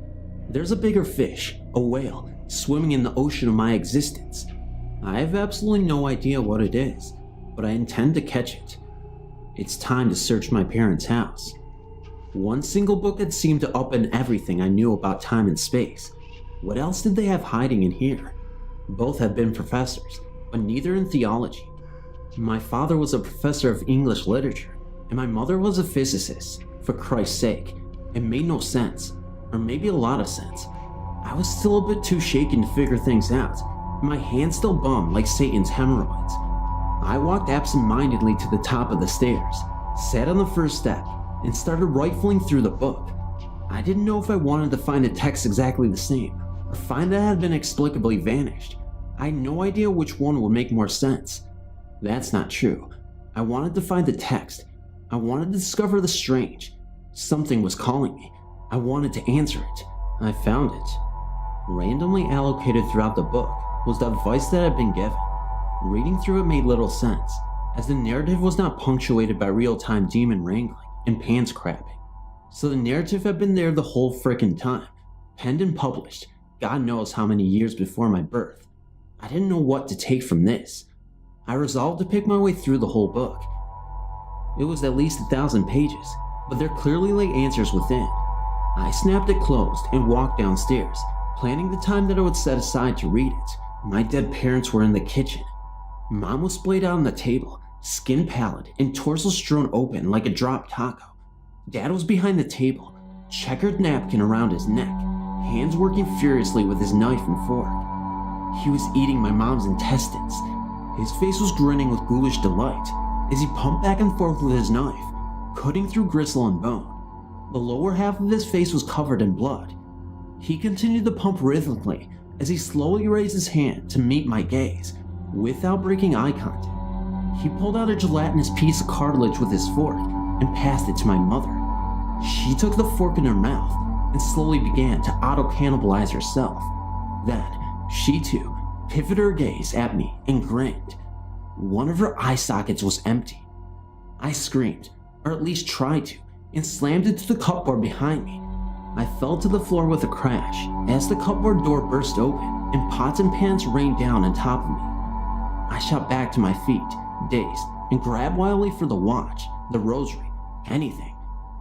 Speaker 7: There's a bigger fish, a whale, swimming in the ocean of my existence. I have absolutely no idea what it is, but I intend to catch it. It's time to search my parents' house. One single book had seemed to upend everything I knew about time and space. What else did they have hiding in here? Both have been professors, but neither in theology. My father was a professor of English literature. And my mother was a physicist. For Christ's sake, it made no sense. Or maybe a lot of sense. I was still a bit too shaken to figure things out. My hands still bummed like Satan's hemorrhoids. I walked absent-mindedly to the top of the stairs, sat on the first step, and started rifling through the book. I didn't know if I wanted to find a text exactly the same, or find that it had been inexplicably vanished. I had no idea which one would make more sense. That's not true. I wanted to find the text. I wanted to discover the strange. Something was calling me. I wanted to answer it. I found it. Randomly allocated throughout the book was the advice that I'd been given. Reading through it made little sense, as the narrative was not punctuated by real-time demon wrangling and pants crapping. So the narrative had been there the whole frickin' time, penned and published, God knows how many years before my birth. I didn't know what to take from this. I resolved to pick my way through the whole book. It was at least 1,000 pages, but there clearly lay answers within. I snapped it closed and walked downstairs, planning the time that I would set aside to read it. My dead parents were in the kitchen. Mom was splayed out on the table, skin pallid and torso strewn open like a dropped taco. Dad was behind the table, checkered napkin around his neck, hands working furiously with his knife and fork. He was eating my mom's intestines. His face was grinning with ghoulish delight as he pumped back and forth with his knife, cutting through gristle and bone. The lower half of his face was covered in blood. He continued to pump rhythmically as he slowly raised his hand to meet my gaze, without breaking eye contact. He pulled out a gelatinous piece of cartilage with his fork and passed it to my mother. She took the fork in her mouth and slowly began to auto-cannibalize herself. Then, she too pivoted her gaze at me and grinned. One of her eye sockets was empty. I screamed, or at least tried to, and slammed into the cupboard behind me. I fell to the floor with a crash as the cupboard door burst open and pots and pans rained down on top of me. I shot back to my feet, dazed, and grabbed wildly for the watch, the rosary, anything.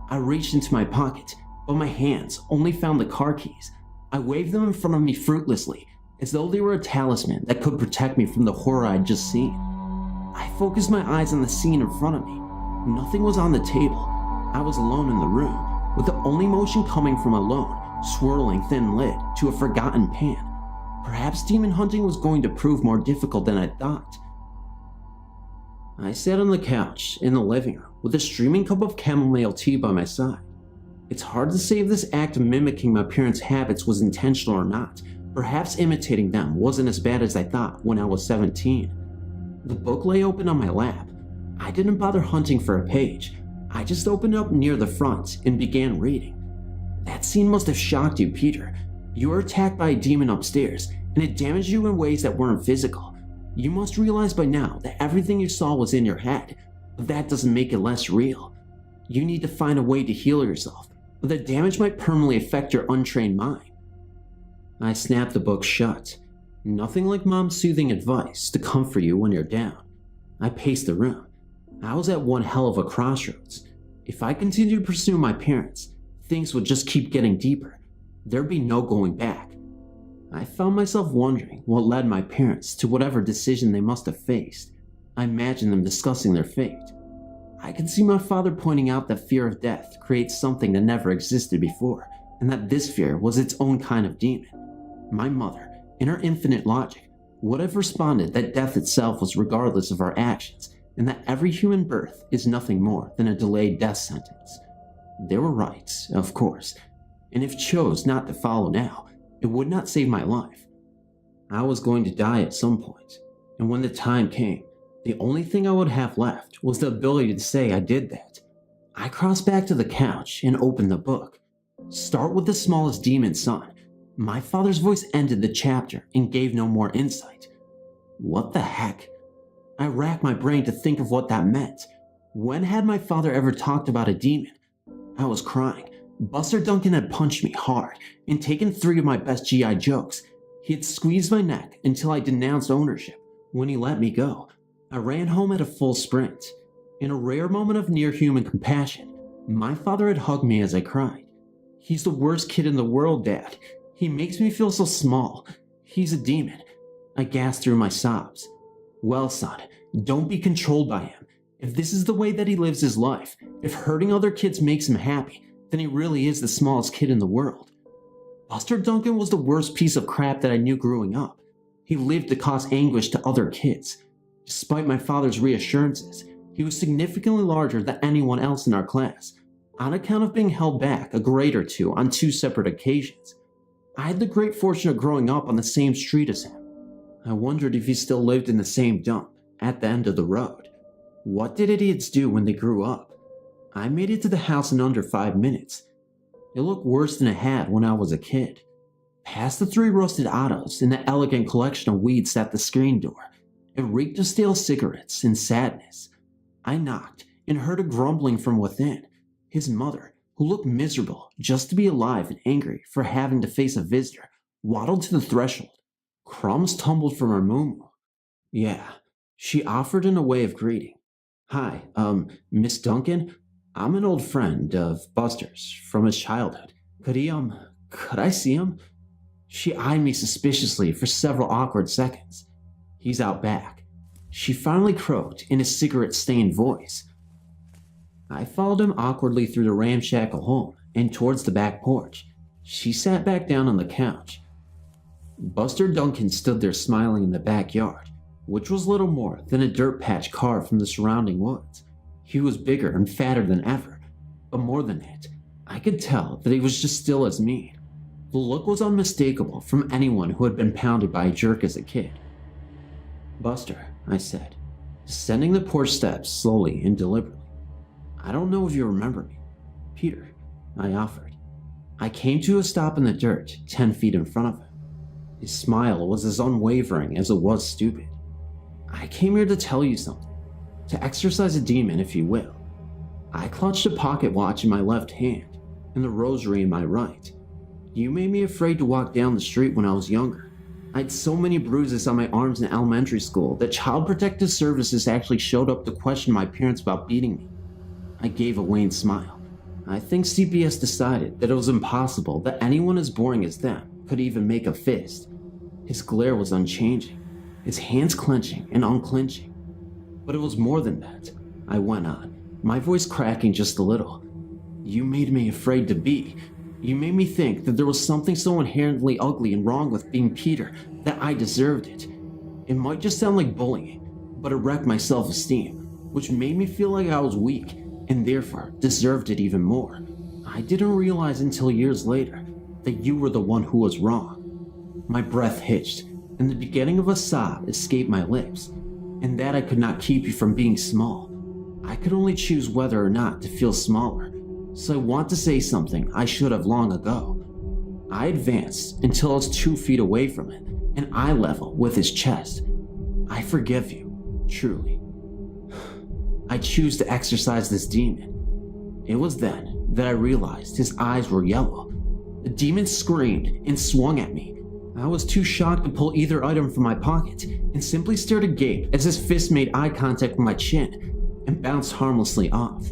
Speaker 7: I reached into my pocket, but my hands only found the car keys. I waved them in front of me fruitlessly, as though they were a talisman that could protect me from the horror I'd just seen. I focused my eyes on the scene in front of me. Nothing was on the table. I was alone in the room, with the only motion coming from a lone, swirling thin lid to a forgotten pan. Perhaps demon hunting was going to prove more difficult than I thought. I sat on the couch in the living room with a streaming cup of chamomile tea by my side. It's hard to say if this act of mimicking my parents' habits was intentional or not. Perhaps imitating them wasn't as bad as I thought when I was 17. The book lay open on my lap. I didn't bother hunting for a page. I just opened up near the front and began reading. That scene must have shocked you, Peter. You were attacked by a demon upstairs, and it damaged you in ways that weren't physical. You must realize by now that everything you saw was in your head, but that doesn't make it less real. You need to find a way to heal yourself, but the damage might permanently affect your untrained mind. I snapped the book shut. Nothing like Mom's soothing advice to comfort you when you're down. I paced the room. I was at one hell of a crossroads. If I continued to pursue my parents, things would just keep getting deeper. There'd be no going back. I found myself wondering what led my parents to whatever decision they must have faced. I imagined them discussing their fate. I could see my father pointing out that fear of death creates something that never existed before, and that this fear was its own kind of demon. My mother, in her infinite logic, would have responded that death itself was regardless of our actions, and that every human birth is nothing more than a delayed death sentence. They were right, of course, and if chose not to follow now, it would not save my life. I was going to die at some point, and when the time came, the only thing I would have left was the ability to say I did that. I crossed back to the couch and opened the book. Start with the smallest demon's son. My father's voice ended the chapter and gave no more insight. What the heck? I racked my brain to think of what that meant. When had my father ever talked about a demon? I was crying. Buster Duncan had punched me hard and taken 3 of my best GI jokes. He had squeezed my neck until I denounced ownership. When he let me go, I ran home at a full sprint. In a rare moment of near-human compassion, my father had hugged me as I cried. He's the worst kid in the world, Dad. He makes me feel so small. He's a demon. I gasped through my sobs. Well, son, don't be controlled by him. If this is the way that he lives his life, if hurting other kids makes him happy, then he really is the smallest kid in the world. Buster Duncan was the worst piece of crap that I knew growing up. He lived to cause anguish to other kids. Despite my father's reassurances, he was significantly larger than anyone else in our class, on account of being held back a grade or two on 2 separate occasions. I had the great fortune of growing up on the same street as him. I wondered if he still lived in the same dump, at the end of the road. What did idiots do when they grew up? I made it to the house in under 5 minutes. It looked worse than it had when I was a kid. Past the 3 rusted autos and the elegant collection of weeds at the screen door, it reeked of stale cigarettes and sadness. I knocked and heard a grumbling from within. His mother, who looked miserable just to be alive and angry for having to face a visitor, waddled to the threshold. Crumbs tumbled from her moo-moo. Yeah, she offered in a way of greeting. Hi, Miss Duncan? I'm an old friend of Buster's from his childhood. Could I see him? She eyed me suspiciously for several awkward seconds. He's out back. She finally croaked in a cigarette-stained voice. I followed him awkwardly through the ramshackle home and towards the back porch. She sat back down on the couch. Buster Duncan stood there smiling in the backyard, which was little more than a dirt patch carved from the surrounding woods. He was bigger and fatter than ever, but more than that, I could tell that he was just still as mean. The look was unmistakable from anyone who had been pounded by a jerk as a kid. Buster, I said, descending the porch steps slowly and deliberately. I don't know if you remember me. Peter, I offered. I came to a stop in the dirt 10 feet in front of him. His smile was as unwavering as it was stupid. I came here to tell you something, to exorcise a demon, if you will. I clutched a pocket watch in my left hand and the rosary in my right. You made me afraid to walk down the street when I was younger. I had so many bruises on my arms in elementary school that Child Protective Services actually showed up to question my parents about beating me. I gave a wan smile. I think CPS decided that it was impossible that anyone as boring as them could even make a fist. His glare was unchanging, his hands clenching and unclenching. But it was more than that, I went on, my voice cracking just a little. You made me afraid to be. You made me think that there was something so inherently ugly and wrong with being Peter that I deserved it. It might just sound like bullying, but it wrecked my self-esteem, which made me feel like I was weak and therefore deserved it even more. I didn't realize until years later that you were the one who was wrong. My breath hitched, and the beginning of a sob escaped my lips, and that I could not keep you from being small. I could only choose whether or not to feel smaller, so I want to say something I should have long ago. I advanced until I was 2 feet away from it, and eye level with his chest. I forgive you, truly. I choose to exorcise this demon. It was then that I realized his eyes were yellow. The demon screamed and swung at me. I was too shocked to pull either item from my pocket and simply stared agape as his fist made eye contact with my chin and bounced harmlessly off.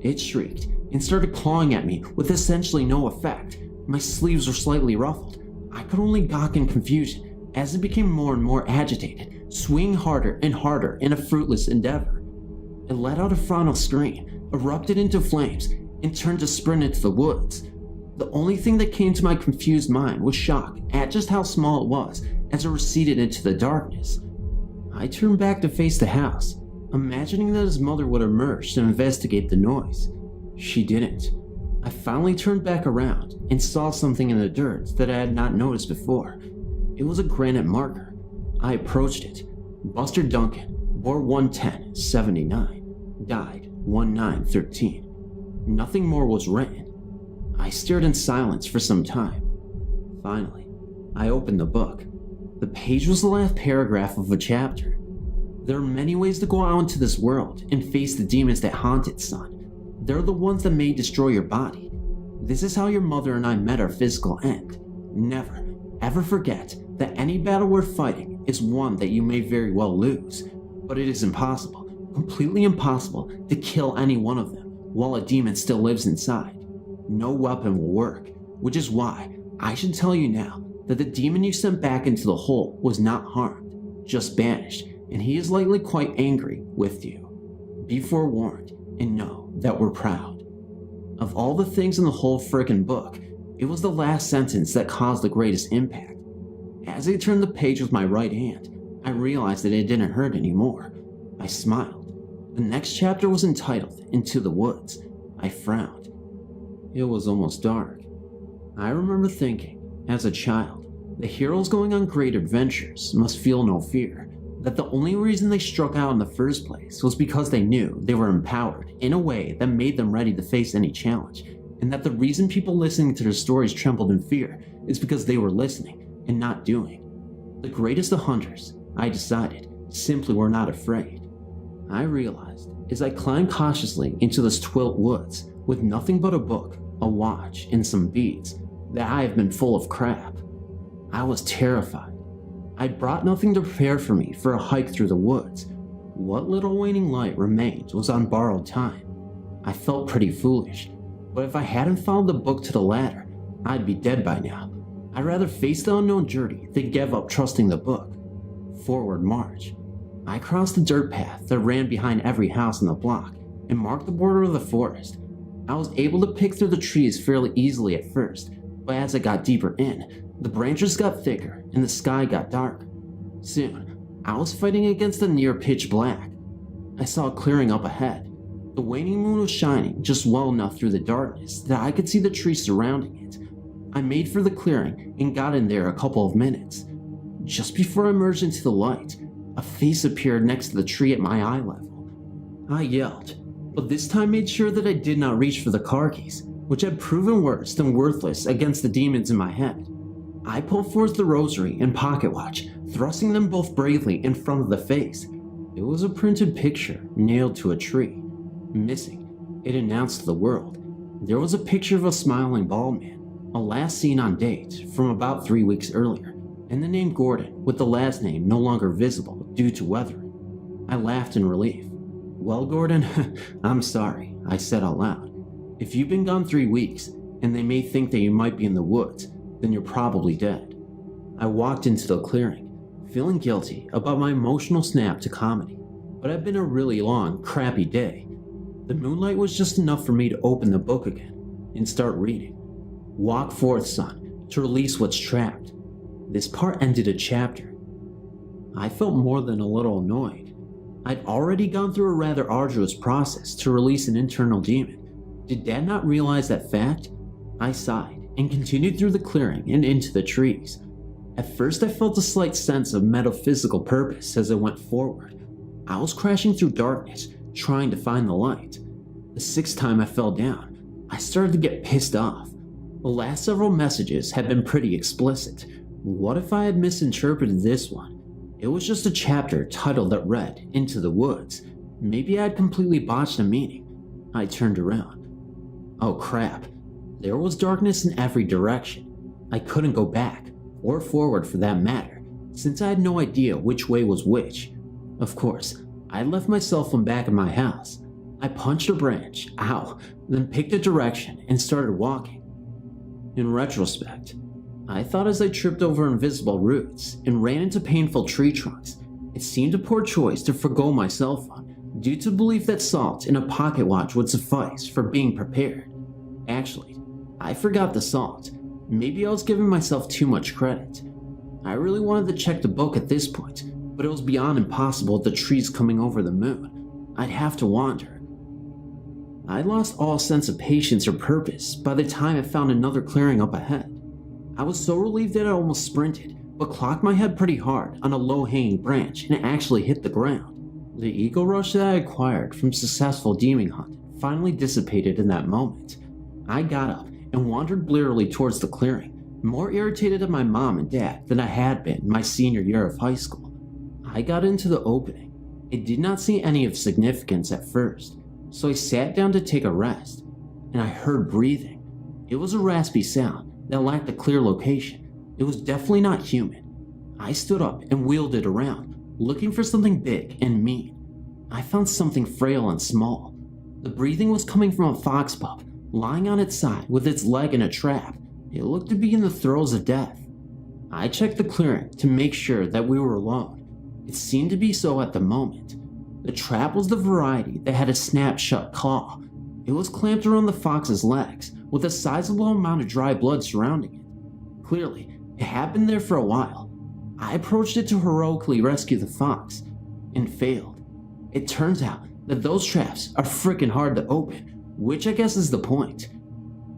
Speaker 7: It shrieked and started clawing at me with essentially no effect. My sleeves were slightly ruffled. I could only gawk in confusion as it became more and more agitated, swinging harder and harder in a fruitless endeavor. It let out a final scream, erupted into flames, and turned to sprint into the woods. The only thing that came to my confused mind was shock at just how small it was as it receded into the darkness. I turned back to face the house, imagining that his mother would emerge to investigate the noise. She didn't. I finally turned back around and saw something in the dirt that I had not noticed before. It was a granite marker. I approached it. Buster Duncan, bore 110-79, died 1913. Nothing more was written. I stared in silence for some time. Finally, I opened the book. The page was the last paragraph of a chapter. There are many ways to go out into this world and face the demons that haunt it, son. They're the ones that may destroy your body. This is how your mother and I met our physical end. Never, ever forget that any battle worth fighting is one that you may very well lose. But it is impossible, completely impossible, to kill any one of them while a demon still lives inside. No weapon will work, which is why I should tell you now that the demon you sent back into the hole was not harmed, just banished, and he is likely quite angry with you. Be forewarned and know that we're proud. Of all the things in the whole frickin' book, it was the last sentence that caused the greatest impact. As I turned the page with my right hand, I realized that it didn't hurt anymore. I smiled. The next chapter was entitled Into the Woods. I frowned. It was almost dark. I remember thinking, as a child, the heroes going on great adventures must feel no fear, that the only reason they struck out in the first place was because they knew they were empowered in a way that made them ready to face any challenge, and that the reason people listening to their stories trembled in fear is because they were listening and not doing. The greatest of hunters, I decided, simply were not afraid. I realized as I climbed cautiously into the Twilt Woods with nothing but a book, a watch, and some beads, that I have been full of crap. I was terrified. I'd brought nothing to prepare for me for a hike through the woods. What little waning light remained was on borrowed time. I felt pretty foolish, but if I hadn't followed the book to the ladder, I'd be dead by now. I'd rather face the unknown journey than give up trusting the book. Forward march. I crossed the dirt path that ran behind every house in the block and marked the border of the forest. I was able to pick through the trees fairly easily at first, but as I got deeper in, the branches got thicker and the sky got darker. Soon, I was fighting against the near pitch black. I saw a clearing up ahead. The waning moon was shining just well enough through the darkness that I could see the trees surrounding it. I made for the clearing and got in there a couple of minutes. Just before I emerged into the light, a face appeared next to the tree at my eye level. I yelled, but this time made sure that I did not reach for the car keys, which had proven worse than worthless against the demons in my head. I pulled forth the rosary and pocket watch, thrusting them both bravely in front of the face. It was a printed picture nailed to a tree. Missing, it announced to the world. There was a picture of a smiling bald man, a last seen on date from about 3 weeks earlier, and the name Gordon with the last name no longer visible due to weathering. I laughed in relief. Well, Gordon, I'm sorry, I said out loud. If you've been gone 3 weeks, and they may think that you might be in the woods, then you're probably dead. I walked into the clearing, feeling guilty about my emotional snap to comedy, but it had been a really long, crappy day. The moonlight was just enough for me to open the book again and start reading. Walk forth, son, to release what's trapped. This part ended a chapter. I felt more than a little annoyed. I'd already gone through a rather arduous process to release an internal demon. Did Dad not realize that fact? I sighed and continued through the clearing and into the trees. At first I felt a slight sense of metaphysical purpose as I went forward. I was crashing through darkness, trying to find the light. The 6th time I fell down, I started to get pissed off. The last several messages had been pretty explicit. What if I had misinterpreted this one? It was just a chapter titled that read, Into the Woods. Maybe I had completely botched the meaning. I turned around. Oh crap. There was darkness in every direction. I couldn't go back, or forward for that matter, since I had no idea which way was which. Of course, I had left my cell phone back in my house. I punched a branch, ow, then picked a direction and started walking. In retrospect, I thought as I tripped over invisible roots and ran into painful tree trunks, it seemed a poor choice to forgo my cell phone due to the belief that salt in a pocket watch would suffice for being prepared. Actually, I forgot the salt. Maybe I was giving myself too much credit. I really wanted to check the book at this point, but it was beyond impossible with the trees coming over the moon. I'd have to wander. I lost all sense of patience or purpose by the time I found another clearing up ahead. I was so relieved that I almost sprinted, but clocked my head pretty hard on a low-hanging branch and actually hit the ground. The ego rush that I acquired from successful demon hunt finally dissipated in that moment. I got up and wandered blearily towards the clearing, more irritated at my mom and dad than I had been my senior year of high school. I got into the opening. It did not see any of significance at first, so I sat down to take a rest, and I heard breathing. It was a raspy sound that lacked a clear location. It was definitely not human. I stood up and wheeled it around, looking for something big and mean. I found something frail and small. The breathing was coming from a fox pup, lying on its side with its leg in a trap. It looked to be in the throes of death. I checked the clearing to make sure that we were alone. It seemed to be so at the moment. The trap was the variety that had a snap-shut claw. It was clamped around the fox's legs, with a sizable amount of dry blood surrounding it. Clearly, it had been there for a while. I approached it to heroically rescue the fox, and failed. It turns out that those traps are frickin' hard to open, which I guess is the point.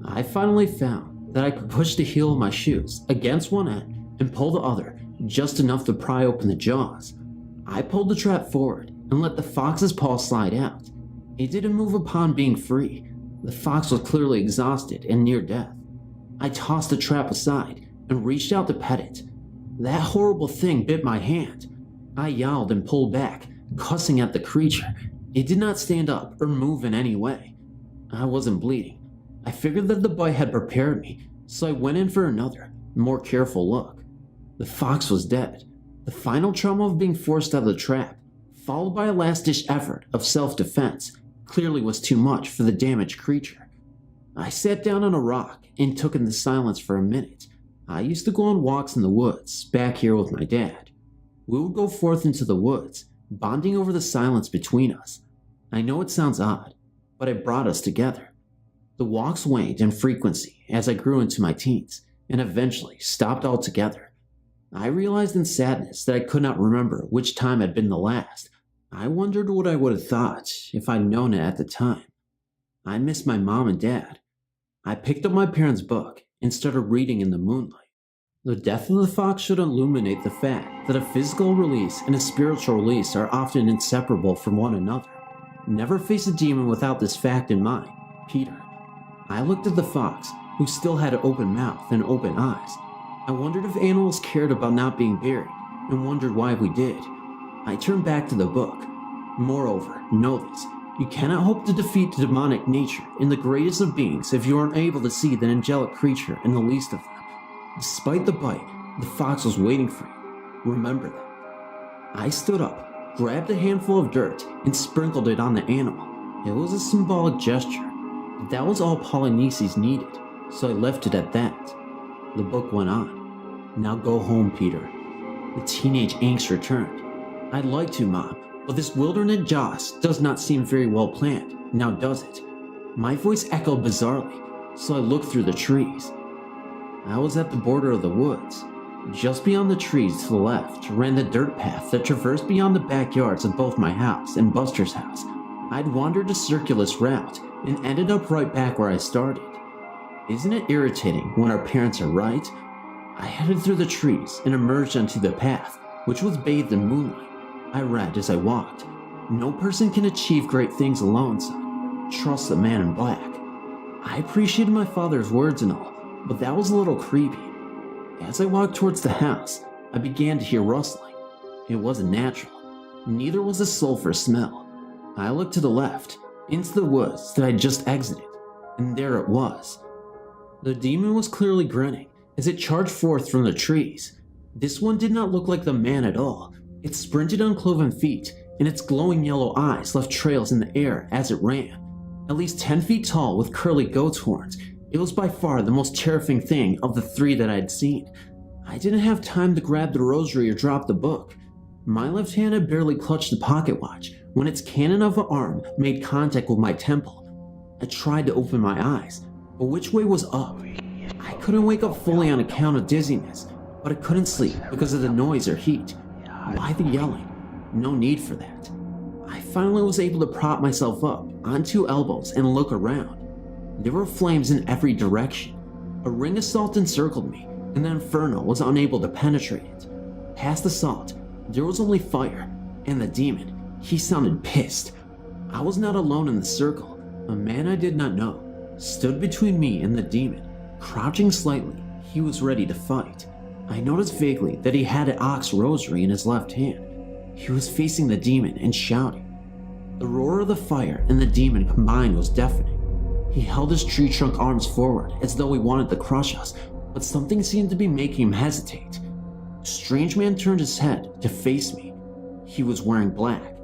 Speaker 7: I finally found that I could push the heel of my shoes against one end and pull the other just enough to pry open the jaws. I pulled the trap forward and let the fox's paw slide out. It didn't move upon being free. The fox was clearly exhausted and near death. I tossed the trap aside and reached out to pet it. That horrible thing bit my hand. I yowled and pulled back, cussing at the creature. It did not stand up or move in any way. I wasn't bleeding. I figured that the bite had prepared me, so I went in for another, more careful look. The fox was dead. The final trauma of being forced out of the trap, followed by a last-ditch effort of self-defense, clearly was too much for the damaged creature. I sat down on a rock and took in the silence for a minute. I used to go on walks in the woods back here with my dad. We would go forth into the woods, bonding over the silence between us. I know it sounds odd, but it brought us together. The walks waned in frequency as I grew into my teens, and eventually stopped altogether. I realized in sadness that I could not remember which time had been the last. I wondered what I would have thought if I'd known it at the time. I missed my mom and dad. I picked up my parents' book and started reading in the moonlight. The death of the fox should illuminate the fact that a physical release and a spiritual release are often inseparable from one another. Never face a demon without this fact in mind, Peter. I looked at the fox, who still had an open mouth and open eyes. I wondered if animals cared about not being buried, and wondered why we did. I turned back to the book. Moreover, know this. You cannot hope to defeat the demonic nature in the greatest of beings if you aren't able to see the angelic creature in the least of them. Despite the bite, the fox was waiting for you. Remember that. I stood up, grabbed a handful of dirt, and sprinkled it on the animal. It was a symbolic gesture, but that was all Polynices needed, so I left it at that. The book went on. Now go home, Peter. The teenage angst returned. I'd like to, Mom, but this wilderness Joss does not seem very well planned, now does it? My voice echoed bizarrely, so I looked through the trees. I was at the border of the woods. Just beyond the trees to the left ran the dirt path that traversed beyond the backyards of both my house and Buster's house. I'd wandered a circuitous route and ended up right back where I started. Isn't it irritating when our parents are right? I headed through the trees and emerged onto the path, which was bathed in moonlight. I read as I walked. No person can achieve great things alone, son. Trust the man in black. I appreciated my father's words and all, but that was a little creepy. As I walked towards the house, I began to hear rustling. It wasn't natural. Neither was the sulfur smell. I looked to the left, into the woods that I just exited, and there it was. The demon was clearly grinning as it charged forth from the trees. This one did not look like the man at all. It sprinted on cloven feet, and its glowing yellow eyes left trails in the air as it ran. At least 10 feet tall with curly goat's horns, it was by far the most terrifying thing of the three that I had seen. I didn't have time to grab the rosary or drop the book. My left hand had barely clutched the pocket watch when its cannon of an arm made contact with my temple. I tried to open my eyes, but which way was up? I couldn't wake up fully on account of dizziness, but I couldn't sleep because of the noise or heat. Why the yelling? No need for that. I finally was able to prop myself up on 2 elbows and look around. There were flames in every direction. A ring of salt encircled me, and the inferno was unable to penetrate it. Past the salt, there was only fire, and the demon, he sounded pissed. I was not alone in the circle. A man I did not know stood between me and the demon. Crouching slightly, he was ready to fight. I noticed vaguely that he had an ox rosary in his left hand. He was facing the demon and shouting. The roar of the fire and the demon combined was deafening. He held his tree trunk arms forward as though he wanted to crush us, but something seemed to be making him hesitate. The strange man turned his head to face me. He was wearing black.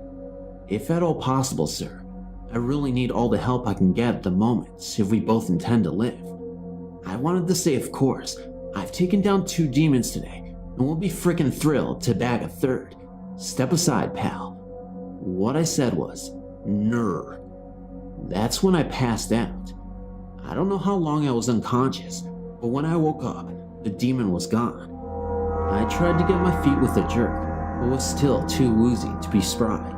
Speaker 7: If at all possible, sir, I really need all the help I can get at the moment if we both intend to live. I wanted to say, of course, I've taken down 2 demons today, and we'll be frickin' thrilled to bag a 3rd. Step aside, pal. What I said was, "Ner." That's when I passed out. I don't know how long I was unconscious, but when I woke up, the demon was gone. I tried to get my feet with a jerk, but was still too woozy to be spry.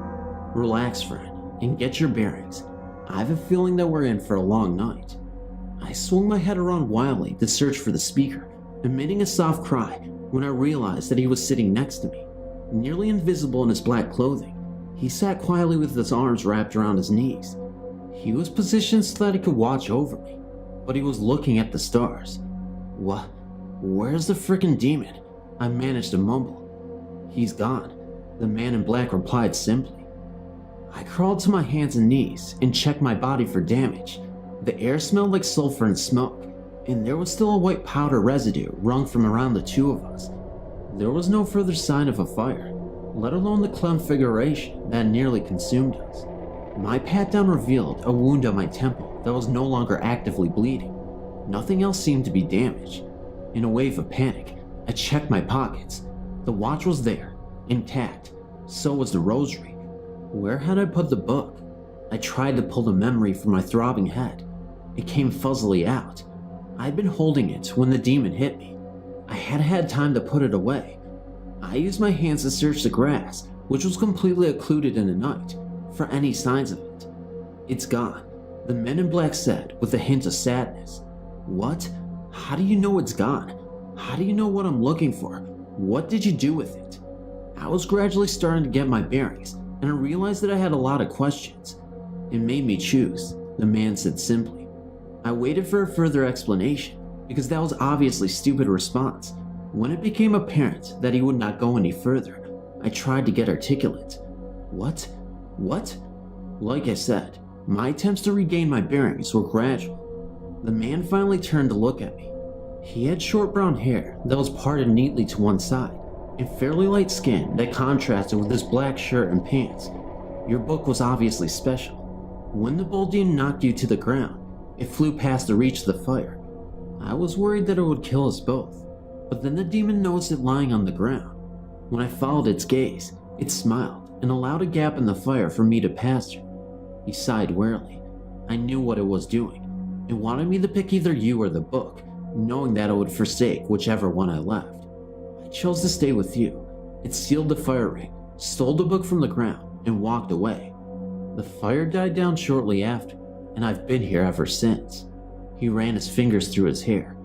Speaker 7: Relax, friend, and get your bearings. I have a feeling that we're in for a long night. I swung my head around wildly to search for the speaker, emitting a soft cry when I realized that he was sitting next to me. Nearly invisible in his black clothing, he sat quietly with his arms wrapped around his knees. He was positioned so that he could watch over me, but he was looking at the stars. What? Where's the frickin' demon? I managed to mumble. He's gone, the man in black replied simply. I crawled to my hands and knees and checked my body for damage. The air smelled like sulfur and smoke, and there was still a white powder residue wrung from around the two of us. There was no further sign of a fire, let alone the configuration that nearly consumed us. My pat-down revealed a wound on my temple that was no longer actively bleeding. Nothing else seemed to be damaged. In a wave of panic, I checked my pockets. The watch was there, intact. So was the rosary. Where had I put the book? I tried to pull the memory from my throbbing head. It came fuzzily out. I'd been holding it when the demon hit me. I had had time to put it away. I used my hands to search the grass, which was completely occluded in the night, for any signs of it. It's gone, the men in black said with a hint of sadness. What? How do you know it's gone? How do you know what I'm looking for? What did you do with it? I was gradually starting to get my bearings, and I realized that I had a lot of questions. It made me choose, the man said simply. I waited for a further explanation, because that was obviously a stupid response. When it became apparent that he would not go any further, I tried to get articulate. What? What? Like I said, my attempts to regain my bearings were gradual. The man finally turned to look at me. He had short brown hair that was parted neatly to one side, and fairly light skin that contrasted with his black shirt and pants. Your book was obviously special. When the bull demon knocked you to the ground, it flew past the reach of the fire. I was worried that it would kill us both, but then the demon noticed it lying on the ground. When I followed its gaze, it smiled and allowed a gap in the fire for me to pass through. He sighed wearily. I knew what it was doing. It wanted me to pick either you or the book, knowing that it would forsake whichever one I left. I chose to stay with you. It sealed the fire ring, stole the book from the ground, and walked away. The fire died down shortly after, and I've been here ever since. He ran his fingers through his hair.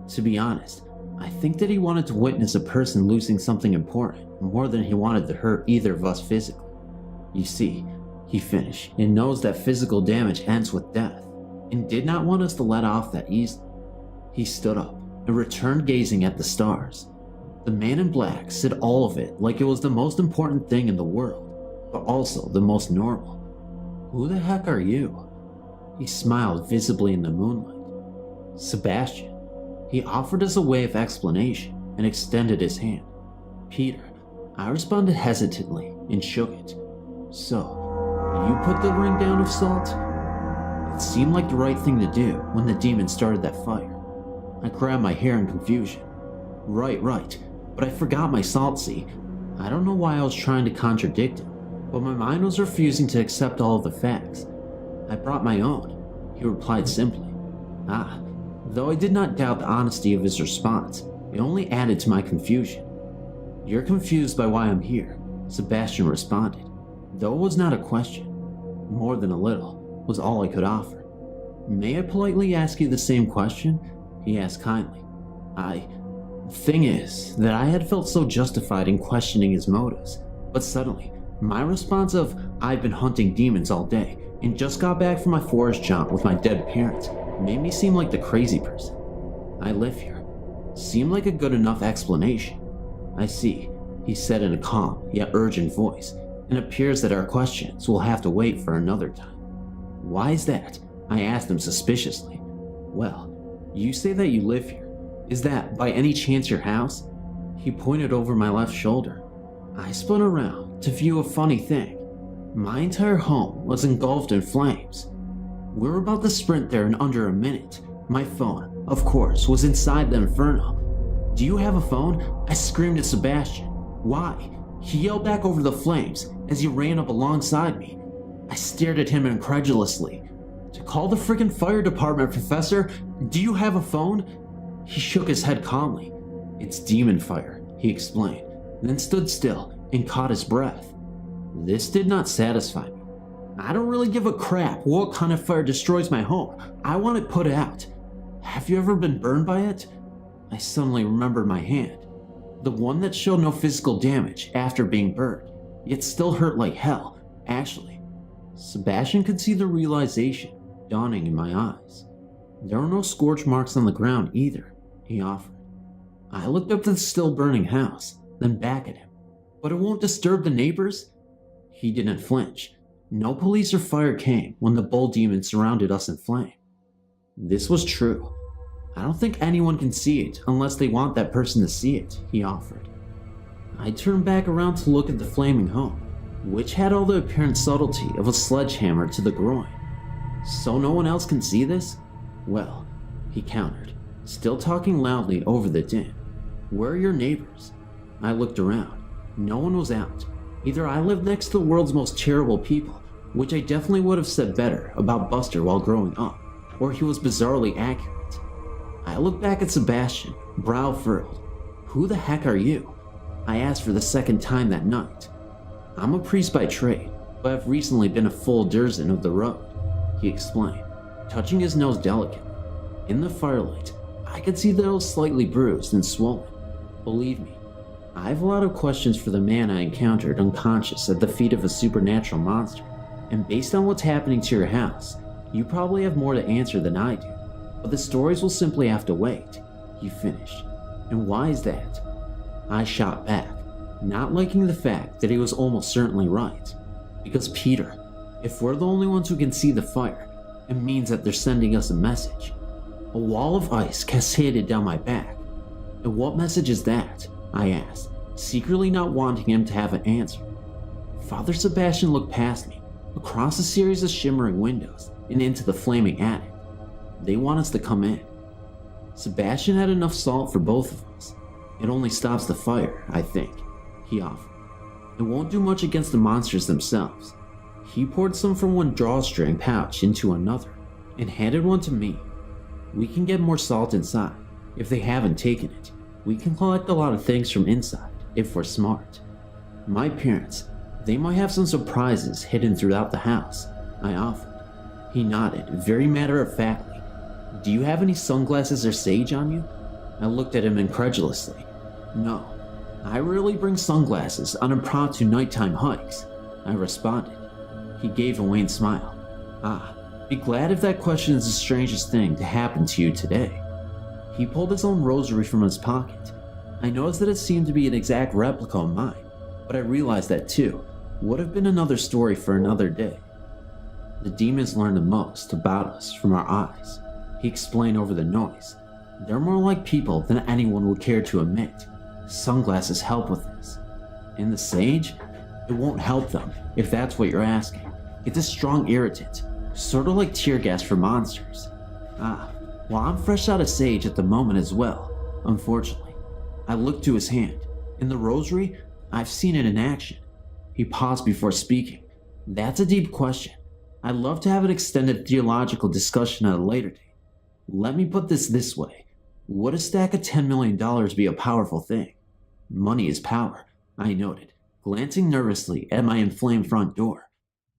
Speaker 7: To be honest, I think that he wanted to witness a person losing something important more than he wanted to hurt either of us physically. You see, he finished, and knows that physical damage ends with death, and did not want us to let off that easily. He stood up and returned gazing at the stars. The man in black said all of it like it was the most important thing in the world, but also the most normal. Who the heck are you? He smiled visibly in the moonlight. Sebastian. He offered us a way of explanation and extended his hand. Peter. I responded hesitantly and shook it. So, you put the ring down of salt? It seemed like the right thing to do when the demon started that fire. I grabbed my hair in confusion. Right, but I forgot my salt, see? I don't know why I was trying to contradict him, but my mind was refusing to accept all of the facts. I brought my own, he replied simply. Though I did not doubt the honesty of his response, it only added to my confusion. You're confused by why I'm here, Sebastian responded, though it was not a question. More than a little was all I could offer. May I politely ask you the same question? He asked kindly. The thing is that I had felt so justified in questioning his motives, but suddenly, my response of, I've been hunting demons all day and just got back from my forest jaunt with my dead parents, made me seem like the crazy person. I live here. Seemed like a good enough explanation. I see, he said in a calm yet urgent voice, and appears that our questions will have to wait for another time. Why is that? I asked him suspiciously. Well, you say that you live here. Is that by any chance your house? He pointed over my left shoulder. I spun around to view a funny thing. My entire home was engulfed in flames. We were about to sprint there in under a minute. My phone, of course, was inside the inferno. Do you have a phone? I screamed at Sebastian. Why? He yelled back over the flames as he ran up alongside me. I stared at him incredulously. To call the frickin' fire department, Professor? Do you have a phone? He shook his head calmly. It's demon fire, he explained, then stood still and caught his breath. This did not satisfy me. I don't really give a crap what kind of fire destroys my home. I want it put out. Have you ever been burned by it? I suddenly remembered my hand. The one that showed no physical damage after being burned, yet still hurt like hell, actually. Sebastian could see the realization dawning in my eyes. There were no scorch marks on the ground either, he offered. I looked up at the still burning house, then back at him. But it won't disturb the neighbors? He didn't flinch. No police or fire came when the bull demon surrounded us in flame. This was true. I don't think anyone can see it unless they want that person to see it, he offered. I turned back around to look at the flaming home, which had all the apparent subtlety of a sledgehammer to the groin. So no one else can see this? Well, he countered, still talking loudly over the din. Where are your neighbors? I looked around. No one was out. Either I lived next to the world's most charitable people, which I definitely would have said better about Buster while growing up, or he was bizarrely accurate. I looked back at Sebastian, brow furrowed. Who the heck are you? I asked for the second time that night. I'm a priest by trade, but I've recently been a full duzin of the road, he explained, touching his nose delicately. In the firelight, I could see that it was slightly bruised and swollen. Believe me, I have a lot of questions for the man I encountered unconscious at the feet of a supernatural monster, and based on what's happening to your house, you probably have more to answer than I do. But the stories will simply have to wait, he finished. And why is that? I shot back, not liking the fact that he was almost certainly right. Because Peter, if we're the only ones who can see the fire, it means that they're sending us a message. A wall of ice cascaded down my back. And what message is that? I asked, secretly not wanting him to have an answer. Father Sebastian looked past me, across a series of shimmering windows, and into the flaming attic. They want us to come in. Sebastian had enough salt for both of us. It only stops the fire, I think, he offered. It won't do much against the monsters themselves. He poured some from one drawstring pouch into another, and handed one to me. We can get more salt inside, if they haven't taken it. We can collect a lot of things from inside, if we're smart. My parents, they might have some surprises hidden throughout the house, I offered. He nodded, very matter-of-factly. Do you have any sunglasses or sage on you? I looked at him incredulously. No, I rarely bring sunglasses on impromptu nighttime hikes, I responded. He gave a wan smile. Be glad if that question is the strangest thing to happen to you today. He pulled his own rosary from his pocket. I noticed that it seemed to be an exact replica of mine, but I realized that too would have been another story for another day. The demons learn the most about us from our eyes, he explained over the noise. They're more like people than anyone would care to admit. Sunglasses help with this. And the sage? It won't help them, if that's what you're asking. It's a strong irritant, sort of like tear gas for monsters. Well, I'm fresh out of sage at the moment as well, unfortunately. I looked to his hand. In the rosary, I've seen it in action. He paused before speaking. That's a deep question. I'd love to have an extended theological discussion at a later date. Let me put this way. Would a stack of $10 million be a powerful thing? Money is power, I noted, glancing nervously at my inflamed front door.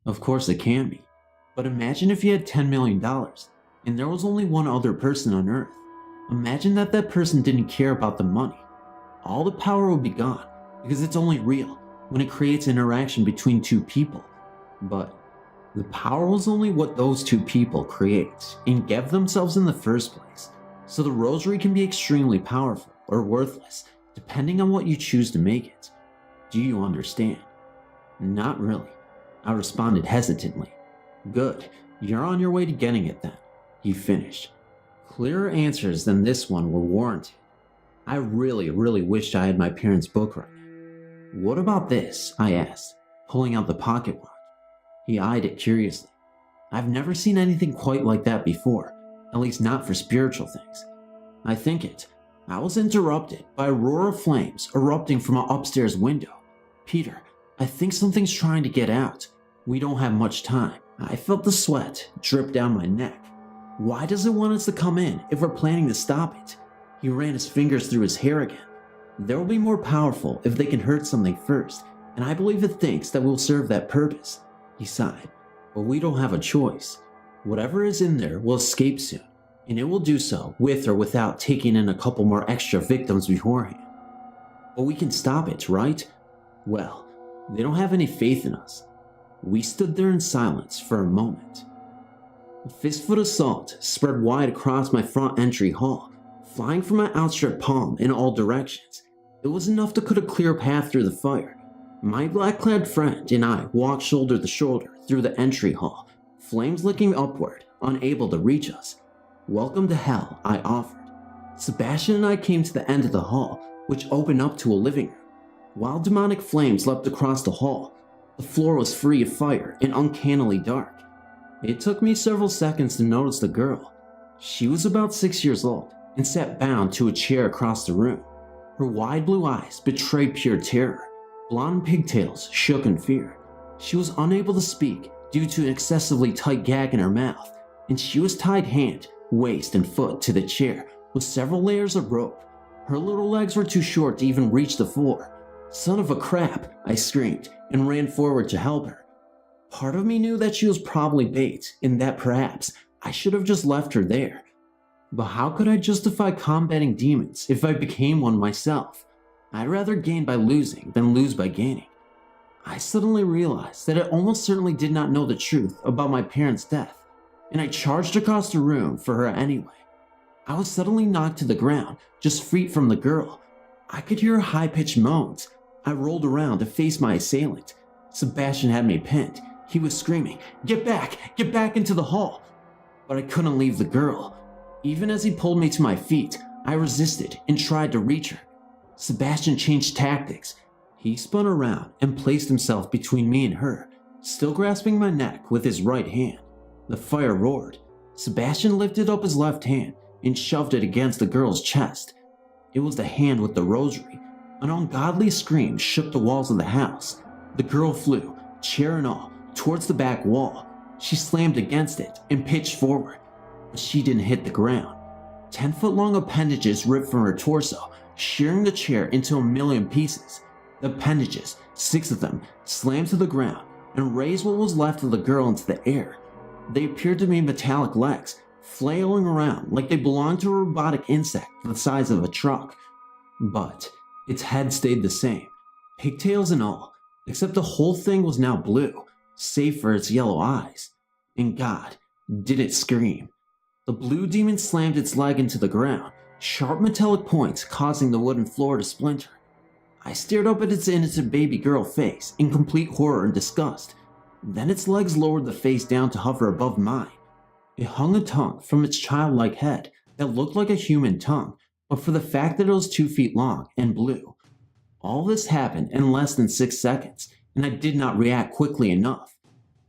Speaker 7: Of course it can be. But imagine if you had $10 million, and there was only one other person on Earth. Imagine that that person didn't care about the money. All the power would be gone, because it's only real when it creates interaction between two people. But the power was only what those two people create and give themselves in the first place. So the rosary can be extremely powerful or worthless, depending on what you choose to make it. Do you understand? Not really, I responded hesitantly. Good, you're on your way to getting it then, he finished. Clearer answers than this one were warranted. I really wished I had my parents' book right now. What about this? I asked, pulling out the pocket watch. He eyed it curiously. I've never seen anything quite like that before, at least not for spiritual things. I think it. I was interrupted by a roar of flames erupting from an upstairs window. Peter, I think something's trying to get out. We don't have much time. I felt the sweat drip down my neck. Why does it want us to come in if we're planning to stop it? He ran his fingers through his hair again. They'll be more powerful if they can hurt something first, and I believe it thinks that we'll serve that purpose. He sighed. But we don't have a choice. Whatever is in there will escape soon, and it will do so with or without taking in a couple more extra victims beforehand. But we can stop it, right? Well, they don't have any faith in us. We stood there in silence for a moment. A fistful of salt spread wide across my front entry hall, flying from my outstretched palm in all directions. It was enough to cut a clear path through the fire. My black-clad friend and I walked shoulder to shoulder through the entry hall, flames licking upward, unable to reach us. Welcome to hell, I offered. Sebastian and I came to the end of the hall, which opened up to a living room. While demonic flames leapt across the hall, the floor was free of fire and uncannily dark. It took me several seconds to notice the girl. She was about 6 years old and sat bound to a chair across the room. Her wide blue eyes betrayed pure terror. Blonde pigtails shook in fear. She was unable to speak due to an excessively tight gag in her mouth, and she was tied hand, waist, and foot to the chair with several layers of rope. Her little legs were too short to even reach the floor. Son of a crap, I screamed and ran forward to help her. Part of me knew that she was probably bait and that perhaps I should have just left her there. But how could I justify combating demons if I became one myself? I'd rather gain by losing than lose by gaining. I suddenly realized that I almost certainly did not know the truth about my parents' death, and I charged across the room for her anyway. I was suddenly knocked to the ground, just feet from the girl. I could hear her high-pitched moans. I rolled around to face my assailant. Sebastian had me pinned. He was screaming, get back into the hall. But I couldn't leave the girl. Even as he pulled me to my feet, I resisted and tried to reach her. Sebastian changed tactics. He spun around and placed himself between me and her, still grasping my neck with his right hand. The fire roared. Sebastian lifted up his left hand and shoved it against the girl's chest. It was the hand with the rosary. An ungodly scream shook the walls of the house. The girl flew, chair and all, towards the back wall. She slammed against it and pitched forward, but she didn't hit the ground. 10-foot-long appendages ripped from her torso, shearing the chair into a million pieces. The appendages, 6 of them, slammed to the ground and raised what was left of the girl into the air. They appeared to be metallic legs, flailing around like they belonged to a robotic insect the size of a truck. But its head stayed the same, pigtails and all, except the whole thing was now blue, save for its yellow eyes. And God, did it scream. The blue demon slammed its leg into the ground, sharp metallic points causing the wooden floor to splinter. I stared up at its innocent baby girl face in complete horror and disgust. Then its legs lowered the face down to hover above mine. It hung a tongue from its childlike head that looked like a human tongue, but for the fact that it was 2 feet long and blue. All this happened in less than 6 seconds, and I did not react quickly enough.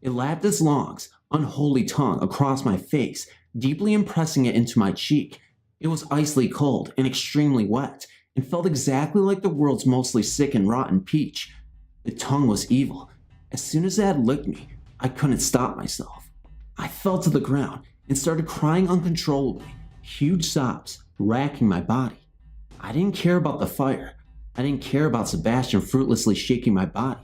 Speaker 7: It lapped its long, unholy tongue across my face, deeply impressing it into my cheek. It was icily cold and extremely wet, and felt exactly like the world's mostly sick and rotten peach. The tongue was evil. As soon as it had licked me, I couldn't stop myself. I fell to the ground and started crying uncontrollably, huge sobs racking my body. I didn't care about the fire. I didn't care about Sebastian fruitlessly shaking my body.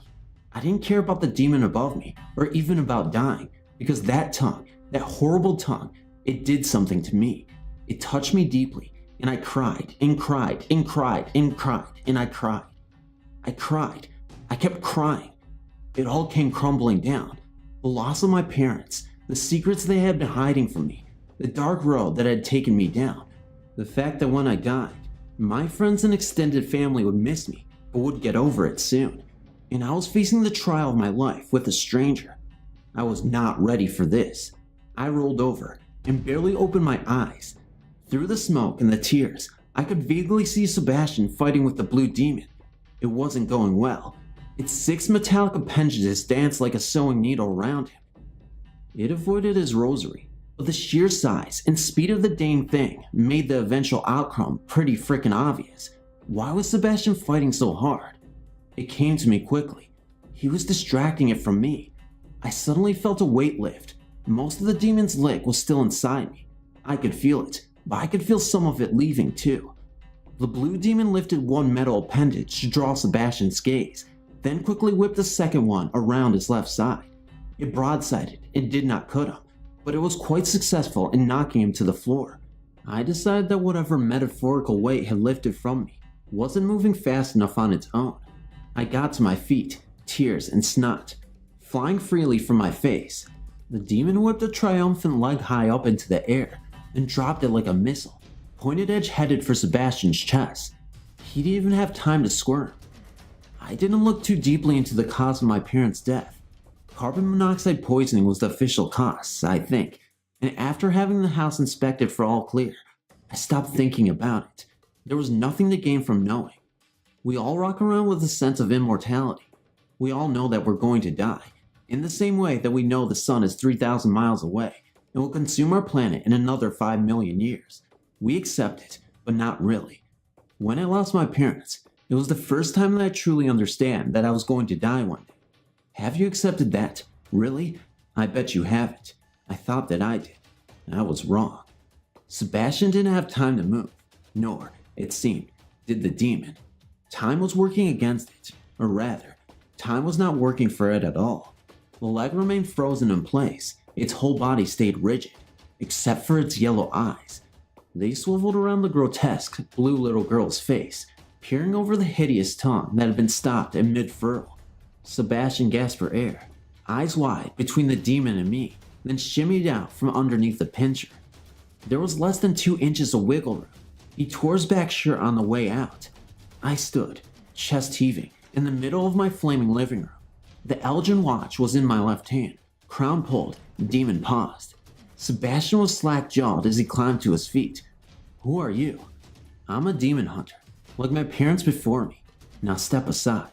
Speaker 7: I didn't care about the demon above me, or even about dying, because that tongue, that horrible tongue, it did something to me. It touched me deeply, and I cried, and cried, and cried, and cried, and I cried. I cried. I kept crying. It all came crumbling down. The loss of my parents, the secrets they had been hiding from me, the dark road that had taken me down, the fact that when I died, my friends and extended family would miss me, but would get over it soon. And I was facing the trial of my life with a stranger. I was not ready for this. I rolled over and barely opened my eyes. Through the smoke and the tears, I could vaguely see Sebastian fighting with the blue demon. It wasn't going well. Its 6 metallic appendages danced like a sewing needle around him. It avoided his rosary, but the sheer size and speed of the dang thing made the eventual outcome pretty frickin' obvious. Why was Sebastian fighting so hard? It came to me quickly. He was distracting it from me. I suddenly felt a weight lift. Most of the demon's lick was still inside me. I could feel it, but I could feel some of it leaving too. The blue demon lifted one metal appendage to draw Sebastian's gaze, then quickly whipped the second one around his left side. It broadsided and did not cut him, but it was quite successful in knocking him to the floor. I decided that whatever metaphorical weight had lifted from me wasn't moving fast enough on its own. I got to my feet, tears and snot flying freely from my face. The demon whipped a triumphant leg high up into the air and dropped it like a missile, pointed edge headed for Sebastian's chest. He didn't even have time to squirm. I didn't look too deeply into the cause of my parents' death. Carbon monoxide poisoning was the official cause, I think, and after having the house inspected for all clear, I stopped thinking about it. There was nothing to gain from knowing. We all walk around with a sense of immortality. We all know that we're going to die, in the same way that we know the sun is 3,000 miles away and will consume our planet in another 5 million years. We accept it, but not really. When I lost my parents, it was the first time that I truly understand that I was going to die one day. Have you accepted that? Really? I bet you haven't. I thought that I did. I was wrong. Sebastian didn't have time to move, nor, it seemed, did the demon. Time was working against it, or rather, time was not working for it at all. The leg remained frozen in place. Its whole body stayed rigid, except for its yellow eyes. They swiveled around the grotesque, blue little girl's face, peering over the hideous tongue that had been stopped in mid-furl. Sebastian gasped for air, eyes wide between the demon and me, then shimmied out from underneath the pincher. There was less than 2 inches of wiggle room. He tore his back shirt on the way out. I stood, chest heaving, in the middle of my flaming living room. The Elgin watch was in my left hand, crown pulled, demon paused. Sebastian was slack-jawed as he climbed to his feet. Who are you? I'm a demon hunter, like my parents before me. Now step aside.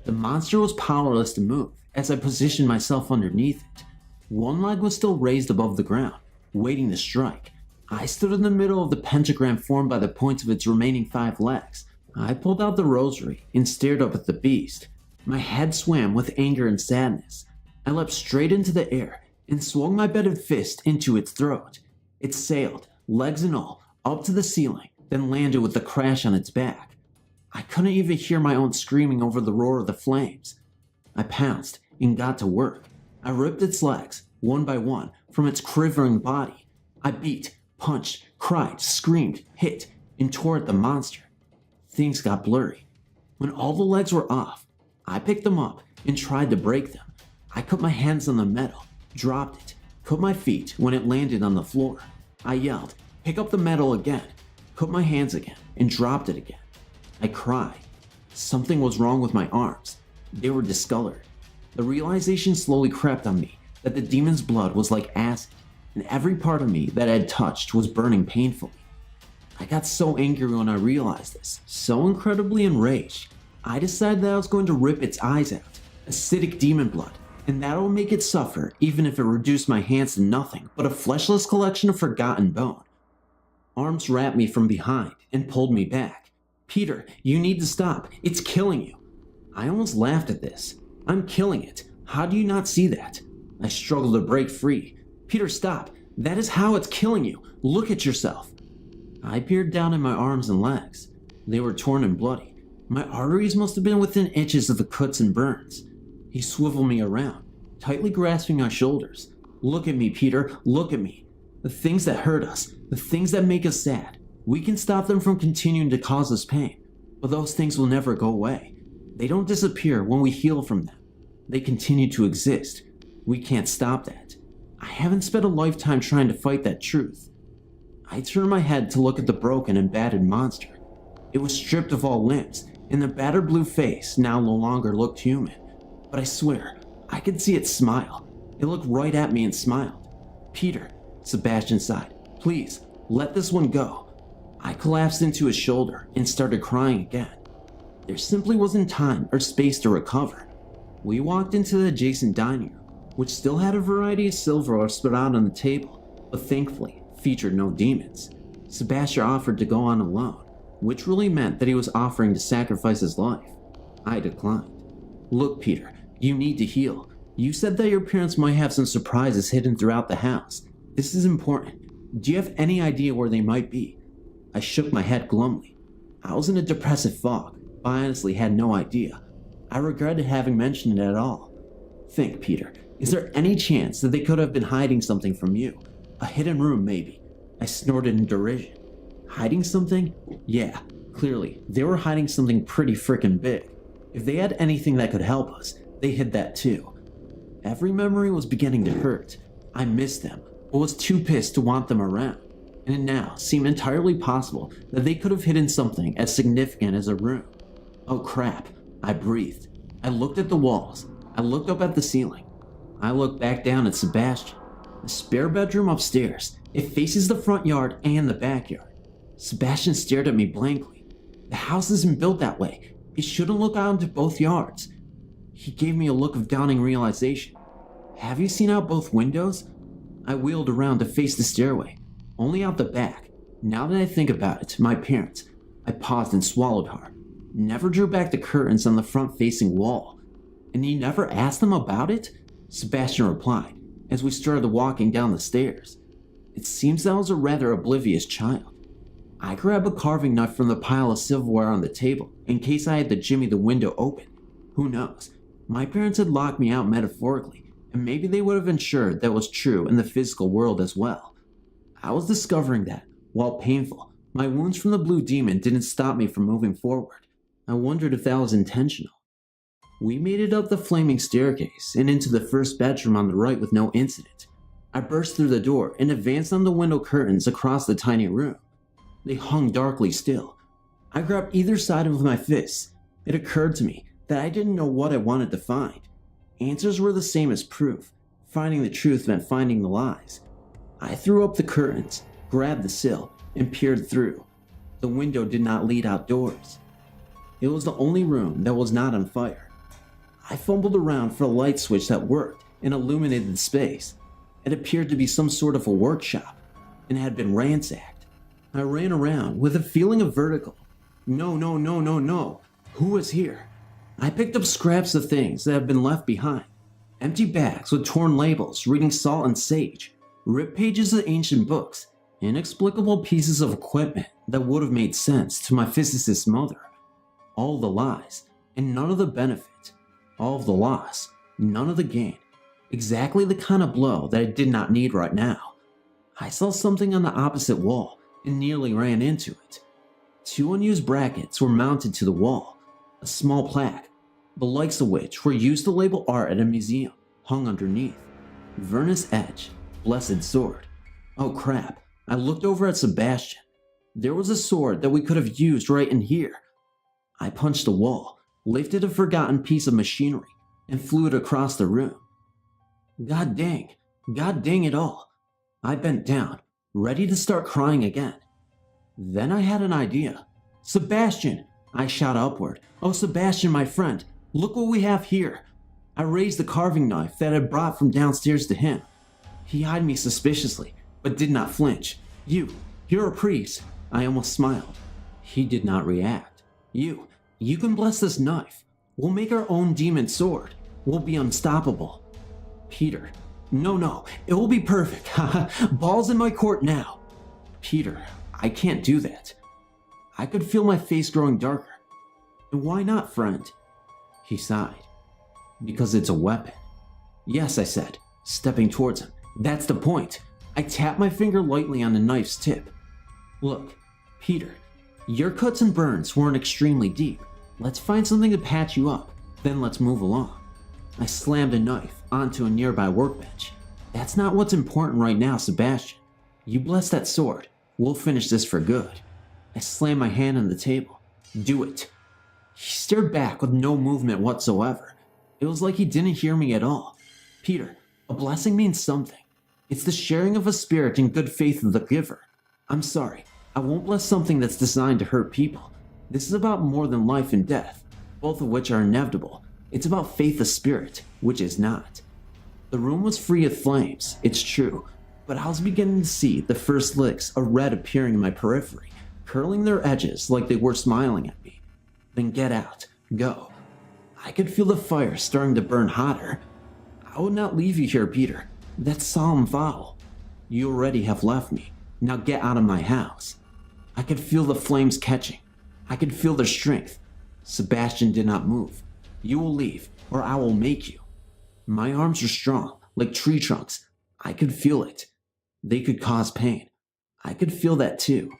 Speaker 7: The monster was powerless to move as I positioned myself underneath it. One leg was still raised above the ground, waiting to strike. I stood in the middle of the pentagram formed by the points of its remaining 5 legs. I pulled out the rosary and stared up at the beast. My head swam with anger and sadness. I leapt straight into the air and swung my bedded fist into its throat. It sailed, legs and all, up to the ceiling, then landed with a crash on its back. I couldn't even hear my own screaming over the roar of the flames. I pounced and got to work. I ripped its legs, one by one, from its quivering body. I beat, punched, cried, screamed, hit, and tore at the monster. Things got blurry. When all the legs were off, I picked them up and tried to break them. I cut my hands on the metal, dropped it, cut my feet when it landed on the floor. I yelled, pick up the metal again, cut my hands again, and dropped it again. I cried. Something was wrong with my arms. They were discolored. The realization slowly crept on me that the demon's blood was like acid, and every part of me that I had touched was burning painfully. I got so angry when I realized this, so incredibly enraged. I decided that I was going to rip its eyes out, acidic demon blood, and that would make it suffer even if it reduced my hands to nothing but a fleshless collection of forgotten bone. Arms wrapped me from behind and pulled me back. Peter, you need to stop. It's killing you. I almost laughed at this. I'm killing it. How do you not see that? I struggled to break free. Peter, stop. That is how it's killing you. Look at yourself. I peered down at my arms and legs. They were torn and bloody. My arteries must have been within inches of the cuts and burns. He swiveled me around, tightly grasping my shoulders. Look at me, Peter. Look at me. The things that hurt us, the things that make us sad, we can stop them from continuing to cause us pain, but those things will never go away. They don't disappear when we heal from them. They continue to exist. We can't stop that. I haven't spent a lifetime trying to fight that truth. I turned my head to look at the broken and battered monster. It was stripped of all limbs, and the battered blue face now no longer looked human. But I swear, I could see it smile. It looked right at me and smiled. Peter, Sebastian sighed, please, let this one go. I collapsed into his shoulder and started crying again. There simply wasn't time or space to recover. We walked into the adjacent dining room, which still had a variety of silverware spread out on the table, but thankfully featured no demons. Sebastian offered to go on alone, which really meant that he was offering to sacrifice his life. I declined. Look, Peter, you need to heal. You said that your parents might have some surprises hidden throughout the house. This is important. Do you have any idea where they might be? I shook my head glumly. I was in a depressive fog, but I honestly had no idea. I regretted having mentioned it at all. Think, Peter, is there any chance that they could have been hiding something from you? A hidden room, maybe? I snorted in derision. Hiding something? Yeah, clearly, they were hiding something pretty frickin' big. If they had anything that could help us, they hid that too. Every memory was beginning to hurt. I missed them, but was too pissed to want them around. And it now seemed entirely possible that they could have hidden something as significant as a room. Oh crap, I breathed. I looked at the walls. I looked up at the ceiling. I looked back down at Sebastian. The spare bedroom upstairs. It faces the front yard and the backyard. Sebastian stared at me blankly. The house isn't built that way. It shouldn't look out into both yards. He gave me a look of dawning realization. Have you seen out both windows? I wheeled around to face the stairway. Only out the back. Now that I think about it, my parents. I paused and swallowed hard. Never drew back the curtains on the front-facing wall. And you never asked them about it? Sebastian replied, as we started walking down the stairs. It seems I was a rather oblivious child. I grabbed a carving knife from the pile of silverware on the table, in case I had to jimmy the window open. Who knows? My parents had locked me out metaphorically, and maybe they would have ensured that was true in the physical world as well. I was discovering that, while painful, my wounds from the blue demon didn't stop me from moving forward. I wondered if that was intentional. We made it up the flaming staircase and into the first bedroom on the right with no incident. I burst through the door and advanced on the window curtains across the tiny room. They hung darkly still. I grabbed either side with my fists. It occurred to me that I didn't know what I wanted to find. Answers were the same as proof. Finding the truth meant finding the lies. I threw up the curtains, grabbed the sill, and peered through. The window did not lead outdoors. It was the only room that was not on fire. I fumbled around for a light switch that worked and illuminated the space. It appeared to be some sort of a workshop, and had been ransacked. I ran around with a feeling of vertigo. No. Who was here? I picked up scraps of things that had been left behind. Empty bags with torn labels reading Salt and Sage, ripped pages of ancient books, inexplicable pieces of equipment that would have made sense to my physicist's mother. All the lies, and none of the benefit. All of the loss, none of the gain. Exactly the kind of blow that I did not need right now. I saw something on the opposite wall and nearly ran into it. 2 unused brackets were mounted to the wall. A small plaque, the likes of which were used to label art at a museum, hung underneath. Vernus Edge, Blessed Sword. Oh crap, I looked over at Sebastian. There was a sword that we could have used right in here. I punched the wall, lifted a forgotten piece of machinery, and flew it across the room. God dang it all. I bent down, ready to start crying again. Then I had an idea. Sebastian! I shot upward. Oh, Sebastian, my friend, look what we have here. I raised the carving knife that I brought from downstairs to him. He eyed me suspiciously, but did not flinch. You're a priest. I almost smiled. He did not react. You can bless this knife. We'll make our own demon sword. We'll be unstoppable. Peter, no, it will be perfect. Ball's in my court now. Peter, I can't do that. I could feel my face growing darker. And why not, friend? He sighed. Because it's a weapon. Yes, I said, stepping towards him. That's the point. I tapped my finger lightly on the knife's tip. Look, Peter, your cuts and burns weren't extremely deep. Let's find something to patch you up, then let's move along. I slammed a knife onto a nearby workbench. That's not what's important right now, Sebastian. You bless that sword. We'll finish this for good. I slammed my hand on the table. Do it. He stared back with no movement whatsoever. It was like he didn't hear me at all. Peter, a blessing means something. It's the sharing of a spirit in good faith of the giver. I'm sorry, I won't bless something that's designed to hurt people. This is about more than life and death, both of which are inevitable. It's about faith of spirit, which is not. The room was free of flames, it's true, but I was beginning to see the first licks of red appearing in my periphery, curling their edges like they were smiling at me. Then get out, go. I could feel the fire starting to burn hotter. I would not leave you here, Peter. That's solemn vow. You already have left me. Now get out of my house. I could feel the flames catching. I could feel their strength. Sebastian did not move. You will leave, or I will make you. My arms are strong, like tree trunks. I could feel it. They could cause pain. I could feel that too.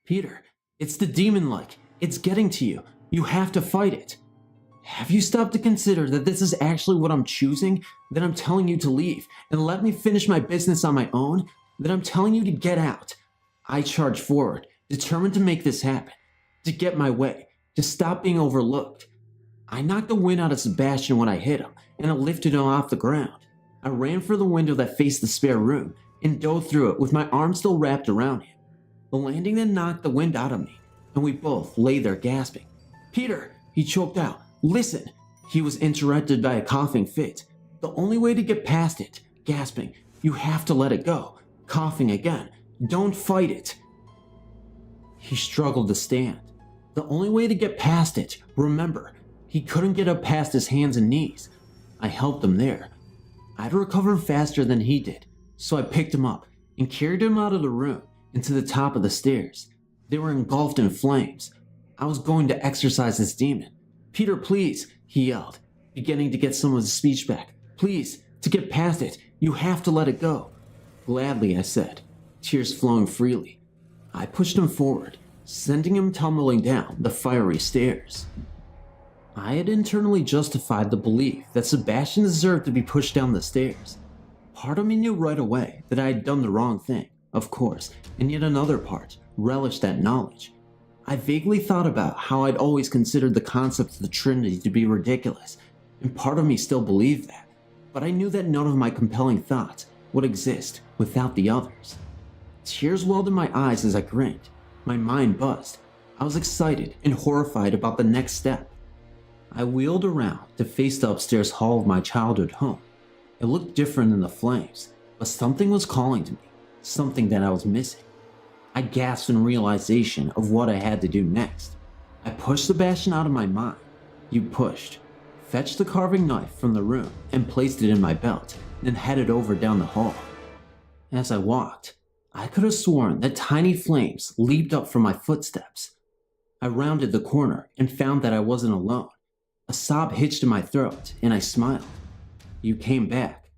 Speaker 7: Peter, it's the demon-like. It's getting to you. You have to fight it. Have you stopped to consider that this is actually what I'm choosing? That I'm telling you to leave and let me finish my business on my own? That I'm telling you to get out? I charge forward, determined to make this happen, to get my way, to stop being overlooked. I knocked the wind out of Sebastian when I hit him, and I lifted him off the ground. I ran for the window that faced the spare room and dove through it with my arm still wrapped around him. The landing then knocked the wind out of me, and we both lay there gasping. Peter, he choked out. Listen. He was interrupted by a coughing fit. The only way to get past it, gasping. You have to let it go. Coughing again. Don't fight it. He struggled to stand. The only way to get past it, remember, he couldn't get up past his hands and knees. I helped him there. I'd recovered faster than he did, so I picked him up and carried him out of the room and to the top of the stairs. They were engulfed in flames. I was going to exorcise this demon. Peter, please, he yelled, beginning to get some of his speech back. Please, to get past it, you have to let it go. Gladly, I said, tears flowing freely. I pushed him forward, sending him tumbling down the fiery stairs. I had internally justified the belief that Sebastian deserved to be pushed down the stairs. Part of me knew right away that I had done the wrong thing, of course, and yet another part relished that knowledge. I vaguely thought about how I'd always considered the concept of the Trinity to be ridiculous, and part of me still believed that, but I knew that none of my compelling thoughts would exist without the others. Tears welled in my eyes as I grinned. My mind buzzed. I was excited and horrified about the next step. I wheeled around to face the upstairs hall of my childhood home. It looked different than the flames, but something was calling to me, something that I was missing. I gasped in realization of what I had to do next. I pushed Sebastian out of my mind. You pushed, fetched the carving knife from the room and placed it in my belt, then headed over down the hall. As I walked, I could have sworn that tiny flames leaped up from my footsteps. I rounded the corner and found that I wasn't alone. A sob hitched in my throat, and I smiled. You came back.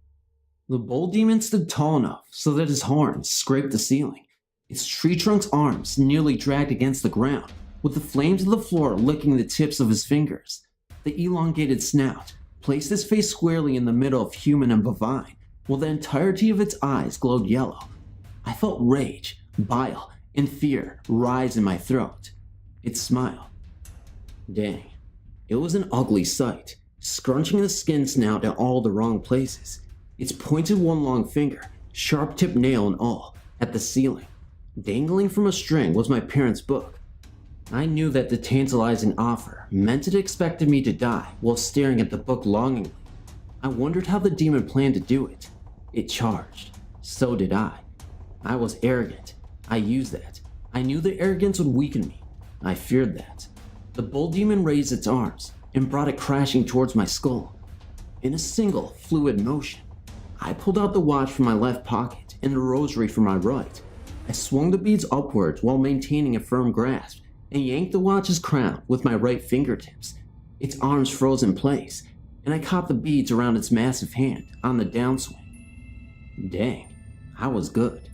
Speaker 7: The bull demon stood tall enough so that his horns scraped the ceiling. Its tree trunk's arms nearly dragged against the ground, with the flames of the floor licking the tips of his fingers. The elongated snout placed his face squarely in the middle of human and bovine, while the entirety of its eyes glowed yellow. I felt rage, bile, and fear rise in my throat. It smiled. Dang, it was an ugly sight, scrunching the skin snout in all the wrong places. Its pointed one long finger, sharp-tipped nail and all, at the ceiling. Dangling from a string was my parents' book. I knew that the tantalizing offer meant it expected me to die while staring at the book longingly. I wondered how the demon planned to do it. It charged. So did I. I was arrogant. I used that. I knew the arrogance would weaken me. I feared that. The bull demon raised its arms and brought it crashing towards my skull. In a single, fluid motion, I pulled out the watch from my left pocket and the rosary from my right. I swung the beads upwards while maintaining a firm grasp and yanked the watch's crown with my right fingertips. Its arms froze in place, and I caught the beads around its massive hand on the downswing. Dang, I was good.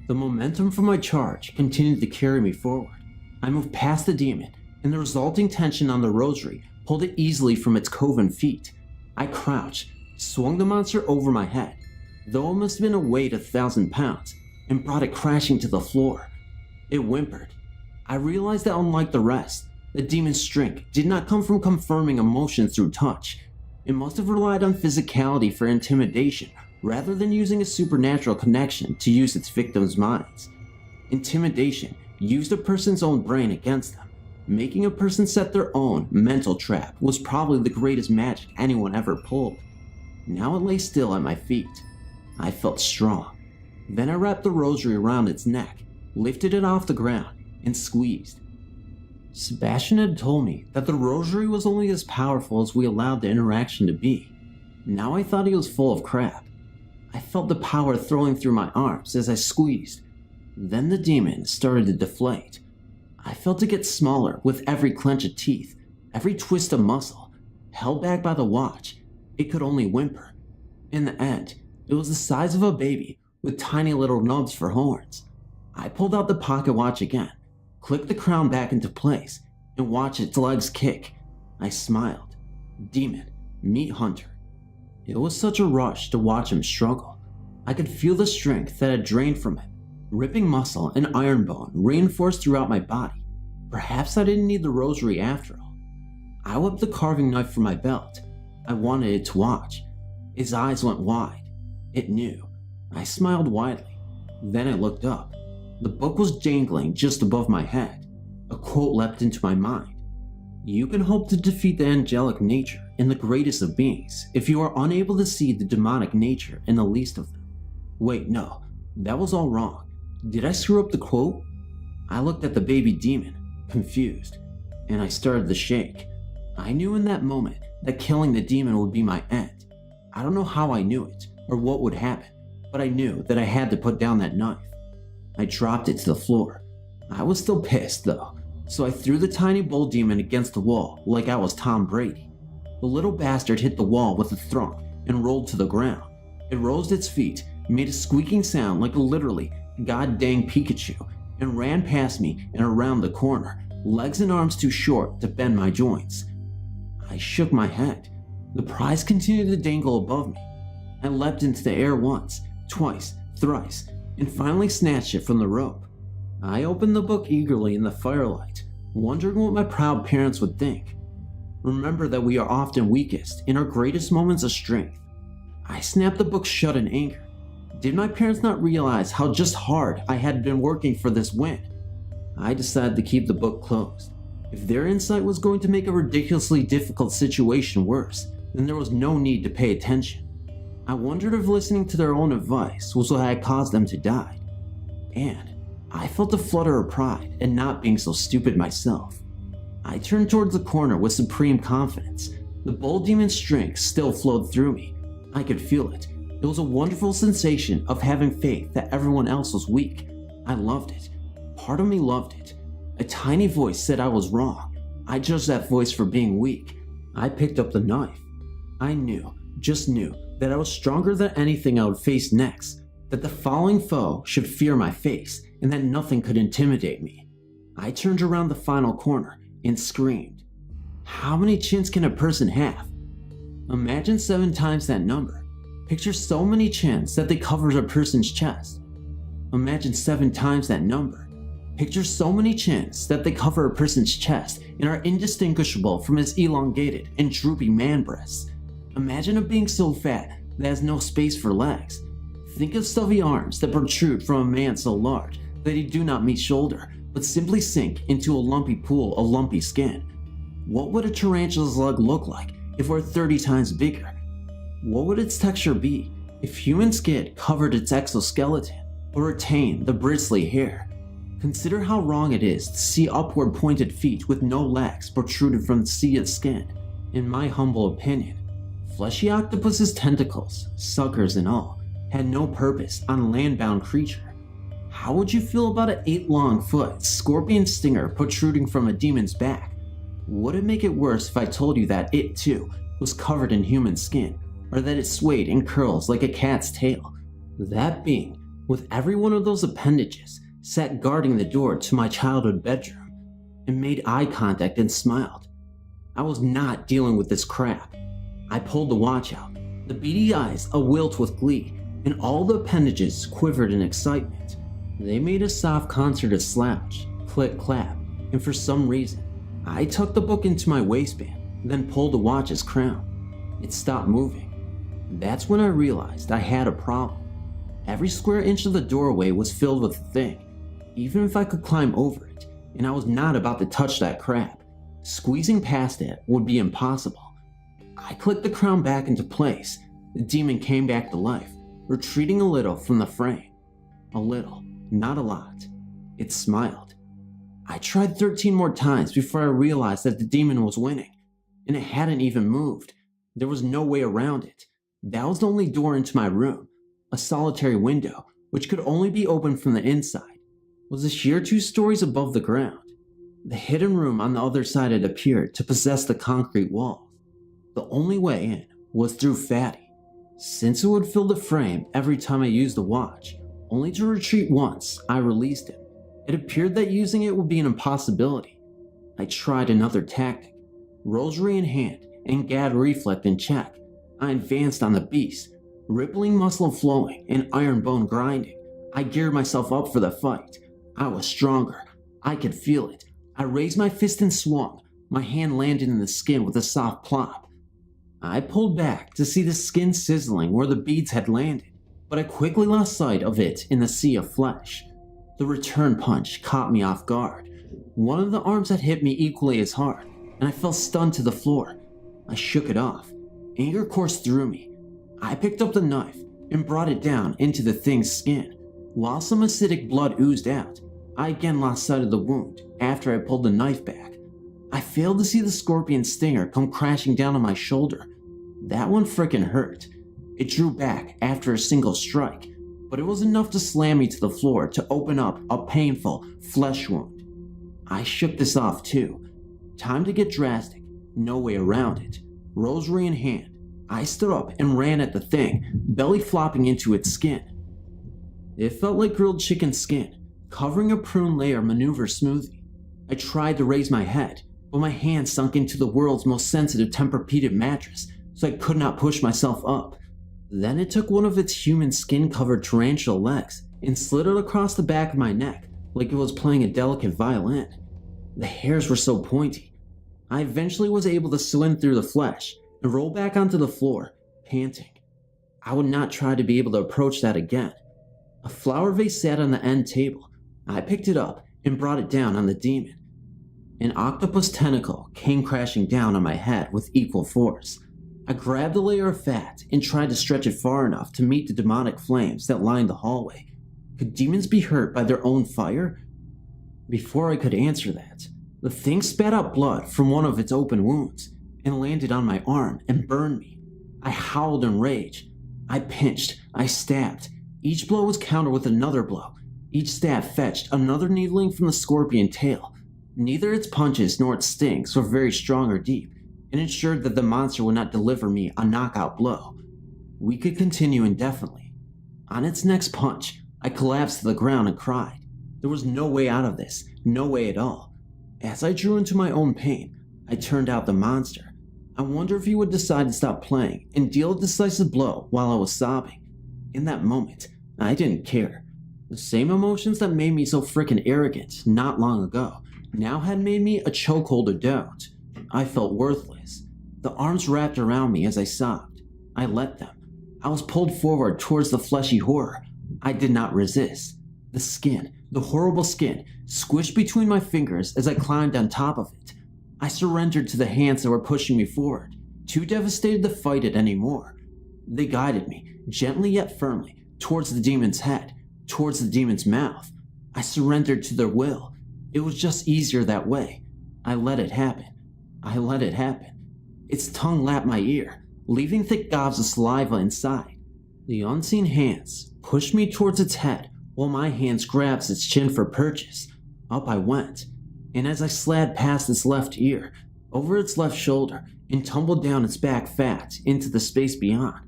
Speaker 7: The momentum from my charge continued to carry me forward. I moved past the demon, and the resulting tension on the rosary pulled it easily from its coven feet. I crouched, swung the monster over my head, though it must have been a weight of 1,000 pounds, and brought it crashing to the floor. It whimpered. I realized that unlike the rest, the demon's strength did not come from confirming emotion through touch. It must have relied on physicality for intimidation rather than using a supernatural connection to use its victims' minds. Intimidation used a person's own brain against them. Making a person set their own mental trap was probably the greatest magic anyone ever pulled. Now it lay still at my feet. I felt strong. Then I wrapped the rosary around its neck, lifted it off the ground, and squeezed. Sebastian had told me that the rosary was only as powerful as we allowed the interaction to be. Now I thought he was full of crap. I felt the power throwing through my arms as I squeezed. Then the demon started to deflate. I felt it get smaller with every clench of teeth, every twist of muscle. Held back by the watch, it could only whimper. In the end, it was the size of a baby with tiny little nubs for horns. I pulled out the pocket watch again, clicked the crown back into place, and watched its legs kick. I smiled. Demon, meat hunter. It was such a rush to watch him struggle. I could feel the strength that had drained from him. Ripping muscle and iron bone reinforced throughout my body. Perhaps I didn't need the rosary after all. I whipped the carving knife from my belt. I wanted it to watch. Its eyes went wide. It knew. I smiled widely. Then I looked up. The book was dangling just above my head. A quote leapt into my mind. You can hope to defeat the angelic nature in the greatest of beings if you are unable to see the demonic nature in the least of them. Wait, no. That was all wrong. Did I screw up the quote? I looked at the baby demon, confused, and I started to shake. I knew in that moment that killing the demon would be my end. I don't know how I knew it, or what would happen, but I knew that I had to put down that knife. I dropped it to the floor. I was still pissed though, so I threw the tiny bull demon against the wall like I was Tom Brady. The little bastard hit the wall with a thump and rolled to the ground. It rose its feet, made a squeaking sound like a literally god-dang Pikachu, and ran past me and around the corner, legs and arms too short to bend my joints. I shook my head. The prize continued to dangle above me. I leapt into the air once, twice, thrice, and finally snatched it from the rope. I opened the book eagerly in the firelight, wondering what my proud parents would think. Remember that we are often weakest in our greatest moments of strength. I snapped the book shut in anger. Did my parents not realize how just hard I had been working for this win? I decided to keep the book closed. If their insight was going to make a ridiculously difficult situation worse, then there was no need to pay attention. I wondered if listening to their own advice was what had caused them to die. And I felt a flutter of pride in not being so stupid myself. I turned towards the corner with supreme confidence. The bull demon's strength still flowed through me. I could feel it. It was a wonderful sensation of having faith that everyone else was weak. I loved it. Part of me loved it. A tiny voice said I was wrong. I judged that voice for being weak. I picked up the knife. I knew, just knew, that I was stronger than anything I would face next, that the following foe should fear my face, and that nothing could intimidate me. I turned around the final corner and screamed. How many chins can a person have? Imagine 7 times that number. Picture so many chins that they cover a person's chest. Imagine 7 times that number. Picture so many chins that they cover a person's chest and are indistinguishable from his elongated and droopy man breasts. Imagine a being so fat that has no space for legs. Think of stubby arms that protrude from a man so large that he do not meet shoulder, but simply sink into a lumpy pool of lumpy skin. What would a tarantula's leg look like if it were 30 times bigger? What would its texture be if human skin covered its exoskeleton or retained the bristly hair? Consider how wrong it is to see upward pointed feet with no legs protruded from the seated skin. In my humble opinion, fleshy octopus's tentacles, suckers and all, had no purpose on a land-bound creature. How would you feel about an 8-long-foot scorpion stinger protruding from a demon's back? Would it make it worse if I told you that it too was covered in human skin, or that it swayed in curls like a cat's tail? That being, with every one of those appendages, sat guarding the door to my childhood bedroom, and made eye contact and smiled. I was not dealing with this crap. I pulled the watch out, the beady eyes awilt with glee, and all the appendages quivered in excitement. They made a soft concerted slouch, click-clap, and for some reason, I tucked the book into my waistband, then pulled the watch's crown. It stopped moving. That's when I realized I had a problem. Every square inch of the doorway was filled with the thing, even if I could climb over it, and I was not about to touch that crap. Squeezing past it would be impossible. I clicked the crown back into place. The demon came back to life, retreating a little from the frame. A little, not a lot. It smiled. I tried 13 more times before I realized that the demon was winning, and it hadn't even moved. There was no way around it. That was the only door into my room, a solitary window, which could only be opened from the inside, was a sheer 2 stories above the ground. The hidden room on the other side had appeared to possess the concrete walls. The only way in was through Fatty, since it would fill the frame every time I used the watch, only to retreat once I released him. It appeared that using it would be an impossibility. I tried another tactic. Rosary in hand and Gad reflect in check, I advanced on the beast, rippling muscle flowing and iron bone grinding. I geared myself up for the fight. I was stronger. I could feel it. I raised my fist and swung. My hand landed in the skin with a soft plop. I pulled back to see the skin sizzling where the beads had landed, but I quickly lost sight of it in the sea of flesh. The return punch caught me off guard. One of the arms had hit me equally as hard, and I fell stunned to the floor. I shook it off. Anger coursed through me. I picked up the knife and brought it down into the thing's skin. While some acidic blood oozed out, I again lost sight of the wound after I pulled the knife back. I failed to see the scorpion stinger come crashing down on my shoulder. That one frickin' hurt. It drew back after a single strike, but it was enough to slam me to the floor to open up a painful flesh wound. I shook this off too. Time to get drastic. No way around it. Rosary in hand, I stood up and ran at the thing, belly flopping into its skin. It felt like grilled chicken skin, covering a prune layer maneuver smoothly. I tried to raise my head, but my hand sunk into the world's most sensitive Tempur-Pedic mattress, so I could not push myself up. Then it took one of its human skin-covered tarantula legs and slid it across the back of my neck like it was playing a delicate violin. The hairs were so pointy. I eventually was able to swim through the flesh and roll back onto the floor, panting. I would not try to be able to approach that again. A flower vase sat on the end table. I picked it up and brought it down on the demon. An octopus tentacle came crashing down on my head with equal force. I grabbed a layer of fat and tried to stretch it far enough to meet the demonic flames that lined the hallway. Could demons be hurt by their own fire? Before I could answer that, the thing spat out blood from one of its open wounds and landed on my arm and burned me. I howled in rage. I pinched, I stabbed. Each blow was countered with another blow. Each stab fetched another needling from the scorpion tail. Neither its punches nor its stings were very strong or deep, and ensured that the monster would not deliver me a knockout blow. We could continue indefinitely. On its next punch, I collapsed to the ground and cried. There was no way out of this, no way at all. As I drew into my own pain, I turned out the monster. I wonder if he would decide to stop playing and deal a decisive blow while I was sobbing. In that moment, I didn't care. The same emotions that made me so frickin' arrogant not long ago now had made me a chokehold of doubt. I felt worthless. The arms wrapped around me as I sobbed. I let them. I was pulled forward towards the fleshy horror. I did not resist. The skin, the horrible skin, squished between my fingers as I climbed on top of it. I surrendered to the hands that were pushing me forward, too devastated to fight it anymore. They guided me, gently yet firmly, towards the demon's head, towards the demon's mouth. I surrendered to their will. It was just easier that way. I let it happen. I let it happen. Its tongue lapped my ear, leaving thick gobs of saliva inside. The unseen hands pushed me towards its head while my hands grabbed its chin for purchase. Up I went, and as I slid past its left ear, over its left shoulder, and tumbled down its back fat into the space beyond,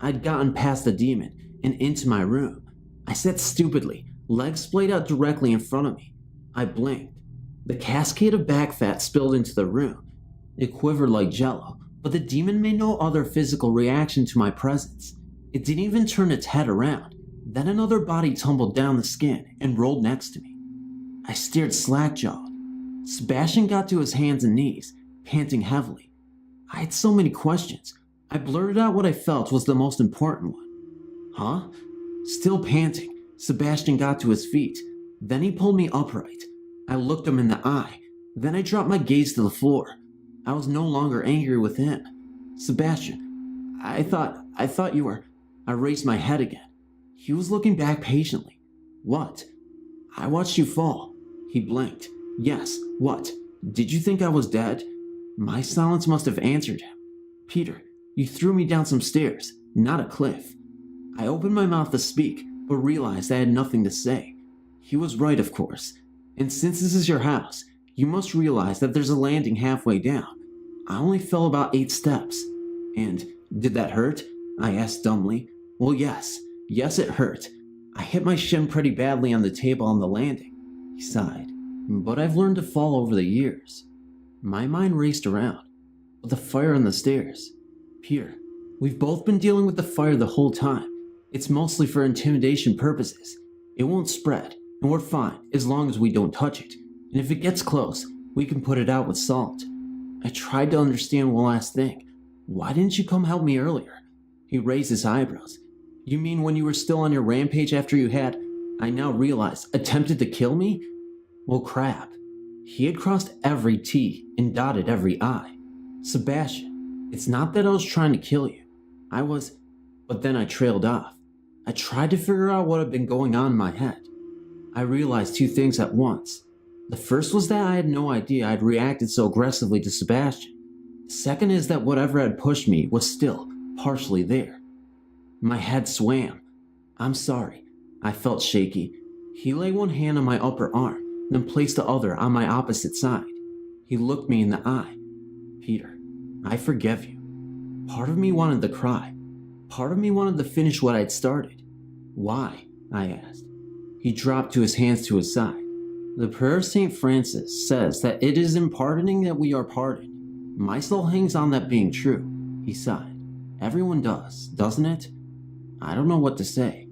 Speaker 7: I'd gotten past the demon and into my room. I sat stupidly, legs splayed out directly in front of me. I blinked. The cascade of back fat spilled into the room. It quivered like jello, but the demon made no other physical reaction to my presence. It didn't even turn its head around. Then another body tumbled down the skin and rolled next to me. I stared slack-jawed. Sebastian got to his hands and knees, panting heavily. I had so many questions. I blurted out what I felt was the most important one. Huh? Still panting, Sebastian got to his feet. Then he pulled me upright. I looked him in the eye. Then I dropped my gaze to the floor. I was no longer angry with him. Sebastian, I thought you were... I raised my head again. He was looking back patiently. What? I watched you fall. He blinked. Yes, what? Did you think I was dead? My silence must have answered him. Peter, you threw me down some stairs, not a cliff. I opened my mouth to speak, but realized I had nothing to say. He was right, of course. And since this is your house, you must realize that there's a landing halfway down. I only fell about 8 steps. And did that hurt? I asked dumbly. Well, yes. Yes, it hurt. I hit my shin pretty badly on the table on the landing. He sighed. But I've learned to fall over the years. My mind raced around. But the fire on the stairs. Peter, we've both been dealing with the fire the whole time. It's mostly for intimidation purposes. It won't spread, and we're fine as long as we don't touch it. And if it gets close, we can put it out with salt. I tried to understand one last thing. Why didn't you come help me earlier? He raised his eyebrows. You mean when you were still on your rampage after you had, I now realize, attempted to kill me? Well, crap. He had crossed every T and dotted every I. Sebastian, it's not that I was trying to kill you. I was, but then I trailed off. I tried to figure out what had been going on in my head. I realized 2 things at once. The first was that I had no idea I'd reacted so aggressively to Sebastian. The second is that whatever had pushed me was still partially there. My head swam. I'm sorry. I felt shaky. He laid one hand on my upper arm, then placed the other on my opposite side. He looked me in the eye. Peter, I forgive you. Part of me wanted to cry. Part of me wanted to finish what I'd started. Why? I asked. He dropped to his hands to his side. The prayer of St. Francis says that it is in pardoning that we are pardoned. My soul hangs on that being true, he sighed. Everyone does, doesn't it? I don't know what to say.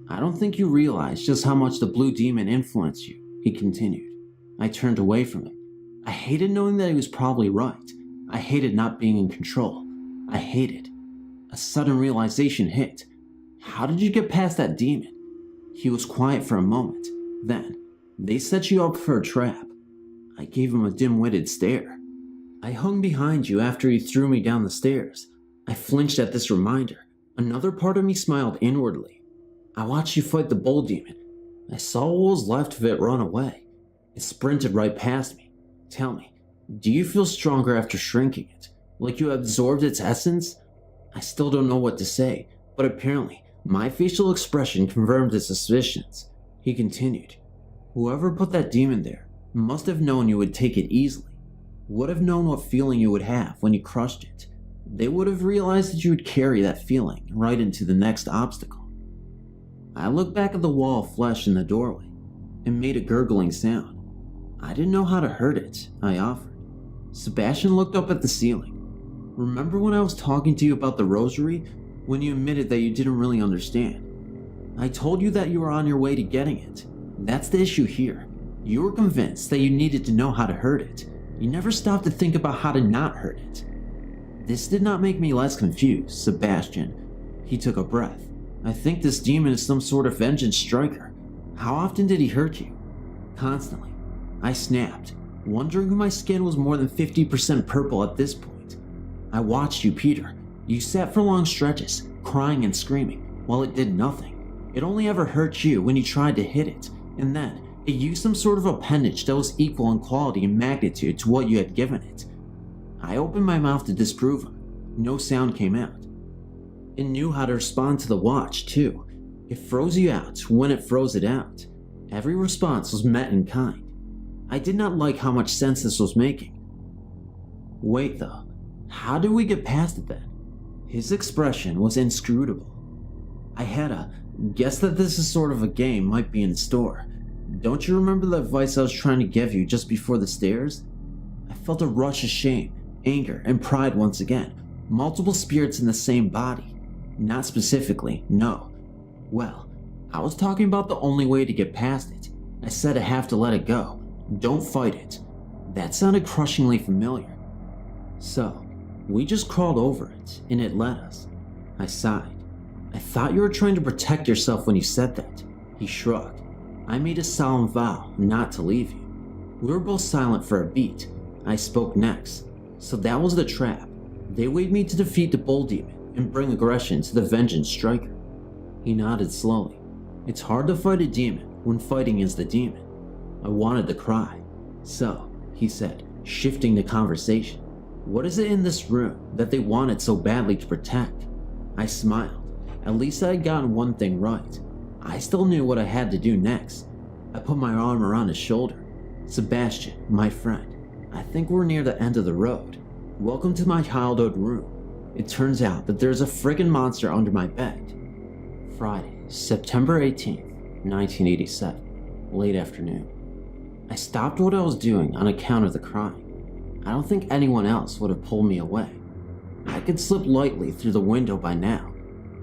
Speaker 7: I don't think you realize just how much the blue demon influenced you, he continued. I turned away from him. I hated knowing that he was probably right. I hated not being in control. I hated. A sudden realization hit. How did you get past that demon? He was quiet for a moment. Then, they set you up for a trap. I gave him a dim-witted stare. I hung behind you after you threw me down the stairs. I flinched at this reminder. Another part of me smiled inwardly. I watched you fight the bull demon. I saw what was left of it run away. It sprinted right past me. Tell me, do you feel stronger after shrinking it? Like you absorbed its essence? I still don't know what to say, but apparently my facial expression confirmed his suspicions. He continued. Whoever put that demon there must have known you would take it easily. Would have known what feeling you would have when you crushed it. They would have realized that you would carry that feeling right into the next obstacle. I looked back at the wall of flesh in the doorway and made a gurgling sound. I didn't know how to hurt it, I offered. Sebastian looked up at the ceiling. Remember when I was talking to you about the rosary, when you admitted that you didn't really understand? I told you that you were on your way to getting it. That's the issue here. You were convinced that you needed to know how to hurt it. You never stopped to think about how to not hurt it. This did not make me less confused, Sebastian. He took a breath. I think this demon is some sort of vengeance striker. How often did he hurt you? Constantly. I snapped, wondering if my skin was more than 50% purple at this point. I watched you, Peter. You sat for long stretches, crying and screaming, while it did nothing. It only ever hurt you when you tried to hit it, and then it used some sort of appendage that was equal in quality and magnitude to what you had given it. I opened my mouth to disprove him. No sound came out. It knew how to respond to the watch, too. It froze you out when it froze it out. Every response was met in kind. I did not like how much sense this was making. Wait though, how did we get past it then? His expression was inscrutable. I had a guess that this is sort of a game might be in store. Don't you remember the advice I was trying to give you just before the stairs? I felt a rush of shame, anger, and pride once again. Multiple spirits in the same body. Not specifically, no. Well, I was talking about the only way to get past it. I said I have to let it go. Don't fight it. That sounded crushingly familiar. So, we just crawled over it, and it let us. I sighed. I thought you were trying to protect yourself when you said that. He shrugged. I made a solemn vow not to leave you. We were both silent for a beat. I spoke next. So that was the trap. They waited me to defeat the bull demon and bring aggression to the vengeance striker. He nodded slowly. It's hard to fight a demon when fighting is the demon. I wanted to cry. So, he said, shifting the conversation, what is it in this room that they wanted so badly to protect? I smiled. At least I had gotten one thing right. I still knew what I had to do next. I put my arm around his shoulder. Sebastian, my friend, I think we're near the end of the road. Welcome to my childhood room. It turns out that there's a friggin' monster under my bed. Friday, September 18th, 1987, late afternoon. I stopped what I was doing on account of the crying. I don't think anyone else would have pulled me away. I could slip lightly through the window by now,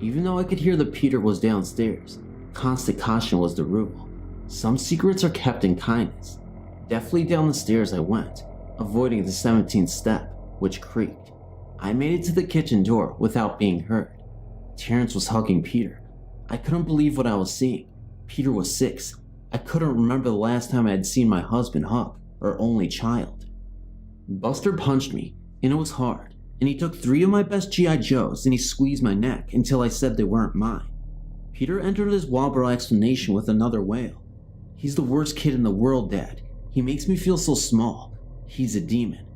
Speaker 7: even though I could hear that Peter was downstairs. Constant caution was the rule. Some secrets are kept in kindness. Deftly down the stairs I went, avoiding the 17th step, which creaked. I made it to the kitchen door without being heard. Terrence was hugging Peter. I couldn't believe what I was seeing. Peter was 6. I couldn't remember the last time I had seen my husband hug, our only child. Buster punched me, and it was hard, and he took 3 of my best G.I. Joes and he squeezed my neck until I said they weren't mine. Peter entered his Wobble explanation with another wail. He's the worst kid in the world, Dad. He makes me feel so small. He's a demon.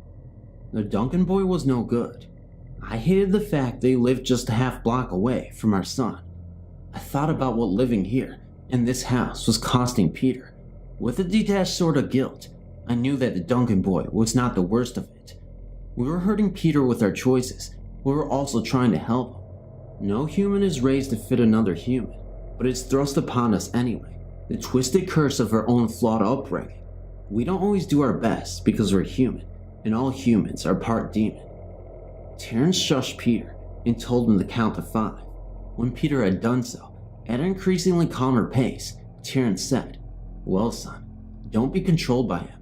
Speaker 7: The Duncan boy was no good. I hated the fact they lived just a half block away from our son. I thought about what living here in this house was costing Peter. With a detached sort of guilt, I knew that the Duncan boy was not the worst of it. We were hurting Peter with our choices. We were also trying to help him. No human is raised to fit another human, but it's thrust upon us anyway. The twisted curse of our own flawed upbringing. We don't always do our best because we're human, and all humans are part demon. Terrence shushed Peter and told him to count to 5. When Peter had done so, at an increasingly calmer pace, Terrence said, "Well, son, don't be controlled by him.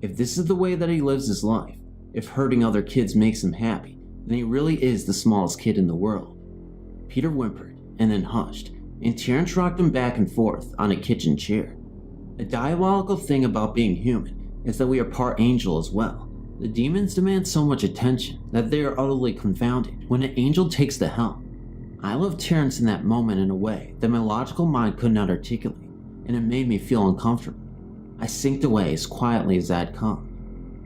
Speaker 7: If this is the way that he lives his life, if hurting other kids makes him happy, then he really is the smallest kid in the world." Peter whimpered and then hushed, and Terrence rocked him back and forth on a kitchen chair. The diabolical thing about being human is that we are part angel as well. The demons demand so much attention that they are utterly confounded when an angel takes the helm. I loved Terrence in that moment in a way that my logical mind could not articulate, and it made me feel uncomfortable. I sinked away as quietly as I had come.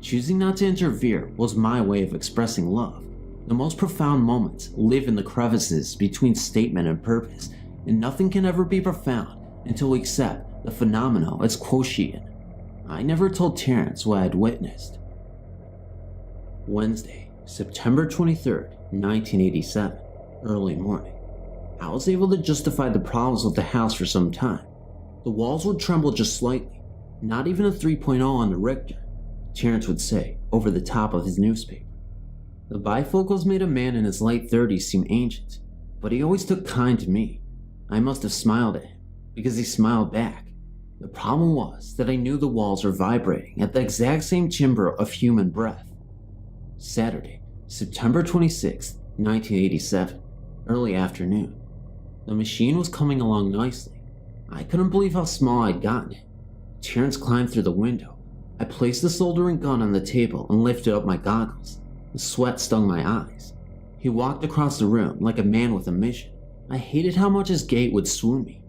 Speaker 7: Choosing not to interfere was my way of expressing love. The most profound moments live in the crevices between statement and purpose, and nothing can ever be profound until we accept the phenomenal as quotient. I never told Terrence what I had witnessed. Wednesday, September 23rd, 1987, early morning. I was able to justify the problems with the house for some time. The walls would tremble just slightly, not even a 3.0 on the Richter, Terrence would say over the top of his newspaper. The bifocals made a man in his late 30s seem ancient, but he always took kind to me. I must have smiled at him, because he smiled back. The problem was that I knew the walls were vibrating at the exact same timbre of human breath. Saturday, September 26th, 1987, early afternoon. The machine was coming along nicely. I couldn't believe how small I'd gotten it. Terrence climbed through the window. I placed the soldering gun on the table and lifted up my goggles. The sweat stung my eyes. He walked across the room like a man with a mission. I hated how much his gait would swoon me.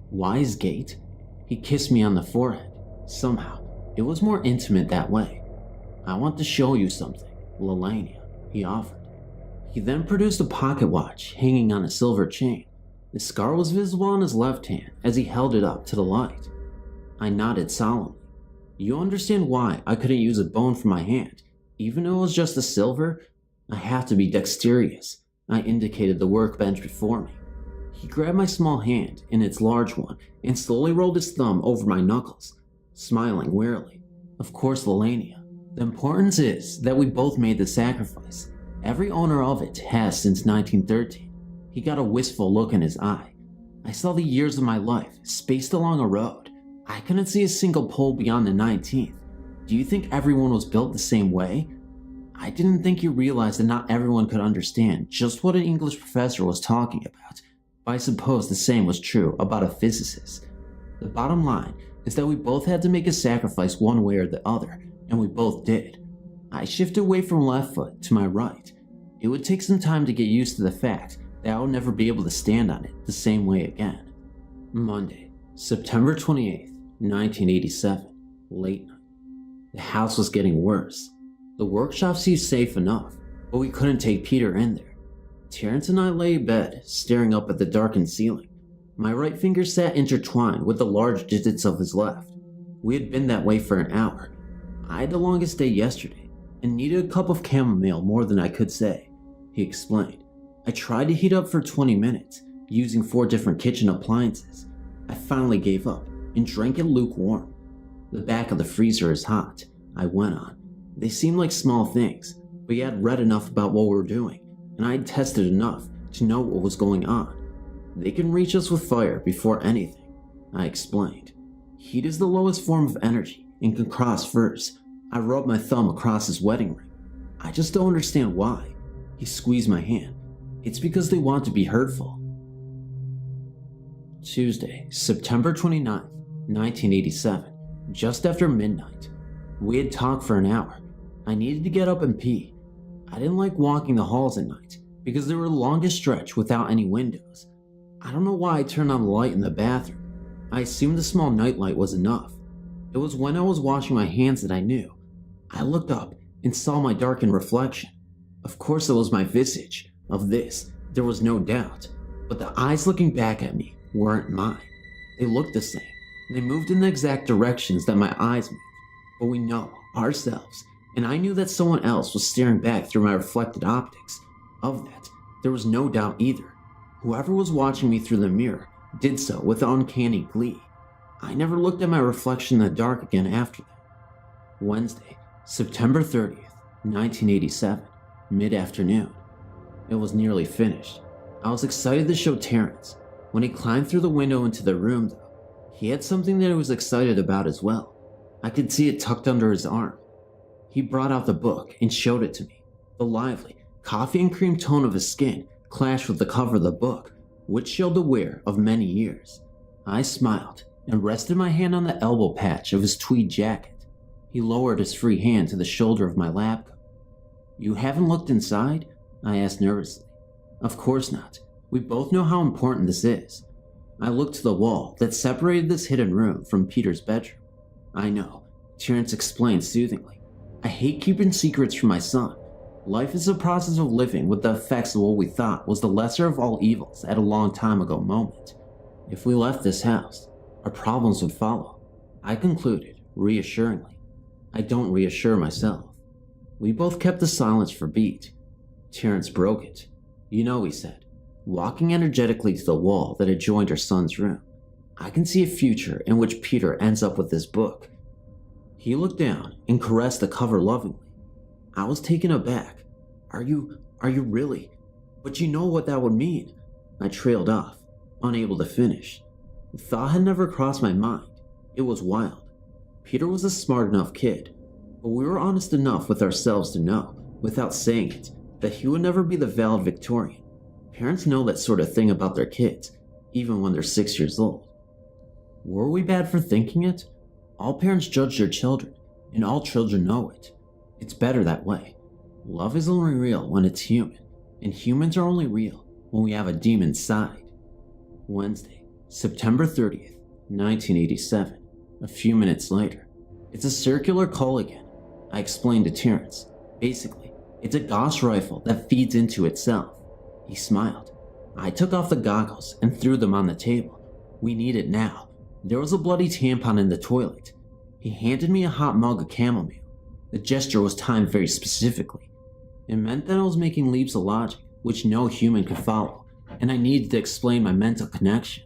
Speaker 7: Why his gait? He kissed me on the forehead. Somehow, it was more intimate that way. "I want to show you something, Lelania," he offered. He then produced a pocket watch hanging on a silver chain. The scar was visible on his left hand as he held it up to the light. I nodded solemnly. You understand why I couldn't use a bone for my hand, even though it was just a silver? I have to be dexterous. I indicated the workbench before me. He grabbed my small hand in its large one and slowly rolled his thumb over my knuckles, smiling wearily. Of course, Lelania. The importance is that we both made the sacrifice. Every owner of it has since 1913. He got a wistful look in his eye. I saw the years of my life spaced along a road. I couldn't see a single pole beyond the 19th. Do you think everyone was built the same way? I didn't think you realized that not everyone could understand just what an English professor was talking about, but I suppose the same was true about a physicist. The bottom line is that we both had to make a sacrifice one way or the other, and we both did. I shifted away from left foot to my right. It would take some time to get used to the fact that I would never be able to stand on it the same way again. Monday, September 28th, 1987, late night. The house was getting worse. The workshop seemed safe enough, but we couldn't take Peter in there. Terrence and I lay in bed, staring up at the darkened ceiling. My right finger sat intertwined with the large digits of his left. We had been that way for an hour. I had the longest day yesterday, and needed a cup of chamomile more than I could say, he explained. I tried to heat up for 20 minutes, using 4 different kitchen appliances. I finally gave up, and drank it lukewarm. The back of the freezer is hot, I went on. They seemed like small things, but he had read enough about what we were doing, and I had tested enough to know what was going on. They can reach us with fire before anything, I explained. Heat is the lowest form of energy and can cross first. I rubbed my thumb across his wedding ring. I just don't understand why. He squeezed my hand. It's because they want to be hurtful. Tuesday, September 29th, 1987, just after midnight. We had talked for an hour. I needed to get up and pee. I didn't like walking the halls at night because they were the longest stretch without any windows. I don't know why I turned on the light in the bathroom. I assumed the small nightlight was enough. It was when I was washing my hands that I knew. I looked up and saw my darkened reflection. Of course it was my visage. Of this, there was no doubt. But the eyes looking back at me weren't mine. They looked the same. They moved in the exact directions that my eyes moved. But we know, ourselves, and I knew that someone else was staring back through my reflected optics. Of that, there was no doubt either. Whoever was watching me through the mirror did so with uncanny glee. I never looked at my reflection in the dark again after that. Wednesday, September 30th, 1987, mid-afternoon. It was nearly finished. I was excited to show Terrence. When he climbed through the window into the room, though, he had something that he was excited about as well. I could see it tucked under his arm. He brought out the book and showed it to me. The lively, coffee and cream tone of his skin clashed with the cover of the book, which showed the wear of many years. I smiled and rested my hand on the elbow patch of his tweed jacket. He lowered his free hand to the shoulder of my lab coat. "You haven't looked inside?" I asked nervously. "Of course not. We both know how important this is." I looked to the wall that separated this hidden room from Peter's bedroom. "I know," Terrence explained soothingly. "I hate keeping secrets from my son. Life is a process of living with the effects of what we thought was the lesser of all evils at a long time ago moment. If we left this house, our problems would follow," I concluded reassuringly. I don't reassure myself. We both kept the silence for a beat. Terrence broke it. "You know," he said, walking energetically to the wall that adjoined our son's room, "I can see a future in which Peter ends up with this book." He looked down and caressed the cover lovingly. I was taken aback. Are you really? But you know what that would mean." I trailed off, unable to finish. The thought had never crossed my mind. It was wild. Peter was a smart enough kid, but we were honest enough with ourselves to know, without saying it, that he would never be the valid Victorian. Parents know that sort of thing about their kids, even when they're 6 years old. Were we bad for thinking it? All parents judge their children, and all children know it. It's better that way. Love is only real when it's human, and humans are only real when we have a demon side. Wednesday, September 30th, 1987, a few minutes later. It's a circular call again, I explained to Terrence. Basically, it's a Gauss rifle that feeds into itself. He smiled. I took off the goggles and threw them on the table. We need it now. There was a bloody tampon in the toilet. He handed me a hot mug of chamomile. The gesture was timed very specifically. It meant that I was making leaps of logic which no human could follow, and I needed to explain my mental connection.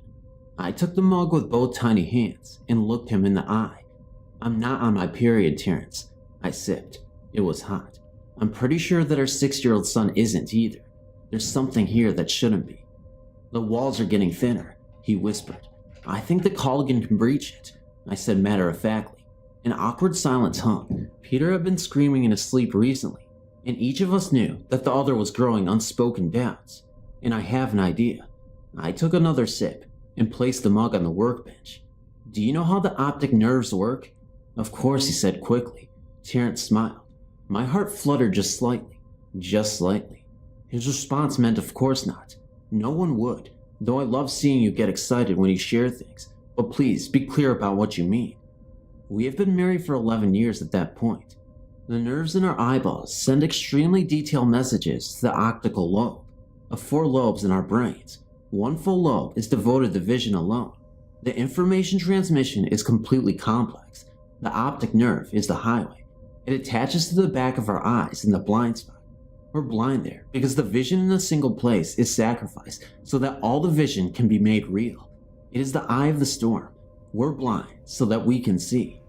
Speaker 7: I took the mug with both tiny hands and looked him in the eye. "I'm not on my period, Terrence." I sipped. It was hot. "I'm pretty sure that our 6-year-old son isn't either. There's something here that shouldn't be." "The walls are getting thinner," he whispered. "I think the Colligan can breach it," I said matter-of-factly. An awkward silence hung. Peter had been screaming in his sleep recently, and each of us knew that the other was growing unspoken doubts. And I have an idea. I took another sip and placed the mug on the workbench. "Do you know how the optic nerves work?" "Of course," he said quickly. Terrence smiled. My heart fluttered just slightly. Just slightly. His response meant of course not. No one would, though I love seeing you get excited when you share things. But please, be clear about what you mean. We have been married for 11 years at that point. The nerves in our eyeballs send extremely detailed messages to the optical lobe. Of 4 lobes in our brains, 1 full lobe is devoted to vision alone. The information transmission is completely complex. The optic nerve is the highway. It attaches to the back of our eyes in the blind spot. We're blind there because the vision in a single place is sacrificed so that all the vision can be made real. It is the eye of the storm. We're blind so that we can see.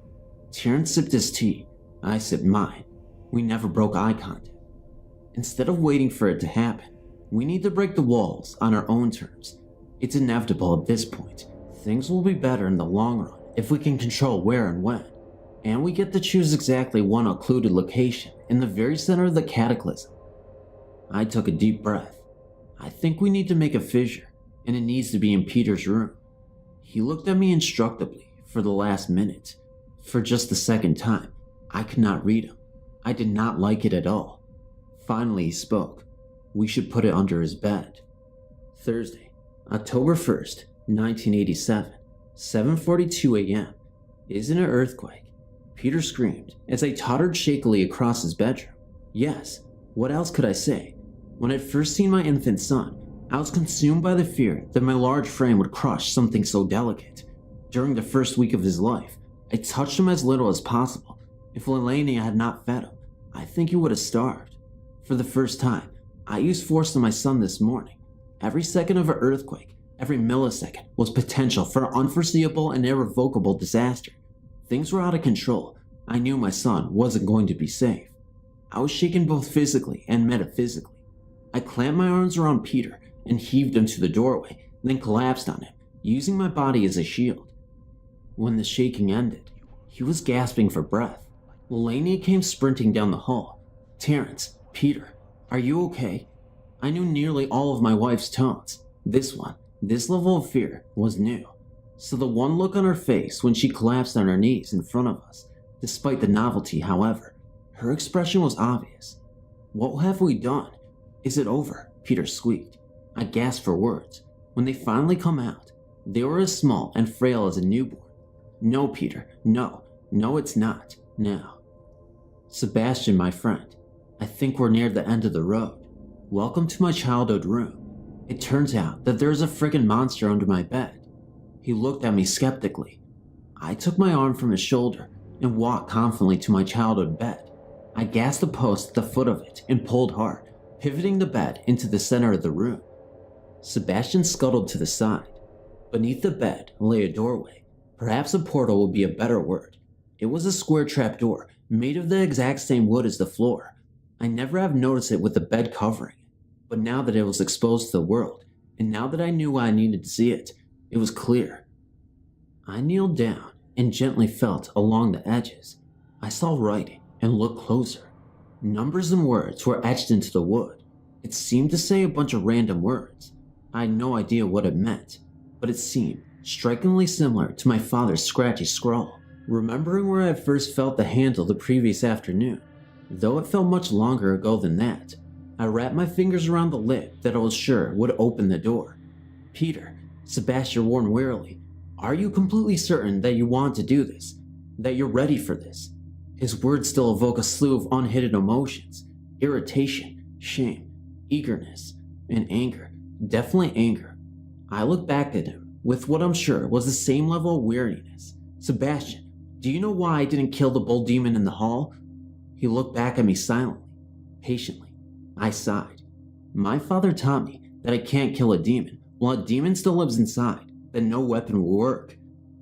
Speaker 7: Terrence sipped his tea. I sipped mine. We never broke eye contact. Instead of waiting for it to happen, we need to break the walls on our own terms. It's inevitable at this point. Things will be better in the long run if we can control where and when. And we get to choose exactly one occluded location in the very center of the cataclysm. I took a deep breath. I think we need to make a fissure, and it needs to be in Peter's room. He looked at me instructively for the last minute. For just the second time, I could not read him. I did not like it at all. Finally, he spoke. We should put it under his bed. Thursday, October 1st, 1987, 7:42 a.m. Isn't it earthquake? Peter screamed as I tottered shakily across his bedroom. Yes, what else could I say? When I'd first seen my infant son, I was consumed by the fear that my large frame would crush something so delicate. During the first week of his life, I touched him as little as possible. If Lelania had not fed him, I think he would have starved. For the first time, I used force on my son this morning. Every second of an earthquake, every millisecond, was potential for an unforeseeable and irrevocable disaster. Things were out of control. I knew my son wasn't going to be safe. I was shaken both physically and metaphysically. I clamped my arms around Peter and heaved him to the doorway, then collapsed on him, using my body as a shield. When the shaking ended, he was gasping for breath. Lelania came sprinting down the hall. Terrence, Peter, are you okay? I knew nearly all of my wife's tones. This level of fear, was new. So the one look on her face when she collapsed on her knees in front of us, despite the novelty, however, her expression was obvious. What have we done? Is it over? Peter squeaked. I gasped for words. When they finally come out, they were as small and frail as a newborn. No, Peter, no, it's not, now. Sebastian, my friend, I think we're near the end of the road. Welcome to my childhood room. It turns out that there is a friggin' monster under my bed. He looked at me skeptically. I took my arm from his shoulder and walked confidently to my childhood bed. I gasped the post at the foot of it and pulled hard, pivoting the bed into the center of the room. Sebastian scuttled to the side. Beneath the bed lay a doorway. Perhaps a portal would be a better word. It was a square trapdoor made of the exact same wood as the floor. I never have noticed it with the bed covering, but now that it was exposed to the world, and now that I knew I needed to see it, it was clear. I kneeled down and gently felt along the edges. I saw writing and looked closer. Numbers and words were etched into the wood. It seemed to say a bunch of random words. I had no idea what it meant, but it seemed strikingly similar to my father's scratchy scrawl. Remembering where I had first felt the handle the previous afternoon, though it felt much longer ago than that, I wrapped my fingers around the lid that I was sure would open the door. Peter, Sebastian warned wearily, are you completely certain that you want to do this? That you're ready for this? His words still evoke a slew of unhidden emotions. Irritation, shame, eagerness, and anger. Definitely anger. I looked back at him with what I'm sure was the same level of weariness. Sebastian, do you know why I didn't kill the bull demon in the hall? He looked back at me silently, patiently. I sighed. My father taught me that I can't kill a demon while a demon still lives inside, that no weapon will work.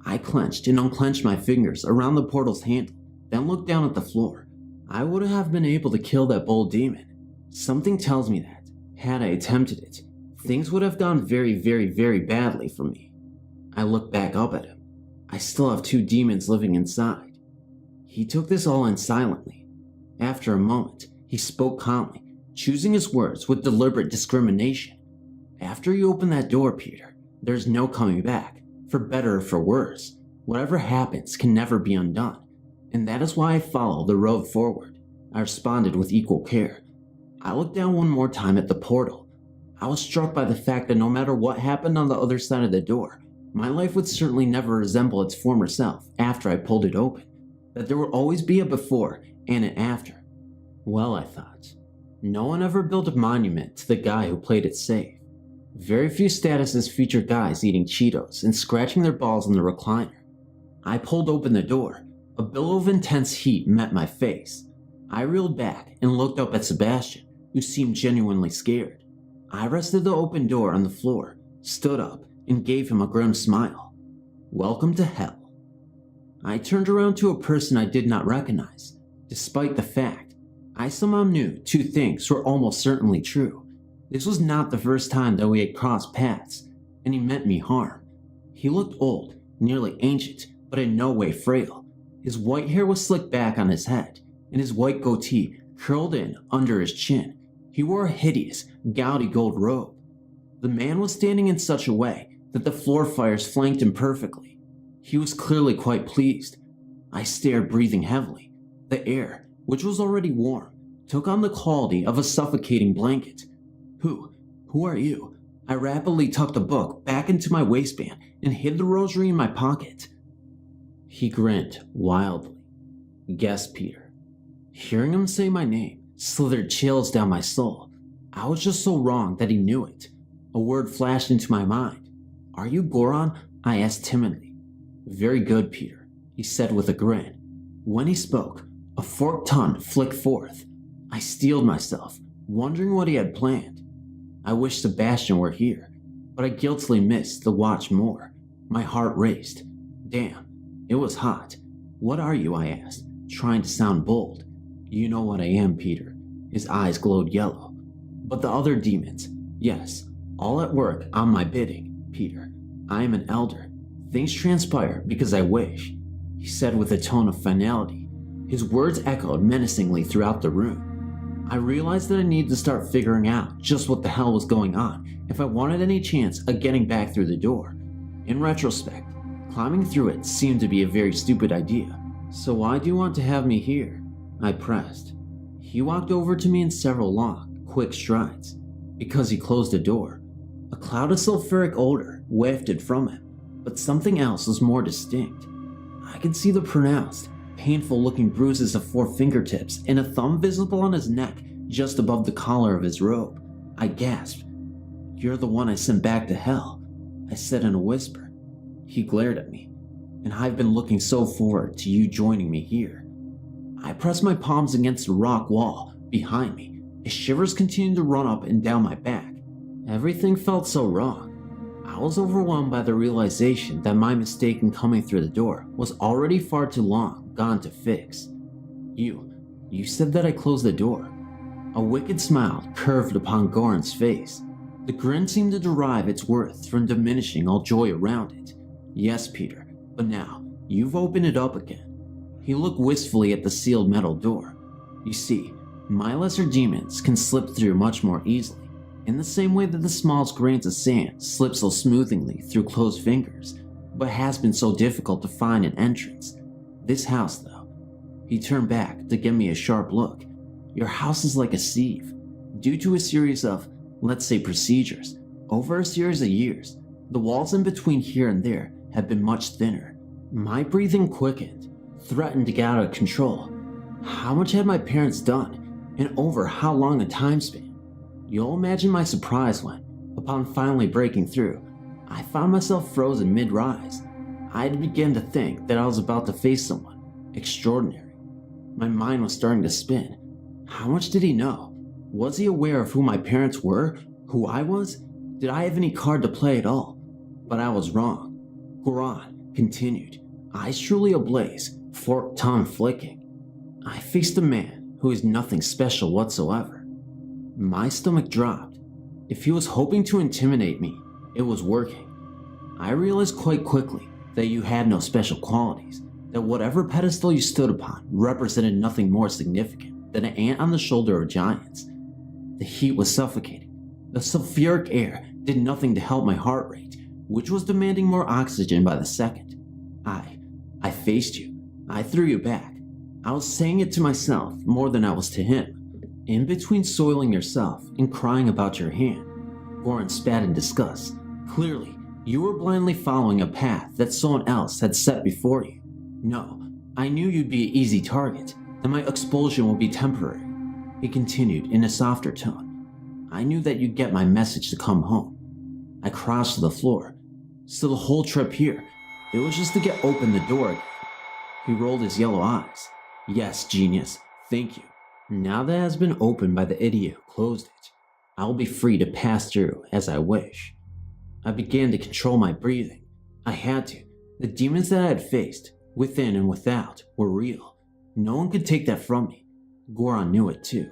Speaker 7: I clenched and unclenched my fingers around the portal's handle, then looked down at the floor. I would have been able to kill that bull demon. Something tells me that, had I attempted it, things would have gone very, very, very badly for me. I looked back up at him. I still have 2 demons living inside. He took this all in silently. After a moment, he spoke calmly, choosing his words with deliberate discrimination. After you open that door, Peter, there's no coming back, for better or for worse. Whatever happens can never be undone, and that is why I follow the road forward. I responded with equal care. I looked down one more time at the portal. I was struck by the fact that no matter what happened on the other side of the door, my life would certainly never resemble its former self after I pulled it open. that there would always be a before and an after. Well, I thought, no one ever built a monument to the guy who played it safe. Very few statuses feature guys eating Cheetos and scratching their balls in the recliner. I pulled open the door. A billow of intense heat met my face. I reeled back and looked up at Sebastian, who seemed genuinely scared. I rested the open door on the floor, stood up, and gave him a grim smile. Welcome to hell. I turned around to a person I did not recognize, despite the fact I somehow knew two things were almost certainly true. This was not the first time that we had crossed paths, and he meant me harm. He looked old, nearly ancient, but in no way frail. His white hair was slicked back on his head, and his white goatee curled in under his chin. He wore a hideous, gaudy gold robe. The man was standing in such a way that the floor fires flanked him perfectly. He was clearly quite pleased. I stared, breathing heavily. The air, which was already warm, took on the quality of a suffocating blanket. Who are you? I rapidly tucked the book back into my waistband and hid the rosary in my pocket. He grinned wildly. Guess, Peter. Hearing him say my name slithered chills down my soul. I was just so wrong that he knew it. A word flashed into my mind. Are you Goran? I asked timidly. Very good, Peter, he said with a grin. When he spoke, a forked tongue flicked forth. I steeled myself, wondering what he had planned. I wish Sebastian were here, but I guiltily missed the watch more. My heart raced. Damn, it was hot. What are you? I asked, trying to sound bold. You know what I am, Peter. His eyes glowed yellow. But the other demons, yes, all at work on my bidding, Peter. I am an elder. Things transpire because I wish, he said with a tone of finality. His words echoed menacingly throughout the room. I realized that I needed to start figuring out just what the hell was going on if I wanted any chance of getting back through the door. In retrospect, climbing through it seemed to be a very stupid idea. So why do you want to have me here? I pressed. He walked over to me in several long, quick strides. Because he closed the door, a cloud of sulfuric odor wafted from him, but something else was more distinct. I could see the pronounced, painful-looking bruises of 4 fingertips and a thumb visible on his neck just above the collar of his robe. I gasped. You're the one I sent back to hell, I said in a whisper. He glared at me, and I've been looking so forward to you joining me here. I pressed my palms against the rock wall behind me as shivers continued to run up and down my back. Everything felt so wrong. I was overwhelmed by the realization that my mistake in coming through the door was already far too long gone to fix. You said that I closed the door. A wicked smile curved upon Goran's face. The grin seemed to derive its worth from diminishing all joy around it. Yes, Peter, but now you've opened it up again. He looked wistfully at the sealed metal door. You see, my lesser demons can slip through much more easily, in the same way that the smallest grains of sand slip so smoothly through closed fingers, but has been so difficult to find an entrance. This house, though. He turned back to give me a sharp look. Your house is like a sieve. Due to a series of, let's say, procedures, over a series of years, the walls in between here and there have been much thinner. My breathing quickened, threatened to get out of control. How much had my parents done, and over how long a time span? You'll imagine my surprise when, upon finally breaking through, I found myself frozen mid-rise. I had begun to think that I was about to face someone extraordinary. My mind was starting to spin. How much did he know? Was he aware of who my parents were? Who I was? Did I have any card to play at all? But I was wrong. Goran continued, eyes truly ablaze, forked tongue flicking. I faced a man who is nothing special whatsoever. My stomach dropped. If he was hoping to intimidate me, it was working. I realized quite quickly that you had no special qualities, that whatever pedestal you stood upon represented nothing more significant than an ant on the shoulder of giants. The heat was suffocating. The sulfuric air did nothing to help my heart rate, which was demanding more oxygen by the second. I faced you. I threw you back. I was saying it to myself more than I was to him. In between soiling yourself and crying about your hand, Goran spat in disgust. Clearly, you were blindly following a path that someone else had set before you. No, I knew you'd be an easy target, and my expulsion would be temporary. He continued in a softer tone. I knew that you'd get my message to come home. I crossed to the floor. So the whole trip here, it was just to get open the door again. He rolled his yellow eyes. Yes, genius, thank you. Now that it has been opened by the idiot who closed it, I will be free to pass through as I wish. I began to control my breathing. I had to. The demons that I had faced, within and without, were real. No one could take that from me. Goron knew it too.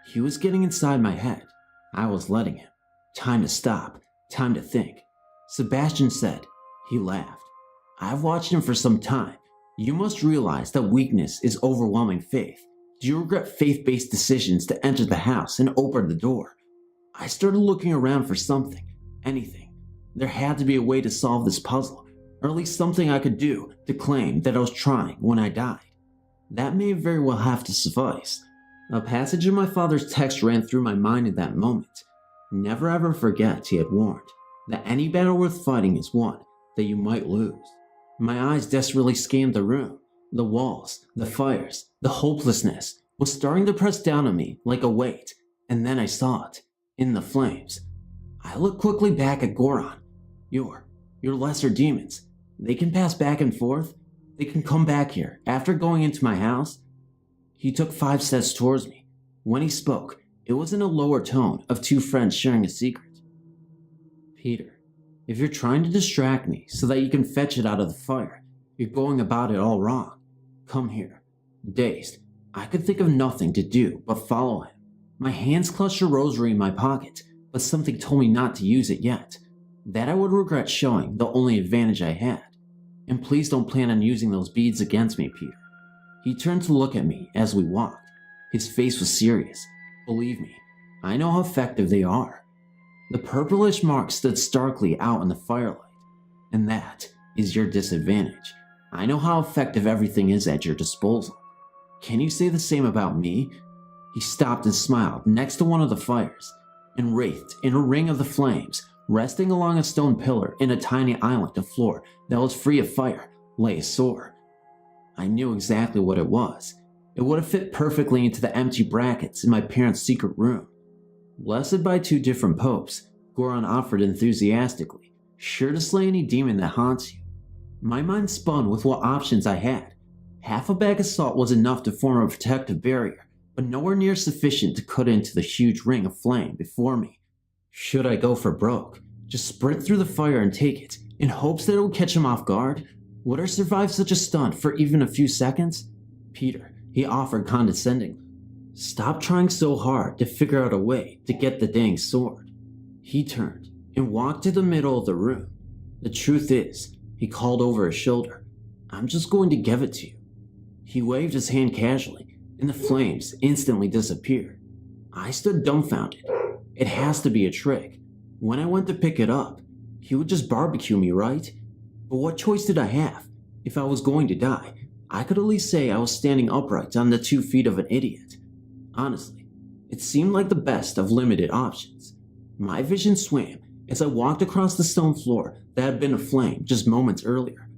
Speaker 7: He was getting inside my head. I was letting him. Time to stop. Time to think. Sebastian said. He laughed. I've watched him for some time. You must realize that weakness is overwhelming faith. Do you regret faith-based decisions to enter the house and open the door? I started looking around for something. Anything. There had to be a way to solve this puzzle, or at least something I could do to claim that I was trying when I died. That may very well have to suffice. A passage in my father's text ran through my mind in that moment. Never ever forget, he had warned, that any battle worth fighting is one that you might lose. My eyes desperately scanned the room. The walls, the fires, the hopelessness was starting to press down on me like a weight, and then I saw it, in the flames. I looked quickly back at Goron. Your lesser demons, they can pass back and forth. They can come back here after going into my house. He took 5 steps towards me. When he spoke, it was in a lower tone of two friends sharing a secret. Peter, if you're trying to distract me so that you can fetch it out of the fire, you're going about it all wrong. Come here. Dazed, I could think of nothing to do but follow him. My hands clutched a rosary in my pocket, but something told me not to use it yet. That I would regret showing the only advantage I had. And please don't plan on using those beads against me, Peter. He turned to look at me as we walked. His face was serious. Believe me, I know how effective they are. The purplish mark stood starkly out in the firelight, and that is your disadvantage. I know how effective everything is at your disposal. Can you say the same about me? He stopped and smiled next to one of the fires, and wraithed in a ring of the flames, resting along a stone pillar in a tiny island of floor that was free of fire, lay a sword. I knew exactly what it was. It would have fit perfectly into the empty brackets in my parents' secret room. Blessed by 2 different popes, Goron offered enthusiastically, sure to slay any demon that haunts you. My mind spun with what options I had. Half a bag of salt was enough to form a protective barrier, but nowhere near sufficient to cut into the huge ring of flame before me. Should I go for broke? Just sprint through the fire and take it, in hopes that it would catch him off guard? Would I survive such a stunt for even a few seconds? Peter, he offered condescendingly. Stop trying so hard to figure out a way to get the dang sword. He turned and walked to the middle of the room. The truth is, he called over his shoulder, I'm just going to give it to you. He waved his hand casually, and the flames instantly disappeared. I stood dumbfounded. It has to be a trick. When I went to pick it up, he would just barbecue me, right? But what choice did I have? If I was going to die, I could at least say I was standing upright on the 2 feet of an idiot. Honestly, it seemed like the best of limited options. My vision swam as I walked across the stone floor that had been aflame just moments earlier.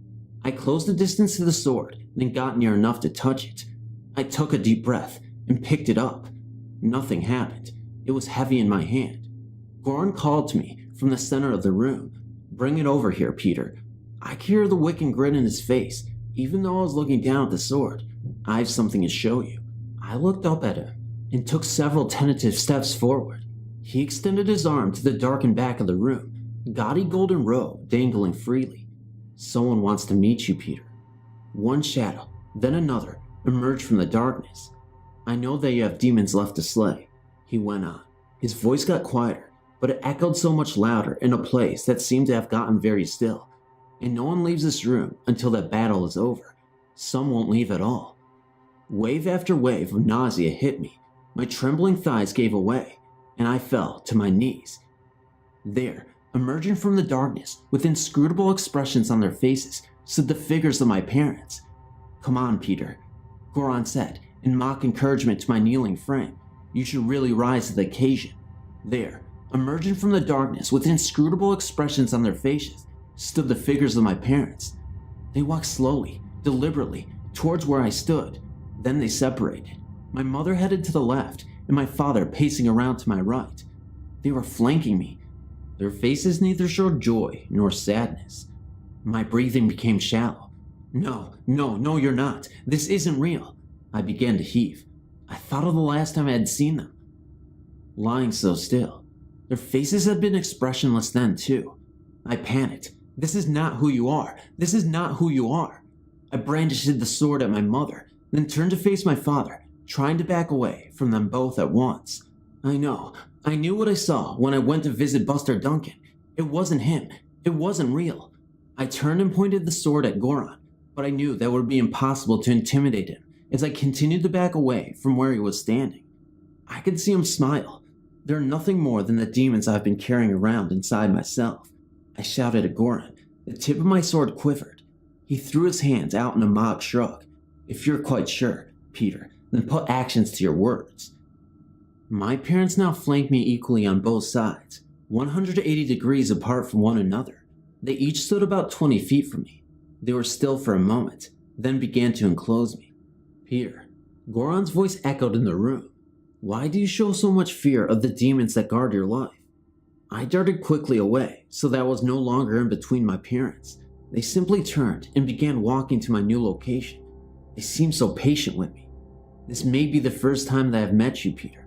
Speaker 7: I closed the distance to the sword, then got near enough to touch it. I took a deep breath and picked it up. Nothing happened. It was heavy in my hand. Goron called to me from the center of the room. Bring it over here, Peter. I could hear the wicked grin in his face, even though I was looking down at the sword. I have something to show you. I looked up at him and took several tentative steps forward. He extended his arm to the darkened back of the room, gaudy golden robe dangling freely. Someone wants to meet you, Peter. One shadow, then another, emerged from the darkness. I know that you have demons left to slay, he went on. His voice got quieter, but it echoed so much louder in a place that seemed to have gotten very still. And no one leaves this room until that battle is over. Some won't leave at all. Wave after wave of nausea hit me. My trembling thighs gave away, and I fell to my knees. There, emerging from the darkness, with inscrutable expressions on their faces, stood the figures of my parents. Come on, Peter, Goron said, in mock encouragement to my kneeling frame. You should really rise to the occasion. There, emerging from the darkness, with inscrutable expressions on their faces, stood the figures of my parents. They walked slowly, deliberately, towards where I stood. Then they separated. My mother headed to the left, and my father pacing around to my right. They were flanking me. Their faces neither showed joy nor sadness. My breathing became shallow. No, you're not. This isn't real. I began to heave. I thought of the last time I had seen them. Lying so still. Their faces had been expressionless then, too. I panicked. This is not who you are. This is not who you are. I brandished the sword at my mother, then turned to face my father, trying to back away from them both at once. I knew what I saw when I went to visit Buster Duncan. It wasn't him. It wasn't real. I turned and pointed the sword at Goron, but I knew that would be impossible to intimidate him as I continued to back away from where he was standing. I could see him smile. They're nothing more than the demons I've been carrying around inside myself. I shouted at Goron. The tip of my sword quivered. He threw his hands out in a mock shrug. If you're quite sure, Peter, then put actions to your words. My parents now flanked me equally on both sides, 180 degrees apart from one another. They each stood about 20 feet from me. They were still for a moment, then began to enclose me. Peter, Goron's voice echoed in the room. Why do you show so much fear of the demons that guard your life? I darted quickly away, so that I was no longer in between my parents. They simply turned and began walking to my new location. They seemed so patient with me. This may be the first time that I've met you, Peter.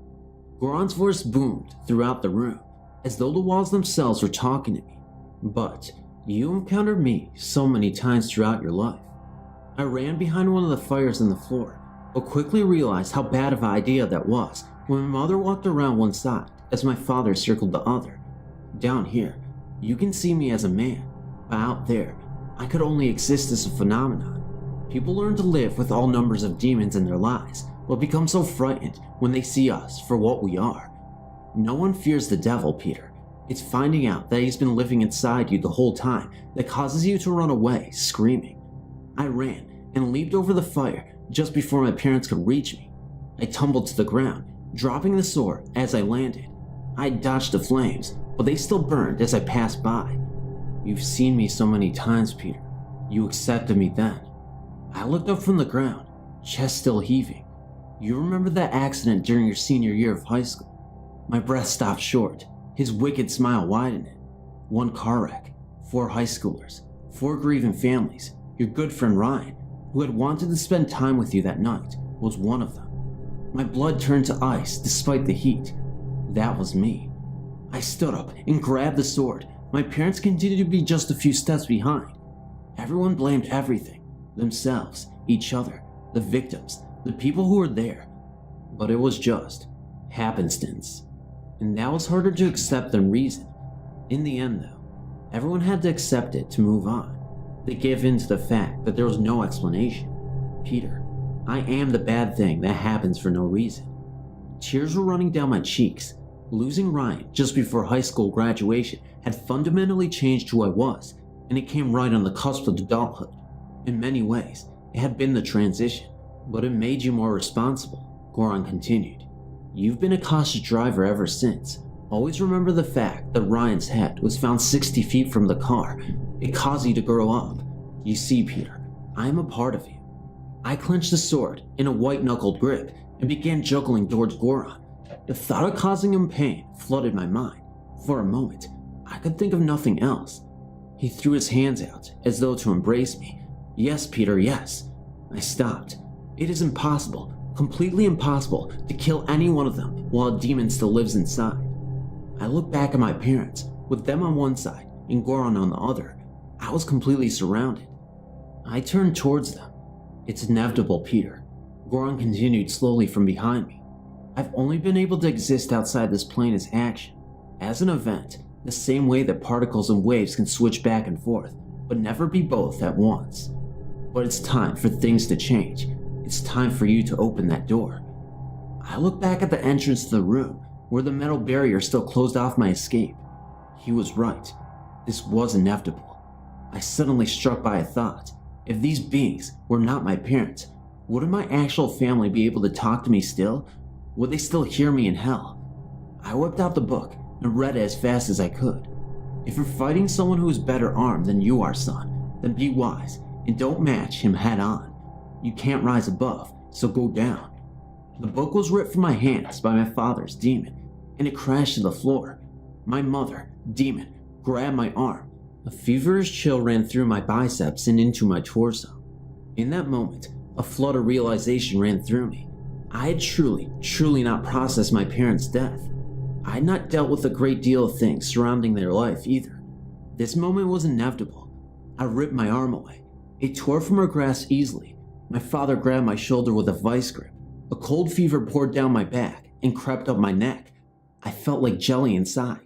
Speaker 7: Goron's voice boomed throughout the room, as though the walls themselves were talking to me. But you encountered me so many times throughout your life. I ran behind one of the fires in the floor, but quickly realized how bad of an idea that was when my mother walked around one side as my father circled the other. Down here, you can see me as a man, but out there, I could only exist as a phenomenon. People learn to live with all numbers of demons in their lives, but become so frightened when they see us for what we are. No one fears the devil, Peter. It's finding out that he's been living inside you the whole time that causes you to run away, screaming. I ran and leaped over the fire just before my parents could reach me. I tumbled to the ground, dropping the sword as I landed. I dodged the flames, but they still burned as I passed by. You've seen me so many times, Peter. You accepted me then. I looked up from the ground, chest still heaving. You remember that accident during your senior year of high school? My breath stopped short, his wicked smile widening. One car wreck, 4 high schoolers, 4 grieving families. Your good friend Ryan, who had wanted to spend time with you that night, was one of them. My blood turned to ice despite the heat. That was me. I stood up and grabbed the sword. My parents continued to be just a few steps behind. Everyone blamed everything. Themselves, each other, the victims, the people who were there. But it was just happenstance. And that was harder to accept than reason. In the end, though, everyone had to accept it to move on. They gave in to the fact that there was no explanation. Peter, I am the bad thing that happens for no reason. Tears were running down my cheeks. Losing Ryan just before high school graduation had fundamentally changed who I was, and it came right on the cusp of adulthood. In many ways, it had been the transition, but it made you more responsible, Goron continued. You've been a cautious driver ever since. Always remember the fact that Ryan's head was found 60 feet from the car. It caused you to grow up. You see, Peter, I am a part of you. I clenched the sword in a white-knuckled grip and began juggling towards Goron. The thought of causing him pain flooded my mind. For a moment, I could think of nothing else. He threw his hands out as though to embrace me. Yes, Peter, yes. I stopped. It is impossible, completely impossible, to kill any one of them while a demon still lives inside. I looked back at my parents, with them on one side and Goron on the other. I was completely surrounded. I turned towards them. It's inevitable, Peter. Goron continued slowly from behind me. I've only been able to exist outside this plane as action, as an event, the same way that particles and waves can switch back and forth, but never be both at once. But it's time for things to change. It's time for you to open that door. I looked back at the entrance to the room, where the metal barrier still closed off my escape. He was right. This was inevitable. I suddenly struck by a thought. If these beings were not my parents, wouldn't my actual family be able to talk to me still? Would they still hear me in hell? I whipped out the book and read it as fast as I could. If you're fighting someone who is better armed than you are, son, then be wise and don't match him head on. You can't rise above, so go down. The book was ripped from my hands by my father's demon, and it crashed to the floor. My mother, demon, grabbed my arm. A feverish chill ran through my biceps and into my torso. In that moment, a flood of realization ran through me. I had truly not processed my parents' death. I had not dealt with a great deal of things surrounding their life either. This moment was inevitable. I ripped my arm away. It tore from her grasp easily. My father grabbed my shoulder with a vice grip. A cold fever poured down my back and crept up my neck. I felt like jelly inside.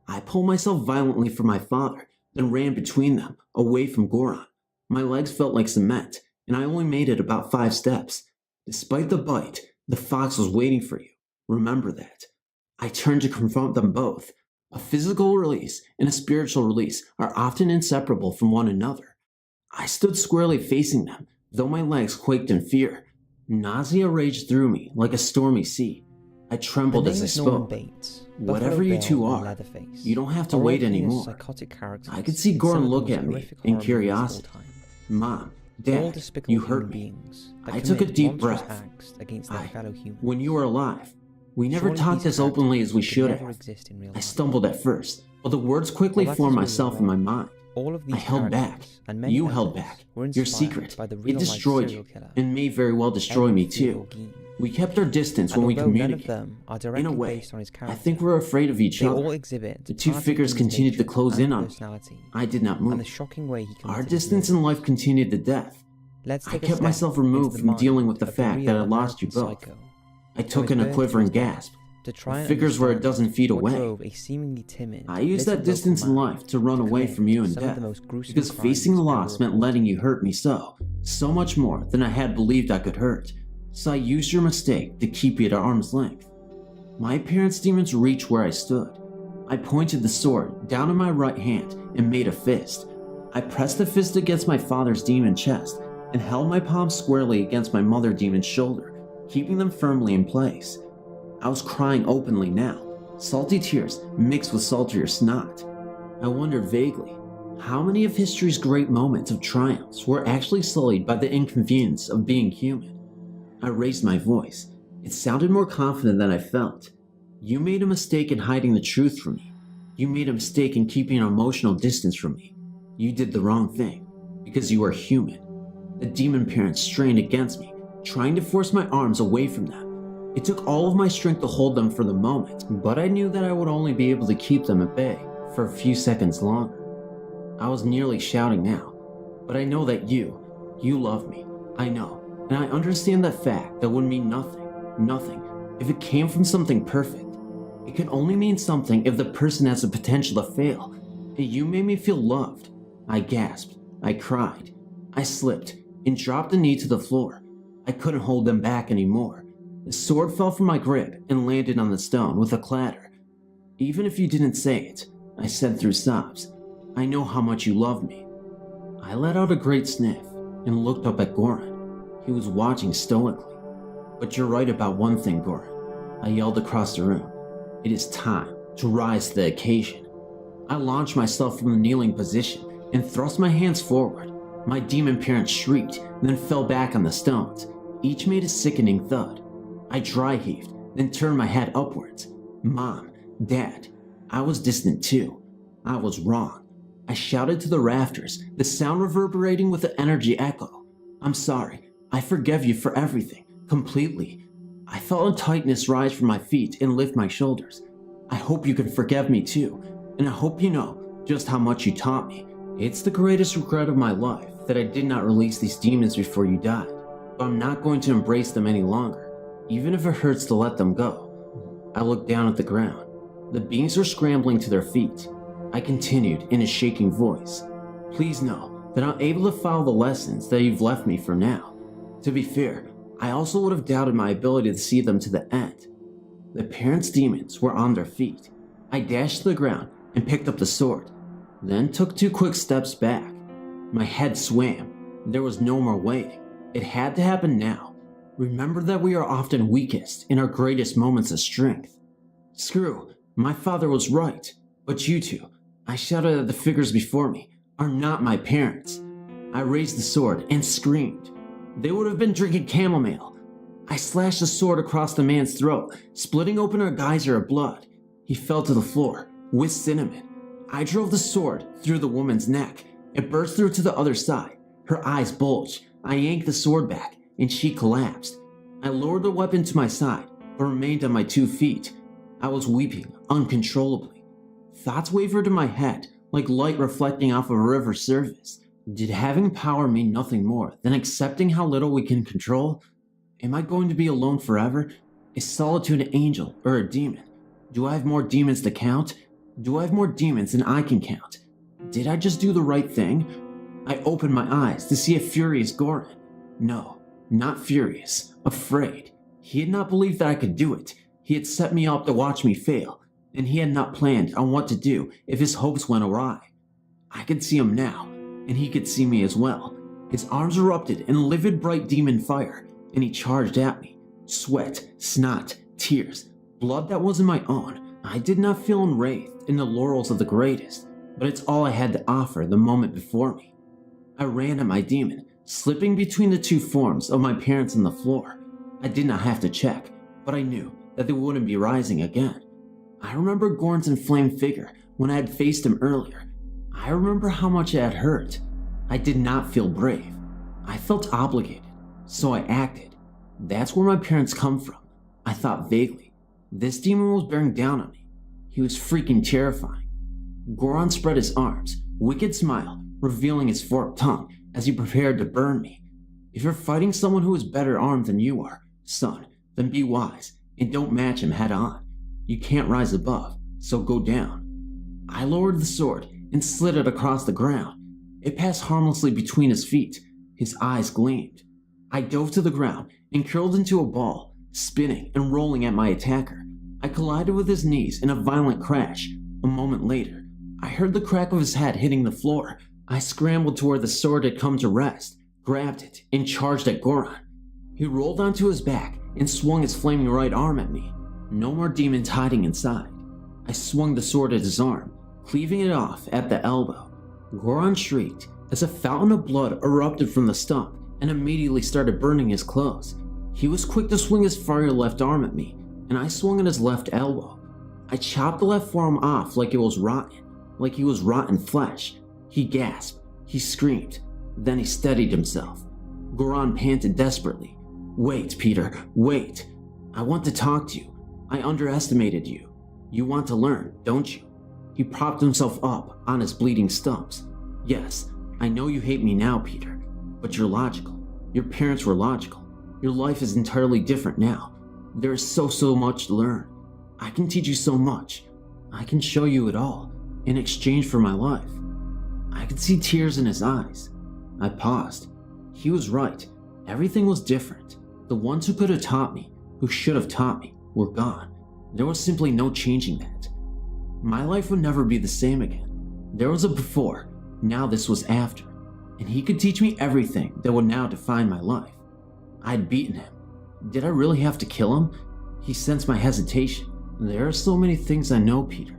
Speaker 7: I pulled myself violently from my father, then ran between them, away from Goron. My legs felt like cement, and I only made it about 5 steps. Despite the bite, the fox was waiting for you. Remember that. I turned to confront them both. A physical release and a spiritual release are often inseparable from one another. I stood squarely facing them, though my legs quaked in fear. Nausea raged through me like a stormy sea. I trembled as I spoke. Whatever you two are, you don't have to wait anymore. I could see Goron look at me in curiosity. Mom, Dad, you hurt me. I took a deep breath. When you were alive, we never talked as openly as we should have. I stumbled at first, but the words quickly formed myself in my mind. I held back. You held back. Your secret. It destroyed you, and may very well destroy me too. We kept our distance when we communicated. In a way, I think we're afraid of each other. The two figures continued to close in on me. I did not move. Our distance in life continued to death. I kept myself removed from dealing with the fact that I lost you both. I took in a quivering gasp. The figures were a dozen feet away. I used that distance in life to run away from you and death, because facing the loss meant letting you hurt me so much more than I had believed I could hurt. So I used your mistake to keep you at arm's length. My parents' demons reached where I stood. I pointed the sword down in my right hand and made a fist. I pressed the fist against my father's demon chest and held my palm squarely against my mother demon's shoulder, keeping them firmly in place. I was crying openly now, salty tears mixed with saltier snot. I wondered vaguely, how many of history's great moments of triumphs were actually sullied by the inconvenience of being human? I raised my voice. It sounded more confident than I felt. You made a mistake in hiding the truth from me. You made a mistake in keeping an emotional distance from me. You did the wrong thing, because you are human. The demon parents strained against me, trying to force my arms away from them. It took all of my strength to hold them for the moment, but I knew that I would only be able to keep them at bay for a few seconds longer. I was nearly shouting now, but I know that you love me. I know. And I understand that fact that would mean nothing, if it came from something perfect. It can only mean something if the person has the potential to fail. And you made me feel loved. I gasped, I cried, I slipped, and dropped a knee to the floor. I couldn't hold them back anymore. The sword fell from my grip and landed on the stone with a clatter. Even if you didn't say it, I said through sobs, I know how much you love me. I let out a great sniff and looked up at Goron. He was watching stoically. But you're right about one thing, Goron. I yelled across the room. It is time to rise to the occasion. I launched myself from the kneeling position and thrust my hands forward. My demon parents shrieked, then fell back on the stones. Each made a sickening thud. I dry heaved, then turned my head upwards. Mom, Dad, I was distant too. I was wrong. I shouted to the rafters, the sound reverberating with the energy echo. I'm sorry. I forgive you for everything, completely. I felt a tightness rise from my feet and lift my shoulders. I hope you can forgive me too, and I hope you know just how much you taught me. It's the greatest regret of my life that I did not release these demons before you died, but I'm not going to embrace them any longer, even if it hurts to let them go. I looked down at the ground. The beings were scrambling to their feet. I continued in a shaking voice. Please know that I'm able to follow the lessons that you've left me for now. To be fair, I also would have doubted my ability to see them to the end. The parents' demons were on their feet. I dashed to the ground and picked up the sword, then took 2 quick steps back. My head swam. There was no more waiting. It had to happen now. Remember that we are often weakest in our greatest moments of strength. Screw, my father was right, but you two, I shouted at the figures before me, are not my parents. I raised the sword and screamed. They would have been drinking chamomile. I slashed the sword across the man's throat, splitting open a geyser of blood. He fell to the floor, with cinnamon. I drove the sword through the woman's neck. It burst through to the other side. Her eyes bulged. I yanked the sword back, and she collapsed. I lowered the weapon to my side, but remained on my 2 feet. I was weeping uncontrollably. Thoughts wavered in my head, like light reflecting off of a river's surface. Did having power mean nothing more than accepting how little we can control? Am I going to be alone forever? Is solitude an angel or a demon? Do I have more demons to count? Do I have more demons than I can count? Did I just do the right thing? I opened my eyes to see a furious Goran. No, not furious, afraid. He had not believed that I could do it. He had set me up to watch me fail, and he had not planned on what to do if his hopes went awry. I could see him now, and he could see me as well. His arms erupted in livid bright demon fire, and he charged at me. Sweat, snot, tears, blood that wasn't my own. I did not feel enwrathed in the laurels of the greatest, but it's all I had to offer the moment before me. I ran at my demon, slipping between the 2 forms of my parents on the floor. I did not have to check, but I knew that they wouldn't be rising again. I remember Goran's inflamed figure when I had faced him earlier. I remember how much it had hurt. I did not feel brave. I felt obligated, so I acted. That's where my parents come from, I thought vaguely. This demon was bearing down on me. He was freaking terrifying. Goran spread his arms, wicked smile, revealing his forked tongue as he prepared to burn me. If you're fighting someone who is better armed than you are, son, then be wise and don't match him head on. You can't rise above, so go down. I lowered the sword and slid it across the ground. It passed harmlessly between his feet. His eyes gleamed. I dove to the ground and curled into a ball, spinning and rolling at my attacker. I collided with his knees in a violent crash. A moment later, I heard the crack of his head hitting the floor. I scrambled to where the sword had come to rest, grabbed it, and charged at Goran. He rolled onto his back and swung his flaming right arm at me. No more demons hiding inside. I swung the sword at his arm, cleaving it off at the elbow. Goran shrieked as a fountain of blood erupted from the stump and immediately started burning his clothes. He was quick to swing his fiery left arm at me, and I swung at his left elbow. I chopped the left forearm off like it was rotten, like he was rotten flesh. He gasped, he screamed, then he steadied himself. Goran panted desperately. Wait, Peter, wait. I want to talk to you. I underestimated you. You want to learn, don't you? He propped himself up on his bleeding stumps. Yes, I know you hate me now, Peter, but you're logical. Your parents were logical. Your life is entirely different now. There is so much to learn. I can teach you so much. I can show you it all in exchange for my life. I could see tears in his eyes. I paused. He was right. Everything was different. The ones who could have taught me, who should have taught me, were gone. There was simply no changing that. My life would never be the same again. There was a before, now this was after, and he could teach me everything that would now define my life. I'd beaten him. Did I really have to kill him? He sensed my hesitation. There are so many things I know, Peter.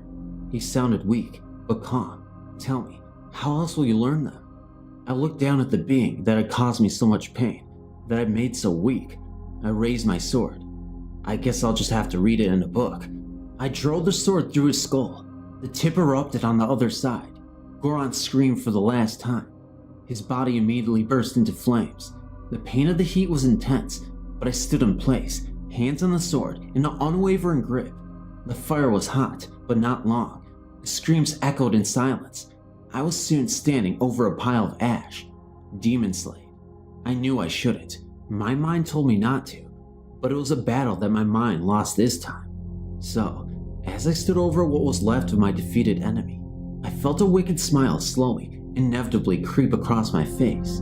Speaker 7: He sounded weak, but calm. Tell me, how else will you learn them? I looked down at the being that had caused me so much pain, that I'd made so weak. I raised my sword. I guess I'll just have to read it in a book. I drove the sword through his skull. The tip erupted on the other side. Goran screamed for the last time. His body immediately burst into flames. The pain of the heat was intense, but I stood in place, hands on the sword in an unwavering grip. The fire was hot, but not long. The screams echoed in silence. I was soon standing over a pile of ash. Demon slayed. I knew I shouldn't. My mind told me not to, but it was a battle that my mind lost this time. So, as I stood over what was left of my defeated enemy, I felt a wicked smile slowly, inevitably creep across my face.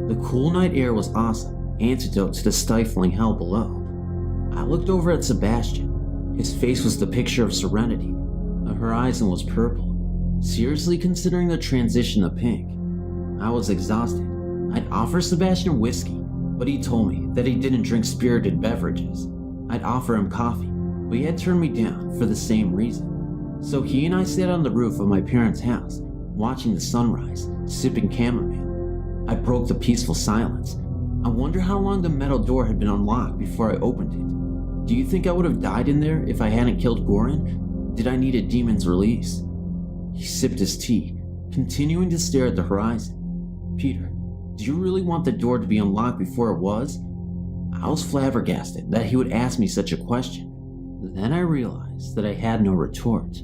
Speaker 7: The cool night air was awesome, antidote to the stifling hell below. I looked over at Sebastian. His face was the picture of serenity. The horizon was purple, seriously considering the transition to pink. I was exhausted. I'd offer Sebastian whiskey, but he told me that he didn't drink spirited beverages. I'd offer him coffee, but he had turned me down for the same reason. So he and I sat on the roof of my parents' house, watching the sunrise, sipping chamomile. I broke the peaceful silence. I wonder how long the metal door had been unlocked before I opened it. Do you think I would have died in there if I hadn't killed Goran? Did I need a demon's release? He sipped his tea, continuing to stare at the horizon. Peter, do you really want the door to be unlocked before it was? I was flabbergasted that he would ask me such a question. Then I realized that I had no retort.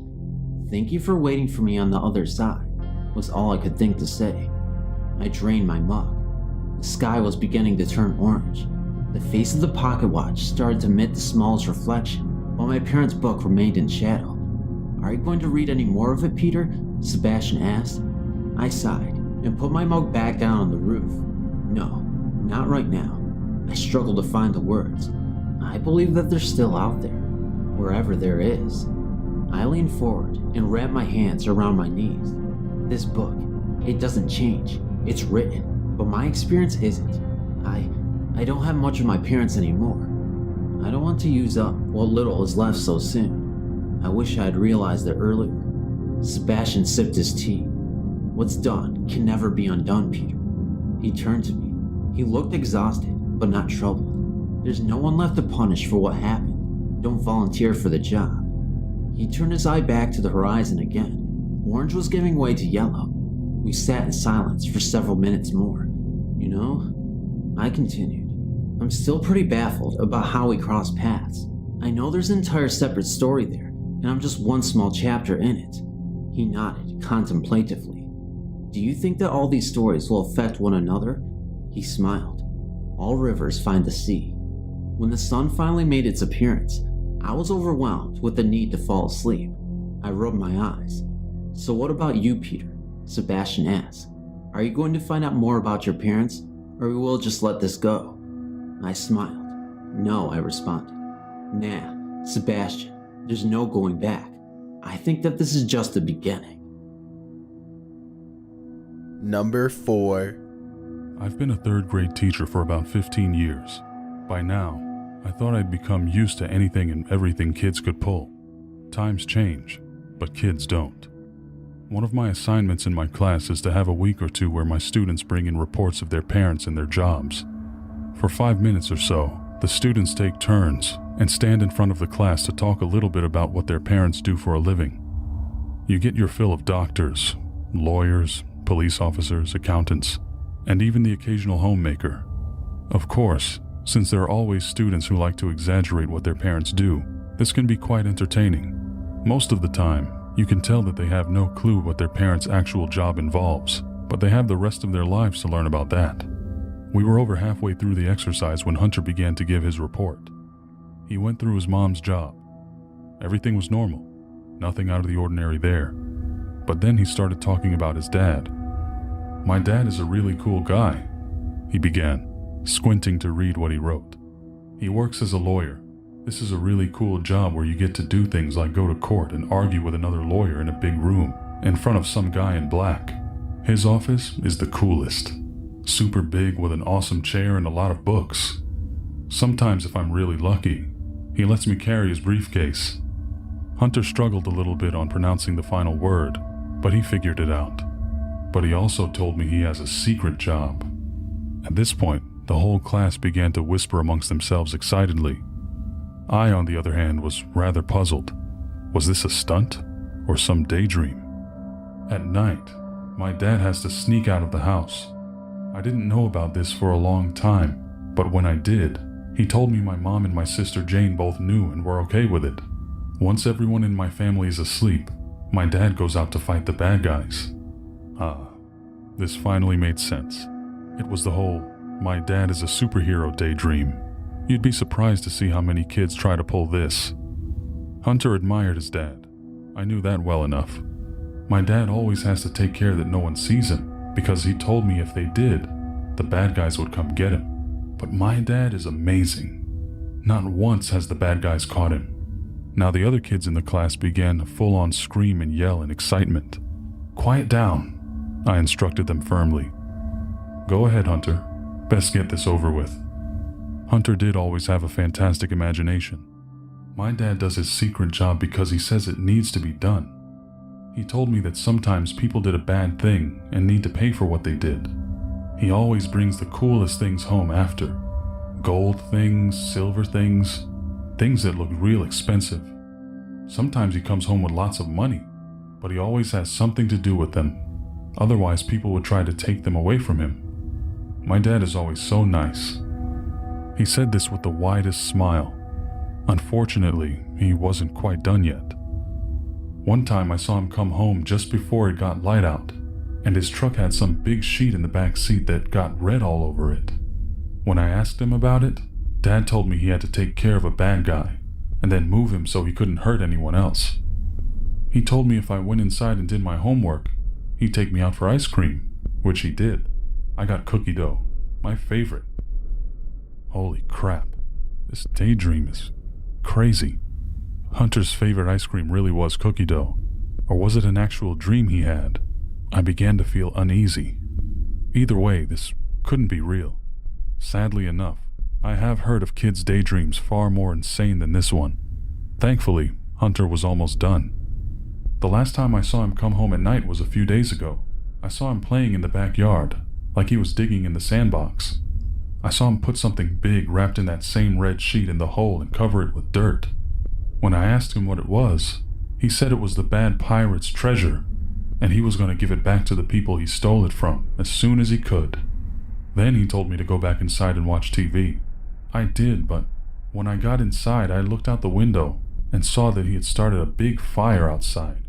Speaker 7: Thank you for waiting for me on the other side, was all I could think to say. I drained my mug. The sky was beginning to turn orange. The face of the pocket watch started to emit the smallest reflection, while my parents' book remained in shadow. Are you going to read any more of it, Peter? Sebastian asked. I sighed and put my mug back down on the roof. No, not right now. I struggled to find the words. I believe that they're still out there, wherever there is. I leaned forward and wrapped my hands around my knees. This book, it doesn't change. It's written, but my experience isn't. I don't have much of my parents anymore. I don't want to use up what little is left so soon. I wish I had realized it earlier. Sebastian sipped his tea. What's done can never be undone, Peter. He turned to me. He looked exhausted, but not troubled. There's no one left to punish for what happened. Don't volunteer for the job. He turned his eye back to the horizon again. Orange was giving way to yellow. We sat in silence for several minutes more. You know, I continued. I'm still pretty baffled about how we crossed paths. I know there's an entire separate story there, and I'm just one small chapter in it. He nodded contemplatively. Do you think that all these stories will affect one another? He smiled. All rivers find the sea. When the sun finally made its appearance, I was overwhelmed with the need to fall asleep. I rubbed my eyes. So what about you, Peter? Sebastian asked. Are you going to find out more about your parents, or we will just let this go? I smiled. No, I responded. Nah, Sebastian, there's no going back. I think that this is just the beginning.
Speaker 1: Number 4.
Speaker 11: I've been a third grade teacher for about 15 years. By now, I thought I'd become used to anything and everything kids could pull. Times change, but kids don't. One of my assignments in my class is to have a week or two where my students bring in reports of their parents and their jobs. For 5 minutes or so, the students take turns and stand in front of the class to talk a little bit about what their parents do for a living. You get your fill of doctors, lawyers, police officers, accountants, and even the occasional homemaker. Of course, since there are always students who like to exaggerate what their parents do, this can be quite entertaining. Most of the time, you can tell that they have no clue what their parents' actual job involves, but they have the rest of their lives to learn about that. We were over halfway through the exercise when Hunter began to give his report. He went through his mom's job. Everything was normal, nothing out of the ordinary there. But then he started talking about his dad. My dad is a really cool guy, he began, squinting to read what he wrote. He works as a lawyer. This is a really cool job where you get to do things like go to court and argue with another lawyer in a big room in front of some guy in black. His office is the coolest. Super big with an awesome chair and a lot of books. Sometimes if I'm really lucky, he lets me carry his briefcase. Hunter struggled a little bit on pronouncing the final word, but he figured it out. But he also told me he has a secret job. At this point, the whole class began to whisper amongst themselves excitedly. I, on the other hand, was rather puzzled. Was this a stunt or some daydream? At night, my dad has to sneak out of the house. I didn't know about this for a long time, but when I did, he told me my mom and my sister Jane both knew and were okay with it. Once everyone in my family is asleep, my dad goes out to fight the bad guys. This finally made sense. It was the whole, my dad is a superhero daydream. You'd be surprised to see how many kids try to pull this. Hunter admired his dad. I knew that well enough. My dad always has to take care that no one sees him, because he told me if they did, the bad guys would come get him. But my dad is amazing. Not once has the bad guys caught him. Now the other kids in the class began to full-on scream and yell in excitement. Quiet down, I instructed them firmly. Go ahead, Hunter. Best get this over with. Hunter did always have a fantastic imagination. My dad does his secret job because he says it needs to be done. He told me that sometimes people did a bad thing and need to pay for what they did. He always brings the coolest things home after. Gold things, silver things, things that look real expensive. Sometimes he comes home with lots of money, but he always has something to do with them. Otherwise, people would try to take them away from him. My dad is always so nice. He said this with the widest smile. Unfortunately, he wasn't quite done yet. One time I saw him come home just before it got light out, and his truck had some big sheet in the back seat that got red all over it. When I asked him about it, Dad told me he had to take care of a bad guy, and then move him so he couldn't hurt anyone else. He told me if I went inside and did my homework, he'd take me out for ice cream, which he did. I got cookie dough, my favorite. Holy crap, this daydream is crazy. Hunter's favorite ice cream really was cookie dough, or was it an actual dream he had? I began to feel uneasy. Either way, this couldn't be real. Sadly enough, I have heard of kids' daydreams far more insane than this one. Thankfully, Hunter was almost done. The last time I saw him come home at night was a few days ago. I saw him playing in the backyard, like he was digging in the sandbox. I saw him put something big wrapped in that same red sheet in the hole and cover it with dirt. When I asked him what it was, he said it was the bad pirate's treasure, and he was going to give it back to the people he stole it from as soon as he could. Then he told me to go back inside and watch TV. I did, but when I got inside, I looked out the window and saw that he had started a big fire outside.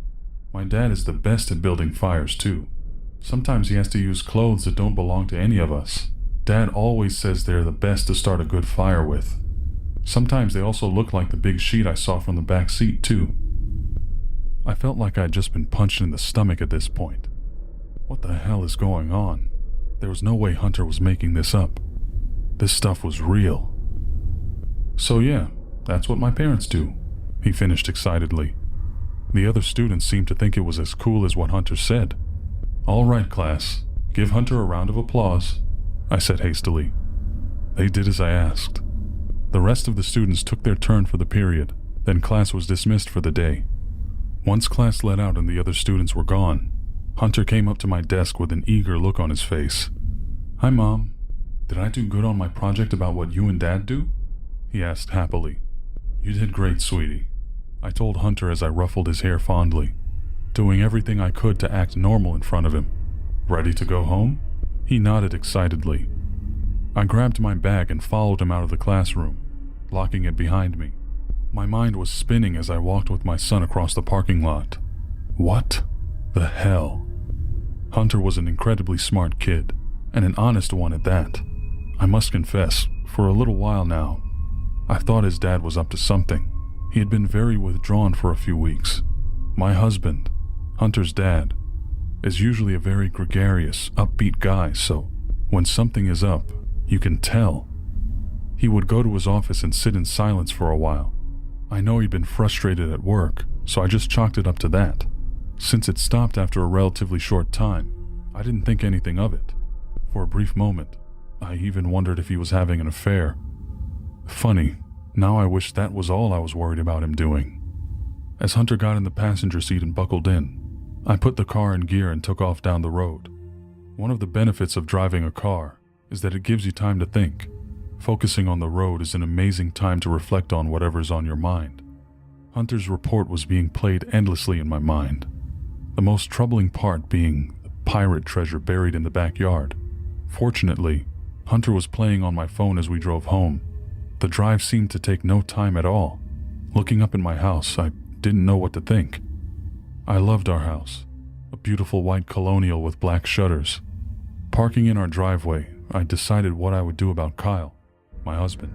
Speaker 11: My dad is the best at building fires too. Sometimes he has to use clothes that don't belong to any of us. Dad always says they're the best to start a good fire with. Sometimes they also look like the big sheet I saw from the back seat too. I felt like I'd just been punched in the stomach at this point. What the hell is going on? There was no way Hunter was making this up. This stuff was real. So yeah, that's what my parents do, he finished excitedly. The other students seemed to think it was as cool as what Hunter said. All right, class, give Hunter a round of applause, I said hastily. They did as I asked. The rest of the students took their turn for the period, then class was dismissed for the day. Once class let out and the other students were gone, Hunter came up to my desk with an eager look on his face. Hi, Mom. Did I do good on my project about what you and Dad do? He asked happily. You did great, sweetie, I told Hunter as I ruffled his hair fondly, doing everything I could to act normal in front of him. Ready to go home? He nodded excitedly. I grabbed my bag and followed him out of the classroom, locking it behind me. My mind was spinning as I walked with my son across the parking lot. What the hell? Hunter was an incredibly smart kid, and an honest one at that. I must confess, for a little while now, I thought his dad was up to something. He had been very withdrawn for a few weeks. My husband, Hunter's dad, is usually a very gregarious, upbeat guy, so when something is up, you can tell. He would go to his office and sit in silence for a while. I know he'd been frustrated at work, so I just chalked it up to that. Since it stopped after a relatively short time, I didn't think anything of it. For a brief moment, I even wondered if he was having an affair. Funny, now I wish that was all I was worried about him doing. As Hunter got in the passenger seat and buckled in, I put the car in gear and took off down the road. One of the benefits of driving a car is that it gives you time to think. Focusing on the road is an amazing time to reflect on whatever's on your mind. Hunter's report was being played endlessly in my mind, the most troubling part being the pirate treasure buried in the backyard. Fortunately, Hunter was playing on my phone as we drove home. The drive seemed to take no time at all. Looking up at my house, I didn't know what to think. I loved our house, a beautiful white colonial with black shutters. Parking in our driveway, I decided what I would do about Kyle, my husband.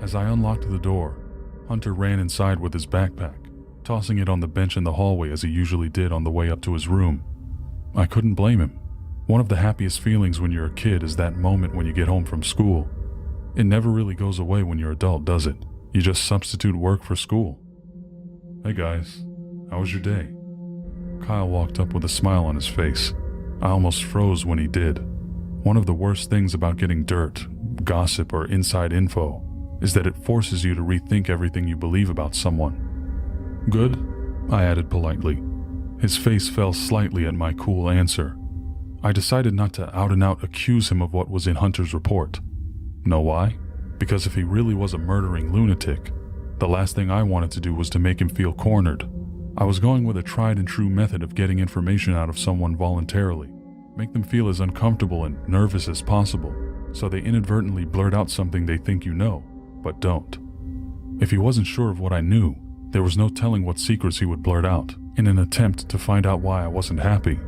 Speaker 11: As I unlocked the door, Hunter ran inside with his backpack, tossing it on the bench in the hallway as he usually did on the way up to his room. I couldn't blame him. One of the happiest feelings when you're a kid is that moment when you get home from school. It never really goes away when you're adult, does it? You just substitute work for school. Hey guys, how was your day? Kyle walked up with a smile on his face. I almost froze when he did. One of the worst things about getting dirt, gossip, or inside info is that it forces you to rethink everything you believe about someone. Good? I added politely. His face fell slightly at my cool answer. I decided not to out and out accuse him of what was in Hunter's report. Know why? Because if he really was a murdering lunatic, the last thing I wanted to do was to make him feel cornered. I was going with a tried and true method of getting information out of someone voluntarily. Make them feel as uncomfortable and nervous as possible, so they inadvertently blurt out something they think you know, but don't. If he wasn't sure of what I knew, there was no telling what secrets he would blurt out, in an attempt to find out why I wasn't happy.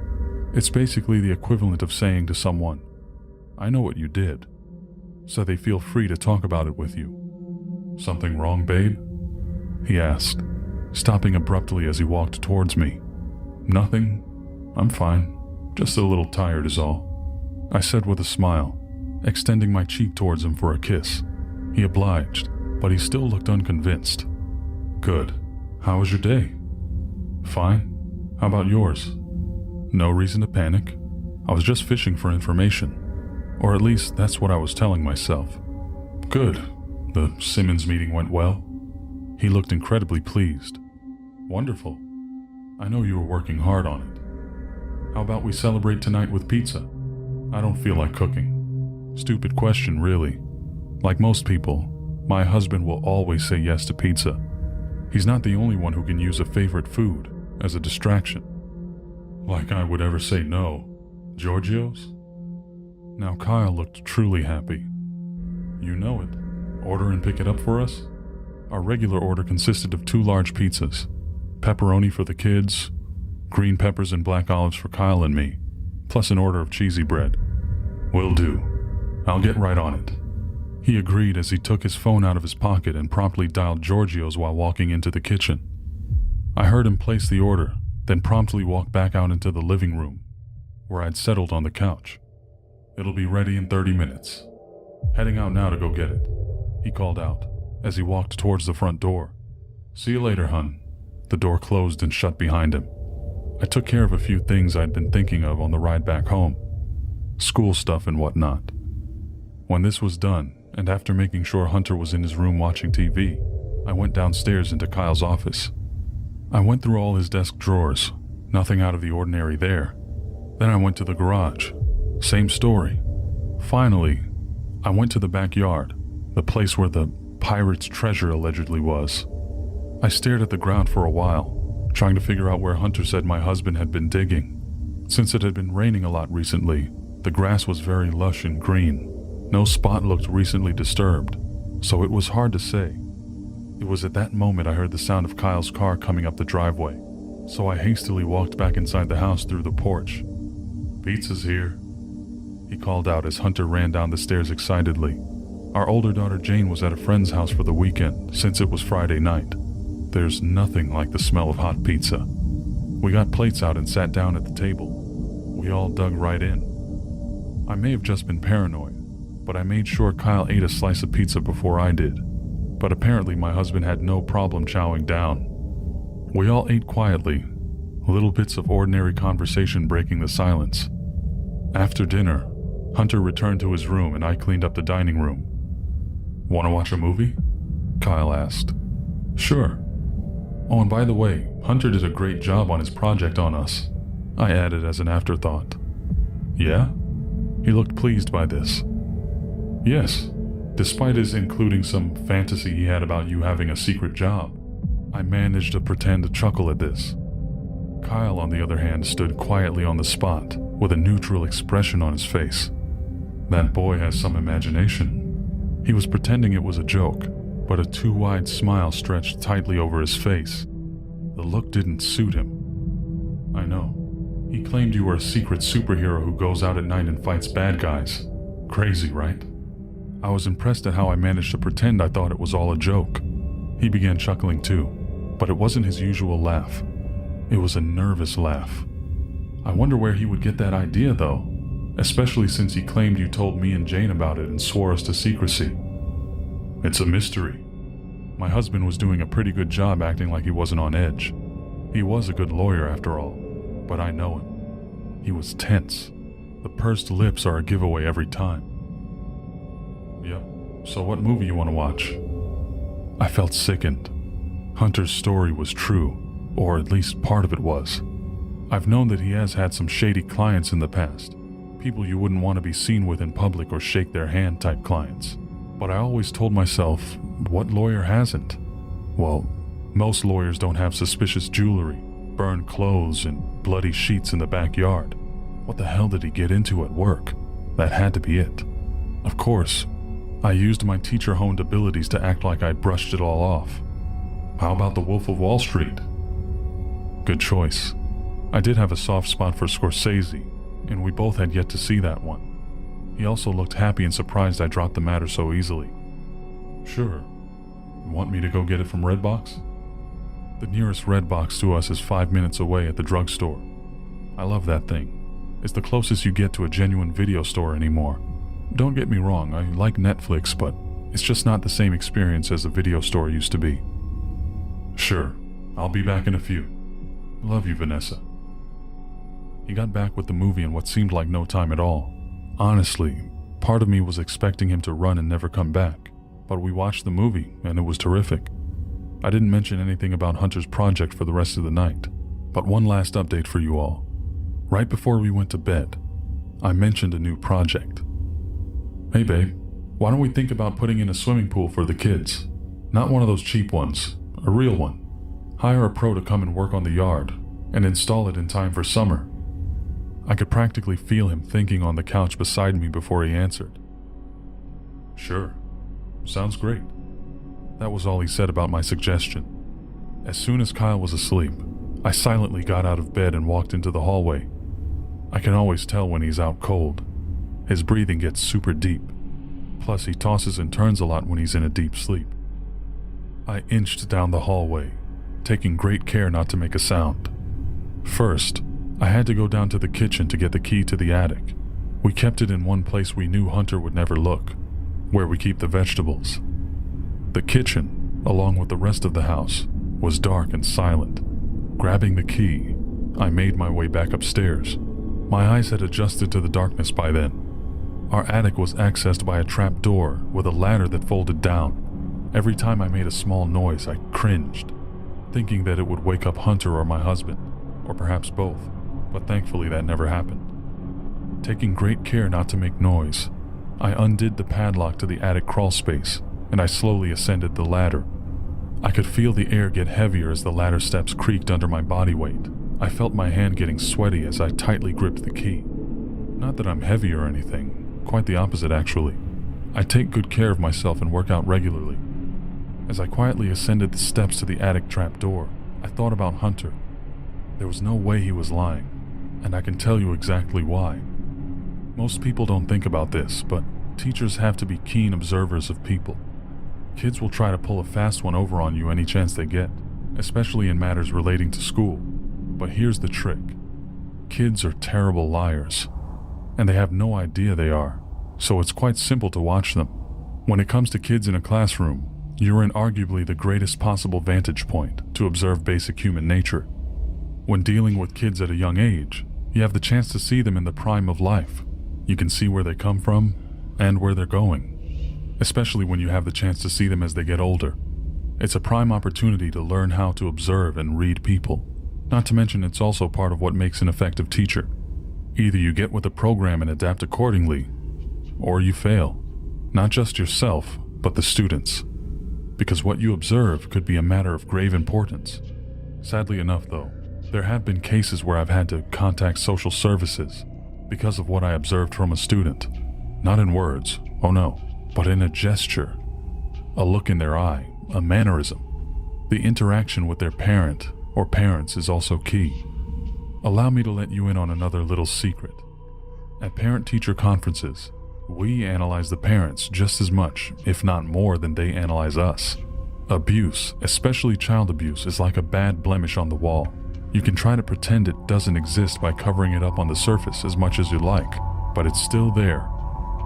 Speaker 11: It's basically the equivalent of saying to someone, "I know what you did," so they feel free to talk about it with you. "Something wrong, babe?" he asked, stopping abruptly as he walked towards me. "Nothing. I'm fine. Just a little tired is all," I said with a smile, extending my cheek towards him for a kiss. He obliged, but he still looked unconvinced. "Good. How was your day?" "Fine. How about yours?" "No reason to panic. I was just fishing for information. Or at least that's what I was telling myself." "Good. The Simmons meeting went well?" He looked incredibly pleased. "Wonderful. I know you were working hard on it. How about we celebrate tonight with pizza? I don't feel like cooking." Stupid question, really. Like most people, my husband will always say yes to pizza. He's not the only one who can use a favorite food as a distraction. Like I would ever say no. Giorgio's? Now Kyle looked truly happy. "You know it. Order and pick it up for us?" Our regular order consisted of 2 large pizzas, pepperoni for the kids, green peppers and black olives for Kyle and me, plus an order of cheesy bread. "Will do. I'll get right on it." He agreed as he took his phone out of his pocket and promptly dialed Giorgio's while walking into the kitchen. I heard him place the order, then promptly walk back out into the living room, where I'd settled on the couch. "It'll be ready in 30 minutes. Heading out now to go get it," he called out as he walked towards the front door. "See you later, hun." The door closed and shut behind him. I took care of a few things I'd been thinking of on the ride back home. School stuff and whatnot. When this was done, and after making sure Hunter was in his room watching TV, I went downstairs into Kyle's office. I went through all his desk drawers, nothing out of the ordinary there. Then I went to the garage. Same story. Finally, I went to the backyard, the place where the pirate's treasure allegedly was. I stared at the ground for a while, trying to figure out where Hunter said my husband had been digging. Since it had been raining a lot recently, the grass was very lush and green. No spot looked recently disturbed, so it was hard to say. It was at that moment I heard the sound of Kyle's car coming up the driveway, so I hastily walked back inside the house through the porch. "Pizza's here," he called out as Hunter ran down the stairs excitedly. Our older daughter Jane was at a friend's house for the weekend since it was Friday night. There's nothing like the smell of hot pizza. We got plates out and sat down at the table. We all dug right in. I may have just been paranoid, but I made sure Kyle ate a slice of pizza before I did. But apparently my husband had no problem chowing down. We all ate quietly, little bits of ordinary conversation breaking the silence. After dinner, Hunter returned to his room and I cleaned up the dining room. "Want to watch a movie?" Kyle asked. "Sure. Oh, and by the way, Hunter did a great job on his project on us," I added as an afterthought. "Yeah?" He looked pleased by this. "Yes. Despite his including some fantasy he had about you having a secret job, I managed to pretend to chuckle at this." Kyle, on the other hand, stood quietly on the spot with a neutral expression on his face. That boy has some imagination. He was pretending it was a joke, but a too wide smile stretched tightly over his face. The look didn't suit him. "I know. He claimed you were a secret superhero who goes out at night and fights bad guys. Crazy, right?" I was impressed at how I managed to pretend I thought it was all a joke. He began chuckling too, but it wasn't his usual laugh. It was a nervous laugh. I wonder where he would get that idea though, especially since he claimed you told me and Jane about it and swore us to secrecy. "It's a mystery." My husband was doing a pretty good job acting like he wasn't on edge. He was a good lawyer after all, but I know him. He was tense. The pursed lips are a giveaway every time. "Yep, so what movie you want to watch?" I felt sickened. Hunter's story was true, or at least part of it was. I've known that he has had some shady clients in the past, People you wouldn't want to be seen with in public or shake their hand type clients. But I always told myself, what lawyer hasn't? Well, most lawyers don't have suspicious jewelry, burned clothes, and bloody sheets in the backyard. What the hell did he get into at work? That had to be it. Of course, I used my teacher-honed abilities to act like I'd brushed it all off. How about The Wolf of Wall Street? Good choice. I did have a soft spot for Scorsese, and we both had yet to see that one. He also looked happy and surprised I dropped the matter so easily. Sure. You want me to go get it from Redbox? The nearest Redbox to us is 5 minutes away at the drugstore. I love that thing. It's the closest you get to a genuine video store anymore. Don't get me wrong, I like Netflix, but it's just not the same experience as a video store used to be. Sure, I'll be back in a few. Love you, Vanessa. He got back with the movie in what seemed like no time at all. Honestly, part of me was expecting him to run and never come back, but we watched the movie and it was terrific. I didn't mention anything about Hunter's project for the rest of the night, but one last update for you all. Right before we went to bed, I mentioned a new project. Hey babe, why don't we think about putting in a swimming pool for the kids? Not one of those cheap ones, a real one. Hire a pro to come and work on the yard, and install it in time for summer. I could practically feel him thinking on the couch beside me before he answered. Sure, sounds great. That was all he said about my suggestion. As soon as Kyle was asleep, I silently got out of bed and walked into the hallway. I can always tell when he's out cold. His breathing gets super deep. Plus, he tosses and turns a lot when he's in a deep sleep. I inched down the hallway, taking great care not to make a sound. First, I had to go down to the kitchen to get the key to the attic. We kept it in one place we knew Hunter would never look, where we keep the vegetables. The kitchen, along with the rest of the house, was dark and silent. Grabbing the key, I made my way back upstairs. My eyes had adjusted to the darkness by then. Our attic was accessed by a trap door with a ladder that folded down. Every time I made a small noise, I cringed, thinking that it would wake up Hunter or my husband, or perhaps both, but thankfully that never happened. Taking great care not to make noise, I undid the padlock to the attic crawl space, and I slowly ascended the ladder. I could feel the air get heavier as the ladder steps creaked under my body weight. I felt my hand getting sweaty as I tightly gripped the key. Not that I'm heavy or anything, quite the opposite actually. I take good care of myself and work out regularly. As I quietly ascended the steps to the attic trap door, I thought about Hunter. There was no way he was lying, and I can tell you exactly why. Most people don't think about this, but teachers have to be keen observers of people. Kids will try to pull a fast one over on you any chance they get, especially in matters relating to school. But here's the trick. Kids are terrible liars, and they have no idea they are, so it's quite simple to watch them. When it comes to kids in a classroom, you're in arguably the greatest possible vantage point to observe basic human nature. When dealing with kids at a young age, you have the chance to see them in the prime of life. You can see where they come from and where they're going, especially when you have the chance to see them as they get older. It's a prime opportunity to learn how to observe and read people. Not to mention it's also part of what makes an effective teacher. Either you get with the program and adapt accordingly, or you fail. Not just yourself, but the students. Because what you observe could be a matter of grave importance. Sadly enough though, there have been cases where I've had to contact social services because of what I observed from a student. Not in words, oh no, but in a gesture. A look in their eye, a mannerism. The interaction with their parent or parents is also key. Allow me to let you in on another little secret. At parent-teacher conferences, we analyze the parents just as much, if not more, than they analyze us. Abuse, especially child abuse, is like a bad blemish on the wall. You can try to pretend it doesn't exist by covering it up on the surface as much as you like, but it's still there.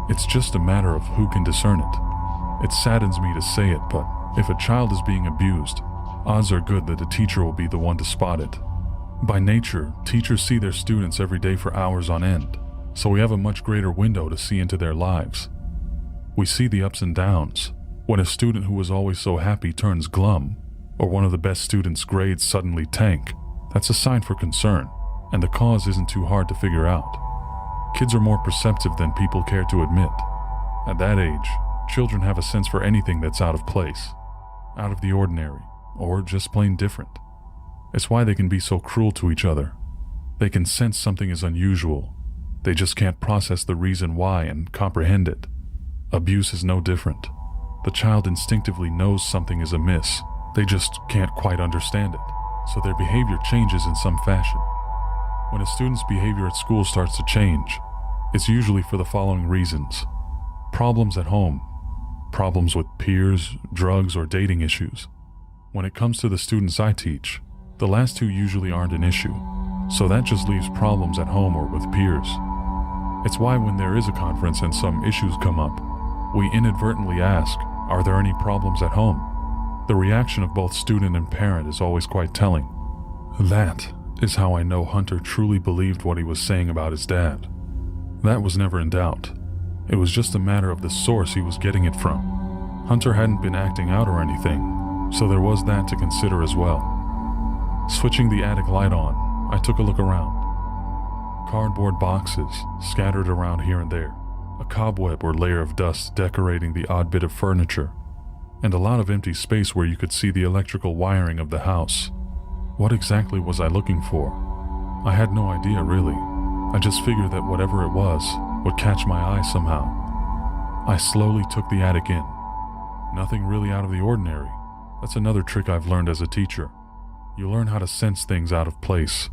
Speaker 11: It's just a matter of who can discern it. It saddens me to say it, but if a child is being abused, odds are good that a teacher will be the one to spot it. By nature, teachers see their students every day for hours on end, so we have a much greater window to see into their lives. We see the ups and downs. When a student who was always so happy turns glum, or one of the best students' grades suddenly tank, that's a sign for concern, and the cause isn't too hard to figure out. Kids are more perceptive than people care to admit. At that age, children have a sense for anything that's out of place, out of the ordinary, or just plain different. It's why they can be so cruel to each other. They can sense something is unusual. They just can't process the reason why and comprehend it. Abuse is no different. The child instinctively knows something is amiss. They just can't quite understand it, so their behavior changes in some fashion. When a student's behavior at school starts to change, it's usually for the following reasons: problems at home, problems with peers, drugs, or dating issues. When it comes to the students I teach, the last two usually aren't an issue, so that just leaves problems at home or with peers. It's why when there is a conference and some issues come up, we inadvertently ask, are there any problems at home? The reaction of both student and parent is always quite telling. That is how I know Hunter truly believed what he was saying about his dad. That was never in doubt. It was just a matter of the source he was getting it from. Hunter hadn't been acting out or anything, so there was that to consider as well. Switching the attic light on, I took a look around. Cardboard boxes scattered around here and there, a cobweb or layer of dust decorating the odd bit of furniture, and a lot of empty space where you could see the electrical wiring of the house. What exactly was I looking for? I had no idea, really. I just figured that whatever it was would catch my eye somehow. I slowly took the attic in. Nothing really out of the ordinary. That's another trick I've learned as a teacher. You learn how to sense things out of place.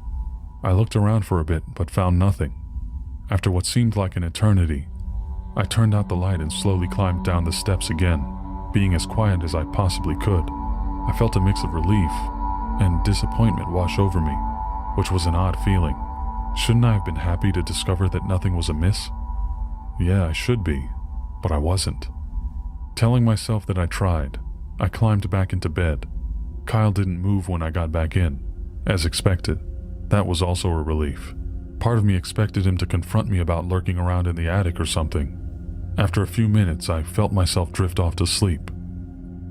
Speaker 11: I looked around for a bit, but found nothing. After what seemed like an eternity, I turned out the light and slowly climbed down the steps again, being as quiet as I possibly could. I felt a mix of relief and disappointment wash over me, which was an odd feeling. Shouldn't I have been happy to discover that nothing was amiss? Yeah, I should be, but I wasn't. Telling myself that I tried, I climbed back into bed. Kyle didn't move when I got back in, as expected. That was also a relief. Part of me expected him to confront me about lurking around in the attic or something. After a few minutes, I felt myself drift off to sleep.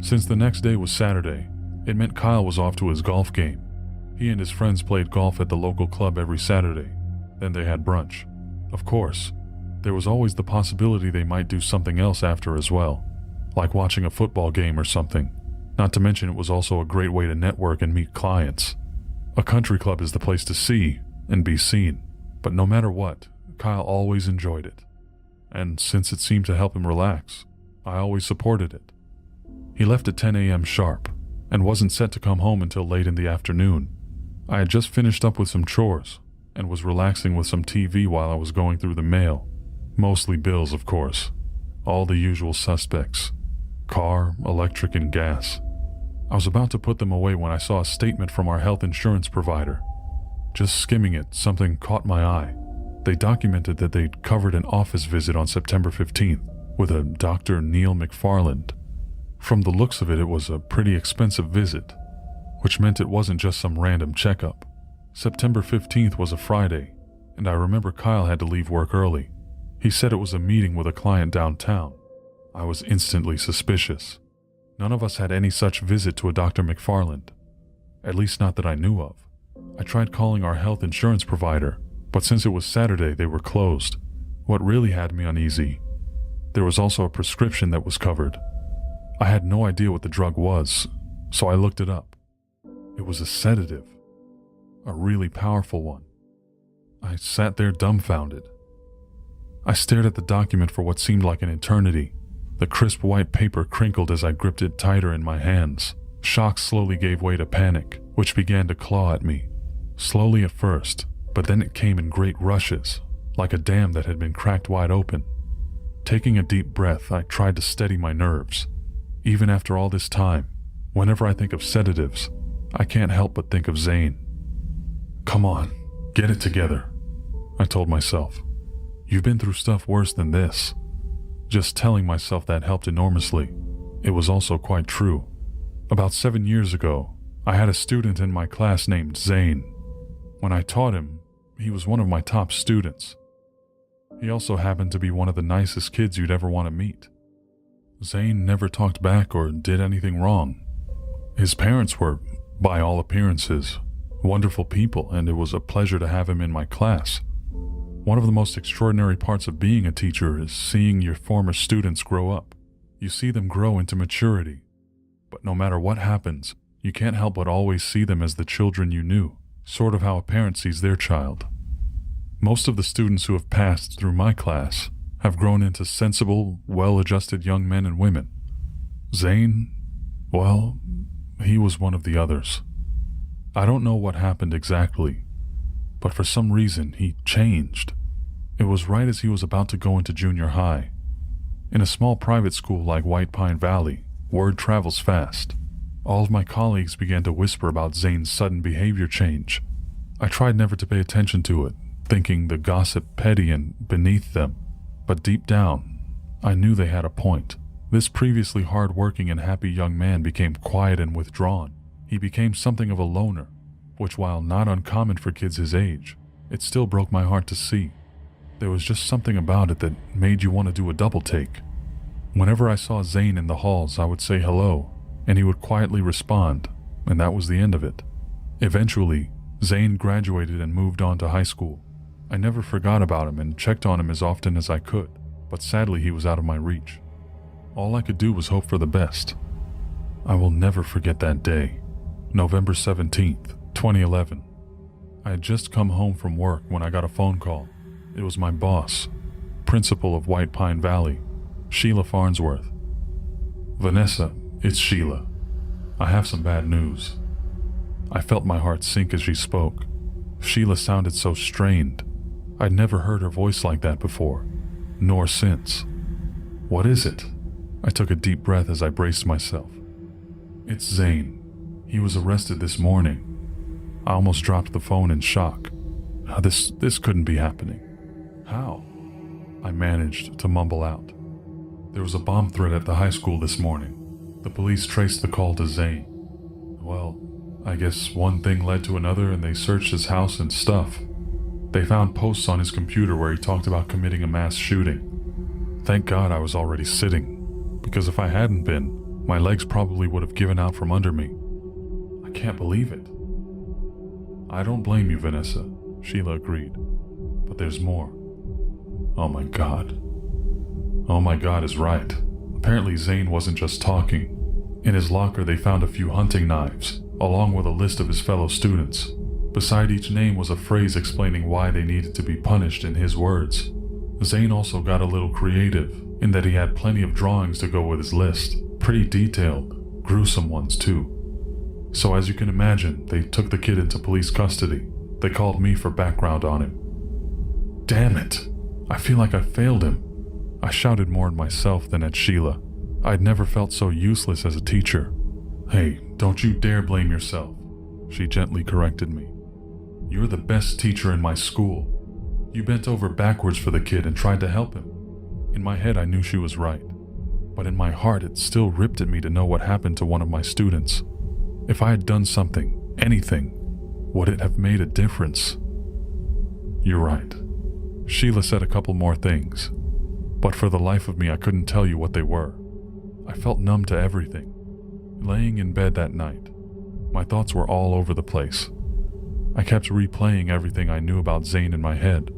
Speaker 11: Since the next day was Saturday, it meant Kyle was off to his golf game. He and his friends played golf at the local club every Saturday. Then they had brunch. Of course, there was always the possibility they might do something else after as well, like watching a football game or something. Not to mention it was also a great way to network and meet clients. A country club is the place to see and be seen, but no matter what, Kyle always enjoyed it. And since it seemed to help him relax, I always supported it. He left at 10 a.m. sharp and wasn't set to come home until late in the afternoon. I had just finished up with some chores and was relaxing with some TV while I was going through the mail. Mostly bills, of course. All the usual suspects. Car, electric, and gas. I was about to put them away when I saw a statement from our health insurance provider. Just skimming it, something caught my eye. They documented that they'd covered an office visit on September 15th with a Dr. Neil McFarland. From the looks of it, it was a pretty expensive visit, which meant it wasn't just some random checkup. September 15th was a Friday, and I remember Kyle had to leave work early. He said it was a meeting with a client downtown. I was instantly suspicious. None of us had any such visit to a Dr. McFarland, at least not that I knew of. I tried calling our health insurance provider, but since it was Saturday, they were closed. What really had me uneasy, there was also a prescription that was covered. I had no idea what the drug was, so I looked it up. It was a sedative, a really powerful one. I sat there dumbfounded. I stared at the document for what seemed like an eternity. The crisp white paper crinkled as I gripped it tighter in my hands. Shock slowly gave way to panic, which began to claw at me. Slowly at first, but then it came in great rushes, like a dam that had been cracked wide open. Taking a deep breath, I tried to steady my nerves. Even after all this time, whenever I think of sedatives, I can't help but think of Zane. Come on, get it together, I told myself. You've been through stuff worse than this. Just telling myself that helped enormously. It was also quite true. About 7 years ago, I had a student in my class named Zane. When I taught him, he was one of my top students. He also happened to be one of the nicest kids you'd ever want to meet. Zane never talked back or did anything wrong. His parents were, by all appearances, wonderful people, and it was a pleasure to have him in my class. One of the most extraordinary parts of being a teacher is seeing your former students grow up. You see them grow into maturity. But no matter what happens, you can't help but always see them as the children you knew, sort of how a parent sees their child. Most of the students who have passed through my class have grown into sensible, well-adjusted young men and women. Zane, well, he was one of the others. I don't know what happened exactly, but for some reason he changed. It was right as he was about to go into junior high. In a small private school like White Pine Valley, word travels fast. All of my colleagues began to whisper about Zane's sudden behavior change. I tried never to pay attention to it, thinking the gossip petty and beneath them. But deep down, I knew they had a point. This previously hard-working and happy young man became quiet and withdrawn. He became something of a loner, which, while not uncommon for kids his age, it still broke my heart to see. There was just something about it that made you want to do a double take. Whenever I saw Zane in the halls, I would say hello, and he would quietly respond, and that was the end of it. Eventually, Zane graduated and moved on to high school. I never forgot about him and checked on him as often as I could, but sadly he was out of my reach. All I could do was hope for the best. I will never forget that day, November 17th, 2011. I had just come home from work when I got a phone call. It was my boss, principal of White Pine Valley, Sheila Farnsworth. "Vanessa, it's Sheila. I have some bad news." I felt my heart sink as she spoke. Sheila sounded so strained. I'd never heard her voice like that before, nor since. "What is it?" I took a deep breath as I braced myself. "It's Zane. He was arrested this morning." I almost dropped the phone in shock. This couldn't be happening. How? I managed to mumble out. "There was a bomb threat at the high school this morning. The police traced the call to Zane. Well, I guess one thing led to another and they searched his house and stuff. They found posts on his computer where he talked about committing a mass shooting. Thank God I was already sitting, because if I hadn't been, my legs probably would have given out from under me. I can't believe it." "I don't blame you, Vanessa," Sheila agreed. "But there's more." Oh my God is right. Apparently Zane wasn't just talking. In his locker they found a few hunting knives, along with a list of his fellow students. Beside each name was a phrase explaining why they needed to be punished in his words. Zane also got a little creative, in that he had plenty of drawings to go with his list. Pretty detailed, gruesome ones too. So as you can imagine, they took the kid into police custody. They called me for background on him. Damn it! I feel like I failed him. I shouted more at myself than at Sheila. I'd never felt so useless as a teacher. "Hey, don't you dare blame yourself," she gently corrected me. "You're the best teacher in my school. You bent over backwards for the kid and tried to help him." In my head I knew she was right, but in my heart it still ripped at me to know what happened to one of my students. If I had done something, anything, would it have made a difference? "You're right." Sheila said a couple more things, but for the life of me I couldn't tell you what they were. I felt numb to everything. Laying in bed that night, my thoughts were all over the place. I kept replaying everything I knew about Zane in my head,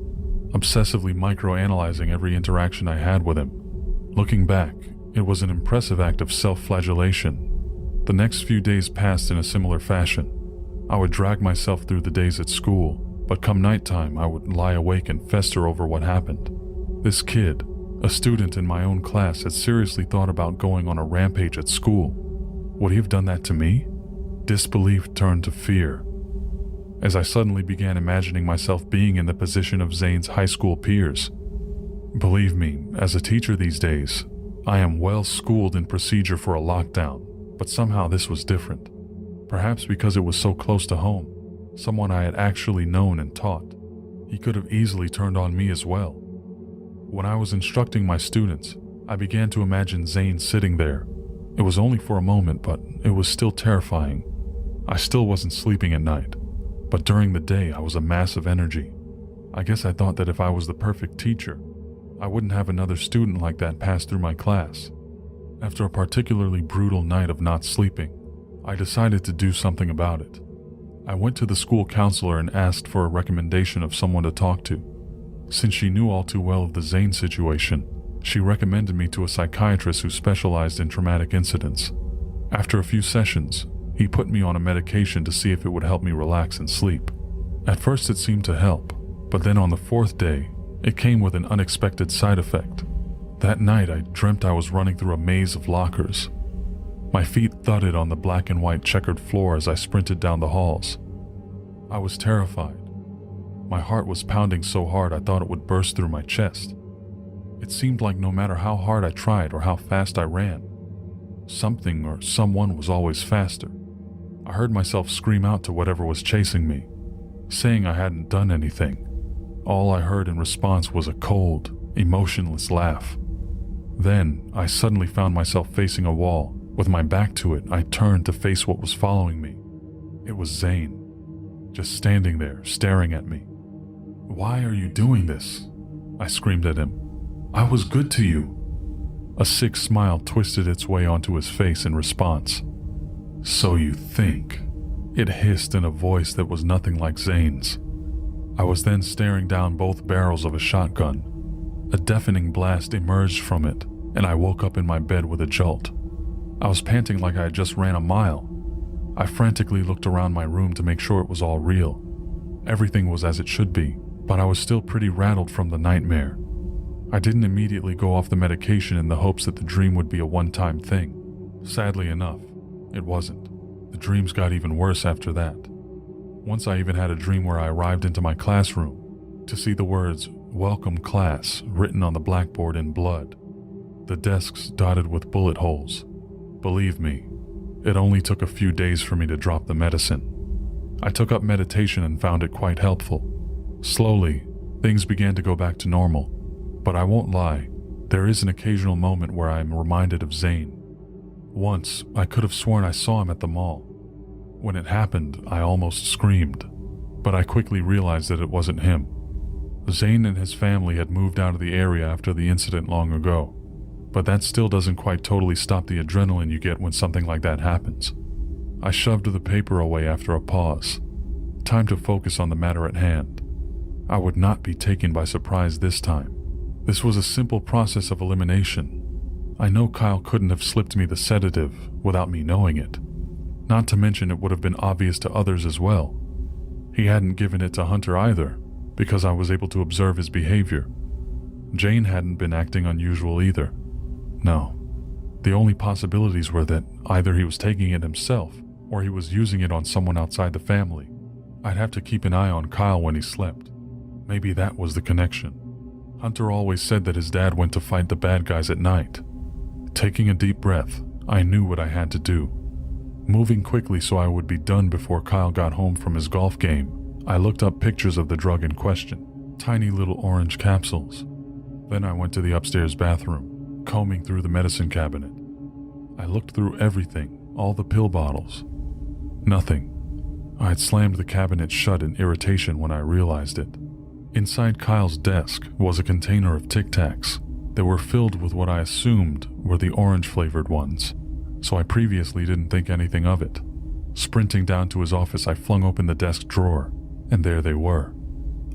Speaker 11: obsessively microanalyzing every interaction I had with him. Looking back, it was an impressive act of self-flagellation. The next few days passed in a similar fashion. I would drag myself through the days at school, but come nighttime I would lie awake and fester over what happened. This kid, a student in my own class, had seriously thought about going on a rampage at school. Would he have done that to me? Disbelief turned to fear, as I suddenly began imagining myself being in the position of Zane's high school peers. Believe me, as a teacher these days, I am well schooled in procedure for a lockdown, but somehow this was different. Perhaps because it was so close to home, someone I had actually known and taught. He could have easily turned on me as well. When I was instructing my students, I began to imagine Zane sitting there. It was only for a moment, but it was still terrifying. I still wasn't sleeping at night, but during the day I was a mass of energy. I guess I thought that if I was the perfect teacher, I wouldn't have another student like that pass through my class. After a particularly brutal night of not sleeping, I decided to do something about it. I went to the school counselor and asked for a recommendation of someone to talk to. Since she knew all too well of the Zane situation, she recommended me to a psychiatrist who specialized in traumatic incidents. After a few sessions, he put me on a medication to see if it would help me relax and sleep. At first it seemed to help, but then on the 4th day, it came with an unexpected side effect. That night I dreamt I was running through a maze of lockers. My feet thudded on the black and white checkered floor as I sprinted down the halls. I was terrified. My heart was pounding so hard I thought it would burst through my chest. It seemed like no matter how hard I tried or how fast I ran, something or someone was always faster. I heard myself scream out to whatever was chasing me, saying I hadn't done anything. All I heard in response was a cold, emotionless laugh. Then I suddenly found myself facing a wall. With my back to it, I turned to face what was following me. It was Zane, just standing there, staring at me. "Why are you doing this?" I screamed at him. "I was good to you." A sick smile twisted its way onto his face in response. "So you think," it hissed in a voice that was nothing like Zane's. I was then staring down both barrels of a shotgun. A deafening blast emerged from it, and I woke up in my bed with a jolt. I was panting like I had just ran a mile. I frantically looked around my room to make sure it was all real. Everything was as it should be, but I was still pretty rattled from the nightmare. I didn't immediately go off the medication in the hopes that the dream would be a one-time thing. Sadly enough, it wasn't. The dreams got even worse after that. Once I even had a dream where I arrived into my classroom to see the words, "Welcome Class," written on the blackboard in blood. The desks dotted with bullet holes. Believe me, it only took a few days for me to drop the medicine. I took up meditation and found it quite helpful. Slowly, things began to go back to normal. But I won't lie, there is an occasional moment where I am reminded of Zane. Once, I could have sworn I saw him at the mall. When it happened, I almost screamed, but I quickly realized that it wasn't him. Zane and his family had moved out of the area after the incident long ago, but that still doesn't quite totally stop the adrenaline you get when something like that happens. I shoved the paper away after a pause. Time to focus on the matter at hand. I would not be taken by surprise this time. This was a simple process of elimination. I know Kyle couldn't have slipped me the sedative without me knowing it. Not to mention it would have been obvious to others as well. He hadn't given it to Hunter either, because I was able to observe his behavior. Jane hadn't been acting unusual either. No. The only possibilities were that either he was taking it himself, or he was using it on someone outside the family. I'd have to keep an eye on Kyle when he slept. Maybe that was the connection. Hunter always said that his dad went to fight the bad guys at night. Taking a deep breath, I knew what I had to do. Moving quickly so I would be done before Kyle got home from his golf game, I looked up pictures of the drug in question, tiny little orange capsules. Then I went to the upstairs bathroom, combing through the medicine cabinet. I looked through everything, all the pill bottles. Nothing. I had slammed the cabinet shut in irritation when I realized it. Inside Kyle's desk was a container of Tic Tacs. They were filled with what I assumed were the orange-flavored ones, so I previously didn't think anything of it. Sprinting down to his office, I flung open the desk drawer, and there they were.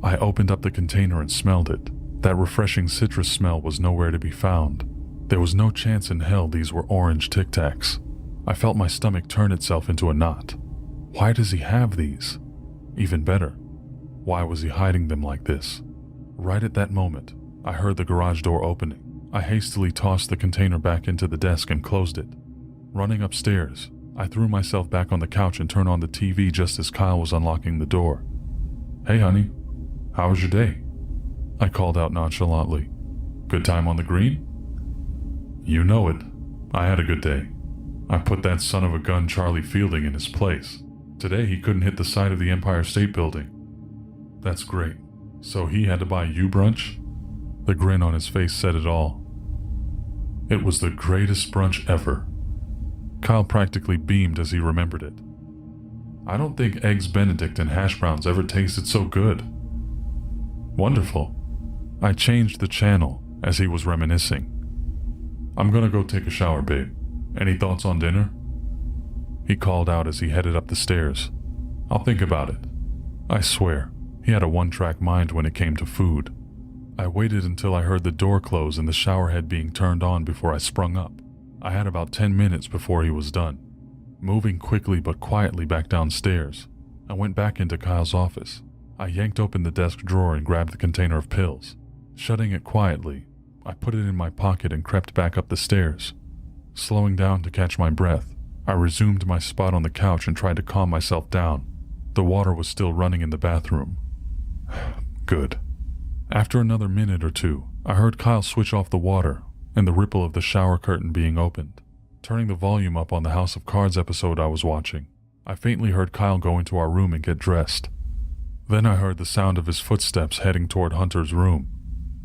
Speaker 11: I opened up the container and smelled it. That refreshing citrus smell was nowhere to be found. There was no chance in hell these were orange Tic Tacs. I felt my stomach turn itself into a knot. Why does he have these? Even better, why was he hiding them like this? Right at that moment, I heard the garage door opening. I hastily tossed the container back into the desk and closed it. Running upstairs, I threw myself back on the couch and turned on the TV just as Kyle was unlocking the door. "Hey honey, how was your day?" I called out nonchalantly. "Good time on the green?" "You know it. I had a good day. I put that son of a gun Charlie Fielding in his place. Today he couldn't hit the side of the Empire State Building." "That's great. So he had to buy you brunch?" The grin on his face said it all. It was the greatest brunch ever. Kyle practically beamed as he remembered it. "I don't think Eggs Benedict and hash browns ever tasted so good." "Wonderful." I changed the channel as he was reminiscing. "I'm gonna go take a shower, babe. Any thoughts on dinner?" He called out as he headed up the stairs. "I'll think about it." I swear, he had a one-track mind when it came to food. I waited until I heard the door close and the shower head being turned on before I sprung up. I had about 10 minutes before he was done. Moving quickly but quietly back downstairs, I went back into Kyle's office. I yanked open the desk drawer and grabbed the container of pills. Shutting it quietly, I put it in my pocket and crept back up the stairs. Slowing down to catch my breath, I resumed my spot on the couch and tried to calm myself down. The water was still running in the bathroom. Good. After another minute or two, I heard Kyle switch off the water and the ripple of the shower curtain being opened. Turning the volume up on the House of Cards episode I was watching, I faintly heard Kyle go into our room and get dressed. Then I heard the sound of his footsteps heading toward Hunter's room.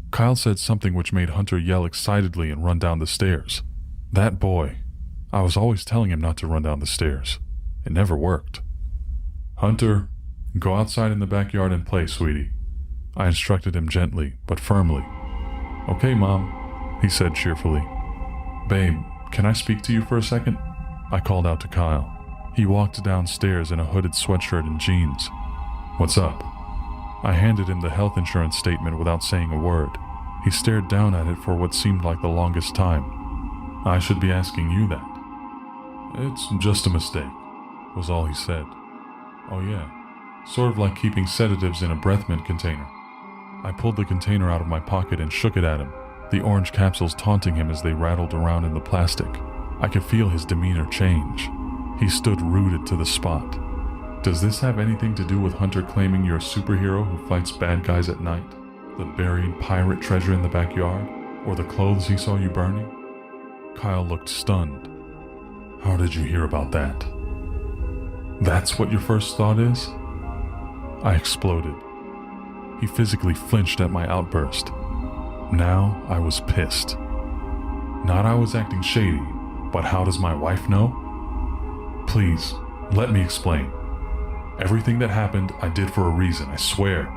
Speaker 11: Kyle said something which made Hunter yell excitedly and run down the stairs. That boy. I was always telling him not to run down the stairs. It never worked. Hunter, go outside in the backyard and play, sweetie. I instructed him gently, but firmly. Okay, Mom, he said cheerfully. Babe, can I speak to you for a second? I called out to Kyle. He walked downstairs in a hooded sweatshirt and jeans. What's up? I handed him the health insurance statement without saying a word. He stared down at it for what seemed like the longest time. I should be asking you that. It's just a mistake, was all he said. Oh yeah, sort of like keeping sedatives in a breath mint container. I pulled the container out of my pocket and shook it at him, the orange capsules taunting him as they rattled around in the plastic. I could feel his demeanor change. He stood rooted to the spot. Does this have anything to do with Hunter claiming you're a superhero who fights bad guys at night? The buried pirate treasure in the backyard? Or the clothes he saw you burning? Kyle looked stunned. How did you hear about that? That's what your first thought is? I exploded. He physically flinched at my outburst. Now I was pissed. Not I was acting shady, but how does my wife know? Please, let me explain. Everything that happened, I did for a reason, I swear.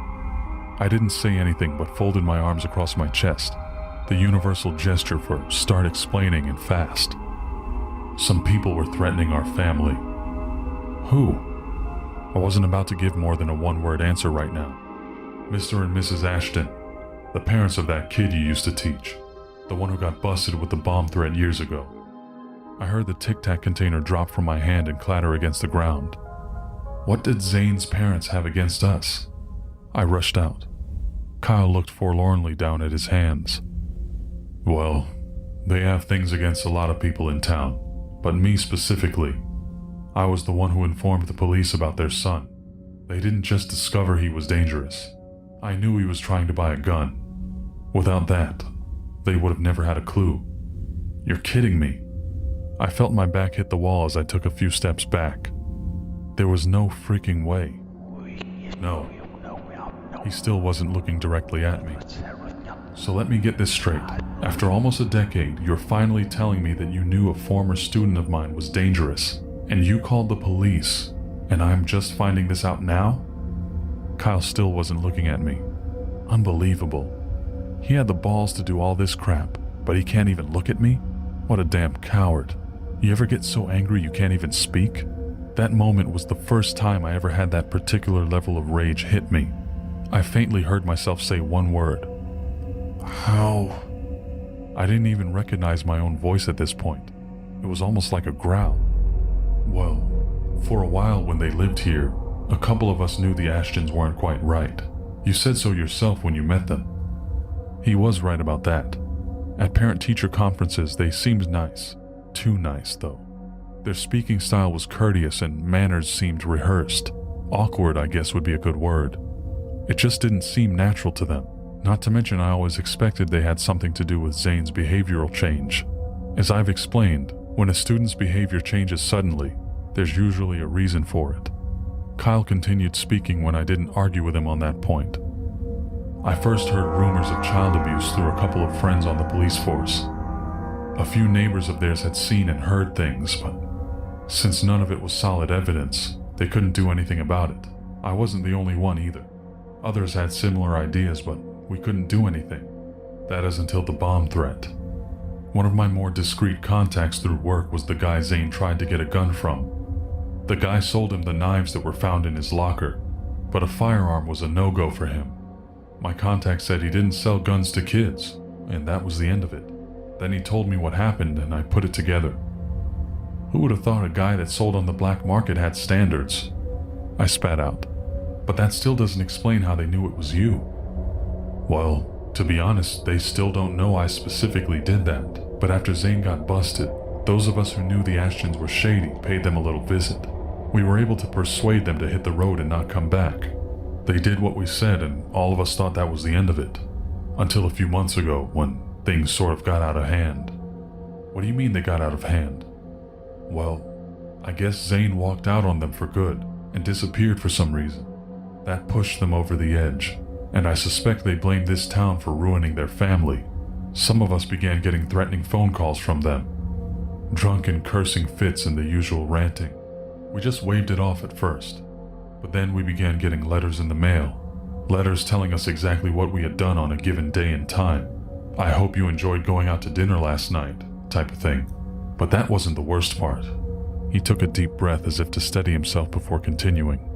Speaker 11: I didn't say anything but folded my arms across my chest, the universal gesture for start explaining and fast. Some people were threatening our family. Who? I wasn't about to give more than a one-word answer right now. Mr. and Mrs. Ashton, the parents of that kid you used to teach, the one who got busted with the bomb threat years ago. I heard the Tic Tac container drop from my hand and clatter against the ground. What did Zane's parents have against us? I rushed out. Kyle looked forlornly down at his hands. Well, they have things against a lot of people in town, but me specifically. I was the one who informed the police about their son. They didn't just discover he was dangerous. I knew he was trying to buy a gun. Without that, they would have never had a clue. You're kidding me. I felt my back hit the wall as I took a few steps back. There was no freaking way. No. He still wasn't looking directly at me. So let me get this straight. After almost a decade, you're finally telling me that you knew a former student of mine was dangerous, and you called the police, and I'm just finding this out now? Kyle still wasn't looking at me. Unbelievable. He had the balls to do all this crap, but he can't even look at me? What a damn coward. You ever get so angry you can't even speak? That moment was the first time I ever had that particular level of rage hit me. I faintly heard myself say one word. How? I didn't even recognize my own voice at this point. It was almost like a growl. Well, for a while when they lived here, a couple of us knew the Ashtons weren't quite right. You said so yourself when you met them. He was right about that. At parent-teacher conferences, they seemed nice. Too nice, though. Their speaking style was courteous and manners seemed rehearsed. Awkward, I guess, would be a good word. It just didn't seem natural to them. Not to mention I always expected they had something to do with Zane's behavioral change. As I've explained, when a student's behavior changes suddenly, there's usually a reason for it. Kyle continued speaking when I didn't argue with him on that point. I first heard rumors of child abuse through a couple of friends on the police force. A few neighbors of theirs had seen and heard things, but since none of it was solid evidence, they couldn't do anything about it. I wasn't the only one either. Others had similar ideas, but we couldn't do anything. That is until the bomb threat. One of my more discreet contacts through work was the guy Zane tried to get a gun from. The guy sold him the knives that were found in his locker, but a firearm was a no-go for him. My contact said he didn't sell guns to kids, and that was the end of it. Then he told me what happened, and I put it together. Who would have thought a guy that sold on the black market had standards? I spat out. But that still doesn't explain how they knew it was you. Well, to be honest, they still don't know I specifically did that. But after Zane got busted, those of us who knew the Ashtons were shady paid them a little visit. We were able to persuade them to hit the road and not come back. They did what we said, and all of us thought that was the end of it. Until a few months ago, when things sort of got out of hand. What do you mean they got out of hand? Well, I guess Zane walked out on them for good and disappeared for some reason. That pushed them over the edge, and I suspect they blamed this town for ruining their family. Some of us began getting threatening phone calls from them. Drunken cursing fits and the usual ranting. We just waved it off at first, but then we began getting letters in the mail. Letters telling us exactly what we had done on a given day and time. I hope you enjoyed going out to dinner last night, type of thing. But that wasn't the worst part. He took a deep breath as if to steady himself before continuing.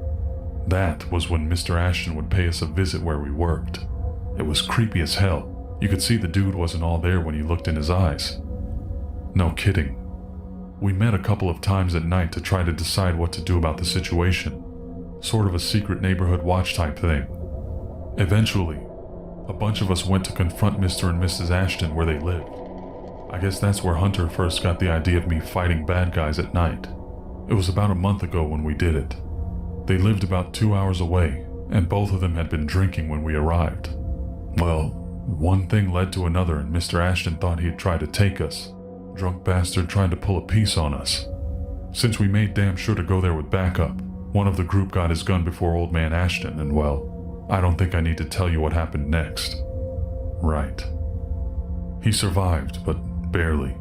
Speaker 11: That was when Mr. Ashton would pay us a visit where we worked. It was creepy as hell. You could see the dude wasn't all there when you looked in his eyes. No kidding. We met a couple of times at night to try to decide what to do about the situation. Sort of a secret neighborhood watch type thing. Eventually, a bunch of us went to confront Mr. and Mrs. Ashton where they lived. I guess that's where Hunter first got the idea of me fighting bad guys at night. It was about a month ago when we did it. They lived about 2 hours away, and both of them had been drinking when we arrived. Well, one thing led to another, and Mr. Ashton thought he'd try to take us. Drunk bastard tried to pull a piece on us. Since we made damn sure to go there with backup, one of the group got his gun before Old Man Ashton, and well, I don't think I need to tell you what happened next. Right. He survived, but barely.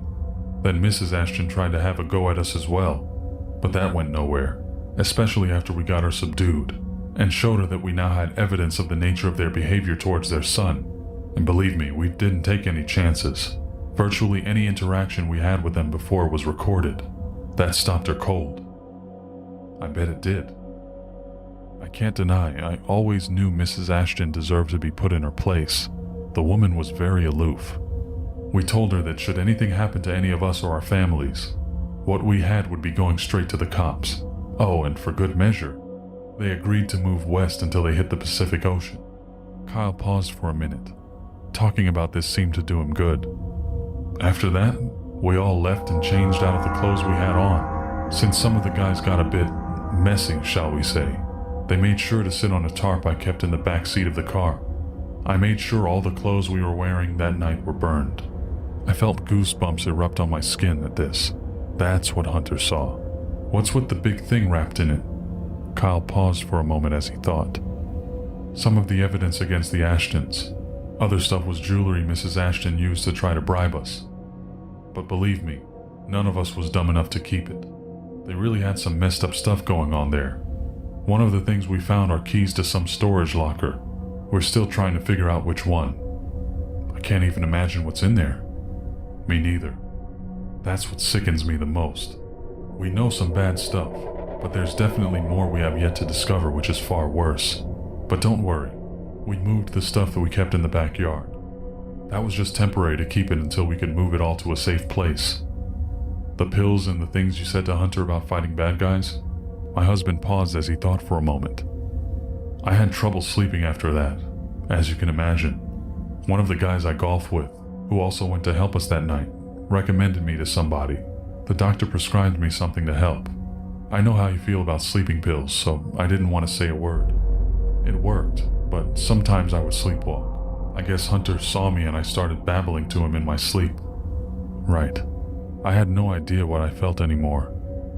Speaker 11: Then Mrs. Ashton tried to have a go at us as well, but that went nowhere, especially after we got her subdued, and showed her that we now had evidence of the nature of their behavior towards their son. And believe me, we didn't take any chances. Virtually any interaction we had with them before was recorded. That stopped her cold. I bet it did. I can't deny, I always knew Mrs. Ashton deserved to be put in her place. The woman was very aloof. We told her that should anything happen to any of us or our families, what we had would be going straight to the cops. Oh, and for good measure, they agreed to move west until they hit the Pacific Ocean. Kyle paused for a minute. Talking about this seemed to do him good. After that, we all left and changed out of the clothes we had on. Since some of the guys got a bit messy, shall we say, they made sure to sit on a tarp I kept in the back seat of the car. I made sure all the clothes we were wearing that night were burned. I felt goosebumps erupt on my skin at this. That's what Hunter saw. What's with the big thing wrapped in it? Kyle paused for a moment as he thought. Some of the evidence against the Ashtons. Other stuff was jewelry Mrs. Ashton used to try to bribe us. But believe me, none of us was dumb enough to keep it. They really had some messed up stuff going on there. One of the things we found are keys to some storage locker. We're still trying to figure out which one. I can't even imagine what's in there. Me neither. That's what sickens me the most. We know some bad stuff, but there's definitely more we have yet to discover, which is far worse. But don't worry, we moved the stuff that we kept in the backyard. That was just temporary to keep it until we could move it all to a safe place. The pills and the things you said to Hunter about fighting bad guys? My husband paused as he thought for a moment. I had trouble sleeping after that, as you can imagine. One of the guys I golf with, who also went to help us that night, recommended me to somebody. The doctor prescribed me something to help. I know how you feel about sleeping pills, so I didn't want to say a word. It worked, but sometimes I would sleepwalk. I guess Hunter saw me and I started babbling to him in my sleep. Right. I had no idea what I felt anymore.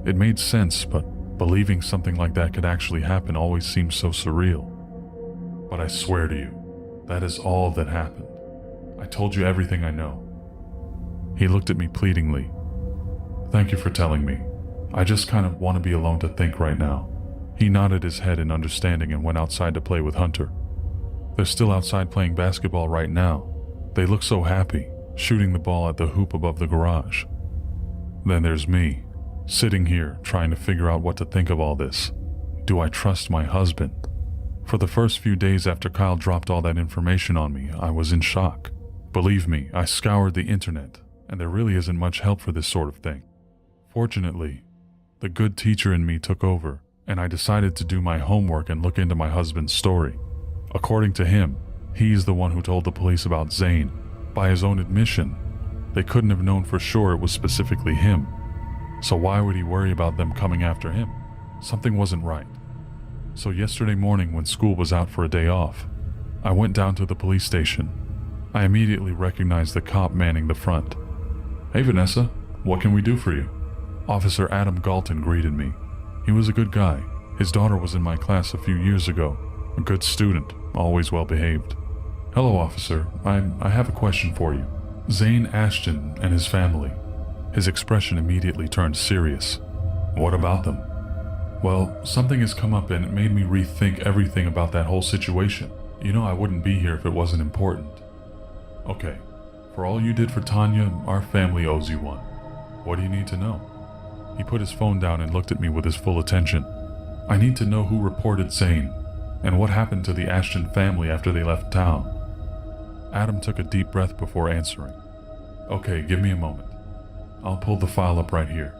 Speaker 11: It made sense, but believing something like that could actually happen always seemed so surreal. But I swear to you, that is all that happened. I told you everything I know. He looked at me pleadingly. Thank you for telling me. I just kind of want to be alone to think right now. He nodded his head in understanding and went outside to play with Hunter. They're still outside playing basketball right now. They look so happy, shooting the ball at the hoop above the garage. Then there's me, sitting here trying to figure out what to think of all this. Do I trust my husband? For the first few days after Kyle dropped all that information on me, I was in shock. Believe me, I scoured the internet, and there really isn't much help for this sort of thing. Fortunately, the good teacher in me took over, and I decided to do my homework and look into my husband's story. According to him, he's the one who told the police about Zane. By his own admission, they couldn't have known for sure it was specifically him. So why would he worry about them coming after him? Something wasn't right. So yesterday morning when school was out for a day off, I went down to the police station. I immediately recognized the cop manning the front. "Hey Vanessa, what can we do for you?" Officer Adam Galton greeted me. He was a good guy. His daughter was in my class a few years ago. A good student, always well behaved. "Hello, officer. I have a question for you. Zane Ashton and his family." His expression immediately turned serious. "What about them?" "Well, something has come up and it made me rethink everything about that whole situation. You know I wouldn't be here if it wasn't important." "Okay, for all you did for Tanya, our family owes you one. What do you need to know?" He put his phone down and looked at me with his full attention. "I need to know who reported Zane, and what happened to the Ashton family after they left town." Adam took a deep breath before answering. "Okay, give me a moment. I'll pull the file up right here."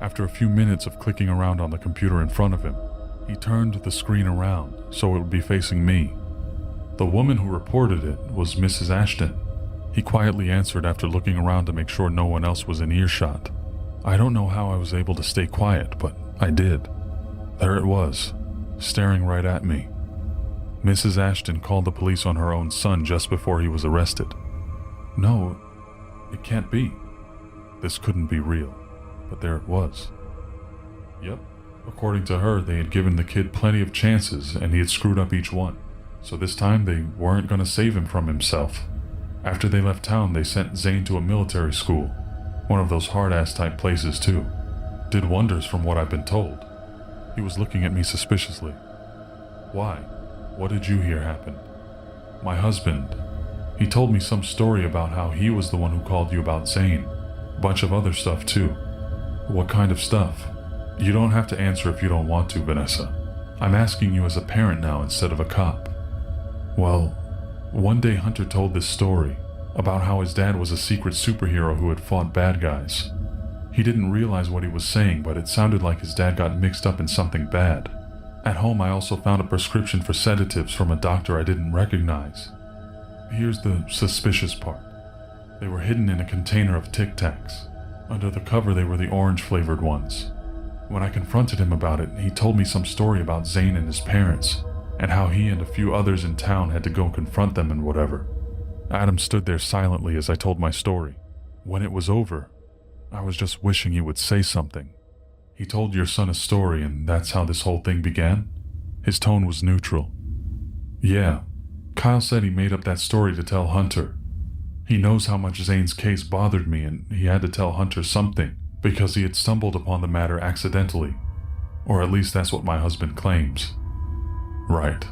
Speaker 11: After a few minutes of clicking around on the computer in front of him, he turned the screen around so it would be facing me. The woman who reported it was Mrs. Ashton. He quietly answered after looking around to make sure no one else was in earshot. I don't know how I was able to stay quiet, but I did. There it was, staring right at me. Mrs. Ashton called the police on her own son just before he was arrested. No, it can't be. This couldn't be real, but there it was. Yep, according to her, they had given the kid plenty of chances and he had screwed up each one. So this time they weren't going to save him from himself. After they left town, they sent Zane to a military school, one of those hard-ass type places too. Did wonders from what I've been told. He was looking at me suspiciously. "Why? What did you hear happened?" "My husband. He told me some story about how he was the one who called you about Zane. Bunch of other stuff too." "What kind of stuff?" "You don't have to answer if you don't want to, Vanessa. I'm asking you as a parent now instead of a cop." "Well, one day Hunter told this story about how his dad was a secret superhero who had fought bad guys. He didn't realize what he was saying, but it sounded like his dad got mixed up in something bad. At home, I also found a prescription for sedatives from a doctor I didn't recognize. Here's the suspicious part. They were hidden in a container of Tic Tacs. Under the cover, they were the orange-flavored ones. When I confronted him about it, he told me some story about Zane and his parents, and how he and a few others in town had to go confront them and whatever." Adam stood there silently as I told my story. When it was over, I was just wishing he would say something. "He told your son a story and that's how this whole thing began?" His tone was neutral. "Yeah. Kyle said he made up that story to tell Hunter. He knows how much Zane's case bothered me and he had to tell Hunter something because he had stumbled upon the matter accidentally. Or at least that's what my husband claims." "Right.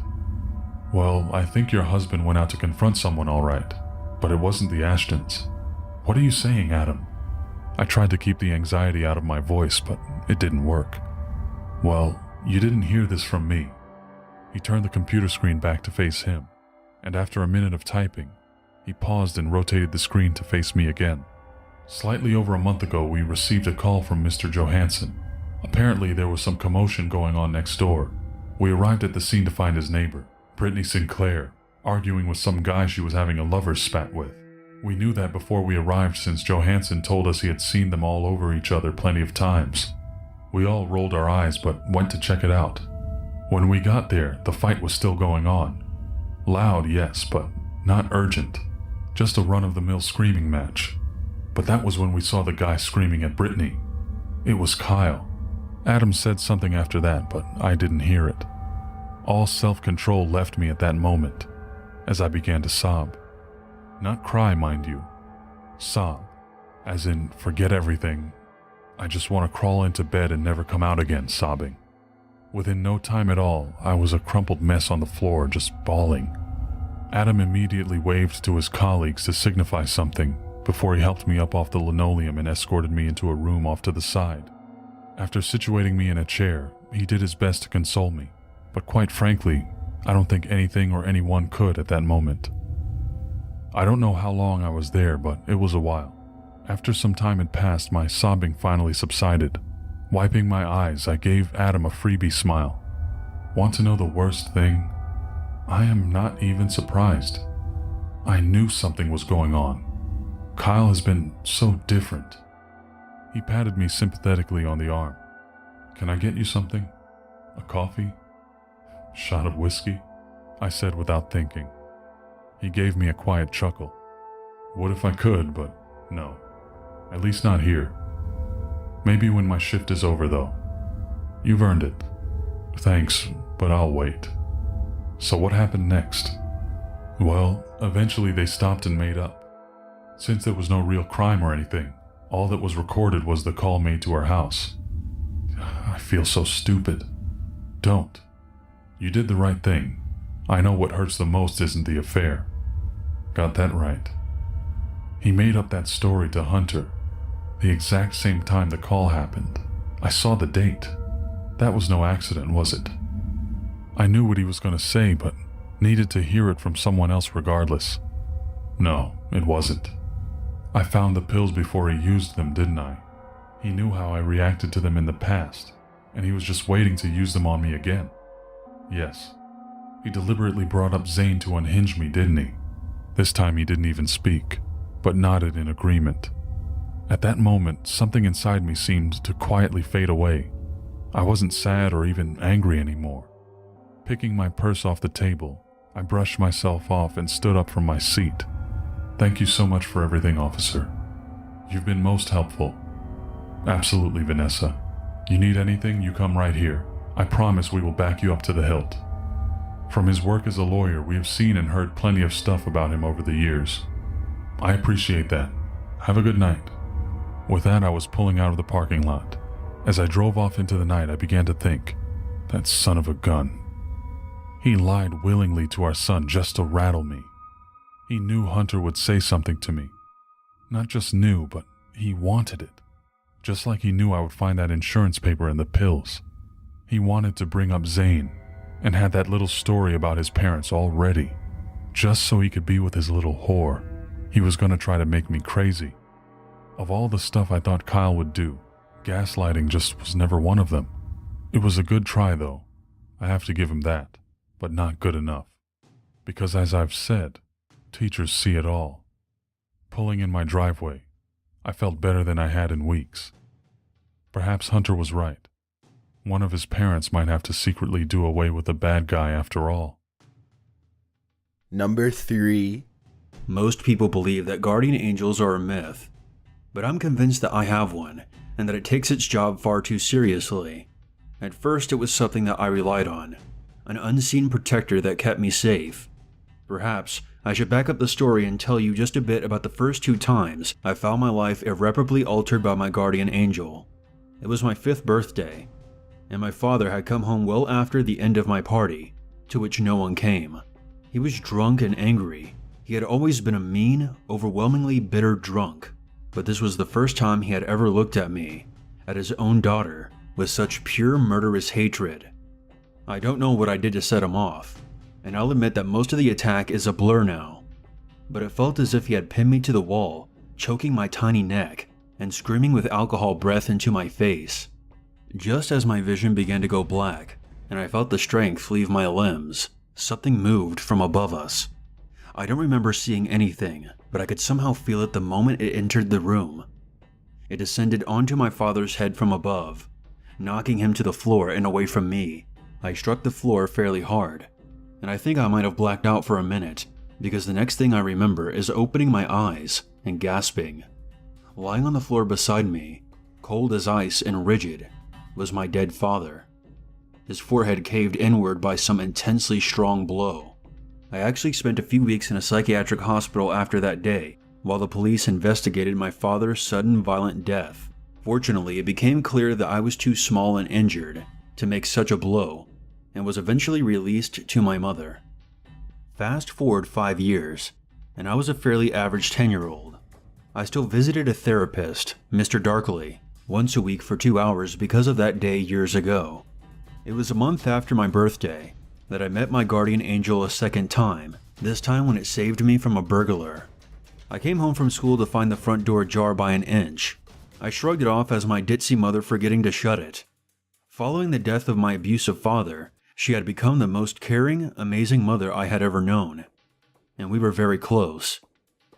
Speaker 11: Well, I think your husband went out to confront someone all right, but it wasn't the Ashtons." "What are you saying, Adam?" I tried to keep the anxiety out of my voice, but it didn't work. "Well, you didn't hear this from me." He turned the computer screen back to face him, and after a minute of typing, he paused and rotated the screen to face me again. "Slightly over a month ago, we received a call from Mr. Johansson. Apparently, there was some commotion going on next door. We arrived at the scene to find his neighbor, Brittany Sinclair, arguing with some guy she was having a lover's spat with. We knew that before we arrived since Johansson told us he had seen them all over each other plenty of times. We all rolled our eyes but went to check it out. When we got there, the fight was still going on. Loud, yes, but not urgent. Just a run-of-the-mill screaming match. But that was when we saw the guy screaming at Brittany. It was Kyle. Adam said something after that, but I didn't hear it. All self-control left me at that moment, as I began to sob. Not cry, mind you. Sob. As in, forget everything. I just want to crawl into bed and never come out again, sobbing. Within no time at all, I was a crumpled mess on the floor, just bawling. Adam immediately waved to his colleagues to signify something before he helped me up off the linoleum and escorted me into a room off to the side. After situating me in a chair, he did his best to console me, but quite frankly, I don't think anything or anyone could at that moment. I don't know how long I was there, but it was a while. After some time had passed, my sobbing finally subsided. Wiping my eyes, I gave Adam a freebie smile. Want to know the worst thing? I am not even surprised. I knew something was going on. Kyle has been so different. He patted me sympathetically on the arm. Can I get you something? A coffee? Shot of whiskey? I said without thinking. He gave me a quiet chuckle. Would if I could, but no. At least not here. Maybe when my shift is over, though. You've earned it. Thanks, but I'll wait. So what happened next? Well, eventually they stopped and made up. Since there was no real crime or anything, all that was recorded was the call made to our house. I feel so stupid. Don't. You did the right thing. I know what hurts the most isn't the affair. Got that right. He made up that story to Hunter. The exact same time the call happened. I saw the date. That was no accident, was it? I knew what he was going to say, but needed to hear it from someone else regardless. No, it wasn't. I found the pills before he used them, didn't I? He knew how I reacted to them in the past, and he was just waiting to use them on me again. Yes. He deliberately brought up Zane to unhinge me, didn't he? This time he didn't even speak, but nodded in agreement. At that moment, something inside me seemed to quietly fade away. I wasn't sad or even angry anymore. Picking my purse off the table, I brushed myself off and stood up from my seat. Thank you so much for everything, officer. You've been most helpful. Absolutely, Vanessa. You need anything, you come right here. I promise we will back you up to the hilt. From his work as a lawyer, we have seen and heard plenty of stuff about him over the years. I appreciate that. Have a good night. With that, I was pulling out of the parking lot. As I drove off into the night, I began to think, that son of a gun. He lied willingly to our son just to rattle me. He knew Hunter would say something to me. Not just knew, but he wanted it. Just like he knew I would find that insurance paper and the pills. He wanted to bring up Zane, and had that little story about his parents all ready. Just so he could be with his little whore, he was going to try to make me crazy. Of all the stuff I thought Kyle would do, gaslighting just was never one of them. It was a good try, though. I have to give him that, but not good enough. Because as I've said, teachers see it all. Pulling in my driveway, I felt better than I had in weeks. Perhaps Hunter was right. One of his parents might have to secretly do away with a bad guy after all.
Speaker 1: Number 3.
Speaker 9: Most people believe that guardian angels are a myth, but I'm convinced that I have one, and that it takes its job far too seriously. At first, it was something that I relied on, an unseen protector that kept me safe. Perhaps I should back up the story and tell you just a bit about the first 2 times I found my life irreparably altered by my guardian angel. It was my 5th birthday, and my father had come home well after the end of my party, to which no one came. He was drunk and angry. He had always been a mean, overwhelmingly bitter drunk, but this was the first time he had ever looked at me, at his own daughter, with such pure murderous hatred. I don't know what I did to set him off, and I'll admit that most of the attack is a blur now, but it felt as if he had pinned me to the wall, choking my tiny neck, and screaming with alcohol breath into my face. Just as my vision began to go black, and I felt the strength leave my limbs, something moved from above us. I don't remember seeing anything, but I could somehow feel it the moment it entered the room. It descended onto my father's head from above, knocking him to the floor and away from me. I struck the floor fairly hard, and I think I might have blacked out for a minute, because the next thing I remember is opening my eyes and gasping. Lying on the floor beside me, cold as ice and rigid, was my dead father. His forehead caved inward by some intensely strong blow. I actually spent a few weeks in a psychiatric hospital after that day, while the police investigated my father's sudden violent death. Fortunately, it became clear that I was too small and injured to make such a blow, and was eventually released to my mother. Fast forward 5 years, and I was a fairly average 10-year-old. I still visited a therapist, Mr. Darkley, once a week for 2 hours because of that day years ago. It was a month after my birthday, that I met my guardian angel a second time, this time when it saved me from a burglar. I came home from school to find the front door ajar by an inch. I shrugged it off as my ditzy mother forgetting to shut it. Following the death of my abusive father, she had become the most caring, amazing mother I had ever known. And we were very close.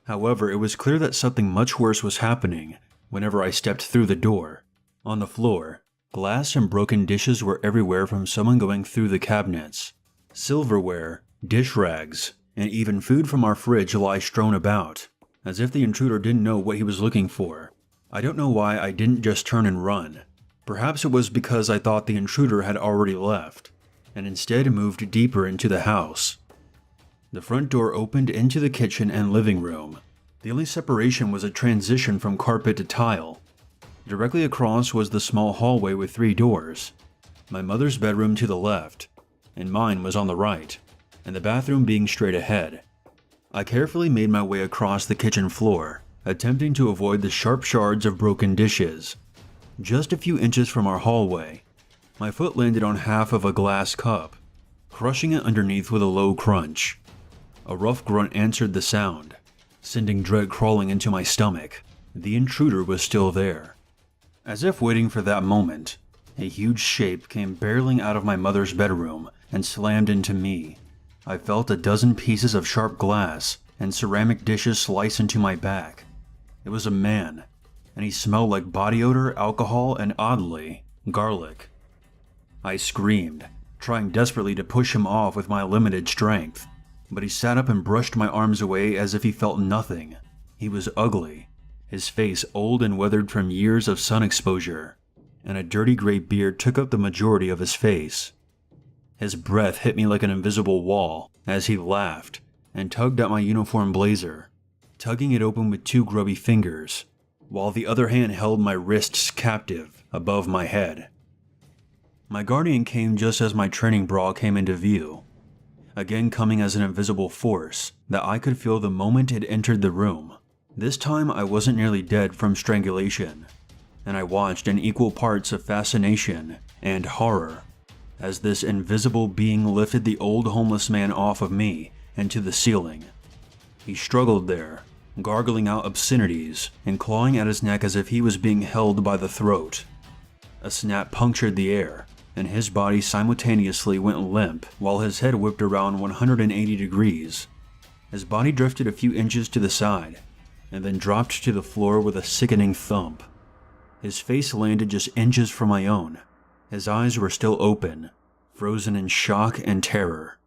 Speaker 9: However, it was clear that something much worse was happening whenever I stepped through the door. On the floor, glass and broken dishes were everywhere from someone going through the cabinets. Silverware, dish rags, and even food from our fridge lie strewn about, as if the intruder didn't know what he was looking for. I don't know why I didn't just turn and run. Perhaps it was because I thought the intruder had already left, and instead moved deeper into the house. The front door opened into the kitchen and living room. The only separation was a transition from carpet to tile. Directly across was the small hallway with 3 doors. My mother's bedroom to the left, and mine was on the right, and the bathroom being straight ahead. I carefully made my way across the kitchen floor, attempting to avoid the sharp shards of broken dishes. Just a few inches from our hallway, my foot landed on half of a glass cup, crushing it underneath with a low crunch. A rough grunt answered the sound, sending dread crawling into my stomach. The intruder was still there. As if waiting for that moment, a huge shape came barreling out of my mother's bedroom and slammed into me. I felt a dozen pieces of sharp glass and ceramic dishes slice into my back. It was a man, and he smelled like body odor, alcohol, and oddly, garlic. I screamed, trying desperately to push him off with my limited strength, but he sat up and brushed my arms away as if he felt nothing. He was ugly, his face old and weathered from years of sun exposure, and a dirty gray beard took up the majority of his face. His breath hit me like an invisible wall as he laughed and tugged at my uniform blazer, tugging it open with 2 grubby fingers, while the other hand held my wrists captive above my head. My guardian came just as my training bra came into view, again coming as an invisible force that I could feel the moment it entered the room. This time I wasn't nearly dead from strangulation, and I watched in equal parts of fascination and horror as this invisible being lifted the old homeless man off of me and to the ceiling. He struggled there, gargling out obscenities and clawing at his neck as if he was being held by the throat. A snap punctured the air, and his body simultaneously went limp while his head whipped around 180 degrees. His body drifted a few inches to the side, and then dropped to the floor with a sickening thump. His face landed just inches from my own. His eyes were still open, frozen in shock and terror.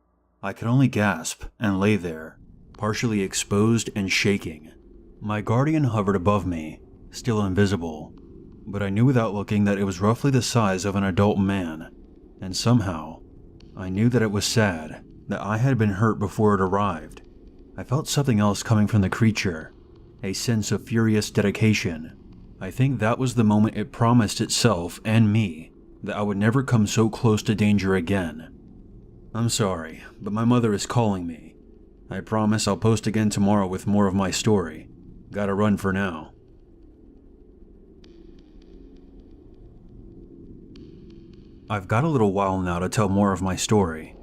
Speaker 9: I could only gasp and lay there, partially exposed and shaking. My guardian hovered above me, still invisible, but I knew without looking that it was roughly the size of an adult man, and somehow, I knew that it was sad that I had been hurt before it arrived. I felt something else coming from the creature, a sense of furious dedication. I think that was the moment it promised itself and me that I would never come so close to danger again. I'm sorry, but my mother is calling me. I promise I'll post again tomorrow with more of my story. Gotta run for now. I've got a little while now to tell more of my story.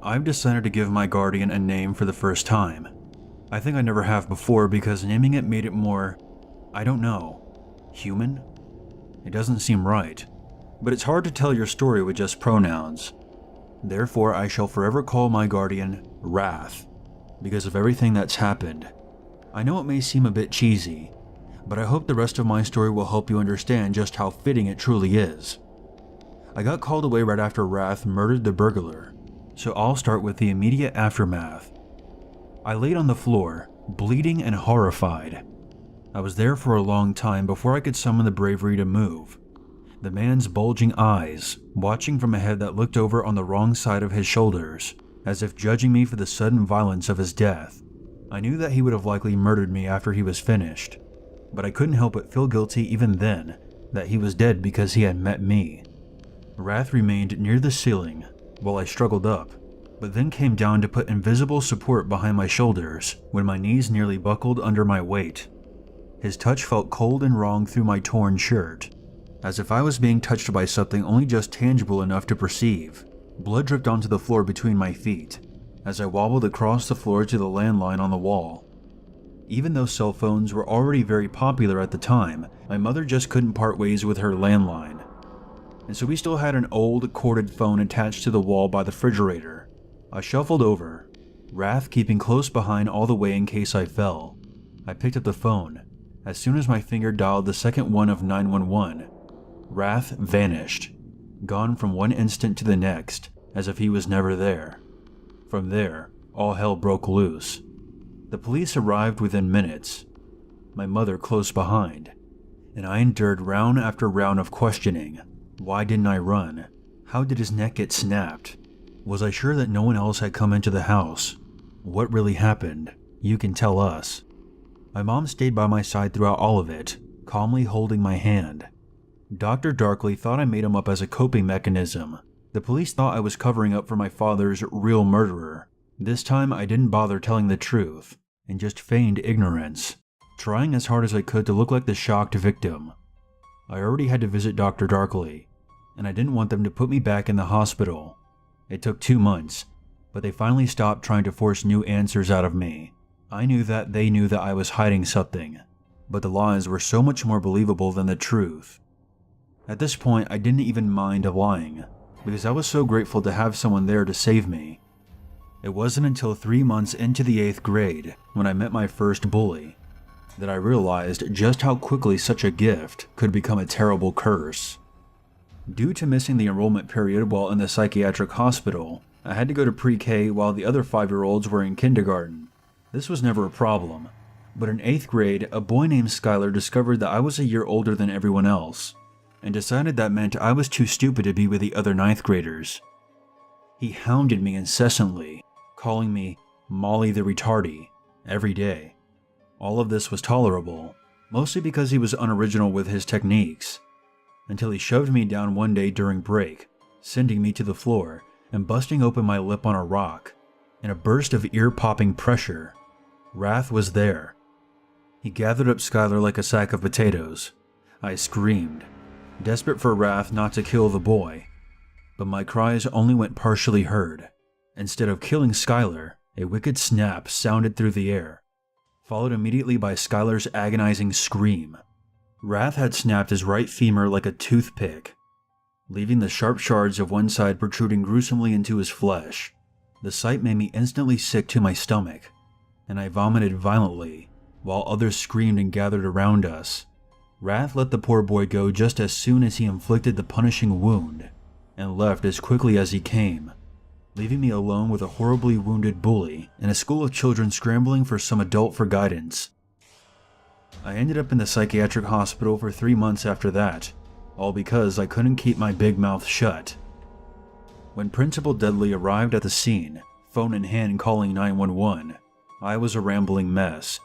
Speaker 9: I've decided to give my guardian a name for the first time. I think I never have before because naming it made it more, I don't know, human? It doesn't seem right, but it's hard to tell your story with just pronouns. Therefore, I shall forever call my guardian Wrath, because of everything that's happened. I know it may seem a bit cheesy, but I hope the rest of my story will help you understand just how fitting it truly is. I got called away right after Wrath murdered the burglar, so I'll start with the immediate aftermath. I laid on the floor, bleeding and horrified. I was there for a long time before I could summon the bravery to move. The man's bulging eyes, watching from a head that looked over on the wrong side of his shoulders, as if judging me for the sudden violence of his death. I knew that he would have likely murdered me after he was finished, but I couldn't help but feel guilty even then that he was dead because he had met me. Wrath remained near the ceiling while I struggled up, but then came down to put invisible support behind my shoulders when my knees nearly buckled under my weight. His touch felt cold and wrong through my torn shirt, as if I was being touched by something only just tangible enough to perceive. Blood dripped onto the floor between my feet as I wobbled across the floor to the landline on the wall. Even though cell phones were already very popular at the time, my mother just couldn't part ways with her landline. And so we still had an old corded phone attached to the wall by the refrigerator. I shuffled over, Wrath keeping close behind all the way in case I fell. I picked up the phone. As soon as my finger dialed the second one of 911, Wrath vanished, gone from one instant to the next, as if he was never there. From there, all hell broke loose. The police arrived within minutes, my mother close behind, and I endured round after round of questioning. Why didn't I run? How did his neck get snapped? Was I sure that no one else had come into the house? What really happened? You can tell us. My mom stayed by my side throughout all of it, calmly holding my hand. Dr. Darkley thought I made him up as a coping mechanism. The police thought I was covering up for my father's real murderer. This time I didn't bother telling the truth, and just feigned ignorance, trying as hard as I could to look like the shocked victim. I already had to visit Dr. Darkley, and I didn't want them to put me back in the hospital. It took 2 months, but they finally stopped trying to force new answers out of me. I knew that they knew that I was hiding something, but the lies were so much more believable than the truth. At this point, I didn't even mind lying, because I was so grateful to have someone there to save me. It wasn't until 3 months into the 8th grade, when I met my first bully, that I realized just how quickly such a gift could become a terrible curse. Due to missing the enrollment period while in the psychiatric hospital, I had to go to pre-K while the other 5-year-olds were in kindergarten. This was never a problem, but in 8th grade, a boy named Skylar discovered that I was a year older than everyone else, and decided that meant I was too stupid to be with the other 9th graders. He hounded me incessantly, calling me Molly the Retardie every day. All of this was tolerable, mostly because he was unoriginal with his techniques, until he shoved me down one day during break, sending me to the floor and busting open my lip on a rock. In a burst of ear-popping pressure, Wrath was there. He gathered up Skylar like a sack of potatoes. I screamed, desperate for Wrath not to kill the boy, but my cries only went partially heard. Instead of killing Skylar, a wicked snap sounded through the air, followed immediately by Skylar's agonizing scream. Wrath had snapped his right femur like a toothpick, leaving the sharp shards of one side protruding gruesomely into his flesh. The sight made me instantly sick to my stomach, and I vomited violently, while others screamed and gathered around us. Wrath let the poor boy go just as soon as he inflicted the punishing wound, and left as quickly as he came, leaving me alone with a horribly wounded bully and a school of children scrambling for some adult for guidance. I ended up in the psychiatric hospital for 3 months after that, all because I couldn't keep my big mouth shut. When Principal Dudley arrived at the scene, phone in hand calling 911, I was a rambling mess,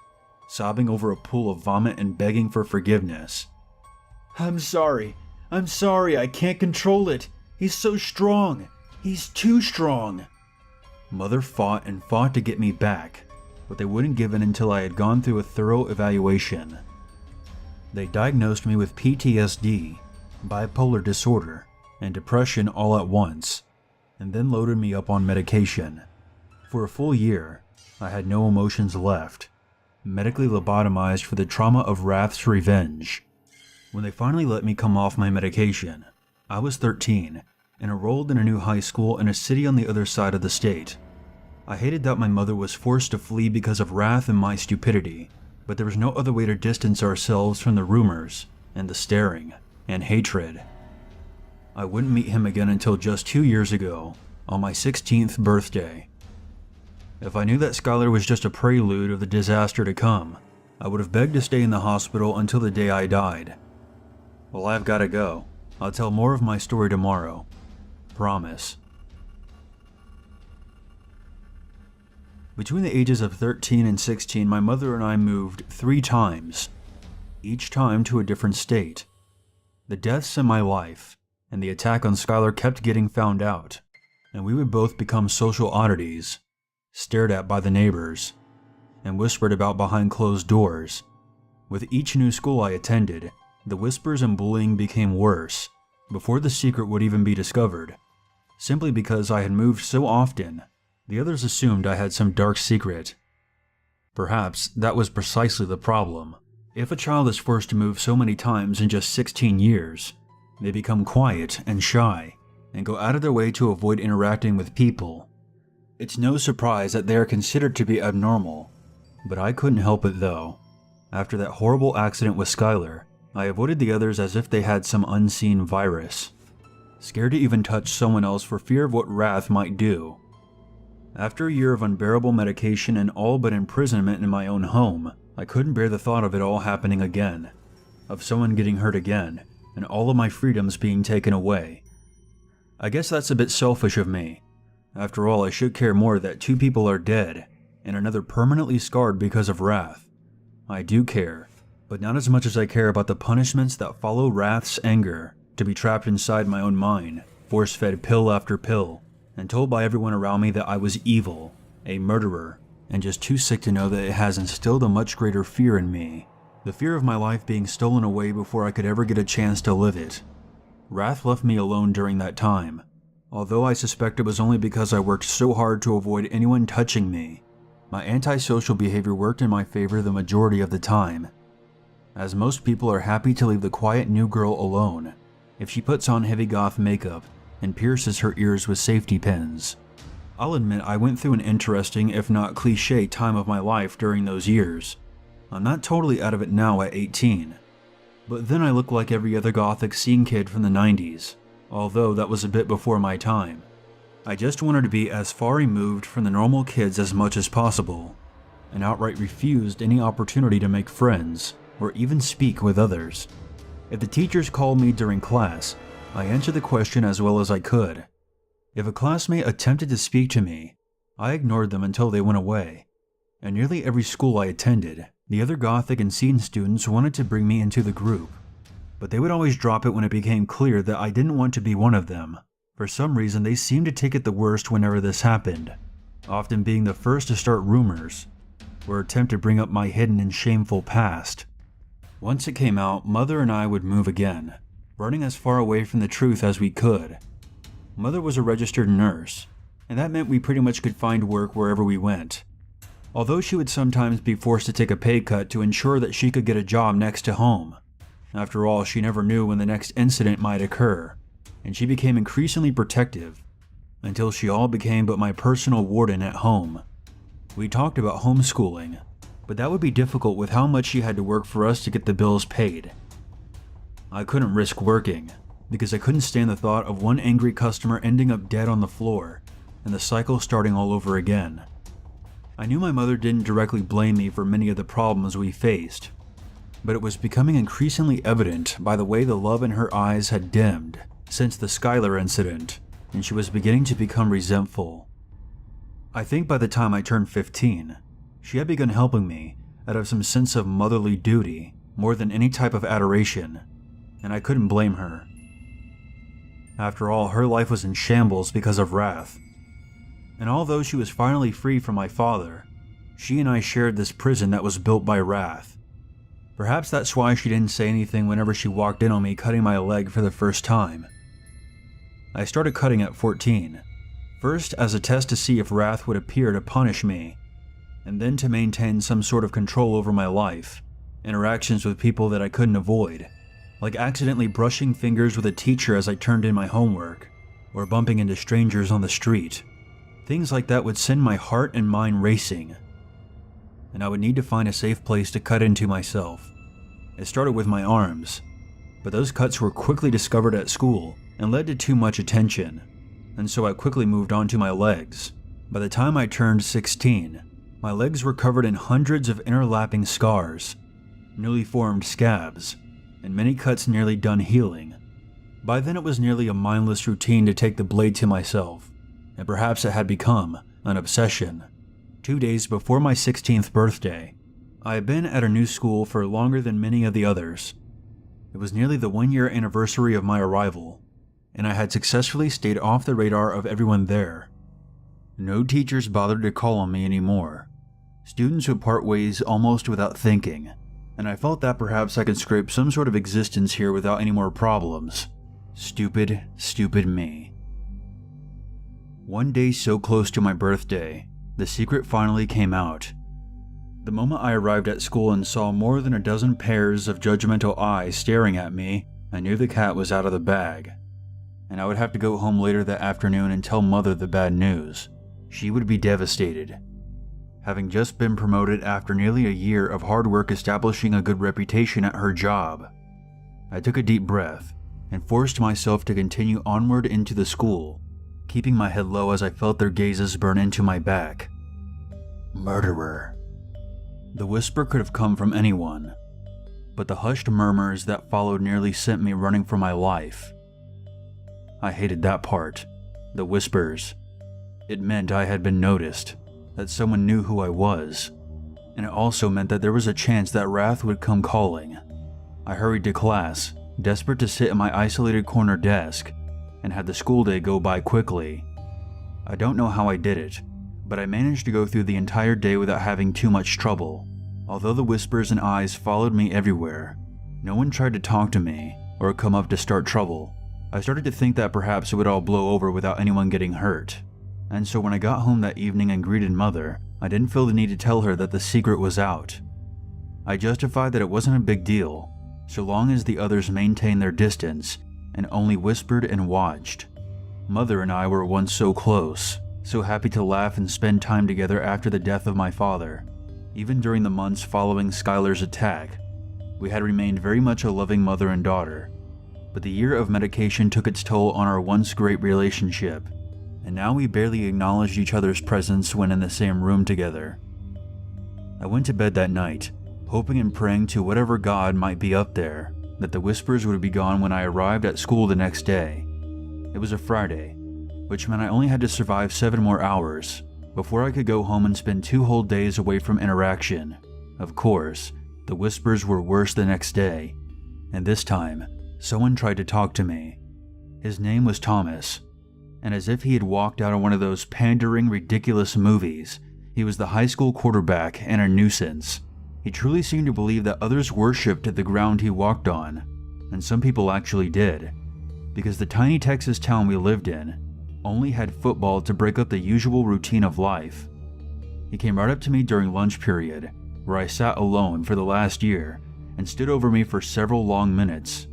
Speaker 9: sobbing over a pool of vomit and begging for forgiveness. I'm sorry, I can't control it. He's so strong. He's too strong. Mother fought and fought to get me back, but they wouldn't give in until I had gone through a thorough evaluation. They diagnosed me with PTSD, bipolar disorder, and depression all at once, and then loaded me up on medication. For a full year, I had no emotions left, medically lobotomized for the trauma of Wrath's revenge. When they finally let me come off my medication, I was 13 and enrolled in a new high school in a city on the other side of the state. I hated that my mother was forced to flee because of Wrath and my stupidity, but there was no other way to distance ourselves from the rumors and the staring and hatred. I wouldn't meet him again until just 2 years ago, on my 16th birthday. If I knew that Skylar was just a prelude of the disaster to come, I would have begged to stay in the hospital until the day I died. Well, I've gotta go. I'll tell more of my story tomorrow. Promise. Between the ages of 13 and 16, my mother and I moved 3 times, each time to a different state. The deaths in my life and the attack on Skylar kept getting found out, and we would both become social oddities, stared at by the neighbors, and whispered about behind closed doors. With each new school I attended, the whispers and bullying became worse, before the secret would even be discovered. simply because I had moved so often. The others assumed I had some dark secret. Perhaps that was precisely the problem. If a child is forced to move so many times in just 16 years, they become quiet and shy, and go out of their way to avoid interacting with people. It's no surprise that they are considered to be abnormal, but I couldn't help it though. After that horrible accident with Skylar, I avoided the others as if they had some unseen virus, scared to even touch someone else for fear of what Wrath might do. After a year of unbearable medication and all but imprisonment in my own home, I couldn't bear the thought of it all happening again, of someone getting hurt again, and all of my freedoms being taken away. I guess that's a bit selfish of me. After all, I should care more that 2 people are dead, and another permanently scarred because of Wrath. I do care, but not as much as I care about the punishments that follow Wrath's anger, to be trapped inside my own mind, force-fed pill after pill, and told by everyone around me that I was evil, a murderer, and just too sick to know that it has instilled a much greater fear in me. The fear of my life being stolen away before I could ever get a chance to live it. Wrath left me alone during that time, although I suspect it was only because I worked so hard to avoid anyone touching me. My antisocial behavior worked in my favor the majority of the time, as most people are happy to leave the quiet new girl alone if she puts on heavy goth makeup and pierces her ears with safety pins. I'll admit I went through an interesting, if not cliché, time of my life during those years. I'm not totally out of it now at 18, but then I look like every other gothic scene kid from the 90s, although that was a bit before my time. I just wanted to be as far removed from the normal kids as much as possible, and outright refused any opportunity to make friends or even speak with others. If the teachers called me during class, I answered the question as well as I could. If a classmate attempted to speak to me, I ignored them until they went away. At nearly every school I attended, the other gothic and scene students wanted to bring me into the group, but they would always drop it when it became clear that I didn't want to be one of them. For some reason, they seemed to take it the worst whenever this happened, often being the first to start rumors, or attempt to bring up my hidden and shameful past. Once it came out, Mother and I would move again, running as far away from the truth as we could. Mother was a registered nurse, and that meant we pretty much could find work wherever we went. Although she would sometimes be forced to take a pay cut to ensure that she could get a job next to home. After all, she never knew when the next incident might occur, and she became increasingly protective, until she all became but my personal warden at home. We talked about homeschooling, but that would be difficult with how much she had to work for us to get the bills paid. I couldn't risk working, because I couldn't stand the thought of one angry customer ending up dead on the floor, and the cycle starting all over again. I knew my mother didn't directly blame me for many of the problems we faced, but it was becoming increasingly evident by the way the love in her eyes had dimmed since the Skylar incident, and she was beginning to become resentful. I think by the time I turned 15, she had begun helping me out of some sense of motherly duty more than any type of adoration, and I couldn't blame her. After all, her life was in shambles because of Wrath, and although she was finally free from my father, she and I shared this prison that was built by Wrath. Perhaps that's why she didn't say anything whenever she walked in on me cutting my leg for the first time. I started cutting at 14, first as a test to see if Wrath would appear to punish me, and then to maintain some sort of control over my life, interactions with people that I couldn't avoid, like accidentally brushing fingers with a teacher as I turned in my homework, or bumping into strangers on the street. Things like that would send my heart and mind racing, and I would need to find a safe place to cut into myself. It started with my arms, but those cuts were quickly discovered at school and led to too much attention, and so I quickly moved on to my legs. By the time I turned 16, my legs were covered in hundreds of interlapping scars, newly formed scabs, and many cuts nearly done healing. By then it was nearly a mindless routine to take the blade to myself, and perhaps it had become an obsession. 2 days before my 16th birthday, I had been at a new school for longer than many of the others. It was nearly the 1-year anniversary of my arrival, and I had successfully stayed off the radar of everyone there. No teachers bothered to call on me anymore. Students would part ways almost without thinking, and I felt that perhaps I could scrape some sort of existence here without any more problems. Stupid, stupid me. One day so close to my birthday, the secret finally came out. The moment I arrived at school and saw more than a dozen pairs of judgmental eyes staring at me, I knew the cat was out of the bag. And I would have to go home later that afternoon and tell Mother the bad news. She would be devastated. Having just been promoted after nearly a year of hard work establishing a good reputation at her job, I took a deep breath and forced myself to continue onward into the school, keeping my head low as I felt their gazes burn into my back. Murderer. The whisper could have come from anyone, but the hushed murmurs that followed nearly sent me running for my life. I hated that part, the whispers. It meant I had been noticed, that someone knew who I was, and it also meant that there was a chance that wrath would come calling. I hurried to class, desperate to sit at my isolated corner desk, and had the school day go by quickly. I don't know how I did it, but I managed to go through the entire day without having too much trouble. Although the whispers and eyes followed me everywhere, no one tried to talk to me or come up to start trouble. I started to think that perhaps it would all blow over without anyone getting hurt. And so when I got home that evening and greeted Mother, I didn't feel the need to tell her that the secret was out. I justified that it wasn't a big deal, so long as the others maintained their distance and only whispered and watched. Mother and I were once so close, so happy to laugh and spend time together after the death of my father. Even during the months following Skylar's attack, we had remained very much a loving mother and daughter. But the year of medication took its toll on our once great relationship, and now we barely acknowledged each other's presence when in the same room together. I went to bed that night, hoping and praying to whatever God might be up there, that the whispers would be gone when I arrived at school the next day. It was a Friday, which meant I only had to survive 7 more hours before I could go home and spend 2 whole days away from interaction. Of course, the whispers were worse the next day, and this time, someone tried to talk to me. His name was Thomas, and as if he had walked out of one of those pandering, ridiculous movies, he was the high school quarterback and a nuisance. He truly seemed to believe that others worshipped the ground he walked on, and some people actually did, because the tiny Texas town we lived in only had football to break up the usual routine of life. He came right up to me during lunch period, where I sat alone for the last year, and stood over me for several long minutes,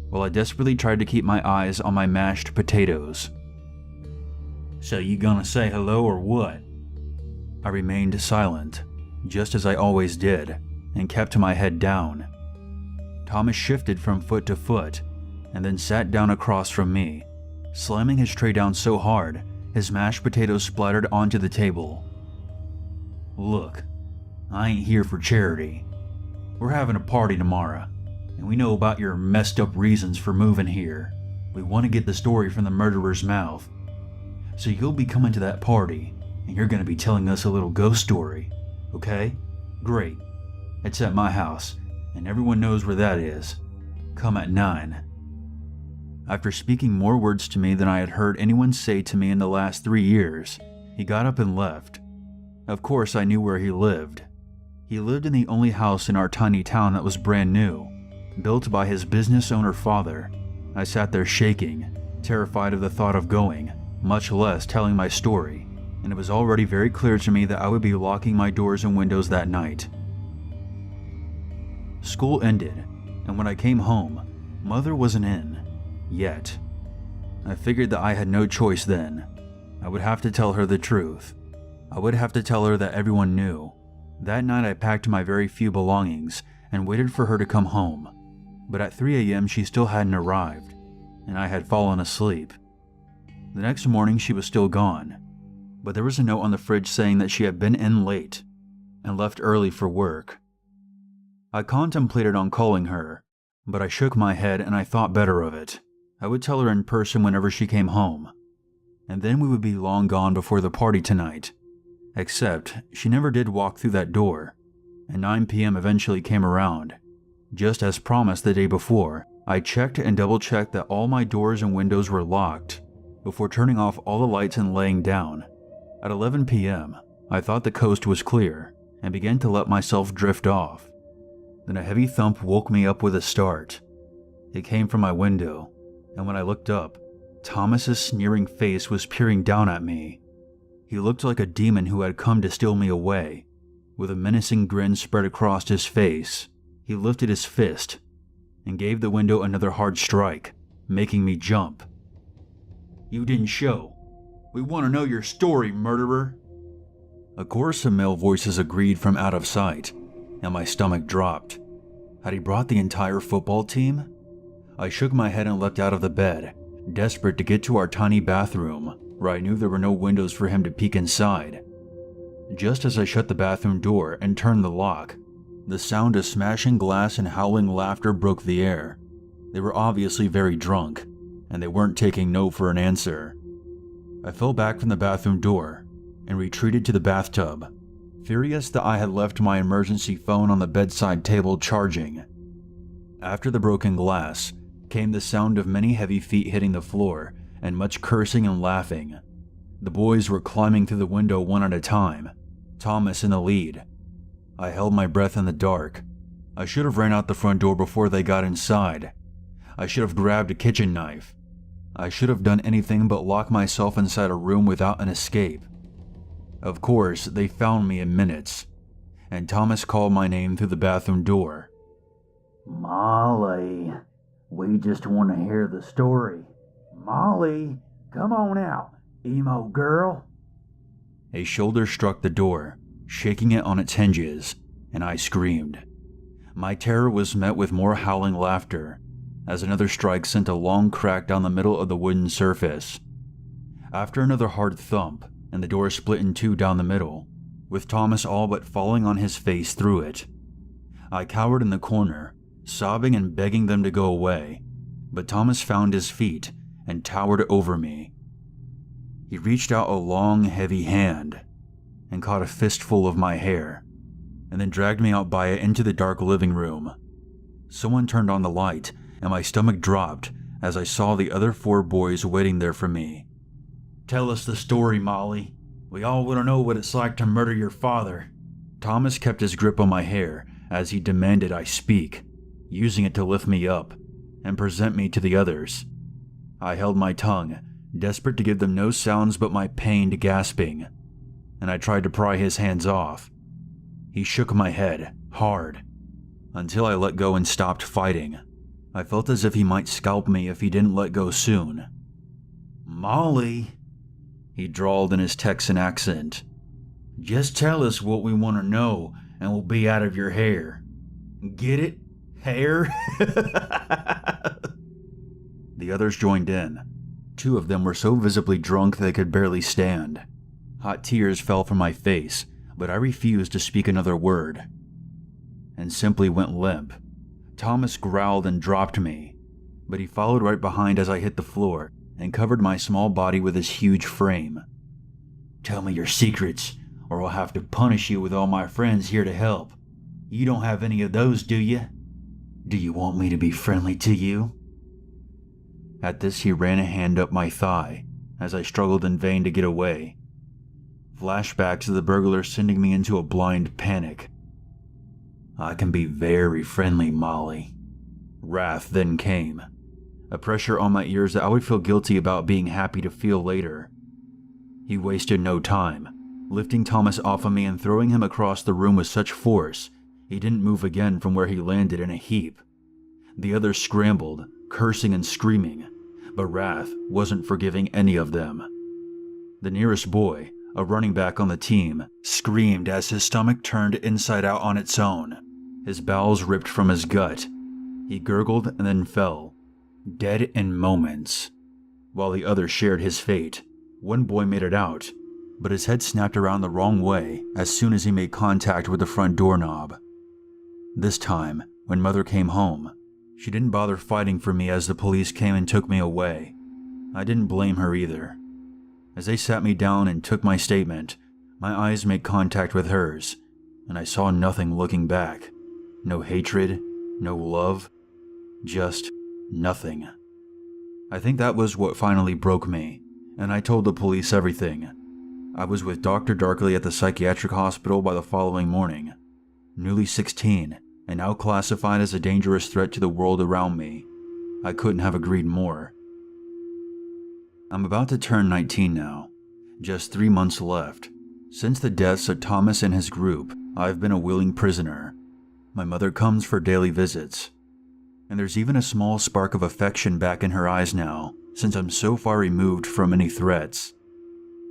Speaker 9: while I desperately tried to keep my eyes on my mashed potatoes. "So you gonna say hello or what?" I remained silent, just as I always did, and kept my head down. Thomas shifted from foot to foot, and then sat down across from me, slamming his tray down so hard, his mashed potatoes splattered onto the table. "Look, I ain't here for charity. We're having a party tomorrow, and we know about your messed up reasons for moving here. We want to get the story from the murderer's mouth. So you'll be coming to that party, and you're going to be telling us a little ghost story, okay? Great. It's at my house, and everyone knows where that is. Come at 9. After speaking more words to me than I had heard anyone say to me in the last 3 years, he got up and left. Of course, I knew where he lived. He lived in the only house in our tiny town that was brand new, built by his business owner father. I sat there shaking, terrified of the thought of going, much less telling my story, and it was already very clear to me that I would be locking my doors and windows that night. School ended, and when I came home, Mother wasn't in. Yet. I figured that I had no choice then. I would have to tell her the truth. I would have to tell her that everyone knew. That night I packed my very few belongings and waited for her to come home. But at 3 a.m. she still hadn't arrived, and I had fallen asleep. The next morning she was still gone, but there was a note on the fridge saying that she had been in late and left early for work. I contemplated on calling her, but I shook my head and I thought better of it. I would tell her in person whenever she came home, and then we would be long gone before the party tonight. Except, she never did walk through that door, and 9 p.m. eventually came around. Just as promised the day before, I checked and double-checked that all my doors and windows were locked, before turning off all the lights and laying down. At 11 p.m., I thought the coast was clear, and began to let myself drift off. Then a heavy thump woke me up with a start. It came from my window, and when I looked up, Thomas's sneering face was peering down at me. He looked like a demon who had come to steal me away. With a menacing grin spread across his face, he lifted his fist and gave the window another hard strike, making me jump. "You didn't show. We want to know your story, murderer." A chorus of male voices agreed from out of sight, and my stomach dropped. Had he brought the entire football team? I shook my head and leapt out of the bed, desperate to get to our tiny bathroom, where I knew there were no windows for him to peek inside. Just as I shut the bathroom door and turned the lock, the sound of smashing glass and howling laughter broke the air. They were obviously very drunk, and they weren't taking no for an answer. I fell back from the bathroom door and retreated to the bathtub, furious that I had left my emergency phone on the bedside table charging. After the broken glass came the sound of many heavy feet hitting the floor and much cursing and laughing. The boys were climbing through the window one at a time, Thomas in the lead. I held my breath in the dark. I should have ran out the front door before they got inside. I should have grabbed a kitchen knife. I should have done anything but lock myself inside a room without an escape. Of course, they found me in minutes, and Thomas called my name through the bathroom door. "Molly, we just want to hear the story. Molly, come on out, emo girl." A shoulder struck the door, shaking it on its hinges, and I screamed. My terror was met with more howling laughter, as another strike sent a long crack down the middle of the wooden surface. After another hard thump, and the door split in two down the middle, with Thomas all but falling on his face through it. I cowered in the corner, sobbing and begging them to go away, but Thomas found his feet and towered over me. He reached out a long, heavy hand and caught a fistful of my hair, and then dragged me out by it into the dark living room. Someone turned on the light, and my stomach dropped as I saw the other 4 boys waiting there for me. "Tell us the story, Molly. We all want to know what it's like to murder your father." Thomas kept his grip on my hair as he demanded I speak, using it to lift me up and present me to the others. I held my tongue, desperate to give them no sounds but my pained gasping, and I tried to pry his hands off. He shook my head, hard, until I let go and stopped fighting. I felt as if he might scalp me if he didn't let go soon. "Molly," he drawled in his Texan accent, "just tell us what we want to know and we'll be out of your hair. Get it? Hair?" The others joined in. 2 of them were so visibly drunk they could barely stand. Hot tears fell from my face, but I refused to speak another word, and simply went limp. Thomas growled and dropped me, but he followed right behind as I hit the floor and covered my small body with his huge frame. "Tell me your secrets, or I'll have to punish you with all my friends here to help. You don't have any of those, do you? Do you want me to be friendly to you?" At this, he ran a hand up my thigh as I struggled in vain to get away. Flashbacks of the burglar sending me into a blind panic. "I can be very friendly, Molly." Wrath then came, a pressure on my ears that I would feel guilty about being happy to feel later. He wasted no time, lifting Thomas off of me and throwing him across the room with such force he didn't move again from where he landed in a heap. The others scrambled, cursing and screaming, but Wrath wasn't forgiving any of them. The nearest boy, a running back on the team, screamed as his stomach turned inside out on its own. His bowels ripped from his gut. He gurgled and then fell, dead in moments, while the others shared his fate. One boy made it out, but his head snapped around the wrong way as soon as he made contact with the front doorknob. This time, when Mother came home, she didn't bother fighting for me as the police came and took me away. I didn't blame her either. As they sat me down and took my statement, my eyes made contact with hers, and I saw nothing looking back. No hatred, no love, just nothing. I think that was what finally broke me, and I told the police everything. I was with Dr. Darkley at the psychiatric hospital by the following morning. Newly 16, and now classified as a dangerous threat to the world around me. I couldn't have agreed more. I'm about to turn 19 now. Just 3 months left. Since the deaths of Thomas and his group, I've been a willing prisoner. My mother comes for daily visits. And there's even a small spark of affection back in her eyes now, since I'm so far removed from any threats.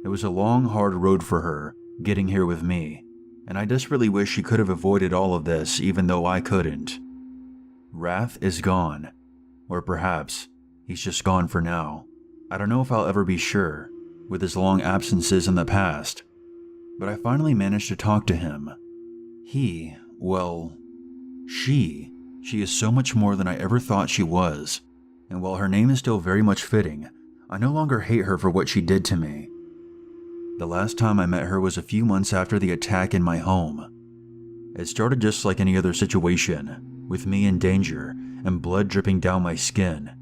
Speaker 9: It was a long, hard road for her, getting here with me, and I desperately wish she could have avoided all of this even though I couldn't. Wrath is gone. Or perhaps, he's just gone for now. I don't know if I'll ever be sure, with his long absences in the past. But I finally managed to talk to him. She is so much more than I ever thought she was. And while her name is still very much fitting, I no longer hate her for what she did to me. The last time I met her was a few months after the attack in my home. It started just like any other situation, with me in danger and blood dripping down my skin.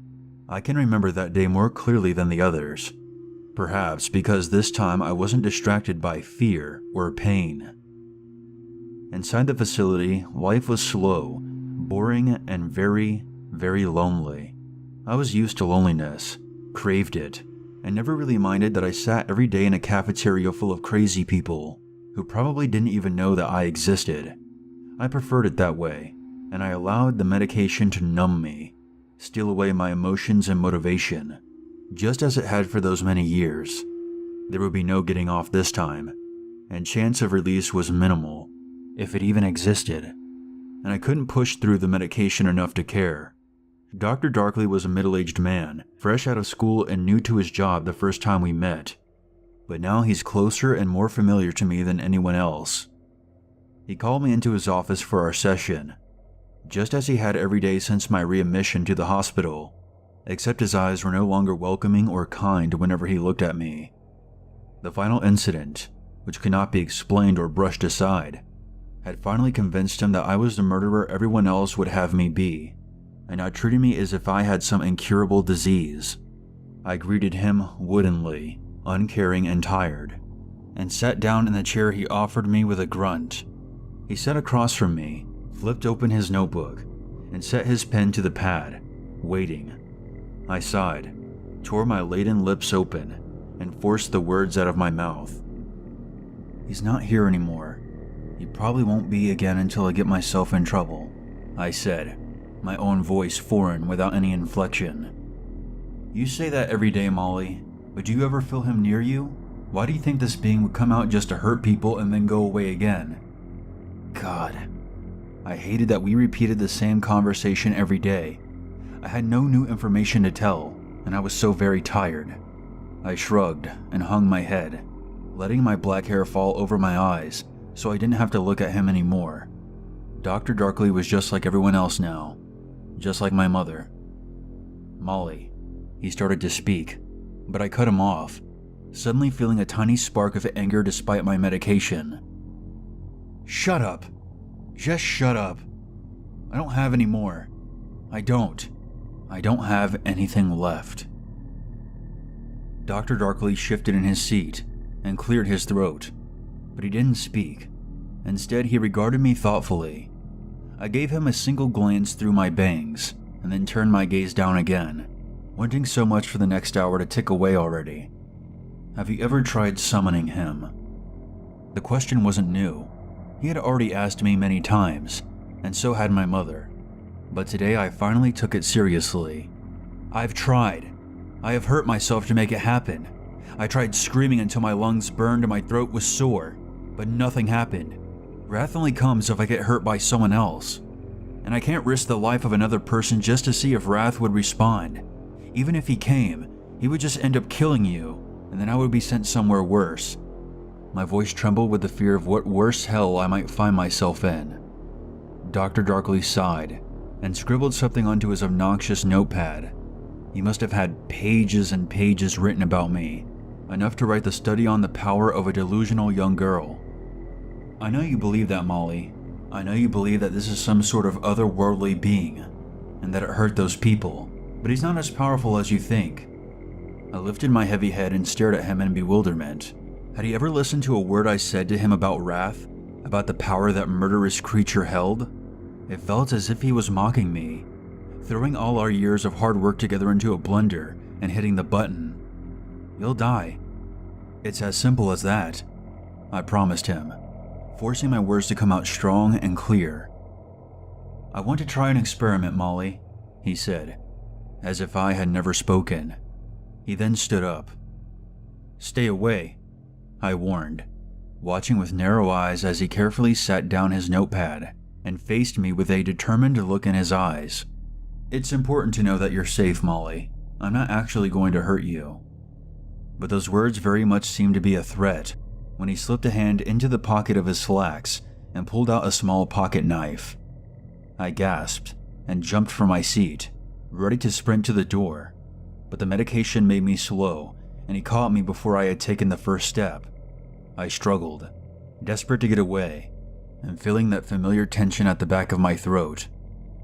Speaker 9: I can remember that day more clearly than the others. Perhaps because this time I wasn't distracted by fear or pain. Inside the facility, life was slow, boring, and very, very lonely. I was used to loneliness, craved it, and never really minded that I sat every day in a cafeteria full of crazy people who probably didn't even know that I existed. I preferred it that way, and I allowed the medication to numb me, steal away my emotions and motivation, just as it had for those many years. There would be no getting off this time, and chance of release was minimal, if it even existed, and I couldn't push through the medication enough to care. Dr. Darkley was a middle-aged man, fresh out of school and new to his job the first time we met, but now he's closer and more familiar to me than anyone else. He called me into his office for our session, just as he had every day since my readmission to the hospital, except his eyes were no longer welcoming or kind whenever he looked at me. The final incident, which could not be explained or brushed aside, had finally convinced him that I was the murderer everyone else would have me be, and now treated me as if I had some incurable disease. I greeted him woodenly, uncaring and tired, and sat down in the chair he offered me with a grunt. He sat across from me, flipped open his notebook, and set his pen to the pad, waiting. I sighed, tore my laden lips open, and forced the words out of my mouth. He's not here anymore. He probably won't be again until I get myself in trouble, I said, my own voice foreign without any inflection. You say that every day, Molly, but do you ever feel him near you? Why do you think this being would come out just to hurt people and then go away again? God, I hated that we repeated the same conversation every day. I had no new information to tell, and I was so very tired. I shrugged and hung my head, letting my black hair fall over my eyes so I didn't have to look at him anymore. Dr. Darkley was just like everyone else now, just like my mother. Molly, he started to speak, but I cut him off, suddenly feeling a tiny spark of anger despite my medication. Shut up. Just shut up. I don't have any more. I don't have anything left. Dr. Darkley shifted in his seat and cleared his throat, but he didn't speak. Instead, he regarded me thoughtfully. I gave him a single glance through my bangs and then turned my gaze down again, wanting so much for the next hour to tick away already. Have you ever tried summoning him? The question wasn't new. He had already asked me many times, and so had my mother. But today I finally took it seriously. I've tried. I have hurt myself to make it happen. I tried screaming until my lungs burned and my throat was sore, but nothing happened. Wrath only comes if I get hurt by someone else. And I can't risk the life of another person just to see if Wrath would respond. Even if he came, he would just end up killing you, and then I would be sent somewhere worse. My voice trembled with the fear of what worse hell I might find myself in. Dr. Darkley sighed and scribbled something onto his obnoxious notepad. He must have had pages and pages written about me, enough to write the study on the power of a delusional young girl. I know you believe that, Molly. I know you believe that this is some sort of otherworldly being, and that it hurt those people, but he's not as powerful as you think. I lifted my heavy head and stared at him in bewilderment. Had he ever listened to a word I said to him about Wrath? About the power that murderous creature held? It felt as if he was mocking me, throwing all our years of hard work together into a blender and hitting the button. You'll die. It's as simple as that, I promised him, forcing my words to come out strong and clear. I want to try an experiment, Molly, he said, as if I had never spoken. He then stood up. Stay away, I warned, watching with narrow eyes as he carefully sat down his notepad and faced me with a determined look in his eyes. It's important to know that you're safe, Molly. I'm not actually going to hurt you. But those words very much seemed to be a threat when he slipped a hand into the pocket of his slacks and pulled out a small pocket knife. I gasped and jumped from my seat, ready to sprint to the door, but the medication made me slow and he caught me before I had taken the first step. I struggled, desperate to get away, and feeling that familiar tension at the back of my throat,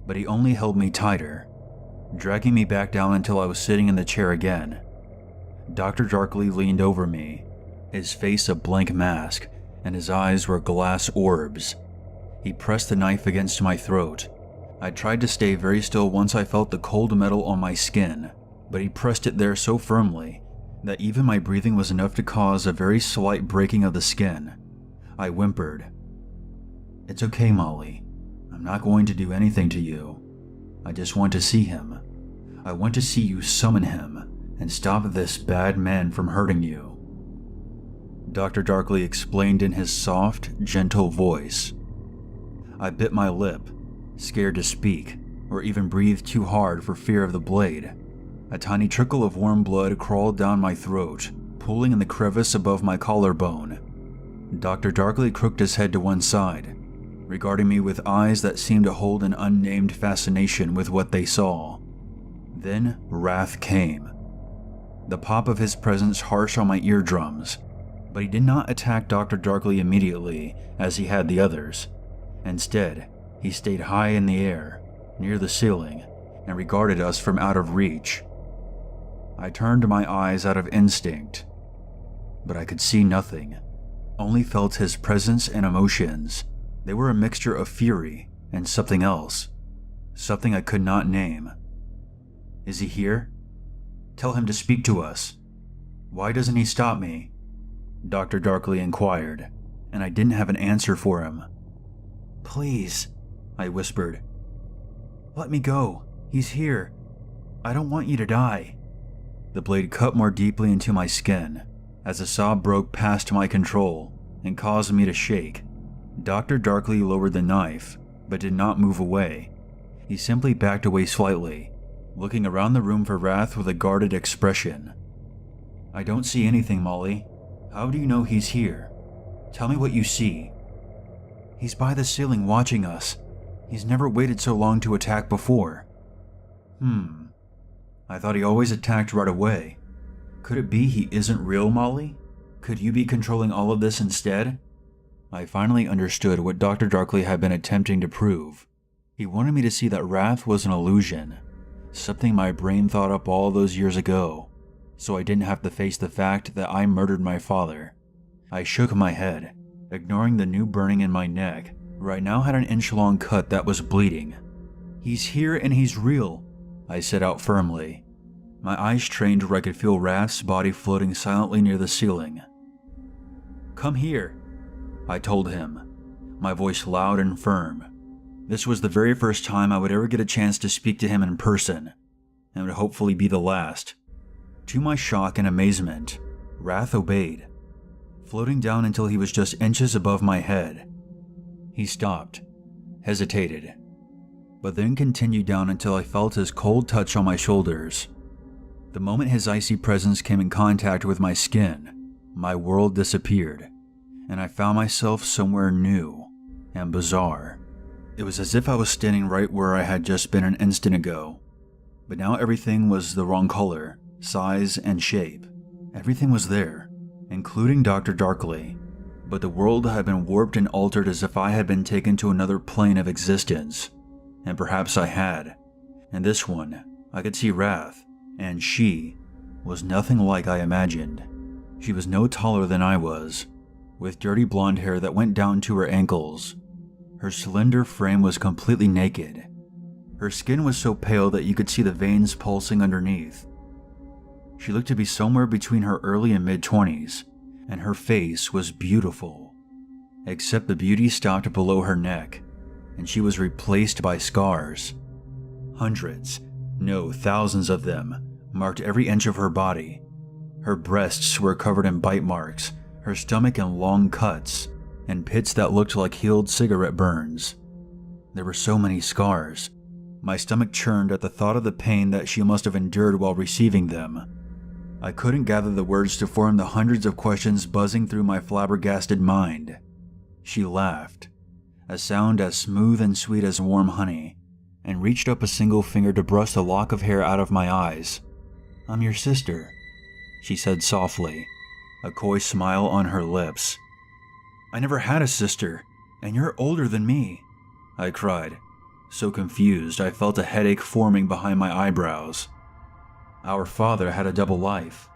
Speaker 9: but he only held me tighter, dragging me back down until I was sitting in the chair again. Dr. Darkley leaned over me, his face a blank mask, and his eyes were glass orbs. He pressed the knife against my throat. I tried to stay very still once I felt the cold metal on my skin, but he pressed it there so firmly that even my breathing was enough to cause a very slight breaking of the skin. I whimpered. It's okay, Molly. I'm not going to do anything to you. I just want to see him. I want to see you summon him and stop this bad man from hurting you. Dr. Darkley explained in his soft, gentle voice. I bit my lip, scared to speak or even breathe too hard for fear of the blade. A tiny trickle of warm blood crawled down my throat, pooling in the crevice above my collarbone. Dr. Darkley crooked his head to one side, regarding me with eyes that seemed to hold an unnamed fascination with what they saw. Then wrath came. The pop of his presence harsh on my eardrums, but he did not attack Dr. Darkley immediately as he had the others. Instead, he stayed high in the air, near the ceiling, and regarded us from out of reach. I turned my eyes out of instinct, but I could see nothing, only felt his presence and emotions. They were a mixture of fury and something else, something I could not name. Is he here? Tell him to speak to us. Why doesn't he stop me? Dr. Darkley inquired, and I didn't have an answer for him. Please, I whispered. Let me go. He's here. I don't want you to die. The blade cut more deeply into my skin as a sob broke past my control and caused me to shake. Dr. Darkley lowered the knife, but did not move away. He simply backed away slightly, looking around the room for Wrath with a guarded expression. I don't see anything, Molly. How do you know he's here? Tell me what you see. He's by the ceiling watching us. He's never waited so long to attack before. I thought he always attacked right away. Could it be he isn't real, Molly? Could you be controlling all of this instead? I finally understood what Dr. Darkley had been attempting to prove. He wanted me to see that Wrath was an illusion, something my brain thought up all those years ago, so I didn't have to face the fact that I murdered my father. I shook my head, ignoring the new burning in my neck, where I now had an inch-long cut that was bleeding. He's here and he's real, I said out firmly. My eyes trained where I could feel Wrath's body floating silently near the ceiling. Come here, I told him, my voice loud and firm. This was the very first time I would ever get a chance to speak to him in person, and would hopefully be the last. To my shock and amazement, Wrath obeyed, floating down until he was just inches above my head. He stopped, hesitated, but then continued down until I felt his cold touch on my shoulders. The moment his icy presence came in contact with my skin, my world disappeared, and I found myself somewhere new and bizarre. It was as if I was standing right where I had just been an instant ago, but now everything was the wrong color, size, and shape. Everything was there, including Dr. Darkley, but the world had been warped and altered as if I had been taken to another plane of existence, and perhaps I had. In this one, I could see Wrath, and she was nothing like I imagined. She was no taller than I was, with dirty blonde hair that went down to her ankles. Her slender frame was completely naked. Her skin was so pale that you could see the veins pulsing underneath. She looked to be somewhere between her early and mid-20s, and her face was beautiful. Except the beauty stopped below her neck, and she was replaced by scars. Hundreds, no, thousands of them, marked every inch of her body. Her breasts were covered in bite marks, her stomach in long cuts, and pits that looked like healed cigarette burns. There were so many scars. My stomach churned at the thought of the pain that she must have endured while receiving them. I couldn't gather the words to form the hundreds of questions buzzing through my flabbergasted mind. She laughed, a sound as smooth and sweet as warm honey, and reached up a single finger to brush the lock of hair out of my eyes. "I'm your sister," she said softly, a coy smile on her lips. "I never had a sister, and you're older than me," I cried, so confused I felt a headache forming behind my eyebrows. Our father had a double life,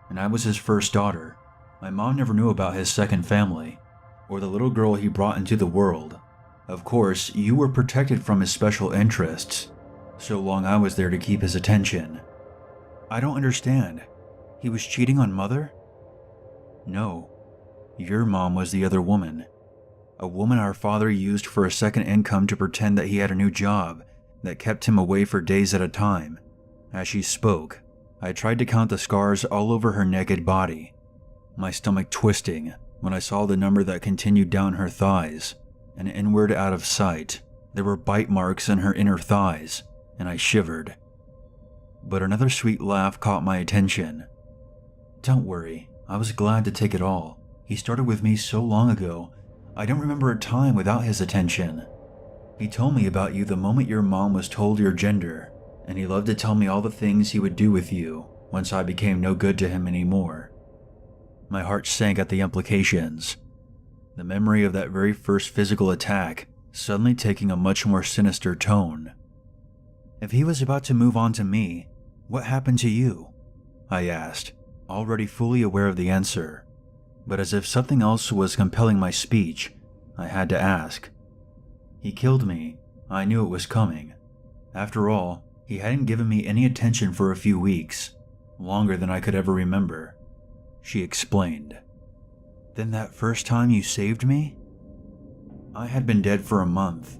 Speaker 9: and I was his first daughter. My mom never knew about his second family, or the little girl he brought into the world. Of course, you were protected from his special interests, so long I was there to keep his attention. "I don't understand. He was cheating on Mother?" "No. Your mom was the other woman. A woman our father used for a second income to pretend that he had a new job that kept him away for days at a time." As she spoke, I tried to count the scars all over her naked body, my stomach twisting when I saw the number that continued down her thighs and inward out of sight. There were bite marks in her inner thighs, and I shivered. But another sweet laugh caught my attention. "Don't worry, I was glad to take it all. He started with me so long ago, I don't remember a time without his attention. He told me about you the moment your mom was told your gender, and he loved to tell me all the things he would do with you once I became no good to him anymore." My heart sank at the implications. The memory of that very first physical attack suddenly taking a much more sinister tone. "If he was about to move on to me, what happened to you?" I asked, already fully aware of the answer. But as if something else was compelling my speech, I had to ask. "He killed me. I knew it was coming. After all, he hadn't given me any attention for a few weeks, longer than I could ever remember," she explained. "Then that first time you saved me?" "I had been dead for a month.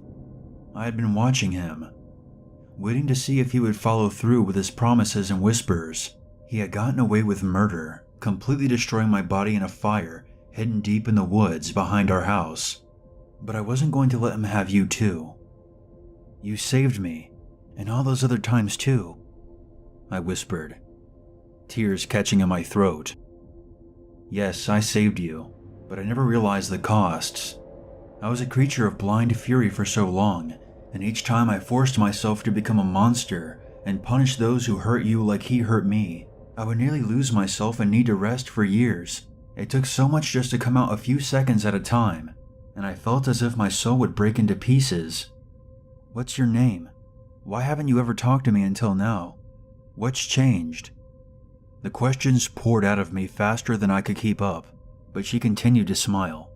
Speaker 9: I had been watching him, waiting to see if he would follow through with his promises and whispers. He had gotten away with murder, completely destroying my body in a fire hidden deep in the woods behind our house. But I wasn't going to let him have you too. You saved me, and all those other times too," I whispered, tears catching in my throat. "Yes, I saved you, but I never realized the costs. I was a creature of blind fury for so long, and each time I forced myself to become a monster and punish those who hurt you like he hurt me, I would nearly lose myself and need to rest for years. It took so much just to come out a few seconds at a time, and I felt as if my soul would break into pieces. What's your name? Why haven't you ever talked to me until now? What's changed?" The questions poured out of me faster than I could keep up, but she continued to smile.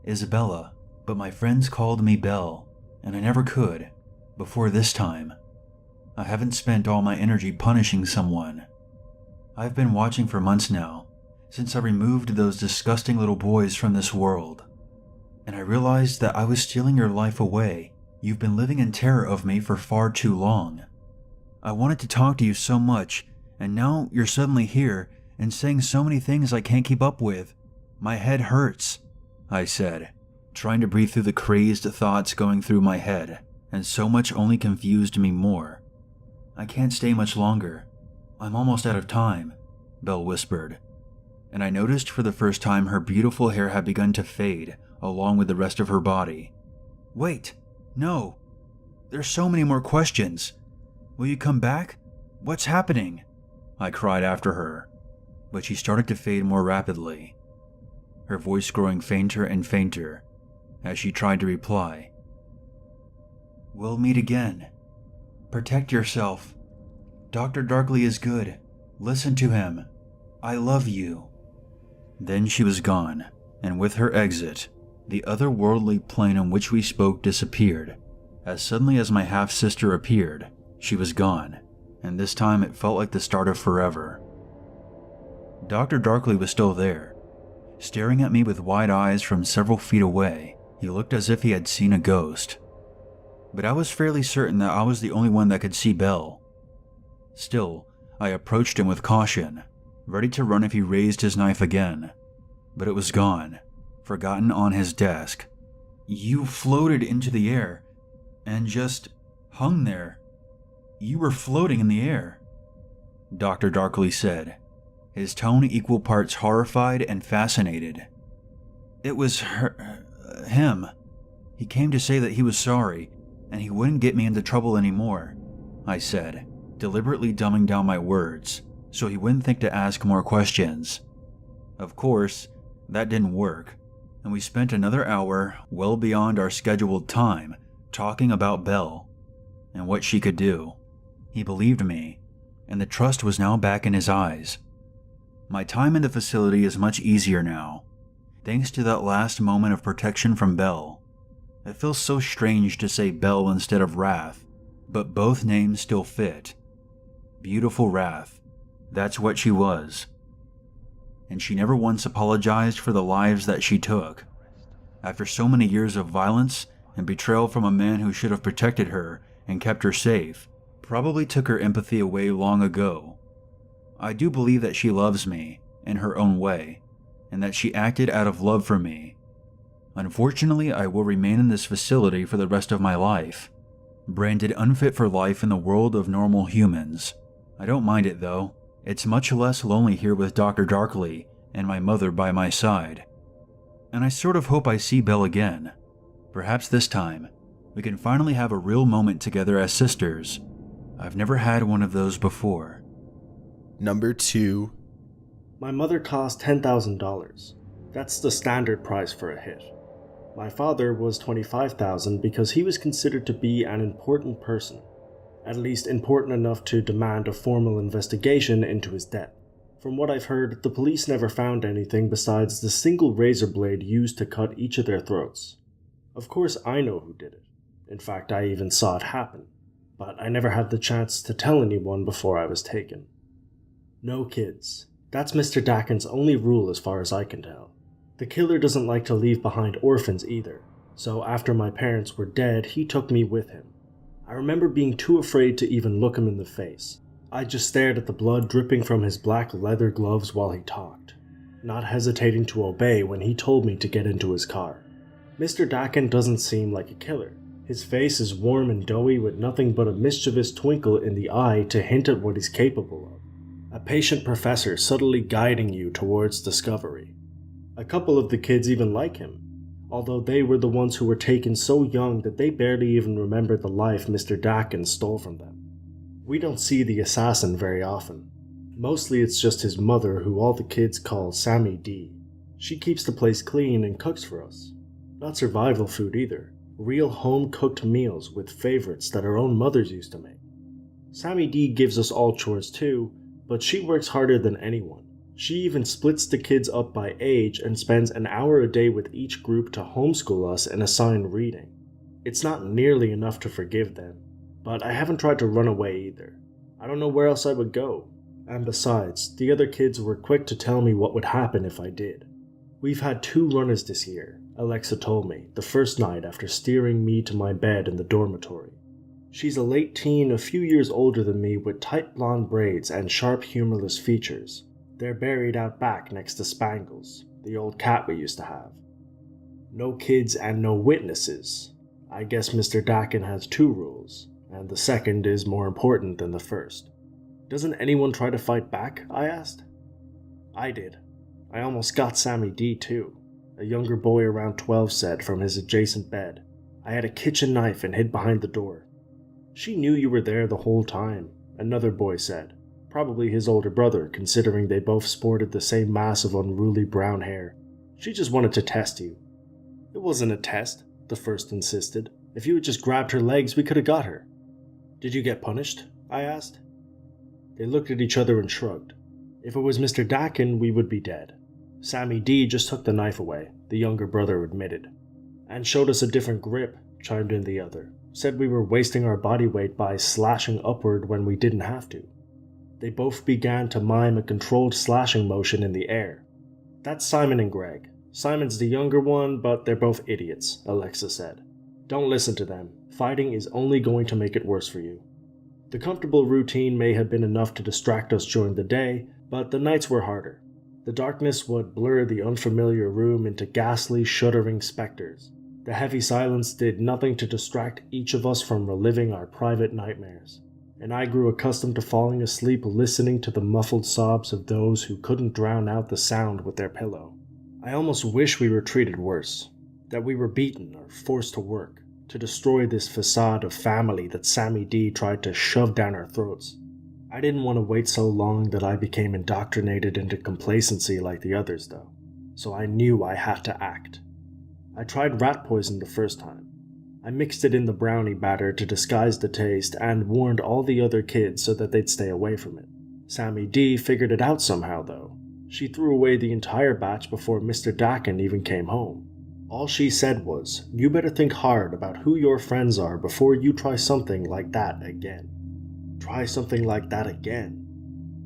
Speaker 9: "Isabella, but my friends called me Belle, and I never could, before this time. I haven't spent all my energy punishing someone. I've been watching for months now, since I removed those disgusting little boys from this world, and I realized that I was stealing your life away. You've been living in terror of me for far too long. I wanted to talk to you so much, and now you're suddenly here and saying so many things I can't keep up with. My head hurts," I said, trying to breathe through the crazed thoughts going through my head, and so much only confused me more. "I can't stay much longer. I'm almost out of time," Belle whispered, and I noticed for the first time her beautiful hair had begun to fade along with the rest of her body. "Wait, no. There's so many more questions. Will you come back? What's happening?" I cried after her, but she started to fade more rapidly, her voice growing fainter and fainter as she tried to reply. "We'll meet again. Protect yourself. Dr. Darkley is good. Listen to him. I love you." Then she was gone, and with her exit, the otherworldly plane on which we spoke disappeared. As suddenly as my half-sister appeared, she was gone, and this time it felt like the start of forever. Dr. Darkley was still there, staring at me with wide eyes from several feet away. He looked as if he had seen a ghost. But I was fairly certain that I was the only one that could see Bell. Still, I approached him with caution, ready to run if he raised his knife again. But it was gone, forgotten on his desk. You floated into the air, and just hung there. You were floating in the air, Dr. Darkley said, his tone equal parts horrified and fascinated. It was him. He came to say that he was sorry, and he wouldn't get me into trouble anymore, I said, deliberately dumbing down my words, so he wouldn't think to ask more questions. Of course, that didn't work, and we spent another hour, well beyond our scheduled time, talking about Belle, and what she could do. He believed me, and the trust was now back in his eyes. My time in the facility is much easier now, thanks to that last moment of protection from Belle. It feels so strange to say Belle instead of Wrath, but both names still fit. Beautiful Wrath, that's what she was. And she never once apologized for the lives that she took. After so many years of violence and betrayal from a man who should have protected her and kept her safe, probably took her empathy away long ago. I do believe that she loves me, in her own way, and that she acted out of love for me. Unfortunately, I will remain in this facility for the rest of my life, branded unfit for life in the world of normal humans. I don't mind it though. It's much less lonely here with Dr. Darkley and my mother by my side. And I sort of hope I see Belle again. Perhaps this time, we can finally have a real moment together as sisters. I've never had one of those before.
Speaker 1: Number 2.
Speaker 12: My mother cost $10,000. That's the standard price for a hit. My father was $25,000 because he was considered to be an important person, at least important enough to demand a formal investigation into his death. From what I've heard, the police never found anything besides the single razor blade used to cut each of their throats. Of course I know who did it. In fact, I even saw it happen, but I never had the chance to tell anyone before I was taken. No kids. That's Mr. Dakin's only rule as far as I can tell. The killer doesn't like to leave behind orphans either, so after my parents were dead, he took me with him. I remember being too afraid to even look him in the face. I just stared at the blood dripping from his black leather gloves while he talked, not hesitating to obey when he told me to get into his car. Mr. Dakin doesn't seem like a killer. His face is warm and doughy with nothing but a mischievous twinkle in the eye to hint at what he's capable of. A patient professor subtly guiding you towards discovery. A couple of the kids even like him, although they were the ones who were taken so young that they barely even remember the life Mr. Dakin stole from them. We don't see the assassin very often. Mostly it's just his mother, who all the kids call Sammy D. She keeps the place clean and cooks for us. Not survival food either. Real home-cooked meals with favorites that our own mothers used to make. Sammy D gives us all chores too, but she works harder than anyone. She even splits the kids up by age and spends an hour a day with each group to homeschool us and assign reading. It's not nearly enough to forgive them, but I haven't tried to run away either. I don't know where else I would go. And besides, the other kids were quick to tell me what would happen if I did. We've had 2 runners this year, Alexa told me, the first night after steering me to my bed in the dormitory. She's a late teen, a few years older than me, with tight blonde braids and sharp, humorless features. They're buried out back next to Spangles, the old cat we used to have. No kids and no witnesses. I guess Mr. Dakin has 2 rules, and the second is more important than the first. Doesn't anyone try to fight back? I asked. I did. I almost got Sammy D too, a younger boy around 12 said from his adjacent bed. I had a kitchen knife and hid behind the door. She knew you were there the whole time, another boy said. Probably his older brother, considering they both sported the same mass of unruly brown hair. She just wanted to test you. It wasn't a test, the first insisted. If you had just grabbed her legs, we could have got her. Did you get punished? I asked. They looked at each other and shrugged. If it was Mr. Dakin, we would be dead. Sammy D just took the knife away, the younger brother admitted. And showed us a different grip, chimed in the other. Said we were wasting our body weight by slashing upward when we didn't have to. They both began to mime a controlled slashing motion in the air. "That's Simon and Greg. Simon's the younger one, but they're both idiots," Alexa said. "Don't listen to them. Fighting is only going to make it worse for you." The comfortable routine may have been enough to distract us during the day, but the nights were harder. The darkness would blur the unfamiliar room into ghastly, shuddering specters. The heavy silence did nothing to distract each of us from reliving our private nightmares, and I grew accustomed to falling asleep listening to the muffled sobs of those who couldn't drown out the sound with their pillow. I almost wish we were treated worse, that we were beaten or forced to work, to destroy this facade of family that Sammy D tried to shove down our throats. I didn't want to wait so long that I became indoctrinated into complacency like the others though, so I knew I had to act. I tried rat poison the first time. I mixed it in the brownie batter to disguise the taste and warned all the other kids so that they'd stay away from it. Sammy D figured it out somehow though. She threw away the entire batch before Mr. Dakin even came home. All she said was, "You better think hard about who your friends are before you try something like that again." Try something like that again?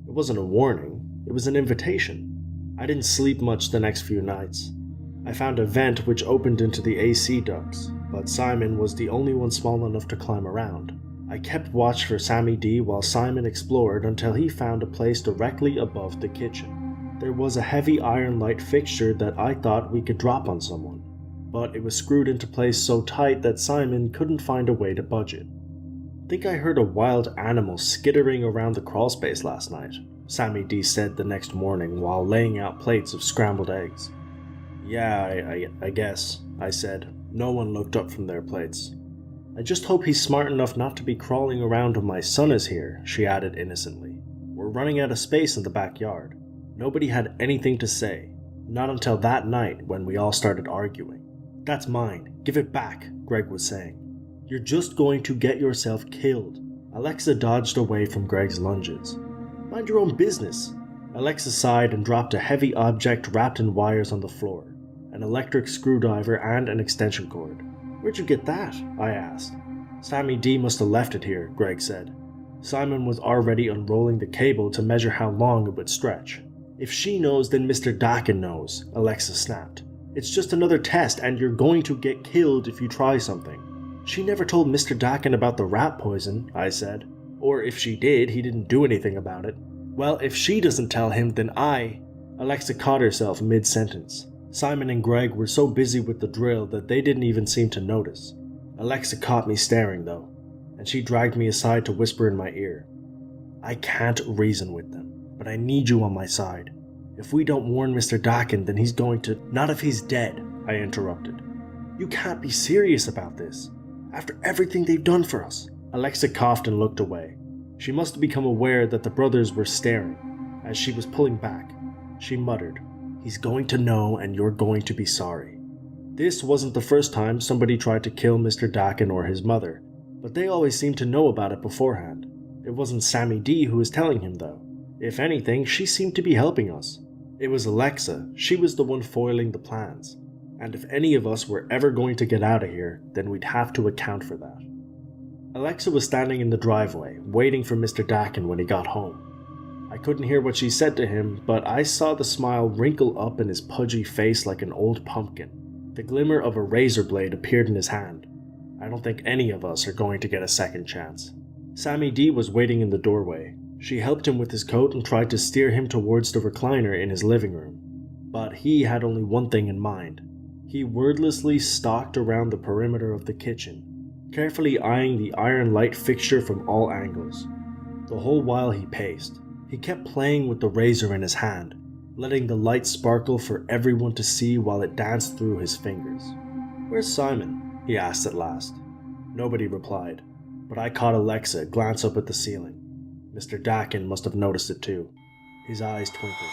Speaker 12: It wasn't a warning, it was an invitation. I didn't sleep much the next few nights. I found a vent which opened into the AC ducts, but Simon was the only one small enough to climb around. I kept watch for Sammy D while Simon explored until he found a place directly above the kitchen. There was a heavy iron light fixture that I thought we could drop on someone, but it was screwed into place so tight that Simon couldn't find a way to budge it. "I think I heard a wild animal skittering around the crawlspace last night," Sammy D said the next morning while laying out plates of scrambled eggs. "Yeah, I guess," I said. No one looked up from their plates. "I just hope he's smart enough not to be crawling around when my son is here," she added innocently. "We're running out of space in the backyard." Nobody had anything to say, not until that night when we all started arguing. "That's mine, give it back," Greg was saying. "You're just going to get yourself killed." Alexa dodged away from Greg's lunges. "Mind your own business." Alexa sighed and dropped a heavy object wrapped in wires on the floor, an electric screwdriver and an extension cord. "Where'd you get that?" I asked. "Sammy D must have left it here," Greg said. Simon was already unrolling the cable to measure how long it would stretch. "If she knows, then Mr. Dakin knows," Alexa snapped. "It's just another test and you're going to get killed if you try something." "She never told Mr. Dakin about the rat poison," I said. "Or if she did, he didn't do anything about it." "Well, if she doesn't tell him, then I..." Alexa caught herself mid-sentence. Simon and Greg were so busy with the drill that they didn't even seem to notice. Alexa caught me staring though, and she dragged me aside to whisper in my ear. "I can't reason with them, but I need you on my side. If we don't warn Mr. Dakin, then he's going to..." "Not if he's dead," I interrupted. "You can't be serious about this. After everything they've done for us." Alexa coughed and looked away. She must have become aware that the brothers were staring. As she was pulling back, she muttered, "He's going to know and you're going to be sorry." This wasn't the first time somebody tried to kill Mr. Dakin or his mother, but they always seemed to know about it beforehand. It wasn't Sammy D who was telling him though. If anything, she seemed to be helping us. It was Alexa, she was the one foiling the plans. And if any of us were ever going to get out of here, then we'd have to account for that. Alexa was standing in the driveway, waiting for Mr. Dakin when he got home. I couldn't hear what she said to him, but I saw the smile wrinkle up in his pudgy face like an old pumpkin. The glimmer of a razor blade appeared in his hand. I don't think any of us are going to get a second chance. Sammy D was waiting in the doorway. She helped him with his coat and tried to steer him towards the recliner in his living room. But he had only one thing in mind. He wordlessly stalked around the perimeter of the kitchen, carefully eyeing the iron light fixture from all angles. The whole while he paced, he kept playing with the razor in his hand, letting the light sparkle for everyone to see while it danced through his fingers. "Where's Simon?" he asked at last. Nobody replied, but I caught Alexa glance up at the ceiling. Mr. Dakin must have noticed it too. His eyes twinkled.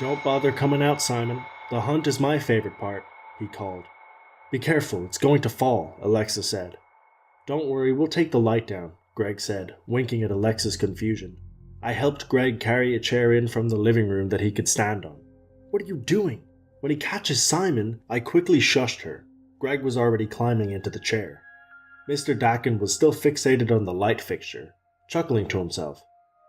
Speaker 12: "Don't bother coming out, Simon. The hunt is my favorite part," he called. "Be careful, it's going to fall," Alexa said. "Don't worry, we'll take the light down," Greg said, winking at Alexa's confusion. I helped Greg carry a chair in from the living room that he could stand on. "What are you doing?" When he catches Simon, I quickly shushed her. Greg was already climbing into the chair. Mr. Dakin was still fixated on the light fixture, chuckling to himself.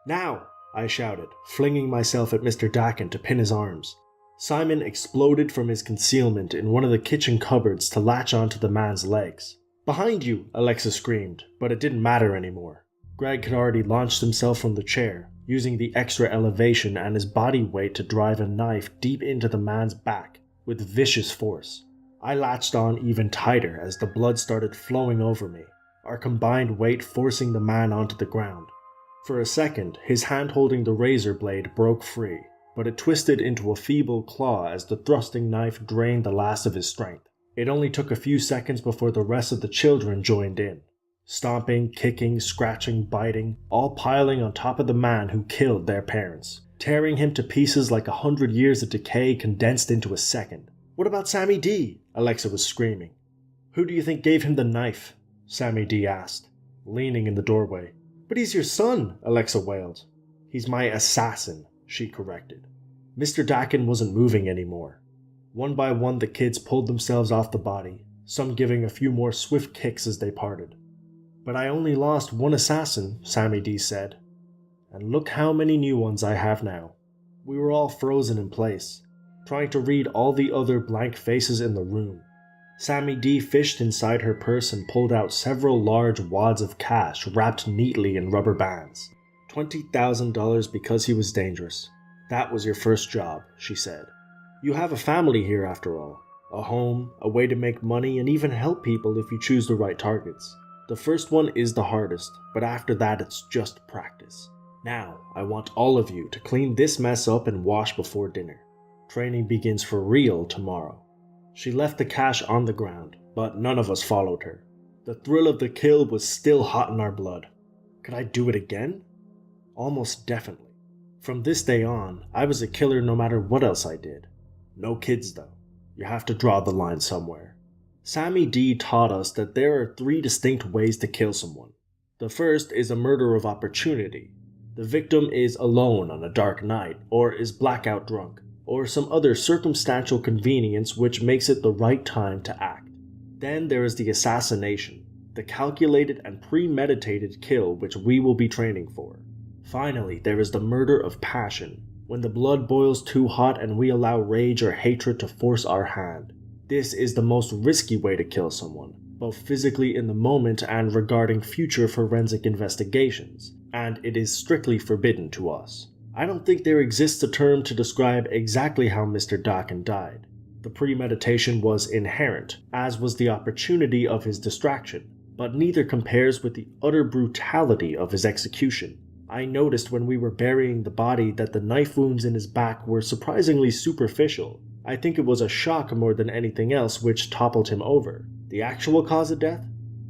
Speaker 12: "Now!" I shouted, flinging myself at Mr. Dakin to pin his arms. Simon exploded from his concealment in one of the kitchen cupboards to latch onto the man's legs. "Behind you!" Alexa screamed, but it didn't matter anymore. Greg had already launched himself from the chair, using the extra elevation and his body weight to drive a knife deep into the man's back with vicious force. I latched on even tighter as the blood started flowing over me, our combined weight forcing the man onto the ground. For a second, his hand holding the razor blade broke free, but it twisted into a feeble claw as the thrusting knife drained the last of his strength. It only took a few seconds before the rest of the children joined in. Stomping, kicking, scratching, biting, all piling on top of the man who killed their parents, tearing him to pieces like 100 years of decay condensed into a second. "What about Sammy D?" Alexa was screaming. "Who do you think gave him the knife?" Sammy D asked, leaning in the doorway. "But he's your son," Alexa wailed. "He's my assassin," she corrected. Mr. Dakin wasn't moving anymore. One by one the kids pulled themselves off the body, some giving a few more swift kicks as they parted. "But I only lost one assassin," Sammy D said. "And look how many new ones I have now." We were all frozen in place, trying to read all the other blank faces in the room. Sammy D fished inside her purse and pulled out several large wads of cash wrapped neatly in rubber bands. $20,000 because he was dangerous. That was your first job, she said. You have a family here after all. A home, a way to make money, and even help people if you choose the right targets. The first one is the hardest, but after that it's just practice. Now, I want all of you to clean this mess up and wash before dinner. Training begins for real tomorrow. She left the cash on the ground, but none of us followed her. The thrill of the kill was still hot in our blood. Could I do it again? Almost definitely. From this day on, I was a killer no matter what else I did. No kids though. You have to draw the line somewhere. Sammy D taught us that there are 3 distinct ways to kill someone. The first is a murder of opportunity. The victim is alone on a dark night, or is blackout drunk, or some other circumstantial convenience which makes it the right time to act. Then there is the assassination, the calculated and premeditated kill which we will be training for. Finally, there is the murder of passion, when the blood boils too hot and we allow rage or hatred to force our hand. This is the most risky way to kill someone, both physically in the moment and regarding future forensic investigations, and it is strictly forbidden to us. I don't think there exists a term to describe exactly how Mr. Dakin died. The premeditation was inherent, as was the opportunity of his distraction, but neither compares with the utter brutality of his execution. I noticed when we were burying the body that the knife wounds in his back were surprisingly superficial. I think it was a shock more than anything else which toppled him over. The actual cause of death?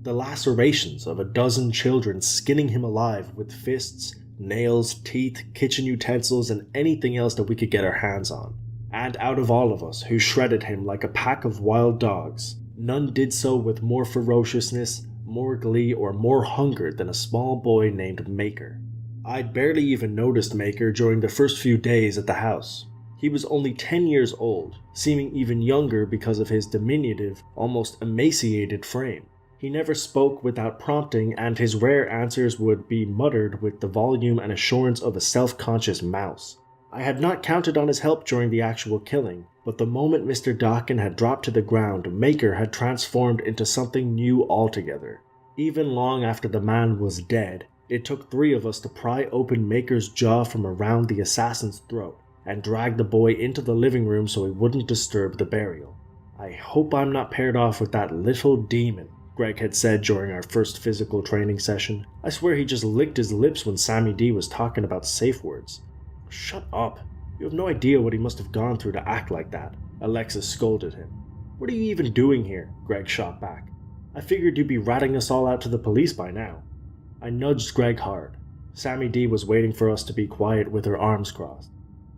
Speaker 12: The lacerations of a dozen children skinning him alive with fists, nails, teeth, kitchen utensils, and anything else that we could get our hands on. And out of all of us who shredded him like a pack of wild dogs, none did so with more ferociousness, more glee, or more hunger than a small boy named Maker. I'd barely even noticed Maker during the first few days at the house. He was only 10 years old, seeming even younger because of his diminutive, almost emaciated frame. He never spoke without prompting, and his rare answers would be muttered with the volume and assurance of a self-conscious mouse. I had not counted on his help during the actual killing, but the moment Mr. Dakin had dropped to the ground, Maker had transformed into something new altogether. Even long after the man was dead, it took 3 of us to pry open Maker's jaw from around the assassin's throat and drag the boy into the living room so he wouldn't disturb the burial. I hope I'm not paired off with that little demon, Greg had said during our first physical training session. I swear he just licked his lips when Sammy D was talking about safe words. Shut up. You have no idea what he must have gone through to act like that, Alexis scolded him. What are you even doing here? Greg shot back. I figured you'd be ratting us all out to the police by now. I nudged Greg hard. Sammy D was waiting for us to be quiet with her arms crossed.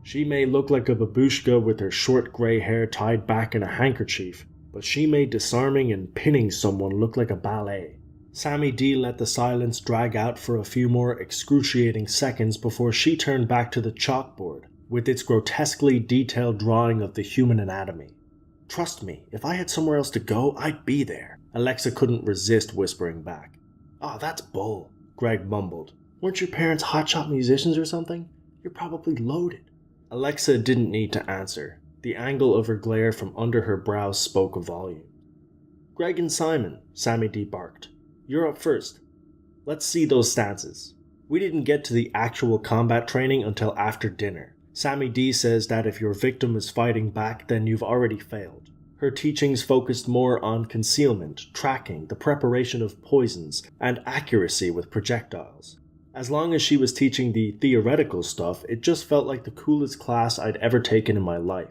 Speaker 12: She may look like a babushka with her short grey hair tied back in a handkerchief, but she made disarming and pinning someone look like a ballet. Sammy D let the silence drag out for a few more excruciating seconds before she turned back to the chalkboard with its grotesquely detailed drawing of the human anatomy. Trust me, if I had somewhere else to go, I'd be there, Alexa couldn't resist whispering back. That's bull, Greg mumbled. Weren't your parents hotshot musicians or something? You're probably loaded. Alexa didn't need to answer. The angle of her glare from under her brows spoke a volume. Greg and Simon, Sammy D barked. You're up first. Let's see those stances. We didn't get to the actual combat training until after dinner. Sammy D says that if your victim is fighting back, then you've already failed. Her teachings focused more on concealment, tracking, the preparation of poisons, and accuracy with projectiles. As long as she was teaching the theoretical stuff, it just felt like the coolest class I'd ever taken in my life.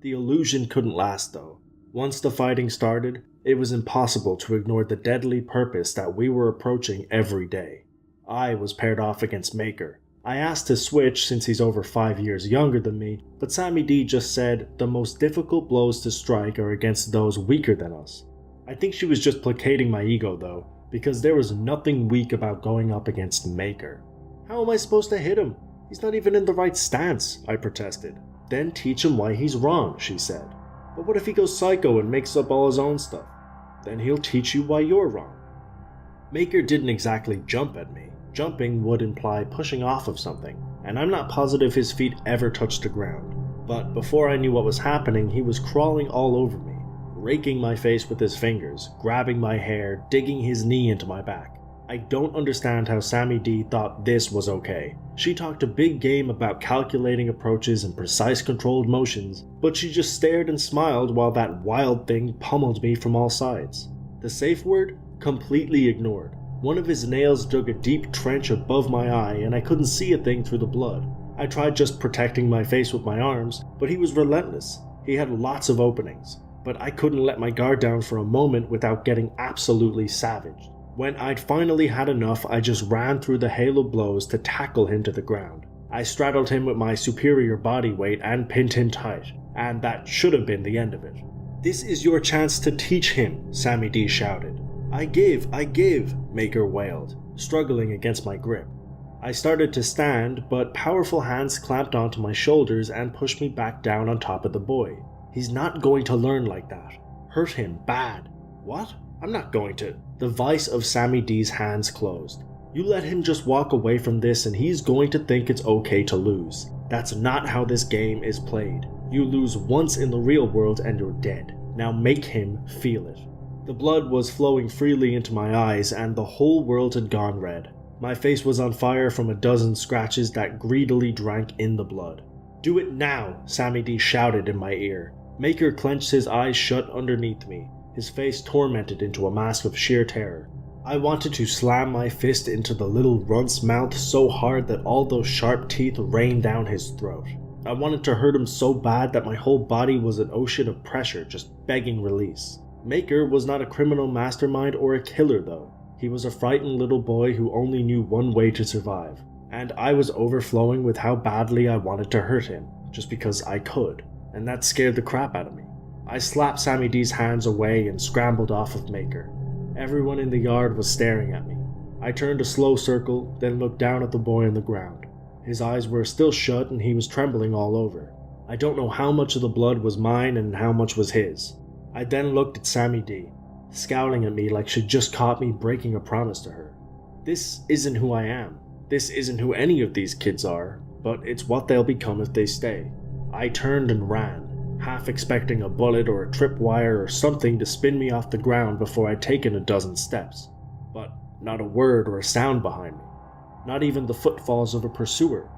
Speaker 12: The illusion couldn't last though. Once the fighting started, it was impossible to ignore the deadly purpose that we were approaching every day. I was paired off against Maker. I asked to switch since he's over 5 years younger than me, but Sammy D just said the most difficult blows to strike are against those weaker than us. I think she was just placating my ego though, because there was nothing weak about going up against Maker. How am I supposed to hit him? He's not even in the right stance, I protested. Then teach him why he's wrong, she said. But what if he goes psycho and makes up all his own stuff? Then he'll teach you why you're wrong. Maker didn't exactly jump at me. Jumping would imply pushing off of something, and I'm not positive his feet ever touched the ground. But before I knew what was happening, he was crawling all over me, raking my face with his fingers, grabbing my hair, digging his knee into my back. I don't understand how Sammy D thought this was okay. She talked a big game about calculating approaches and precise controlled motions, but she just stared and smiled while that wild thing pummeled me from all sides. The safe word? Completely ignored. One of his nails dug a deep trench above my eye and I couldn't see a thing through the blood. I tried just protecting my face with my arms, but he was relentless. He had lots of openings, but I couldn't let my guard down for a moment without getting absolutely savaged. When I'd finally had enough, I just ran through the hail of blows to tackle him to the ground. I straddled him with my superior body weight and pinned him tight, and that should have been the end of it. This is your chance to teach him, Sammy D shouted. I give, Maker wailed, struggling against my grip. I started to stand, but powerful hands clamped onto my shoulders and pushed me back down on top of the boy. He's not going to learn like that. Hurt him bad. What? I'm not going to. The vice of Sammy D's hands closed. You let him just walk away from this and he's going to think it's okay to lose. That's not how this game is played. You lose once in the real world and you're dead. Now make him feel it. The blood was flowing freely into my eyes and the whole world had gone red. My face was on fire from a dozen scratches that greedily drank in the blood. Do it now, Sammy D shouted in my ear. Maker clenched his eyes shut underneath me, his face tormented into a mask of sheer terror. I wanted to slam my fist into the little runt's mouth so hard that all those sharp teeth rained down his throat. I wanted to hurt him so bad that my whole body was an ocean of pressure just begging release. Maker was not a criminal mastermind or a killer though. He was a frightened little boy who only knew one way to survive. And I was overflowing with how badly I wanted to hurt him, just because I could. And that scared the crap out of me. I slapped Sammy D's hands away and scrambled off of Maker. Everyone in the yard was staring at me. I turned a slow circle, then looked down at the boy on the ground. His eyes were still shut and he was trembling all over. I don't know how much of the blood was mine and how much was his. I then looked at Sammy D, scowling at me like she'd just caught me breaking a promise to her. This isn't who I am. This isn't who any of these kids are, but it's what they'll become if they stay. I turned and ran, half expecting a bullet or a tripwire or something to spin me off the ground before I'd taken a dozen steps. But not a word or a sound behind me. Not even the footfalls of a pursuer.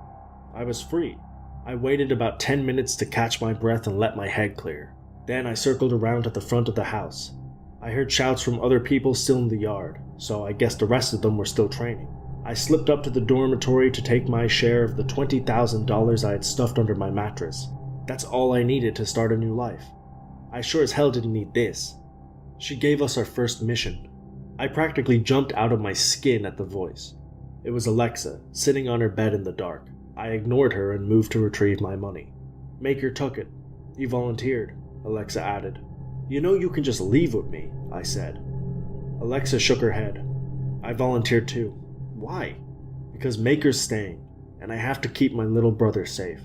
Speaker 12: I was free. I waited about 10 minutes to catch my breath and let my head clear. Then I circled around at the front of the house. I heard shouts from other people still in the yard, so I guess the rest of them were still training. I slipped up to the dormitory to take my share of the $20,000 I had stuffed under my mattress. That's all I needed to start a new life. I sure as hell didn't need this. She gave us our first mission. I practically jumped out of my skin at the voice. It was Alexa, sitting on her bed in the dark. I ignored her and moved to retrieve my money. Maker took it. He volunteered, Alexa added. You know you can just leave with me, I said. Alexa shook her head. I volunteered too. Why? Because Maker's staying, and I have to keep my little brother safe.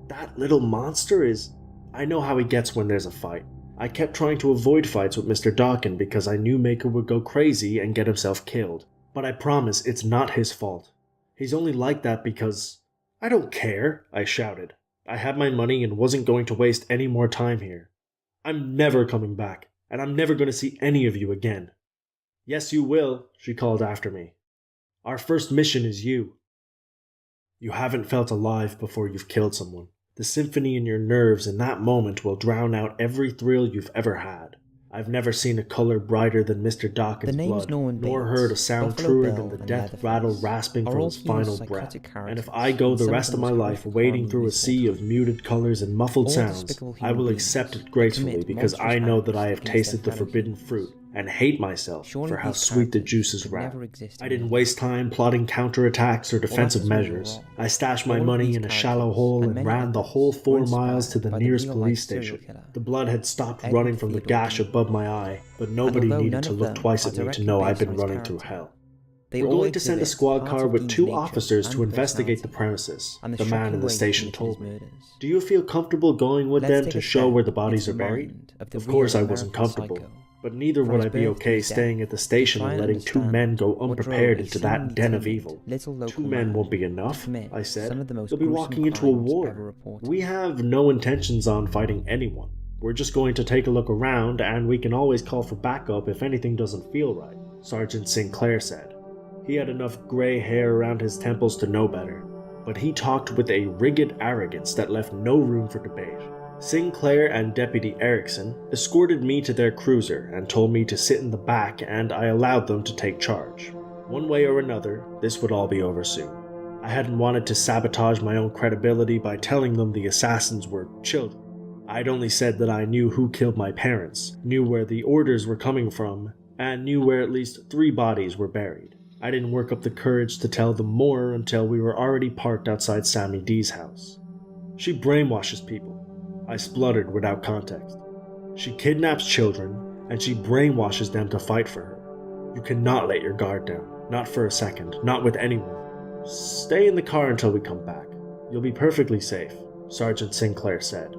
Speaker 12: That little monster is... I know how he gets when there's a fight. I kept trying to avoid fights with Mr. Dawkins because I knew Maker would go crazy and get himself killed. But I promise it's not his fault. He's only like that because... I don't care, I shouted. I had my money and wasn't going to waste any more time here. I'm never coming back, and I'm never going to see any of you again. Yes, you will, she called after me. Our first mission is you. You haven't felt alive before you've killed someone. The symphony in your nerves in that moment will drown out every thrill you've ever had. I've never seen a color brighter than Mr. Dawkins' blood, nor heard a sound truer than the death rattle rasping from his final breath. And if I go the rest of my life wading through a sea of muted colors and muffled sounds, I will accept it gracefully because I know that I have tasted the forbidden fruit and hate myself for how sweet the juices ran. I didn't waste time plotting counterattacks or defensive measures. I stashed my money in a shallow hole and ran the whole 4 miles to the nearest police station. The blood had stopped running from the gash above my eye, but nobody needed to look twice at me to know I'd been running through hell. We're going to send a squad car with 2 officers to investigate the premises, the man in the station told me. Do you feel comfortable going with them to show where the bodies are buried? Of course I wasn't comfortable. But neither would I be okay staying at the station and letting 2 men go unprepared into that den of evil. 2 men won't be enough, I said. They'll be walking into a war. We have no intentions on fighting anyone. We're just going to take a look around, and we can always call for backup if anything doesn't feel right, Sergeant Sinclair said. He had enough grey hair around his temples to know better, but he talked with a rigid arrogance that left no room for debate. Sinclair and Deputy Erickson escorted me to their cruiser and told me to sit in the back, and I allowed them to take charge. One way or another, this would all be over soon. I hadn't wanted to sabotage my own credibility by telling them the assassins were children. I'd only said that I knew who killed my parents, knew where the orders were coming from, and knew where at least 3 bodies were buried. I didn't work up the courage to tell them more until we were already parked outside Sammy D's house. She brainwashes people. I spluttered without context. She kidnaps children, and she brainwashes them to fight for her. You cannot let your guard down. Not for a second. Not with anyone. Stay in the car until we come back. You'll be perfectly safe, Sergeant Sinclair said.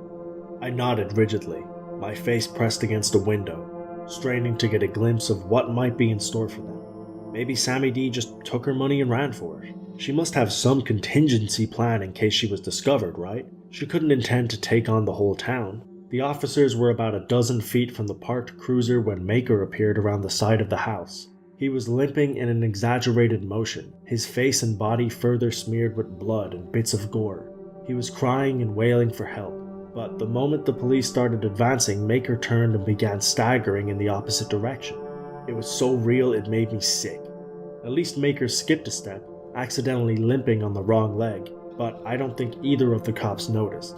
Speaker 12: I nodded rigidly, my face pressed against a window, straining to get a glimpse of what might be in store for them. Maybe Sammy D just took her money and ran for it. She must have some contingency plan in case she was discovered, right? She couldn't intend to take on the whole town. The officers were about a dozen feet from the parked cruiser when Maker appeared around the side of the house. He was limping in an exaggerated motion, his face and body further smeared with blood and bits of gore. He was crying and wailing for help, but the moment the police started advancing, Maker turned and began staggering in the opposite direction. It was so real it made me sick. At least Maker skipped a step, accidentally limping on the wrong leg, but I don't think either of the cops noticed.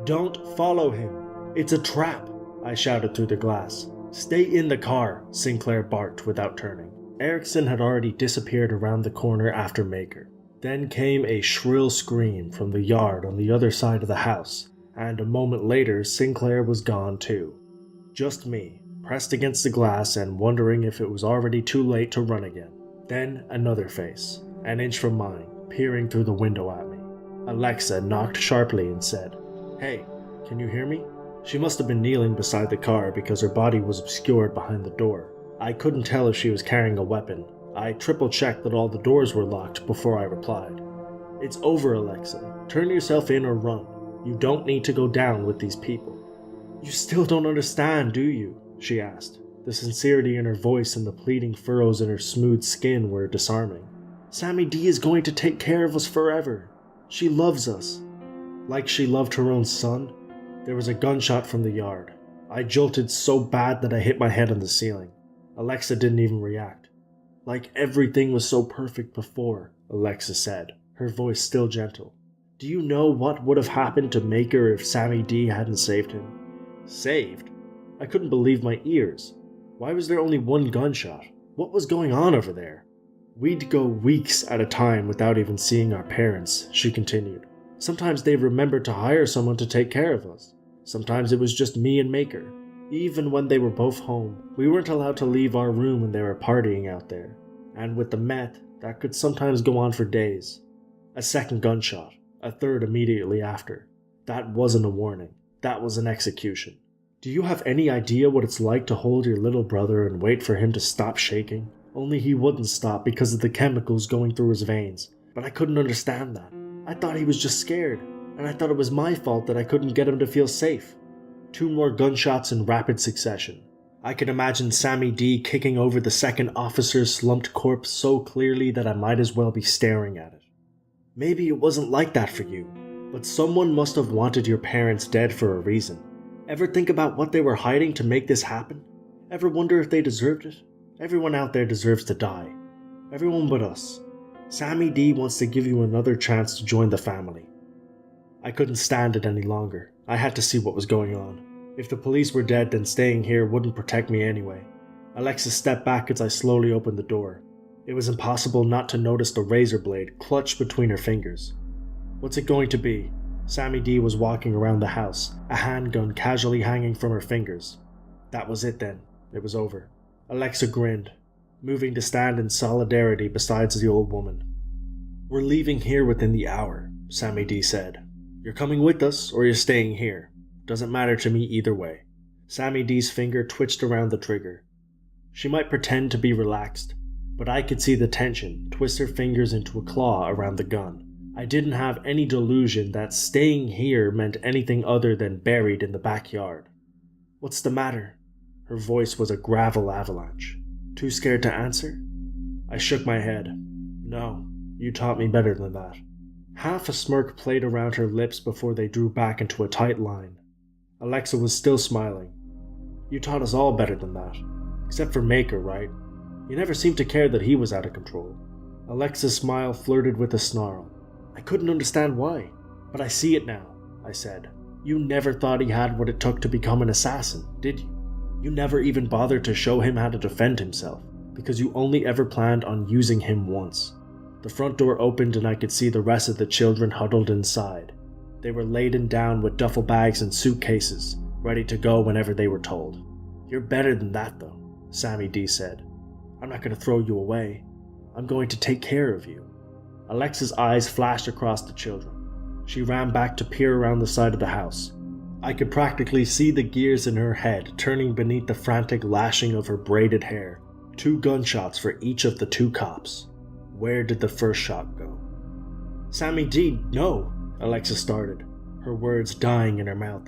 Speaker 12: Don't follow him! It's a trap! I shouted through the glass. Stay in the car, Sinclair barked without turning. Erickson had already disappeared around the corner after Maker. Then came a shrill scream from the yard on the other side of the house, and a moment later Sinclair was gone too. Just me, pressed against the glass and wondering if it was already too late to run again. Then another face, an inch from mine, peering through the window at me. Alexa knocked sharply and said, "Hey, can you hear me?" She must have been kneeling beside the car because her body was obscured behind the door. I couldn't tell if she was carrying a weapon. I triple-checked that all the doors were locked before I replied. "It's over, Alexa. Turn yourself in or run. You don't need to go down with these people." "You still don't understand, do you?" she asked. The sincerity in her voice and the pleading furrows in her smooth skin were disarming. "Sammy D is going to take care of us forever. She loves us. Like she loved her own son." There was a gunshot from the yard. I jolted so bad that I hit my head on the ceiling. Alexa didn't even react. "Like everything was so perfect before," Alexa said, her voice still gentle. "Do you know what would have happened to Maker if Sammy D hadn't saved him?" Saved? I couldn't believe my ears. Why was there only one gunshot? What was going on over there? "We'd go weeks at a time without even seeing our parents," she continued. "Sometimes they remembered to hire someone to take care of us. Sometimes it was just me and Maker. Even when they were both home, we weren't allowed to leave our room when they were partying out there. And with the meth, that could sometimes go on for days. A second gunshot, a third immediately after. That wasn't a warning. That was an execution. Do you have any idea what it's like to hold your little brother and wait for him to stop shaking? Only he wouldn't stop because of the chemicals going through his veins. but I couldn't understand that. I thought he was just scared, and I thought it was my fault that I couldn't get him to feel safe. 2 more gunshots in rapid succession. I could imagine Sammy D kicking over the second officer's slumped corpse so clearly that I might as well be staring at it. Maybe it wasn't like that for you, but someone must have wanted your parents dead for a reason. Ever think about what they were hiding to make this happen? Ever wonder if they deserved it? Everyone out there deserves to die. Everyone but us. Sammy D wants to give you another chance to join the family. I couldn't stand it any longer. I had to see what was going on. If the police were dead, then staying here wouldn't protect me anyway. Alexa stepped back as I slowly opened the door. It was impossible not to notice the razor blade clutched between her fingers. What's it going to be? Sammy D was walking around the house, a handgun casually hanging from her fingers. That was it then. It was over. Alexa grinned, moving to stand in solidarity beside the old woman. "We're leaving here within the hour," Sammy D said. "You're coming with us, or you're staying here. Doesn't matter to me either way." Sammy D's finger twitched around the trigger. She might pretend to be relaxed, but I could see the tension twist her fingers into a claw around the gun. I didn't have any delusion that staying here meant anything other than buried in the backyard. "What's the matter?" Her voice was a gravel avalanche. "Too scared to answer?" I shook my head. "No, you taught me better than that." Half a smirk played around her lips before they drew back into a tight line. Alexa was still smiling. "You taught us all better than that. Except for Maker, right? You never seemed to care that he was out of control." Alexa's smile flirted with a snarl. I couldn't understand why, but I see it now, I said. "You never thought he had what it took to become an assassin, did you? You never even bothered to show him how to defend himself, because you only ever planned on using him once." The front door opened and I could see the rest of the children huddled inside. They were laden down with duffel bags and suitcases, ready to go whenever they were told. "You're better than that though," Sammy D said. "I'm not going to throw you away. I'm going to take care of you." Alexa's eyes flashed across the children. She ran back to peer around the side of the house. I could practically see the gears in her head turning beneath the frantic lashing of her braided hair. 2 gunshots for each of the 2 cops. Where did the first shot go? "Sammy D, no!" Alexa started, her words dying in her mouth.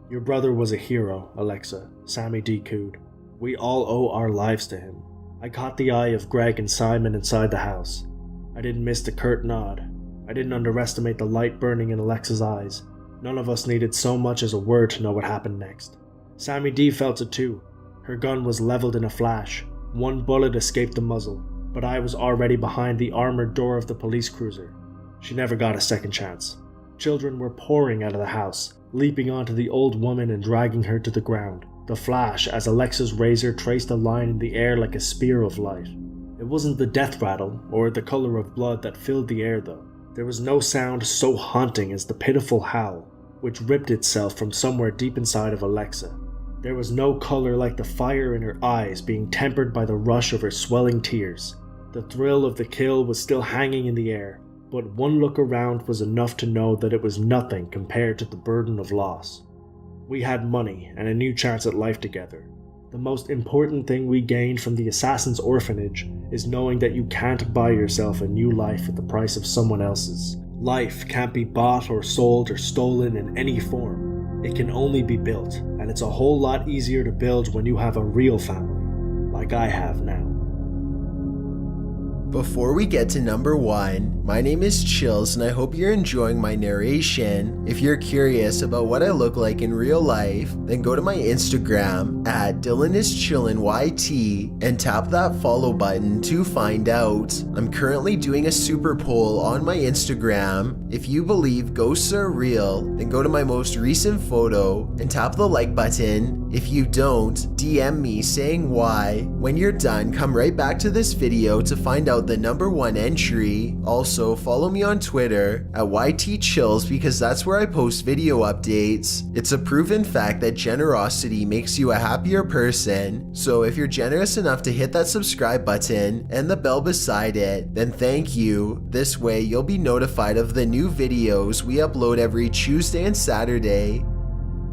Speaker 12: "Your brother was a hero, Alexa," Sammy D cooed. "We all owe our lives to him." I caught the eye of Greg and Simon inside the house. I didn't miss the curt nod. I didn't underestimate the light burning in Alexa's eyes. None of us needed so much as a word to know what happened next. Sammy D felt it too. Her gun was leveled in a flash. 1 bullet escaped the muzzle, but I was already behind the armored door of the police cruiser. She never got a second chance. Children were pouring out of the house, leaping onto the old woman and dragging her to the ground. The flash as Alexa's razor traced a line in the air like a spear of light. It wasn't the death rattle or the color of blood that filled the air though. There was no sound so haunting as the pitiful howl, which ripped itself from somewhere deep inside of Alexa. There was no color like the fire in her eyes being tempered by the rush of her swelling tears. The thrill of the kill was still hanging in the air, but one look around was enough to know that it was nothing compared to the burden of loss. We had money and a new chance at life together. The most important thing we gained from the Assassin's Orphanage is knowing that you can't buy yourself a new life at the price of someone else's. Life can't be bought or sold or stolen in any form. It can only be built, and it's a whole lot easier to build when you have a real family, like I have now.
Speaker 1: Before we get to number 1, my name is Chills and I hope you're enjoying my narration. If you're curious about what I look like in real life, then go to my Instagram at DylanIsChillinYT and tap that follow button to find out. I'm currently doing a super poll on my Instagram. If you believe ghosts are real, then go to my most recent photo and tap the like button. If you don't, DM me saying why. When you're done, come right back to this video to find out the number 1 entry. Also, follow me on Twitter at YTChills because that's where I post video updates. It's a proven fact that generosity makes you a happier person. So if you're generous enough to hit that subscribe button and the bell beside it, then thank you. This way you'll be notified of the new videos we upload every Tuesday and Saturday.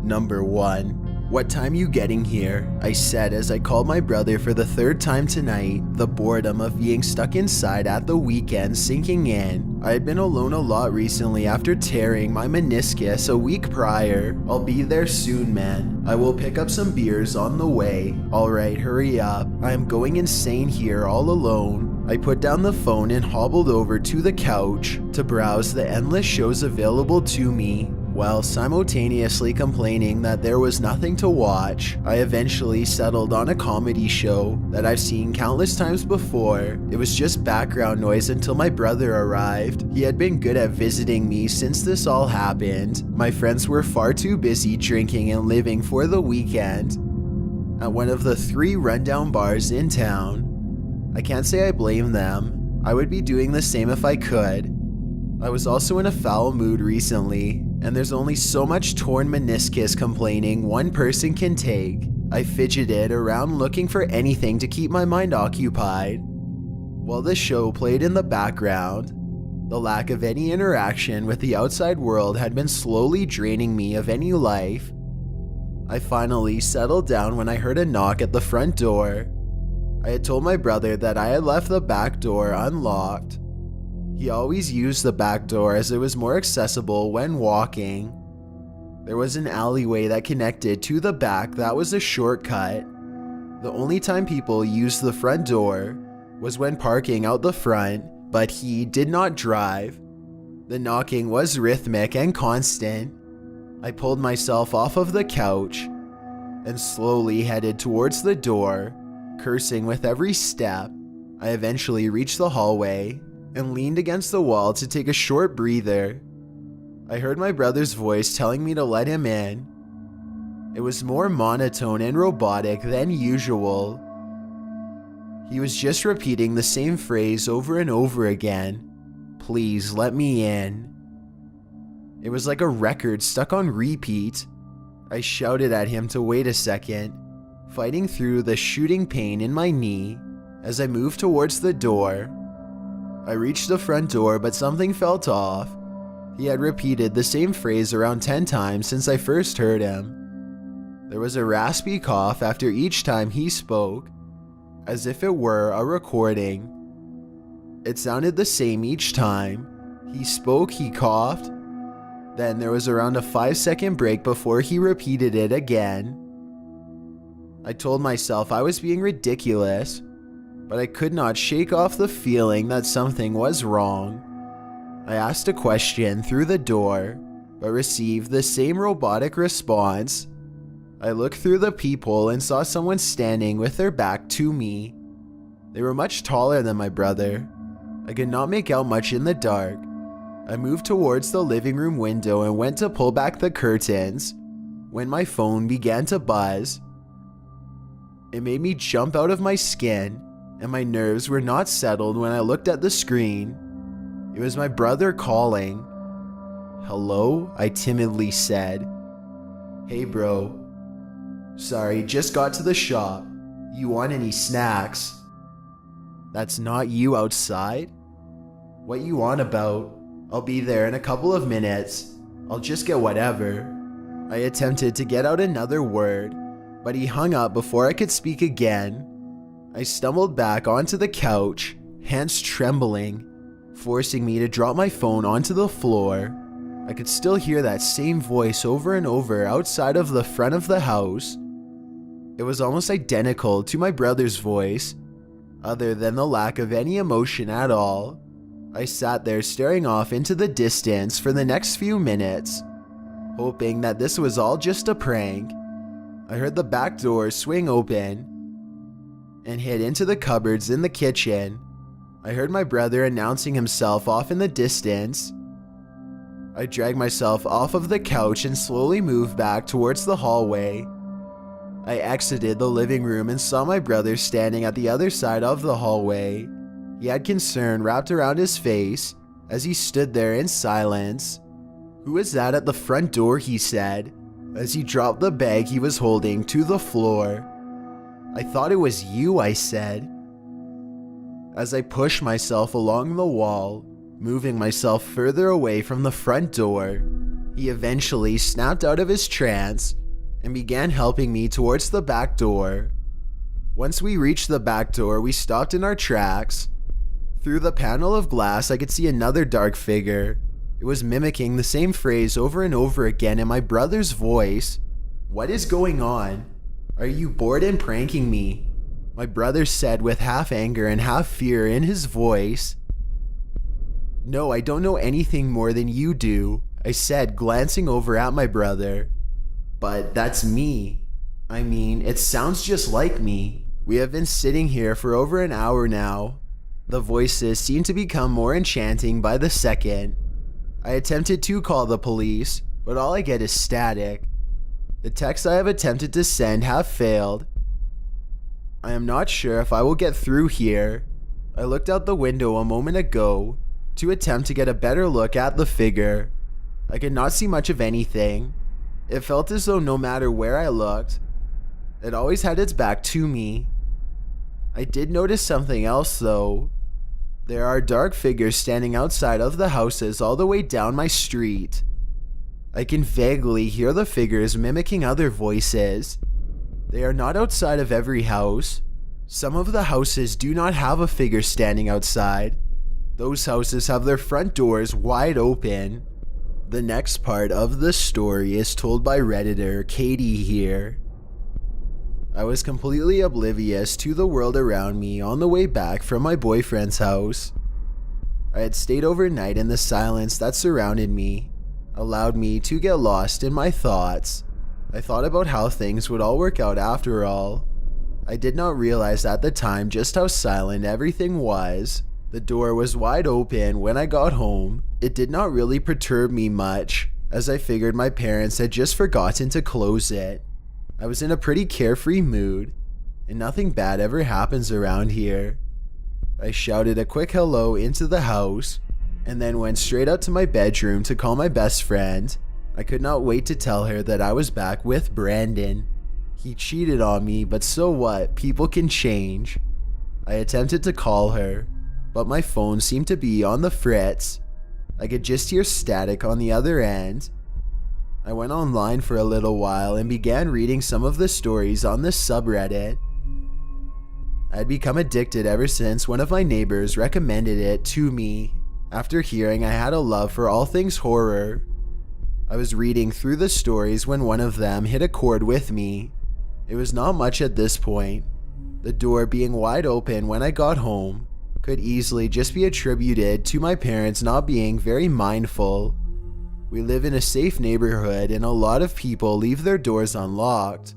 Speaker 1: Number 1. "What time you getting here?" I said as I called my brother for the third time tonight, the boredom of being stuck inside at the weekend sinking in. I had been alone a lot recently after tearing my meniscus a week prior. "I'll be there soon, man. I will pick up some beers on the way." "Alright, hurry up. I am going insane here all alone." I put down the phone and hobbled over to the couch to browse the endless shows available to me. While simultaneously complaining that there was nothing to watch, I eventually settled on a comedy show that I've seen countless times before. It was just background noise until my brother arrived. He had been good at visiting me since this all happened. My friends were far too busy drinking and living for the weekend at one of the 3 rundown bars in town. I can't say I blame them. I would be doing the same if I could. I was also in a foul mood recently, and there's only so much torn meniscus complaining one person can take. I fidgeted around looking for anything to keep my mind occupied. While the show played in the background, the lack of any interaction with the outside world had been slowly draining me of any life. I finally settled down when I heard a knock at the front door. I had told my brother that I had left the back door unlocked. He always used the back door as it was more accessible when walking. There was an alleyway that connected to the back that was a shortcut. The only time people used the front door was when parking out the front, but he did not drive. The knocking was rhythmic and constant. I pulled myself off of the couch and slowly headed towards the door, cursing with every step. I eventually reached the hallway and leaned against the wall to take a short breather. I heard my brother's voice telling me to let him in. It was more monotone and robotic than usual. He was just repeating the same phrase over and over again. "Please let me in." It was like a record stuck on repeat. I shouted at him to wait a second, fighting through the shooting pain in my knee as I moved towards the door. I reached the front door, but something felt off. He had repeated the same phrase around 10 times since I first heard him. There was a raspy cough after each time he spoke, as if it were a recording. It sounded the same each time. He spoke, he coughed. Then there was around a 5-second break before he repeated it again. I told myself I was being ridiculous, but I could not shake off the feeling that something was wrong. I asked a question through the door, but received the same robotic response. I looked through the peephole and saw someone standing with their back to me. They were much taller than my brother. I could not make out much in the dark. I moved towards the living room window and went to pull back the curtains when my phone began to buzz. It made me jump out of my skin, and my nerves were not settled when I looked at the screen. It was my brother calling. "Hello?" I timidly said. "Hey bro. Sorry, just got to the shop. You want any snacks?" "That's not you outside?" "What you on about? I'll be there in a couple of minutes. I'll just get whatever." I attempted to get out another word, but he hung up before I could speak again. I stumbled back onto the couch, hands trembling, forcing me to drop my phone onto the floor. I could still hear that same voice over and over outside of the front of the house. It was almost identical to my brother's voice, other than the lack of any emotion at all. I sat there staring off into the distance for the next few minutes, hoping that this was all just a prank. I heard the back door swing open and hid into the cupboards in the kitchen. I heard my brother announcing himself off in the distance. I dragged myself off of the couch and slowly moved back towards the hallway. I exited the living room and saw my brother standing at the other side of the hallway. He had concern wrapped around his face as he stood there in silence. "Who is that at the front door?" he said, as he dropped the bag he was holding to the floor. "I thought it was you," I said. As I pushed myself along the wall, moving myself further away from the front door, he eventually snapped out of his trance and began helping me towards the back door. Once we reached the back door, we stopped in our tracks. Through the panel of glass, I could see another dark figure. It was mimicking the same phrase over and over again in my brother's voice. "What is going on? Are you bored and pranking me?" my brother said with half anger and half fear in his voice. "No, I don't know anything more than you do," I said, glancing over at my brother. "But that's me. I mean, it sounds just like me. We have been sitting here for over an hour now." The voices seemed to become more enchanting by the second. I attempted to call the police, but all I get is static. The texts I have attempted to send have failed. I am not sure if I will get through here. I looked out the window a moment ago to attempt to get a better look at the figure. I could not see much of anything. It felt as though no matter where I looked, it always had its back to me. I did notice something else though. There are dark figures standing outside of the houses all the way down my street. I can vaguely hear the figures mimicking other voices. They are not outside of every house. Some of the houses do not have a figure standing outside. Those houses have their front doors wide open. The next part of the story is told by Redditor Katie here. I was completely oblivious to the world around me on the way back from my boyfriend's house. I had stayed overnight and the silence that surrounded me allowed me to get lost in my thoughts. I thought about how things would all work out after all. I did not realize at the time just how silent everything was. The door was wide open when I got home. It did not really perturb me much, as I figured my parents had just forgotten to close it. I was in a pretty carefree mood, and nothing bad ever happens around here. I shouted a quick hello into the house, and then went straight out to my bedroom to call my best friend. I could not wait to tell her that I was back with Brandon. He cheated on me, but so what? People can change. I attempted to call her, but my phone seemed to be on the fritz. I could just hear static on the other end. I went online for a little while and began reading some of the stories on this subreddit. I had become addicted ever since one of my neighbors recommended it to me after hearing I had a love for all things horror. I was reading through the stories when one of them hit a chord with me. It was not much at this point. The door being wide open when I got home could easily just be attributed to my parents not being very mindful. We live in a safe neighborhood and a lot of people leave their doors unlocked.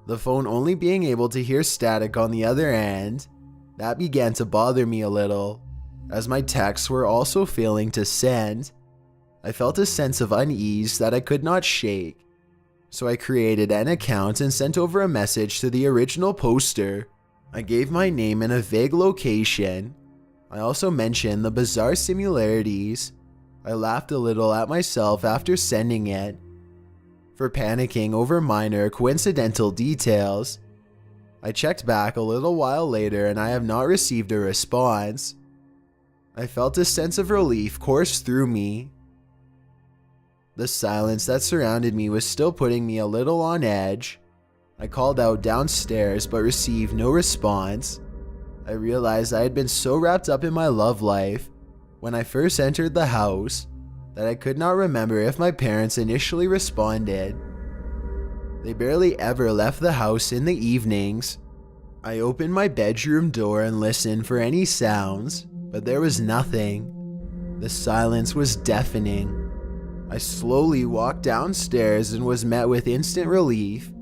Speaker 1: The phone only being able to hear static on the other end, that began to bother me a little, as my texts were also failing to send. I felt a sense of unease that I could not shake, so I created an account and sent over a message to the original poster. I gave my name and a vague location. I also mentioned the bizarre similarities. I laughed a little at myself after sending it, for panicking over minor coincidental details. I checked back a little while later and I have not received a response. I felt a sense of relief course through me. The silence that surrounded me was still putting me a little on edge. I called out downstairs but received no response. I realized I had been so wrapped up in my love life when I first entered the house that I could not remember if my parents initially responded. They barely ever left the house in the evenings. I opened my bedroom door and listened for any sounds, but there was nothing. The silence was deafening. I slowly walked downstairs and was met with instant relief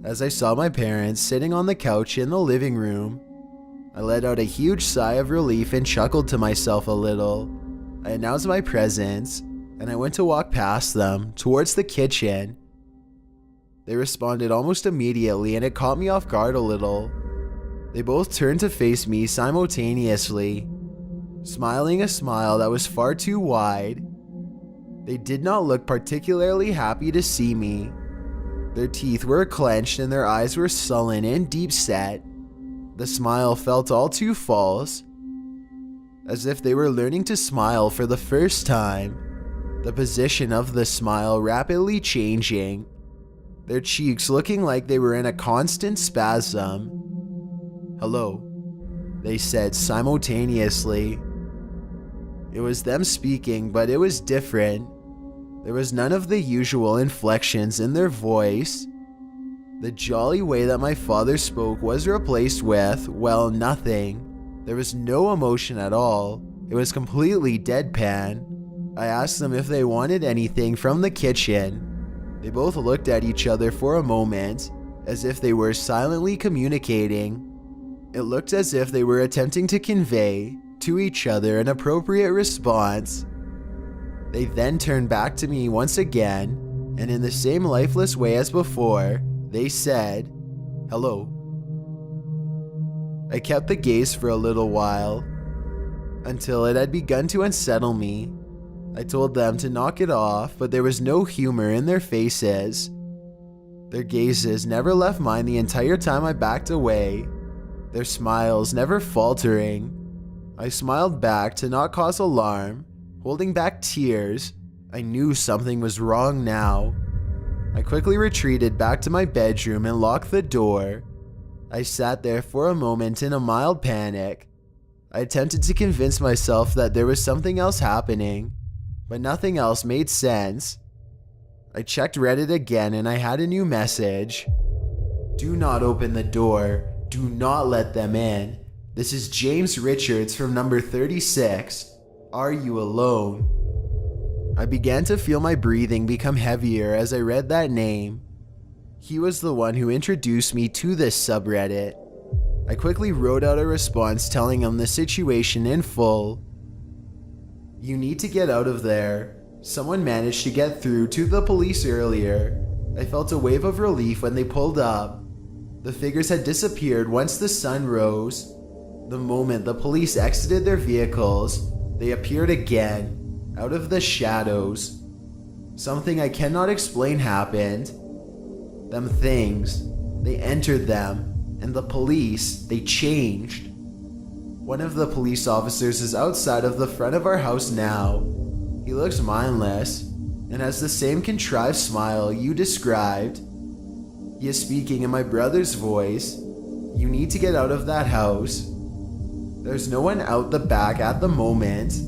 Speaker 1: as I saw my parents sitting on the couch in the living room. I let out a huge sigh of relief and chuckled to myself a little. I announced my presence, and I went to walk past them towards the kitchen. They responded almost immediately and it caught me off guard a little. They both turned to face me simultaneously, smiling a smile that was far too wide. They did not look particularly happy to see me. Their teeth were clenched and their eyes were sullen and deep set. The smile felt all too false, as if they were learning to smile for the first time. The position of the smile rapidly changing. their cheeks looking like they were in a constant spasm. "Hello," they said simultaneously. It was them speaking, but it was different. There was none of the usual inflections in their voice. The jolly way that my father spoke was replaced with, well, nothing. There was no emotion at all. It was completely deadpan. I asked them if they wanted anything from the kitchen. They both looked at each other for a moment, as if they were silently communicating. It looked as if they were attempting to convey to each other an appropriate response. They then turned back to me once again, and in the same lifeless way as before, they said, "Hello." I kept the gaze for a little while, until it had begun to unsettle me. I told them to knock it off, but there was no humor in their faces. Their gazes never left mine the entire time I backed away, their smiles never faltering. I smiled back to not cause alarm, holding back tears. I knew something was wrong now. I quickly retreated back to my bedroom and locked the door. I sat there for a moment in a mild panic. I attempted to convince myself that there was something else happening, but nothing else made sense. I checked Reddit again and I had a new message. "Do not open the door. Do not let them in. This is James Richards from number 36. Are you alone?" I began to feel my breathing become heavier as I read that name. He was the one who introduced me to this subreddit. I quickly wrote out a response telling him the situation in full. "You need to get out of there. Someone managed to get through to the police earlier. I felt a wave of relief when they pulled up. The figures had disappeared once the sun rose. The moment the police exited their vehicles, they appeared again, out of the shadows. Something I cannot explain happened. Them things, they entered them, and the police, they changed. One of the police officers is outside of the front of our house now. He looks mindless, and has the same contrived smile you described. He is speaking in my brother's voice. You need to get out of that house. There's no one out the back at the moment.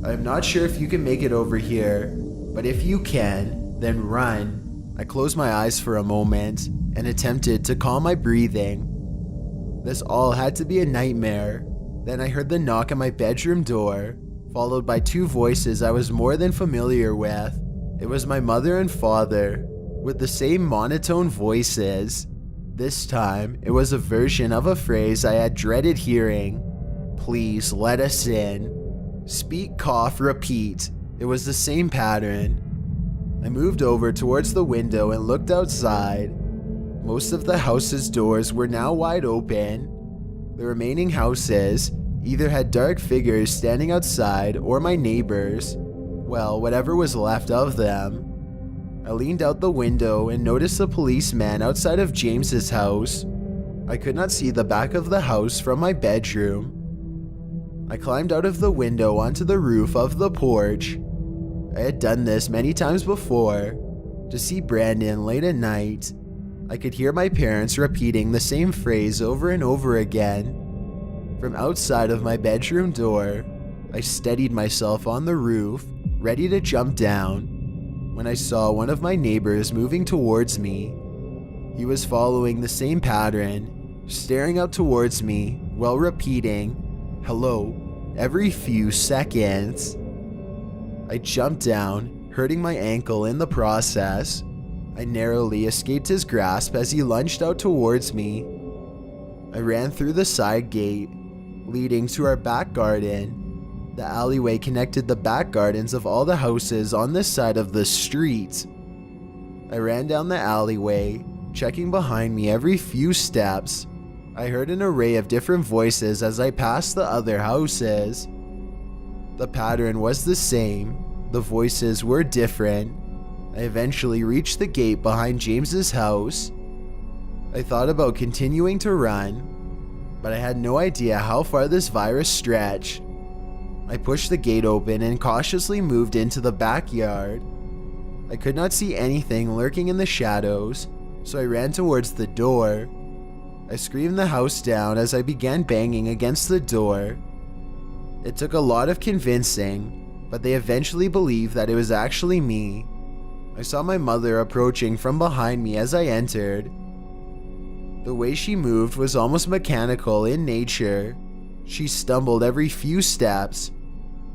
Speaker 1: I'm not sure if you can make it over here, but if you can, then run." I closed my eyes for a moment and attempted to calm my breathing. This all had to be a nightmare. Then I heard the knock at my bedroom door, followed by two voices I was more than familiar with. It was my mother and father, with the same monotone voices. This time, it was a version of a phrase I had dreaded hearing. "Please let us in." Speak, cough, repeat. It was the same pattern. I moved over towards the window and looked outside. Most of the house's doors were now wide open. The remaining houses either had dark figures standing outside or my neighbors. Well, whatever was left of them. I leaned out the window and noticed a policeman outside of James's house. I could not see the back of the house from my bedroom. I climbed out of the window onto the roof of the porch. I had done this many times before. To see Brandon late at night, I could hear my parents repeating the same phrase over and over again. From outside of my bedroom door, I steadied myself on the roof, ready to jump down, when I saw one of my neighbors moving towards me. He was following the same pattern, staring up towards me while repeating, "Hello," every few seconds. I jumped down, hurting my ankle in the process. I narrowly escaped his grasp as he lunged out towards me. I ran through the side gate, leading to our back garden. The alleyway connected the back gardens of all the houses on this side of the street. I ran down the alleyway, checking behind me every few steps. I heard an array of different voices as I passed the other houses. The pattern was the same. The voices were different. I eventually reached the gate behind James's house. I thought about continuing to run, but I had no idea how far this virus stretched. I pushed the gate open and cautiously moved into the backyard. I could not see anything lurking in the shadows, so I ran towards the door. I screamed the house down as I began banging against the door. It took a lot of convincing, but they eventually believed that it was actually me. I saw my mother approaching from behind me as I entered. The way she moved was almost mechanical in nature. She stumbled every few steps,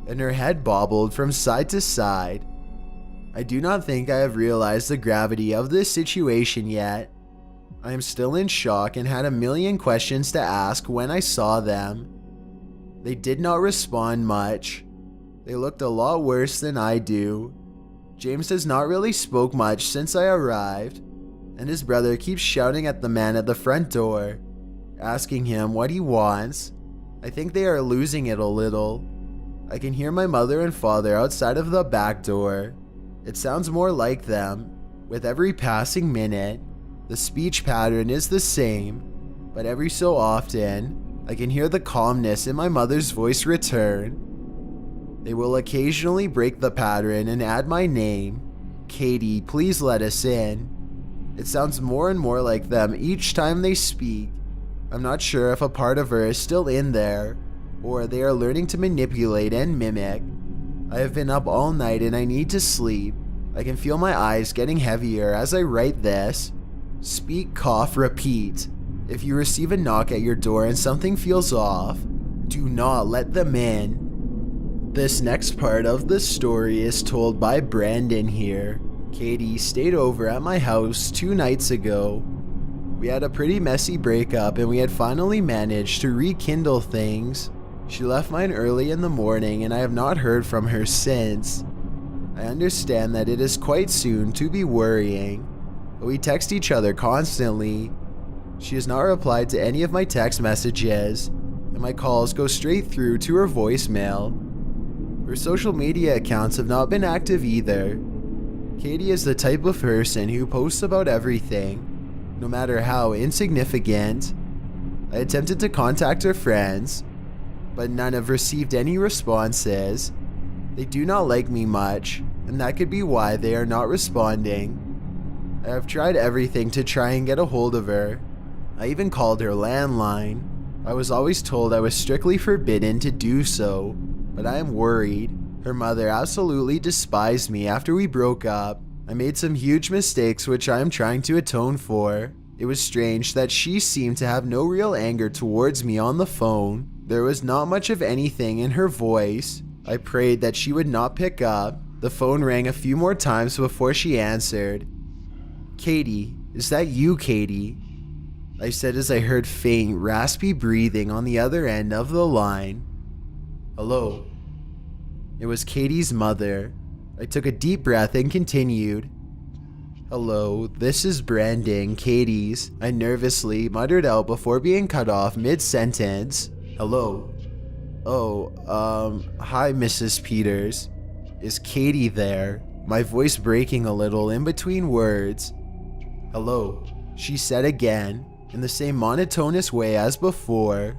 Speaker 1: and her head bobbled from side to side. I do not think I have realized the gravity of this situation yet. I am still in shock and had a million questions to ask when I saw them. They did not respond much. They looked a lot worse than I do. James has not really spoke much since I arrived, and his brother keeps shouting at the man at the front door, asking him what he wants. I think they are losing it a little. I can hear my mother and father outside of the back door. It sounds more like them. With every passing minute, the speech pattern is the same, but every so often, I can hear the calmness in my mother's voice return. They will occasionally break the pattern and add my name. Katie, please let us in. It sounds more and more like them each time they speak. I'm not sure if a part of her is still in there, or they are learning to manipulate and mimic. I have been up all night and I need to sleep. I can feel my eyes getting heavier as I write this. Speak, cough, repeat. If you receive a knock at your door and something feels off, do not let them in. This next part of the story is told by Brandon here. Katie stayed over at my house 2 nights ago. We had a pretty messy breakup and we had finally managed to rekindle things. She left mine early in the morning and I have not heard from her since. I understand that it is quite soon to be worrying, but we text each other constantly. She has not replied to any of my text messages, and my calls go straight through to her voicemail. Her social media accounts have not been active either. Katie is the type of person who posts about everything, no matter how insignificant. I attempted to contact her friends, but none have received any responses. They do not like me much, and that could be why they are not responding. I have tried everything to try and get a hold of her. I even called her landline. I was always told I was strictly forbidden to do so, but I am worried. Her mother absolutely despised me after we broke up. I made some huge mistakes which I am trying to atone for. It was strange that she seemed to have no real anger towards me on the phone. There was not much of anything in her voice. I prayed that she would not pick up. The phone rang a few more times before she answered. Katie, is that you, Katie? I said as I heard faint, raspy breathing on the other end of the line. Hello? It was Katie's mother. I took a deep breath and continued. Hello, this is Brandon, Katie's. I nervously muttered out before being cut off mid-sentence. Hello? Oh, hi Mrs. Peters. Is Katie there? My voice breaking a little in between words. Hello, she said again, in the same monotonous way as before.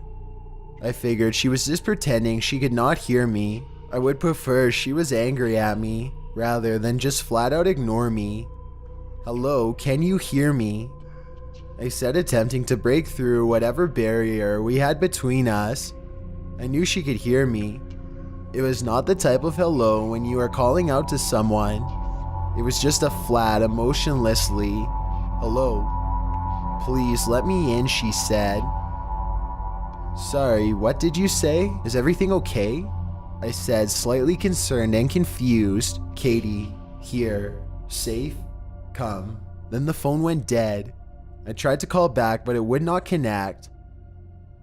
Speaker 1: I figured she was just pretending she could not hear me. I would prefer she was angry at me, rather than just flat out ignore me. Hello, can you hear me? I said, attempting to break through whatever barrier we had between us. I knew she could hear me. It was not the type of hello when you are calling out to someone. It was just a flat, emotionlessly, hello. Please let me in, she said. Sorry, what did you say? Is everything okay? I said, slightly concerned and confused. Katie, here, safe, come. Then the phone went dead. I tried to call back, but it would not connect.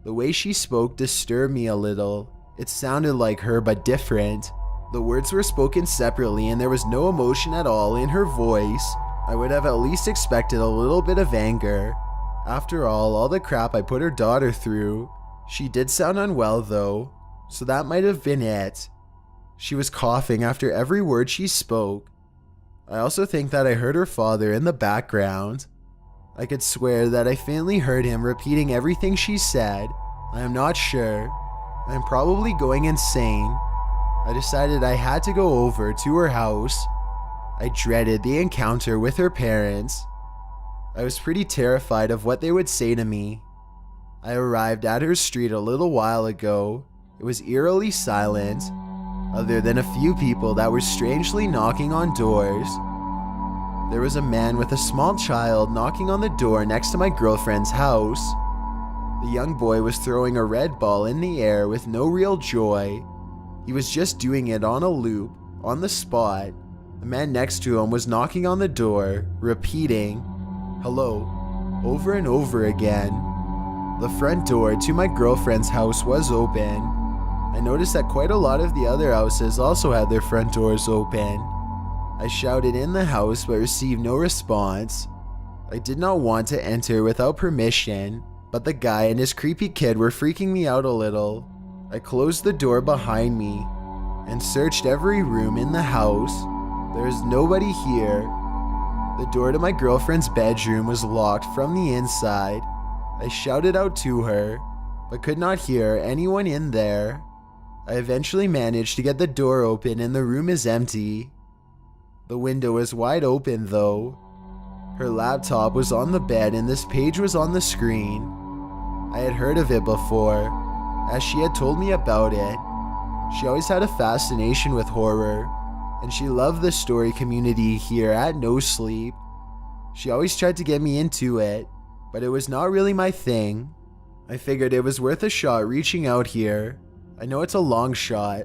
Speaker 1: The way she spoke disturbed me a little. It sounded like her, but different. The words were spoken separately and there was no emotion at all in her voice. I would have at least expected a little bit of anger. After all the crap I put her daughter through. She did sound unwell though, so that might have been it. She was coughing after every word she spoke. I also think that I heard her father in the background. I could swear that I faintly heard him repeating everything she said. I am not sure. I am probably going insane. I decided I had to go over to her house. I dreaded the encounter with her parents. I was pretty terrified of what they would say to me. I arrived at her street a little while ago. It was eerily silent, other than a few people that were strangely knocking on doors. There was a man with a small child knocking on the door next to my girlfriend's house. The young boy was throwing a red ball in the air with no real joy. He was just doing it on a loop, on the spot. The man next to him was knocking on the door, repeating, "Hello," over and over again. The front door to my girlfriend's house was open. I noticed that quite a lot of the other houses also had their front doors open. I shouted in the house but received no response. I did not want to enter without permission, but the guy and his creepy kid were freaking me out a little. I closed the door behind me and searched every room in the house. There is nobody here. The door to my girlfriend's bedroom was locked from the inside. I shouted out to her, but could not hear anyone in there. I eventually managed to get the door open and the room is empty. The window is wide open though. Her laptop was on the bed and this page was on the screen. I had heard of it before, as she had told me about it. She always had a fascination with horror, and she loved the story community here at No Sleep. She always tried to get me into it, but it was not really my thing. I figured it was worth a shot reaching out here. I know it's a long shot,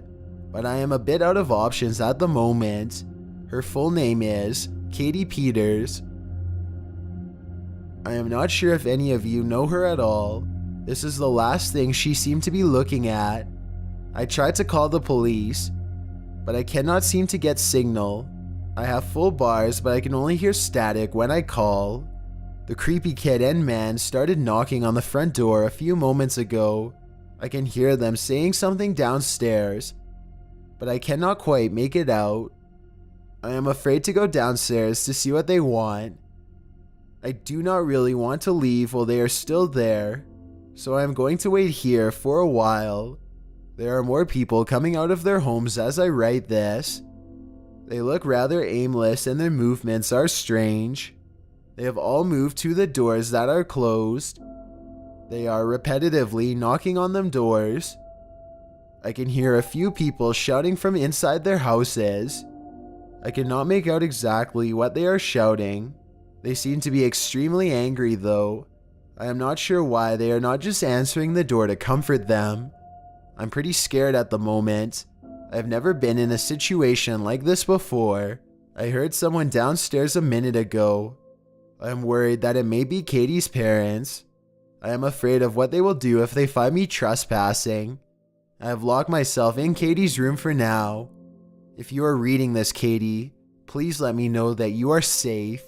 Speaker 1: but I am a bit out of options at the moment. Her full name is Katie Peters. I am not sure if any of you know her at all. This is the last thing she seemed to be looking at. I tried to call the police, but I cannot seem to get signal. I have full bars, but I can only hear static when I call. The creepy kid and man started knocking on the front door a few moments ago. I can hear them saying something downstairs, but I cannot quite make it out. I am afraid to go downstairs to see what they want. I do not really want to leave while they are still there, so I am going to wait here for a while. There are more people coming out of their homes as I write this. They look rather aimless and their movements are strange. They have all moved to the doors that are closed. They are repetitively knocking on them doors. I can hear a few people shouting from inside their houses. I cannot make out exactly what they are shouting. They seem to be extremely angry though. I am not sure why they are not just answering the door to comfort them. I'm pretty scared at the moment. I've never been in a situation like this before. I heard someone downstairs a minute ago. I am worried that it may be Katie's parents. I am afraid of what they will do if they find me trespassing. I have locked myself in Katie's room for now. If you are reading this, Katie, please let me know that you are safe.